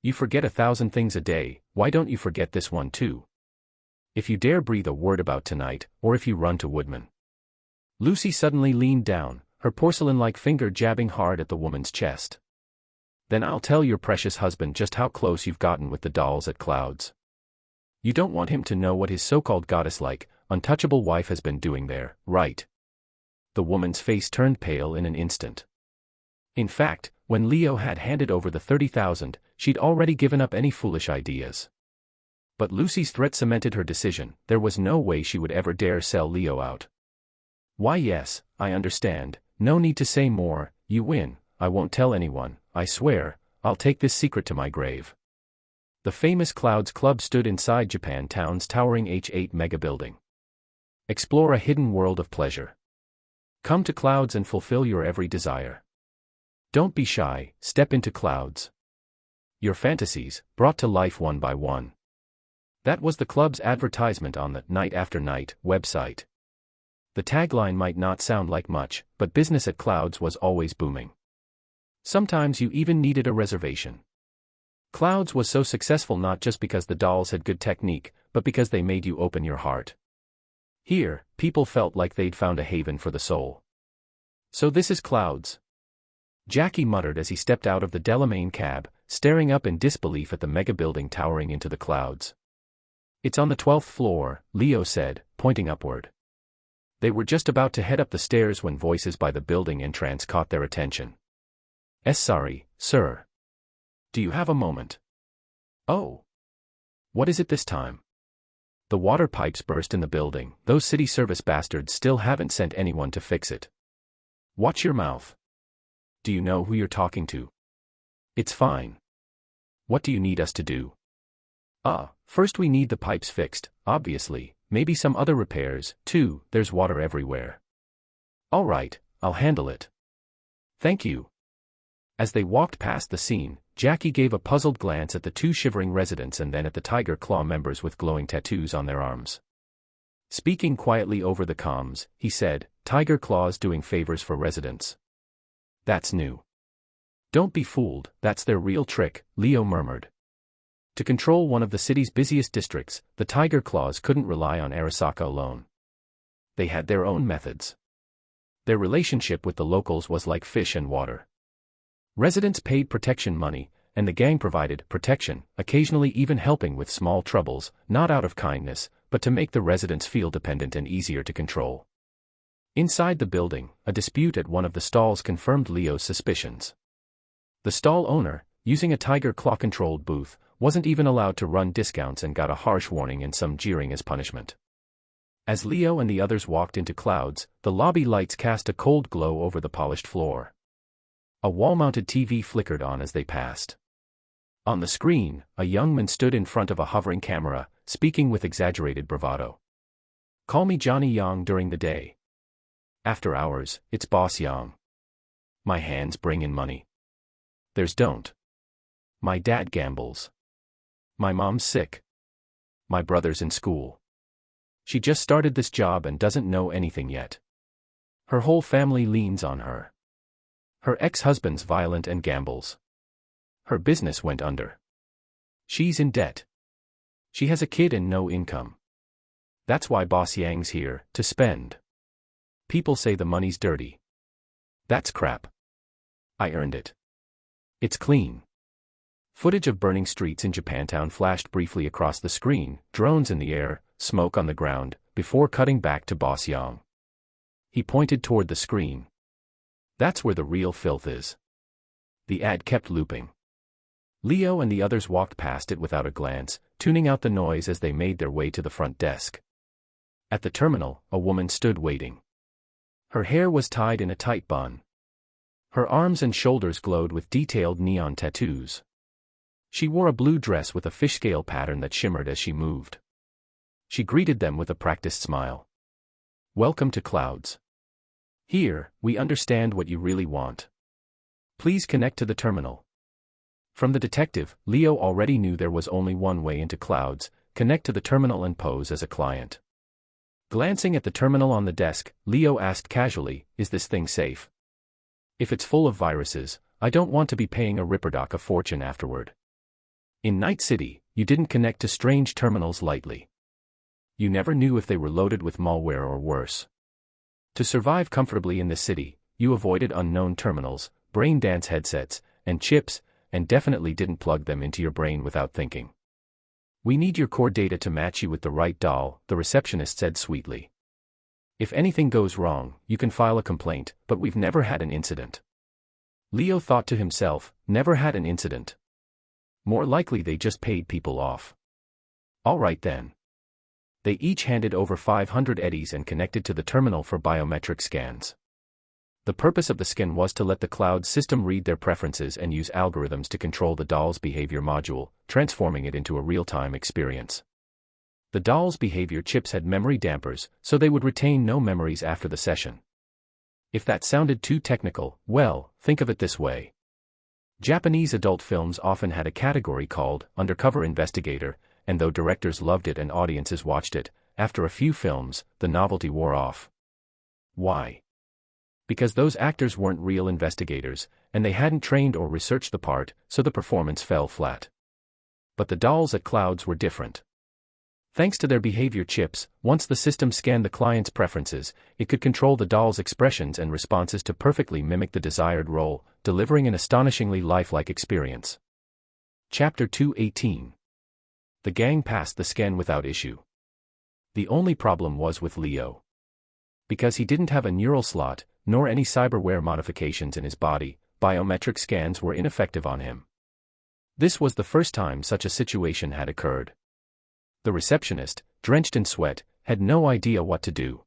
You forget 1,000 things a day, why don't you forget this one too? If you dare breathe a word about tonight, or if you run to Woodman. Lucy suddenly leaned down, her porcelain-like finger jabbing hard at the woman's chest. Then I'll tell your precious husband just how close you've gotten with the dolls at Clouds. You don't want him to know what his so-called goddess-like, untouchable wife has been doing there, right? The woman's face turned pale in an instant. In fact, when Leo had handed over the $30,000, she'd already given up any foolish ideas. But Lucy's threat cemented her decision. There was no way she would ever dare sell Leo out. Why yes, I understand, no need to say more, you win, I won't tell anyone, I swear, I'll take this secret to my grave. The famous Clouds Club stood inside Japantown's towering H8 mega building. Explore a hidden world of pleasure. Come to Clouds and fulfill your every desire. Don't be shy, step into Clouds. Your fantasies, brought to life one by one. That was the club's advertisement on the Night After Night website. The tagline might not sound like much, but business at Clouds was always booming. Sometimes you even needed a reservation. Clouds was so successful not just because the dolls had good technique, but because they made you open your heart. Here, people felt like they'd found a haven for the soul. So this is Clouds? Jackie muttered as he stepped out of the Delamain cab, staring up in disbelief at the mega building towering into the clouds. It's on the 12th floor, Leo said, pointing upward. They were just about to head up the stairs when voices by the building entrance caught their attention. Sorry, sir. Do you have a moment? Oh. What is it this time? The water pipes burst in the building. Those city service bastards still haven't sent anyone to fix it. Watch your mouth. Do you know who you're talking to? It's fine. What do you need us to do? First we need the pipes fixed, obviously, maybe some other repairs, too, there's water everywhere. All right, I'll handle it. Thank you. As they walked past the scene, Jackie gave a puzzled glance at the two shivering residents and then at the Tiger Claw members with glowing tattoos on their arms. Speaking quietly over the comms, he said, Tiger Claw's doing favors for residents. That's new. Don't be fooled, that's their real trick, Leo murmured. To control one of the city's busiest districts, the Tiger Claws couldn't rely on Arasaka alone. They had their own methods. Their relationship with the locals was like fish and water. Residents paid protection money, and the gang provided protection, occasionally even helping with small troubles, not out of kindness, but to make the residents feel dependent and easier to control. Inside the building, a dispute at one of the stalls confirmed Leo's suspicions. The stall owner, using a Tiger Claw-controlled booth, wasn't even allowed to run discounts and got a harsh warning and some jeering as punishment. As Leo and the others walked into Clouds, the lobby lights cast a cold glow over the polished floor. A wall-mounted TV flickered on as they passed. On the screen, a young man stood in front of a hovering camera, speaking with exaggerated bravado. Call me Johnny Yang during the day. After hours, it's Boss Yang. My hands bring in money. There's don't. My dad gambles. My mom's sick. My brother's in school. She just started this job and doesn't know anything yet. Her whole family leans on her. Her ex-husband's violent and gambles. Her business went under. She's in debt. She has a kid and no income. That's why Boss Yang's here, to spend. People say the money's dirty. That's crap. I earned it. It's clean. Footage of burning streets in Japantown flashed briefly across the screen, drones in the air, smoke on the ground, before cutting back to Boss Yang. He pointed toward the screen. That's where the real filth is. The ad kept looping. Leo and the others walked past it without a glance, tuning out the noise as they made their way to the front desk. At the terminal, a woman stood waiting. Her hair was tied in a tight bun. Her arms and shoulders glowed with detailed neon tattoos. She wore a blue dress with a fish-scale pattern that shimmered as she moved. She greeted them with a practiced smile. Welcome to Clouds. Here, we understand what you really want. Please connect to the terminal. From the detective, Leo already knew there was only one way into Clouds: connect to the terminal and pose as a client. Glancing at the terminal on the desk, Leo asked casually, is this thing safe? If it's full of viruses, I don't want to be paying a Ripperdoc a fortune afterward. In Night City, you didn't connect to strange terminals lightly. You never knew if they were loaded with malware or worse. To survive comfortably in this city, you avoided unknown terminals, brain dance headsets, and chips, and definitely didn't plug them into your brain without thinking. We need your core data to match you with the right doll, the receptionist said sweetly. If anything goes wrong, you can file a complaint, but we've never had an incident. Leo thought to himself, never had an incident. More likely they just paid people off. All right then. They each handed over 500 eddies and connected to the terminal for biometric scans. The purpose of the scan was to let the cloud system read their preferences and use algorithms to control the doll's behavior module, transforming it into a real-time experience. The doll's behavior chips had memory dampers, so they would retain no memories after the session. If that sounded too technical, well, think of it this way. Japanese adult films often had a category called Undercover Investigator, and though directors loved it and audiences watched it, after a few films, the novelty wore off. Why? Because those actors weren't real investigators, and they hadn't trained or researched the part, so the performance fell flat. But the dolls at Clouds were different. Thanks to their behavior chips, once the system scanned the client's preferences, it could control the doll's expressions and responses to perfectly mimic the desired role, delivering an astonishingly lifelike experience. Chapter 218. The gang passed the scan without issue. The only problem was with Leo. Because he didn't have a neural slot, nor any cyberware modifications in his body, biometric scans were ineffective on him. This was the first time such a situation had occurred. The receptionist, drenched in sweat, had no idea what to do.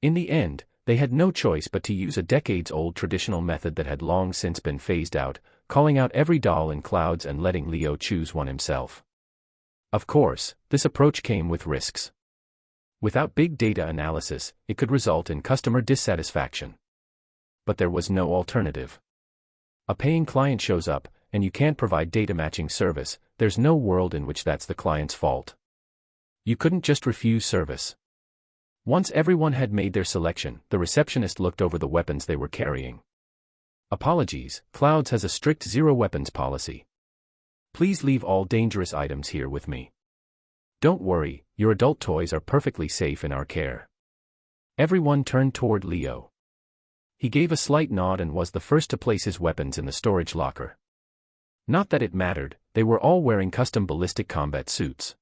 In the end, they had no choice but to use a decades-old traditional method that had long since been phased out, calling out every doll in Clouds and letting Leo choose one himself. Of course, this approach came with risks. Without big data analysis, it could result in customer dissatisfaction. But there was no alternative. A paying client shows up, and you can't provide data matching service, there's no world in which that's the client's fault. You couldn't just refuse service. Once everyone had made their selection, the receptionist looked over the weapons they were carrying. Apologies, Clouds has a strict zero weapons policy. Please leave all dangerous items here with me. Don't worry, your adult toys are perfectly safe in our care. Everyone turned toward Leo. He gave a slight nod and was the first to place his weapons in the storage locker. Not that it mattered, they were all wearing custom ballistic combat suits.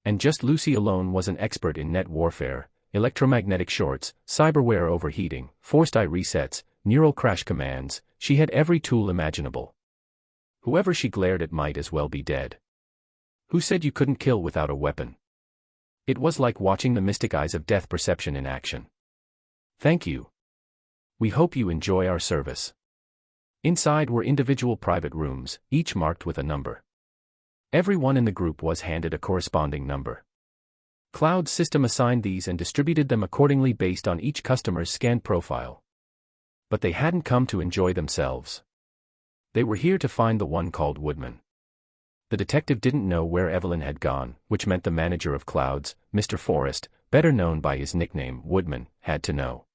And just Lucy alone was an expert in net warfare, electromagnetic shorts, cyberware overheating, forced eye resets, neural crash commands, she had every tool imaginable. Whoever she glared at might as well be dead. Who said you couldn't kill without a weapon? It was like watching the mystic eyes of death perception in action. Thank you. We hope you enjoy our service. Inside were individual private rooms, each marked with a number. Everyone in the group was handed a corresponding number. Cloud's system assigned these and distributed them accordingly based on each customer's scanned profile. But they hadn't come to enjoy themselves. They were here to find the one called Woodman. The detective didn't know where Evelyn had gone, which meant the manager of Clouds, Mr. Forrest, better known by his nickname Woodman, had to know.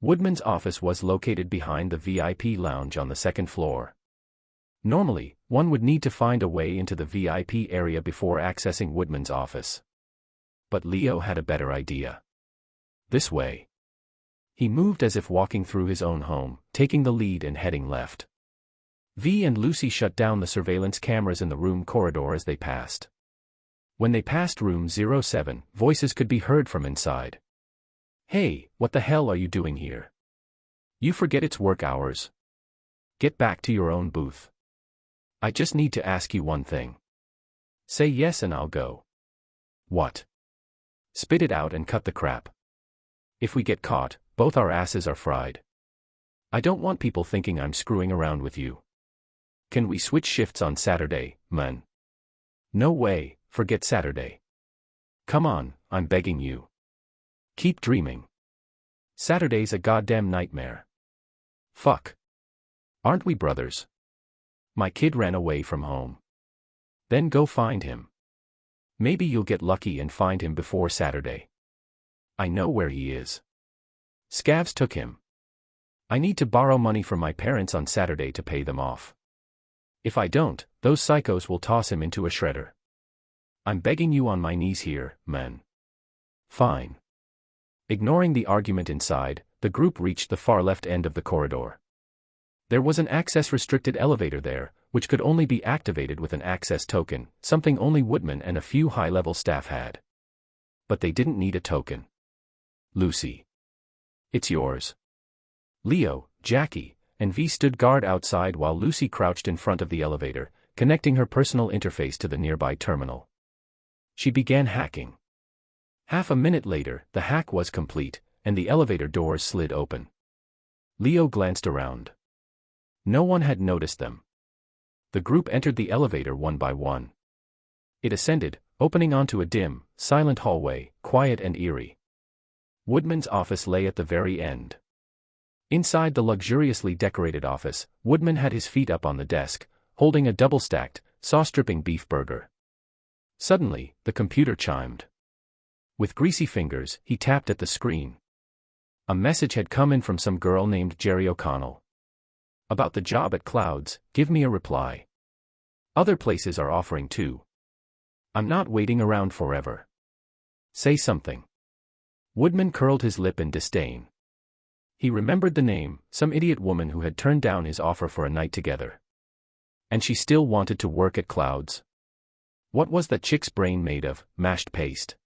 Woodman's office was located behind the VIP lounge on the second floor. Normally, one would need to find a way into the VIP area before accessing Woodman's office. But Leo had a better idea. This way. He moved as if walking through his own home, taking the lead and heading left. V and Lucy shut down the surveillance cameras in the room corridor as they passed. When they passed room 07, voices could be heard from inside. Hey, what the hell are you doing here? You forget it's work hours. Get back to your own booth. I just need to ask you one thing. Say yes and I'll go. What? Spit it out and cut the crap. If we get caught, both our asses are fried. I don't want people thinking I'm screwing around with you. Can we switch shifts on Saturday, man? No way, forget Saturday. Come on, I'm begging you. Keep dreaming. Saturday's a goddamn nightmare. Fuck. Aren't we brothers? My kid ran away from home. Then go find him. Maybe you'll get lucky and find him before Saturday. I know where he is. Scavs took him. I need to borrow money from my parents on Saturday to pay them off. If I don't, those psychos will toss him into a shredder. I'm begging you on my knees here, man. Fine. Ignoring the argument inside, the group reached the far left end of the corridor. There was an access-restricted elevator there, which could only be activated with an access token, something only Woodman and a few high-level staff had. But they didn't need a token. Lucy. It's yours. Leo, Jackie, and V stood guard outside while Lucy crouched in front of the elevator, connecting her personal interface to the nearby terminal. She began hacking. Half a minute later, the hack was complete, and the elevator doors slid open. Leo glanced around. No one had noticed them. The group entered the elevator one by one. It ascended, opening onto a dim, silent hallway, quiet and eerie. Woodman's office lay at the very end. Inside the luxuriously decorated office, Woodman had his feet up on the desk, holding a double-stacked, sauce-dripping beef burger. Suddenly, the computer chimed. With greasy fingers, he tapped at the screen. A message had come in from some girl named Jerry O'Connell. About the job at Clouds, give me a reply. Other places are offering too. I'm not waiting around forever. Say something. Woodman curled his lip in disdain. He remembered the name, some idiot woman who had turned down his offer for a night together. And she still wanted to work at Clouds. What was that chick's brain made of, mashed paste?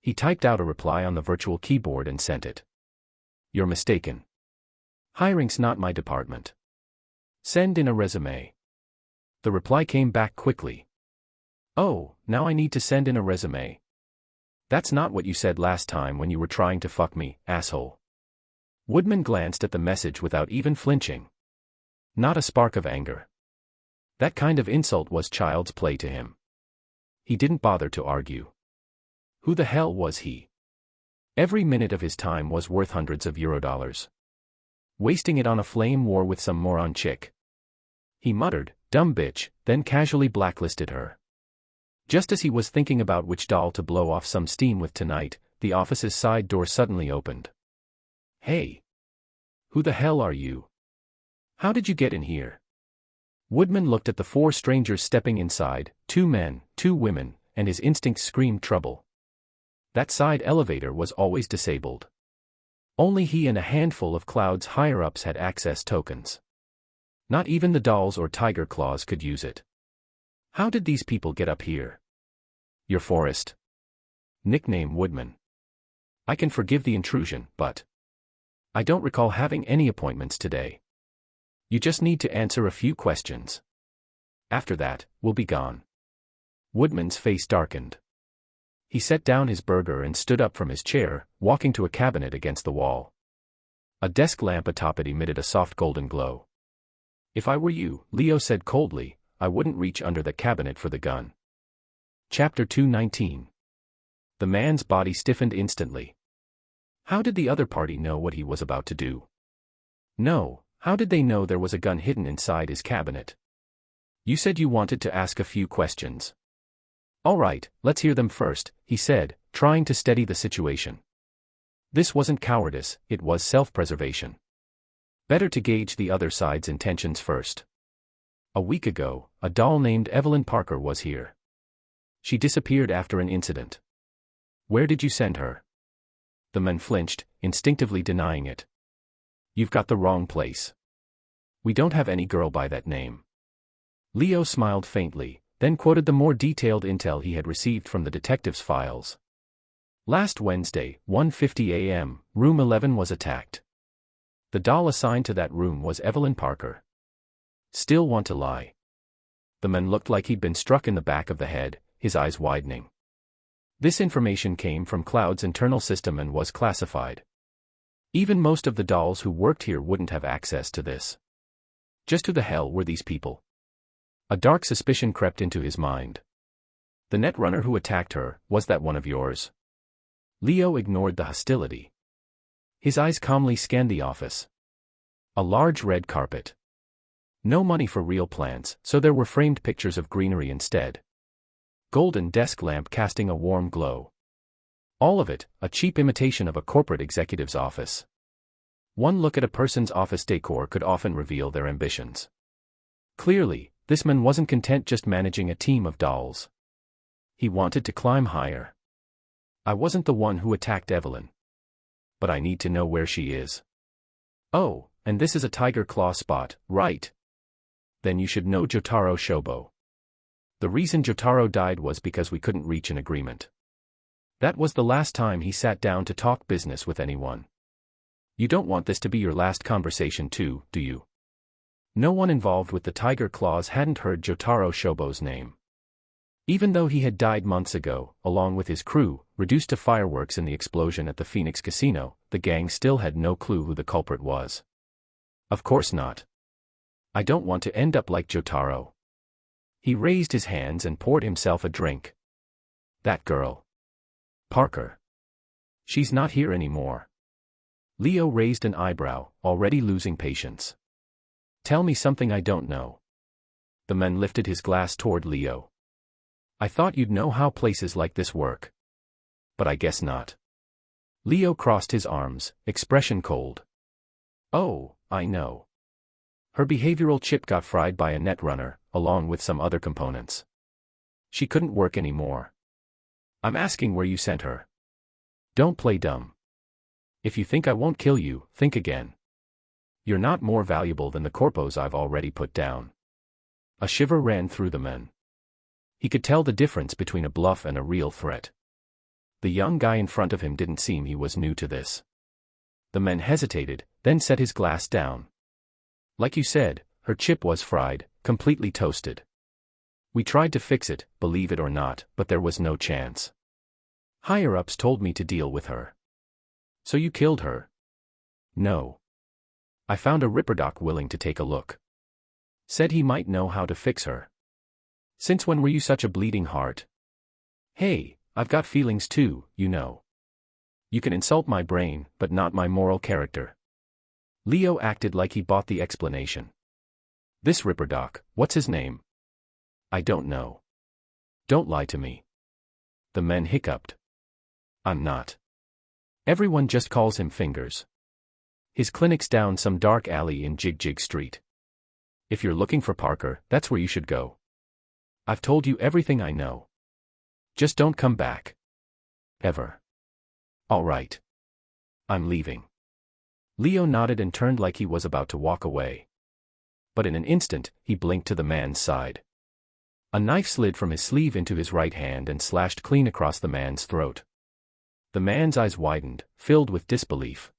He typed out a reply on the virtual keyboard and sent it. You're mistaken. Hiring's not my department. Send in a resume. The reply came back quickly. Oh, now I need to send in a resume. That's not what you said last time when you were trying to fuck me, asshole. Woodman glanced at the message without even flinching. Not a spark of anger. That kind of insult was child's play to him. He didn't bother to argue. Who the hell was he? Every minute of his time was worth hundreds of Eurodollars. Wasting it on a flame war with some moron chick. He muttered, dumb bitch, then casually blacklisted her. Just as he was thinking about which doll to blow off some steam with tonight, the office's side door suddenly opened. Hey! Who the hell are you? How did you get in here? Woodman looked at the four strangers stepping inside, 2 men, 2 women, and his instincts screamed trouble. That side elevator was always disabled. Only he and a handful of Cloud's higher-ups had access tokens. Not even the dolls or tiger claws could use it. How did these people get up here? Your Forrest. Nickname Woodman. I can forgive the intrusion, but I don't recall having any appointments today. You just need to answer a few questions. After that, we'll be gone. Woodman's face darkened. He set down his burger and stood up from his chair, walking to a cabinet against the wall. A desk lamp atop it emitted a soft golden glow. If I were you, Leo said coldly, I wouldn't reach under the cabinet for the gun. Chapter 219. The man's body stiffened instantly. How did the other party know what he was about to do? No, how did they know there was a gun hidden inside his cabinet? You said you wanted to ask a few questions. All right, let's hear them first, he said, trying to steady the situation. This wasn't cowardice, it was self-preservation. Better to gauge the other side's intentions first. A week ago, a doll named Evelyn Parker was here. She disappeared after an incident. Where did you send her? The men flinched, instinctively denying it. You've got the wrong place. We don't have any girl by that name. Leo smiled faintly, then quoted the more detailed intel he had received from the detective's files. Last Wednesday, 1:50 a.m., room 11 was attacked. The doll assigned to that room was Evelyn Parker. Still want to lie? The man looked like he'd been struck in the back of the head, his eyes widening. This information came from Cloud's internal system and was classified. Even most of the dolls who worked here wouldn't have access to this. Just who the hell were these people? A dark suspicion crept into his mind. The netrunner who attacked her, was that one of yours? Leo ignored the hostility. His eyes calmly scanned the office. A large red carpet. No money for real plants, so there were framed pictures of greenery instead. Golden desk lamp casting a warm glow. All of it, a cheap imitation of a corporate executive's office. One look at a person's office decor could often reveal their ambitions. Clearly, this man wasn't content just managing a team of dolls. He wanted to climb higher. I wasn't the one who attacked Evelyn. But I need to know where she is. Oh, and this is a tiger claw spot, right? Then you should know Jotaro Shobo. The reason Jotaro died was because we couldn't reach an agreement. That was the last time he sat down to talk business with anyone. You don't want this to be your last conversation too, do you? No one involved with the tiger claws hadn't heard Jotaro Shobo's name. Even though he had died months ago, along with his crew, reduced to fireworks in the explosion at the Phoenix Casino, the gang still had no clue who the culprit was. Of course not. I don't want to end up like Jotaro. He raised his hands and poured himself a drink. That girl. Parker. She's not here anymore. Leo raised an eyebrow, already losing patience. Tell me something I don't know. The man lifted his glass toward Leo. I thought you'd know how places like this work. But I guess not. Leo crossed his arms, expression cold. Oh, I know. Her behavioral chip got fried by a netrunner, along with some other components. She couldn't work anymore. I'm asking where you sent her. Don't play dumb. If you think I won't kill you, think again. You're not more valuable than the corpos I've already put down. A shiver ran through the men. He could tell the difference between a bluff and a real threat. The young guy in front of him didn't seem he was new to this. The man hesitated, then set his glass down. Like you said, her chip was fried, completely toasted. We tried to fix it, believe it or not, but there was no chance. Higher-ups told me to deal with her. So you killed her? No. I found a Ripperdoc willing to take a look. Said he might know how to fix her. Since when were you such a bleeding heart? Hey, I've got feelings too, you know. You can insult my brain, but not my moral character. Leo acted like he bought the explanation. This Ripperdoc, what's his name? I don't know. Don't lie to me. The men hiccuped. I'm not. Everyone just calls him Fingers. His clinic's down some dark alley in Jig Street. If you're looking for Parker, that's where you should go. I've told you everything I know. Just don't come back. Ever. All right. I'm leaving. Leo nodded and turned like he was about to walk away. But in an instant, he blinked to the man's side. A knife slid from his sleeve into his right hand and slashed clean across the man's throat. The man's eyes widened, filled with disbelief.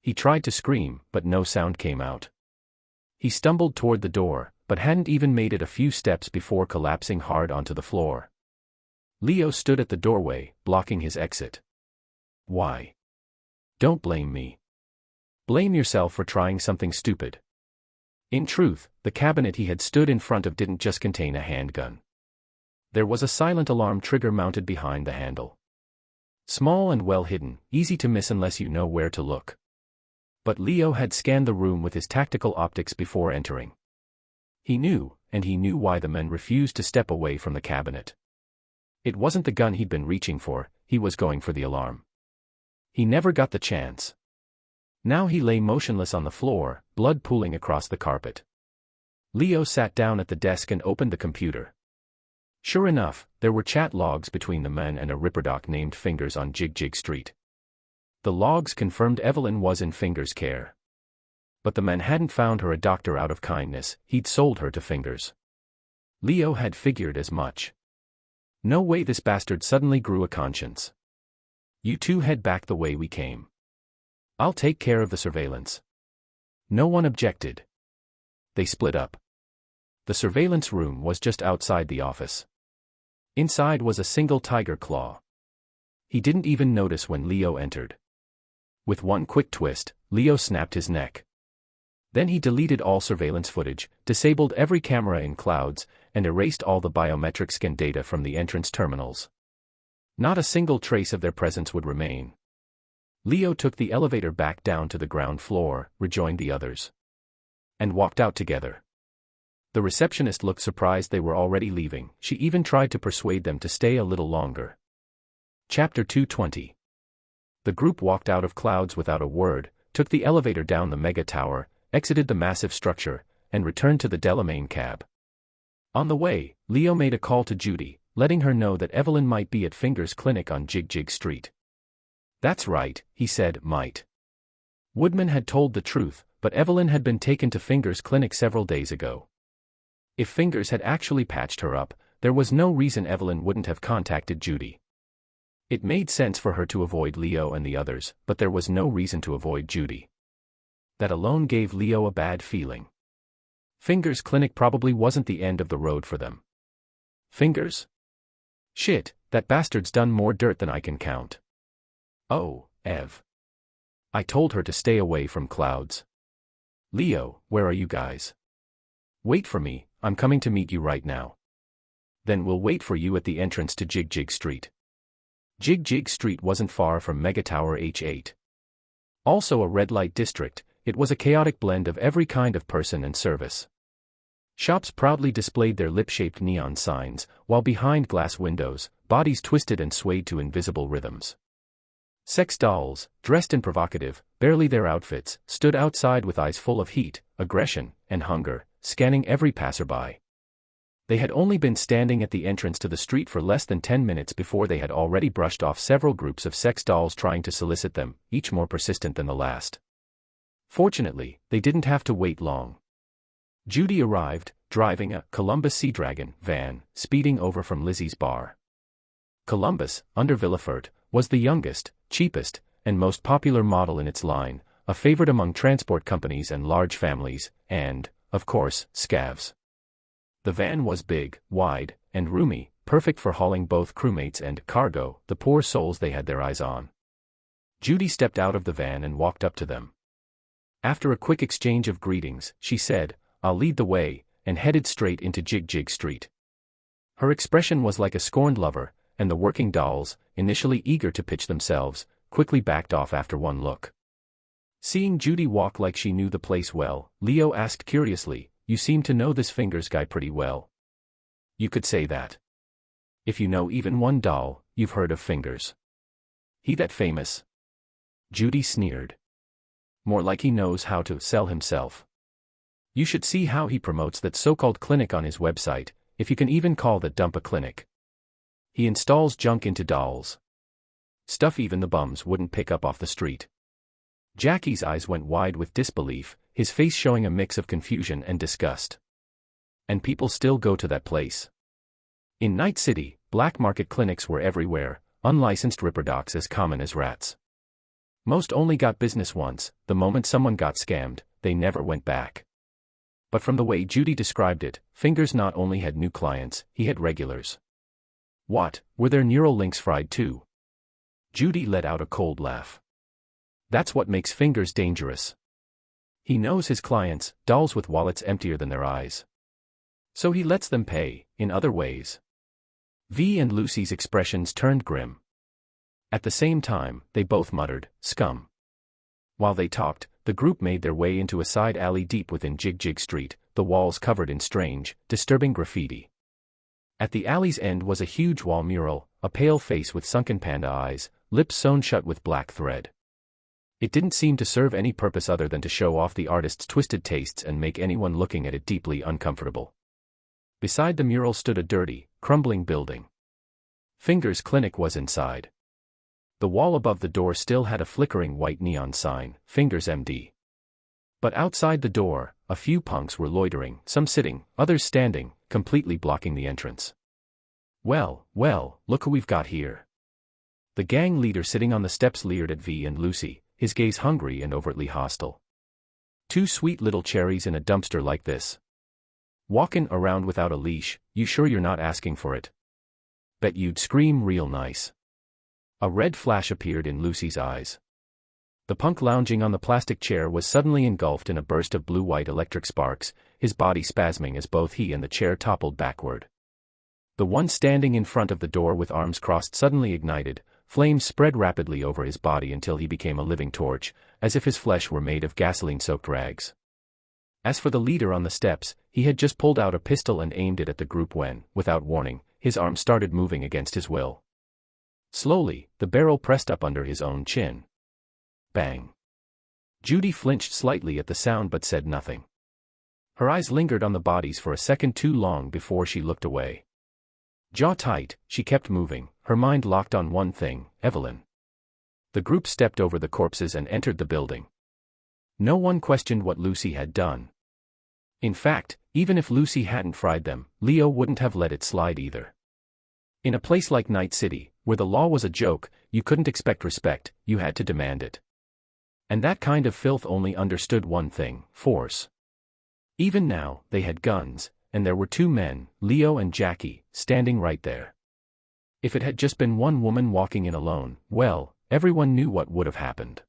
He tried to scream, but no sound came out. He stumbled toward the door, but hadn't even made it a few steps before collapsing hard onto the floor. Leo stood at the doorway, blocking his exit. Why? Don't blame me. Blame yourself for trying something stupid. In truth, the cabinet he had stood in front of didn't just contain a handgun. There was a silent alarm trigger mounted behind the handle. Small and well hidden, easy to miss unless you know where to look. But Leo had scanned the room with his tactical optics before entering. He knew why the men refused to step away from the cabinet. It wasn't the gun he'd been reaching for, he was going for the alarm. He never got the chance. Now he lay motionless on the floor, blood pooling across the carpet. Leo sat down at the desk and opened the computer. Sure enough, there were chat logs between the men and a Ripperdoc named Fingers on Jig Street. The logs confirmed Evelyn was in Fingers' care. But the man hadn't found her a doctor out of kindness, he'd sold her to Fingers. Leo had figured as much. No way this bastard suddenly grew a conscience. You two head back the way we came. I'll take care of the surveillance. No one objected. They split up. The surveillance room was just outside the office. Inside was a single tiger claw. He didn't even notice when Leo entered. With one quick twist, Leo snapped his neck. Then he deleted all surveillance footage, disabled every camera in clouds, and erased all the biometric scan data from the entrance terminals. Not a single trace of their presence would remain. Leo took the elevator back down to the ground floor, rejoined the others, and walked out together. The receptionist looked surprised they were already leaving. She even tried to persuade them to stay a little longer. Chapter 220. The group walked out of clouds without a word, took the elevator down the mega tower, exited the massive structure, and returned to the Delamain cab. On the way, Leo made a call to Judy, letting her know that Evelyn might be at Fingers' clinic on Jig Street. That's right, he said, might. Woodman had told the truth, but Evelyn had been taken to Fingers' clinic several days ago. If Fingers had actually patched her up, there was no reason Evelyn wouldn't have contacted Judy. It made sense for her to avoid Leo and the others, but there was no reason to avoid Judy. That alone gave Leo a bad feeling. Fingers' clinic probably wasn't the end of the road for them. Fingers? Shit, that bastard's done more dirt than I can count. Oh, Ev. I told her to stay away from clouds. Leo, where are you guys? Wait for me, I'm coming to meet you right now. Then we'll wait for you at the entrance to Jig Jig Street. Jig Jig Street wasn't far from Megatower H8. Also a red light district, it was a chaotic blend of every kind of person and service. Shops proudly displayed their lip-shaped neon signs, while behind glass windows, bodies twisted and swayed to invisible rhythms. Sex dolls, dressed in provocative, barely their outfits, stood outside with eyes full of heat, aggression, and hunger, scanning every passerby. They had only been standing at the entrance to the street for less than 10 minutes before they had already brushed off several groups of sex dolls trying to solicit them, each more persistent than the last. Fortunately, they didn't have to wait long. Judy arrived, driving a Columbus Sea Dragon van, speeding over from Lizzie's bar. Columbus, under Villefort, was the youngest, cheapest, and most popular model in its line, a favorite among transport companies and large families, and, of course, scavs. The van was big, wide, and roomy, perfect for hauling both crewmates and cargo, the poor souls they had their eyes on. Judy stepped out of the van and walked up to them. After a quick exchange of greetings, she said, "I'll lead the way," and headed straight into Jig Jig Street. Her expression was like a scorned lover, and the working dolls, initially eager to pitch themselves, quickly backed off after one look. Seeing Judy walk like she knew the place well, Leo asked curiously, "You seem to know this Fingers guy pretty well." "You could say that. If you know even one doll, you've heard of Fingers. He that famous?" Judy sneered. "More like he knows how to sell himself. You should see how he promotes that so-called clinic on his website, if you can even call that dump a clinic. He installs junk into dolls. Stuff even the bums wouldn't pick up off the street." Jackie's eyes went wide with disbelief, his face showing a mix of confusion and disgust. "And people still go to that place." In Night City, black market clinics were everywhere, unlicensed ripperdocs as common as rats. Most only got business once, the moment someone got scammed, they never went back. But from the way Judy described it, Fingers not only had new clients, he had regulars. What, were their neural links fried too? Judy let out a cold laugh. That's what makes Fingers dangerous. He knows his clients, dolls with wallets emptier than their eyes. So he lets them pay, in other ways. V and Lucy's expressions turned grim. At the same time, they both muttered, "Scum." While they talked, the group made their way into a side alley deep within Jig Jig Street, the walls covered in strange, disturbing graffiti. At the alley's end was a huge wall mural, a pale face with sunken panda eyes, lips sewn shut with black thread. It didn't seem to serve any purpose other than to show off the artist's twisted tastes and make anyone looking at it deeply uncomfortable. Beside the mural stood a dirty, crumbling building. Fingers' clinic was inside. The wall above the door still had a flickering white neon sign, Fingers MD. But outside the door, a few punks were loitering, some sitting, others standing, completely blocking the entrance. Well, look who we've got here." The gang leader sitting on the steps leered at V and Lucy, his gaze hungry and overtly hostile. "Two sweet little cherries in a dumpster like this. Walkin' around without a leash, you sure you're not asking for it? Bet you'd scream real nice." A red flash appeared in Lucy's eyes. The punk lounging on the plastic chair was suddenly engulfed in a burst of blue-white electric sparks, his body spasming as both he and the chair toppled backward. The one standing in front of the door with arms crossed suddenly ignited, flames spread rapidly over his body until he became a living torch, as if his flesh were made of gasoline-soaked rags. As for the leader on the steps, he had just pulled out a pistol and aimed it at the group when, without warning, his arm started moving against his will. Slowly, the barrel pressed up under his own chin. Bang. Judy flinched slightly at the sound but said nothing. Her eyes lingered on the bodies for a second too long before she looked away. Jaw tight, she kept moving, her mind locked on one thing, Evelyn. The group stepped over the corpses and entered the building. No one questioned what Lucy had done. In fact, even if Lucy hadn't fried them, Leo wouldn't have let it slide either. In a place like Night City, where the law was a joke, you couldn't expect respect, you had to demand it. And that kind of filth only understood one thing, force. Even now, they had guns, and there were two men, Leo and Jackie, standing right there. If it had just been one woman walking in alone, well, everyone knew what would have happened.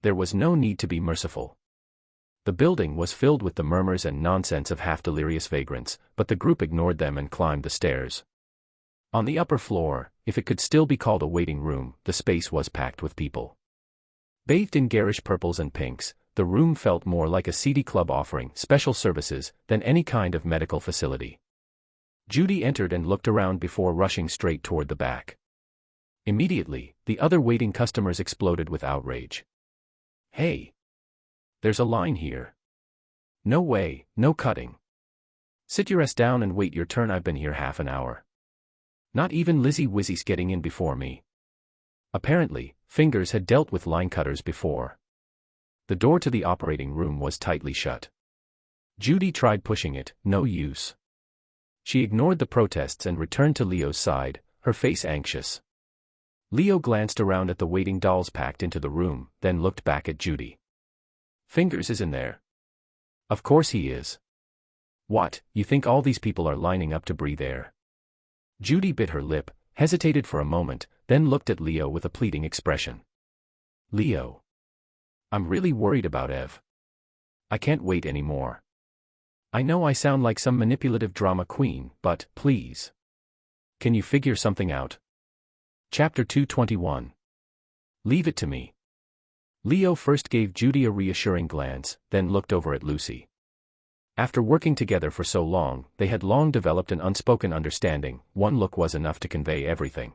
There was no need to be merciful. The building was filled with the murmurs and nonsense of half-delirious vagrants, but the group ignored them and climbed the stairs. On the upper floor, if it could still be called a waiting room, the space was packed with people. Bathed in garish purples and pinks, the room felt more like a seedy club offering special services than any kind of medical facility. Judy entered and looked around before rushing straight toward the back. Immediately, the other waiting customers exploded with outrage. "Hey! There's a line here. No way, no cutting. Sit your ass down and wait your turn, I've been here half an hour. Not even Lizzie Wizzy's getting in before me." Apparently, Fingers had dealt with line cutters before. The door to the operating room was tightly shut. Judy tried pushing it, no use. She ignored the protests and returned to Leo's side, her face anxious. Leo glanced around at the waiting dolls packed into the room, then looked back at Judy. "Fingers is in there." "Of course he is. What, you think all these people are lining up to breathe air?" Judy bit her lip, hesitated for a moment, then looked at Leo with a pleading expression. "Leo. I'm really worried about Ev. I can't wait anymore. I know I sound like some manipulative drama queen, but, please. Can you figure something out?" Chapter 221. Leave it to me. Leo first gave Judy a reassuring glance, then looked over at Lucy. After working together for so long, they had long developed an unspoken understanding. One look was enough to convey everything.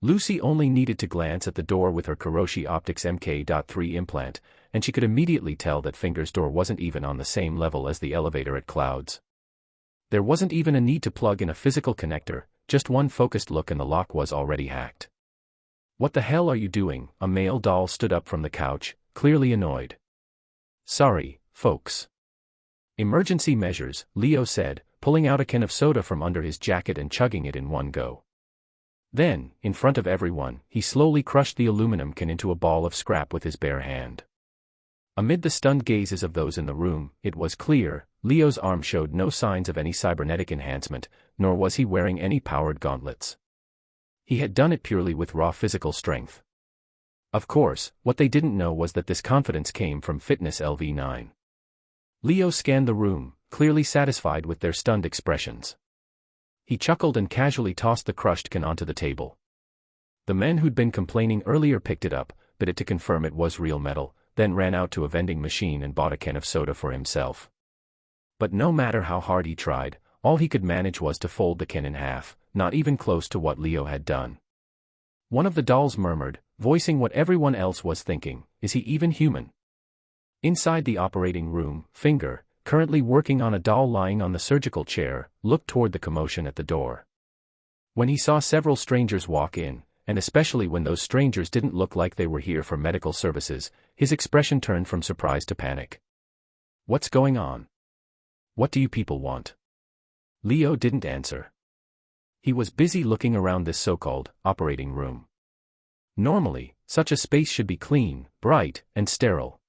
Lucy only needed to glance at the door with her Kiroshi Optics MK.3 implant, and she could immediately tell that Fingers' door wasn't even on the same level as the elevator at Clouds. There wasn't even a need to plug in a physical connector, just one focused look and the lock was already hacked. "What the hell are you doing?" A male doll stood up from the couch, clearly annoyed. "Sorry, folks." "Emergency measures," Leo said, pulling out a can of soda from under his jacket and chugging it in one go. Then, in front of everyone, he slowly crushed the aluminum can into a ball of scrap with his bare hand. Amid the stunned gazes of those in the room, it was clear, Leo's arm showed no signs of any cybernetic enhancement, nor was he wearing any powered gauntlets. He had done it purely with raw physical strength. Of course, what they didn't know was that this confidence came from Fitness LV9. Leo scanned the room, clearly satisfied with their stunned expressions. He chuckled and casually tossed the crushed can onto the table. The men who'd been complaining earlier picked it up, bit it to confirm it was real metal, then ran out to a vending machine and bought a can of soda for himself. But no matter how hard he tried, all he could manage was to fold the can in half, not even close to what Leo had done. One of the dolls murmured, voicing what everyone else was thinking, "Is he even human?" Inside the operating room, Finger, currently working on a doll lying on the surgical chair, looked toward the commotion at the door. When he saw several strangers walk in, and especially when those strangers didn't look like they were here for medical services, his expression turned from surprise to panic. "What's going on? What do you people want?" Leo didn't answer. He was busy looking around this so-called operating room. Normally, such a space should be clean, bright, and sterile.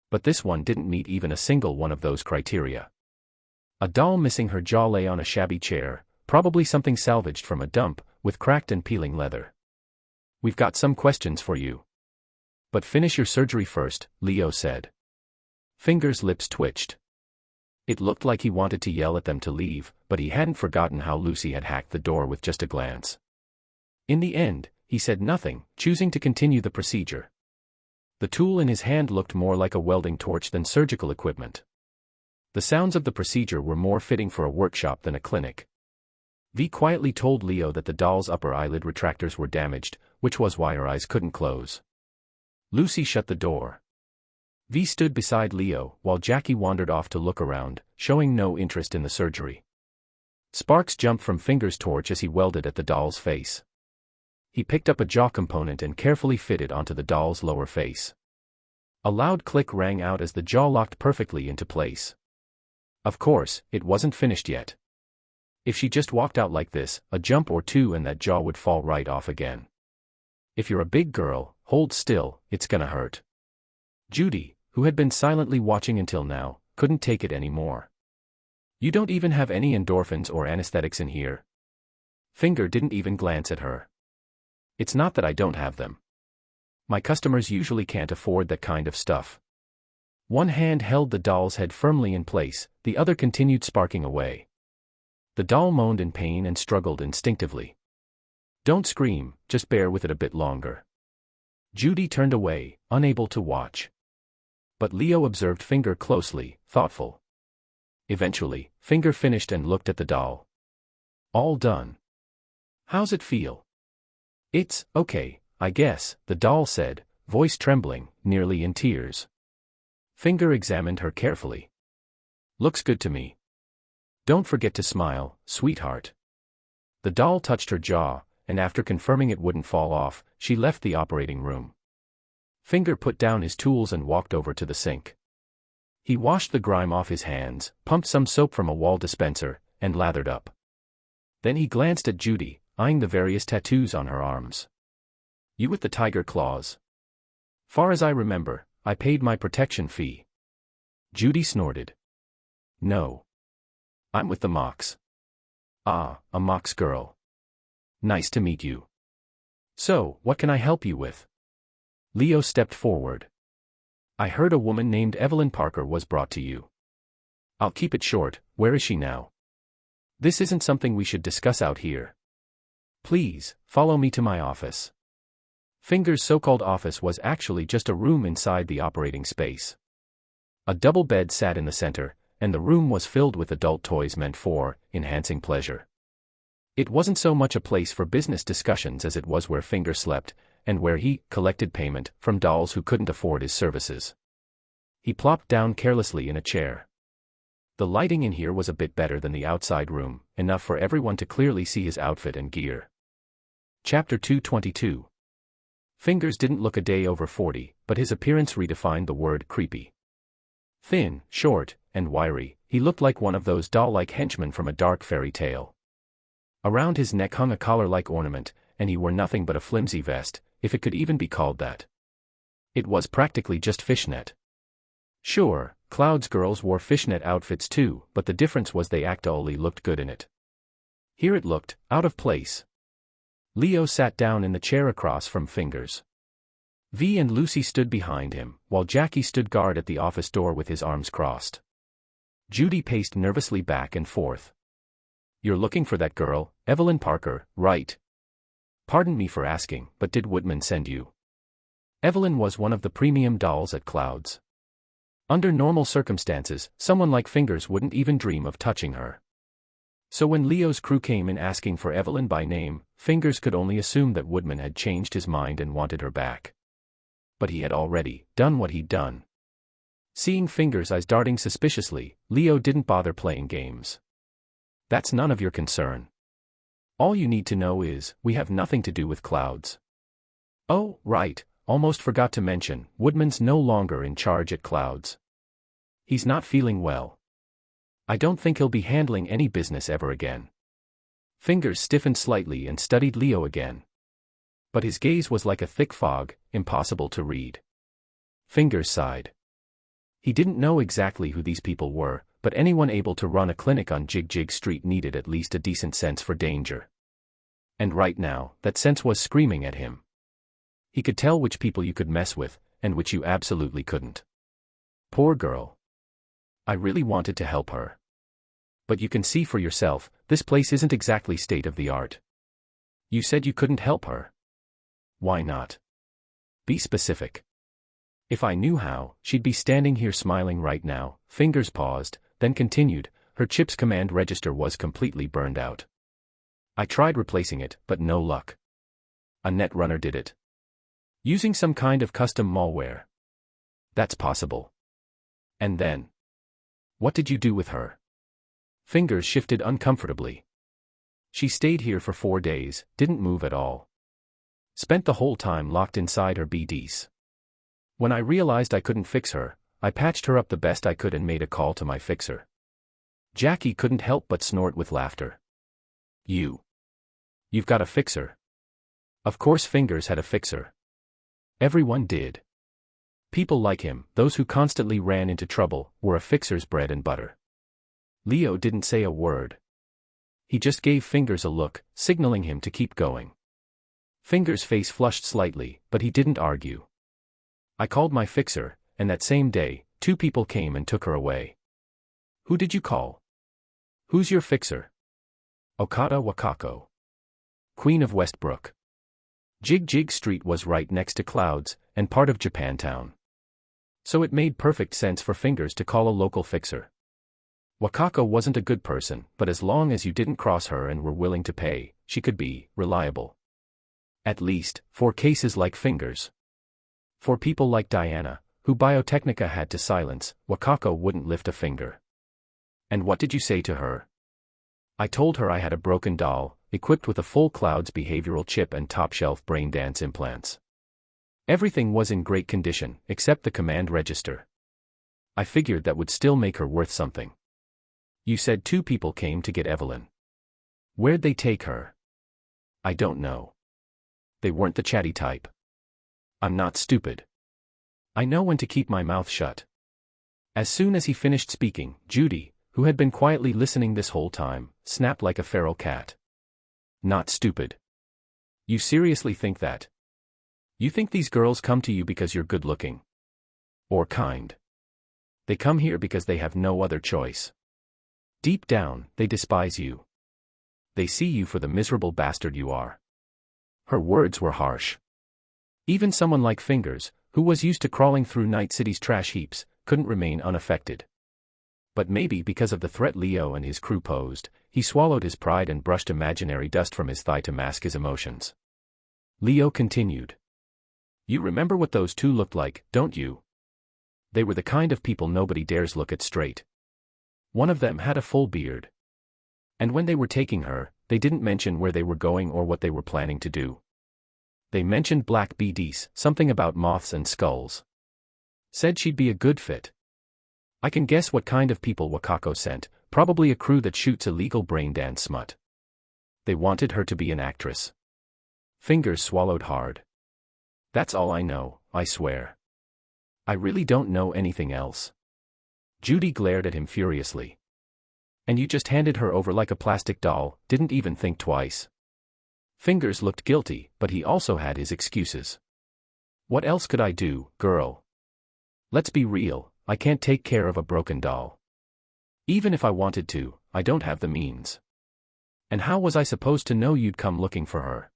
But this one didn't meet even a single one of those criteria. A doll missing her jaw lay on a shabby chair, probably something salvaged from a dump, with cracked and peeling leather. "We've got some questions for you. But finish your surgery first," Leo said. Fingers' lips twitched. It looked like he wanted to yell at them to leave, but he hadn't forgotten how Lucy had hacked the door with just a glance. In the end, he said nothing, choosing to continue the procedure. The tool in his hand looked more like a welding torch than surgical equipment. The sounds of the procedure were more fitting for a workshop than a clinic. V quietly told Leo that the doll's upper eyelid retractors were damaged, which was why her eyes couldn't close. Lucy shut the door. V stood beside Leo, while Jackie wandered off to look around, showing no interest in the surgery. Sparks jumped from Fingers' torch as he welded at the doll's face. He picked up a jaw component and carefully fitted onto the doll's lower face. A loud click rang out as the jaw locked perfectly into place. Of course, it wasn't finished yet. If she just walked out like this, a jump or two and that jaw would fall right off again. If you're a big girl, hold still, it's gonna hurt. Judy, who had been silently watching until now, couldn't take it anymore. "You don't even have any endorphins or anesthetics in here?" Finger didn't even glance at her. It's not that I don't have them. My customers usually can't afford that kind of stuff. One hand held the doll's head firmly in place, the other continued sparking away. The doll moaned in pain and struggled instinctively. Don't scream, just bear with it a bit longer. Judy turned away, unable to watch. But Leo observed Finger closely, thoughtful. Eventually, Finger finished and looked at the doll. All done. How's it feel? It's okay, I guess, the doll said, voice trembling, nearly in tears. Finger examined her carefully. Looks good to me. Don't forget to smile, sweetheart. The doll touched her jaw, and after confirming it wouldn't fall off, she left the operating room. Finger put down his tools and walked over to the sink. He washed the grime off his hands, pumped some soap from a wall dispenser, and lathered up. Then he glanced at Judy, eyeing the various tattoos on her arms. You with the tiger claws? Far as I remember, I paid my protection fee. Judy snorted. No. I'm with the Mox. Ah, a Mox girl. Nice to meet you. So, what can I help you with? Leo stepped forward. I heard a woman named Evelyn Parker was brought to you. I'll keep it short, where is she now? This isn't something we should discuss out here. Please, follow me to my office. Finger's so-called office was actually just a room inside the operating space. A double bed sat in the center, and the room was filled with adult toys meant for enhancing pleasure. It wasn't so much a place for business discussions as it was where Finger slept, and where he collected payment from dolls who couldn't afford his services. He plopped down carelessly in a chair. The lighting in here was a bit better than the outside room, enough for everyone to clearly see his outfit and gear. Chapter 222. Fingers didn't look a day over 40, but his appearance redefined the word creepy. Thin, short, and wiry, he looked like one of those doll-like henchmen from a dark fairy tale. Around his neck hung a collar-like ornament, and he wore nothing but a flimsy vest, if it could even be called that. It was practically just fishnet. Sure, Cloud's girls wore fishnet outfits too, but the difference was they actually looked good in it. Here it looked out of place. Leo sat down in the chair across from Fingers. V and Lucy stood behind him, while Jackie stood guard at the office door with his arms crossed. Judy paced nervously back and forth. You're looking for that girl, Evelyn Parker, right? Pardon me for asking, but did Woodman send you? Evelyn was one of the premium dolls at Cloud's. Under normal circumstances, someone like Fingers wouldn't even dream of touching her. So when Leo's crew came in asking for Evelyn by name, Fingers could only assume that Woodman had changed his mind and wanted her back. But he had already done what he'd done. Seeing Fingers' eyes darting suspiciously, Leo didn't bother playing games. That's none of your concern. All you need to know is, we have nothing to do with Clouds. Oh, right, almost forgot to mention, Woodman's no longer in charge at Clouds. He's not feeling well. I don't think he'll be handling any business ever again. Fingers stiffened slightly and studied Leo again. But his gaze was like a thick fog, impossible to read. Fingers sighed. He didn't know exactly who these people were, but anyone able to run a clinic on Jig Jig Street needed at least a decent sense for danger. And right now, that sense was screaming at him. He could tell which people you could mess with, and which you absolutely couldn't. Poor girl. I really wanted to help her. But you can see for yourself, this place isn't exactly state-of-the-art. You said you couldn't help her. Why not? Be specific. If I knew how, she'd be standing here smiling right now. Fingers paused, then continued, her chip's command register was completely burned out. I tried replacing it, but no luck. A netrunner did it. Using some kind of custom malware. That's possible. And then? What did you do with her? Fingers shifted uncomfortably. She stayed here for 4 days, didn't move at all. Spent the whole time locked inside her BDs. When I realized I couldn't fix her, I patched her up the best I could and made a call to my fixer. Jackie couldn't help but snort with laughter. You've got a fixer? Of course Fingers had a fixer. Everyone did. People like him, those who constantly ran into trouble, were a fixer's bread and butter. Leo didn't say a word. He just gave Fingers a look, signaling him to keep going. Fingers' face flushed slightly, but he didn't argue. I called my fixer, and that same day, 2 people came and took her away. Who did you call? Who's your fixer? Okada Wakako. Queen of Westbrook. Jig Jig Street was right next to Clouds, and part of Japantown. So it made perfect sense for Fingers to call a local fixer. Wakako wasn't a good person, but as long as you didn't cross her and were willing to pay, she could be reliable. At least, for cases like Fingers. For people like Diana, who Biotechnica had to silence, Wakako wouldn't lift a finger. And what did you say to her? I told her I had a broken doll, equipped with a full Clouds behavioral chip and top-shelf brain dance implants. Everything was in great condition, except the command register. I figured that would still make her worth something. You said 2 people came to get Evelyn. Where'd they take her? I don't know. They weren't the chatty type. I'm not stupid. I know when to keep my mouth shut. As soon as he finished speaking, Judy, who had been quietly listening this whole time, snapped like a feral cat. Not stupid. You seriously think that? You think these girls come to you because you're good-looking? Or kind? They come here because they have no other choice. Deep down, they despise you. They see you for the miserable bastard you are. Her words were harsh. Even someone like Fingers, who was used to crawling through Night City's trash heaps, couldn't remain unaffected. But maybe because of the threat Leo and his crew posed, he swallowed his pride and brushed imaginary dust from his thigh to mask his emotions. Leo continued. You remember what those 2 looked like, don't you? They were the kind of people nobody dares look at straight. One of them had a full beard. And when they were taking her, they didn't mention where they were going or what they were planning to do. They mentioned black BDs, something about moths and skulls. Said she'd be a good fit. I can guess what kind of people Wakako sent, probably a crew that shoots illegal brain dance smut. They wanted her to be an actress. Fingers swallowed hard. That's all I know, I swear. I really don't know anything else. Judy glared at him furiously. And you just handed her over like a plastic doll, didn't even think twice. Fingers looked guilty, but he also had his excuses. What else could I do, girl? Let's be real, I can't take care of a broken doll. Even if I wanted to, I don't have the means. And how was I supposed to know you'd come looking for her?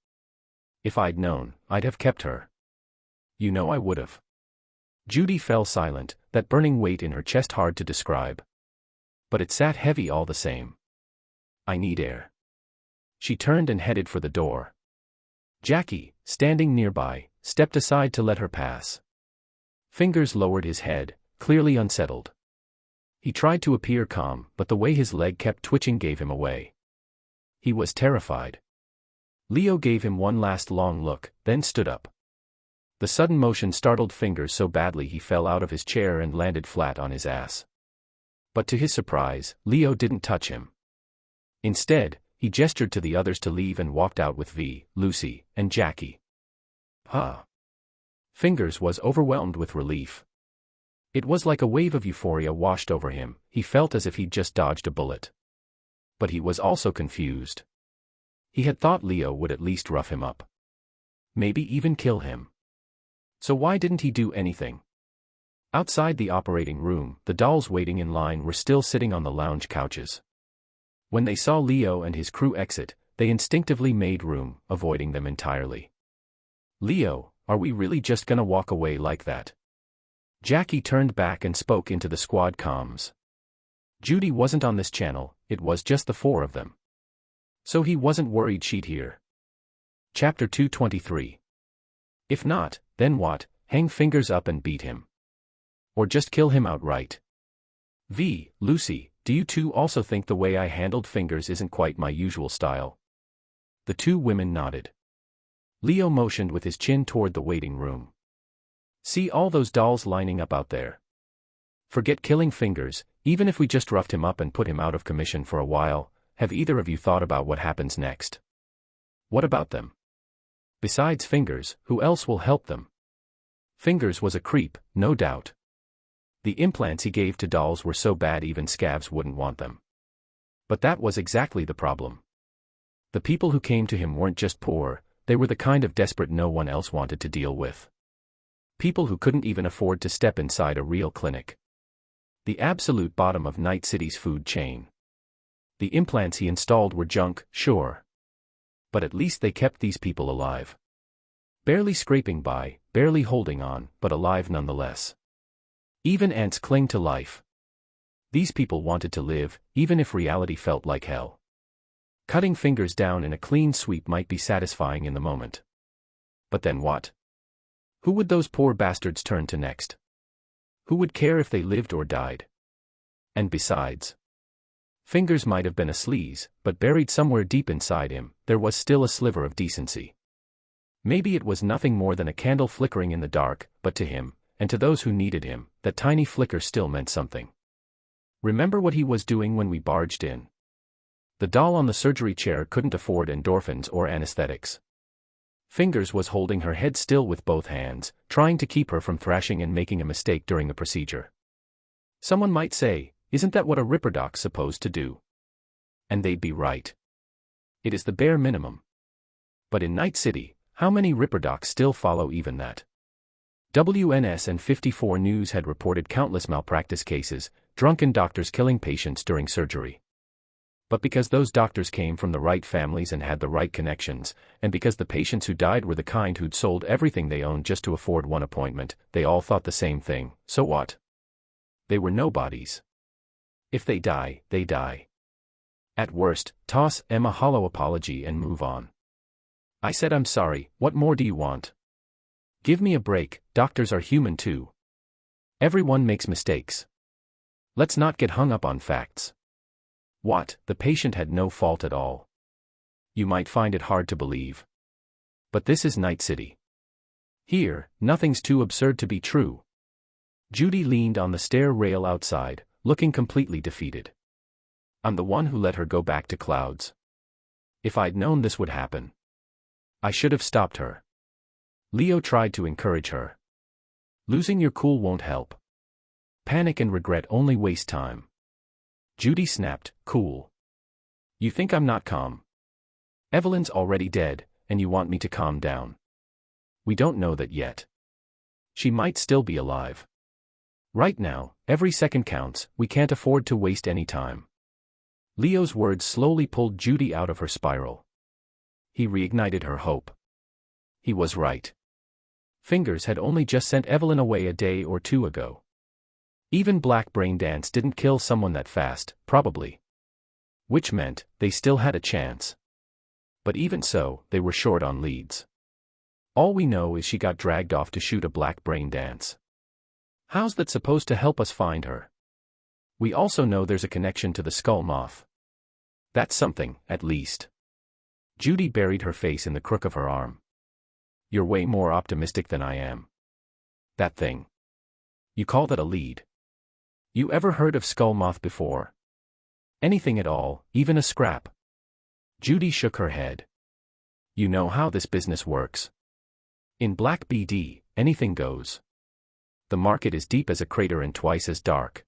If I'd known, I'd have kept her. You know I would've. Judy fell silent, that burning weight in her chest hard to describe. But it sat heavy all the same. I need air. She turned and headed for the door. Jackie, standing nearby, stepped aside to let her pass. Fingers lowered his head, clearly unsettled. He tried to appear calm, but the way his leg kept twitching gave him away. He was terrified. Leo gave him one last long look, then stood up. The sudden motion startled Fingers so badly he fell out of his chair and landed flat on his ass. But to his surprise, Leo didn't touch him. Instead, he gestured to the others to leave and walked out with V, Lucy, and Jackie. Huh. Fingers was overwhelmed with relief. It was like a wave of euphoria washed over him, he felt as if he'd just dodged a bullet. But he was also confused. He had thought Leo would at least rough him up. Maybe even kill him. So why didn't he do anything? Outside the operating room, the dolls waiting in line were still sitting on the lounge couches. When they saw Leo and his crew exit, they instinctively made room, avoiding them entirely. Leo, are we really just gonna walk away like that? Jackie turned back and spoke into the squad comms. Judy wasn't on this channel, it was just the 4 of them. So he wasn't worried she'd hear. Chapter 223. If not, then what? Hang Fingers up and beat him. Or just kill him outright. V, Lucy, do you two also think the way I handled Fingers isn't quite my usual style? The 2 women nodded. Leo motioned with his chin toward the waiting room. See all those dolls lining up out there? Forget killing Fingers, even if we just roughed him up and put him out of commission for a while, have either of you thought about what happens next? What about them? Besides Fingers, who else will help them? Fingers was a creep, no doubt. The implants he gave to dolls were so bad even scavs wouldn't want them. But that was exactly the problem. The people who came to him weren't just poor, they were the kind of desperate no one else wanted to deal with. People who couldn't even afford to step inside a real clinic. The absolute bottom of Night City's food chain. The implants he installed were junk, sure. But at least they kept these people alive. Barely scraping by, barely holding on, but alive nonetheless. Even ants cling to life. These people wanted to live, even if reality felt like hell. Cutting fingers down in a clean sweep might be satisfying in the moment. But then what? Who would those poor bastards turn to next? Who would care if they lived or died? And besides, Fingers might have been a sleaze, but buried somewhere deep inside him, there was still a sliver of decency. Maybe it was nothing more than a candle flickering in the dark, but to him, and to those who needed him, that tiny flicker still meant something. Remember what he was doing when we barged in? The doll on the surgery chair couldn't afford endorphins or anesthetics. Fingers was holding her head still with both hands, trying to keep her from thrashing and making a mistake during the procedure. Someone might say, isn't that what a Ripperdoc's supposed to do? And they'd be right. It is the bare minimum. But in Night City, how many Ripperdocs still follow even that? WNS and 54 News had reported countless malpractice cases, drunken doctors killing patients during surgery. But because those doctors came from the right families and had the right connections, and because the patients who died were the kind who'd sold everything they owned just to afford one appointment, they all thought the same thing, so what? They were nobodies. If they die, they die. At worst, toss them a hollow apology and move on. I said I'm sorry, what more do you want? Give me a break, doctors are human too. Everyone makes mistakes. Let's not get hung up on facts. What, the patient had no fault at all? You might find it hard to believe. But this is Night City. Here, nothing's too absurd to be true. Judy leaned on the stair rail outside, looking completely defeated. I'm the one who let her go back to Clouds. If I'd known this would happen, I should have stopped her. Leo tried to encourage her. Losing your cool won't help. Panic and regret only waste time. Judy snapped, cool. You think I'm not calm? Evelyn's already dead, and you want me to calm down. We don't know that yet. She might still be alive. Right now, every second counts, we can't afford to waste any time. Leo's words slowly pulled Judy out of her spiral. He reignited her hope. He was right. Fingers had only just sent Evelyn away a day or two ago. Even Black Brain Dance didn't kill someone that fast, probably. Which meant, they still had a chance. But even so, they were short on leads. All we know is she got dragged off to shoot a Black Brain Dance. How's that supposed to help us find her? We also know there's a connection to the Skull Moth. That's something, at least. Judy buried her face in the crook of her arm. You're way more optimistic than I am. That thing. You call that a lead? You ever heard of Skull Moth before? Anything at all, even a scrap? Judy shook her head. You know how this business works. In Black BD, anything goes. The market is deep as a crater and twice as dark.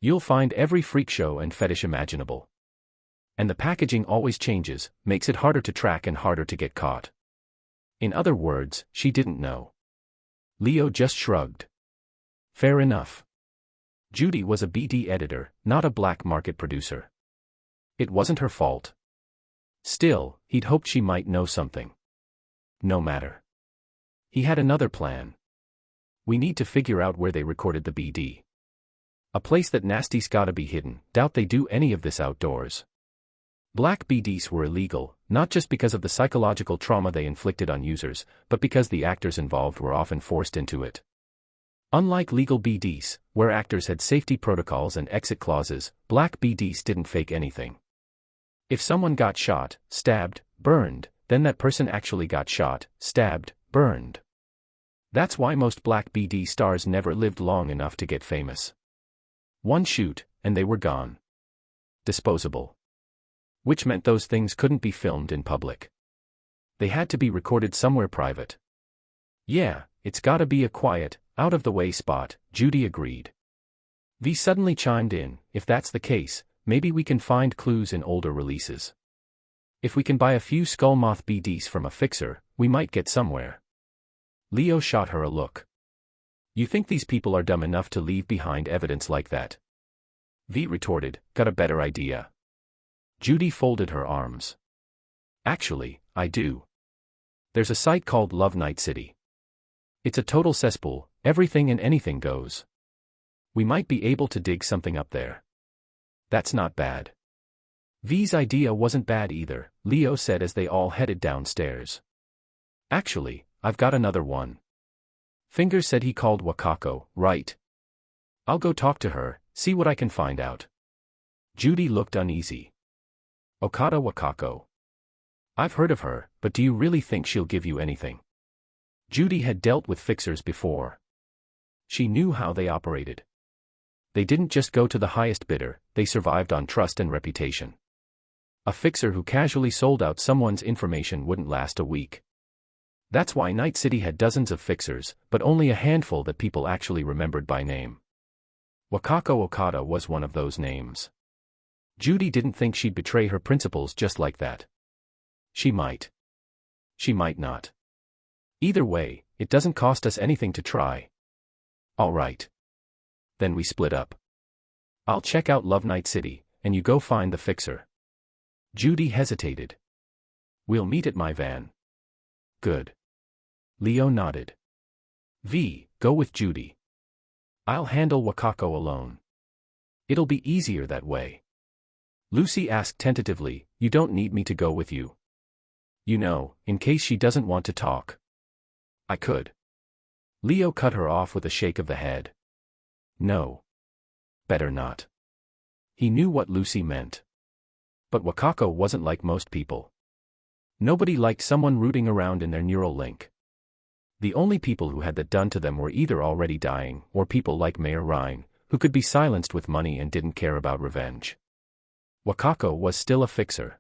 You'll find every freak show and fetish imaginable. And the packaging always changes, makes it harder to track and harder to get caught. In other words, she didn't know. Leo just shrugged. Fair enough. Judy was a BD editor, not a black market producer. It wasn't her fault. Still, he'd hoped she might know something. No matter. He had another plan. We need to figure out where they recorded the BD. A place that nasty's gotta be hidden, doubt they do any of this outdoors. Black BDs were illegal, not just because of the psychological trauma they inflicted on users, but because the actors involved were often forced into it. Unlike legal BDs, where actors had safety protocols and exit clauses, black BDs didn't fake anything. If someone got shot, stabbed, burned, then that person actually got shot, stabbed, burned. That's why most black BD stars never lived long enough to get famous. One shoot, and they were gone. Disposable. Which meant those things couldn't be filmed in public. They had to be recorded somewhere private. Yeah, it's gotta be a quiet, out-of-the-way spot, Judy agreed. V suddenly chimed in, if that's the case, maybe we can find clues in older releases. If we can buy a few Skullmoth BDs from a fixer, we might get somewhere. Leo shot her a look. You think these people are dumb enough to leave behind evidence like that? V retorted, got a better idea. Judy folded her arms. Actually, I do. There's a site called Love Night City. It's a total cesspool, everything and anything goes. We might be able to dig something up there. That's not bad. V's idea wasn't bad either, Leo said as they all headed downstairs. Actually, I've got another one. Finger said he called Wakako, right? I'll go talk to her, see what I can find out. Judy looked uneasy. Okada Wakako. I've heard of her, but do you really think she'll give you anything? Judy had dealt with fixers before. She knew how they operated. They didn't just go to the highest bidder, they survived on trust and reputation. A fixer who casually sold out someone's information wouldn't last a week. That's why Night City had dozens of fixers, but only a handful that people actually remembered by name. Wakako Okada was one of those names. Judy didn't think she'd betray her principles just like that. She might. She might not. Either way, it doesn't cost us anything to try. All right. Then we split up. I'll check out Love Night City, and you go find the fixer. Judy hesitated. We'll meet at my van. Good. Leo nodded. V, go with Judy. I'll handle Wakako alone. It'll be easier that way. Lucy asked tentatively, you don't need me to go with you. You know, in case she doesn't want to talk. I could. Leo cut her off with a shake of the head. No. Better not. He knew what Lucy meant. But Wakako wasn't like most people. Nobody liked someone rooting around in their neural link. The only people who had that done to them were either already dying, or people like Mayor Rhine, who could be silenced with money and didn't care about revenge. Wakako was still a fixer.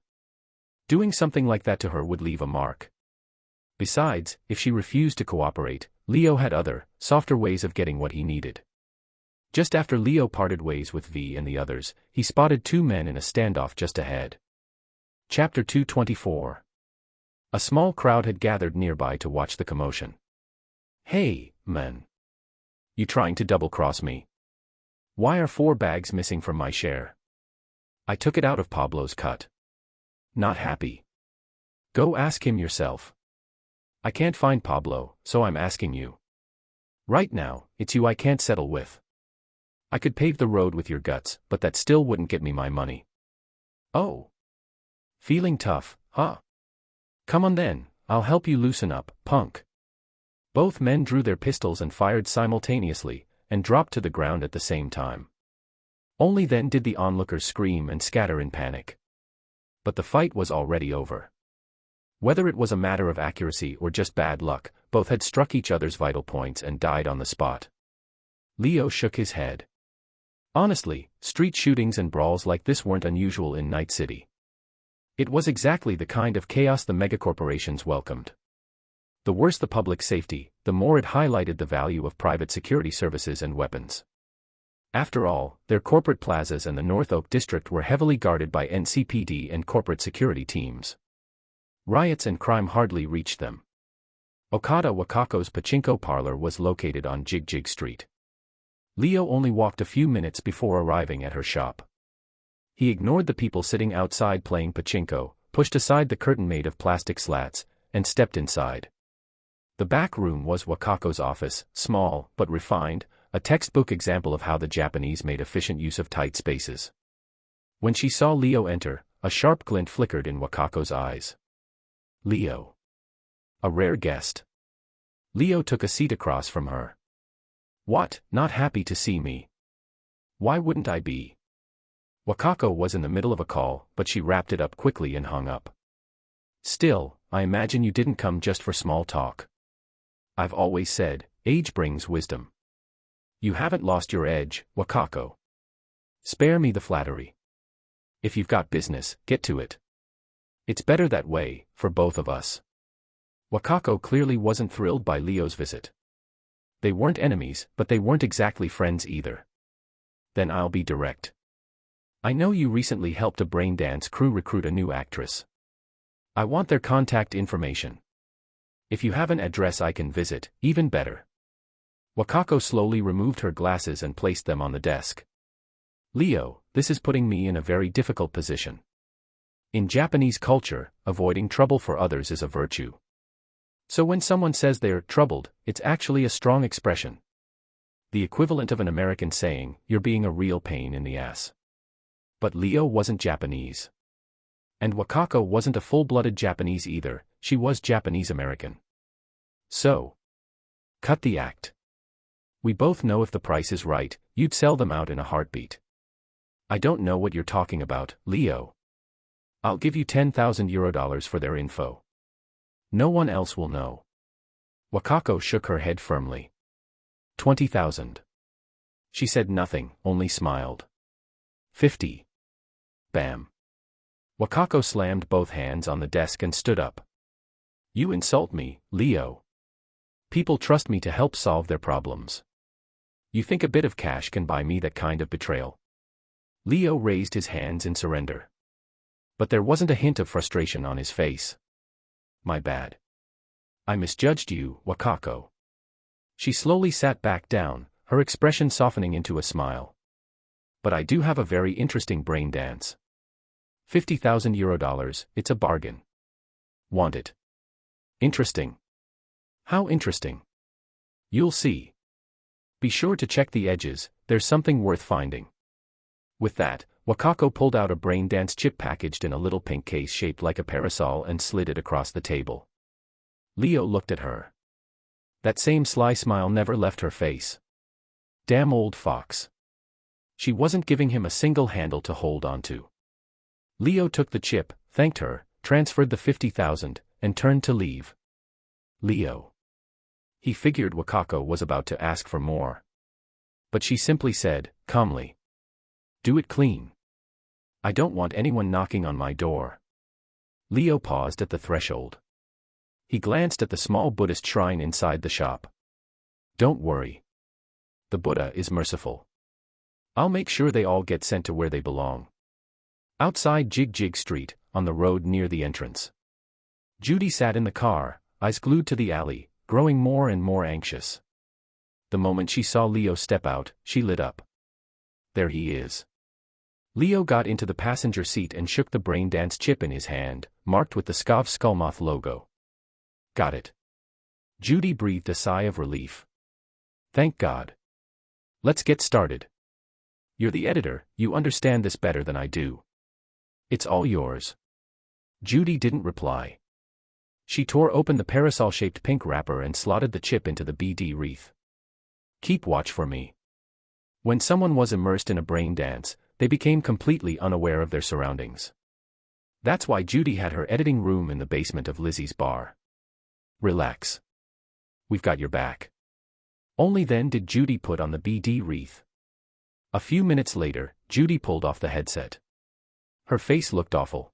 Doing something like that to her would leave a mark. Besides, if she refused to cooperate, Leo had other, softer ways of getting what he needed. Just after Leo parted ways with V and the others, he spotted two men in a standoff just ahead. Chapter 224. A small crowd had gathered nearby to watch the commotion. Hey, men. You trying to double-cross me? Why are 4 bags missing from my share? I took it out of Pablo's cut. Not happy. Go ask him yourself. I can't find Pablo, so I'm asking you. Right now, it's you I can't settle with. I could pave the road with your guts, but that still wouldn't get me my money. Oh. Feeling tough, huh? Come on then, I'll help you loosen up, punk. Both men drew their pistols and fired simultaneously, and dropped to the ground at the same time. Only then did the onlookers scream and scatter in panic. But the fight was already over. Whether it was a matter of accuracy or just bad luck, both had struck each other's vital points and died on the spot. Leo shook his head. Honestly, street shootings and brawls like this weren't unusual in Night City. It was exactly the kind of chaos the megacorporations welcomed. The worse the public safety, the more it highlighted the value of private security services and weapons. After all, their corporate plazas and the North Oak district were heavily guarded by NCPD and corporate security teams. Riots and crime hardly reached them. Okada Wakako's pachinko parlor was located on Jig Jig Street. Leo only walked a few minutes before arriving at her shop. He ignored the people sitting outside playing pachinko, pushed aside the curtain made of plastic slats, and stepped inside. The back room was Wakako's office, small, but refined, a textbook example of how the Japanese made efficient use of tight spaces. When she saw Leo enter, a sharp glint flickered in Wakako's eyes. Leo. A rare guest. Leo took a seat across from her. What, not happy to see me? Why wouldn't I be? Wakako was in the middle of a call, but she wrapped it up quickly and hung up. Still, I imagine you didn't come just for small talk. I've always said, age brings wisdom. You haven't lost your edge, Wakako. Spare me the flattery. If you've got business, get to it. It's better that way, for both of us. Wakako clearly wasn't thrilled by Leo's visit. They weren't enemies, but they weren't exactly friends either. Then I'll be direct. I know you recently helped a braindance crew recruit a new actress. I want their contact information. If you have an address I can visit, even better. Wakako slowly removed her glasses and placed them on the desk. Leo, this is putting me in a very difficult position. In Japanese culture, avoiding trouble for others is a virtue. So when someone says they're troubled, it's actually a strong expression. The equivalent of an American saying, you're being a real pain in the ass. But Leo wasn't Japanese. And Wakako wasn't a full-blooded Japanese either, she was Japanese-American. So, cut the act. We both know if the price is right, you'd sell them out in a heartbeat. I don't know what you're talking about, Leo. I'll give you 10,000 euro for their info. No one else will know. Wakako shook her head firmly. 20,000. She said nothing, only smiled. 50. Bam. Wakako slammed both hands on the desk and stood up. You insult me, Leo. People trust me to help solve their problems. You think a bit of cash can buy me that kind of betrayal? Leo raised his hands in surrender. But there wasn't a hint of frustration on his face. My bad. I misjudged you, Wakako. She slowly sat back down, her expression softening into a smile. But I do have a very interesting brain dance. 50,000 euro, it's a bargain. Want it? Interesting. How interesting? You'll see. Be sure to check the edges, there's something worth finding. With that, Wakako pulled out a brain dance chip packaged in a little pink case shaped like a parasol and slid it across the table. Leo looked at her. That same sly smile never left her face. Damn old fox. She wasn't giving him a single handle to hold onto. Leo took the chip, thanked her, transferred the 50,000, and turned to leave. Leo. He figured Wakako was about to ask for more. But she simply said, calmly. Do it clean. I don't want anyone knocking on my door. Leo paused at the threshold. He glanced at the small Buddhist shrine inside the shop. Don't worry. The Buddha is merciful. I'll make sure they all get sent to where they belong. Outside Jig Jig Street, on the road near the entrance. Judy sat in the car, eyes glued to the alley, growing more and more anxious. The moment she saw Leo step out, she lit up. There he is. Leo got into the passenger seat and shook the brain dance chip in his hand, marked with the Skov Skullmoth logo. Got it. Judy breathed a sigh of relief. Thank God. Let's get started. You're the editor, you understand this better than I do. It's all yours. Judy didn't reply. She tore open the parasol-shaped pink wrapper and slotted the chip into the BD wreath. Keep watch for me. When someone was immersed in a brain dance, they became completely unaware of their surroundings. That's why Judy had her editing room in the basement of Lizzie's bar. Relax. We've got your back. Only then did Judy put on the BD wreath. A few minutes later, Judy pulled off the headset. Her face looked awful.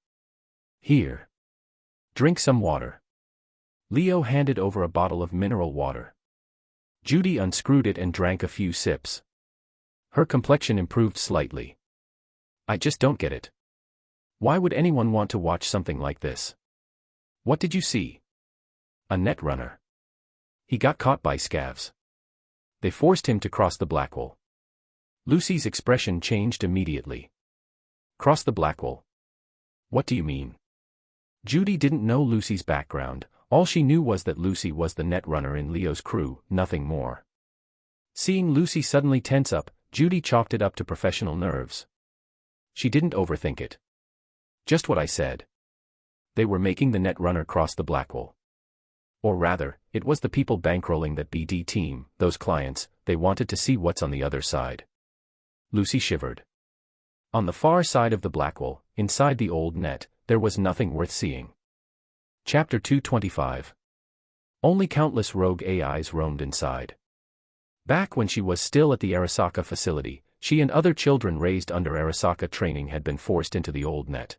Here. Drink some water. Leo handed over a bottle of mineral water. Judy unscrewed it and drank a few sips. Her complexion improved slightly. I just don't get it. Why would anyone want to watch something like this? What did you see? A netrunner. He got caught by scavs. They forced him to cross the Blackwall. Lucy's expression changed immediately. Cross the Blackwall? What do you mean? Judy didn't know Lucy's background, all she knew was that Lucy was the netrunner in Leo's crew, nothing more. Seeing Lucy suddenly tense up, Judy chalked it up to professional nerves. She didn't overthink it. Just what I said. They were making the netrunner cross the Blackwall. Or rather, it was the people bankrolling that BD team, those clients, they wanted to see what's on the other side. Lucy shivered. On the far side of the Blackwall, inside the old net, there was nothing worth seeing. Chapter 225. Only countless rogue AIs roamed inside. Back when she was still at the Arasaka facility, she and other children raised under Arasaka training had been forced into the old net.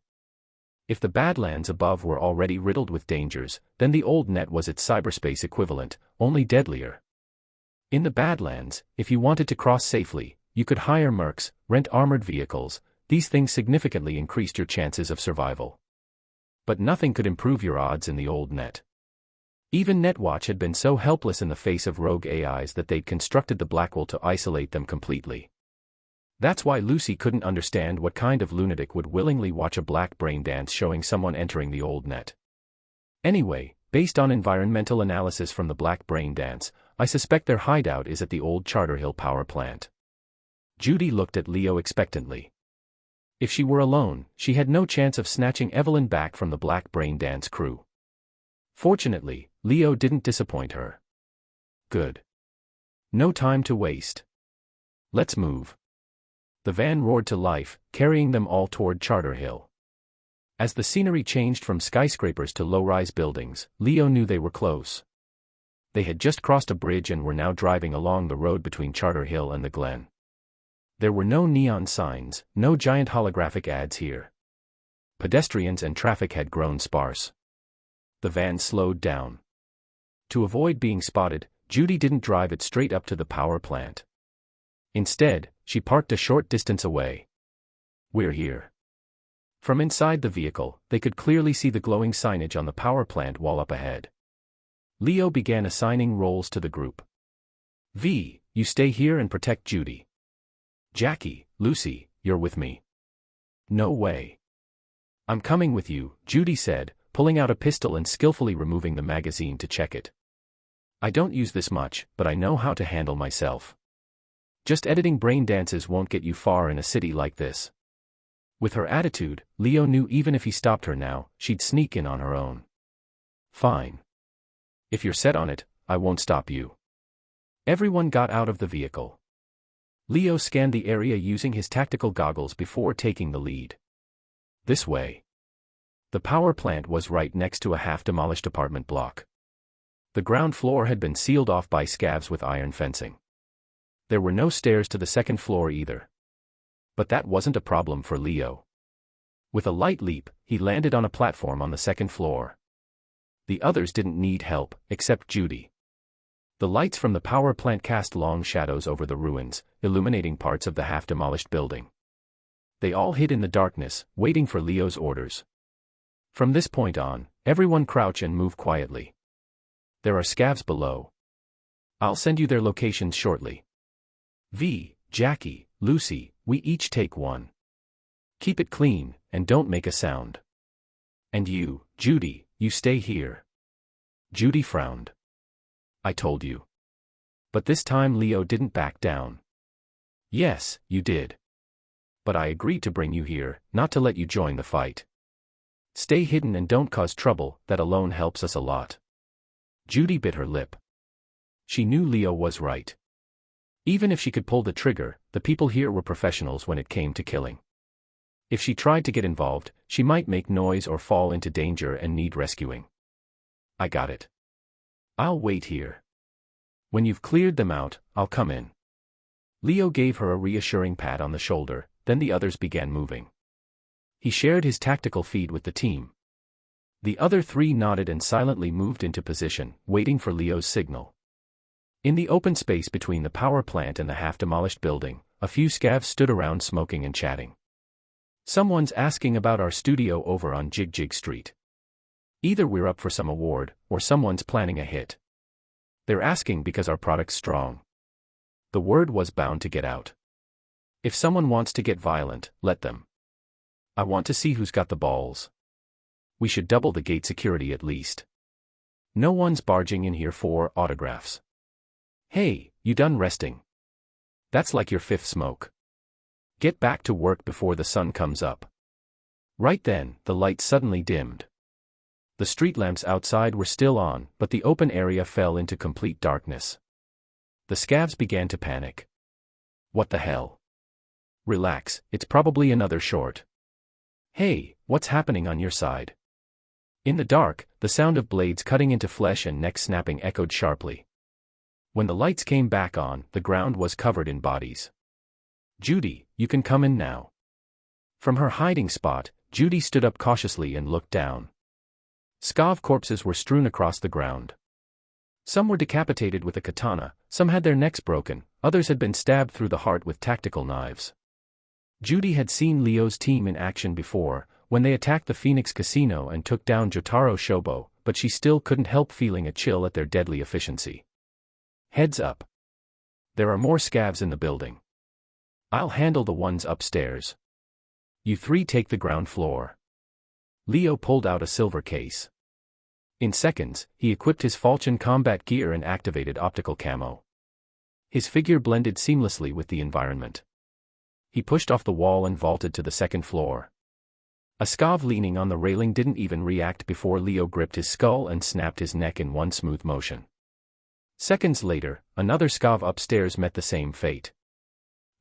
If the Badlands above were already riddled with dangers, then the old net was its cyberspace equivalent, only deadlier. In the Badlands, if you wanted to cross safely, you could hire mercs, rent armored vehicles, these things significantly increased your chances of survival. But nothing could improve your odds in the old net. Even Netwatch had been so helpless in the face of rogue AIs that they'd constructed the Blackwall to isolate them completely. That's why Lucy couldn't understand what kind of lunatic would willingly watch a black brain dance showing someone entering the old net. Anyway, based on environmental analysis from the black brain dance, I suspect their hideout is at the old Charter Hill power plant. Judy looked at Leo expectantly. If she were alone, she had no chance of snatching Evelyn back from the black brain dance crew. Fortunately, Leo didn't disappoint her. Good. No time to waste. Let's move. The van roared to life, carrying them all toward Charter Hill. As the scenery changed from skyscrapers to low-rise buildings, Leo knew they were close. They had just crossed a bridge and were now driving along the road between Charter Hill and the Glen. There were no neon signs, no giant holographic ads here. Pedestrians and traffic had grown sparse. The van slowed down. To avoid being spotted, Judy didn't drive it straight up to the power plant. Instead, she parked a short distance away. We're here. From inside the vehicle, they could clearly see the glowing signage on the power plant wall up ahead. Leo began assigning roles to the group. V, you stay here and protect Judy. Jackie, Lucy, you're with me. No way. I'm coming with you, Judy said, pulling out a pistol and skillfully removing the magazine to check it. I don't use this much, but I know how to handle myself. Just editing brain dances won't get you far in a city like this. With her attitude, Leo knew even if he stopped her now, she'd sneak in on her own. Fine. If you're set on it, I won't stop you. Everyone got out of the vehicle. Leo scanned the area using his tactical goggles before taking the lead. This way. The power plant was right next to a half-demolished apartment block. The ground floor had been sealed off by scavs with iron fencing. There were no stairs to the second floor either. But that wasn't a problem for Leo. With a light leap, he landed on a platform on the second floor. The others didn't need help, except Judy. The lights from the power plant cast long shadows over the ruins, illuminating parts of the half-demolished building. They all hid in the darkness, waiting for Leo's orders. From this point on, everyone crouch and move quietly. There are scavs below. I'll send you their locations shortly. V, Jackie, Lucy, we each take one. Keep it clean, and don't make a sound. And you, Judy, you stay here. Judy frowned. I told you. But this time Leo didn't back down. Yes, you did. But I agreed to bring you here, not to let you join the fight. Stay hidden and don't cause trouble, that alone helps us a lot. Judy bit her lip. She knew Leo was right. Even if she could pull the trigger, the people here were professionals when it came to killing. If she tried to get involved, she might make noise or fall into danger and need rescuing. I got it. I'll wait here. When you've cleared them out, I'll come in. Leo gave her a reassuring pat on the shoulder, then the others began moving. He shared his tactical feed with the team. The other three nodded and silently moved into position, waiting for Leo's signal. In the open space between the power plant and the half-demolished building, a few scavs stood around smoking and chatting. Someone's asking about our studio over on Jig Jig Street. Either we're up for some award, or someone's planning a hit. They're asking because our product's strong. The word was bound to get out. If someone wants to get violent, let them. I want to see who's got the balls. We should double the gate security at least. No one's barging in here for autographs. Hey, you done resting? That's like your fifth smoke. Get back to work before the sun comes up. Right then, the lights suddenly dimmed. The street lamps outside were still on, but the open area fell into complete darkness. The scavs began to panic. What the hell? Relax, it's probably another short. Hey, what's happening on your side? In the dark, the sound of blades cutting into flesh and neck snapping echoed sharply. When the lights came back on, the ground was covered in bodies. Judy, you can come in now. From her hiding spot, Judy stood up cautiously and looked down. Scav corpses were strewn across the ground. Some were decapitated with a katana, some had their necks broken, others had been stabbed through the heart with tactical knives. Judy had seen Leo's team in action before, when they attacked the Phoenix Casino and took down Jotaro Shobo, but she still couldn't help feeling a chill at their deadly efficiency. Heads up. There are more scavs in the building. I'll handle the ones upstairs. You three take the ground floor. Leo pulled out a silver case. In seconds, he equipped his falchion combat gear and activated optical camo. His figure blended seamlessly with the environment. He pushed off the wall and vaulted to the second floor. A scav leaning on the railing didn't even react before Leo gripped his skull and snapped his neck in one smooth motion. Seconds later, another scav upstairs met the same fate.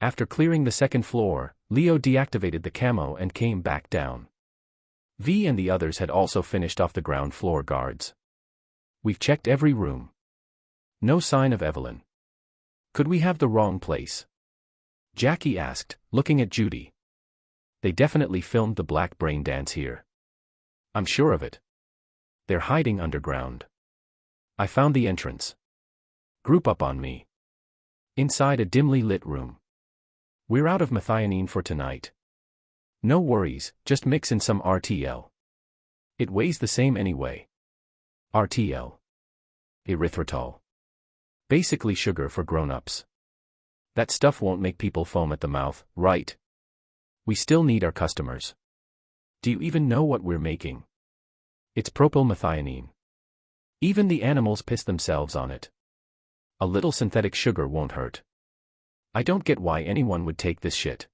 After clearing the second floor, Leo deactivated the camo and came back down. V and the others had also finished off the ground floor guards. We've checked every room. No sign of Evelyn. Could we have the wrong place? Jackie asked, looking at Judy. They definitely filmed the Black Brain dance here. I'm sure of it. They're hiding underground. I found the entrance. Group up on me. Inside a dimly lit room. We're out of methionine for tonight. No worries, just mix in some RTL. It weighs the same anyway. RTL. Erythritol. Basically sugar for grown-ups. That stuff won't make people foam at the mouth, right? We still need our customers. Do you even know what we're making? It's propylmethionine. Even the animals piss themselves on it. A little synthetic sugar won't hurt. I don't get why anyone would take this shit.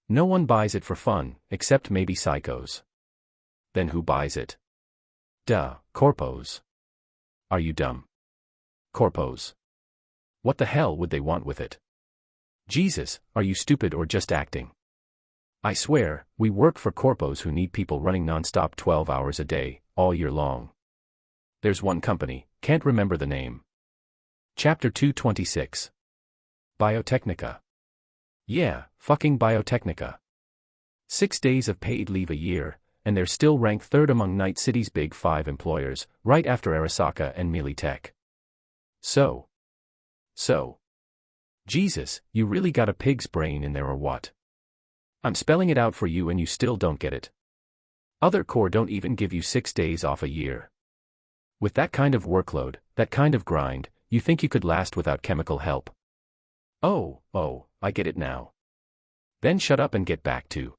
No one buys it for fun, except maybe psychos. Then who buys it? Duh, corpos. Are you dumb? Corpos. What the hell would they want with it? Jesus, are you stupid or just acting? I swear, we work for corpos who need people running non-stop 12 hours a day, all year long. There's one company, can't remember the name. Chapter 226. Biotechnica. Yeah, fucking Biotechnica. 6 days of paid leave a year, and they're still ranked third among Night City's big 5 employers, right after Arasaka and Militech. So. Jesus, you really got a pig's brain in there or what? I'm spelling it out for you and you still don't get it. Other core don't even give you 6 days off a year. With that kind of workload, that kind of grind, you think you could last without chemical help? Oh, I get it now. Then shut up and get back to.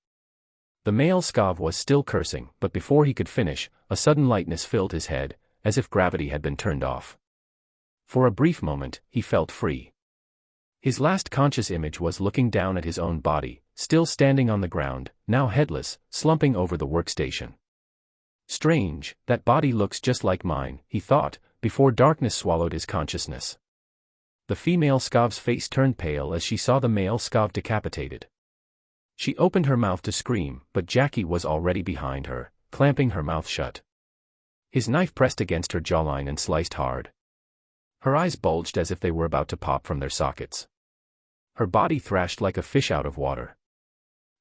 The male scav was still cursing, but before he could finish, a sudden lightness filled his head, as if gravity had been turned off. For a brief moment, he felt free. His last conscious image was looking down at his own body, still standing on the ground, now headless, slumping over the workstation. Strange, that body looks just like mine, he thought, before darkness swallowed his consciousness. The female scav's face turned pale as she saw the male scav decapitated. She opened her mouth to scream, but Jackie was already behind her, clamping her mouth shut. His knife pressed against her jawline and sliced hard. Her eyes bulged as if they were about to pop from their sockets. Her body thrashed like a fish out of water.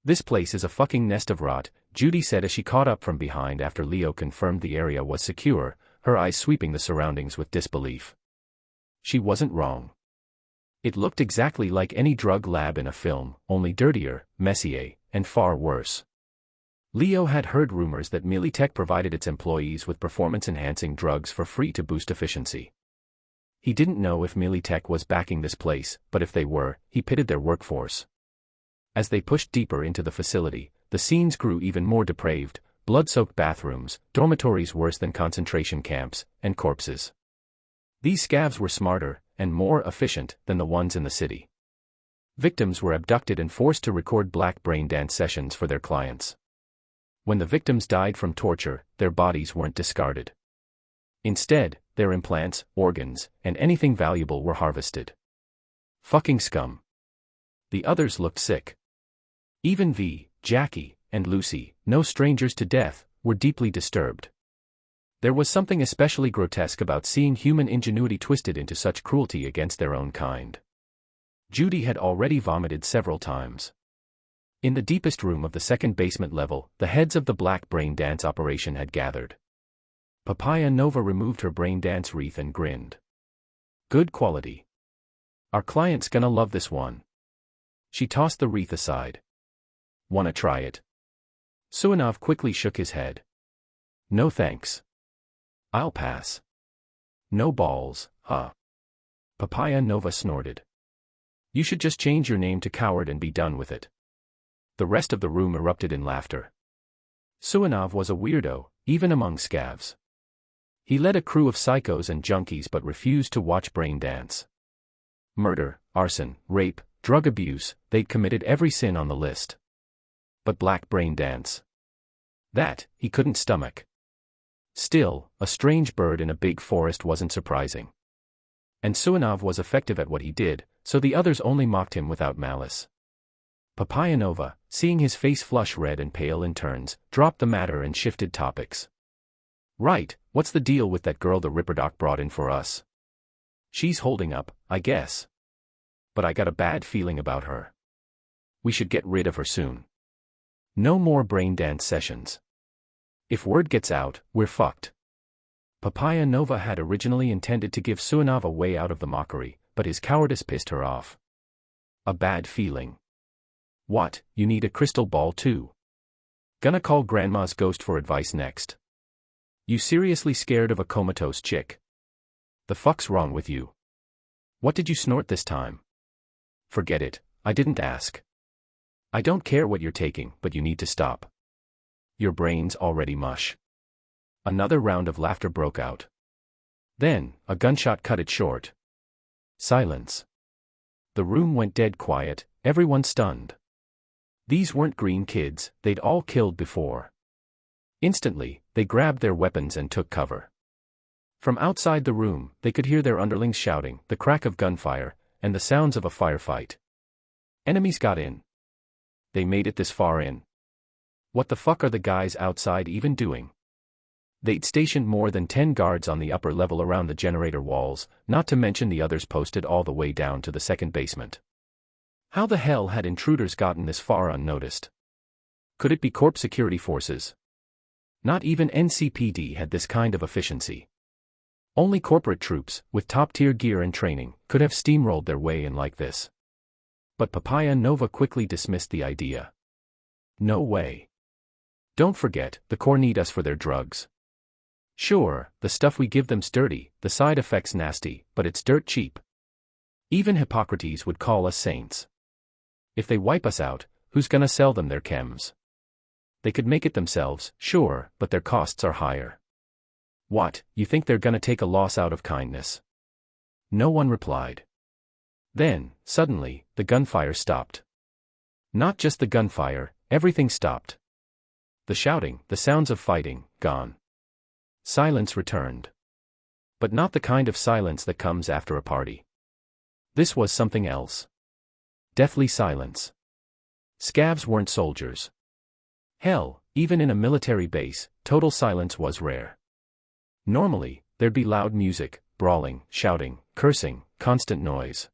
This place is a fucking nest of rot, Judy said as she caught up from behind after Leo confirmed the area was secure, her eyes sweeping the surroundings with disbelief. She wasn't wrong. It looked exactly like any drug lab in a film, only dirtier, messier, and far worse. Leo had heard rumors that Militech provided its employees with performance-enhancing drugs for free to boost efficiency. He didn't know if Militech was backing this place, but if they were, he pitted their workforce. As they pushed deeper into the facility, the scenes grew even more depraved, blood-soaked bathrooms, dormitories worse than concentration camps, and corpses. These scavs were smarter, and more efficient, than the ones in the city. Victims were abducted and forced to record black brain dance sessions for their clients. When the victims died from torture, their bodies weren't discarded. Instead, their implants, organs, and anything valuable were harvested. Fucking scum. The others looked sick. Even V, Jackie, and Lucy, no strangers to death, were deeply disturbed. There was something especially grotesque about seeing human ingenuity twisted into such cruelty against their own kind. Judy had already vomited several times. In the deepest room of the second basement level, the heads of the Black Brain Dance operation had gathered. Papaya Nova removed her brain dance wreath and grinned. Good quality. Our client's gonna love this one. She tossed the wreath aside. wanna try it? Suanov quickly shook his head. No thanks. I'll pass. No balls, huh? Papaya Nova snorted. You should just change your name to Coward and be done with it. The rest of the room erupted in laughter. Suanov was a weirdo, even among scavs. He led a crew of psychos and junkies but refused to watch brain dance. Murder, arson, rape, drug abuse, they'd committed every sin on the list. But black brain dance. That, he couldn't stomach. Still, a strange bird in a big forest wasn't surprising. And Suanov was effective at what he did, so the others only mocked him without malice. Papaya Nova, seeing his face flush red and pale in turns, dropped the matter and shifted topics. Right, what's the deal with that girl the Ripperdoc brought in for us? She's holding up, I guess. But I got a bad feeling about her. We should get rid of her soon. No more brain dance sessions. If word gets out, we're fucked. Papaya Nova had originally intended to give Suanov a way out of the mockery, but his cowardice pissed her off. A bad feeling. What, you need a crystal ball too? Gonna call Grandma's ghost for advice next. You seriously scared of a comatose chick? The fuck's wrong with you? What did you snort this time? Forget it, I didn't ask. I don't care what you're taking, but you need to stop. Your brain's already mush. Another round of laughter broke out. Then, a gunshot cut it short. Silence. The room went dead quiet, everyone stunned. These weren't green kids, they'd all killed before. Instantly, they grabbed their weapons and took cover. From outside the room, they could hear their underlings shouting, the crack of gunfire, and the sounds of a firefight. Enemies got in. They made it this far in. What the fuck are the guys outside even doing? They'd stationed more than 10 guards on the upper level around the generator walls, not to mention the others posted all the way down to the second basement. How the hell had intruders gotten this far unnoticed? Could it be Corp security forces? Not even NCPD had this kind of efficiency. Only corporate troops, with top-tier gear and training, could have steamrolled their way in like this. But Papaya Nova quickly dismissed the idea. No way. Don't forget, the Corps need us for their drugs. Sure, the stuff we give them's dirty, the side effects nasty, but it's dirt cheap. Even Hippocrates would call us saints. If they wipe us out, who's gonna sell them their chems? They could make it themselves, sure, but their costs are higher. What, you think they're gonna take a loss out of kindness? No one replied. Then, suddenly, the gunfire stopped. Not just the gunfire, everything stopped. The shouting, the sounds of fighting, gone. Silence returned. But not the kind of silence that comes after a party. This was something else. Deathly silence. Scavs weren't soldiers. Hell, even in a military base, total silence was rare. Normally, there'd be loud music, brawling, shouting, cursing, constant noise.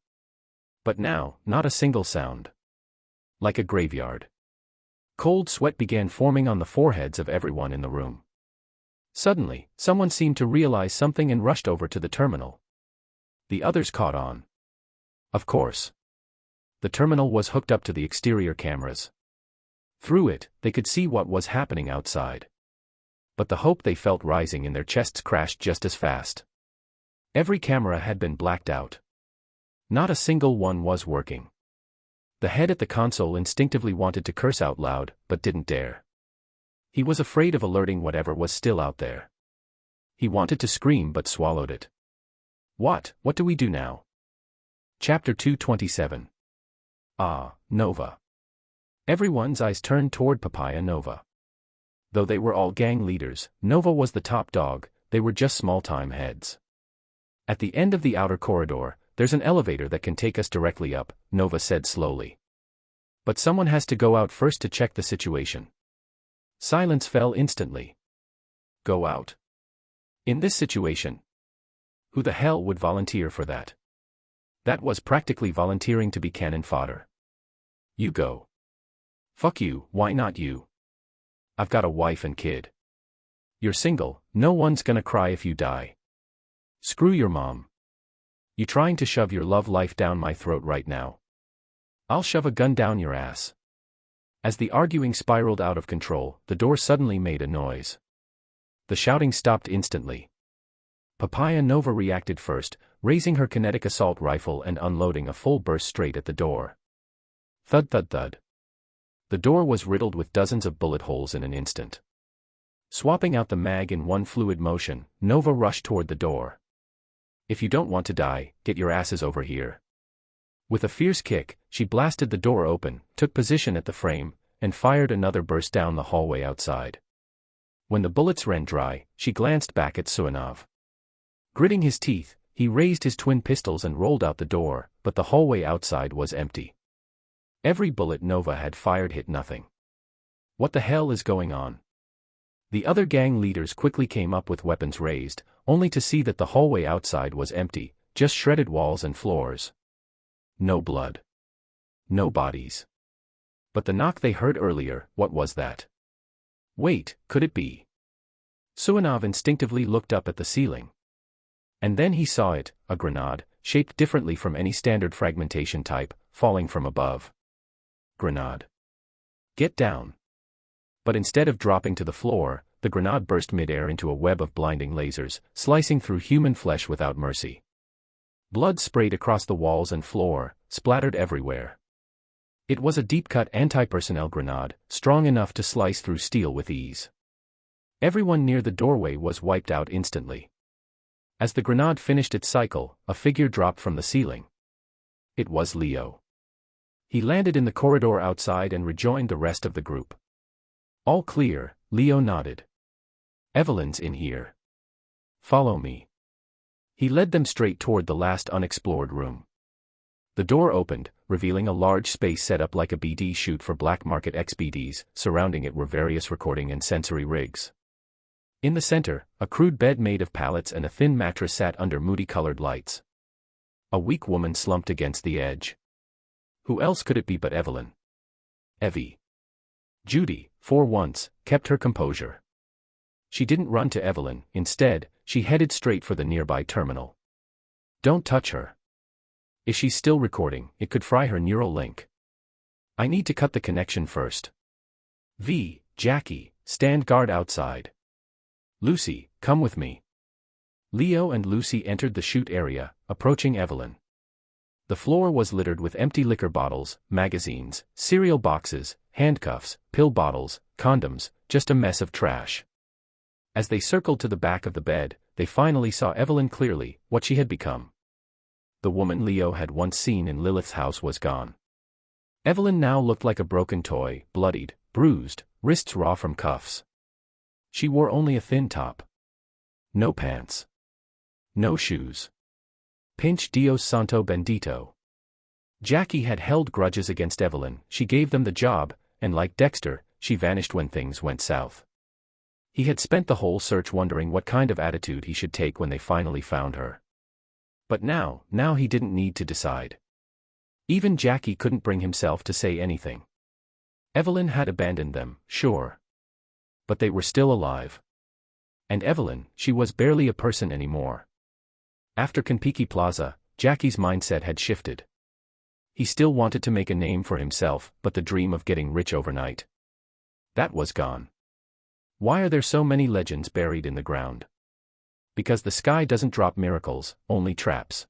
But now, not a single sound. Like a graveyard. Cold sweat began forming on the foreheads of everyone in the room. Suddenly, someone seemed to realize something and rushed over to the terminal. The others caught on. Of course. The terminal was hooked up to the exterior cameras. Through it, they could see what was happening outside. But the hope they felt rising in their chests crashed just as fast. Every camera had been blacked out. Not a single one was working. The head at the console instinctively wanted to curse out loud, but didn't dare. He was afraid of alerting whatever was still out there. He wanted to scream but swallowed it. What do we do now? Chapter 227. Ah, Nova. Everyone's eyes turned toward Papaya Nova. Though they were all gang leaders, Nova was the top dog, they were just small-time heads. At the end of the outer corridor, there's an elevator that can take us directly up, Nova said slowly. But someone has to go out first to check the situation. Silence fell instantly. Go out. In this situation. Who the hell would volunteer for that? That was practically volunteering to be cannon fodder. You go. Fuck you, why not you? I've got a wife and kid. You're single, no one's gonna cry if you die. Screw your mom. You trying to shove your love life down my throat right now? I'll shove a gun down your ass. As the arguing spiraled out of control, the door suddenly made a noise. The shouting stopped instantly. Papaya Nova reacted first, raising her kinetic assault rifle and unloading a full burst straight at the door. Thud thud thud. The door was riddled with dozens of bullet holes in an instant. Swapping out the mag in one fluid motion, Nova rushed toward the door. "If you don't want to die, get your asses over here." With a fierce kick, she blasted the door open, took position at the frame, and fired another burst down the hallway outside. When the bullets ran dry, she glanced back at Suanov. Gritting his teeth, he raised his twin pistols and rolled out the door, but the hallway outside was empty. Every bullet Nova had fired hit nothing. What the hell is going on? The other gang leaders quickly came up with weapons raised, only to see that the hallway outside was empty, just shredded walls and floors. No blood. No bodies. But the knock they heard earlier, what was that? Wait, could it be? Suanov instinctively looked up at the ceiling. And then he saw it, a grenade, shaped differently from any standard fragmentation type, falling from above. Grenade. Get down. But instead of dropping to the floor, the grenade burst midair into a web of blinding lasers, slicing through human flesh without mercy. Blood sprayed across the walls and floor, splattered everywhere. It was a deep-cut anti-personnel grenade, strong enough to slice through steel with ease. Everyone near the doorway was wiped out instantly. As the grenade finished its cycle, a figure dropped from the ceiling. It was Leo. He landed in the corridor outside and rejoined the rest of the group. All clear, Leo nodded. Evelyn's in here. Follow me. He led them straight toward the last unexplored room. The door opened, revealing a large space set up like a BD chute for black market XBDs. Surrounding it were various recording and sensory rigs. In the center, a crude bed made of pallets and a thin mattress sat under moody-colored lights. A weak woman slumped against the edge. Who else could it be but Evelyn? Evie. Judy, for once, kept her composure. She didn't run to Evelyn, instead, she headed straight for the nearby terminal. Don't touch her. If she's still recording, it could fry her neural link. I need to cut the connection first. V, Jackie, stand guard outside. Lucy, come with me. Leo and Lucy entered the chute area, approaching Evelyn. The floor was littered with empty liquor bottles, magazines, cereal boxes, handcuffs, pill bottles, condoms, just a mess of trash. As they circled to the back of the bed, they finally saw Evelyn clearly. What she had become. The woman Leo had once seen in Lilith's house was gone. Evelyn now looked like a broken toy, bloodied, bruised, wrists raw from cuffs. She wore only a thin top. No pants. No shoes. Pinch Dios Santo Bendito. Jackie had held grudges against Evelyn. She gave them the job, and like Dexter, she vanished when things went south. He had spent the whole search wondering what kind of attitude he should take when they finally found her. But now he didn't need to decide. Even Jackie couldn't bring himself to say anything. Evelyn had abandoned them, sure. But they were still alive. And Evelyn, she was barely a person anymore. After Kiki Plaza, Jackie's mindset had shifted. He still wanted to make a name for himself, but the dream of getting rich overnight. That was gone. Why are there so many legends buried in the ground? Because the sky doesn't drop miracles, only traps.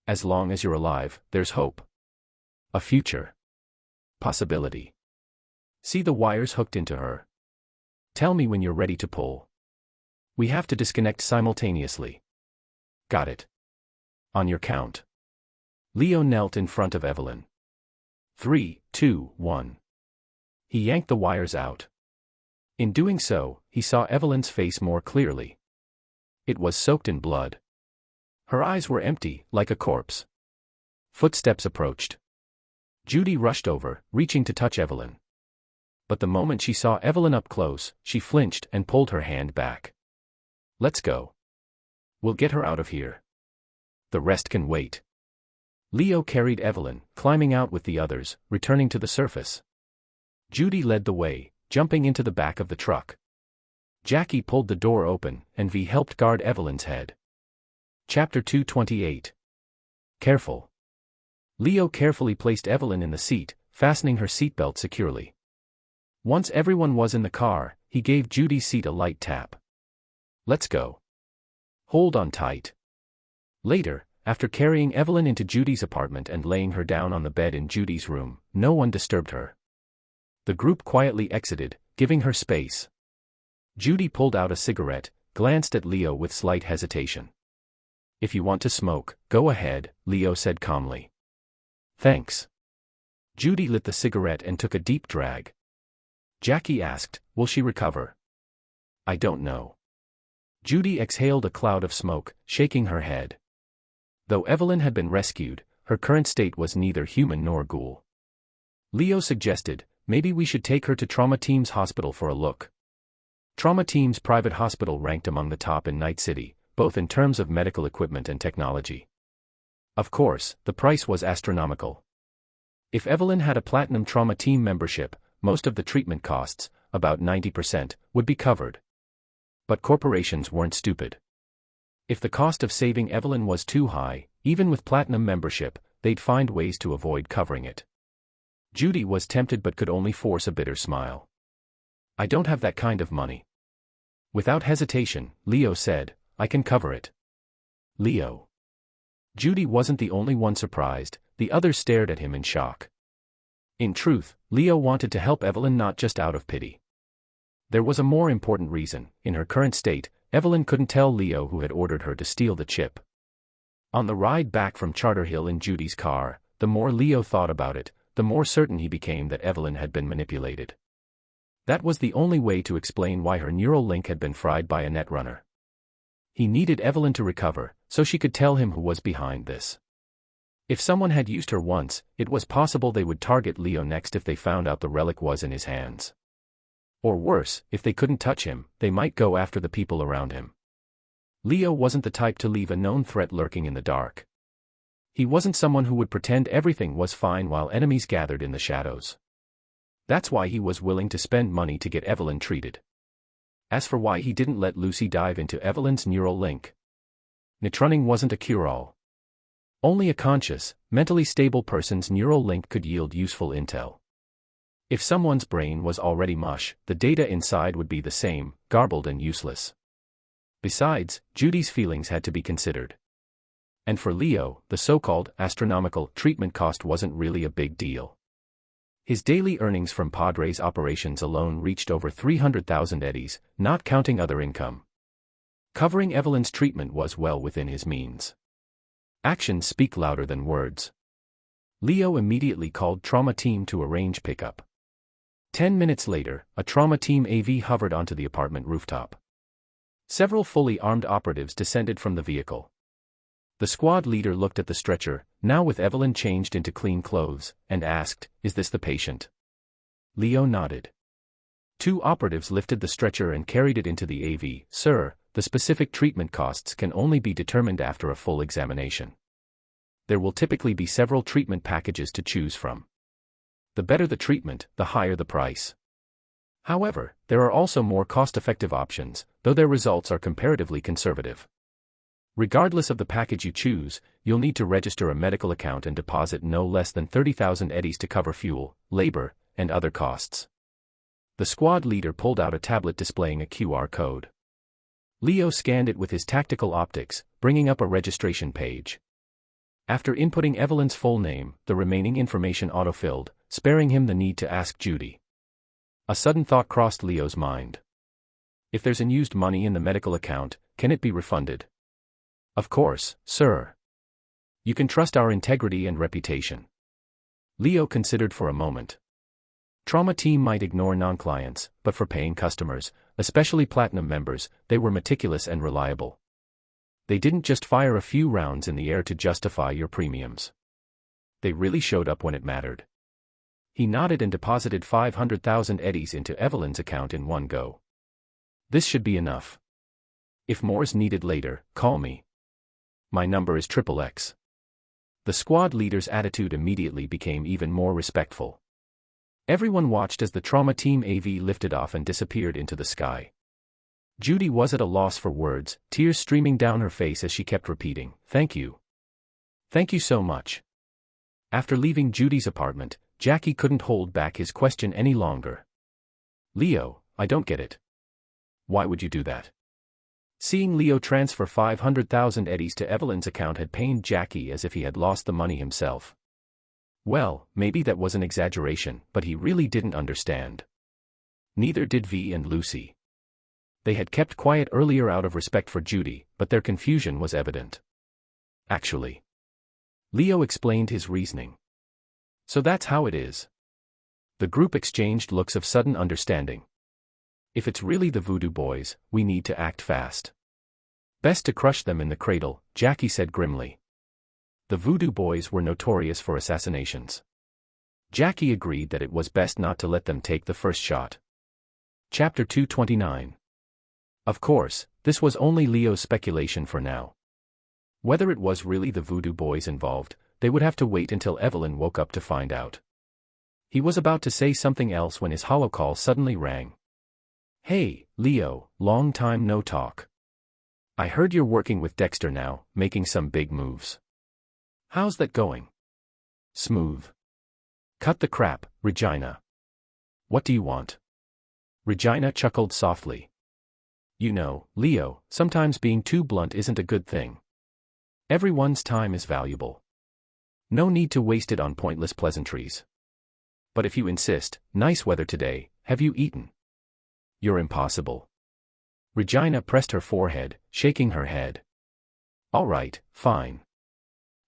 As long as you're alive, there's hope. A future. Possibility. See the wires hooked into her. Tell me when you're ready to pull. We have to disconnect simultaneously. Got it. On your count. Leo knelt in front of Evelyn. 3, 2, 1. He yanked the wires out. In doing so, he saw Evelyn's face more clearly. It was soaked in blood. Her eyes were empty, like a corpse. Footsteps approached. Judy rushed over, reaching to touch Evelyn. But the moment she saw Evelyn up close, she flinched and pulled her hand back. Let's go. We'll get her out of here. The rest can wait. Leo carried Evelyn, climbing out with the others, returning to the surface. Judy led the way, jumping into the back of the truck. Jackie pulled the door open, and V helped guard Evelyn's head. Chapter 228. Careful. Leo carefully placed Evelyn in the seat, fastening her seatbelt securely. Once everyone was in the car, he gave Judy's seat a light tap. Let's go. Hold on tight. Later, after carrying Evelyn into Judy's apartment and laying her down on the bed in Judy's room, no one disturbed her. The group quietly exited, giving her space. Judy pulled out a cigarette, glanced at Leo with slight hesitation. If you want to smoke, go ahead, Leo said calmly. Thanks. Judy lit the cigarette and took a deep drag. Jackie asked, will she recover? I don't know. Judy exhaled a cloud of smoke, shaking her head. Though Evelyn had been rescued, her current state was neither human nor ghoul. Leo suggested, maybe we should take her to Trauma Team's hospital for a look. Trauma Team's private hospital ranked among the top in Night City, both in terms of medical equipment and technology. Of course, the price was astronomical. If Evelyn had a Platinum Trauma Team membership, most of the treatment costs, about 90%, would be covered. But corporations weren't stupid. If the cost of saving Evelyn was too high, even with Platinum membership, they'd find ways to avoid covering it. Judy was tempted but could only force a bitter smile. I don't have that kind of money. Without hesitation, Leo said, I can cover it. Leo. Judy wasn't the only one surprised, the others stared at him in shock. In truth, Leo wanted to help Evelyn not just out of pity. There was a more important reason. In her current state, Evelyn couldn't tell Leo who had ordered her to steal the chip. On the ride back from Charter Hill in Judy's car, the more Leo thought about it, the more certain he became that Evelyn had been manipulated. That was the only way to explain why her neural link had been fried by a netrunner. He needed Evelyn to recover, so she could tell him who was behind this. If someone had used her once, it was possible they would target Leo next if they found out the relic was in his hands. Or worse, if they couldn't touch him, they might go after the people around him. Leo wasn't the type to leave a known threat lurking in the dark. He wasn't someone who would pretend everything was fine while enemies gathered in the shadows. That's why he was willing to spend money to get Evelyn treated. As for why he didn't let Lucy dive into Evelyn's neural link. Netrunning wasn't a cure-all. Only a conscious, mentally stable person's neural link could yield useful intel. If someone's brain was already mush, the data inside would be the same, garbled and useless. Besides, Judy's feelings had to be considered. And for Leo, the so-called astronomical treatment cost wasn't really a big deal. His daily earnings from Padre's operations alone reached over 300,000 eddies, not counting other income. Covering Evelyn's treatment was well within his means. Actions speak louder than words. Leo immediately called Trauma Team to arrange pickup. 10 minutes later, a Trauma Team AV hovered onto the apartment rooftop. Several fully armed operatives descended from the vehicle. The squad leader looked at the stretcher, now with Evelyn changed into clean clothes, and asked, "Is this the patient?" Leo nodded. 2 operatives lifted the stretcher and carried it into the AV. "Sir, the specific treatment costs can only be determined after a full examination. There will typically be several treatment packages to choose from. The better the treatment, the higher the price. However, there are also more cost-effective options, though their results are comparatively conservative. Regardless of the package you choose, you'll need to register a medical account and deposit no less than 30,000 eddies to cover fuel, labor, and other costs." The squad leader pulled out a tablet displaying a QR code. Leo scanned it with his tactical optics, bringing up a registration page. After inputting Evelyn's full name, the remaining information autofilled, sparing him the need to ask Judy. A sudden thought crossed Leo's mind. If there's unused money in the medical account, can it be refunded? "Of course, sir. You can trust our integrity and reputation." Leo considered for a moment. Trauma Team might ignore non-clients, but for paying customers, especially Platinum members, they were meticulous and reliable. They didn't just fire a few rounds in the air to justify your premiums. They really showed up when it mattered. He nodded and deposited 500,000 eddies into Evelyn's account in one go. "This should be enough. If more's needed later, call me. My number is XXX." The squad leader's attitude immediately became even more respectful. Everyone watched as the Trauma Team AV lifted off and disappeared into the sky. Judy was at a loss for words, tears streaming down her face as she kept repeating, "Thank you. Thank you so much." After leaving Judy's apartment, Jackie couldn't hold back his question any longer. Leo, I don't get it. Why would you do that? Seeing Leo transfer 500,000 eddies to Evelyn's account had pained Jackie as if he had lost the money himself. Well, maybe that was an exaggeration, but he really didn't understand. Neither did V and Lucy. They had kept quiet earlier out of respect for Judy, but their confusion was evident. Actually, Leo explained his reasoning. So that's how it is. The group exchanged looks of sudden understanding. If it's really the Voodoo Boys, we need to act fast. Best to crush them in the cradle, Jackie said grimly. The Voodoo Boys were notorious for assassinations. Jackie agreed that it was best not to let them take the first shot. Chapter 229. Of course, this was only Leo's speculation for now. Whether it was really the Voodoo Boys involved, they would have to wait until Evelyn woke up to find out. He was about to say something else when his holocall suddenly rang. Hey, Leo, long time no talk. I heard you're working with Dexter now, making some big moves. How's that going? Smooth. Cut the crap, Regina. What do you want? Regina chuckled softly. You know, Leo, sometimes being too blunt isn't a good thing. Everyone's time is valuable. No need to waste it on pointless pleasantries. But if you insist, nice weather today, have you eaten? You're impossible. Regina pressed her forehead, shaking her head. All right, fine.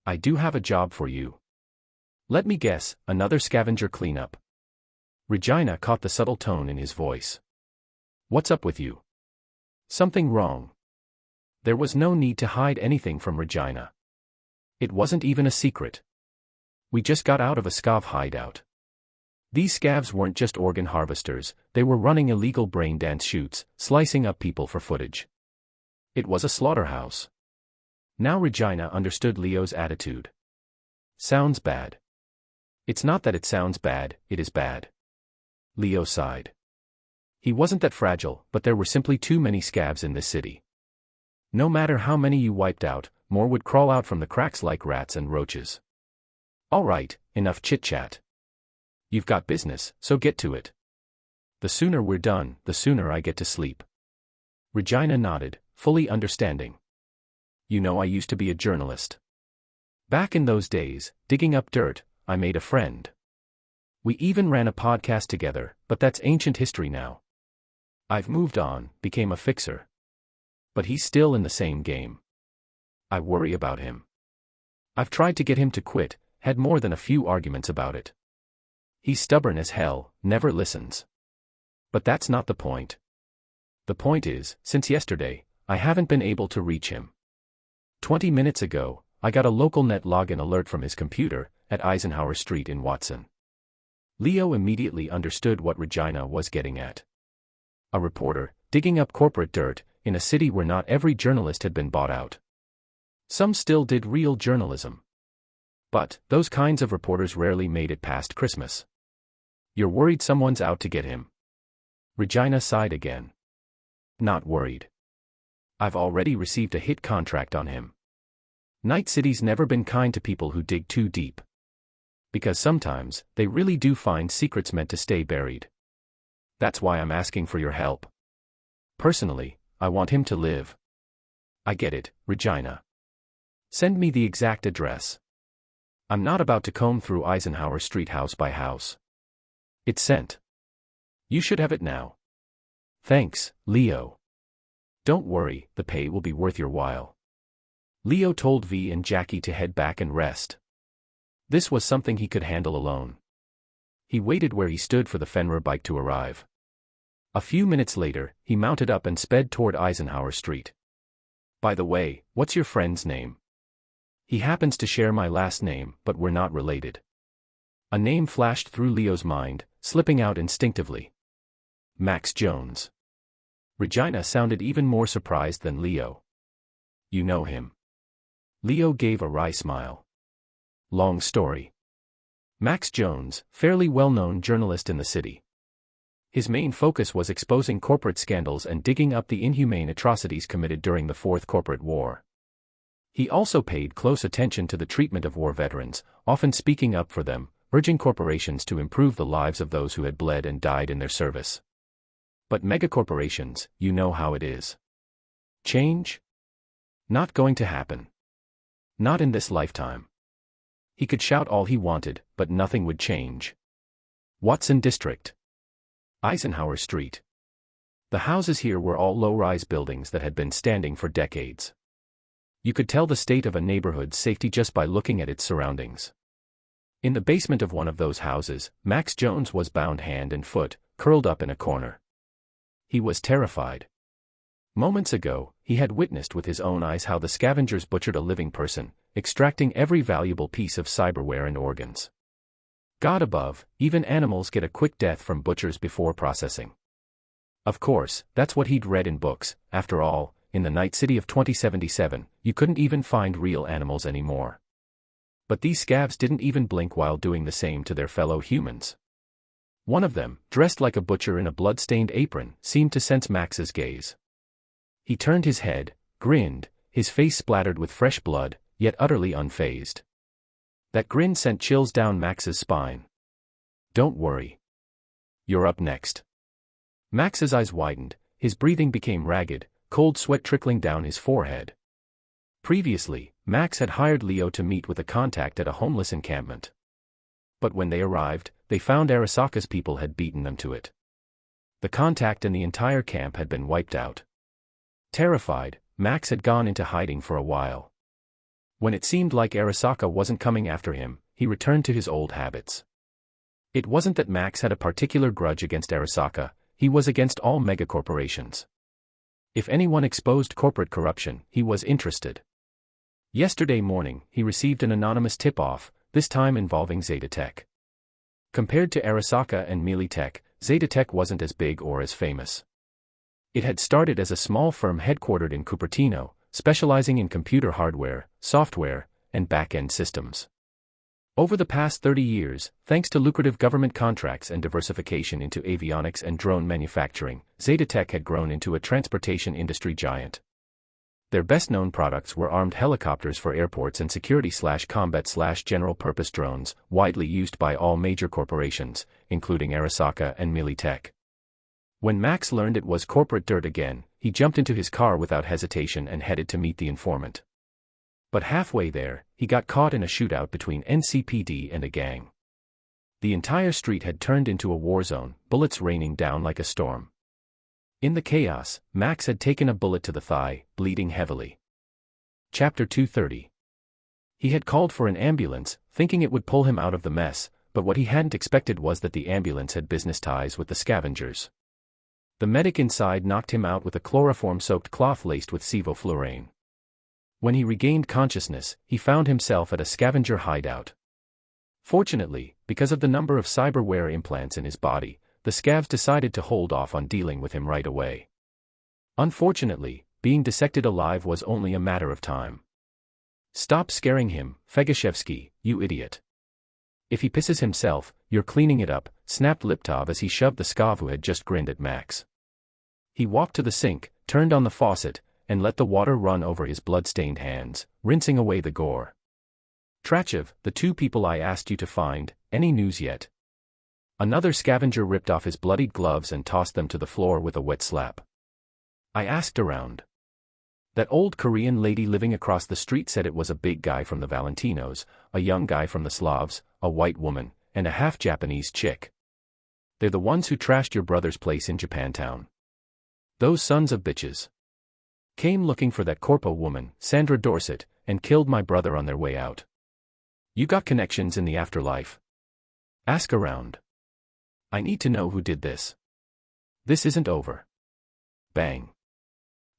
I do have a job for you. Let me guess, another scavenger cleanup. Regina caught the subtle tone in his voice. What's up with you? Something wrong. There was no need to hide anything from Regina. It wasn't even a secret. We just got out of a scav hideout. These scavs weren't just organ harvesters, they were running illegal brain dance shoots, slicing up people for footage. It was a slaughterhouse. Now Regina understood Leo's attitude. Sounds bad. It's not that it sounds bad, it is bad. Leo sighed. He wasn't that fragile, but there were simply too many scavs in this city. No matter how many you wiped out, more would crawl out from the cracks like rats and roaches. All right, enough chit-chat. You've got business, so get to it. The sooner we're done, the sooner I get to sleep. Regina nodded, fully understanding. You know, I used to be a journalist. Back in those days, digging up dirt, I made a friend. We even ran a podcast together, but that's ancient history now. I've moved on, became a fixer. But he's still in the same game. I worry about him. I've tried to get him to quit, had more than a few arguments about it. He's stubborn as hell, never listens. But that's not the point. The point is, since yesterday, I haven't been able to reach him. 20 minutes ago, I got a local net login alert from his computer, at Eisenhower Street in Watson. Leo immediately understood what Regina was getting at. A reporter, digging up corporate dirt, in a city where not every journalist had been bought out. Some still did real journalism. But, those kinds of reporters rarely made it past Christmas. You're worried someone's out to get him. Regina sighed again. Not worried. I've already received a hit contract on him. Night City's never been kind to people who dig too deep. Because sometimes, they really do find secrets meant to stay buried. That's why I'm asking for your help. Personally, I want him to live. I get it, Regina. Send me the exact address. I'm not about to comb through Eisenhower Street house by house. It's sent. You should have it now. Thanks, Leo. Don't worry, the pay will be worth your while. Leo told V and Jackie to head back and rest. This was something he could handle alone. He waited where he stood for the Fenrir bike to arrive. A few minutes later, he mounted up and sped toward Eisenhower Street. By the way, what's your friend's name? He happens to share my last name, but we're not related. A name flashed through Leo's mind, slipping out instinctively. Max Jones. Regina sounded even more surprised than Leo. You know him. Leo gave a wry smile. Long story. Max Jones, fairly well-known journalist in the city. His main focus was exposing corporate scandals and digging up the inhumane atrocities committed during the Fourth Corporate War. He also paid close attention to the treatment of war veterans, often speaking up for them, urging corporations to improve the lives of those who had bled and died in their service. But megacorporations, you know how it is. Change? Not going to happen. Not in this lifetime. He could shout all he wanted, but nothing would change. Watson District. Eisenhower Street. The houses here were all low-rise buildings that had been standing for decades. You could tell the state of a neighborhood's safety just by looking at its surroundings. In the basement of one of those houses, Max Jones was bound hand and foot, curled up in a corner. He was terrified. Moments ago, he had witnessed with his own eyes how the scavengers butchered a living person, extracting every valuable piece of cyberware and organs. God above, even animals get a quick death from butchers before processing. Of course, that's what he'd read in books. After all, in the Night City of 2077, you couldn't even find real animals anymore. But these scavs didn't even blink while doing the same to their fellow humans. One of them, dressed like a butcher in a blood-stained apron, seemed to sense Max's gaze. He turned his head, grinned, his face splattered with fresh blood, yet utterly unfazed. That grin sent chills down Max's spine. Don't worry. You're up next. Max's eyes widened, his breathing became ragged, cold sweat trickling down his forehead. Previously, Max had hired Leo to meet with a contact at a homeless encampment. But when they arrived, they found Arasaka's people had beaten them to it. The contact and the entire camp had been wiped out. Terrified, Max had gone into hiding for a while. When it seemed like Arasaka wasn't coming after him, he returned to his old habits. It wasn't that Max had a particular grudge against Arasaka, he was against all megacorporations. If anyone exposed corporate corruption, he was interested. Yesterday morning, he received an anonymous tip-off, this time involving Zetatech. Compared to Arasaka and Militech, Zetatech wasn't as big or as famous. It had started as a small firm headquartered in Cupertino, specializing in computer hardware, software, and back-end systems. Over the past 30 years, thanks to lucrative government contracts and diversification into avionics and drone manufacturing, Zetatech had grown into a transportation industry giant. Their best-known products were armed helicopters for airports and security/combat/general-purpose drones, widely used by all major corporations, including Arasaka and Militech. When Max learned it was corporate dirt again, he jumped into his car without hesitation and headed to meet the informant. But halfway there, he got caught in a shootout between NCPD and a gang. The entire street had turned into a war zone, bullets raining down like a storm. In the chaos, Max had taken a bullet to the thigh, bleeding heavily. Chapter 230. He had called for an ambulance, thinking it would pull him out of the mess, but what he hadn't expected was that the ambulance had business ties with the scavengers. The medic inside knocked him out with a chloroform-soaked cloth laced with sevoflurane. When he regained consciousness, he found himself at a scavenger hideout. Fortunately, because of the number of cyberware implants in his body, the scavs decided to hold off on dealing with him right away. Unfortunately, being dissected alive was only a matter of time. Stop scaring him, Fegashevsky, you idiot. If he pisses himself, you're cleaning it up, snapped Liptov as he shoved the scav who had just grinned at Max. He walked to the sink, turned on the faucet, and let the water run over his blood-stained hands, rinsing away the gore. Trachev, the two people I asked you to find, any news yet? Another scavenger ripped off his bloodied gloves and tossed them to the floor with a wet slap. I asked around. That old Korean lady living across the street said it was a big guy from the Valentinos, a young guy from the Slavs, a white woman, and a half-Japanese chick. They're the ones who trashed your brother's place in Japantown. Those sons of bitches. Came looking for that corpo woman, Sandra Dorset, and killed my brother on their way out. You got connections in the afterlife? Ask around. I need to know who did this. This isn't over. Bang.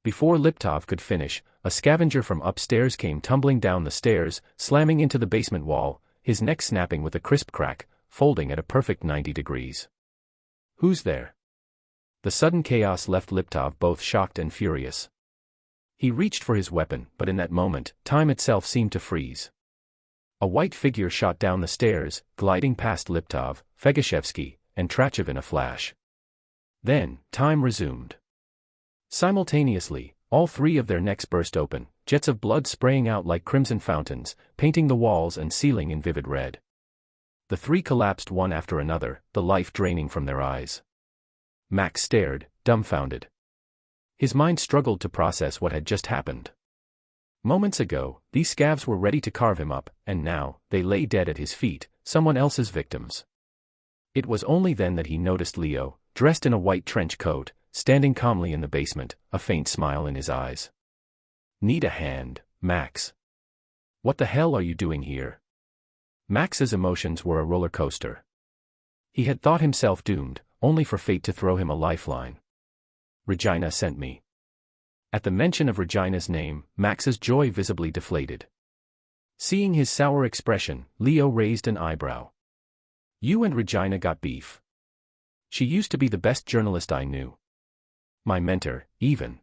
Before Liptov could finish, a scavenger from upstairs came tumbling down the stairs, slamming into the basement wall, his neck snapping with a crisp crack, folding at a perfect 90 degrees. Who's there? The sudden chaos left Liptov both shocked and furious. He reached for his weapon, but in that moment, time itself seemed to freeze. A white figure shot down the stairs, gliding past Liptov, Fegashevsky, and Trachev in a flash. Then, time resumed. Simultaneously, all three of their necks burst open, jets of blood spraying out like crimson fountains, painting the walls and ceiling in vivid red. The three collapsed one after another, the life draining from their eyes. Max stared, dumbfounded. His mind struggled to process what had just happened. Moments ago, these scavs were ready to carve him up, and now, they lay dead at his feet, someone else's victims. It was only then that he noticed Leo, dressed in a white trench coat, standing calmly in the basement, a faint smile in his eyes. "Need a hand, Max? What the hell are you doing here?" Max's emotions were a roller coaster. He had thought himself doomed, only for fate to throw him a lifeline. "Regina sent me." At the mention of Regina's name, Max's joy visibly deflated. Seeing his sour expression, Leo raised an eyebrow. "You and Regina got beef. She used to be the best journalist I knew. My mentor, even.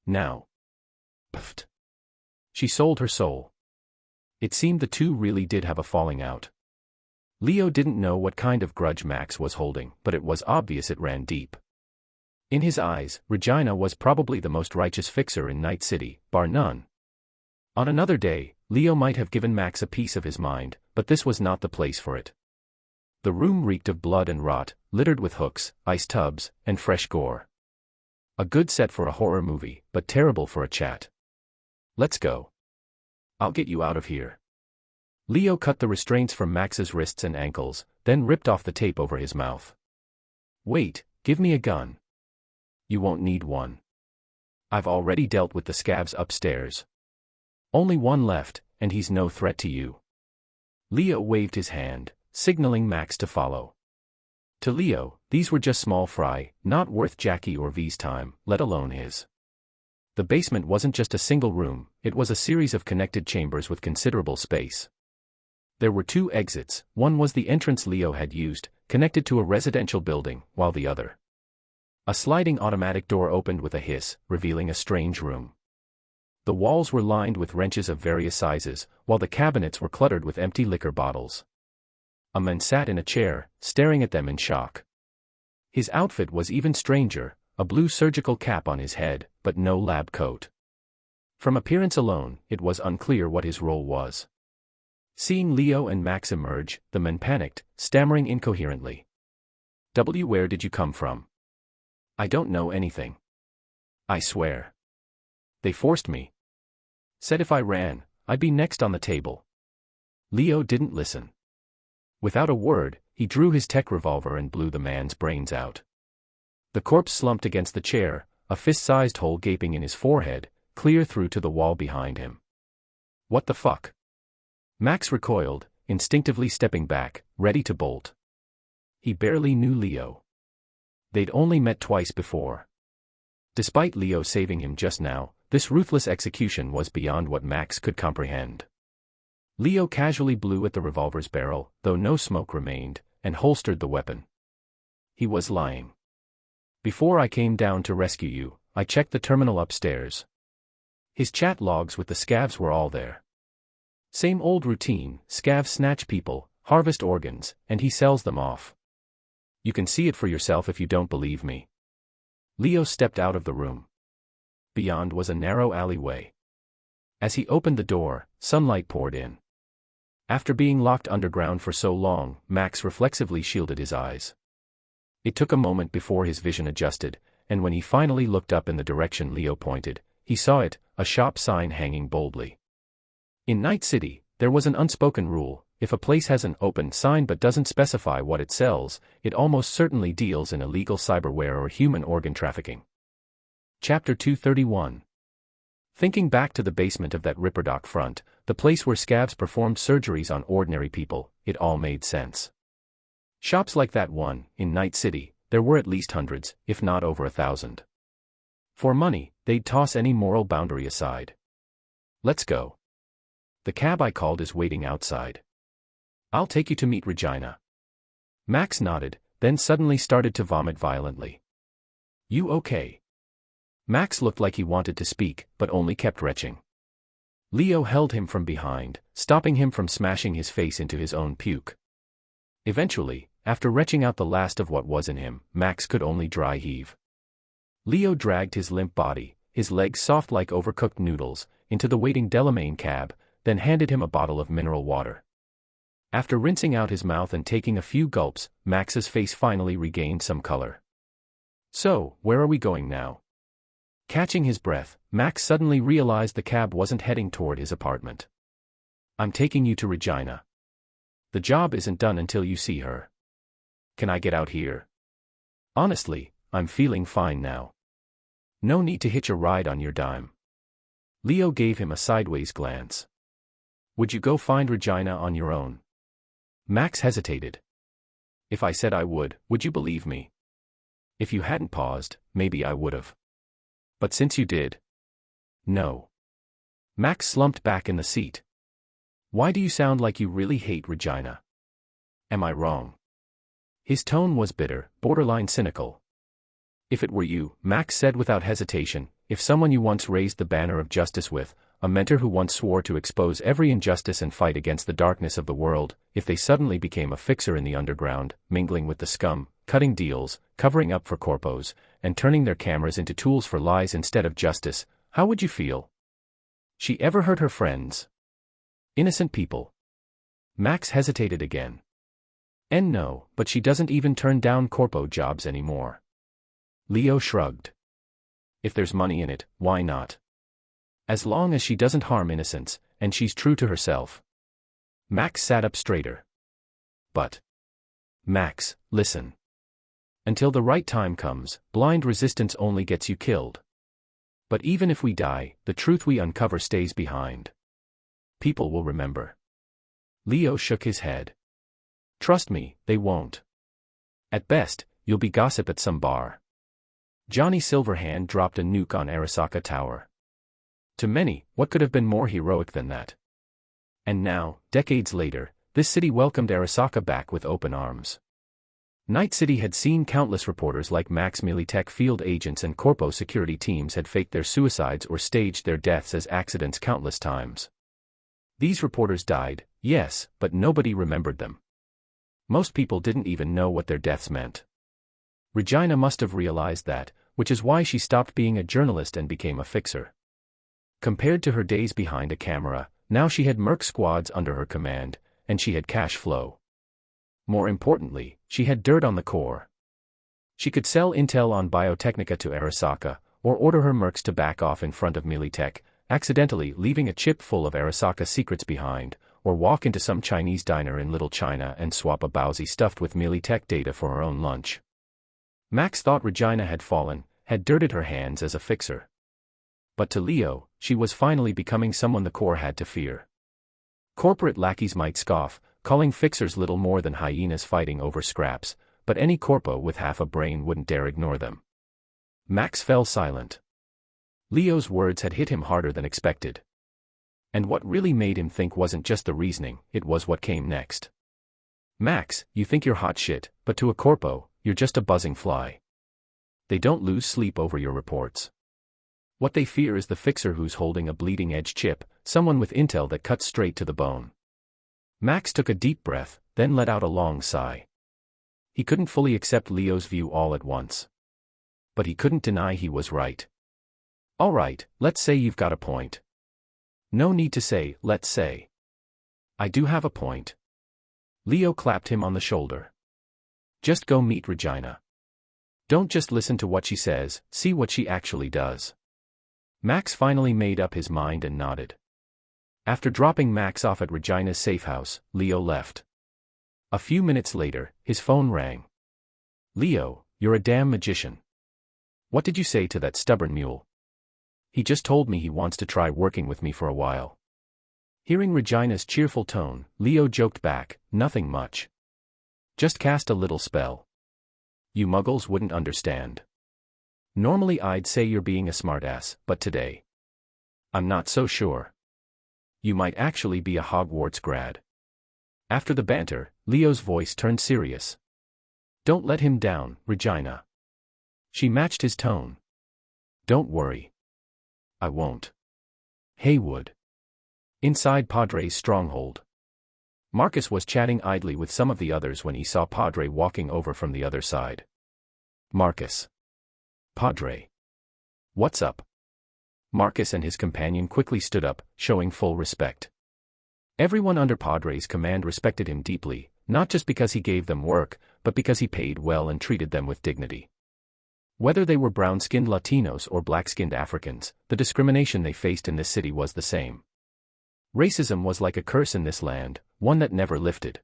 Now. Pfft. She sold her soul." It seemed the two really did have a falling out. Leo didn't know what kind of grudge Max was holding, but it was obvious it ran deep. In his eyes, Regina was probably the most righteous fixer in Night City, bar none. On another day, Leo might have given Max a piece of his mind, but this was not the place for it. The room reeked of blood and rot, littered with hooks, ice tubs, and fresh gore. A good set for a horror movie, but terrible for a chat. "Let's go. I'll get you out of here." Leo cut the restraints from Max's wrists and ankles, then ripped off the tape over his mouth. "Wait, give me a gun." "You won't need one. I've already dealt with the scavs upstairs. Only one left, and he's no threat to you." Leo waved his hand, signaling Max to follow. To Leo, these were just small fry, not worth Jackie or V's time, let alone his. The basement wasn't just a single room, it was a series of connected chambers with considerable space. There were two exits, one was the entrance Leo had used, connected to a residential building, while the other. A sliding automatic door opened with a hiss, revealing a strange room. The walls were lined with wrenches of various sizes, while the cabinets were cluttered with empty liquor bottles. A man sat in a chair, staring at them in shock. His outfit was even stranger, a blue surgical cap on his head, but no lab coat. From appearance alone, it was unclear what his role was. Seeing Leo and Max emerge, the man panicked, stammering incoherently. Where did you come from?" "I don't know anything. I swear. They forced me. Said if I ran, I'd be next on the table." Leo didn't listen. Without a word, he drew his tech revolver and blew the man's brains out. The corpse slumped against the chair, a fist-sized hole gaping in his forehead, clear through to the wall behind him. "What the fuck?" Max recoiled, instinctively stepping back, ready to bolt. He barely knew Leo. They'd only met twice before. Despite Leo saving him just now, this ruthless execution was beyond what Max could comprehend. Leo casually blew at the revolver's barrel, though no smoke remained, and holstered the weapon. He was lying. "Before I came down to rescue you, I checked the terminal upstairs." His chat logs with the scavs were all there. Same old routine, scavs snatch people, harvest organs, and he sells them off. You can see it for yourself if you don't believe me. Leo stepped out of the room. Beyond was a narrow alleyway. As he opened the door, sunlight poured in. After being locked underground for so long, Max reflexively shielded his eyes. It took a moment before his vision adjusted, and when he finally looked up in the direction Leo pointed, he saw it, a shop sign hanging boldly. In Night City, there was an unspoken rule: if a place has an open sign but doesn't specify what it sells, it almost certainly deals in illegal cyberware or human organ trafficking. Chapter 231. Thinking back to the basement of that Ripperdock front, the place where scavs performed surgeries on ordinary people, it all made sense. Shops like that one, in Night City, there were at least hundreds, if not over 1,000. For money, they'd toss any moral boundary aside. "Let's go. The cab I called is waiting outside. I'll take you to meet Regina." Max nodded, then suddenly started to vomit violently. "You okay?" Max looked like he wanted to speak, but only kept retching. Leo held him from behind, stopping him from smashing his face into his own puke. Eventually, after retching out the last of what was in him, Max could only dry heave. Leo dragged his limp body, his legs soft like overcooked noodles, into the waiting Delamain cab, then handed him a bottle of mineral water. After rinsing out his mouth and taking a few gulps, Max's face finally regained some color. So, where are we going now? Catching his breath, Max suddenly realized the cab wasn't heading toward his apartment. I'm taking you to Regina. The job isn't done until you see her. Can I get out here? Honestly, I'm feeling fine now. No need to hitch a ride on your dime. Leo gave him a sideways glance. Would you go find Regina on your own? Max hesitated. If I said I would you believe me? If you hadn't paused, maybe I would've. But since you did. No. Max slumped back in the seat. Why do you sound like you really hate Regina? Am I wrong? His tone was bitter, borderline cynical. If it were you, Max said without hesitation, if someone you once raised the banner of justice with, a mentor who once swore to expose every injustice and fight against the darkness of the world, if they suddenly became a fixer in the underground, mingling with the scum, cutting deals, covering up for corpos, and turning their cameras into tools for lies instead of justice, how would you feel? She ever hurt her friends? Innocent people? Max hesitated again. And no, but she doesn't even turn down corpo jobs anymore. Leo shrugged. If there's money in it, why not? As long as she doesn't harm innocents, and she's true to herself. Max sat up straighter. But. Max, listen. Until the right time comes, blind resistance only gets you killed. But even if we die, the truth we uncover stays behind. People will remember. Leo shook his head. Trust me, they won't. At best, you'll be gossip at some bar. Johnny Silverhand dropped a nuke on Arasaka Tower. To many, what could have been more heroic than that? And now, decades later, this city welcomed Arasaka back with open arms. Night City had seen countless reporters like Max. Militech field agents and corpo security teams had faked their suicides or staged their deaths as accidents countless times. These reporters died, yes, but nobody remembered them. Most people didn't even know what their deaths meant. Regina must have realized that, which is why she stopped being a journalist and became a fixer. Compared to her days behind a camera, now she had merc squads under her command, and she had cash flow. More importantly, she had dirt on the core. She could sell intel on Biotechnica to Arasaka, or order her mercs to back off in front of Militech, accidentally leaving a chip full of Arasaka secrets behind, or walk into some Chinese diner in Little China and swap a bowsy stuffed with Militech data for her own lunch. Max thought Regina had fallen, had dirted her hands as a fixer. But to Leo, she was finally becoming someone the core had to fear. Corporate lackeys might scoff, calling fixers little more than hyenas fighting over scraps, but any corpo with half a brain wouldn't dare ignore them. Max fell silent. Leo's words had hit him harder than expected. And what really made him think wasn't just the reasoning, it was what came next. Max, you think you're hot shit, but to a corpo, you're just a buzzing fly. They don't lose sleep over your reports. What they fear is the fixer who's holding a bleeding-edge chip, someone with intel that cuts straight to the bone. Max took a deep breath, then let out a long sigh. He couldn't fully accept Leo's view all at once. But he couldn't deny he was right. All right, let's say you've got a point. No need to say, let's say. I do have a point. Leo clapped him on the shoulder. Just go meet Regina. Don't just listen to what she says, see what she actually does. Max finally made up his mind and nodded. After dropping Max off at Regina's safe house, Leo left. A few minutes later, his phone rang. Leo, you're a damn magician. What did you say to that stubborn mule? He just told me he wants to try working with me for a while. Hearing Regina's cheerful tone, Leo joked back, nothing much. Just cast a little spell. You muggles wouldn't understand. Normally I'd say you're being a smartass, but today, I'm not so sure. You might actually be a Hogwarts grad. After the banter, Leo's voice turned serious. Don't let him down, Regina. She matched his tone. Don't worry. I won't. Haywood. Inside Padre's stronghold. Marcus was chatting idly with some of the others when he saw Padre walking over from the other side. Marcus. Padre. What's up? Marcus and his companion quickly stood up, showing full respect. Everyone under Padre's command respected him deeply, not just because he gave them work, but because he paid well and treated them with dignity. Whether they were brown-skinned Latinos or black-skinned Africans, the discrimination they faced in this city was the same. Racism was like a curse in this land, one that never lifted.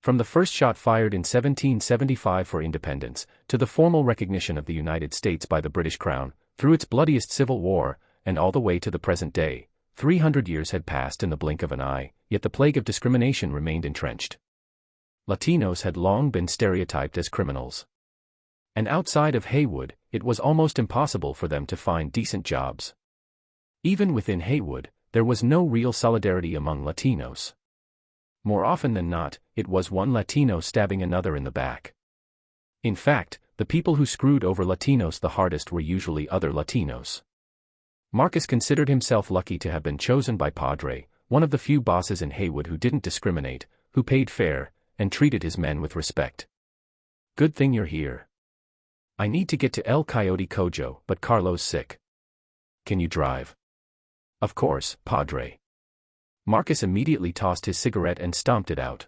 From the first shot fired in 1775 for independence, to the formal recognition of the United States by the British Crown, through its bloodiest civil war, and all the way to the present day, 300 years had passed in the blink of an eye, yet the plague of discrimination remained entrenched. Latinos had long been stereotyped as criminals. And outside of Haywood, it was almost impossible for them to find decent jobs. Even within Haywood, there was no real solidarity among Latinos. More often than not, it was one Latino stabbing another in the back. In fact, the people who screwed over Latinos the hardest were usually other Latinos. Marcus considered himself lucky to have been chosen by Padre, one of the few bosses in Haywood who didn't discriminate, who paid fair, and treated his men with respect. Good thing you're here. I need to get to El Coyote Cojo, but Carlo's sick. Can you drive? Of course, Padre. Marcus immediately tossed his cigarette and stomped it out.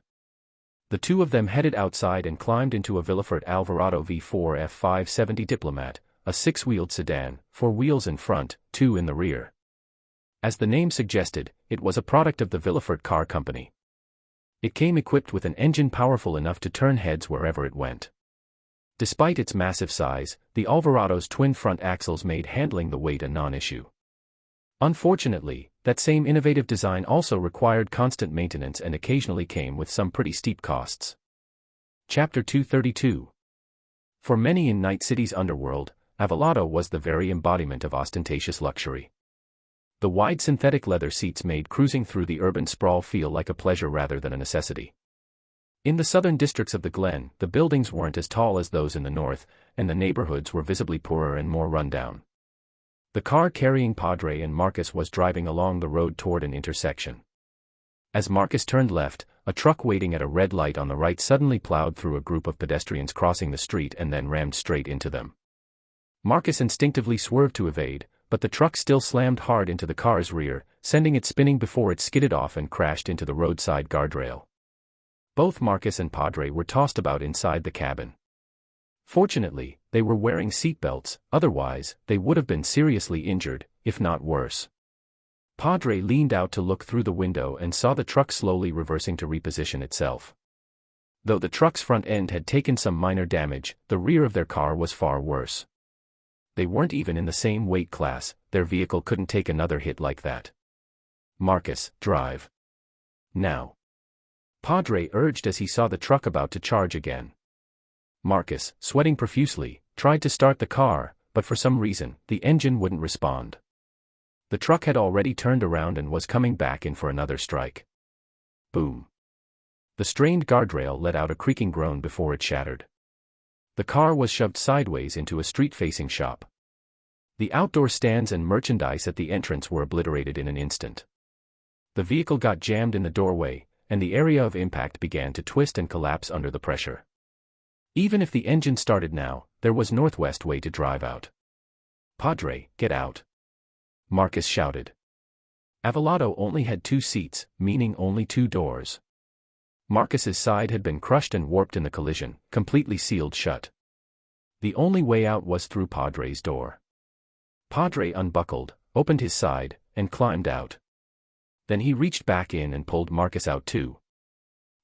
The two of them headed outside and climbed into a Villefort Alvarado V4 F570 Diplomat, a six-wheeled sedan, 4 wheels in front, 2 in the rear. As the name suggested, it was a product of the Villefort Car Company. It came equipped with an engine powerful enough to turn heads wherever it went. Despite its massive size, the Alvarado's twin front axles made handling the weight a non-issue. Unfortunately, that same innovative design also required constant maintenance and occasionally came with some pretty steep costs. Chapter 232. For many in Night City's underworld, Alvarado was the very embodiment of ostentatious luxury. The wide synthetic leather seats made cruising through the urban sprawl feel like a pleasure rather than a necessity. In the southern districts of the Glen, the buildings weren't as tall as those in the north, and the neighborhoods were visibly poorer and more rundown. The car carrying Padre and Marcus was driving along the road toward an intersection. As Marcus turned left, a truck waiting at a red light on the right suddenly plowed through a group of pedestrians crossing the street and then rammed straight into them. Marcus instinctively swerved to evade, but the truck still slammed hard into the car's rear, sending it spinning before it skidded off and crashed into the roadside guardrail. Both Marcus and Padre were tossed about inside the cabin. Fortunately, they were wearing seatbelts, otherwise, they would have been seriously injured, if not worse. Padre leaned out to look through the window and saw the truck slowly reversing to reposition itself. Though the truck's front end had taken some minor damage, the rear of their car was far worse. They weren't even in the same weight class, their vehicle couldn't take another hit like that. Marcus, drive. Now. Padre urged as he saw the truck about to charge again. Marcus, sweating profusely, tried to start the car, but for some reason, the engine wouldn't respond. The truck had already turned around and was coming back in for another strike. Boom. The strained guardrail let out a creaking groan before it shattered. The car was shoved sideways into a street-facing shop. The outdoor stands and merchandise at the entrance were obliterated in an instant. The vehicle got jammed in the doorway, and the area of impact began to twist and collapse under the pressure. Even if the engine started now, there was Northwest way to drive out. Padre, get out. Marcus shouted. Alvarado only had 2 seats, meaning only 2 doors. Marcus's side had been crushed and warped in the collision, completely sealed shut. The only way out was through Padre's door. Padre unbuckled, opened his side, and climbed out. Then he reached back in and pulled Marcus out too.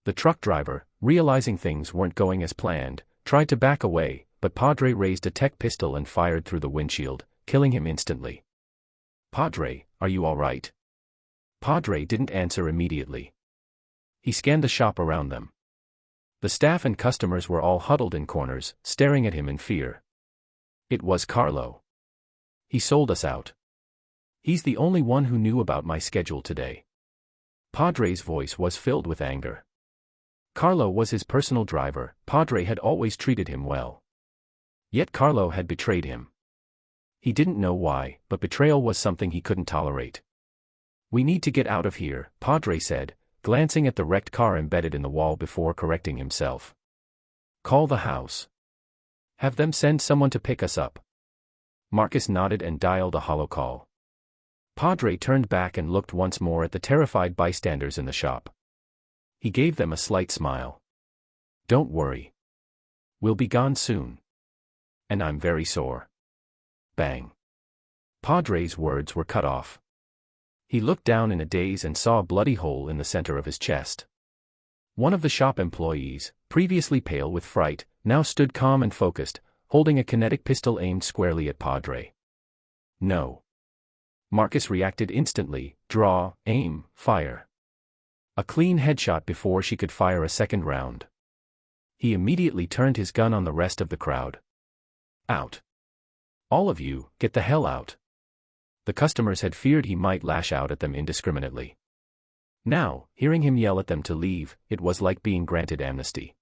The truck driver, realizing things weren't going as planned, tried to back away, but Padre raised a tech pistol and fired through the windshield, killing him instantly. Padre, are you all right? Padre didn't answer immediately. He scanned the shop around them. The staff and customers were all huddled in corners, staring at him in fear. It was Carlo. He sold us out. He's the only one who knew about my schedule today. Padre's voice was filled with anger. Carlo was his personal driver. Padre had always treated him well. Yet Carlo had betrayed him. He didn't know why, but betrayal was something he couldn't tolerate. We need to get out of here, Padre said, glancing at the wrecked car embedded in the wall before correcting himself. Call the house. Have them send someone to pick us up. Marcus nodded and dialed a hollow call. Padre turned back and looked once more at the terrified bystanders in the shop. He gave them a slight smile. Don't worry. We'll be gone soon. And I'm very sore. Bang. Padre's words were cut off. He looked down in a daze and saw a bloody hole in the center of his chest. One of the shop employees, previously pale with fright, now stood calm and focused, holding a kinetic pistol aimed squarely at Padre. No. Marcus reacted instantly. Draw, aim, fire. A clean headshot before she could fire a second round. He immediately turned his gun on the rest of the crowd. Out. All of you, get the hell out. The customers had feared he might lash out at them indiscriminately. Now, hearing him yell at them to leave, it was like being granted amnesty.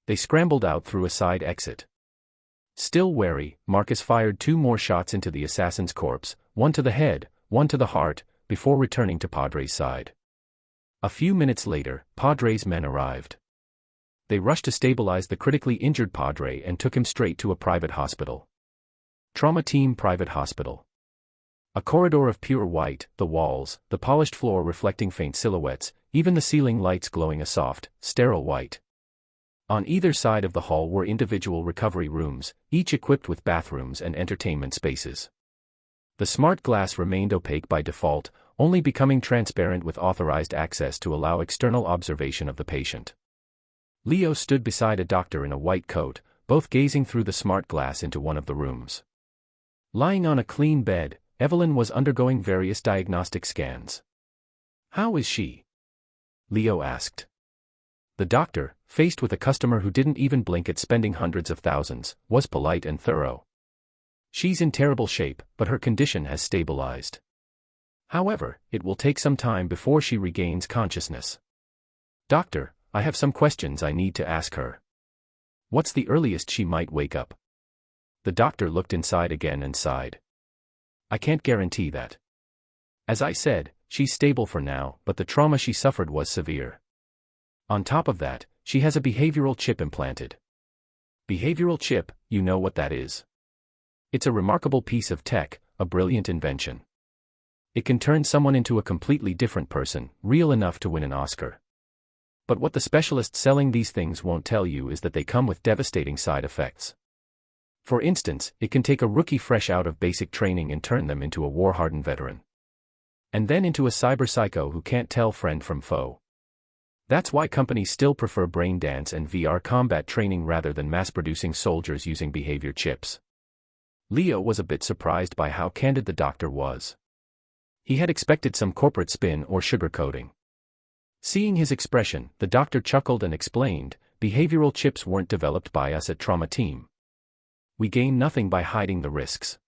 They scrambled out through a side exit. Still wary, Marcus fired 2 more shots into the assassin's corpse, one to the head, one to the heart, before returning to Padre's side. A few minutes later, Padre's men arrived. They rushed to stabilize the critically injured Padre and took him straight to a private hospital. Trauma Team Private Hospital. A corridor of pure white, the walls, the polished floor reflecting faint silhouettes, even the ceiling lights glowing a soft, sterile white. On either side of the hall were individual recovery rooms, each equipped with bathrooms and entertainment spaces. The smart glass remained opaque by default, only becoming transparent with authorized access to allow external observation of the patient. Leo stood beside a doctor in a white coat, both gazing through the smart glass into one of the rooms. Lying on a clean bed, Evelyn was undergoing various diagnostic scans. "How is she?" Leo asked. The doctor, faced with a customer who didn't even blink at spending hundreds of thousands, was polite and thorough. "She's in terrible shape, but her condition has stabilized. However, it will take some time before she regains consciousness. Doctor, I have some questions I need to ask her. What's the earliest she might wake up?" The doctor looked inside again and sighed. "I can't guarantee that. As I said, she's stable for now, but the trauma she suffered was severe. On top of that, she has a behavioral chip implanted." Behavioral chip, you know what that is. It's a remarkable piece of tech, a brilliant invention. It can turn someone into a completely different person, real enough to win an Oscar. But what the specialists selling these things won't tell you is that they come with devastating side effects. For instance, it can take a rookie fresh out of basic training and turn them into a war-hardened veteran. And then into a cyberpsycho who can't tell friend from foe. That's why companies still prefer brain dance and VR combat training rather than mass-producing soldiers using behavior chips. Leo was a bit surprised by how candid the doctor was. He had expected some corporate spin or sugarcoating. Seeing his expression, the doctor chuckled and explained, "Behavioral chips weren't developed by us at Trauma Team. We gain nothing by hiding the risks.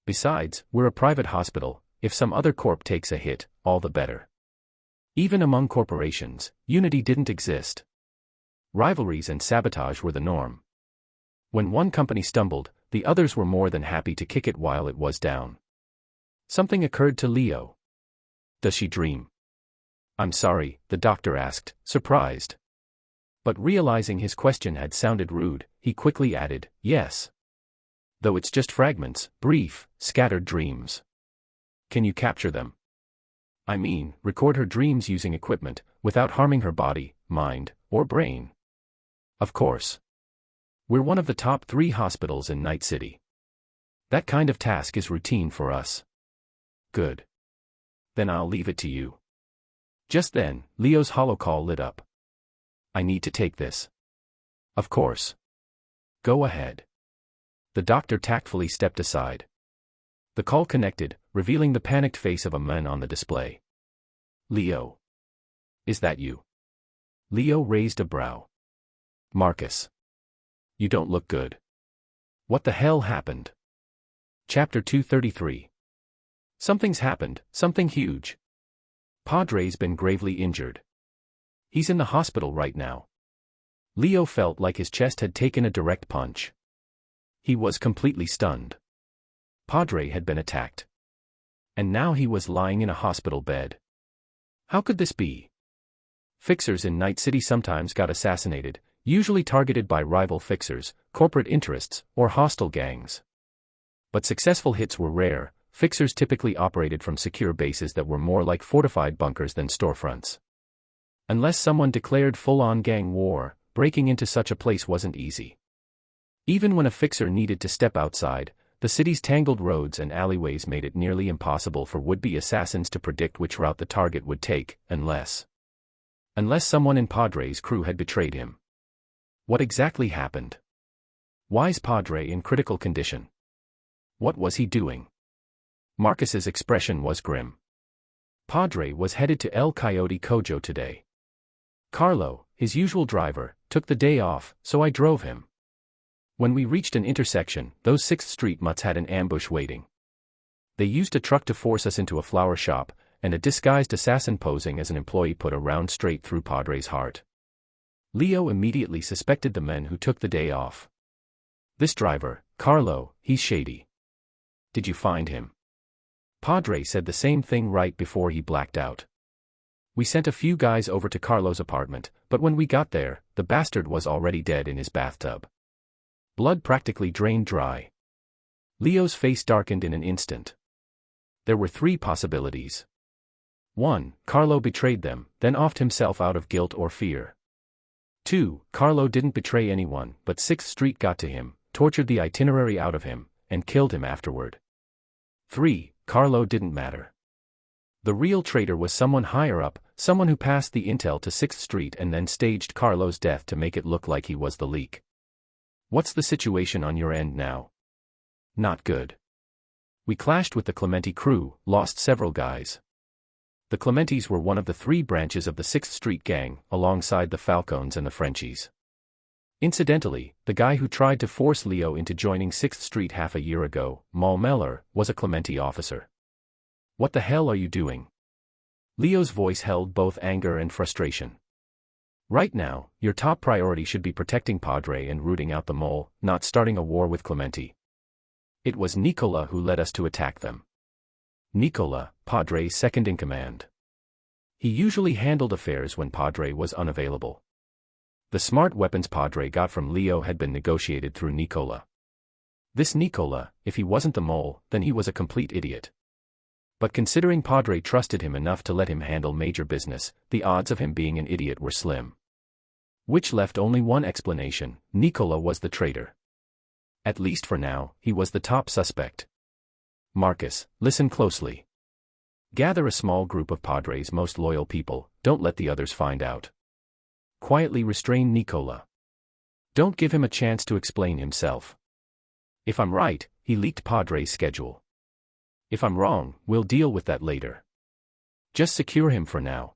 Besides, we're a private hospital. If some other corp takes a hit, all the better." Even among corporations, unity didn't exist. Rivalries and sabotage were the norm. When one company stumbled, the others were more than happy to kick it while it was down. Something occurred to Leo. "Does she dream?" "I'm sorry," the doctor asked, surprised. But realizing his question had sounded rude, he quickly added, "Yes. Though it's just fragments, brief, scattered dreams." "Can you capture them?" "I mean, record her dreams using equipment, without harming her body, mind, or brain." "Of course. We're one of the top 3 hospitals in Night City. That kind of task is routine for us." "Good. Then I'll leave it to you." Just then, Leo's holocall lit up. "I need to take this." "Of course. Go ahead." The doctor tactfully stepped aside. The call connected, revealing the panicked face of a man on the display. "Leo. Is that you?" Leo raised a brow. "Marcus. You don't look good. What the hell happened?" Chapter 233. Something's happened, something huge. Padre's been gravely injured. He's in the hospital right now. Leo felt like his chest had taken a direct punch. He was completely stunned. Padre had been attacked. And now he was lying in a hospital bed. How could this be? Fixers in Night City sometimes got assassinated, usually targeted by rival fixers, corporate interests, or hostile gangs. But successful hits were rare. Fixers typically operated from secure bases that were more like fortified bunkers than storefronts. Unless someone declared full-on gang war, breaking into such a place wasn't easy. Even when a fixer needed to step outside, the city's tangled roads and alleyways made it nearly impossible for would-be assassins to predict which route the target would take, unless someone in Padre's crew had betrayed him. What exactly happened? Why's Padre in critical condition? What was he doing? Marcus's expression was grim. Padre was headed to El Coyote Cojo today. Carlo, his usual driver, took the day off, so I drove him. When we reached an intersection, those 6th Street mutts had an ambush waiting. They used a truck to force us into a flower shop, and a disguised assassin posing as an employee put a round straight through Padre's heart. Leo immediately suspected the men who took the day off. This driver, Carlo, he's shady. Did you find him? Padre said the same thing right before he blacked out. We sent a few guys over to Carlo's apartment, but when we got there, the bastard was already dead in his bathtub. Blood practically drained dry. Leo's face darkened in an instant. There were 3 possibilities. 1. Carlo betrayed them, then offed himself out of guilt or fear. 2. Carlo didn't betray anyone, but 6th Street got to him, tortured the itinerary out of him, and killed him afterward. 3. Carlo didn't matter. The real traitor was someone higher up, someone who passed the intel to 6th Street and then staged Carlo's death to make it look like he was the leak. What's the situation on your end now? Not good. We clashed with the Clementi crew, lost several guys. The Clementis were one of the 3 branches of the 6th Street gang, alongside the Falcons and the Frenchies. Incidentally, the guy who tried to force Leo into joining 6th Street half a year ago, Mal Meller, was a Clementi officer. What the hell are you doing? Leo's voice held both anger and frustration. Right now, your top priority should be protecting Padre and rooting out the mole, not starting a war with Clementi. It was Nicola who led us to attack them. Nicola, Padre's second-in-command. He usually handled affairs when Padre was unavailable. The smart weapons Padre got from Leo had been negotiated through Nicola. This Nicola, if he wasn't the mole, then he was a complete idiot. But considering Padre trusted him enough to let him handle major business, the odds of him being an idiot were slim. Which left only one explanation: Nicola was the traitor. At least for now, he was the top suspect. Marcus, listen closely. Gather a small group of Padre's most loyal people, don't let the others find out. Quietly restrain Nicola. Don't give him a chance to explain himself. If I'm right, he leaked Padre's schedule. If I'm wrong, we'll deal with that later. Just secure him for now.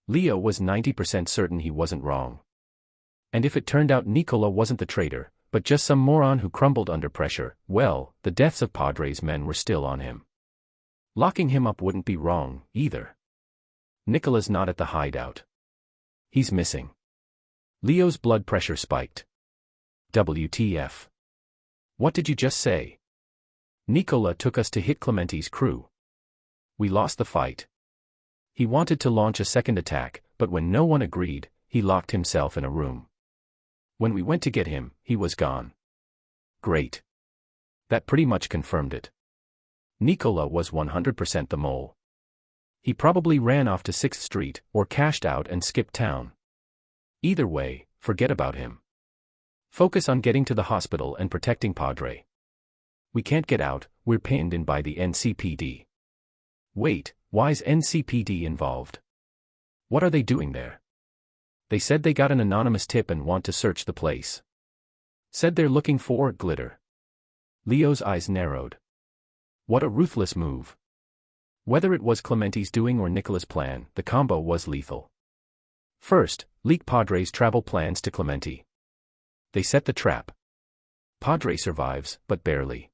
Leo was 90% certain he wasn't wrong. And if it turned out Nicola wasn't the traitor, but just some moron who crumbled under pressure, well, the deaths of Padre's men were still on him. Locking him up wouldn't be wrong, either. Nicola's not at the hideout. He's missing. Leo's blood pressure spiked. WTF. What did you just say? Nicola took us to hit Clementi's crew. We lost the fight. He wanted to launch a second attack, but when no one agreed, he locked himself in a room. When we went to get him, he was gone. Great. That pretty much confirmed it. Nicola was 100% the mole. He probably ran off to 6th Street, or cashed out and skipped town. Either way, forget about him. Focus on getting to the hospital and protecting Padre. We can't get out, we're pinned in by the NCPD. Wait, why's NCPD involved? What are they doing there? They said they got an anonymous tip and want to search the place. Said they're looking for glitter. Leo's eyes narrowed. What a ruthless move. Whether it was Clementi's doing or Nicola's plan, the combo was lethal. First, leak Padre's travel plans to Clementi. They set the trap. Padre survives, but barely.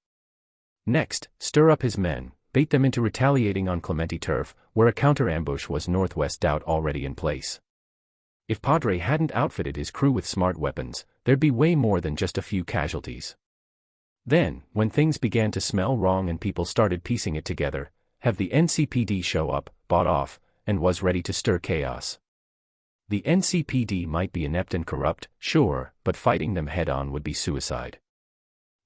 Next, stir up his men, bait them into retaliating on Clementi turf, where a counter-ambush was Northwest Stout already in place. If Padre hadn't outfitted his crew with smart weapons, there'd be way more than just a few casualties. Then, when things began to smell wrong and people started piecing it together, have the NCPD show up, bought off, and was ready to stir chaos. The NCPD might be inept and corrupt, sure, but fighting them head-on would be suicide.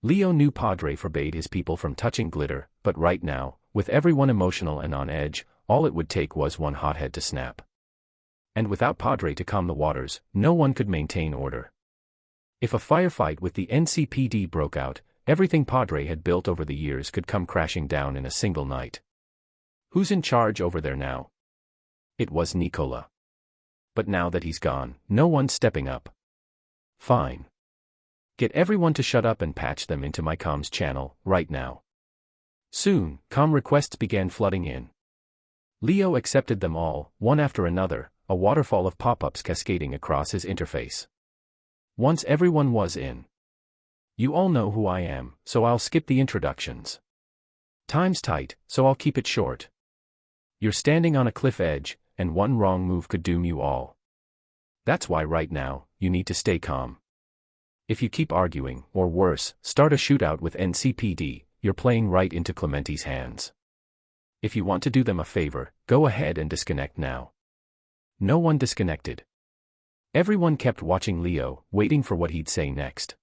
Leo knew Padre forbade his people from touching glitter, but right now, with everyone emotional and on edge, all it would take was one hothead to snap. And without Padre to calm the waters, no one could maintain order. If a firefight with the NCPD broke out, everything Padre had built over the years could come crashing down in a single night. Who's in charge over there now? It was Nicola. But now that he's gone, no one's stepping up. Fine. Get everyone to shut up and patch them into my comms channel, right now. Soon, comm requests began flooding in. Leo accepted them all, one after another, a waterfall of pop-ups cascading across his interface. Once everyone was in. You all know who I am, so I'll skip the introductions. Time's tight, so I'll keep it short. You're standing on a cliff edge, and one wrong move could doom you all. That's why right now, you need to stay calm. If you keep arguing, or worse, start a shootout with NCPD, you're playing right into Clementi's hands. If you want to do them a favor, go ahead and disconnect now. No one disconnected. Everyone kept watching Leo, waiting for what he'd say next.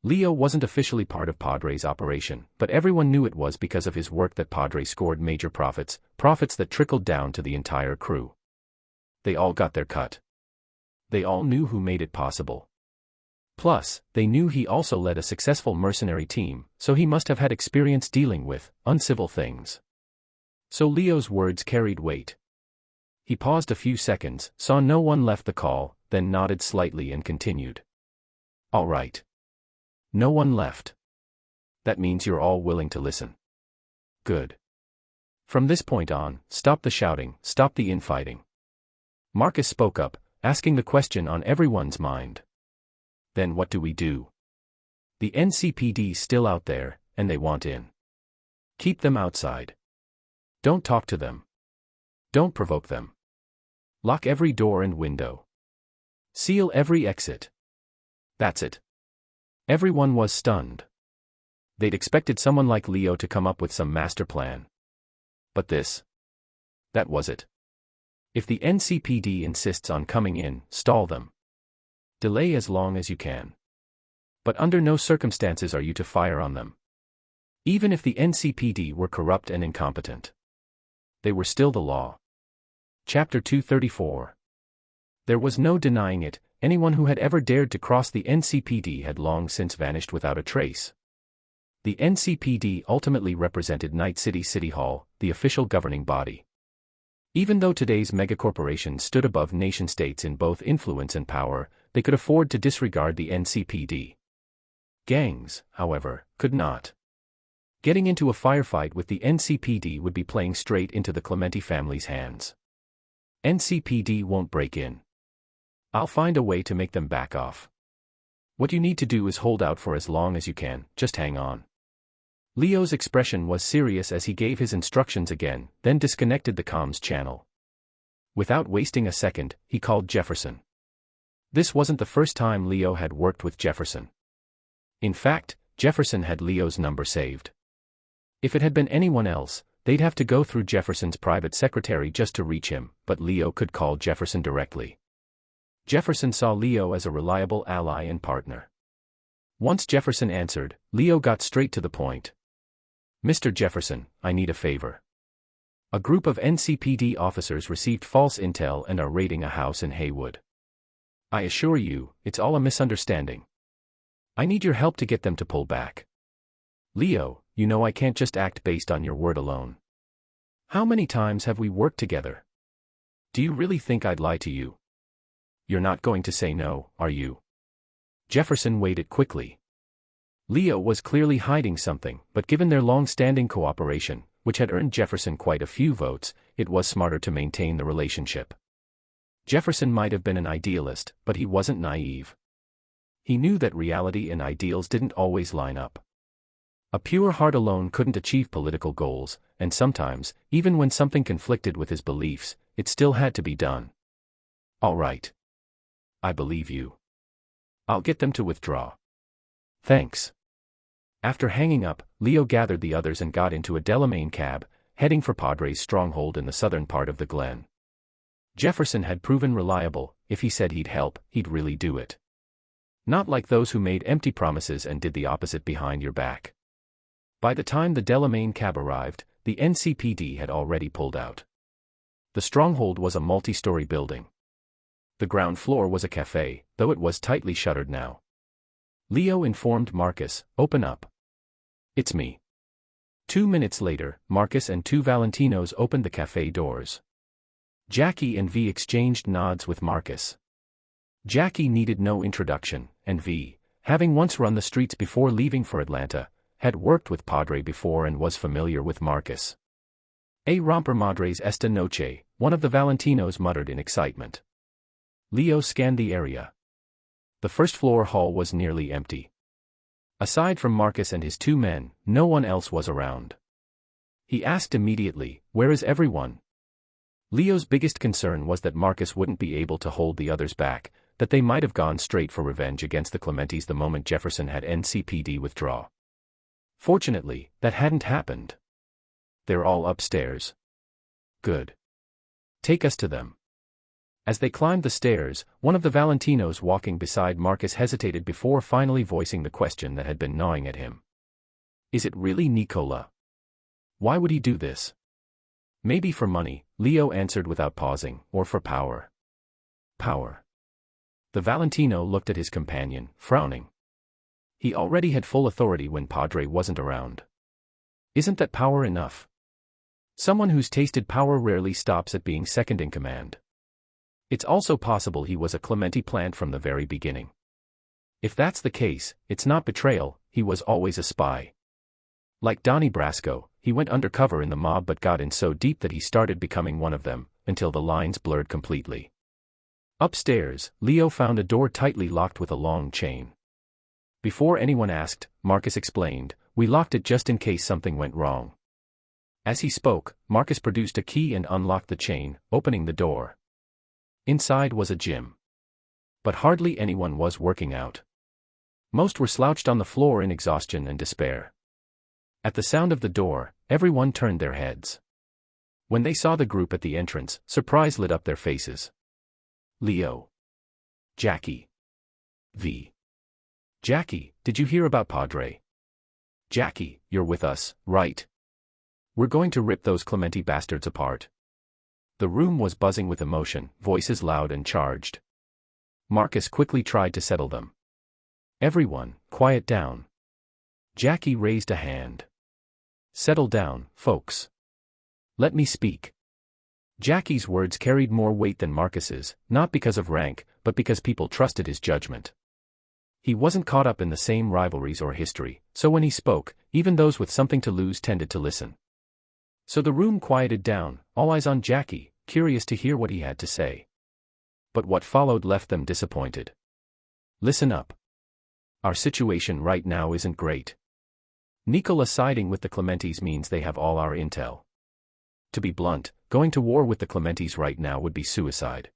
Leo wasn't officially part of Padre's operation, but everyone knew it was because of his work that Padre scored major profits that trickled down to the entire crew. They all got their cut. They all knew who made it possible. Plus, they knew he also led a successful mercenary team, so he must have had experience dealing with uncivil things. So Leo's words carried weight. He paused a few seconds, saw no one left the call, then nodded slightly and continued. All right. No one left. That means you're all willing to listen. Good. From this point on, stop the shouting, stop the infighting. Marcus spoke up, asking the question on everyone's mind. Then what do we do? The NCPD's still out there, and they want in. Keep them outside. Don't talk to them. Don't provoke them. Lock every door and window. Seal every exit. That's it. Everyone was stunned. They'd expected someone like Leo to come up with some master plan. But that was it. If the NCPD insists on coming in, stall them. Delay as long as you can. But under no circumstances are you to fire on them. Even if the NCPD were corrupt and incompetent. They were still the law. Chapter 234. There was no denying it, anyone who had ever dared to cross the NCPD had long since vanished without a trace. The NCPD ultimately represented Night City City Hall, the official governing body. Even though today's megacorporations stood above nation-states in both influence and power, they could afford to disregard the NCPD. Gangs, however, could not. Getting into a firefight with the NCPD would be playing straight into the Clementi family's hands. NCPD won't break in. I'll find a way to make them back off. What you need to do is hold out for as long as you can, just hang on. Leo's expression was serious as he gave his instructions again, then disconnected the comms channel. Without wasting a second, he called Jefferson. This wasn't the first time Leo had worked with Jefferson. In fact, Jefferson had Leo's number saved. If it had been anyone else, they'd have to go through Jefferson's private secretary just to reach him, but Leo could call Jefferson directly. Jefferson saw Leo as a reliable ally and partner. Once Jefferson answered, Leo got straight to the point. Mr. Jefferson, I need a favor. A group of NCPD officers received false intel and are raiding a house in Haywood. I assure you, it's all a misunderstanding. I need your help to get them to pull back. Leo, you know I can't just act based on your word alone. How many times have we worked together? Do you really think I'd lie to you? You're not going to say no, are you? Jefferson waited quickly. Leo was clearly hiding something, but given their long-standing cooperation, which had earned Jefferson quite a few votes, it was smarter to maintain the relationship. Jefferson might have been an idealist, but he wasn't naive. He knew that reality and ideals didn't always line up. A pure heart alone couldn't achieve political goals, and sometimes, even when something conflicted with his beliefs, it still had to be done. All right. I believe you. I'll get them to withdraw. Thanks. After hanging up, Leo gathered the others and got into a Delamain cab, heading for Padre's stronghold in the southern part of the Glen. Jefferson had proven reliable. If he said he'd help, he'd really do it. Not like those who made empty promises and did the opposite behind your back. By the time the Delamain cab arrived, the NCPD had already pulled out. The stronghold was a multi-story building. The ground floor was a cafe, though it was tightly shuttered now. Leo informed Marcus, "Open up." "It's me." 2 minutes later, Marcus and two Valentinos opened the cafe doors. Jackie and V exchanged nods with Marcus. Jackie needed no introduction, and V, having once run the streets before leaving for Atlanta, had worked with Padre before and was familiar with Marcus. "A romper madres esta noche," one of the Valentinos muttered in excitement. Leo scanned the area. The first-floor hall was nearly empty. Aside from Marcus and his two men, no one else was around. He asked immediately, "Where is everyone?" Leo's biggest concern was that Marcus wouldn't be able to hold the others back, that they might have gone straight for revenge against the Clementis the moment Jefferson had NCPD withdraw. Fortunately, that hadn't happened. "They're all upstairs." "Good. Take us to them." As they climbed the stairs, one of the Valentinos walking beside Marcus hesitated before finally voicing the question that had been gnawing at him. "Is it really Nicola? Why would he do this?" "Maybe for money," Leo answered without pausing, "or for power." "Power?" The Valentino looked at his companion, frowning. He already had full authority when Padre wasn't around. Isn't that power enough? Someone who's tasted power rarely stops at being second in command. It's also possible he was a Clementi plant from the very beginning. If that's the case, it's not betrayal, he was always a spy. Like Donnie Brasco, he went undercover in the mob but got in so deep that he started becoming one of them, until the lines blurred completely. Upstairs, Leo found a door tightly locked with a long chain. Before anyone asked, Marcus explained, "We locked it just in case something went wrong." As he spoke, Marcus produced a key and unlocked the chain, opening the door. Inside was a gym. But hardly anyone was working out. Most were slouched on the floor in exhaustion and despair. At the sound of the door, everyone turned their heads. When they saw the group at the entrance, surprise lit up their faces. Leo. Jackie. V. "Jackie, did you hear about Padre?" "Jackie, you're with us, right? We're going to rip those Clementi bastards apart." The room was buzzing with emotion, voices loud and charged. Marcus quickly tried to settle them. "Everyone, quiet down." Jackie raised a hand. "Settle down, folks. Let me speak." Jackie's words carried more weight than Marcus's, not because of rank, but because people trusted his judgment. He wasn't caught up in the same rivalries or history, so when he spoke, even those with something to lose tended to listen. So the room quieted down, all eyes on Jackie, curious to hear what he had to say. But what followed left them disappointed. "Listen up. Our situation right now isn't great. Nicola siding with the Clementis means they have all our intel. To be blunt, going to war with the Clementis right now would be suicide."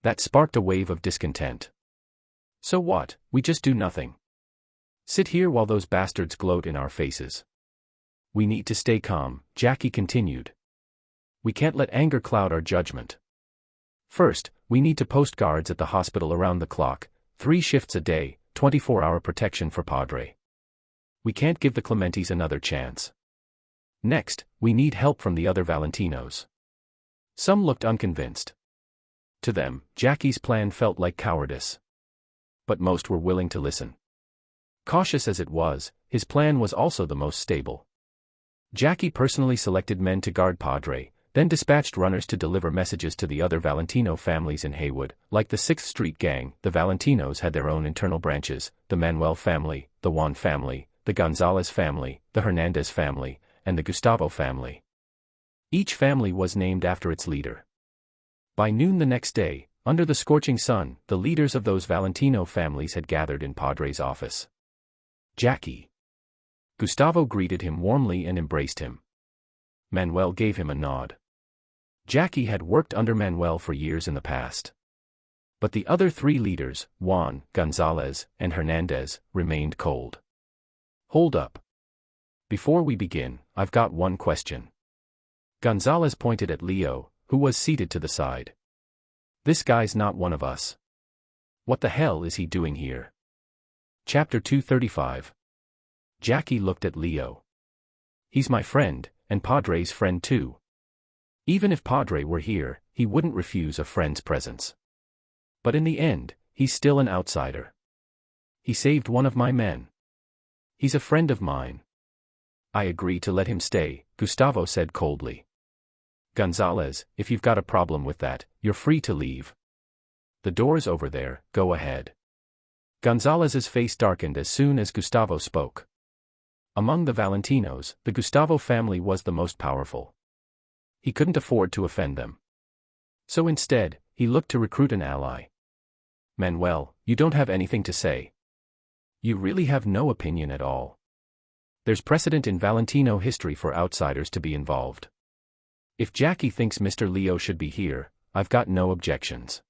That sparked a wave of discontent. "So what, we just do nothing? Sit here while those bastards gloat in our faces?" "We need to stay calm," Jackie continued. "We can't let anger cloud our judgment. First, we need to post guards at the hospital around the clock, 3 shifts a day, 24-hour protection for Padre. We can't give the Clementis another chance. Next, we need help from the other Valentinos." Some looked unconvinced. To them, Jackie's plan felt like cowardice. But most were willing to listen. Cautious as it was, his plan was also the most stable. Jackie personally selected men to guard Padre, then dispatched runners to deliver messages to the other Valentino families in Haywood. Like the 6th Street Gang, the Valentinos had their own internal branches: the Manuel family, the Juan family, the Gonzalez family, the Hernandez family, and the Gustavo family. Each family was named after its leader. By noon the next day, under the scorching sun, the leaders of those Valentino families had gathered in Padre's office. "Jackie." Gustavo greeted him warmly and embraced him. Manuel gave him a nod. Jackie had worked under Manuel for years in the past. But the other 3 leaders, Juan, Gonzalez, and Hernandez, remained cold. "Hold up. Before we begin, I've got one question." Gonzalez pointed at Leo, who was seated to the side. "This guy's not one of us. What the hell is he doing here?" Chapter 235. Jackie looked at Leo. "He's my friend, and Padre's friend too. Even if Padre were here, he wouldn't refuse a friend's presence. But in the end, he's still an outsider. He saved one of my men. He's a friend of mine. I agree to let him stay, Gustavo said coldly. Gonzalez, if you've got a problem with that, you're free to leave. The door's over there, go ahead. Gonzalez's face darkened as soon as Gustavo spoke. Among the Valentinos, the Gustavo family was the most powerful. He couldn't afford to offend them. So instead, he looked to recruit an ally. Manuel, you don't have anything to say. You really have no opinion at all. There's precedent in Valentino history for outsiders to be involved. If Jackie thinks Mr. Leo should be here, I've got no objections.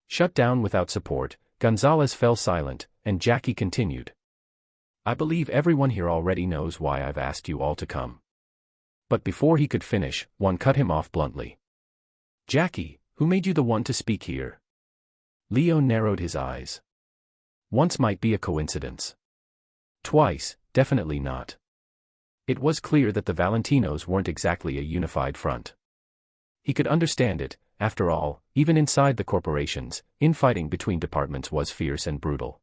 Shut down without support, Gonzalez fell silent, and Jackie continued. I believe everyone here already knows why I've asked you all to come. But before he could finish, Juan cut him off bluntly. Jackie, who made you the one to speak here? Leo narrowed his eyes. Once might be a coincidence. Twice, definitely not. It was clear that the Valentinos weren't exactly a unified front. He could understand it, after all, even inside the corporations, infighting between departments was fierce and brutal.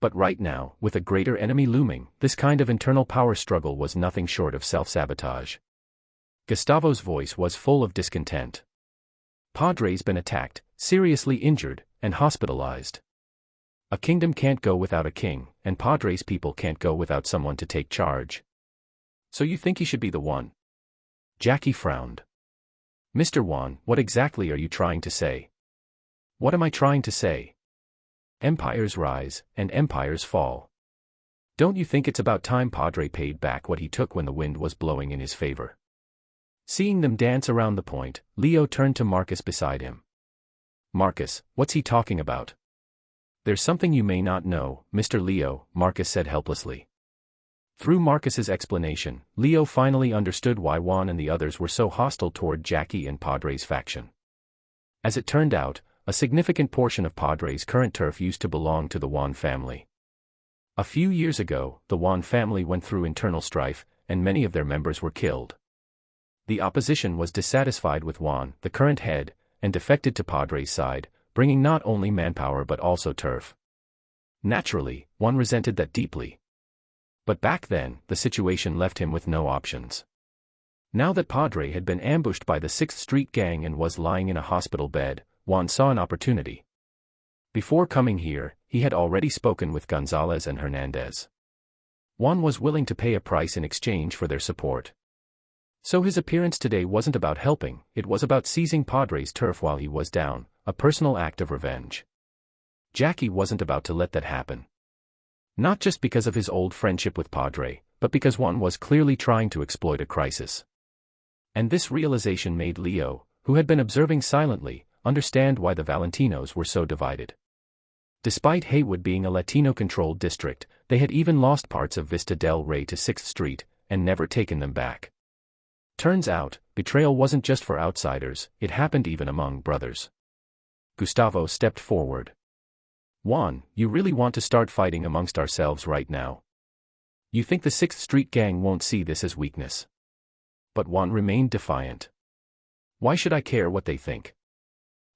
But right now, with a greater enemy looming, this kind of internal power struggle was nothing short of self-sabotage. Gustavo's voice was full of discontent. Padre's been attacked, seriously injured, and hospitalized. A kingdom can't go without a king, and Padre's people can't go without someone to take charge. So you think he should be the one? Jackie frowned. Mr. Juan, what exactly are you trying to say? What am I trying to say? Empires rise, and empires fall. Don't you think it's about time Padre paid back what he took when the wind was blowing in his favor? Seeing them dance around the point, Leo turned to Marcus beside him. Marcus, what's he talking about? There's something you may not know, Mr. Leo, Marcus said helplessly. Through Marcus's explanation, Leo finally understood why Juan and the others were so hostile toward Jackie and Padre's faction. As it turned out, a significant portion of Padre's current turf used to belong to the Juan family. A few years ago, the Juan family went through internal strife, and many of their members were killed. The opposition was dissatisfied with Juan, the current head, and defected to Padre's side, bringing not only manpower but also turf. Naturally, Juan resented that deeply. But back then, the situation left him with no options. Now that Padre had been ambushed by the 6th Street gang and was lying in a hospital bed, Juan saw an opportunity. Before coming here, he had already spoken with Gonzalez and Hernandez. Juan was willing to pay a price in exchange for their support. So his appearance today wasn't about helping, it was about seizing Padre's turf while he was down, a personal act of revenge. Jackie wasn't about to let that happen. Not just because of his old friendship with Padre, but because Juan was clearly trying to exploit a crisis. And this realization made Leo, who had been observing silently, understand why the Valentinos were so divided. Despite Haywood being a Latino-controlled district, they had even lost parts of Vista del Rey to 6th Street, and never taken them back. Turns out, betrayal wasn't just for outsiders, it happened even among brothers. Gustavo stepped forward. Juan, you really want to start fighting amongst ourselves right now? You think the 6th Street gang won't see this as weakness? But Juan remained defiant. Why should I care what they think?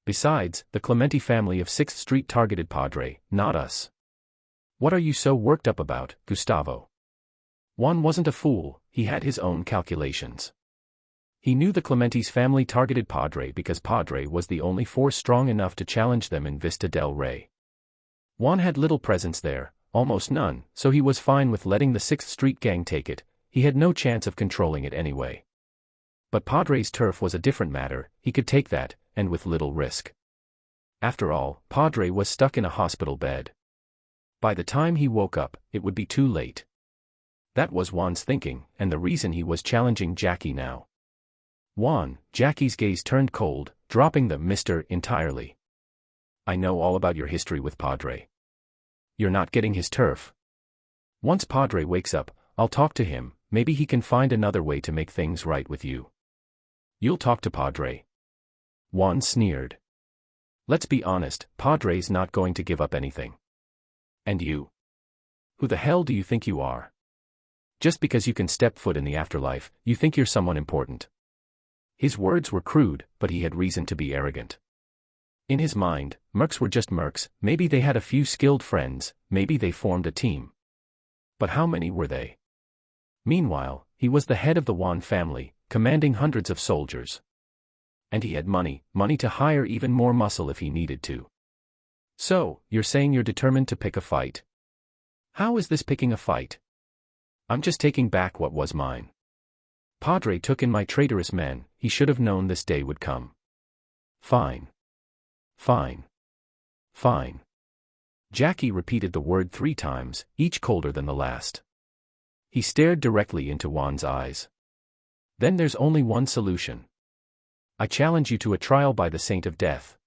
Besides, the Clementi family of 6th Street targeted Padre, not us. What are you so worked up about, Gustavo? Juan wasn't a fool, he had his own calculations. He knew the Clementi's family targeted Padre because Padre was the only force strong enough to challenge them in Vista del Rey. Juan had little presence there, almost none, so he was fine with letting the 6th Street gang take it, he had no chance of controlling it anyway. But Padre's turf was a different matter, he could take that, and with little risk. After all, Padre was stuck in a hospital bed. By the time he woke up, it would be too late. That was Juan's thinking, and the reason he was challenging Jackie now. Juan, Jackie's gaze turned cold, dropping the Mr. entirely. I know all about your history with Padre. You're not getting his turf. Once Padre wakes up, I'll talk to him, maybe he can find another way to make things right with you. You'll talk to Padre. Juan sneered. Let's be honest, Padre's not going to give up anything. And you? Who the hell do you think you are? Just because you can step foot in the afterlife, you think you're someone important. His words were crude, but he had reason to be arrogant. In his mind, mercs were just mercs, maybe they had a few skilled friends, maybe they formed a team. But how many were they? Meanwhile, he was the head of the Juan family, commanding hundreds of soldiers. And he had money to hire even more muscle if he needed to. So, you're saying you're determined to pick a fight? How is this picking a fight? I'm just taking back what was mine. Padre took in my traitorous men, he should have known this day would come. Fine. Fine. Fine. Jackie repeated the word 3 times, each colder than the last. He stared directly into Juan's eyes. Then there's only one solution. I challenge you to a trial by the Saint of Death.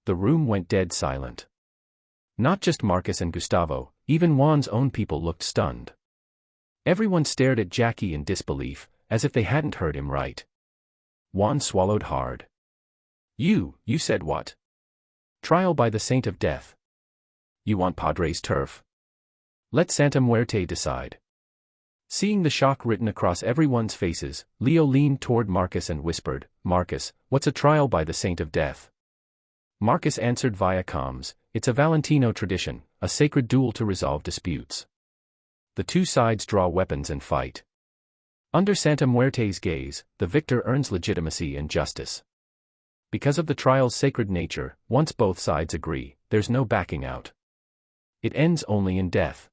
The room went dead silent. Not just Marcus and Gustavo, even Juan's own people looked stunned. Everyone stared at Jackie in disbelief, as if they hadn't heard him right. Juan swallowed hard. You said what? Trial by the Saint of Death. You want Padre's turf? Let Santa Muerte decide. Seeing the shock written across everyone's faces, Leo leaned toward Marcus and whispered, Marcus, what's a trial by the Saint of Death? Marcus answered via comms, it's a Valentino tradition, a sacred duel to resolve disputes. The two sides draw weapons and fight. Under Santa Muerte's gaze, the victor earns legitimacy and justice. Because of the trial's sacred nature, once both sides agree, there's no backing out. It ends only in death.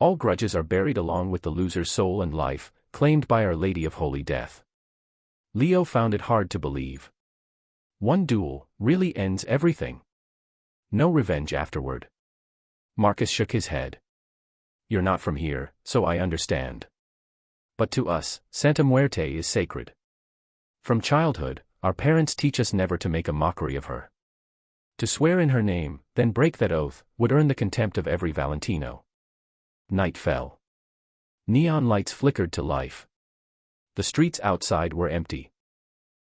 All grudges are buried along with the loser's soul and life, claimed by Our Lady of Holy Death. Leo found it hard to believe. One duel really ends everything. No revenge afterward. Marcus shook his head. You're not from here, so I understand. But to us, Santa Muerte is sacred. From childhood, our parents teach us never to make a mockery of her. To swear in her name, then break that oath, would earn the contempt of every Valentino. Night fell. Neon lights flickered to life. The streets outside were empty.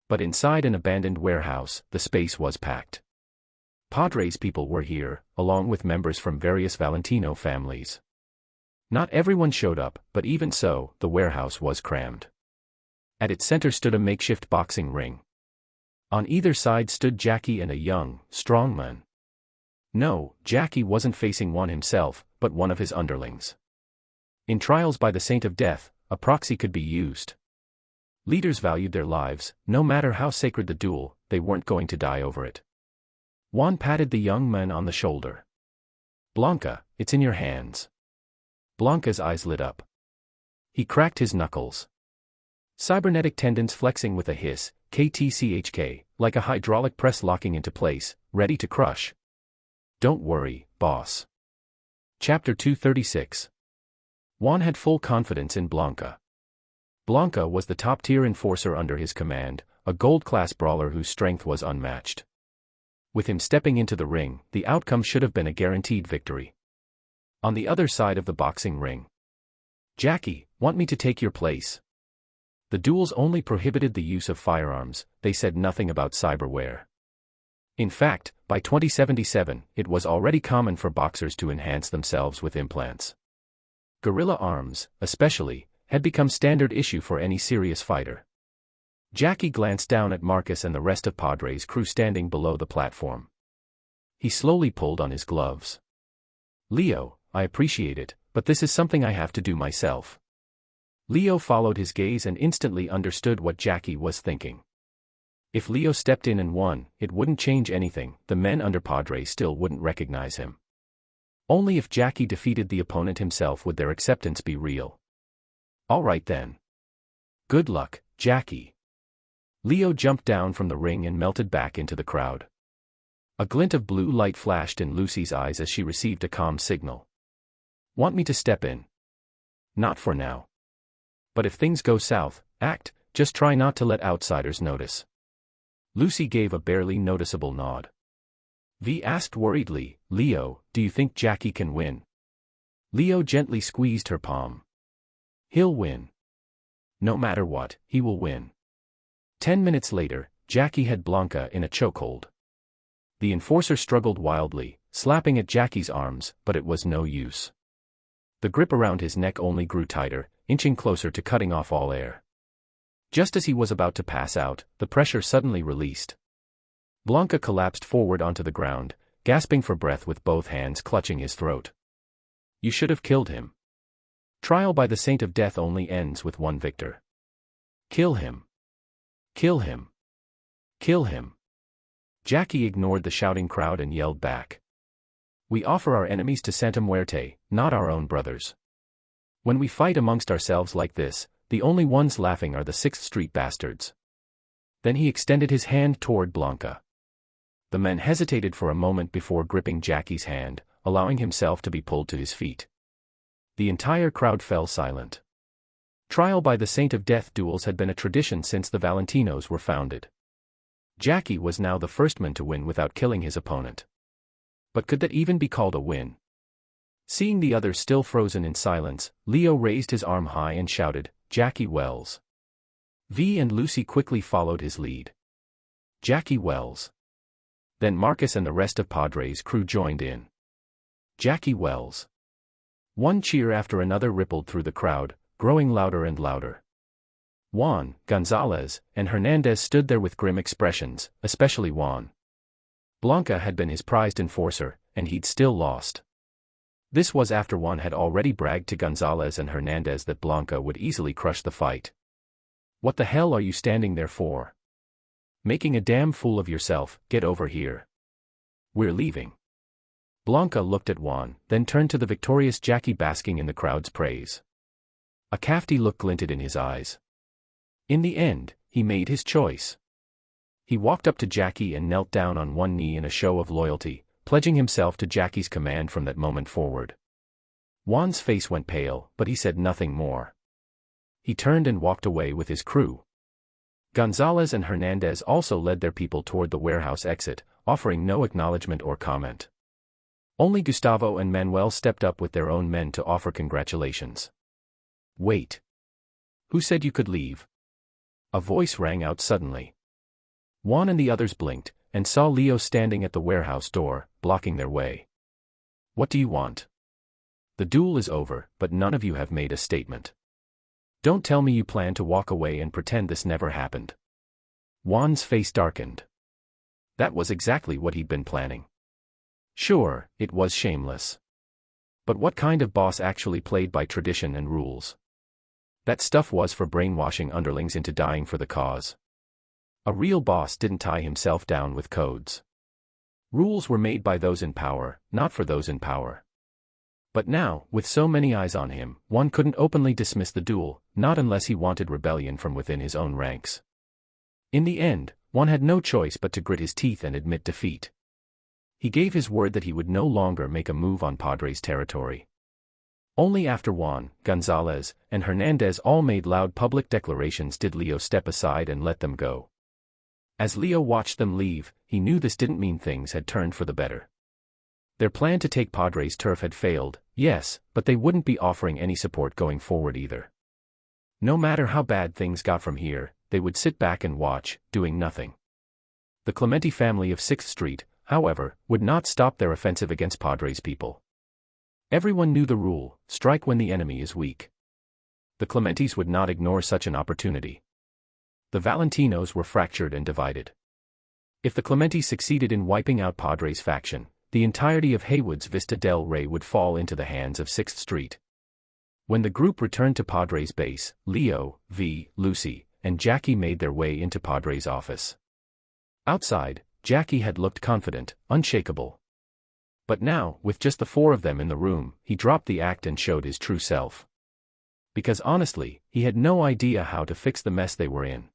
But inside an abandoned warehouse, the space was packed. Padre's people were here, along with members from various Valentino families. Not everyone showed up, but even so, the warehouse was crammed. At its center stood a makeshift boxing ring. On either side stood Jackie and a young, strong man. No, Jackie wasn't facing one himself, but one of his underlings. In trials by the Saint of Death, a proxy could be used. Leaders valued their lives, no matter how sacred the duel, they weren't going to die over it. Juan patted the young man on the shoulder. Blanca, it's in your hands. Blanca's eyes lit up. He cracked his knuckles. Cybernetic tendons flexing with a hiss, KTCHK, like a hydraulic press locking into place, ready to crush. Don't worry, boss. Chapter 236. Juan had full confidence in Blanca. Blanca was the top-tier enforcer under his command, a gold-class brawler whose strength was unmatched. With him stepping into the ring, the outcome should have been a guaranteed victory. On the other side of the boxing ring. Jackie, want me to take your place? The duels only prohibited the use of firearms, they said nothing about cyberware. In fact, by 2077, it was already common for boxers to enhance themselves with implants. Guerrilla arms, especially, had become standard issue for any serious fighter. Jackie glanced down at Marcus and the rest of Padre's crew standing below the platform. He slowly pulled on his gloves. Leo, I appreciate it, but this is something I have to do myself. Leo followed his gaze and instantly understood what Jackie was thinking. If Leo stepped in and won, it wouldn't change anything, the men under Padre still wouldn't recognize him. Only if Jackie defeated the opponent himself would their acceptance be real. All right then. Good luck, Jackie. Leo jumped down from the ring and melted back into the crowd. A glint of blue light flashed in Lucy's eyes as she received a calm signal. Want me to step in? Not for now. But if things go south, just try not to let outsiders notice. Lucy gave a barely noticeable nod. V asked worriedly, Leo, do you think Jackie can win? Leo gently squeezed her palm. He'll win. No matter what, he will win. 10 minutes later, Jackie had Blanca in a chokehold. The enforcer struggled wildly, slapping at Jackie's arms, but it was no use. The grip around his neck only grew tighter, inching closer to cutting off all air. Just as he was about to pass out, the pressure suddenly released. Blanca collapsed forward onto the ground, gasping for breath with both hands clutching his throat. You should have killed him. Trial by the Saint of Death only ends with one victor. Kill him. Kill him. Kill him. Jackie ignored the shouting crowd and yelled back. We offer our enemies to Santa Muerte, not our own brothers. When we fight amongst ourselves like this, the only ones laughing are the 6th Street bastards. Then he extended his hand toward Blanca. The man hesitated for a moment before gripping Jackie's hand, allowing himself to be pulled to his feet. The entire crowd fell silent. Trial by the Saint of Death duels had been a tradition since the Valentinos were founded. Jackie was now the first man to win without killing his opponent. But could that even be called a win? Seeing the others still frozen in silence, Leo raised his arm high and shouted, Jackie Wells. V and Lucy quickly followed his lead. Jackie Wells. Then Marcus and the rest of Padre's crew joined in. Jackie Wells. One cheer after another rippled through the crowd, growing louder and louder. Juan, Gonzalez, and Hernandez stood there with grim expressions, especially Juan. Blanca had been his prized enforcer, and he'd still lost. This was after Juan had already bragged to Gonzalez and Hernandez that Blanca would easily crush the fight. What the hell are you standing there for? Making a damn fool of yourself, get over here. We're leaving. Blanca looked at Juan, then turned to the victorious Jackie basking in the crowd's praise. A crafty look glinted in his eyes. In the end, he made his choice. He walked up to Jackie and knelt down on one knee in a show of loyalty, pledging himself to Jackie's command from that moment forward. Juan's face went pale, but he said nothing more. He turned and walked away with his crew. Gonzalez and Hernandez also led their people toward the warehouse exit, offering no acknowledgement or comment. Only Gustavo and Manuel stepped up with their own men to offer congratulations. Wait. Who said you could leave? A voice rang out suddenly. Juan and the others blinked, and saw Leo standing at the warehouse door, blocking their way. What do you want? The duel is over, but none of you have made a statement. Don't tell me you plan to walk away and pretend this never happened. Juan's face darkened. That was exactly what he'd been planning. Sure, it was shameless. But what kind of boss actually played by tradition and rules? That stuff was for brainwashing underlings into dying for the cause. A real boss didn't tie himself down with codes. Rules were made by those in power, not for those in power. But now, with so many eyes on him, one couldn't openly dismiss the duel, not unless he wanted rebellion from within his own ranks. In the end, one had no choice but to grit his teeth and admit defeat. He gave his word that he would no longer make a move on Padre's territory. Only after Juan, Gonzalez, and Hernandez all made loud public declarations did Leo step aside and let them go. As Leo watched them leave, he knew this didn't mean things had turned for the better. Their plan to take Padre's turf had failed, yes, but they wouldn't be offering any support going forward either. No matter how bad things got from here, they would sit back and watch, doing nothing. The Clementi family of 6th Street, however, would not stop their offensive against Padre's people. Everyone knew the rule, strike when the enemy is weak. The Clementis would not ignore such an opportunity. The Valentinos were fractured and divided. If the Clementis succeeded in wiping out Padre's faction, the entirety of Haywood's Vista del Rey would fall into the hands of 6th Street. When the group returned to Padre's base, Leo, V, Lucy, and Jackie made their way into Padre's office. Outside, Jackie had looked confident, unshakable. But now, with just the 4 of them in the room, he dropped the act and showed his true self. Because honestly, he had no idea how to fix the mess they were in.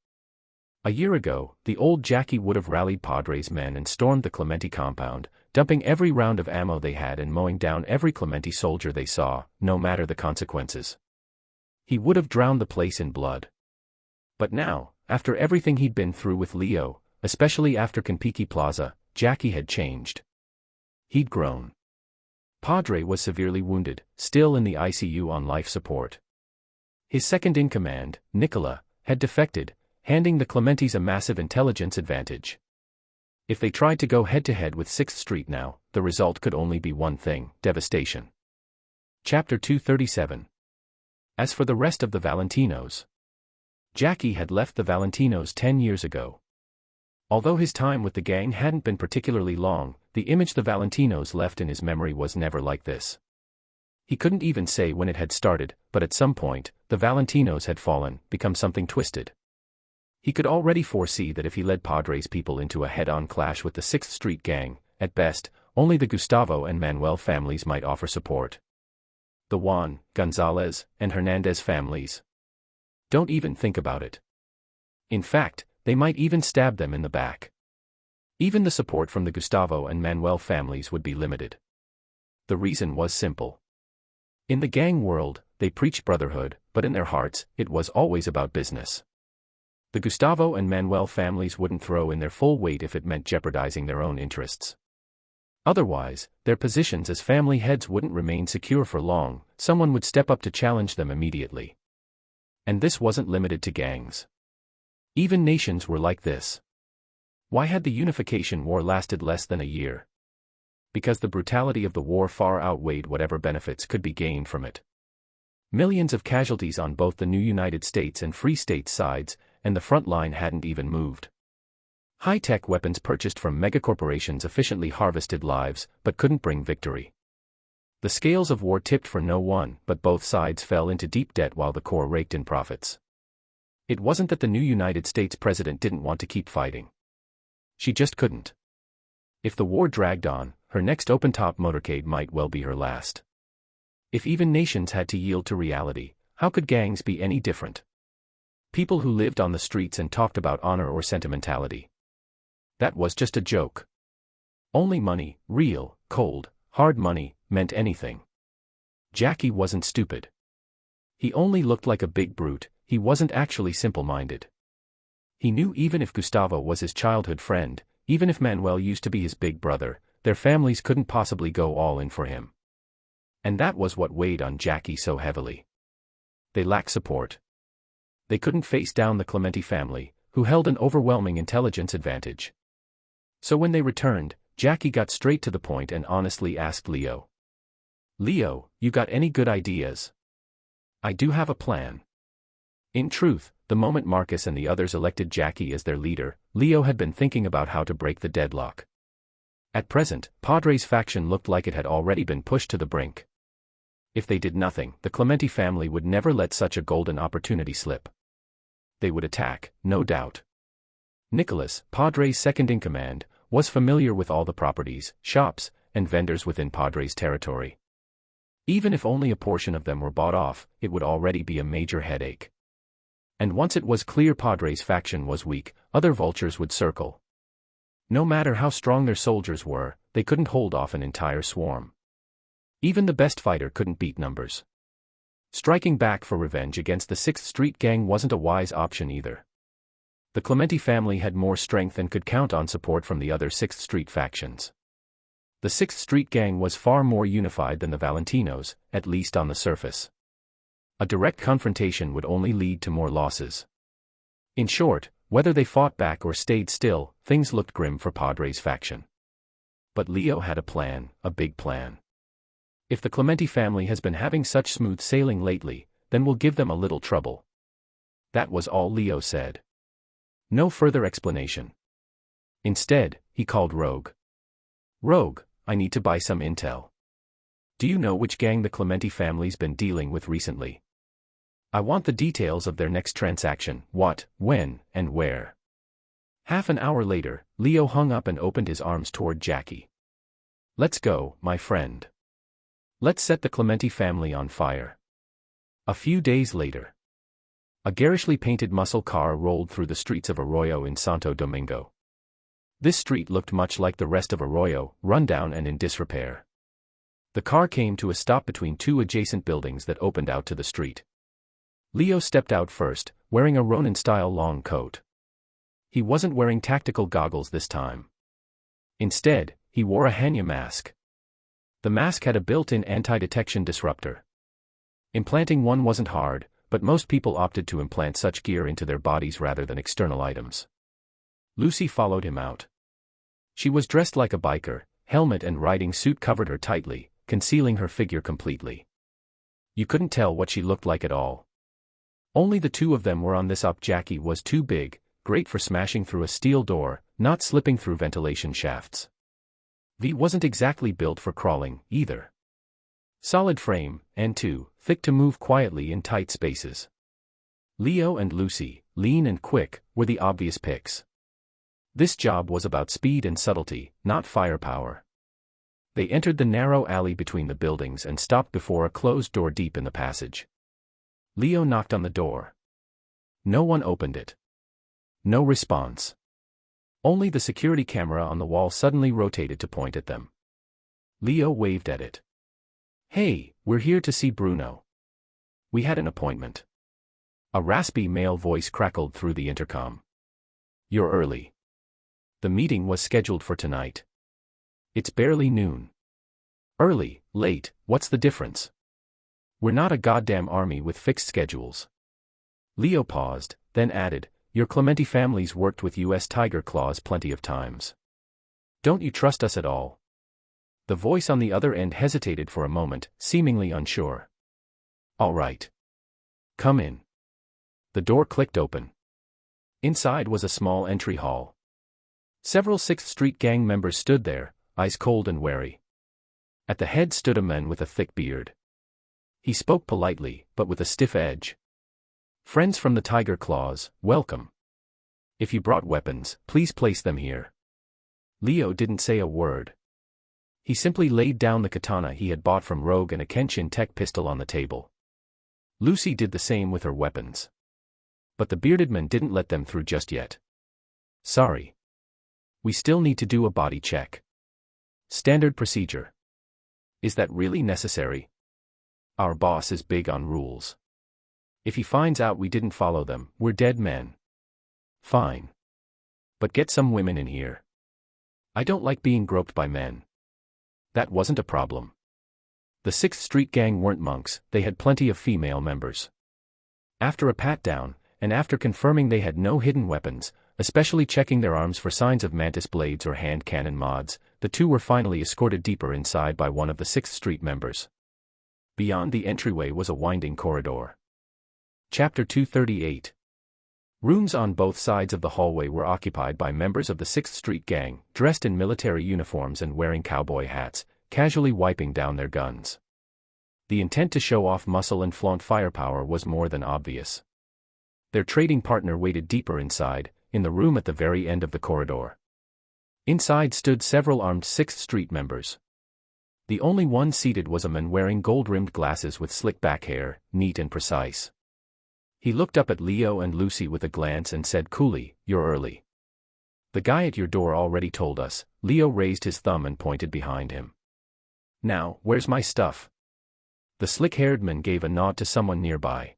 A year ago, the old Jackie would have rallied Padre's men and stormed the Clementi compound, dumping every round of ammo they had and mowing down every Clementi soldier they saw, no matter the consequences. He would have drowned the place in blood. But now, after everything he'd been through with Leo, especially after Kiki Plaza, Jackie had changed. He'd grown. Padre was severely wounded, still in the ICU on life support. His second-in-command, Nicola, had defected, handing the Clementis a massive intelligence advantage. If they tried to go head-to-head with 6th Street now, the result could only be one thing: devastation. Chapter 237. As for the rest of the Valentinos, Jackie had left the Valentinos 10 years ago. Although his time with the gang hadn't been particularly long, the image the Valentinos left in his memory was never like this. He couldn't even say when it had started, but at some point, the Valentinos had fallen, become something twisted. He could already foresee that if he led Padres people into a head-on clash with the 6th Street gang, at best, only the Gustavo and Manuel families might offer support. The Juan, Gonzalez, and Hernandez families. Don't even think about it. In fact, they might even stab them in the back. Even the support from the Gustavo and Manuel families would be limited. The reason was simple. In the gang world, they preached brotherhood, but in their hearts, it was always about business. The Gustavo and Manuel families wouldn't throw in their full weight if it meant jeopardizing their own interests. Otherwise, their positions as family heads wouldn't remain secure for long, someone would step up to challenge them immediately. And this wasn't limited to gangs. Even nations were like this. Why had the Unification War lasted less than a year? Because the brutality of the war far outweighed whatever benefits could be gained from it. Millions of casualties on both the new United States and Free States sides, and the front line hadn't even moved. High-tech weapons purchased from megacorporations efficiently harvested lives, but couldn't bring victory. The scales of war tipped for no one, but both sides fell into deep debt while the Corps raked in profits. It wasn't that the new United States president didn't want to keep fighting. She just couldn't. If the war dragged on, her next open-top motorcade might well be her last. If even nations had to yield to reality, how could gangs be any different? People who lived on the streets and talked about honor or sentimentality. That was just a joke. Only money, real, cold, hard money, meant anything. Jackie wasn't stupid. He only looked like a big brute, he wasn't actually simple-minded. He knew even if Gustavo was his childhood friend, even if Manuel used to be his big brother, their families couldn't possibly go all in for him. And that was what weighed on Jackie so heavily. They lacked support. They couldn't face down the Clementi family, who held an overwhelming intelligence advantage. So when they returned, Jackie got straight to the point and honestly asked Leo. "Leo, you got any good ideas?" "I do have a plan." In truth, the moment Marcus and the others elected Jackie as their leader, Leo had been thinking about how to break the deadlock. At present, Padres' faction looked like it had already been pushed to the brink. If they did nothing, the Clementi family would never let such a golden opportunity slip. They would attack, no doubt. Nicholas, Padres' second-in-command, was familiar with all the properties, shops, and vendors within Padres' territory. Even if only a portion of them were bought off, it would already be a major headache. And once it was clear Padres' faction was weak, other vultures would circle. No matter how strong their soldiers were, they couldn't hold off an entire swarm. Even the best fighter couldn't beat numbers. Striking back for revenge against the 6th Street gang wasn't a wise option either. The Clementi family had more strength and could count on support from the other 6th Street factions. The 6th Street gang was far more unified than the Valentinos, at least on the surface. A direct confrontation would only lead to more losses. In short, whether they fought back or stayed still, things looked grim for Padres' faction. But Leo had a plan, a big plan. If the Clementi family has been having such smooth sailing lately, then we'll give them a little trouble. That was all Leo said. No further explanation. Instead, he called Rogue. "Rogue, I need to buy some intel. Do you know which gang the Clementi family's been dealing with recently? I want the details of their next transaction, what, when, and where." Half an hour later, Leo hung up and opened his arms toward Jackie. "Let's go, my friend. Let's set the Clementi family on fire." A few days later, a garishly painted muscle car rolled through the streets of Arroyo in Santo Domingo. This street looked much like the rest of Arroyo, run down and in disrepair. The car came to a stop between two adjacent buildings that opened out to the street. Leo stepped out first, wearing a Ronin-style long coat. He wasn't wearing tactical goggles this time. Instead, he wore a Hanya mask. The mask had a built-in anti-detection disruptor. Implanting one wasn't hard, but most people opted to implant such gear into their bodies rather than external items. Lucy followed him out. She was dressed like a biker, helmet and riding suit covered her tightly, concealing her figure completely. You couldn't tell what she looked like at all. Only the two of them were on this up. Jackie was too big, great for smashing through a steel door, not slipping through ventilation shafts. V wasn't exactly built for crawling, either. Solid frame, and too thick to move quietly in tight spaces. Leo and Lucy, lean and quick, were the obvious picks. This job was about speed and subtlety, not firepower. They entered the narrow alley between the buildings and stopped before a closed door deep in the passage. Leo knocked on the door. No one opened it. No response. Only the security camera on the wall suddenly rotated to point at them. Leo waved at it. "Hey, we're here to see Bruno. We had an appointment." A raspy male voice crackled through the intercom. "You're early. The meeting was scheduled for tonight. It's barely noon." "Early, late, what's the difference? We're not a goddamn army with fixed schedules." Leo paused, then added, "Your Clementi family's worked with US Tiger Claws plenty of times. Don't you trust us at all?" The voice on the other end hesitated for a moment, seemingly unsure. "All right. Come in." The door clicked open. Inside was a small entry hall. Several 6th Street gang members stood there, eyes cold and wary. At the head stood a man with a thick beard. He spoke politely, but with a stiff edge. "Friends from the Tiger Claws, welcome. If you brought weapons, please place them here." Leo didn't say a word. He simply laid down the katana he had bought from Rogue and a Kenshin Tech pistol on the table. Lucy did the same with her weapons. But the bearded man didn't let them through just yet. "Sorry. We still need to do a body check. Standard procedure." "Is that really necessary? Our boss is big on rules. If he finds out we didn't follow them, we're dead men." "Fine. But get some women in here. I don't like being groped by men." That wasn't a problem. The 6th Street gang weren't monks, they had plenty of female members. After a pat-down, and after confirming they had no hidden weapons, especially checking their arms for signs of mantis blades or hand cannon mods, the two were finally escorted deeper inside by one of the 6th Street members. Beyond the entryway was a winding corridor. Chapter 238. Rooms on both sides of the hallway were occupied by members of the 6th Street gang, dressed in military uniforms and wearing cowboy hats, casually wiping down their guns. The intent to show off muscle and flaunt firepower was more than obvious. Their trading partner waited deeper inside, in the room at the very end of the corridor. Inside stood several armed 6th Street members. The only one seated was a man wearing gold-rimmed glasses with slick back hair, neat and precise. He looked up at Leo and Lucy with a glance and said coolly, "You're early. The guy at your door already told us." Leo raised his thumb and pointed behind him. "Now, where's my stuff?" The slick-haired man gave a nod to someone nearby.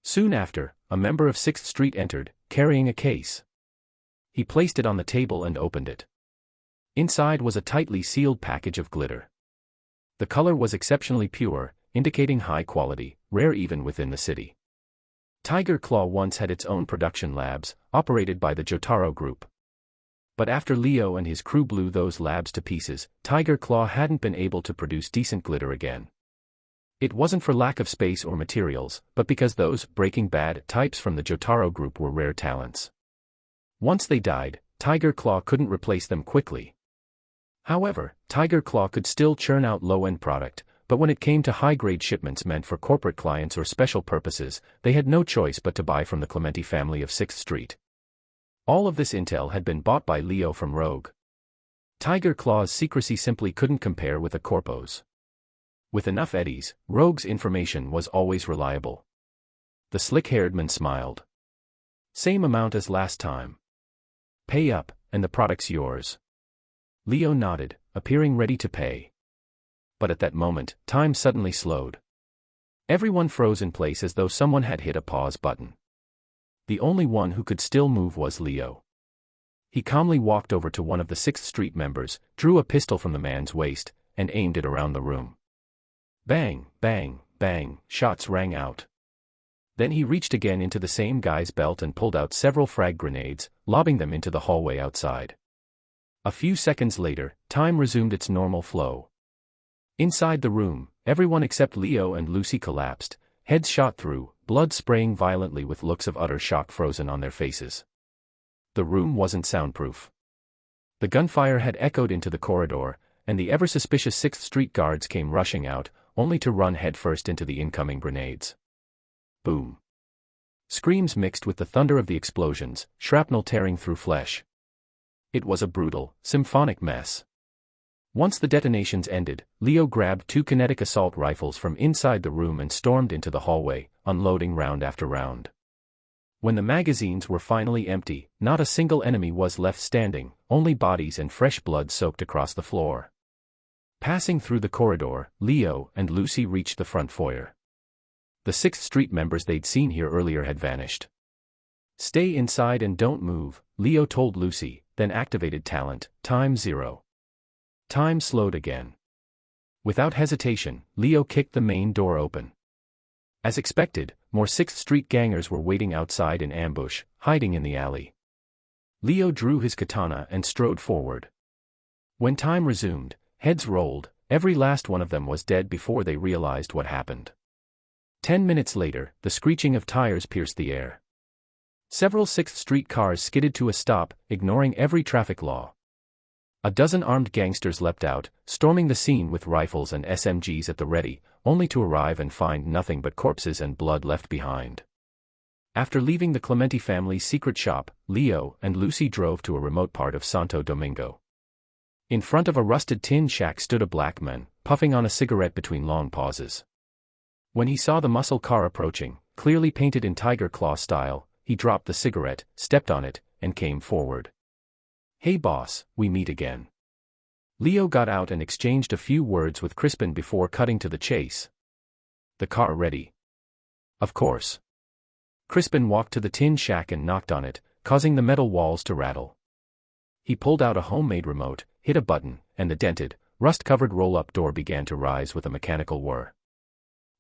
Soon after, a member of 6th Street entered, carrying a case. He placed it on the table and opened it. Inside was a tightly sealed package of glitter. The color was exceptionally pure, indicating high quality, rare even within the city. Tiger Claw once had its own production labs, operated by the Jotaro Group. But after Leo and his crew blew those labs to pieces, Tiger Claw hadn't been able to produce decent glitter again. It wasn't for lack of space or materials, but because those Breaking Bad types from the Jotaro Group were rare talents. Once they died, Tiger Claw couldn't replace them quickly. However, Tiger Claw could still churn out low-end product, but when it came to high-grade shipments meant for corporate clients or special purposes, they had no choice but to buy from the Clementi family of 6th Street. All of this intel had been bought by Leo from Rogue. Tiger Claw's secrecy simply couldn't compare with a corpo's. With enough eddies, Rogue's information was always reliable. The slick-haired man smiled. "Same amount as last time. Pay up, and the product's yours." Leo nodded, appearing ready to pay. But at that moment, time suddenly slowed. Everyone froze in place as though someone had hit a pause button. The only one who could still move was Leo. He calmly walked over to one of the 6th Street members, drew a pistol from the man's waist, and aimed it around the room. Bang, bang, bang, shots rang out. Then he reached again into the same guy's belt and pulled out several frag grenades, lobbing them into the hallway outside. A few seconds later, time resumed its normal flow. Inside the room, everyone except Leo and Lucy collapsed, heads shot through, blood spraying violently with looks of utter shock frozen on their faces. The room wasn't soundproof. The gunfire had echoed into the corridor, and the ever-suspicious 6th Street guards came rushing out, only to run headfirst into the incoming grenades. Boom. Screams mixed with the thunder of the explosions, shrapnel tearing through flesh. It was a brutal, symphonic mess. Once the detonations ended, Leo grabbed 2 kinetic assault rifles from inside the room and stormed into the hallway, unloading round after round. When the magazines were finally empty, not a single enemy was left standing, only bodies and fresh blood soaked across the floor. Passing through the corridor, Leo and Lucy reached the front foyer. The 6th Street members they'd seen here earlier had vanished. "Stay inside and don't move," Leo told Lucy, then activated talent, Time 0. Time slowed again. Without hesitation, Leo kicked the main door open. As expected, more 6th Street gangers were waiting outside in ambush, hiding in the alley. Leo drew his katana and strode forward. When time resumed, heads rolled, every last one of them was dead before they realized what happened. 10 minutes later, the screeching of tires pierced the air. Several 6th Street cars skidded to a stop, ignoring every traffic law. A dozen armed gangsters leapt out, storming the scene with rifles and SMGs at the ready, only to arrive and find nothing but corpses and blood left behind. After leaving the Clementi family's secret shop, Leo and Lucy drove to a remote part of Santo Domingo. In front of a rusted tin shack stood a black man, puffing on a cigarette between long pauses. When he saw the muscle car approaching, clearly painted in tiger claw style, he dropped the cigarette, stepped on it, and came forward. "Hey boss, we meet again." Leo got out and exchanged a few words with Crispin before cutting to the chase. "The car ready?" "Of course." Crispin walked to the tin shack and knocked on it, causing the metal walls to rattle. He pulled out a homemade remote, hit a button, and the dented, rust-covered roll-up door began to rise with a mechanical whir.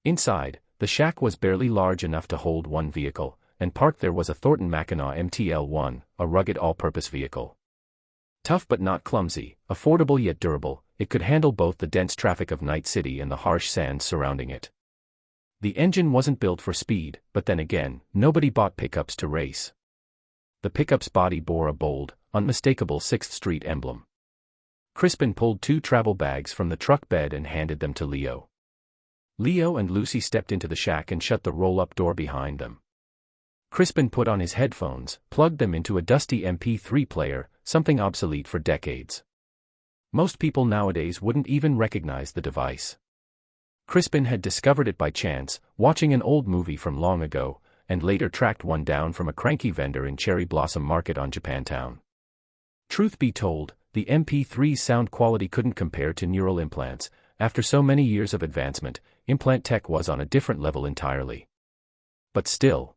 Inside, the shack was barely large enough to hold one vehicle, and parked there was a Thornton Mackinac MTL1, a rugged all-purpose vehicle. Tough but not clumsy, affordable yet durable, it could handle both the dense traffic of Night City and the harsh sands surrounding it. The engine wasn't built for speed, but then again, nobody bought pickups to race. The pickup's body bore a bold, unmistakable 6th Street emblem. Crispin pulled 2 travel bags from the truck bed and handed them to Leo. Leo and Lucy stepped into the shack and shut the roll-up door behind them. Crispin put on his headphones, plugged them into a dusty MP3 player, something obsolete for decades. Most people nowadays wouldn't even recognize the device. Crispin had discovered it by chance, watching an old movie from long ago, and later tracked one down from a cranky vendor in Cherry Blossom Market on Japantown. Truth be told, the MP3's sound quality couldn't compare to neural implants. After so many years of advancement, implant tech was on a different level entirely. But still,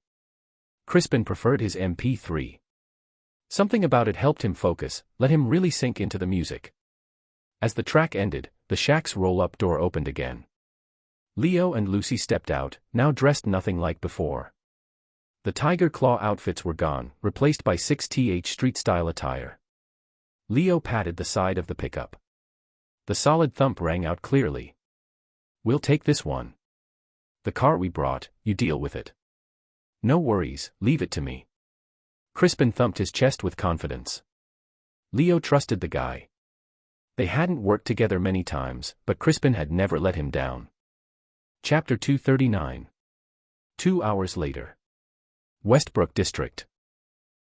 Crispin preferred his MP3. Something about it helped him focus, let him really sink into the music. As the track ended, the shack's roll-up door opened again. Leo and Lucy stepped out, now dressed nothing like before. The tiger claw outfits were gone, replaced by 6th Street-style attire. Leo patted the side of the pickup. The solid thump rang out clearly. "We'll take this one. The car we brought, you deal with it. No worries, leave it to me." Crispin thumped his chest with confidence. Leo trusted the guy. They hadn't worked together many times, but Crispin had never let him down. Chapter 239. 2 hours later. Westbrook District.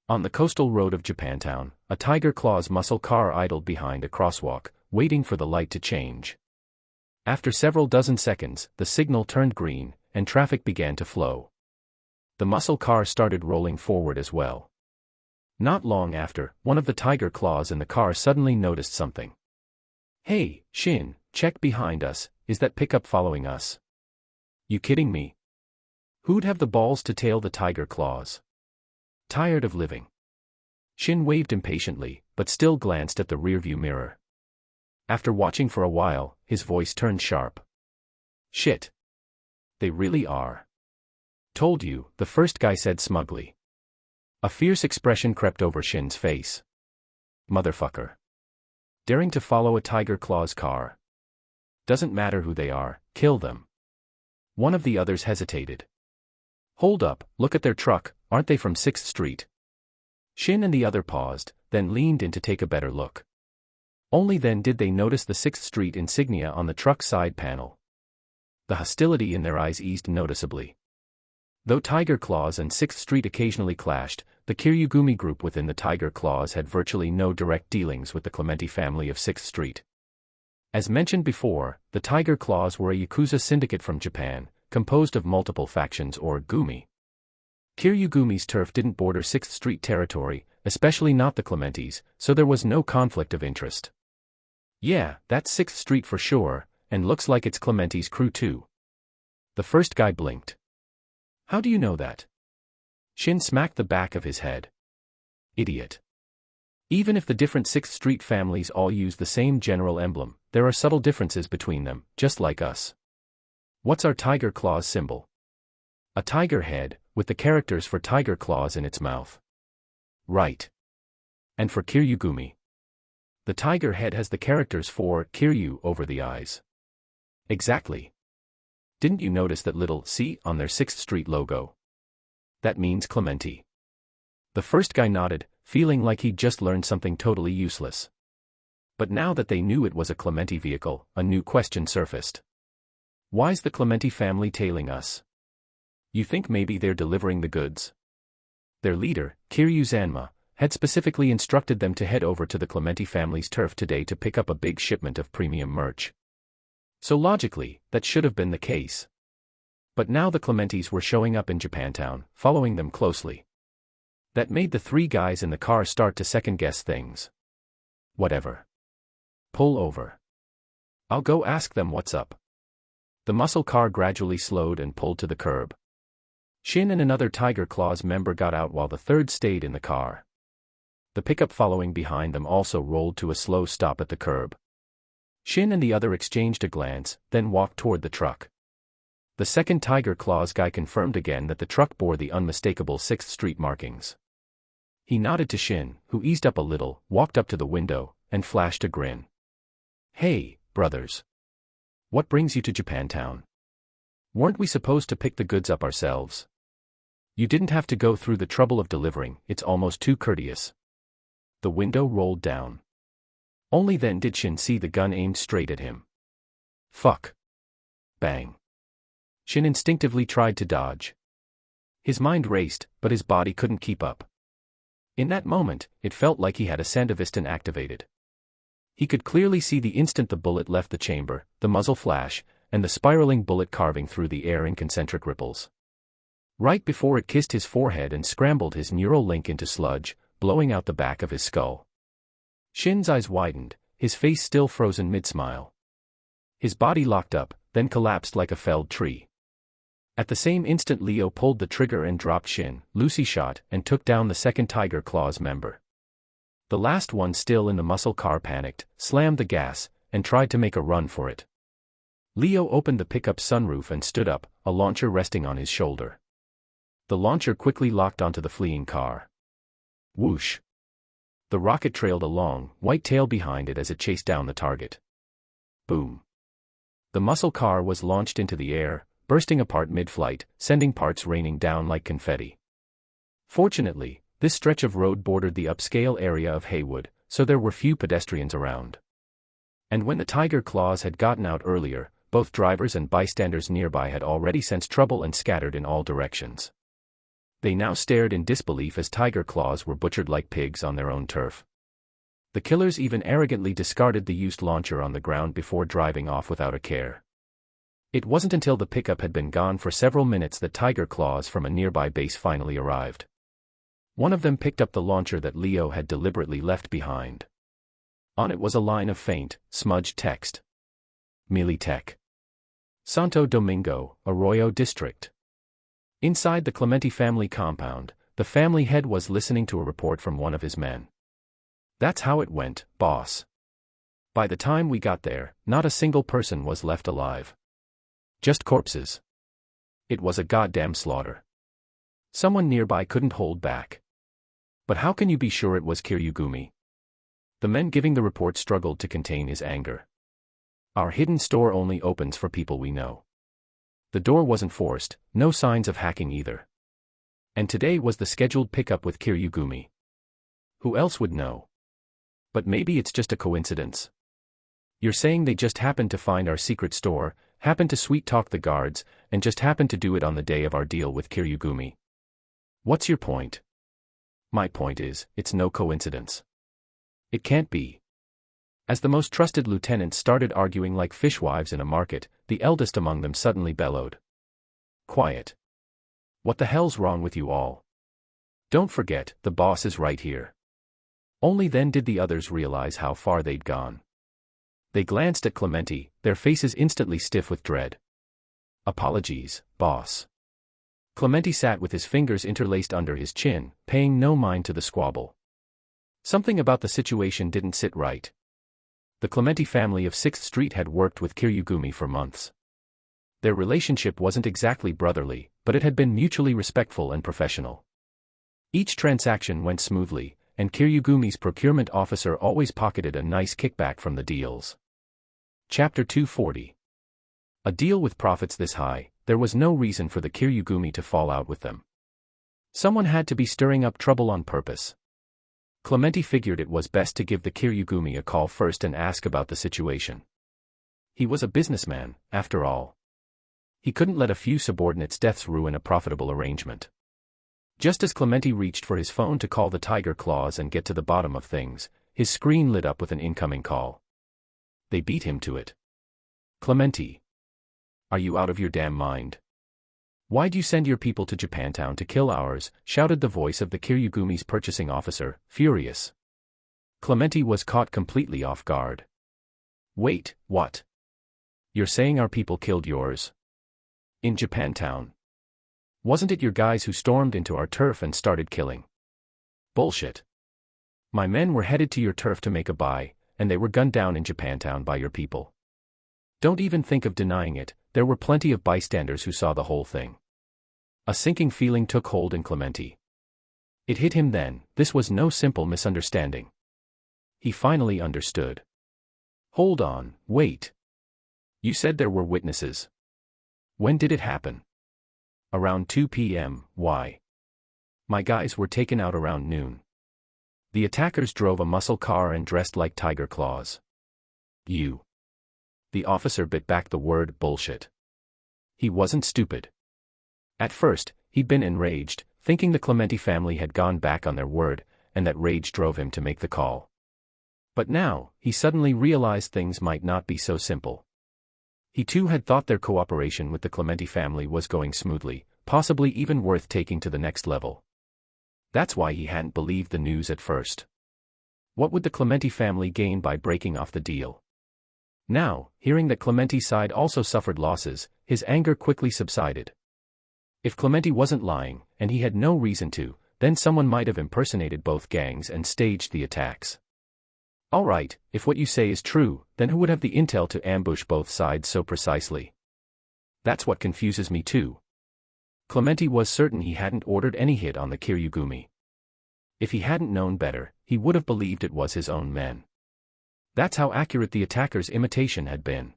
On the coastal road of Japantown, a Tiger Claw's muscle car idled behind a crosswalk, waiting for the light to change. After several dozen seconds, the signal turned green, and traffic began to flow. The muscle car started rolling forward as well. Not long after, one of the Tiger Claws in the car suddenly noticed something. "Hey, Shin, check behind us, is that pickup following us?" "You kidding me? Who'd have the balls to tail the Tiger Claws? Tired of living?" Shin waved impatiently, but still glanced at the rearview mirror. After watching for a while, his voice turned sharp. "Shit. They really are." "Told you," the first guy said smugly. A fierce expression crept over Shin's face. "Motherfucker. Daring to follow a Tiger Claw's car. Doesn't matter who they are, kill them." One of the others hesitated. "Hold up, look at their truck, aren't they from 6th Street? Shin and the other paused, then leaned in to take a better look. Only then did they notice the 6th Street insignia on the truck's side panel. The hostility in their eyes eased noticeably. Though Tiger Claws and 6th Street occasionally clashed, the Kiryugumi group within the Tiger Claws had virtually no direct dealings with the Clementi family of 6th Street. As mentioned before, the Tiger Claws were a Yakuza syndicate from Japan, composed of multiple factions or gumi. Kiryugumi's turf didn't border 6th Street territory, especially not the Clementis, so there was no conflict of interest. Yeah, that's 6th Street for sure, and looks like it's Clementi's crew too. The first guy blinked. How do you know that? Shin smacked the back of his head. Idiot. Even if the different 6th Street families all use the same general emblem, there are subtle differences between them, just like us. What's our Tiger Claws symbol? A tiger head, with the characters for Tiger Claws in its mouth. Right. And for Kiryugumi? The tiger head has the characters for Kiryu over the eyes. Exactly. Didn't you notice that little C on their 6th Street logo? That means Clementi. The first guy nodded, feeling like he'd just learned something totally useless. But now that they knew it was a Clementi vehicle, a new question surfaced. Why's the Clementi family tailing us? You think maybe they're delivering the goods? Their leader, Kiryu Zanma, had specifically instructed them to head over to the Clementi family's turf today to pick up a big shipment of premium merch. So logically, that should have been the case. But now the Clementis were showing up in Japantown, following them closely. That made the 3 guys in the car start to second-guess things. Whatever. Pull over. I'll go ask them what's up. The muscle car gradually slowed and pulled to the curb. Shin and another Tiger Claws member got out while the third stayed in the car. The pickup following behind them also rolled to a slow stop at the curb. Shin and the other exchanged a glance, then walked toward the truck. The second Tiger Claws guy confirmed again that the truck bore the unmistakable 6th Street markings. He nodded to Shin, who eased up a little, walked up to the window, and flashed a grin. Hey, brothers. What brings you to Japantown? Weren't we supposed to pick the goods up ourselves? You didn't have to go through the trouble of delivering, it's almost too courteous. The window rolled down. Only then did Shin see the gun aimed straight at him. Fuck. Bang. Shin instinctively tried to dodge. His mind raced, but his body couldn't keep up. In that moment, it felt like he had a Sandevistan activated. He could clearly see the instant the bullet left the chamber, the muzzle flash, and the spiraling bullet carving through the air in concentric ripples. Right before it kissed his forehead and scrambled his neural link into sludge, blowing out the back of his skull. Shin's eyes widened, his face still frozen mid-smile. His body locked up, then collapsed like a felled tree. At the same instant Leo pulled the trigger and dropped Shin, Lucy shot, and took down the second Tiger Claws member. The last one still in the muscle car panicked, slammed the gas, and tried to make a run for it. Leo opened the pickup sunroof and stood up, a launcher resting on his shoulder. The launcher quickly locked onto the fleeing car. Whoosh. The rocket trailed a long, white tail behind it as it chased down the target. Boom. The muscle car was launched into the air, bursting apart mid-flight, sending parts raining down like confetti. Fortunately, this stretch of road bordered the upscale area of Haywood, so there were few pedestrians around. And when the Tiger Claws had gotten out earlier, both drivers and bystanders nearby had already sensed trouble and scattered in all directions. They now stared in disbelief as Tiger Claws were butchered like pigs on their own turf. The killers even arrogantly discarded the used launcher on the ground before driving off without a care. It wasn't until the pickup had been gone for several minutes that Tiger Claws from a nearby base finally arrived. One of them picked up the launcher that Leo had deliberately left behind. On it was a line of faint, smudged text. Militech. Santo Domingo, Arroyo District. Inside the Clementi family compound, the family head was listening to a report from one of his men. That's how it went, boss. By the time we got there, not a single person was left alive. Just corpses. It was a goddamn slaughter. Someone nearby couldn't hold back. But how can you be sure it was Kiryugumi? The men giving the report struggled to contain his anger. Our hidden store only opens for people we know. The door wasn't forced, no signs of hacking either. And today was the scheduled pickup with Kiryugumi. Who else would know? But maybe it's just a coincidence. You're saying they just happened to find our secret store, happened to sweet-talk the guards, and just happened to do it on the day of our deal with Kiryugumi. What's your point? My point is, it's no coincidence. It can't be. As the most trusted lieutenants started arguing like fishwives in a market, the eldest among them suddenly bellowed. Quiet. What the hell's wrong with you all? Don't forget, the boss is right here. Only then did the others realize how far they'd gone. They glanced at Clementi, their faces instantly stiff with dread. Apologies, boss. Clementi sat with his fingers interlaced under his chin, paying no mind to the squabble. Something about the situation didn't sit right. The Clementi family of 6th Street had worked with Kiryugumi for months. Their relationship wasn't exactly brotherly, but it had been mutually respectful and professional. Each transaction went smoothly, and Kiryugumi's procurement officer always pocketed a nice kickback from the deals. Chapter 240. A deal with profits this high, there was no reason for the Kiryugumi to fall out with them. Someone had to be stirring up trouble on purpose. Clementi figured it was best to give the Kiryugumi a call first and ask about the situation. He was a businessman, after all. He couldn't let a few subordinates' deaths ruin a profitable arrangement. Just as Clementi reached for his phone to call the Tiger Claws and get to the bottom of things, his screen lit up with an incoming call. They beat him to it. Clementi. Are you out of your damn mind? Why'd you send your people to Japantown to kill ours? Shouted the voice of the Kiryugumi's purchasing officer, furious. Clementi was caught completely off guard. Wait, what? You're saying our people killed yours? In Japantown? Wasn't it your guys who stormed into our turf and started killing? Bullshit. My men were headed to your turf to make a buy, and they were gunned down in Japantown by your people. Don't even think of denying it, there were plenty of bystanders who saw the whole thing. A sinking feeling took hold in Clementi. It hit him then, this was no simple misunderstanding. He finally understood. Hold on, wait. You said there were witnesses. When did it happen? Around 2 p.m., why? My guys were taken out around noon. The attackers drove a muscle car and dressed like Tiger Claws. You. The officer bit back the word bullshit. He wasn't stupid. At first, he'd been enraged, thinking the Clementi family had gone back on their word, and that rage drove him to make the call. But now, he suddenly realized things might not be so simple. He too had thought their cooperation with the Clementi family was going smoothly, possibly even worth taking to the next level. That's why he hadn't believed the news at first. What would the Clementi family gain by breaking off the deal? Now, hearing that Clementi's side also suffered losses, his anger quickly subsided. If Clementi wasn't lying, and he had no reason to, then someone might have impersonated both gangs and staged the attacks. All right, if what you say is true, then who would have the intel to ambush both sides so precisely? That's what confuses me too. Clementi was certain he hadn't ordered any hit on the Kiryugumi. If he hadn't known better, he would have believed it was his own men. That's how accurate the attacker's imitation had been.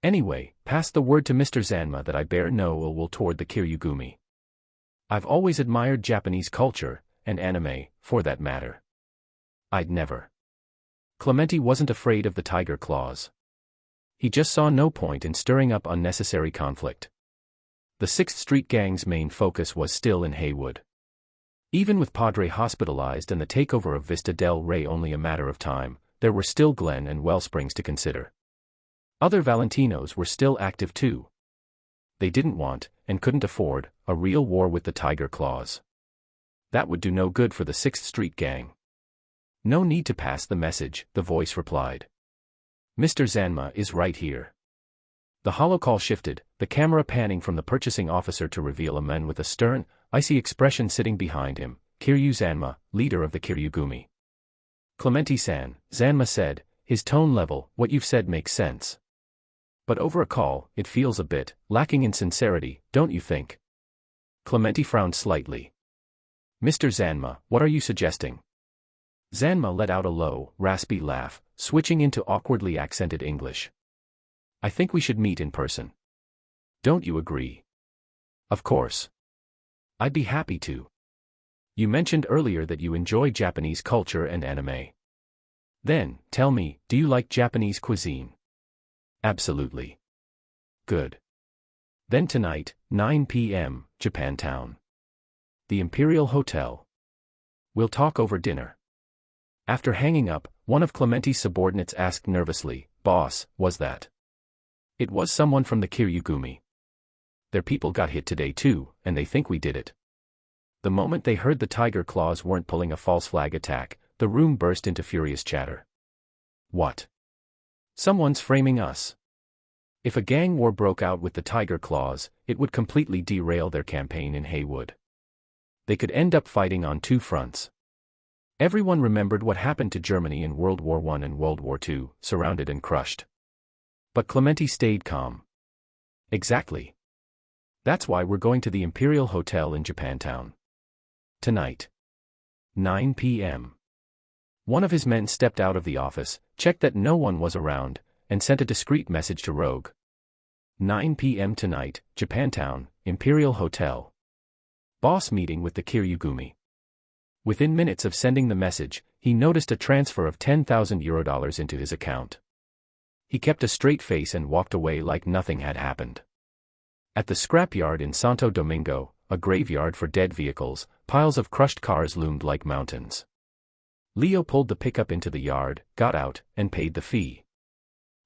Anyway, pass the word to Mr. Zanma that I bear no ill will toward the Kiryugumi. I've always admired Japanese culture, and anime, for that matter. I'd never. Clementi wasn't afraid of the Tiger Claws. He just saw no point in stirring up unnecessary conflict. The 6th Street gang's main focus was still in Haywood. Even with Padre hospitalized and the takeover of Vista del Rey only a matter of time, there were still Glen and Wellsprings to consider. Other Valentinos were still active too. They didn't want, and couldn't afford, a real war with the Tiger Claws. That would do no good for the 6th Street gang. No need to pass the message, the voice replied. Mr. Zanma is right here. The holocall shifted, the camera panning from the purchasing officer to reveal a man with a stern, icy expression sitting behind him, Kiryu Zanma, leader of the Kiryugumi. Clementi-san, Zanma said, his tone level, what you've said makes sense. But over a call, it feels a bit lacking in sincerity, don't you think? Clementi frowned slightly. Mr. Zanma, what are you suggesting? Zanma let out a low, raspy laugh, switching into awkwardly accented English. I think we should meet in person. Don't you agree? Of course. I'd be happy to. You mentioned earlier that you enjoy Japanese culture and anime. Then, tell me, do you like Japanese cuisine? Absolutely. Good. Then tonight, 9 p.m., Japantown. The Imperial Hotel. We'll talk over dinner. After hanging up, one of Clementi's subordinates asked nervously, "Boss, was that?" It was someone from the Kiryugumi. Their people got hit today too, and they think we did it. The moment they heard the Tiger Claws weren't pulling a false flag attack, the room burst into furious chatter. What? Someone's framing us. If a gang war broke out with the Tiger Claws, it would completely derail their campaign in Haywood. They could end up fighting on two fronts. Everyone remembered what happened to Germany in World War I and World War II, surrounded and crushed. But Clementi stayed calm. Exactly. That's why we're going to the Imperial Hotel in Japantown. Tonight. 9 p.m. One of his men stepped out of the office, checked that no one was around, and sent a discreet message to Rogue. 9 p.m. tonight, Japantown, Imperial Hotel. Boss meeting with the Kiryugumi. Within minutes of sending the message, he noticed a transfer of €10,000 into his account. He kept a straight face and walked away like nothing had happened. At the scrapyard in Santo Domingo, a graveyard for dead vehicles, piles of crushed cars loomed like mountains. Leo pulled the pickup into the yard, got out, and paid the fee.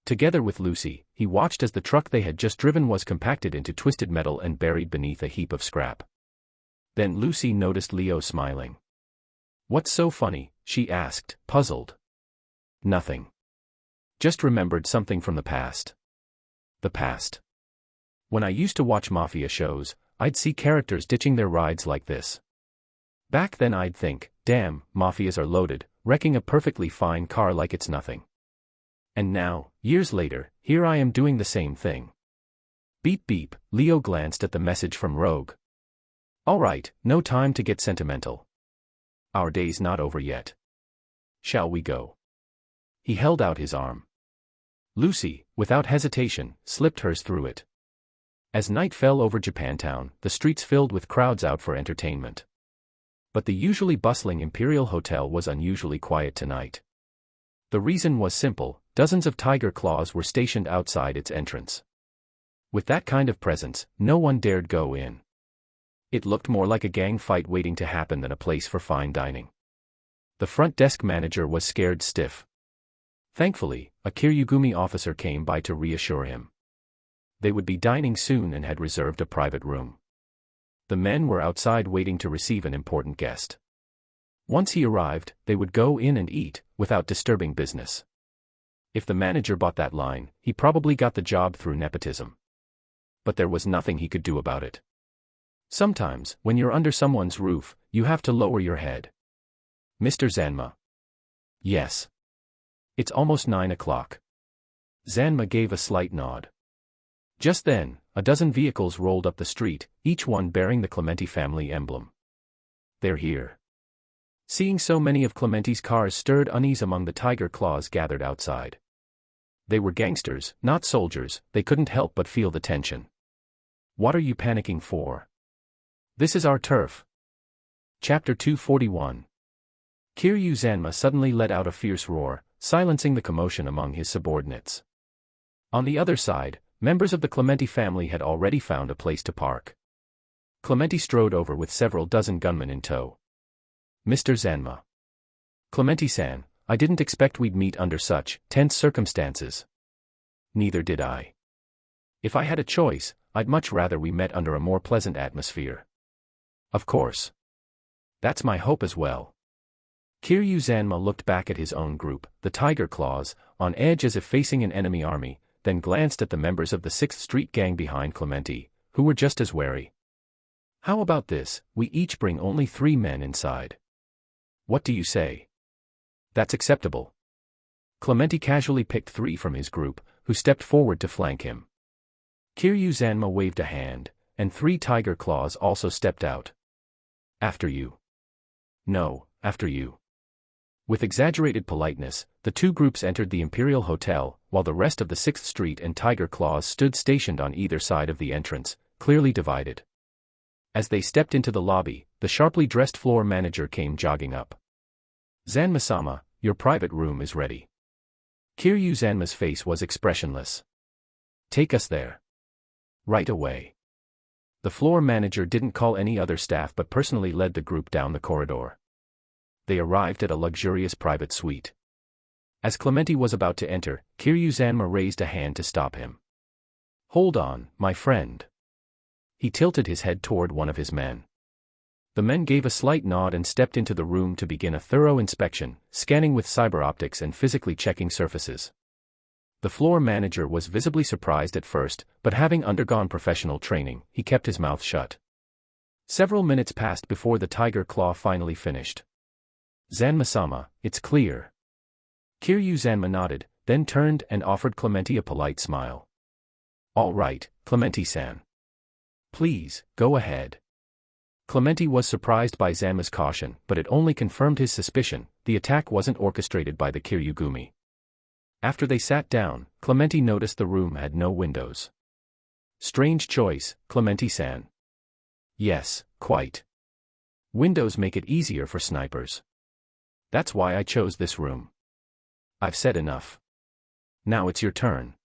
Together with Lucy, he watched as the truck they had just driven was compacted into twisted metal and buried beneath a heap of scrap. Then Lucy noticed Leo smiling. "What's so funny?" she asked, puzzled. "Nothing. Just remembered something from the past." The past. When I used to watch mafia shows, I'd see characters ditching their rides like this. Back then I'd think, damn, mafias are loaded, wrecking a perfectly fine car like it's nothing. And now, years later, here I am doing the same thing. Beep beep, Leo glanced at the message from Rogue. All right, no time to get sentimental. Our day's not over yet. Shall we go? He held out his arm. Lucy, without hesitation, slipped hers through it. As night fell over Japantown, the streets filled with crowds out for entertainment. But the usually bustling Imperial Hotel was unusually quiet tonight. The reason was simple: dozens of Tiger Claws were stationed outside its entrance. With that kind of presence, no one dared go in. It looked more like a gang fight waiting to happen than a place for fine dining. The front desk manager was scared stiff. Thankfully, a Kiryugumi officer came by to reassure him. They would be dining soon and had reserved a private room. The men were outside waiting to receive an important guest. Once he arrived, they would go in and eat, without disturbing business. If the manager bought that line, he probably got the job through nepotism. But there was nothing he could do about it. Sometimes, when you're under someone's roof, you have to lower your head. Mr. Zanma. Yes. It's almost 9 o'clock. Zanma gave a slight nod. Just then, a dozen vehicles rolled up the street, each one bearing the Clementi family emblem. They're here. Seeing so many of Clementi's cars stirred unease among the Tiger Claws gathered outside. They were gangsters, not soldiers, they couldn't help but feel the tension. What are you panicking for? This is our turf. Chapter 241. Kiryu Zanma suddenly let out a fierce roar, silencing the commotion among his subordinates. On the other side, members of the Clementi family had already found a place to park. Clementi strode over with several dozen gunmen in tow. Mr. Zanma. Clementi-san, I didn't expect we'd meet under such tense circumstances. Neither did I. If I had a choice, I'd much rather we met under a more pleasant atmosphere. Of course. That's my hope as well. Kiryu Zanma looked back at his own group, the Tiger Claws, on edge as if facing an enemy army, then glanced at the members of the 6th Street gang behind Clementi, who were just as wary. How about this, we each bring only 3 men inside. What do you say? That's acceptable. Clementi casually picked 3 from his group, who stepped forward to flank him. Kiryu Zanma waved a hand, and 3 Tiger Claws also stepped out. After you. No, after you. With exaggerated politeness, the 2 groups entered the Imperial Hotel, while the rest of the 6th Street and Tiger Claws stood stationed on either side of the entrance, clearly divided. As they stepped into the lobby, the sharply dressed floor manager came jogging up. "Zanma-sama, your private room is ready." Kiryu Zanma's face was expressionless. "Take us there. Right away." The floor manager didn't call any other staff but personally led the group down the corridor. They arrived at a luxurious private suite. As Clementi was about to enter, Kiryu Zanma raised a hand to stop him. "Hold on, my friend." He tilted his head toward one of his men. The men gave a slight nod and stepped into the room to begin a thorough inspection, scanning with cyber optics and physically checking surfaces. The floor manager was visibly surprised at first, but having undergone professional training, he kept his mouth shut. Several minutes passed before the tiger claw finally finished. "Zanma-sama, it's clear." Kiryu Zanma nodded, then turned and offered Clementi a polite smile. "All right, Clementi-san. Please, go ahead." Clementi was surprised by Zanma's caution, but it only confirmed his suspicion: the attack wasn't orchestrated by the Kiryugumi. After they sat down, Clementi noticed the room had no windows. "Strange choice, Clementi-san." "Yes, quite. Windows make it easier for snipers. That's why I chose this room. I've said enough. Now it's your turn."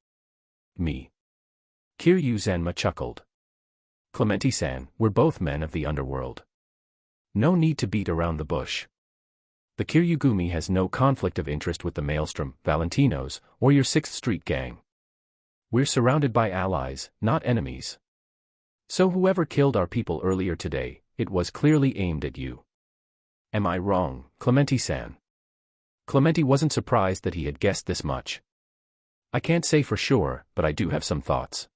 "Me?" Kiryu Zanma chuckled. "Clementi-san, we're both men of the underworld. No need to beat around the bush. The Kiryugumi has no conflict of interest with the Maelstrom, Valentinos, or your 6th Street gang. We're surrounded by allies, not enemies. So whoever killed our people earlier today, it was clearly aimed at you. Am I wrong, Clementi-san?" Clementi wasn't surprised that he had guessed this much. "I can't say for sure, but I do have some thoughts.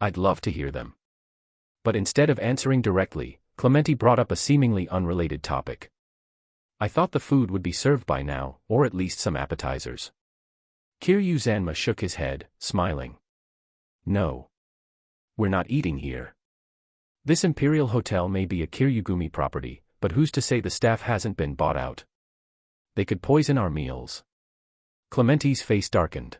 I'd love to hear them." But instead of answering directly, Clementi brought up a seemingly unrelated topic. "I thought the food would be served by now, or at least some appetizers." Kiryu Zanma shook his head, smiling. "No. We're not eating here. This Imperial Hotel may be a Kiryugumi property, but who's to say the staff hasn't been bought out? They could poison our meals." Clementi's face darkened.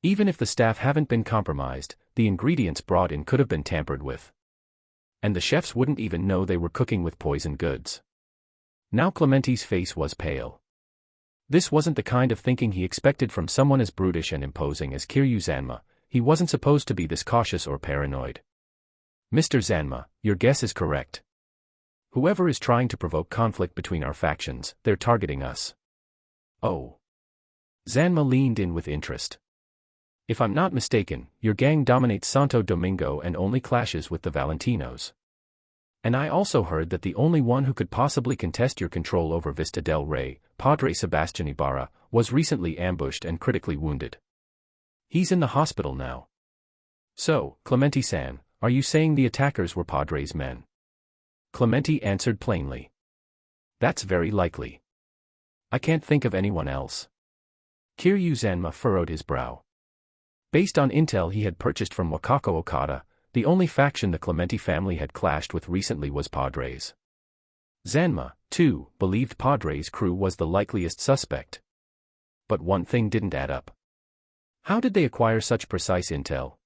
Even if the staff haven't been compromised, the ingredients brought in could have been tampered with. And the chefs wouldn't even know they were cooking with poisoned goods. Now Clementi's face was pale. This wasn't the kind of thinking he expected from someone as brutish and imposing as Kiryu Zanma. He wasn't supposed to be this cautious or paranoid. "Mr. Zanma, your guess is correct. Whoever is trying to provoke conflict between our factions, they're targeting us." "Oh." Zanma leaned in with interest. "If I'm not mistaken, your gang dominates Santo Domingo and only clashes with the Valentinos. And I also heard that the only one who could possibly contest your control over Vista del Rey, Padre Sebastian Ibarra, was recently ambushed and critically wounded. He's in the hospital now. So, Clementi-san, are you saying the attackers were Padre's men?" Clementi answered plainly. "That's very likely. I can't think of anyone else." Kiryu Zanma furrowed his brow. Based on intel he had purchased from Wakako Okada, the only faction the Clementi family had clashed with recently was Padre's. Zanma, too, believed Padre's crew was the likeliest suspect. But one thing didn't add up. How did they acquire such precise intel?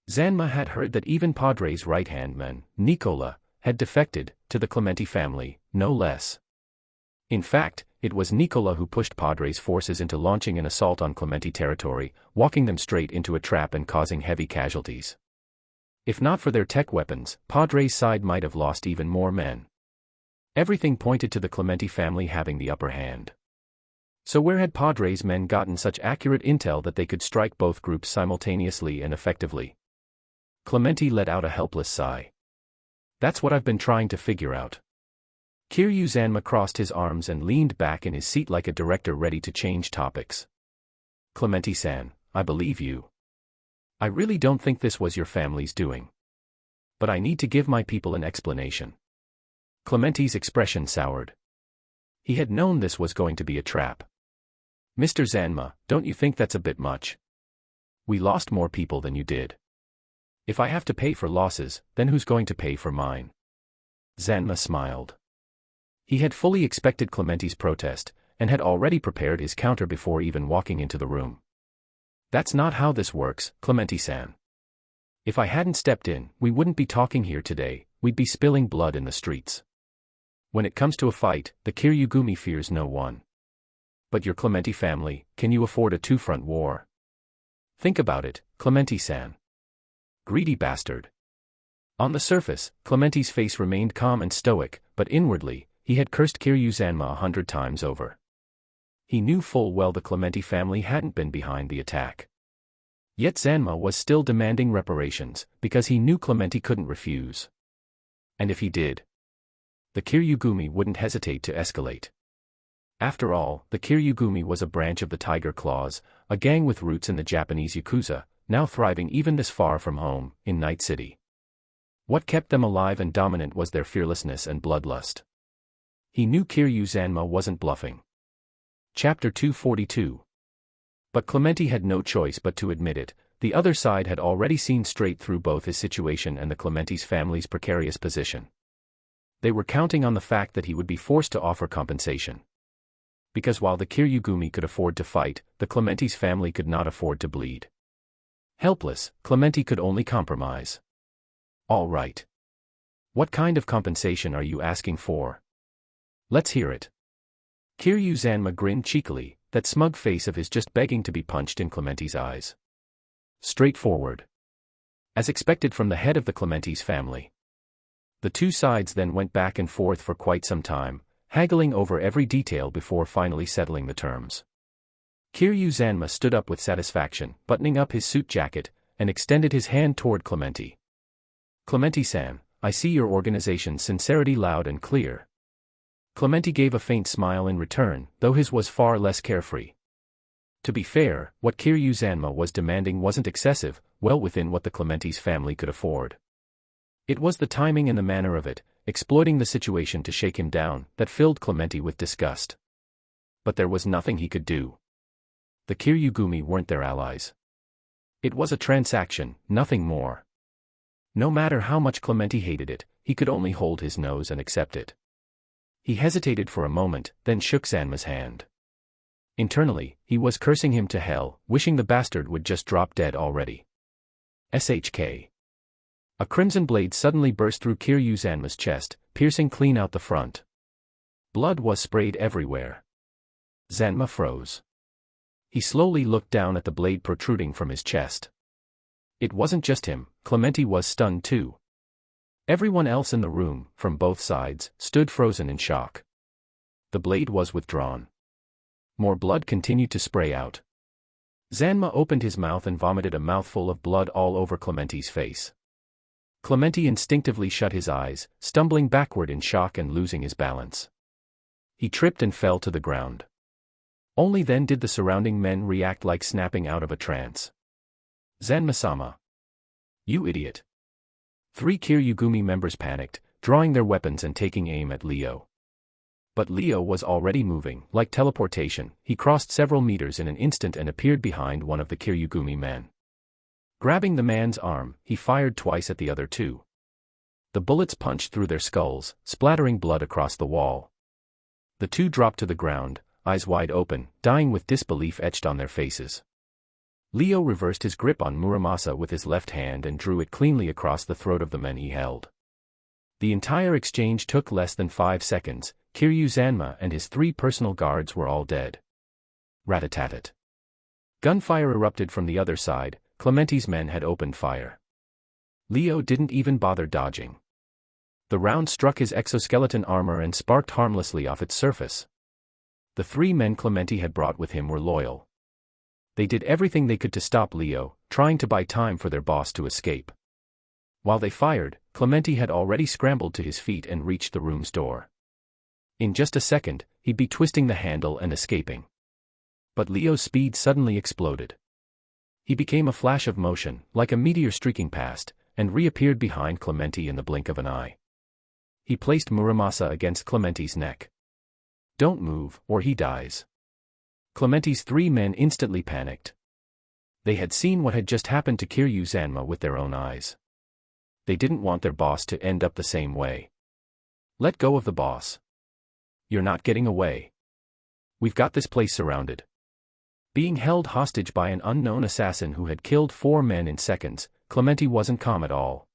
Zanma had heard that even Padre's right-hand man, Nicola, had defected, to the Clementi family, no less. In fact, it was Nicola who pushed Padre's forces into launching an assault on Clementi territory, walking them straight into a trap and causing heavy casualties. If not for their tech weapons, Padre's side might have lost even more men. Everything pointed to the Clementi family having the upper hand. So where had Padre's men gotten such accurate intel that they could strike both groups simultaneously and effectively? Clementi let out a helpless sigh. "That's what I've been trying to figure out." Kiryu Zanma crossed his arms and leaned back in his seat like a director ready to change topics. "Clementi-san, I believe you. I really don't think this was your family's doing. But I need to give my people an explanation." Clementi's expression soured. He had known this was going to be a trap. "Mr. Zanma, don't you think that's a bit much? We lost more people than you did. If I have to pay for losses, then who's going to pay for mine?" Zanma smiled. He had fully expected Clementi's protest, and had already prepared his counter before even walking into the room. "That's not how this works, Clementi-san. If I hadn't stepped in, we wouldn't be talking here today, we'd be spilling blood in the streets. When it comes to a fight, the Kiryugumi fears no one. But your Clementi family, can you afford a two-front war? Think about it, Clementi-san. Greedy bastard. On the surface, Clementi's face remained calm and stoic, but inwardly, he had cursed Kiryu-Zanma 100 times over. He knew full well the Clementi family hadn't been behind the attack. Yet Zanma was still demanding reparations, because he knew Clementi couldn't refuse. And if he did, the Kiryugumi wouldn't hesitate to escalate. After all, the Kiryugumi was a branch of the Tiger Claws, a gang with roots in the Japanese Yakuza, now thriving even this far from home, in Night City. What kept them alive and dominant was their fearlessness and bloodlust. He knew Kiryu-Zanma wasn't bluffing. Chapter 242. But Clementi had no choice but to admit it. The other side had already seen straight through both his situation and the Clementi's family's precarious position. They were counting on the fact that he would be forced to offer compensation. Because while the Kiryugumi could afford to fight, the Clementi's family could not afford to bleed. Helpless, Clementi could only compromise. All right. What kind of compensation are you asking for? Let's hear it. Kiryu-Zanma grinned cheekily, that smug face of his just begging to be punched in Clementi's eyes. Straightforward. As expected from the head of the Clementi's family. The two sides then went back and forth for quite some time, haggling over every detail before finally settling the terms. Kiryu-Zanma stood up with satisfaction, buttoning up his suit jacket, and extended his hand toward Clementi. Clementi-san, I see your organization's sincerity loud and clear. Clementi gave a faint smile in return, though his was far less carefree. To be fair, what Kiryu-Zanma was demanding wasn't excessive, well within what the Clementi's family could afford. It was the timing and the manner of it, exploiting the situation to shake him down, that filled Clementi with disgust. But there was nothing he could do. The Kiryugumi weren't their allies. It was a transaction, nothing more. No matter how much Clementi hated it, he could only hold his nose and accept it. He hesitated for a moment, then shook Zanma's hand. Internally, he was cursing him to hell, wishing the bastard would just drop dead already. SHK. A crimson blade suddenly burst through Kiryu-Zanma's chest, piercing clean out the front. Blood was sprayed everywhere. Zanma froze. He slowly looked down at the blade protruding from his chest. It wasn't just him, Clementi was stunned too. Everyone else in the room, from both sides, stood frozen in shock. The blade was withdrawn. More blood continued to spray out. Zanma opened his mouth and vomited a mouthful of blood all over Clementi's face. Clementi instinctively shut his eyes, stumbling backward in shock and losing his balance. He tripped and fell to the ground. Only then did the surrounding men react like snapping out of a trance. Zanma-sama. You idiot. 3 Kiryugumi members panicked, drawing their weapons and taking aim at Leo. But Leo was already moving, like teleportation. He crossed several meters in an instant and appeared behind one of the Kiryugumi men. Grabbing the man's arm, he fired twice at the other two. The bullets punched through their skulls, splattering blood across the wall. The two dropped to the ground, eyes wide open, dying with disbelief etched on their faces. Leo reversed his grip on Muramasa with his left hand and drew it cleanly across the throat of the man he held. The entire exchange took less than 5 seconds. Kiryu-Zanma and his 3 personal guards were all dead. Rat-a-tat-tat. Gunfire erupted from the other side. Clementi's men had opened fire. Leo didn't even bother dodging. The round struck his exoskeleton armor and sparked harmlessly off its surface. The 3 men Clementi had brought with him were loyal. They did everything they could to stop Leo, trying to buy time for their boss to escape. While they fired, Clementi had already scrambled to his feet and reached the room's door. In just a second, he'd be twisting the handle and escaping. But Leo's speed suddenly exploded. He became a flash of motion, like a meteor streaking past, and reappeared behind Clementi in the blink of an eye. He placed Muramasa against Clementi's neck. Don't move, or he dies. Clementi's 3 men instantly panicked. They had seen what had just happened to Kiryu-Zanma with their own eyes. They didn't want their boss to end up the same way. Let go of the boss. You're not getting away. We've got this place surrounded. Being held hostage by an unknown assassin who had killed 4 men in seconds, Clementi wasn't calm at all.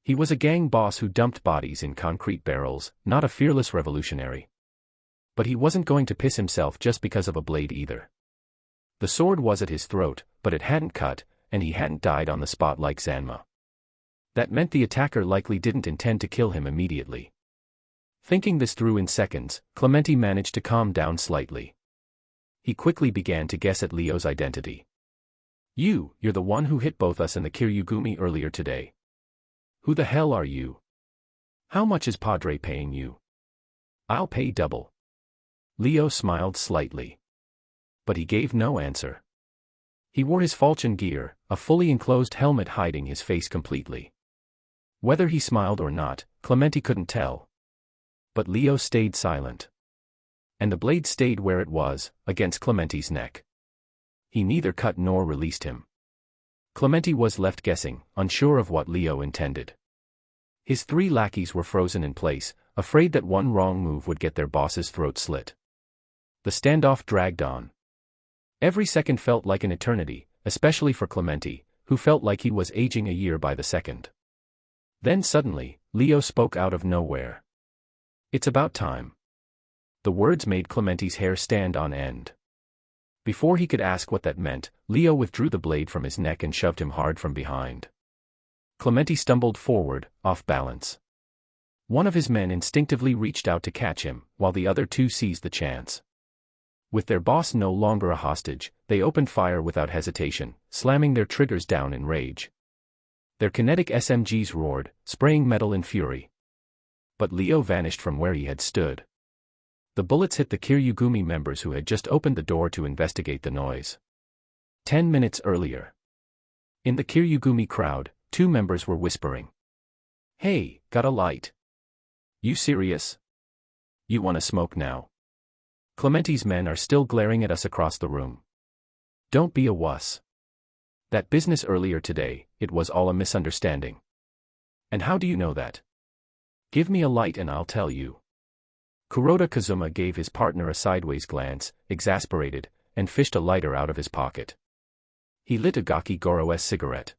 He was a gang boss who dumped bodies in concrete barrels, not a fearless revolutionary. But he wasn't going to piss himself just because of a blade either. The sword was at his throat, but it hadn't cut, and he hadn't died on the spot like Zanma. That meant the attacker likely didn't intend to kill him immediately. Thinking this through in seconds, Clementi managed to calm down slightly. He quickly began to guess at Leo's identity. You're the one who hit both us and the Kiryugumi earlier today. Who the hell are you? How much is Padre paying you? I'll pay double. Leo smiled slightly. But he gave no answer. He wore his falchion gear, a fully enclosed helmet hiding his face completely. Whether he smiled or not, Clementi couldn't tell. But Leo stayed silent. And the blade stayed where it was, against Clementi's neck. He neither cut nor released him. Clementi was left guessing, unsure of what Leo intended. His 3 lackeys were frozen in place, afraid that one wrong move would get their boss's throat slit. The standoff dragged on. Every second felt like an eternity, especially for Clementi, who felt like he was aging a year by the second. Then suddenly, Leo spoke out of nowhere. It's about time. The words made Clementi's hair stand on end. Before he could ask what that meant, Leo withdrew the blade from his neck and shoved him hard from behind. Clementi stumbled forward, off balance. One of his men instinctively reached out to catch him, while the other 2 seized the chance. With their boss no longer a hostage, they opened fire without hesitation, slamming their triggers down in rage. Their kinetic SMGs roared, spraying metal in fury. But Leo vanished from where he had stood. The bullets hit the Kiryugumi members who had just opened the door to investigate the noise. 10 minutes earlier. In the Kiryugumi crowd, 2 members were whispering. Hey, got a light? You serious? You wanna smoke now? Clementi's men are still glaring at us across the room. Don't be a wuss. That business earlier today, it was all a misunderstanding. And how do you know that? Give me a light and I'll tell you. Kuroda Kazuma gave his partner a sideways glance, exasperated, and fished a lighter out of his pocket. He lit Ugaki Goro's cigarette.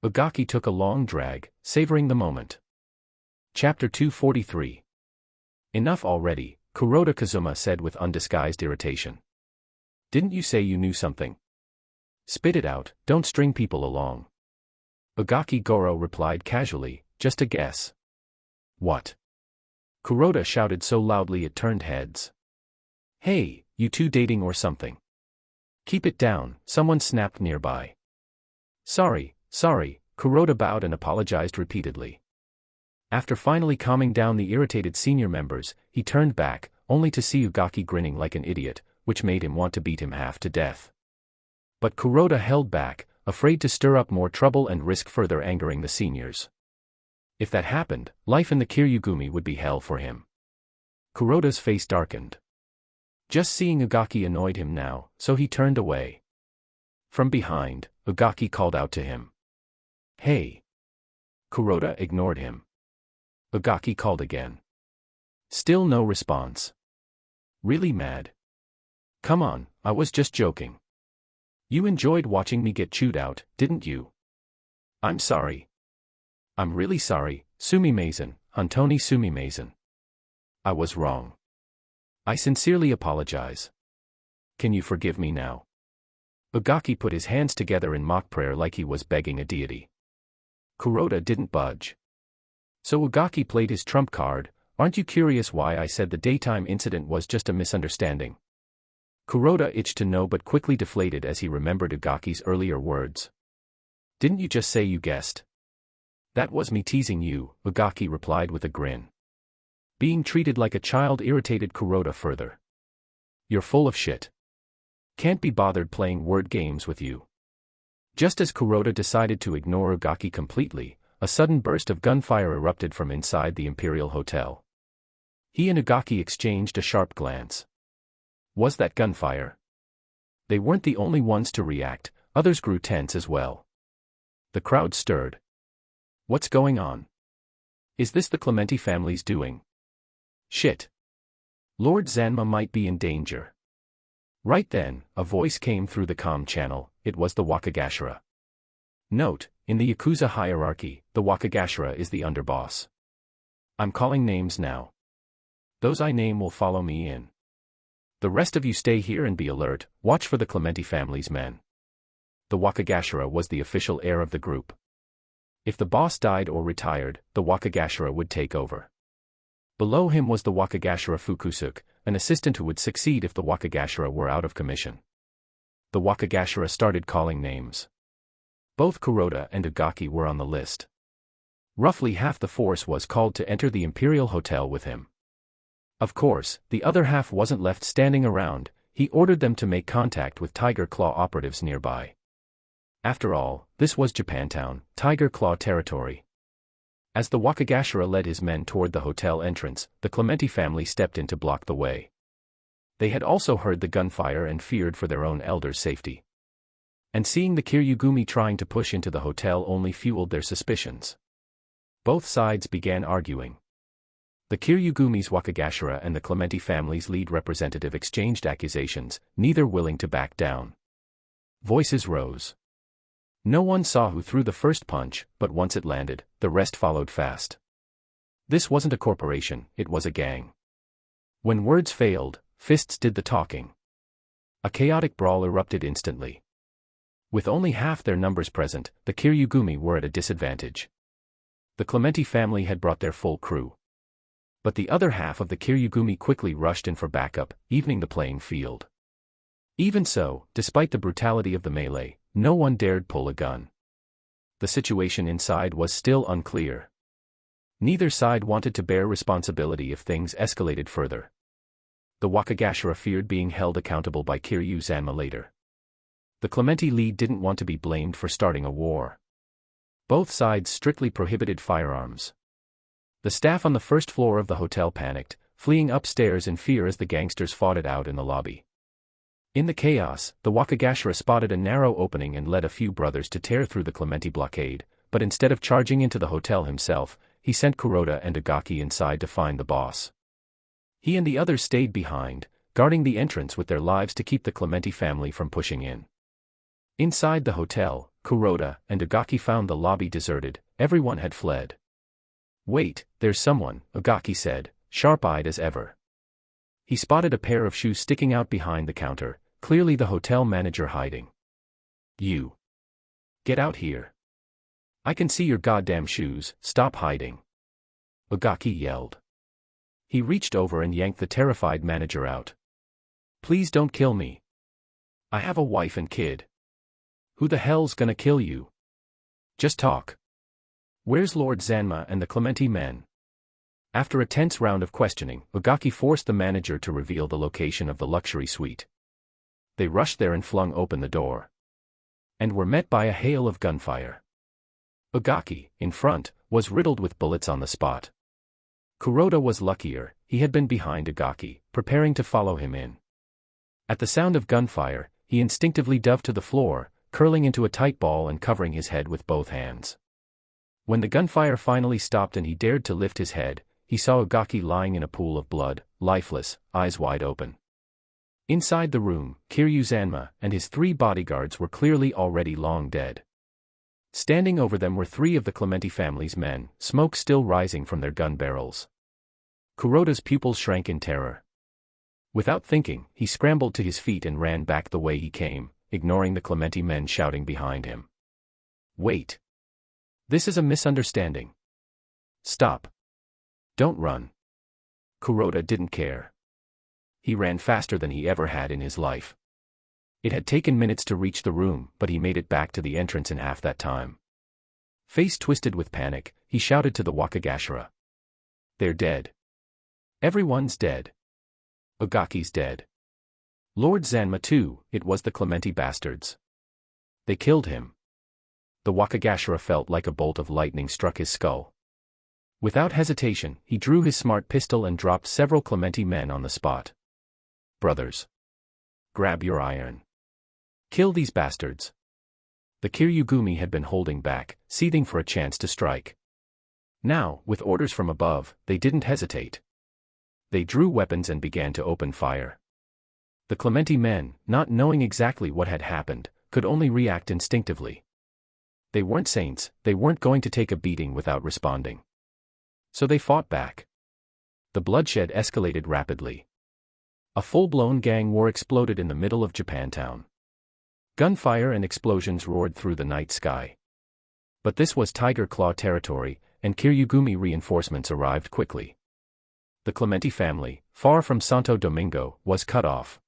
Ugaki took a long drag, savoring the moment. Chapter 243. Enough already, Kuroda Kazuma said with undisguised irritation. Didn't you say you knew something? Spit it out, don't string people along. Ugaki Goro replied casually, just a guess. What? Kuroda shouted so loudly it turned heads. Hey, you 2 dating or something? Keep it down, someone snapped nearby. Sorry, Kuroda bowed and apologized repeatedly. After finally calming down the irritated senior members, he turned back, only to see Ugaki grinning like an idiot, which made him want to beat him half to death. But Kuroda held back, afraid to stir up more trouble and risk further angering the seniors. If that happened, life in the Kiryugumi would be hell for him. Kuroda's face darkened. Just seeing Ugaki annoyed him now, so he turned away. From behind, Ugaki called out to him. Hey. Kuroda ignored him. Ugaki called again. Still no response. Really mad? Come on, I was just joking. You enjoyed watching me get chewed out, didn't you? I'm sorry. I'm really sorry, Sumimasen, Hantoni Sumimasen. I was wrong. I sincerely apologize. Can you forgive me now? Ugaki put his hands together in mock prayer like he was begging a deity. Kuroda didn't budge. So Ugaki played his trump card. Aren't you curious why I said the daytime incident was just a misunderstanding? Kuroda itched to know but quickly deflated as he remembered Ugaki's earlier words. Didn't you just say you guessed? That was me teasing you, Ugaki replied with a grin. Being treated like a child irritated Kuroda further. You're full of shit. Can't be bothered playing word games with you. Just as Kuroda decided to ignore Ugaki completely, a sudden burst of gunfire erupted from inside the Imperial Hotel. He and Ugaki exchanged a sharp glance. Was that gunfire? They weren't the only ones to react, others grew tense as well. The crowd stirred. What's going on? Is this the Clementi family's doing? Shit. Lord Zanma might be in danger. Right then, a voice came through the comm channel. It was the Wakagashira. Note, In the Yakuza hierarchy, the Wakagashira is the underboss. I'm calling names now. Those I name will follow me in. The rest of you stay here and be alert, watch for the Clementi family's men. The Wakagashira was the official heir of the group. If the boss died or retired, the Wakagashira would take over. Below him was the Wakagashira Fukusuk, an assistant who would succeed if the Wakagashira were out of commission. The Wakagashira started calling names. Both Kuroda and Ugaki were on the list. Roughly half the force was called to enter the Imperial Hotel with him. Of course, the other half wasn't left standing around. He ordered them to make contact with Tiger Claw operatives nearby. After all, this was Japantown, Tiger Claw territory. As the Wakagashira led his men toward the hotel entrance, the Clementi family stepped in to block the way. They had also heard the gunfire and feared for their own elders' safety. And seeing the Kiryugumi trying to push into the hotel only fueled their suspicions. Both sides began arguing. The Kiryugumi's Wakagashira and the Clementi family's lead representative exchanged accusations, neither willing to back down. Voices rose. No one saw who threw the first punch, but once it landed, the rest followed fast. This wasn't a corporation, it was a gang. When words failed, fists did the talking. A chaotic brawl erupted instantly. With only half their numbers present, the Kiryugumi were at a disadvantage. The Clementi family had brought their full crew. But the other half of the Kiryugumi quickly rushed in for backup, evening the playing field. Even so, despite the brutality of the melee, no one dared pull a gun. The situation inside was still unclear. Neither side wanted to bear responsibility if things escalated further. The Wakagashira feared being held accountable by Kiryu-Zanma later. The Clementi lead didn't want to be blamed for starting a war. Both sides strictly prohibited firearms. The staff on the first floor of the hotel panicked, fleeing upstairs in fear as the gangsters fought it out in the lobby. In the chaos, the Wakagashira spotted a narrow opening and led a few brothers to tear through the Clementi blockade, but instead of charging into the hotel himself, he sent Kuroda and Ugaki inside to find the boss. He and the others stayed behind, guarding the entrance with their lives to keep the Clementi family from pushing in. Inside the hotel, Kuroda and Ugaki found the lobby deserted, everyone had fled. "Wait, there's someone," Ugaki said, sharp-eyed as ever. He spotted a pair of shoes sticking out behind the counter, clearly the hotel manager hiding. "You! Get out here! I can see your goddamn shoes, stop hiding!" Ugaki yelled. He reached over and yanked the terrified manager out. "Please don't kill me. I have a wife and kid. Who the hell's gonna kill you? Just talk. Where's Lord Zanma and the Clementi men?" After a tense round of questioning, Ugaki forced the manager to reveal the location of the luxury suite. They rushed there and flung open the door. And were met by a hail of gunfire. Ugaki, in front, was riddled with bullets on the spot. Kuroda was luckier, he had been behind Ugaki, preparing to follow him in. At the sound of gunfire, he instinctively dove to the floor, curling into a tight ball and covering his head with both hands. When the gunfire finally stopped and he dared to lift his head, he saw Ugaki lying in a pool of blood, lifeless, eyes wide open. Inside the room, Kiryu-Zanma and his 3 bodyguards were clearly already long dead. Standing over them were 3 of the Clementi family's men, smoke still rising from their gun barrels. Kuroda's pupils shrank in terror. Without thinking, he scrambled to his feet and ran back the way he came, ignoring the Clementi men shouting behind him. "Wait! This is a misunderstanding. Stop! Don't run!" Kuroda didn't care. He ran faster than he ever had in his life. It had taken minutes to reach the room, but he made it back to the entrance in half that time. Face twisted with panic, he shouted to the Wakagashira. "They're dead. Everyone's dead. Ugaki's dead. Lord Zanma too, it was the Clementi bastards. They killed him." The Wakagashira felt like a bolt of lightning struck his skull. Without hesitation, he drew his smart pistol and dropped several Clementi men on the spot. "Brothers! Grab your iron. Kill these bastards." The Kiryugumi had been holding back, seething for a chance to strike. Now, with orders from above, they didn't hesitate. They drew weapons and began to open fire. The Clementi men, not knowing exactly what had happened, could only react instinctively. They weren't saints, they weren't going to take a beating without responding. So they fought back. The bloodshed escalated rapidly. A full-blown gang war exploded in the middle of Japantown. Gunfire and explosions roared through the night sky. But this was Tiger Claw territory, and Kiryugumi reinforcements arrived quickly. The Clementi family, far from Santo Domingo, was cut off.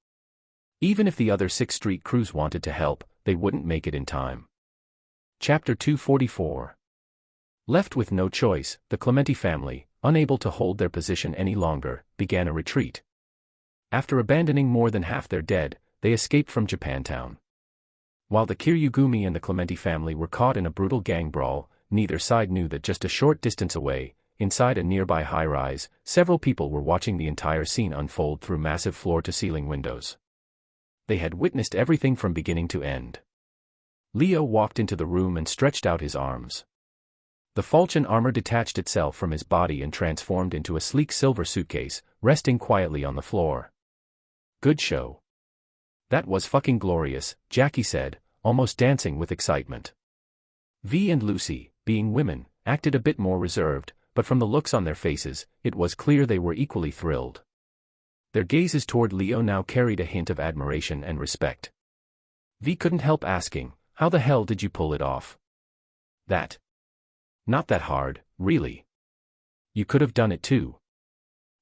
Even if the other 6 street crews wanted to help, they wouldn't make it in time. Chapter 244. Left with no choice, the Clementi family, unable to hold their position any longer, began a retreat. After abandoning more than half their dead, they escaped from Japantown. While the Kiryugumi and the Clementi family were caught in a brutal gang brawl, neither side knew that just a short distance away, inside a nearby high-rise, several people were watching the entire scene unfold through massive floor-to-ceiling windows. They had witnessed everything from beginning to end. Leo walked into the room and stretched out his arms. The falchion armor detached itself from his body and transformed into a sleek silver suitcase, resting quietly on the floor. Good show. That was fucking glorious, Jackie said, almost dancing with excitement. V and Lucy, being women, acted a bit more reserved, but from the looks on their faces, it was clear they were equally thrilled. Their gazes toward Leo now carried a hint of admiration and respect. V couldn't help asking, "How the hell did you pull it off?" "That. Not that hard, really. You could have done it too."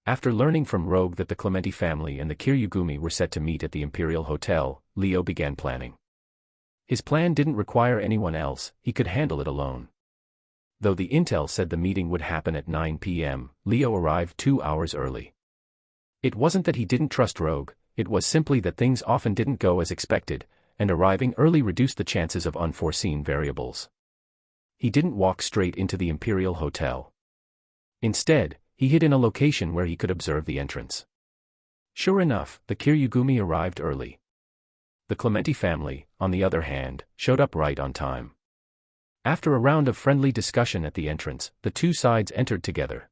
After learning from Rogue that the Clementi family and the Kiryugumi were set to meet at the Imperial Hotel, Leo began planning. His plan didn't require anyone else, he could handle it alone. Though the intel said the meeting would happen at 9 p.m., Leo arrived 2 hours early. It wasn't that he didn't trust Rogue, it was simply that things often didn't go as expected, and arriving early reduced the chances of unforeseen variables. He didn't walk straight into the Imperial Hotel. Instead, he hid in a location where he could observe the entrance. Sure enough, the Kiryugumi arrived early. The Clementi family, on the other hand, showed up right on time. After a round of friendly discussion at the entrance, the two sides entered together.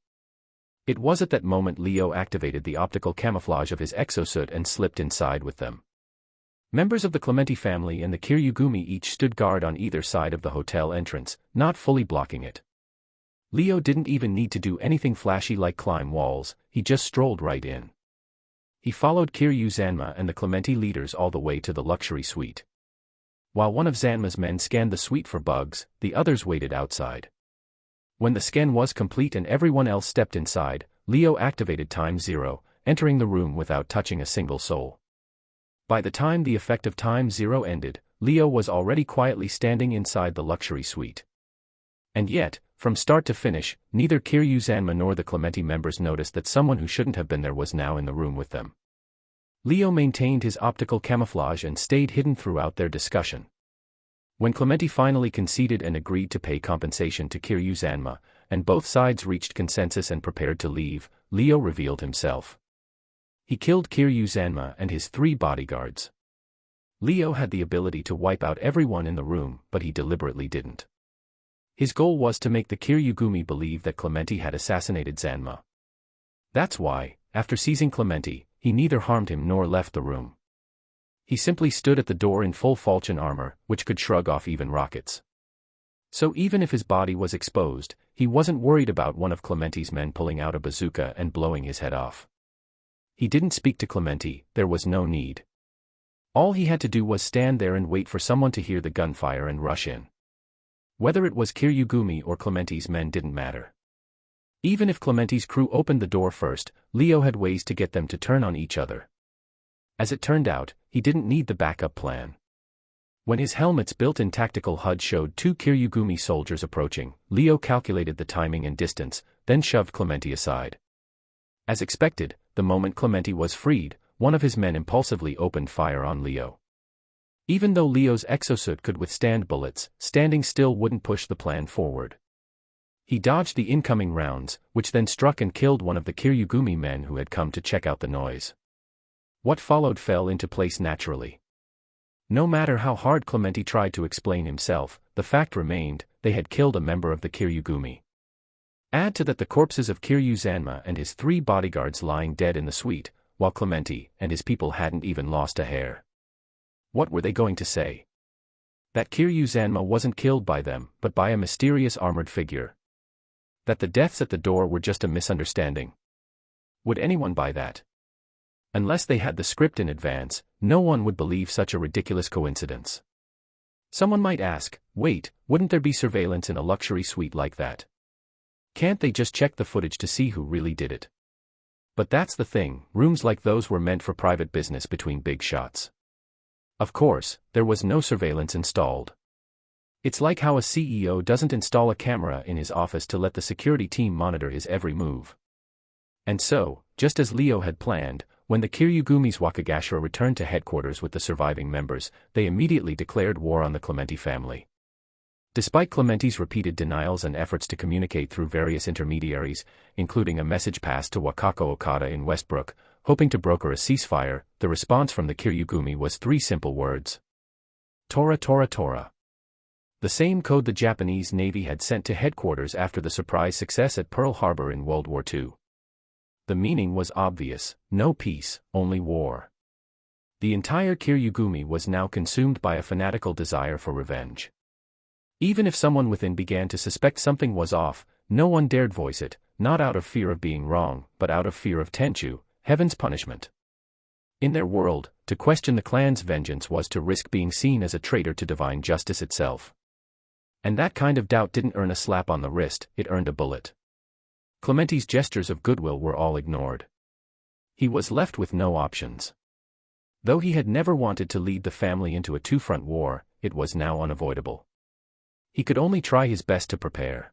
It was at that moment Leo activated the optical camouflage of his exosuit and slipped inside with them. Members of the Clementi family and the Kiryugumi each stood guard on either side of the hotel entrance, not fully blocking it. Leo didn't even need to do anything flashy like climb walls, he just strolled right in. He followed Kiryu Zanma and the Clementi leaders all the way to the luxury suite. While one of Zanma's men scanned the suite for bugs, the others waited outside. When the scan was complete and everyone else stepped inside, Leo activated Time Zero, entering the room without touching a single soul. By the time the effect of Time Zero ended, Leo was already quietly standing inside the luxury suite. And yet, from start to finish, neither Kiryu Zanma nor the Clementi members noticed that someone who shouldn't have been there was now in the room with them. Leo maintained his optical camouflage and stayed hidden throughout their discussion. When Clementi finally conceded and agreed to pay compensation to Kiryu Zanma, and both sides reached consensus and prepared to leave, Leo revealed himself. He killed Kiryu Zanma and his 3 bodyguards. Leo had the ability to wipe out everyone in the room, but he deliberately didn't. His goal was to make the Kiryugumi believe that Clementi had assassinated Zanma. That's why, after seizing Clementi, he neither harmed him nor left the room. He simply stood at the door in full falchion armor, which could shrug off even rockets. So even if his body was exposed, he wasn't worried about one of Clementi's men pulling out a bazooka and blowing his head off. He didn't speak to Clementi, there was no need. All he had to do was stand there and wait for someone to hear the gunfire and rush in. Whether it was Kiryugumi or Clementi's men didn't matter. Even if Clementi's crew opened the door first, Leo had ways to get them to turn on each other. As it turned out, he didn't need the backup plan. When his helmet's built-in tactical HUD showed 2 Kiryugumi soldiers approaching, Leo calculated the timing and distance, then shoved Clementi aside. As expected, the moment Clementi was freed, one of his men impulsively opened fire on Leo. Even though Leo's exosuit could withstand bullets, standing still wouldn't push the plan forward. He dodged the incoming rounds, which then struck and killed one of the Kiryugumi men who had come to check out the noise. What followed fell into place naturally. No matter how hard Clementi tried to explain himself, the fact remained, they had killed a member of the Kiryugumi. Add to that the corpses of Kiryu Zanma and his 3 bodyguards lying dead in the suite, while Clementi and his people hadn't even lost a hair. What were they going to say? That Kiryu Zanma wasn't killed by them, but by a mysterious armored figure. That the deaths at the door were just a misunderstanding. Would anyone buy that? Unless they had the script in advance, no one would believe such a ridiculous coincidence. Someone might ask, wait, wouldn't there be surveillance in a luxury suite like that? Can't they just check the footage to see who really did it? But that's the thing, rooms like those were meant for private business between big shots. Of course, there was no surveillance installed. It's like how a CEO doesn't install a camera in his office to let the security team monitor his every move. And so, just as Leo had planned, when the Kiryugumi's Wakagashira returned to headquarters with the surviving members, they immediately declared war on the Clementi family. Despite Clementi's repeated denials and efforts to communicate through various intermediaries, including a message passed to Wakako Okada in Westbrook, hoping to broker a ceasefire, the response from the Kiryugumi was 3 simple words. Tora Tora Tora. The same code the Japanese Navy had sent to headquarters after the surprise success at Pearl Harbor in World War II. The meaning was obvious, no peace, only war. The entire Kiryugumi was now consumed by a fanatical desire for revenge. Even if someone within began to suspect something was off, no one dared voice it, not out of fear of being wrong, but out of fear of Tenchu, heaven's punishment. In their world, to question the clan's vengeance was to risk being seen as a traitor to divine justice itself. And that kind of doubt didn't earn a slap on the wrist, it earned a bullet. Clementi's gestures of goodwill were all ignored. He was left with no options. Though he had never wanted to lead the family into a two-front war, it was now unavoidable. He could only try his best to prepare.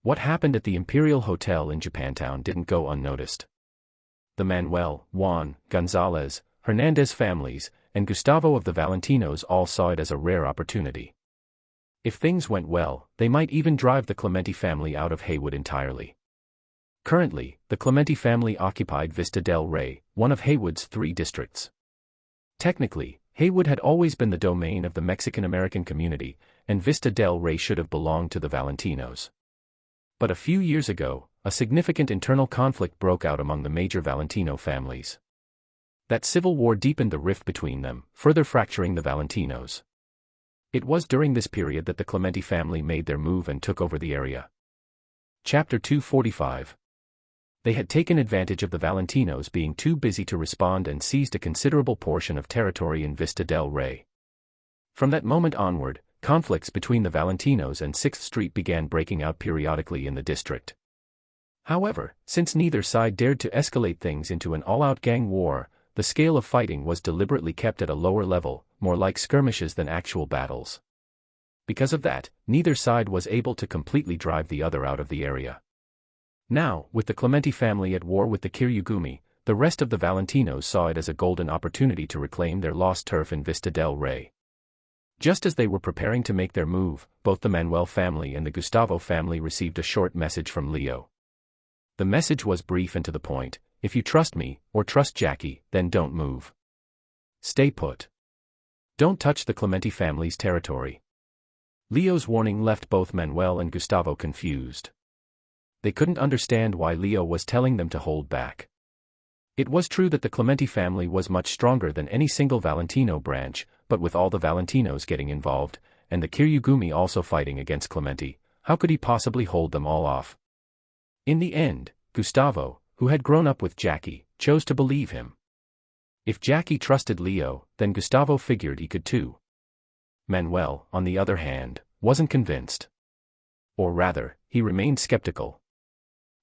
What happened at the Imperial Hotel in Japantown didn't go unnoticed. The Manuel, Juan, Gonzalez, Hernandez families, and Gustavo of the Valentinos all saw it as a rare opportunity. If things went well, they might even drive the Clementi family out of Haywood entirely. Currently, the Clementi family occupied Vista del Rey, one of Haywood's 3 districts. Technically, Haywood had always been the domain of the Mexican-American community, and Vista del Rey should have belonged to the Valentinos. But a few years ago, a significant internal conflict broke out among the major Valentino families. That civil war deepened the rift between them, further fracturing the Valentinos. It was during this period that the Clementi family made their move and took over the area. Chapter 245. They had taken advantage of the Valentinos being too busy to respond and seized a considerable portion of territory in Vista del Rey. From that moment onward, conflicts between the Valentinos and 6th Street began breaking out periodically in the district. However, since neither side dared to escalate things into an all-out gang war, the scale of fighting was deliberately kept at a lower level, more like skirmishes than actual battles. Because of that, neither side was able to completely drive the other out of the area. Now, with the Clementi family at war with the Kiryugumi, the rest of the Valentinos saw it as a golden opportunity to reclaim their lost turf in Vista del Rey. Just as they were preparing to make their move, both the Manuel family and the Gustavo family received a short message from Leo. The message was brief and to the point: if you trust me, or trust Jackie, then don't move. Stay put. Don't touch the Clementi family's territory. Leo's warning left both Manuel and Gustavo confused. They couldn't understand why Leo was telling them to hold back. It was true that the Clementi family was much stronger than any single Valentino branch, but with all the Valentinos getting involved, and the Kiryugumi also fighting against Clementi, how could he possibly hold them all off? In the end, Gustavo, who had grown up with Jackie, chose to believe him. If Jackie trusted Leo, then Gustavo figured he could too. Manuel, on the other hand, wasn't convinced. Or rather, he remained skeptical.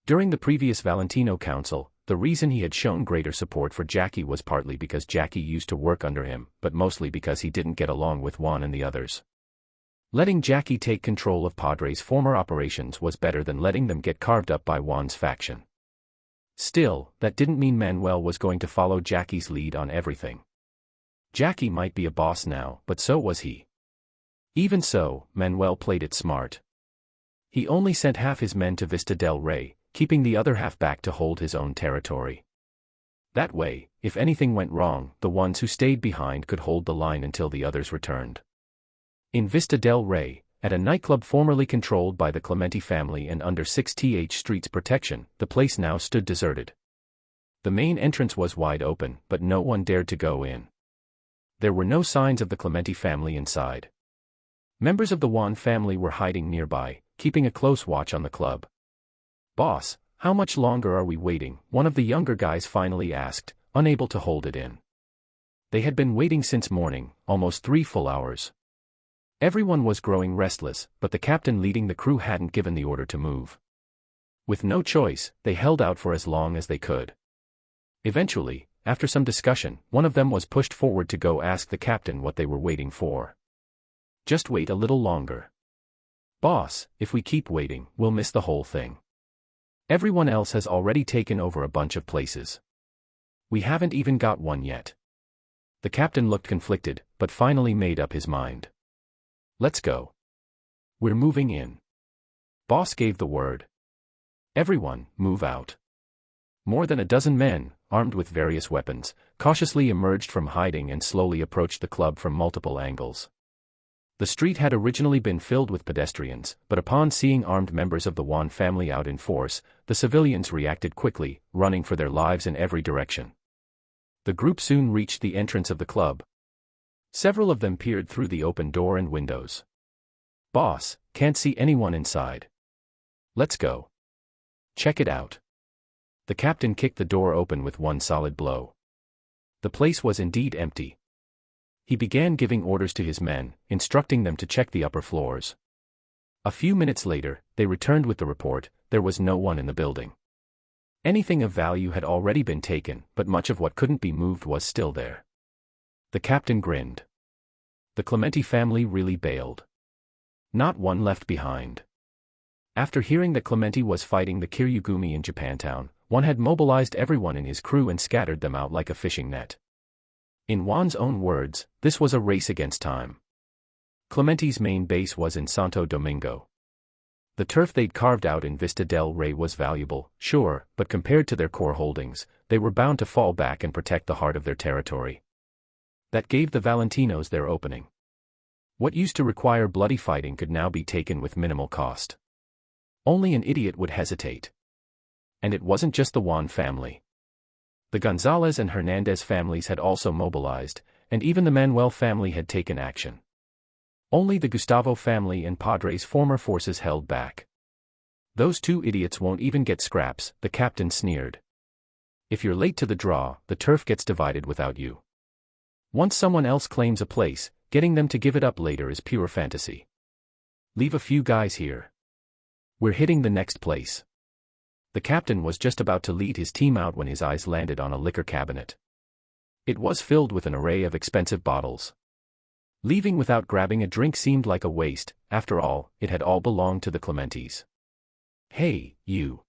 During the previous Valentino Council, the reason he had shown greater support for Jackie was partly because Jackie used to work under him, but mostly because he didn't get along with Juan and the others. Letting Jackie take control of Padre's former operations was better than letting them get carved up by Juan's faction. Still, that didn't mean Manuel was going to follow Jackie's lead on everything. Jackie might be a boss now, but so was he. Even so, Manuel played it smart. He only sent half his men to Vista del Rey, keeping the other half back to hold his own territory. That way, if anything went wrong, the ones who stayed behind could hold the line until the others returned. In Vista del Rey, at a nightclub formerly controlled by the Clementi family and under 6th Street's protection, the place now stood deserted. The main entrance was wide open, but no one dared to go in. There were no signs of the Clementi family inside. Members of the Juan family were hiding nearby, keeping a close watch on the club. "Boss, how much longer are we waiting?" one of the younger guys finally asked, unable to hold it in. They had been waiting since morning, almost 3 full hours. Everyone was growing restless, but the captain leading the crew hadn't given the order to move. With no choice, they held out for as long as they could. Eventually, after some discussion, one of them was pushed forward to go ask the captain what they were waiting for. "Just wait a little longer. Boss, if we keep waiting, we'll miss the whole thing. Everyone else has already taken over a bunch of places. We haven't even got one yet." The captain looked conflicted, but finally made up his mind. "Let's go. We're moving in." Boss gave the word. "Everyone, move out." More than a dozen men, armed with various weapons, cautiously emerged from hiding and slowly approached the club from multiple angles. The street had originally been filled with pedestrians, but upon seeing armed members of the Juan family out in force, the civilians reacted quickly, running for their lives in every direction. The group soon reached the entrance of the club. Several of them peered through the open door and windows. "Boss, can't see anyone inside." "Let's go. Check it out." The captain kicked the door open with one solid blow. The place was indeed empty. He began giving orders to his men, instructing them to check the upper floors. A few minutes later, they returned with the report: there was no one in the building. Anything of value had already been taken, but much of what couldn't be moved was still there. The captain grinned. The Clementi family really bailed. Not one left behind. After hearing that Clementi was fighting the Kiryugumi in Japantown, one had mobilized everyone in his crew and scattered them out like a fishing net. In Juan's own words, this was a race against time. Clementi's main base was in Santo Domingo. The turf they'd carved out in Vista del Rey was valuable, sure, but compared to their core holdings, they were bound to fall back and protect the heart of their territory. That gave the Valentinos their opening. What used to require bloody fighting could now be taken with minimal cost. Only an idiot would hesitate. And it wasn't just the Juan family. The Gonzalez and Hernandez families had also mobilized, and even the Manuel family had taken action. Only the Gustavo family and Padres' former forces held back. "Those two idiots won't even get scraps," the captain sneered. "If you're late to the draw, the turf gets divided without you. Once someone else claims a place, getting them to give it up later is pure fantasy. Leave a few guys here. We're hitting the next place." The captain was just about to lead his team out when his eyes landed on a liquor cabinet. It was filled with an array of expensive bottles. Leaving without grabbing a drink seemed like a waste. After all, it had all belonged to the Clementis. "Hey, you.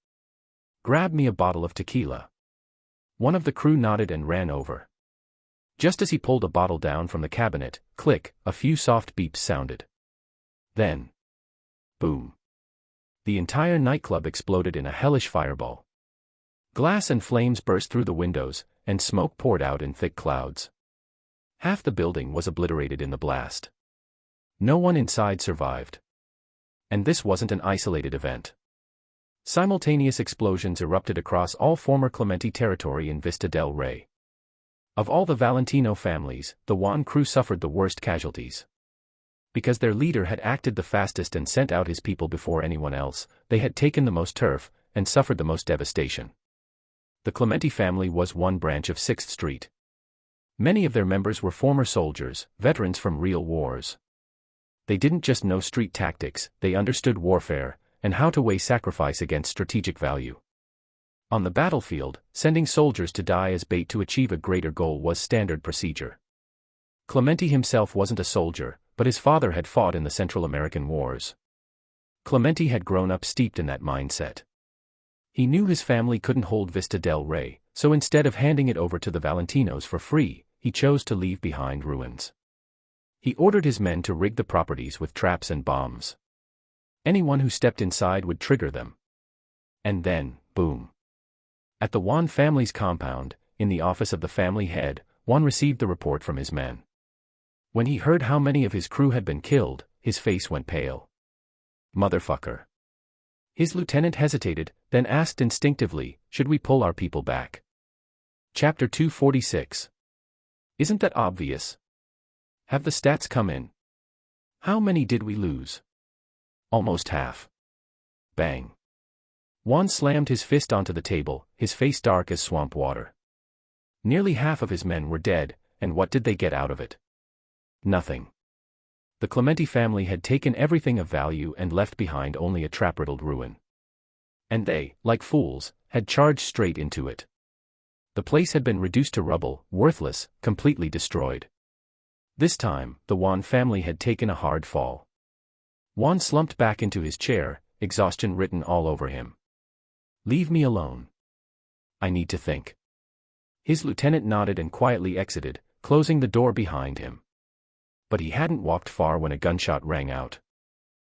Grab me a bottle of tequila." One of the crew nodded and ran over. Just as he pulled a bottle down from the cabinet, click, a few soft beeps sounded. Then, boom. The entire nightclub exploded in a hellish fireball. Glass and flames burst through the windows, and smoke poured out in thick clouds. Half the building was obliterated in the blast. No one inside survived. And this wasn't an isolated event. Simultaneous explosions erupted across all former Clementi territory in Vista del Rey. Of all the Valentino families, the Juan crew suffered the worst casualties. Because their leader had acted the fastest and sent out his people before anyone else, they had taken the most turf, and suffered the most devastation. The Clementi family was one branch of 6th Street. Many of their members were former soldiers, veterans from real wars. They didn't just know street tactics, they understood warfare, and how to weigh sacrifice against strategic value. On the battlefield, sending soldiers to die as bait to achieve a greater goal was standard procedure. Clementi himself wasn't a soldier, but his father had fought in the Central American Wars. Clementi had grown up steeped in that mindset. He knew his family couldn't hold Vista del Rey, so instead of handing it over to the Valentinos for free, he chose to leave behind ruins. He ordered his men to rig the properties with traps and bombs. Anyone who stepped inside would trigger them. And then, boom. At the Juan family's compound, in the office of the family head, Juan received the report from his men. When he heard how many of his crew had been killed, his face went pale. Motherfucker. His lieutenant hesitated, then asked instinctively, "Should we pull our people back?" Chapter 246. Isn't that obvious? Have the stats come in? How many did we lose? Almost half. Bang. Juan slammed his fist onto the table, his face dark as swamp water. Nearly half of his men were dead, and what did they get out of it? Nothing. The Clementi family had taken everything of value and left behind only a trap-riddled ruin. And they, like fools, had charged straight into it. The place had been reduced to rubble, worthless, completely destroyed. This time, the Juan family had taken a hard fall. Juan slumped back into his chair, exhaustion written all over him. Leave me alone. I need to think. His lieutenant nodded and quietly exited, closing the door behind him. But he hadn't walked far when a gunshot rang out.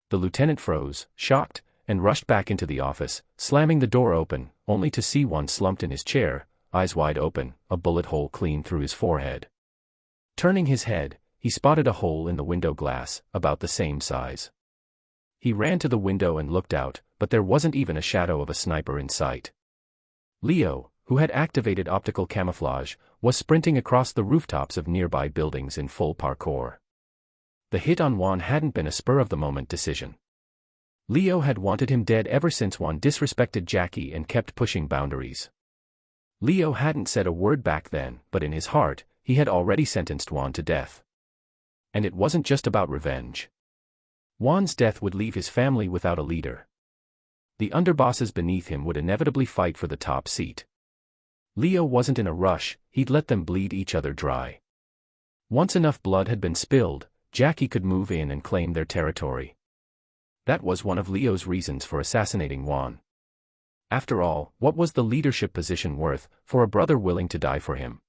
The lieutenant froze, shocked, and rushed back into the office, slamming the door open, only to see Juan slumped in his chair, eyes wide open, a bullet hole clean through his forehead. Turning his head, he spotted a hole in the window glass, about the same size. He ran to the window and looked out, but there wasn't even a shadow of a sniper in sight. Leo, who had activated optical camouflage, was sprinting across the rooftops of nearby buildings in full parkour. The hit on Juan hadn't been a spur-of-the-moment decision. Leo had wanted him dead ever since Juan disrespected Jackie and kept pushing boundaries. Leo hadn't said a word back then, but in his heart, he had already sentenced Juan to death. And it wasn't just about revenge. Juan's death would leave his family without a leader. The underbosses beneath him would inevitably fight for the top seat. Leo wasn't in a rush, he'd let them bleed each other dry. Once enough blood had been spilled, Jackie could move in and claim their territory. That was one of Leo's reasons for assassinating Juan. After all, what was the leadership position worth, for a brother willing to die for him?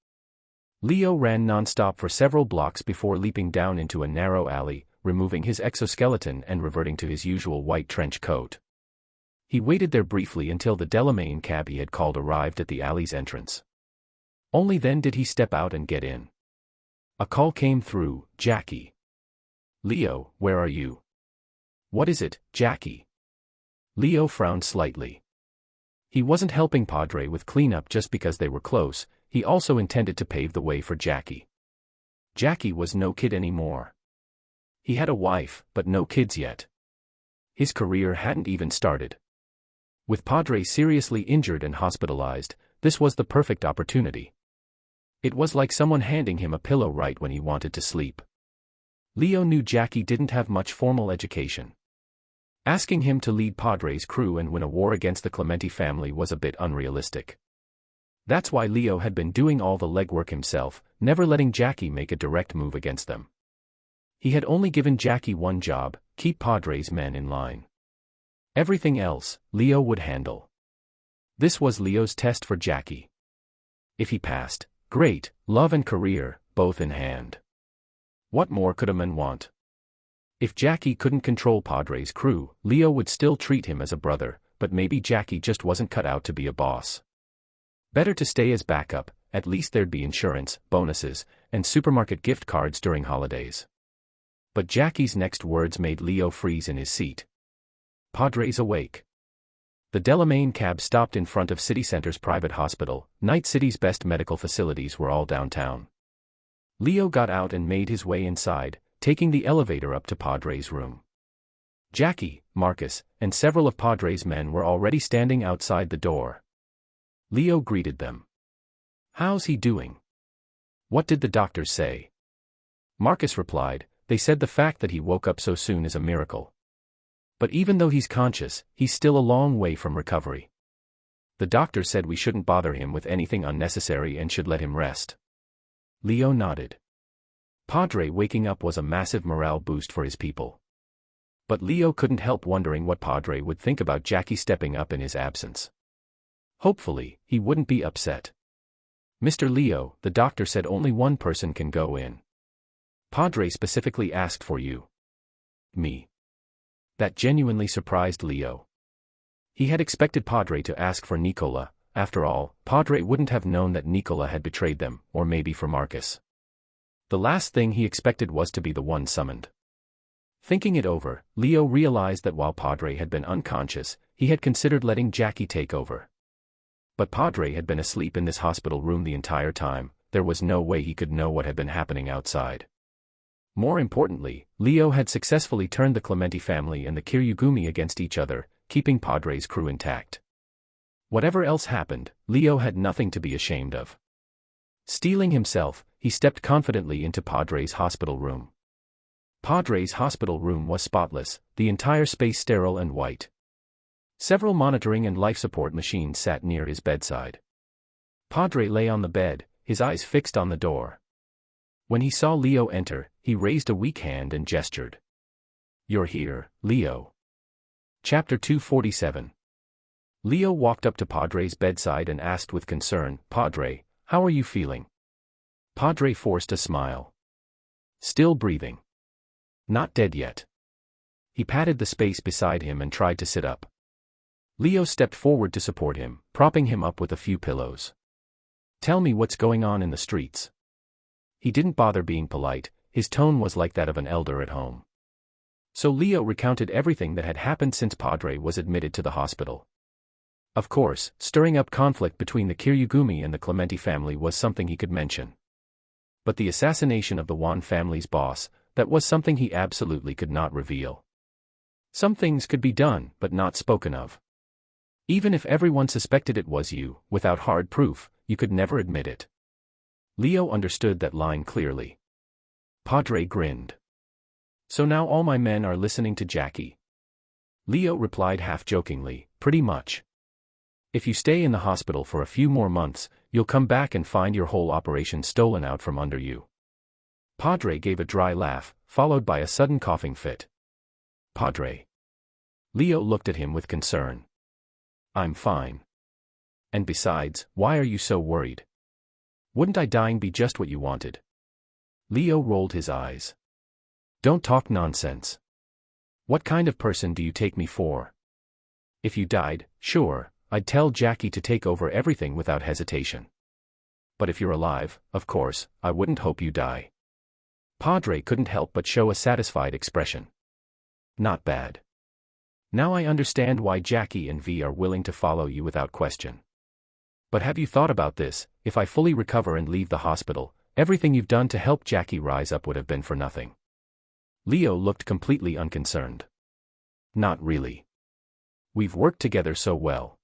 Leo ran non-stop for several blocks before leaping down into a narrow alley, removing his exoskeleton and reverting to his usual white trench coat. He waited there briefly until the Delamain cab he had called arrived at the alley's entrance. Only then did he step out and get in. A call came through, Jackie. Leo, where are you? What is it, Jackie? Leo frowned slightly. He wasn't helping Padre with cleanup just because they were close, he also intended to pave the way for Jackie. Jackie was no kid anymore. He had a wife, but no kids yet. His career hadn't even started. With Padre seriously injured and hospitalized, this was the perfect opportunity. It was like someone handing him a pillow right when he wanted to sleep. Leo knew Jackie didn't have much formal education. Asking him to lead Padre's crew and win a war against the Clementi family was a bit unrealistic. That's why Leo had been doing all the legwork himself, never letting Jackie make a direct move against them. He had only given Jackie one job: keep Padre's men in line. Everything else, Leo would handle. This was Leo's test for Jackie. If he passed, great, love and career, both in hand. What more could a man want? If Jackie couldn't control Padre's crew, Leo would still treat him as a brother, but maybe Jackie just wasn't cut out to be a boss. Better to stay as backup, at least there'd be insurance, bonuses, and supermarket gift cards during holidays. But Jackie's next words made Leo freeze in his seat. Padre's awake. The Delamain cab stopped in front of City Center's private hospital. Night City's best medical facilities were all downtown. Leo got out and made his way inside, taking the elevator up to Padre's room. Jackie, Marcus, and several of Padre's men were already standing outside the door. Leo greeted them. "How's he doing? What did the doctors say?" Marcus replied, "They said the fact that he woke up so soon is a miracle. But even though he's conscious, he's still a long way from recovery. The doctor said we shouldn't bother him with anything unnecessary and should let him rest." Leo nodded. Padre waking up was a massive morale boost for his people. But Leo couldn't help wondering what Padre would think about Jackie stepping up in his absence. Hopefully, he wouldn't be upset. "Mr. Leo, the doctor said only one person can go in. Padre specifically asked for you." "Me?" That genuinely surprised Leo. He had expected Padre to ask for Nicola. After all, Padre wouldn't have known that Nicola had betrayed them, or maybe for Marcus. The last thing he expected was to be the one summoned. Thinking it over, Leo realized that while Padre had been unconscious, he had considered letting Jackie take over. But Padre had been asleep in this hospital room the entire time. There was no way he could know what had been happening outside. More importantly, Leo had successfully turned the Clementi family and the Kiryugumi against each other, keeping Padre's crew intact. Whatever else happened, Leo had nothing to be ashamed of. Steeling himself, he stepped confidently into Padre's hospital room. Padre's hospital room was spotless, the entire space sterile and white. Several monitoring and life support machines sat near his bedside. Padre lay on the bed, his eyes fixed on the door. When he saw Leo enter, he raised a weak hand and gestured. "You're here, Leo." Chapter 247. Leo walked up to Padre's bedside and asked with concern, "Padre, how are you feeling?" Padre forced a smile. "Still breathing. Not dead yet." He patted the space beside him and tried to sit up. Leo stepped forward to support him, propping him up with a few pillows. "Tell me what's going on in the streets." He didn't bother being polite, his tone was like that of an elder at home. So Leo recounted everything that had happened since Padre was admitted to the hospital. Of course, stirring up conflict between the Kiryugumi and the Clementi family was something he could mention. But the assassination of the Juan family's boss, that was something he absolutely could not reveal. Some things could be done, but not spoken of. Even if everyone suspected it was you, without hard proof, you could never admit it. Leo understood that line clearly. Padre grinned. "So now all my men are listening to Jackie?" Leo replied half-jokingly, "Pretty much. If you stay in the hospital for a few more months, you'll come back and find your whole operation stolen out from under you." Padre gave a dry laugh, followed by a sudden coughing fit. "Padre." Leo looked at him with concern. "I'm fine. And besides, why are you so worried? Wouldn't I dying be just what you wanted?" Leo rolled his eyes. "Don't talk nonsense. What kind of person do you take me for? If you died, sure, I'd tell Jackie to take over everything without hesitation. But if you're alive, of course, I wouldn't hope you die." Padre couldn't help but show a satisfied expression. "Not bad. Now I understand why Jackie and V are willing to follow you without question. But have you thought about this? If I fully recover and leave the hospital, everything you've done to help Jackie rise up would have been for nothing." Leo looked completely unconcerned. "Not really. We've worked together so well.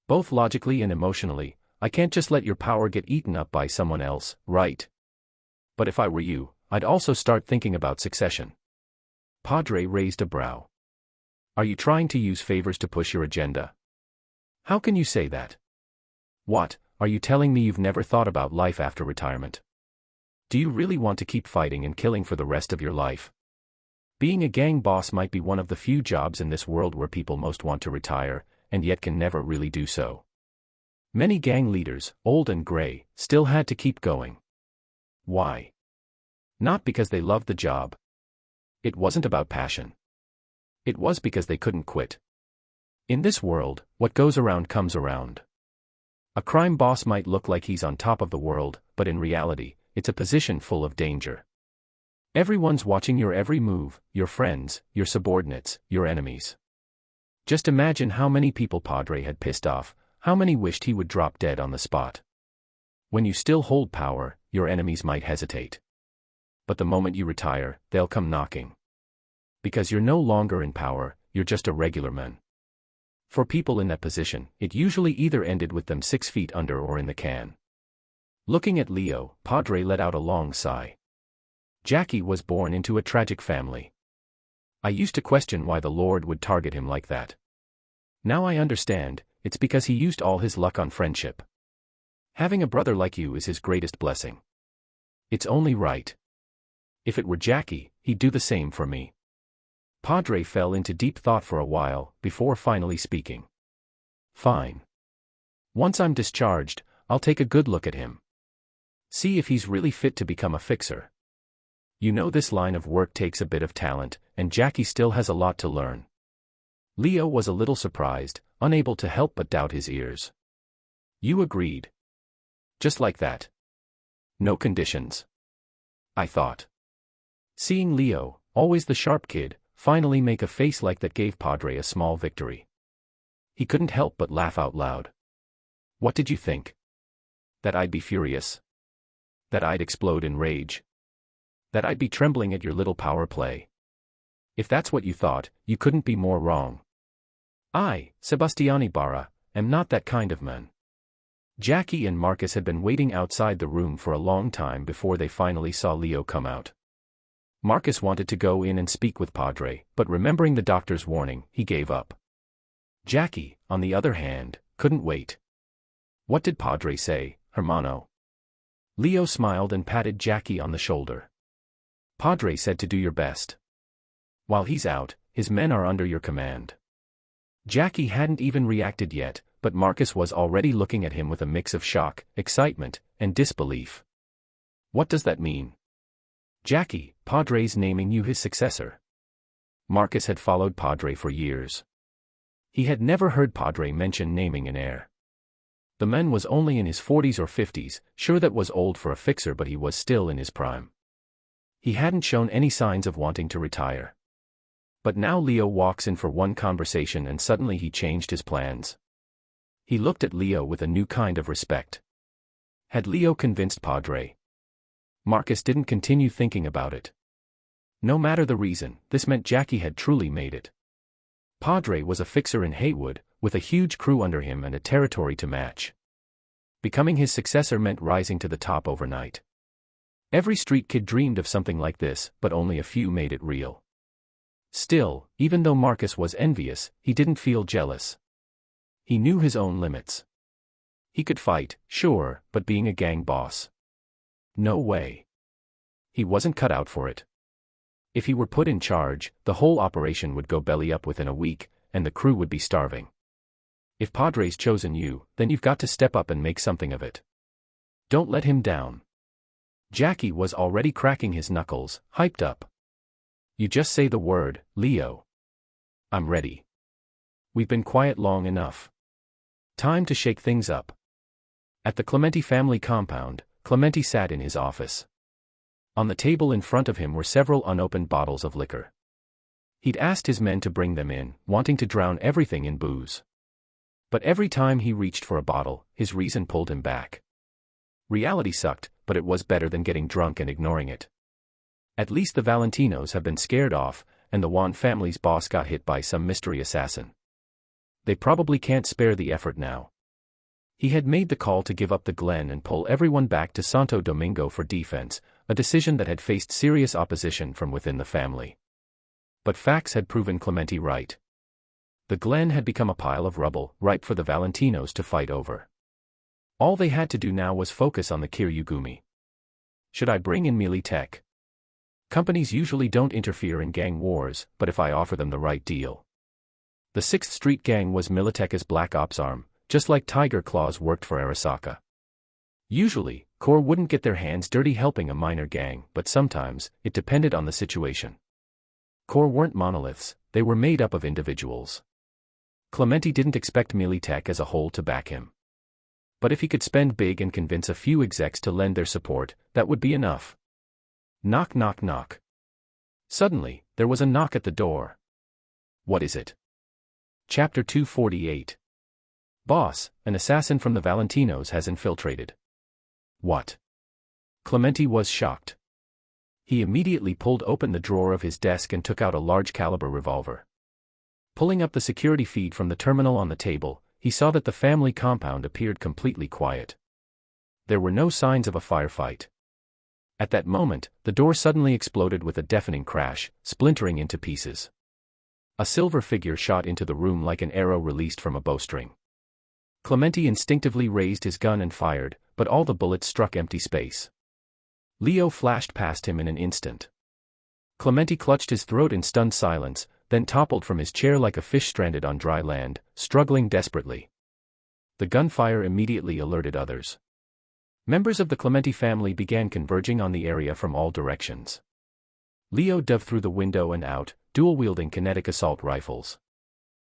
Both logically and emotionally, I can't just let your power get eaten up by someone else, right? But if I were you, I'd also start thinking about succession." Padre raised a brow. "Are you trying to use favors to push your agenda? How can you say that? What, are you telling me you've never thought about life after retirement? Do you really want to keep fighting and killing for the rest of your life? Being a gang boss might be one of the few jobs in this world where people most want to retire, and yet can never really do so. Many gang leaders, old and gray, still had to keep going. Why? Not because they loved the job. It wasn't about passion. It was because they couldn't quit. In this world, what goes around comes around. A crime boss might look like he's on top of the world, but in reality, it's a position full of danger. Everyone's watching your every move, your friends, your subordinates, your enemies. Just imagine how many people Padre had pissed off, how many wished he would drop dead on the spot. When you still hold power, your enemies might hesitate. But the moment you retire, they'll come knocking. Because you're no longer in power, you're just a regular man. For people in that position, it usually either ended with them 6 feet under or in the can. Looking at Leo, Padre let out a long sigh. Jackie was born into a tragic family. I used to question why the Lord would target him like that. Now I understand, it's because he used all his luck on friendship. Having a brother like you is his greatest blessing. It's only right. If it were Jackie, he'd do the same for me. Padre fell into deep thought for a while, before finally speaking. Fine. Once I'm discharged, I'll take a good look at him. See if he's really fit to become a fixer. You know this line of work takes a bit of talent, and Jackie still has a lot to learn. Leo was a little surprised, unable to help but doubt his ears. You agreed. Just like that. No conditions. I thought. Seeing Leo, always the sharp kid, finally make a face like that gave Padre a small victory. He couldn't help but laugh out loud. What did you think? That I'd be furious? That I'd explode in rage? That I'd be trembling at your little power play. If that's what you thought, you couldn't be more wrong. I, Sebastiani Barra, am not that kind of man. Jackie and Marcus had been waiting outside the room for a long time before they finally saw Leo come out. Marcus wanted to go in and speak with Padre, but remembering the doctor's warning, he gave up. Jackie, on the other hand, couldn't wait. What did Padre say, hermano? Leo smiled and patted Jackie on the shoulder. Padre said to do your best. While he's out, his men are under your command. Jackie hadn't even reacted yet, but Marcus was already looking at him with a mix of shock, excitement, and disbelief. What does that mean? Jackie, Padre's naming you his successor. Marcus had followed Padre for years. He had never heard Padre mention naming an heir. The man was only in his 40s or 50s, sure that was old for a fixer, but he was still in his prime. He hadn't shown any signs of wanting to retire. But now Leo walks in for one conversation and suddenly he changed his plans. He looked at Leo with a new kind of respect. Had Leo convinced Padre? Marcus didn't continue thinking about it. No matter the reason, this meant Jackie had truly made it. Padre was a fixer in Haywood, with a huge crew under him and a territory to match. Becoming his successor meant rising to the top overnight. Every street kid dreamed of something like this, but only a few made it real. Still, even though Marcus was envious, he didn't feel jealous. He knew his own limits. He could fight, sure, but being a gang boss? No way. He wasn't cut out for it. If he were put in charge, the whole operation would go belly up within a week, and the crew would be starving. If Padre's chosen you, then you've got to step up and make something of it. Don't let him down. Jackie was already cracking his knuckles, hyped up. You just say the word, Leo. I'm ready. We've been quiet long enough. Time to shake things up. At the Clementi family compound, Clementi sat in his office. On the table in front of him were several unopened bottles of liquor. He'd asked his men to bring them in, wanting to drown everything in booze. But every time he reached for a bottle, his reason pulled him back. Reality sucked, but it was better than getting drunk and ignoring it. At least the Valentinos have been scared off, and the Juan family's boss got hit by some mystery assassin. They probably can't spare the effort now. He had made the call to give up the Glen and pull everyone back to Santo Domingo for defense, a decision that had faced serious opposition from within the family. But facts had proven Clementi right. The Glen had become a pile of rubble, ripe for the Valentinos to fight over. All they had to do now was focus on the Kiryugumi. Should I bring in Militech? Companies usually don't interfere in gang wars, but if I offer them the right deal. The 6th Street Gang was Militech's Black Ops arm, just like Tiger Claws worked for Arasaka. Usually, Corps wouldn't get their hands dirty helping a minor gang, but sometimes, it depended on the situation. Corps weren't monoliths, they were made up of individuals. Clementi didn't expect Militech as a whole to back him. But if he could spend big and convince a few execs to lend their support, that would be enough. Knock knock knock. Suddenly, there was a knock at the door. What is it? Chapter 248. Boss, an assassin from the Valentinos has infiltrated. What? Clementi was shocked. He immediately pulled open the drawer of his desk and took out a large-caliber revolver. Pulling up the security feed from the terminal on the table, he saw that the family compound appeared completely quiet. There were no signs of a firefight. At that moment, the door suddenly exploded with a deafening crash, splintering into pieces. A silver figure shot into the room like an arrow released from a bowstring. Clementi instinctively raised his gun and fired, but all the bullets struck empty space. Leo flashed past him in an instant. Clementi clutched his throat in stunned silence, then toppled from his chair like a fish stranded on dry land, struggling desperately. The gunfire immediately alerted others. Members of the Clementi family began converging on the area from all directions. Leo dove through the window and out, dual-wielding kinetic assault rifles.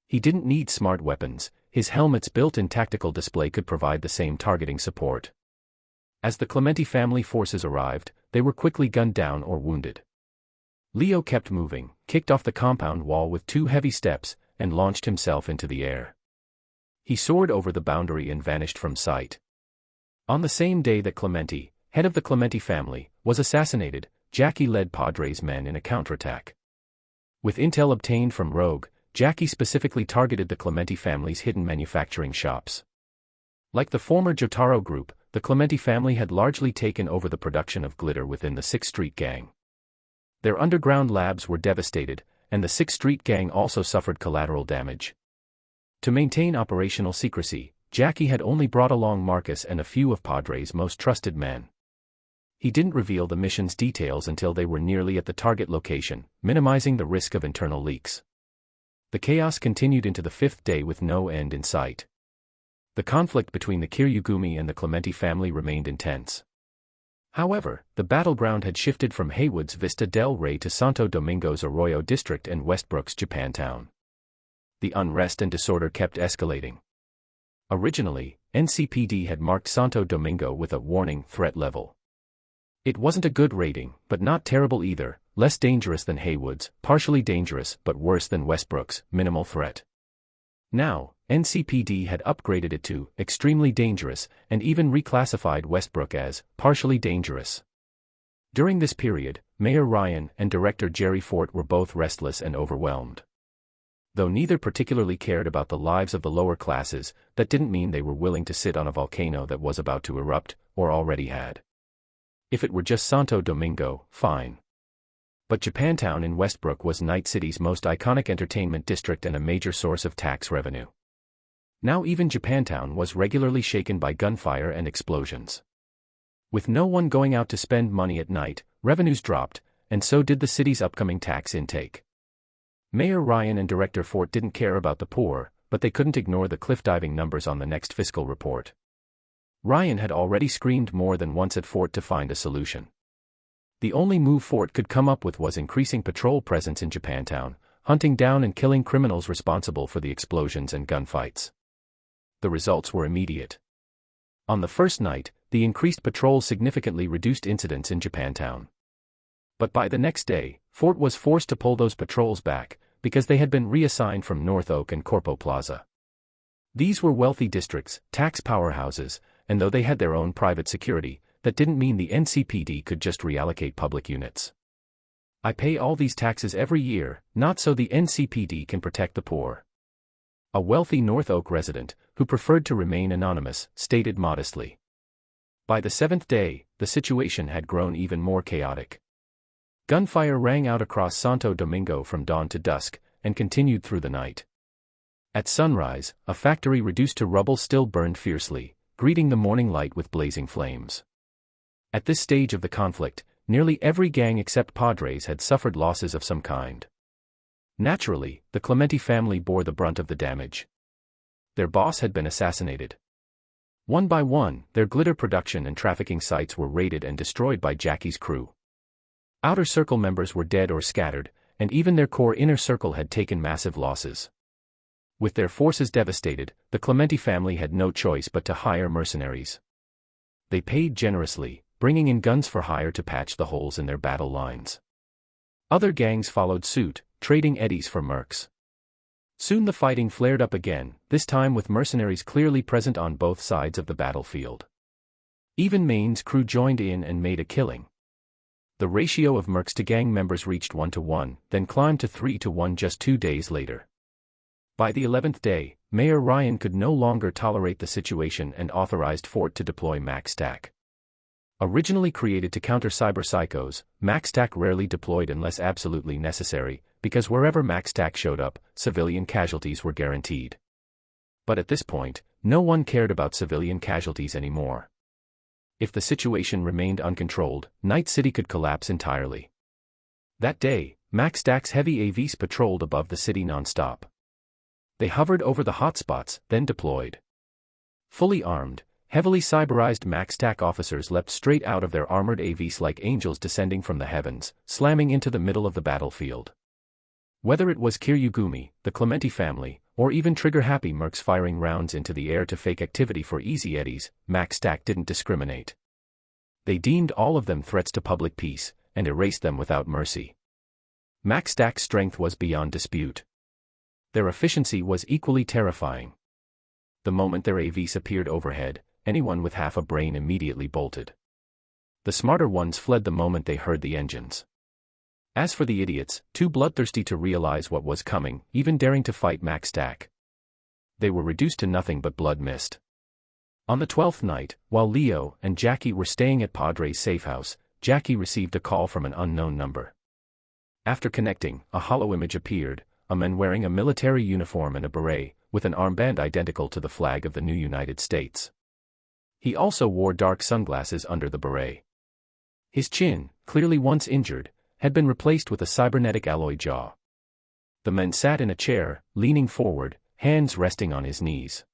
He didn't need smart weapons, his helmet's built-in tactical display could provide the same targeting support. As the Clementi family forces arrived, they were quickly gunned down or wounded. Leo kept moving, kicked off the compound wall with 2 heavy steps, and launched himself into the air. He soared over the boundary and vanished from sight. On the same day that Clementi, head of the Clementi family, was assassinated, Jackie led Padre's men in a counterattack. With intel obtained from Rogue, Jackie specifically targeted the Clementi family's hidden manufacturing shops. Like the former Jotaro group, the Clementi family had largely taken over the production of glitter within the 6th Street Gang. Their underground labs were devastated, and the 6th Street Gang also suffered collateral damage. To maintain operational secrecy, Jackie had only brought along Marcus and a few of Padre's most trusted men. He didn't reveal the mission's details until they were nearly at the target location, minimizing the risk of internal leaks. The chaos continued into the 5th day with no end in sight. The conflict between the Kiryugumi and the Clementi family remained intense. However, the battleground had shifted from Haywood's Vista del Rey to Santo Domingo's Arroyo district and Westbrook's Japantown. The unrest and disorder kept escalating. Originally, NCPD had marked Santo Domingo with a warning threat level. It wasn't a good rating, but not terrible either, less dangerous than Haywood's, partially dangerous but worse than Westbrook's, minimal threat. Now, NCPD had upgraded it to extremely dangerous and even reclassified Westbrook as partially dangerous. During this period, Mayor Ryan and Director Jerry Fort were both restless and overwhelmed. Though neither particularly cared about the lives of the lower classes, that didn't mean they were willing to sit on a volcano that was about to erupt, or already had. If it were just Santo Domingo, fine. But Japantown in Westbrook was Night City's most iconic entertainment district and a major source of tax revenue. Now even Japantown was regularly shaken by gunfire and explosions. With no one going out to spend money at night, revenues dropped, and so did the city's upcoming tax intake. Mayor Ryan and Director Fort didn't care about the poor, but they couldn't ignore the cliff-diving numbers on the next fiscal report. Ryan had already screamed more than once at Fort to find a solution. The only move Fort could come up with was increasing patrol presence in Japantown, hunting down and killing criminals responsible for the explosions and gunfights. The results were immediate. On the first night, the increased patrol significantly reduced incidents in Japantown. But by the next day, Fort was forced to pull those patrols back, because they had been reassigned from North Oak and Corpo Plaza. These were wealthy districts, tax powerhouses, and though they had their own private security, that didn't mean the NCPD could just reallocate public units. I pay all these taxes every year, not so the NCPD can protect the poor. A wealthy North Oak resident, who preferred to remain anonymous, stated modestly. By the 7th day, the situation had grown even more chaotic. Gunfire rang out across Santo Domingo from dawn to dusk, and continued through the night. At sunrise, a factory reduced to rubble still burned fiercely, greeting the morning light with blazing flames. At this stage of the conflict, nearly every gang except Padres had suffered losses of some kind. Naturally, the Clementi family bore the brunt of the damage. Their boss had been assassinated. One by one, their glitter production and trafficking sites were raided and destroyed by Jackie's crew. Outer Circle members were dead or scattered, and even their core Inner Circle had taken massive losses. With their forces devastated, the Clementi family had no choice but to hire mercenaries. They paid generously, bringing in guns for hire to patch the holes in their battle lines. Other gangs followed suit, trading eddies for mercs. Soon the fighting flared up again, this time with mercenaries clearly present on both sides of the battlefield. Even Maine's crew joined in and made a killing. The ratio of mercs to gang members reached 1-to-1, then climbed to 3-to-1 just 2 days later. By the 11th day, Mayor Ryan could no longer tolerate the situation and authorized Fort to deploy MaxStack. Originally created to counter Cyberpsychos, MaxStack rarely deployed unless absolutely necessary, because wherever MaxStack showed up, civilian casualties were guaranteed. But at this point, no one cared about civilian casualties anymore. If the situation remained uncontrolled, Night City could collapse entirely. That day, MaxStack's heavy AVs patrolled above the city non-stop. They hovered over the hotspots, then deployed. Fully armed, heavily cyberized MaxStack officers leapt straight out of their armored AVs like angels descending from the heavens, slamming into the middle of the battlefield. Whether it was Kiryugumi, the Clementi family, or even trigger-happy mercs firing rounds into the air to fake activity for easy eddies, MaxStack didn't discriminate. They deemed all of them threats to public peace, and erased them without mercy. MaxStack's strength was beyond dispute. Their efficiency was equally terrifying. The moment their AVs appeared overhead, anyone with half a brain immediately bolted. The smarter ones fled the moment they heard the engines. As for the idiots, too bloodthirsty to realize what was coming, even daring to fight Max Stack, they were reduced to nothing but blood mist. On the 12th night, while Leo and Jackie were staying at Padre's safe house, Jackie received a call from an unknown number. After connecting, a hollow image appeared, a man wearing a military uniform and a beret, with an armband identical to the flag of the new United States. He also wore dark sunglasses under the beret. His chin, clearly once injured, had been replaced with a cybernetic alloy jaw. The man sat in a chair, leaning forward, hands resting on his knees.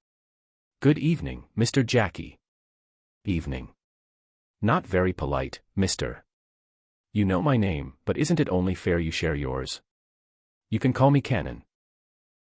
"Good evening, Mr. Jackie." "Evening." "Not very polite, Mr. You know my name, but isn't it only fair you share yours?" "You can call me Cannon."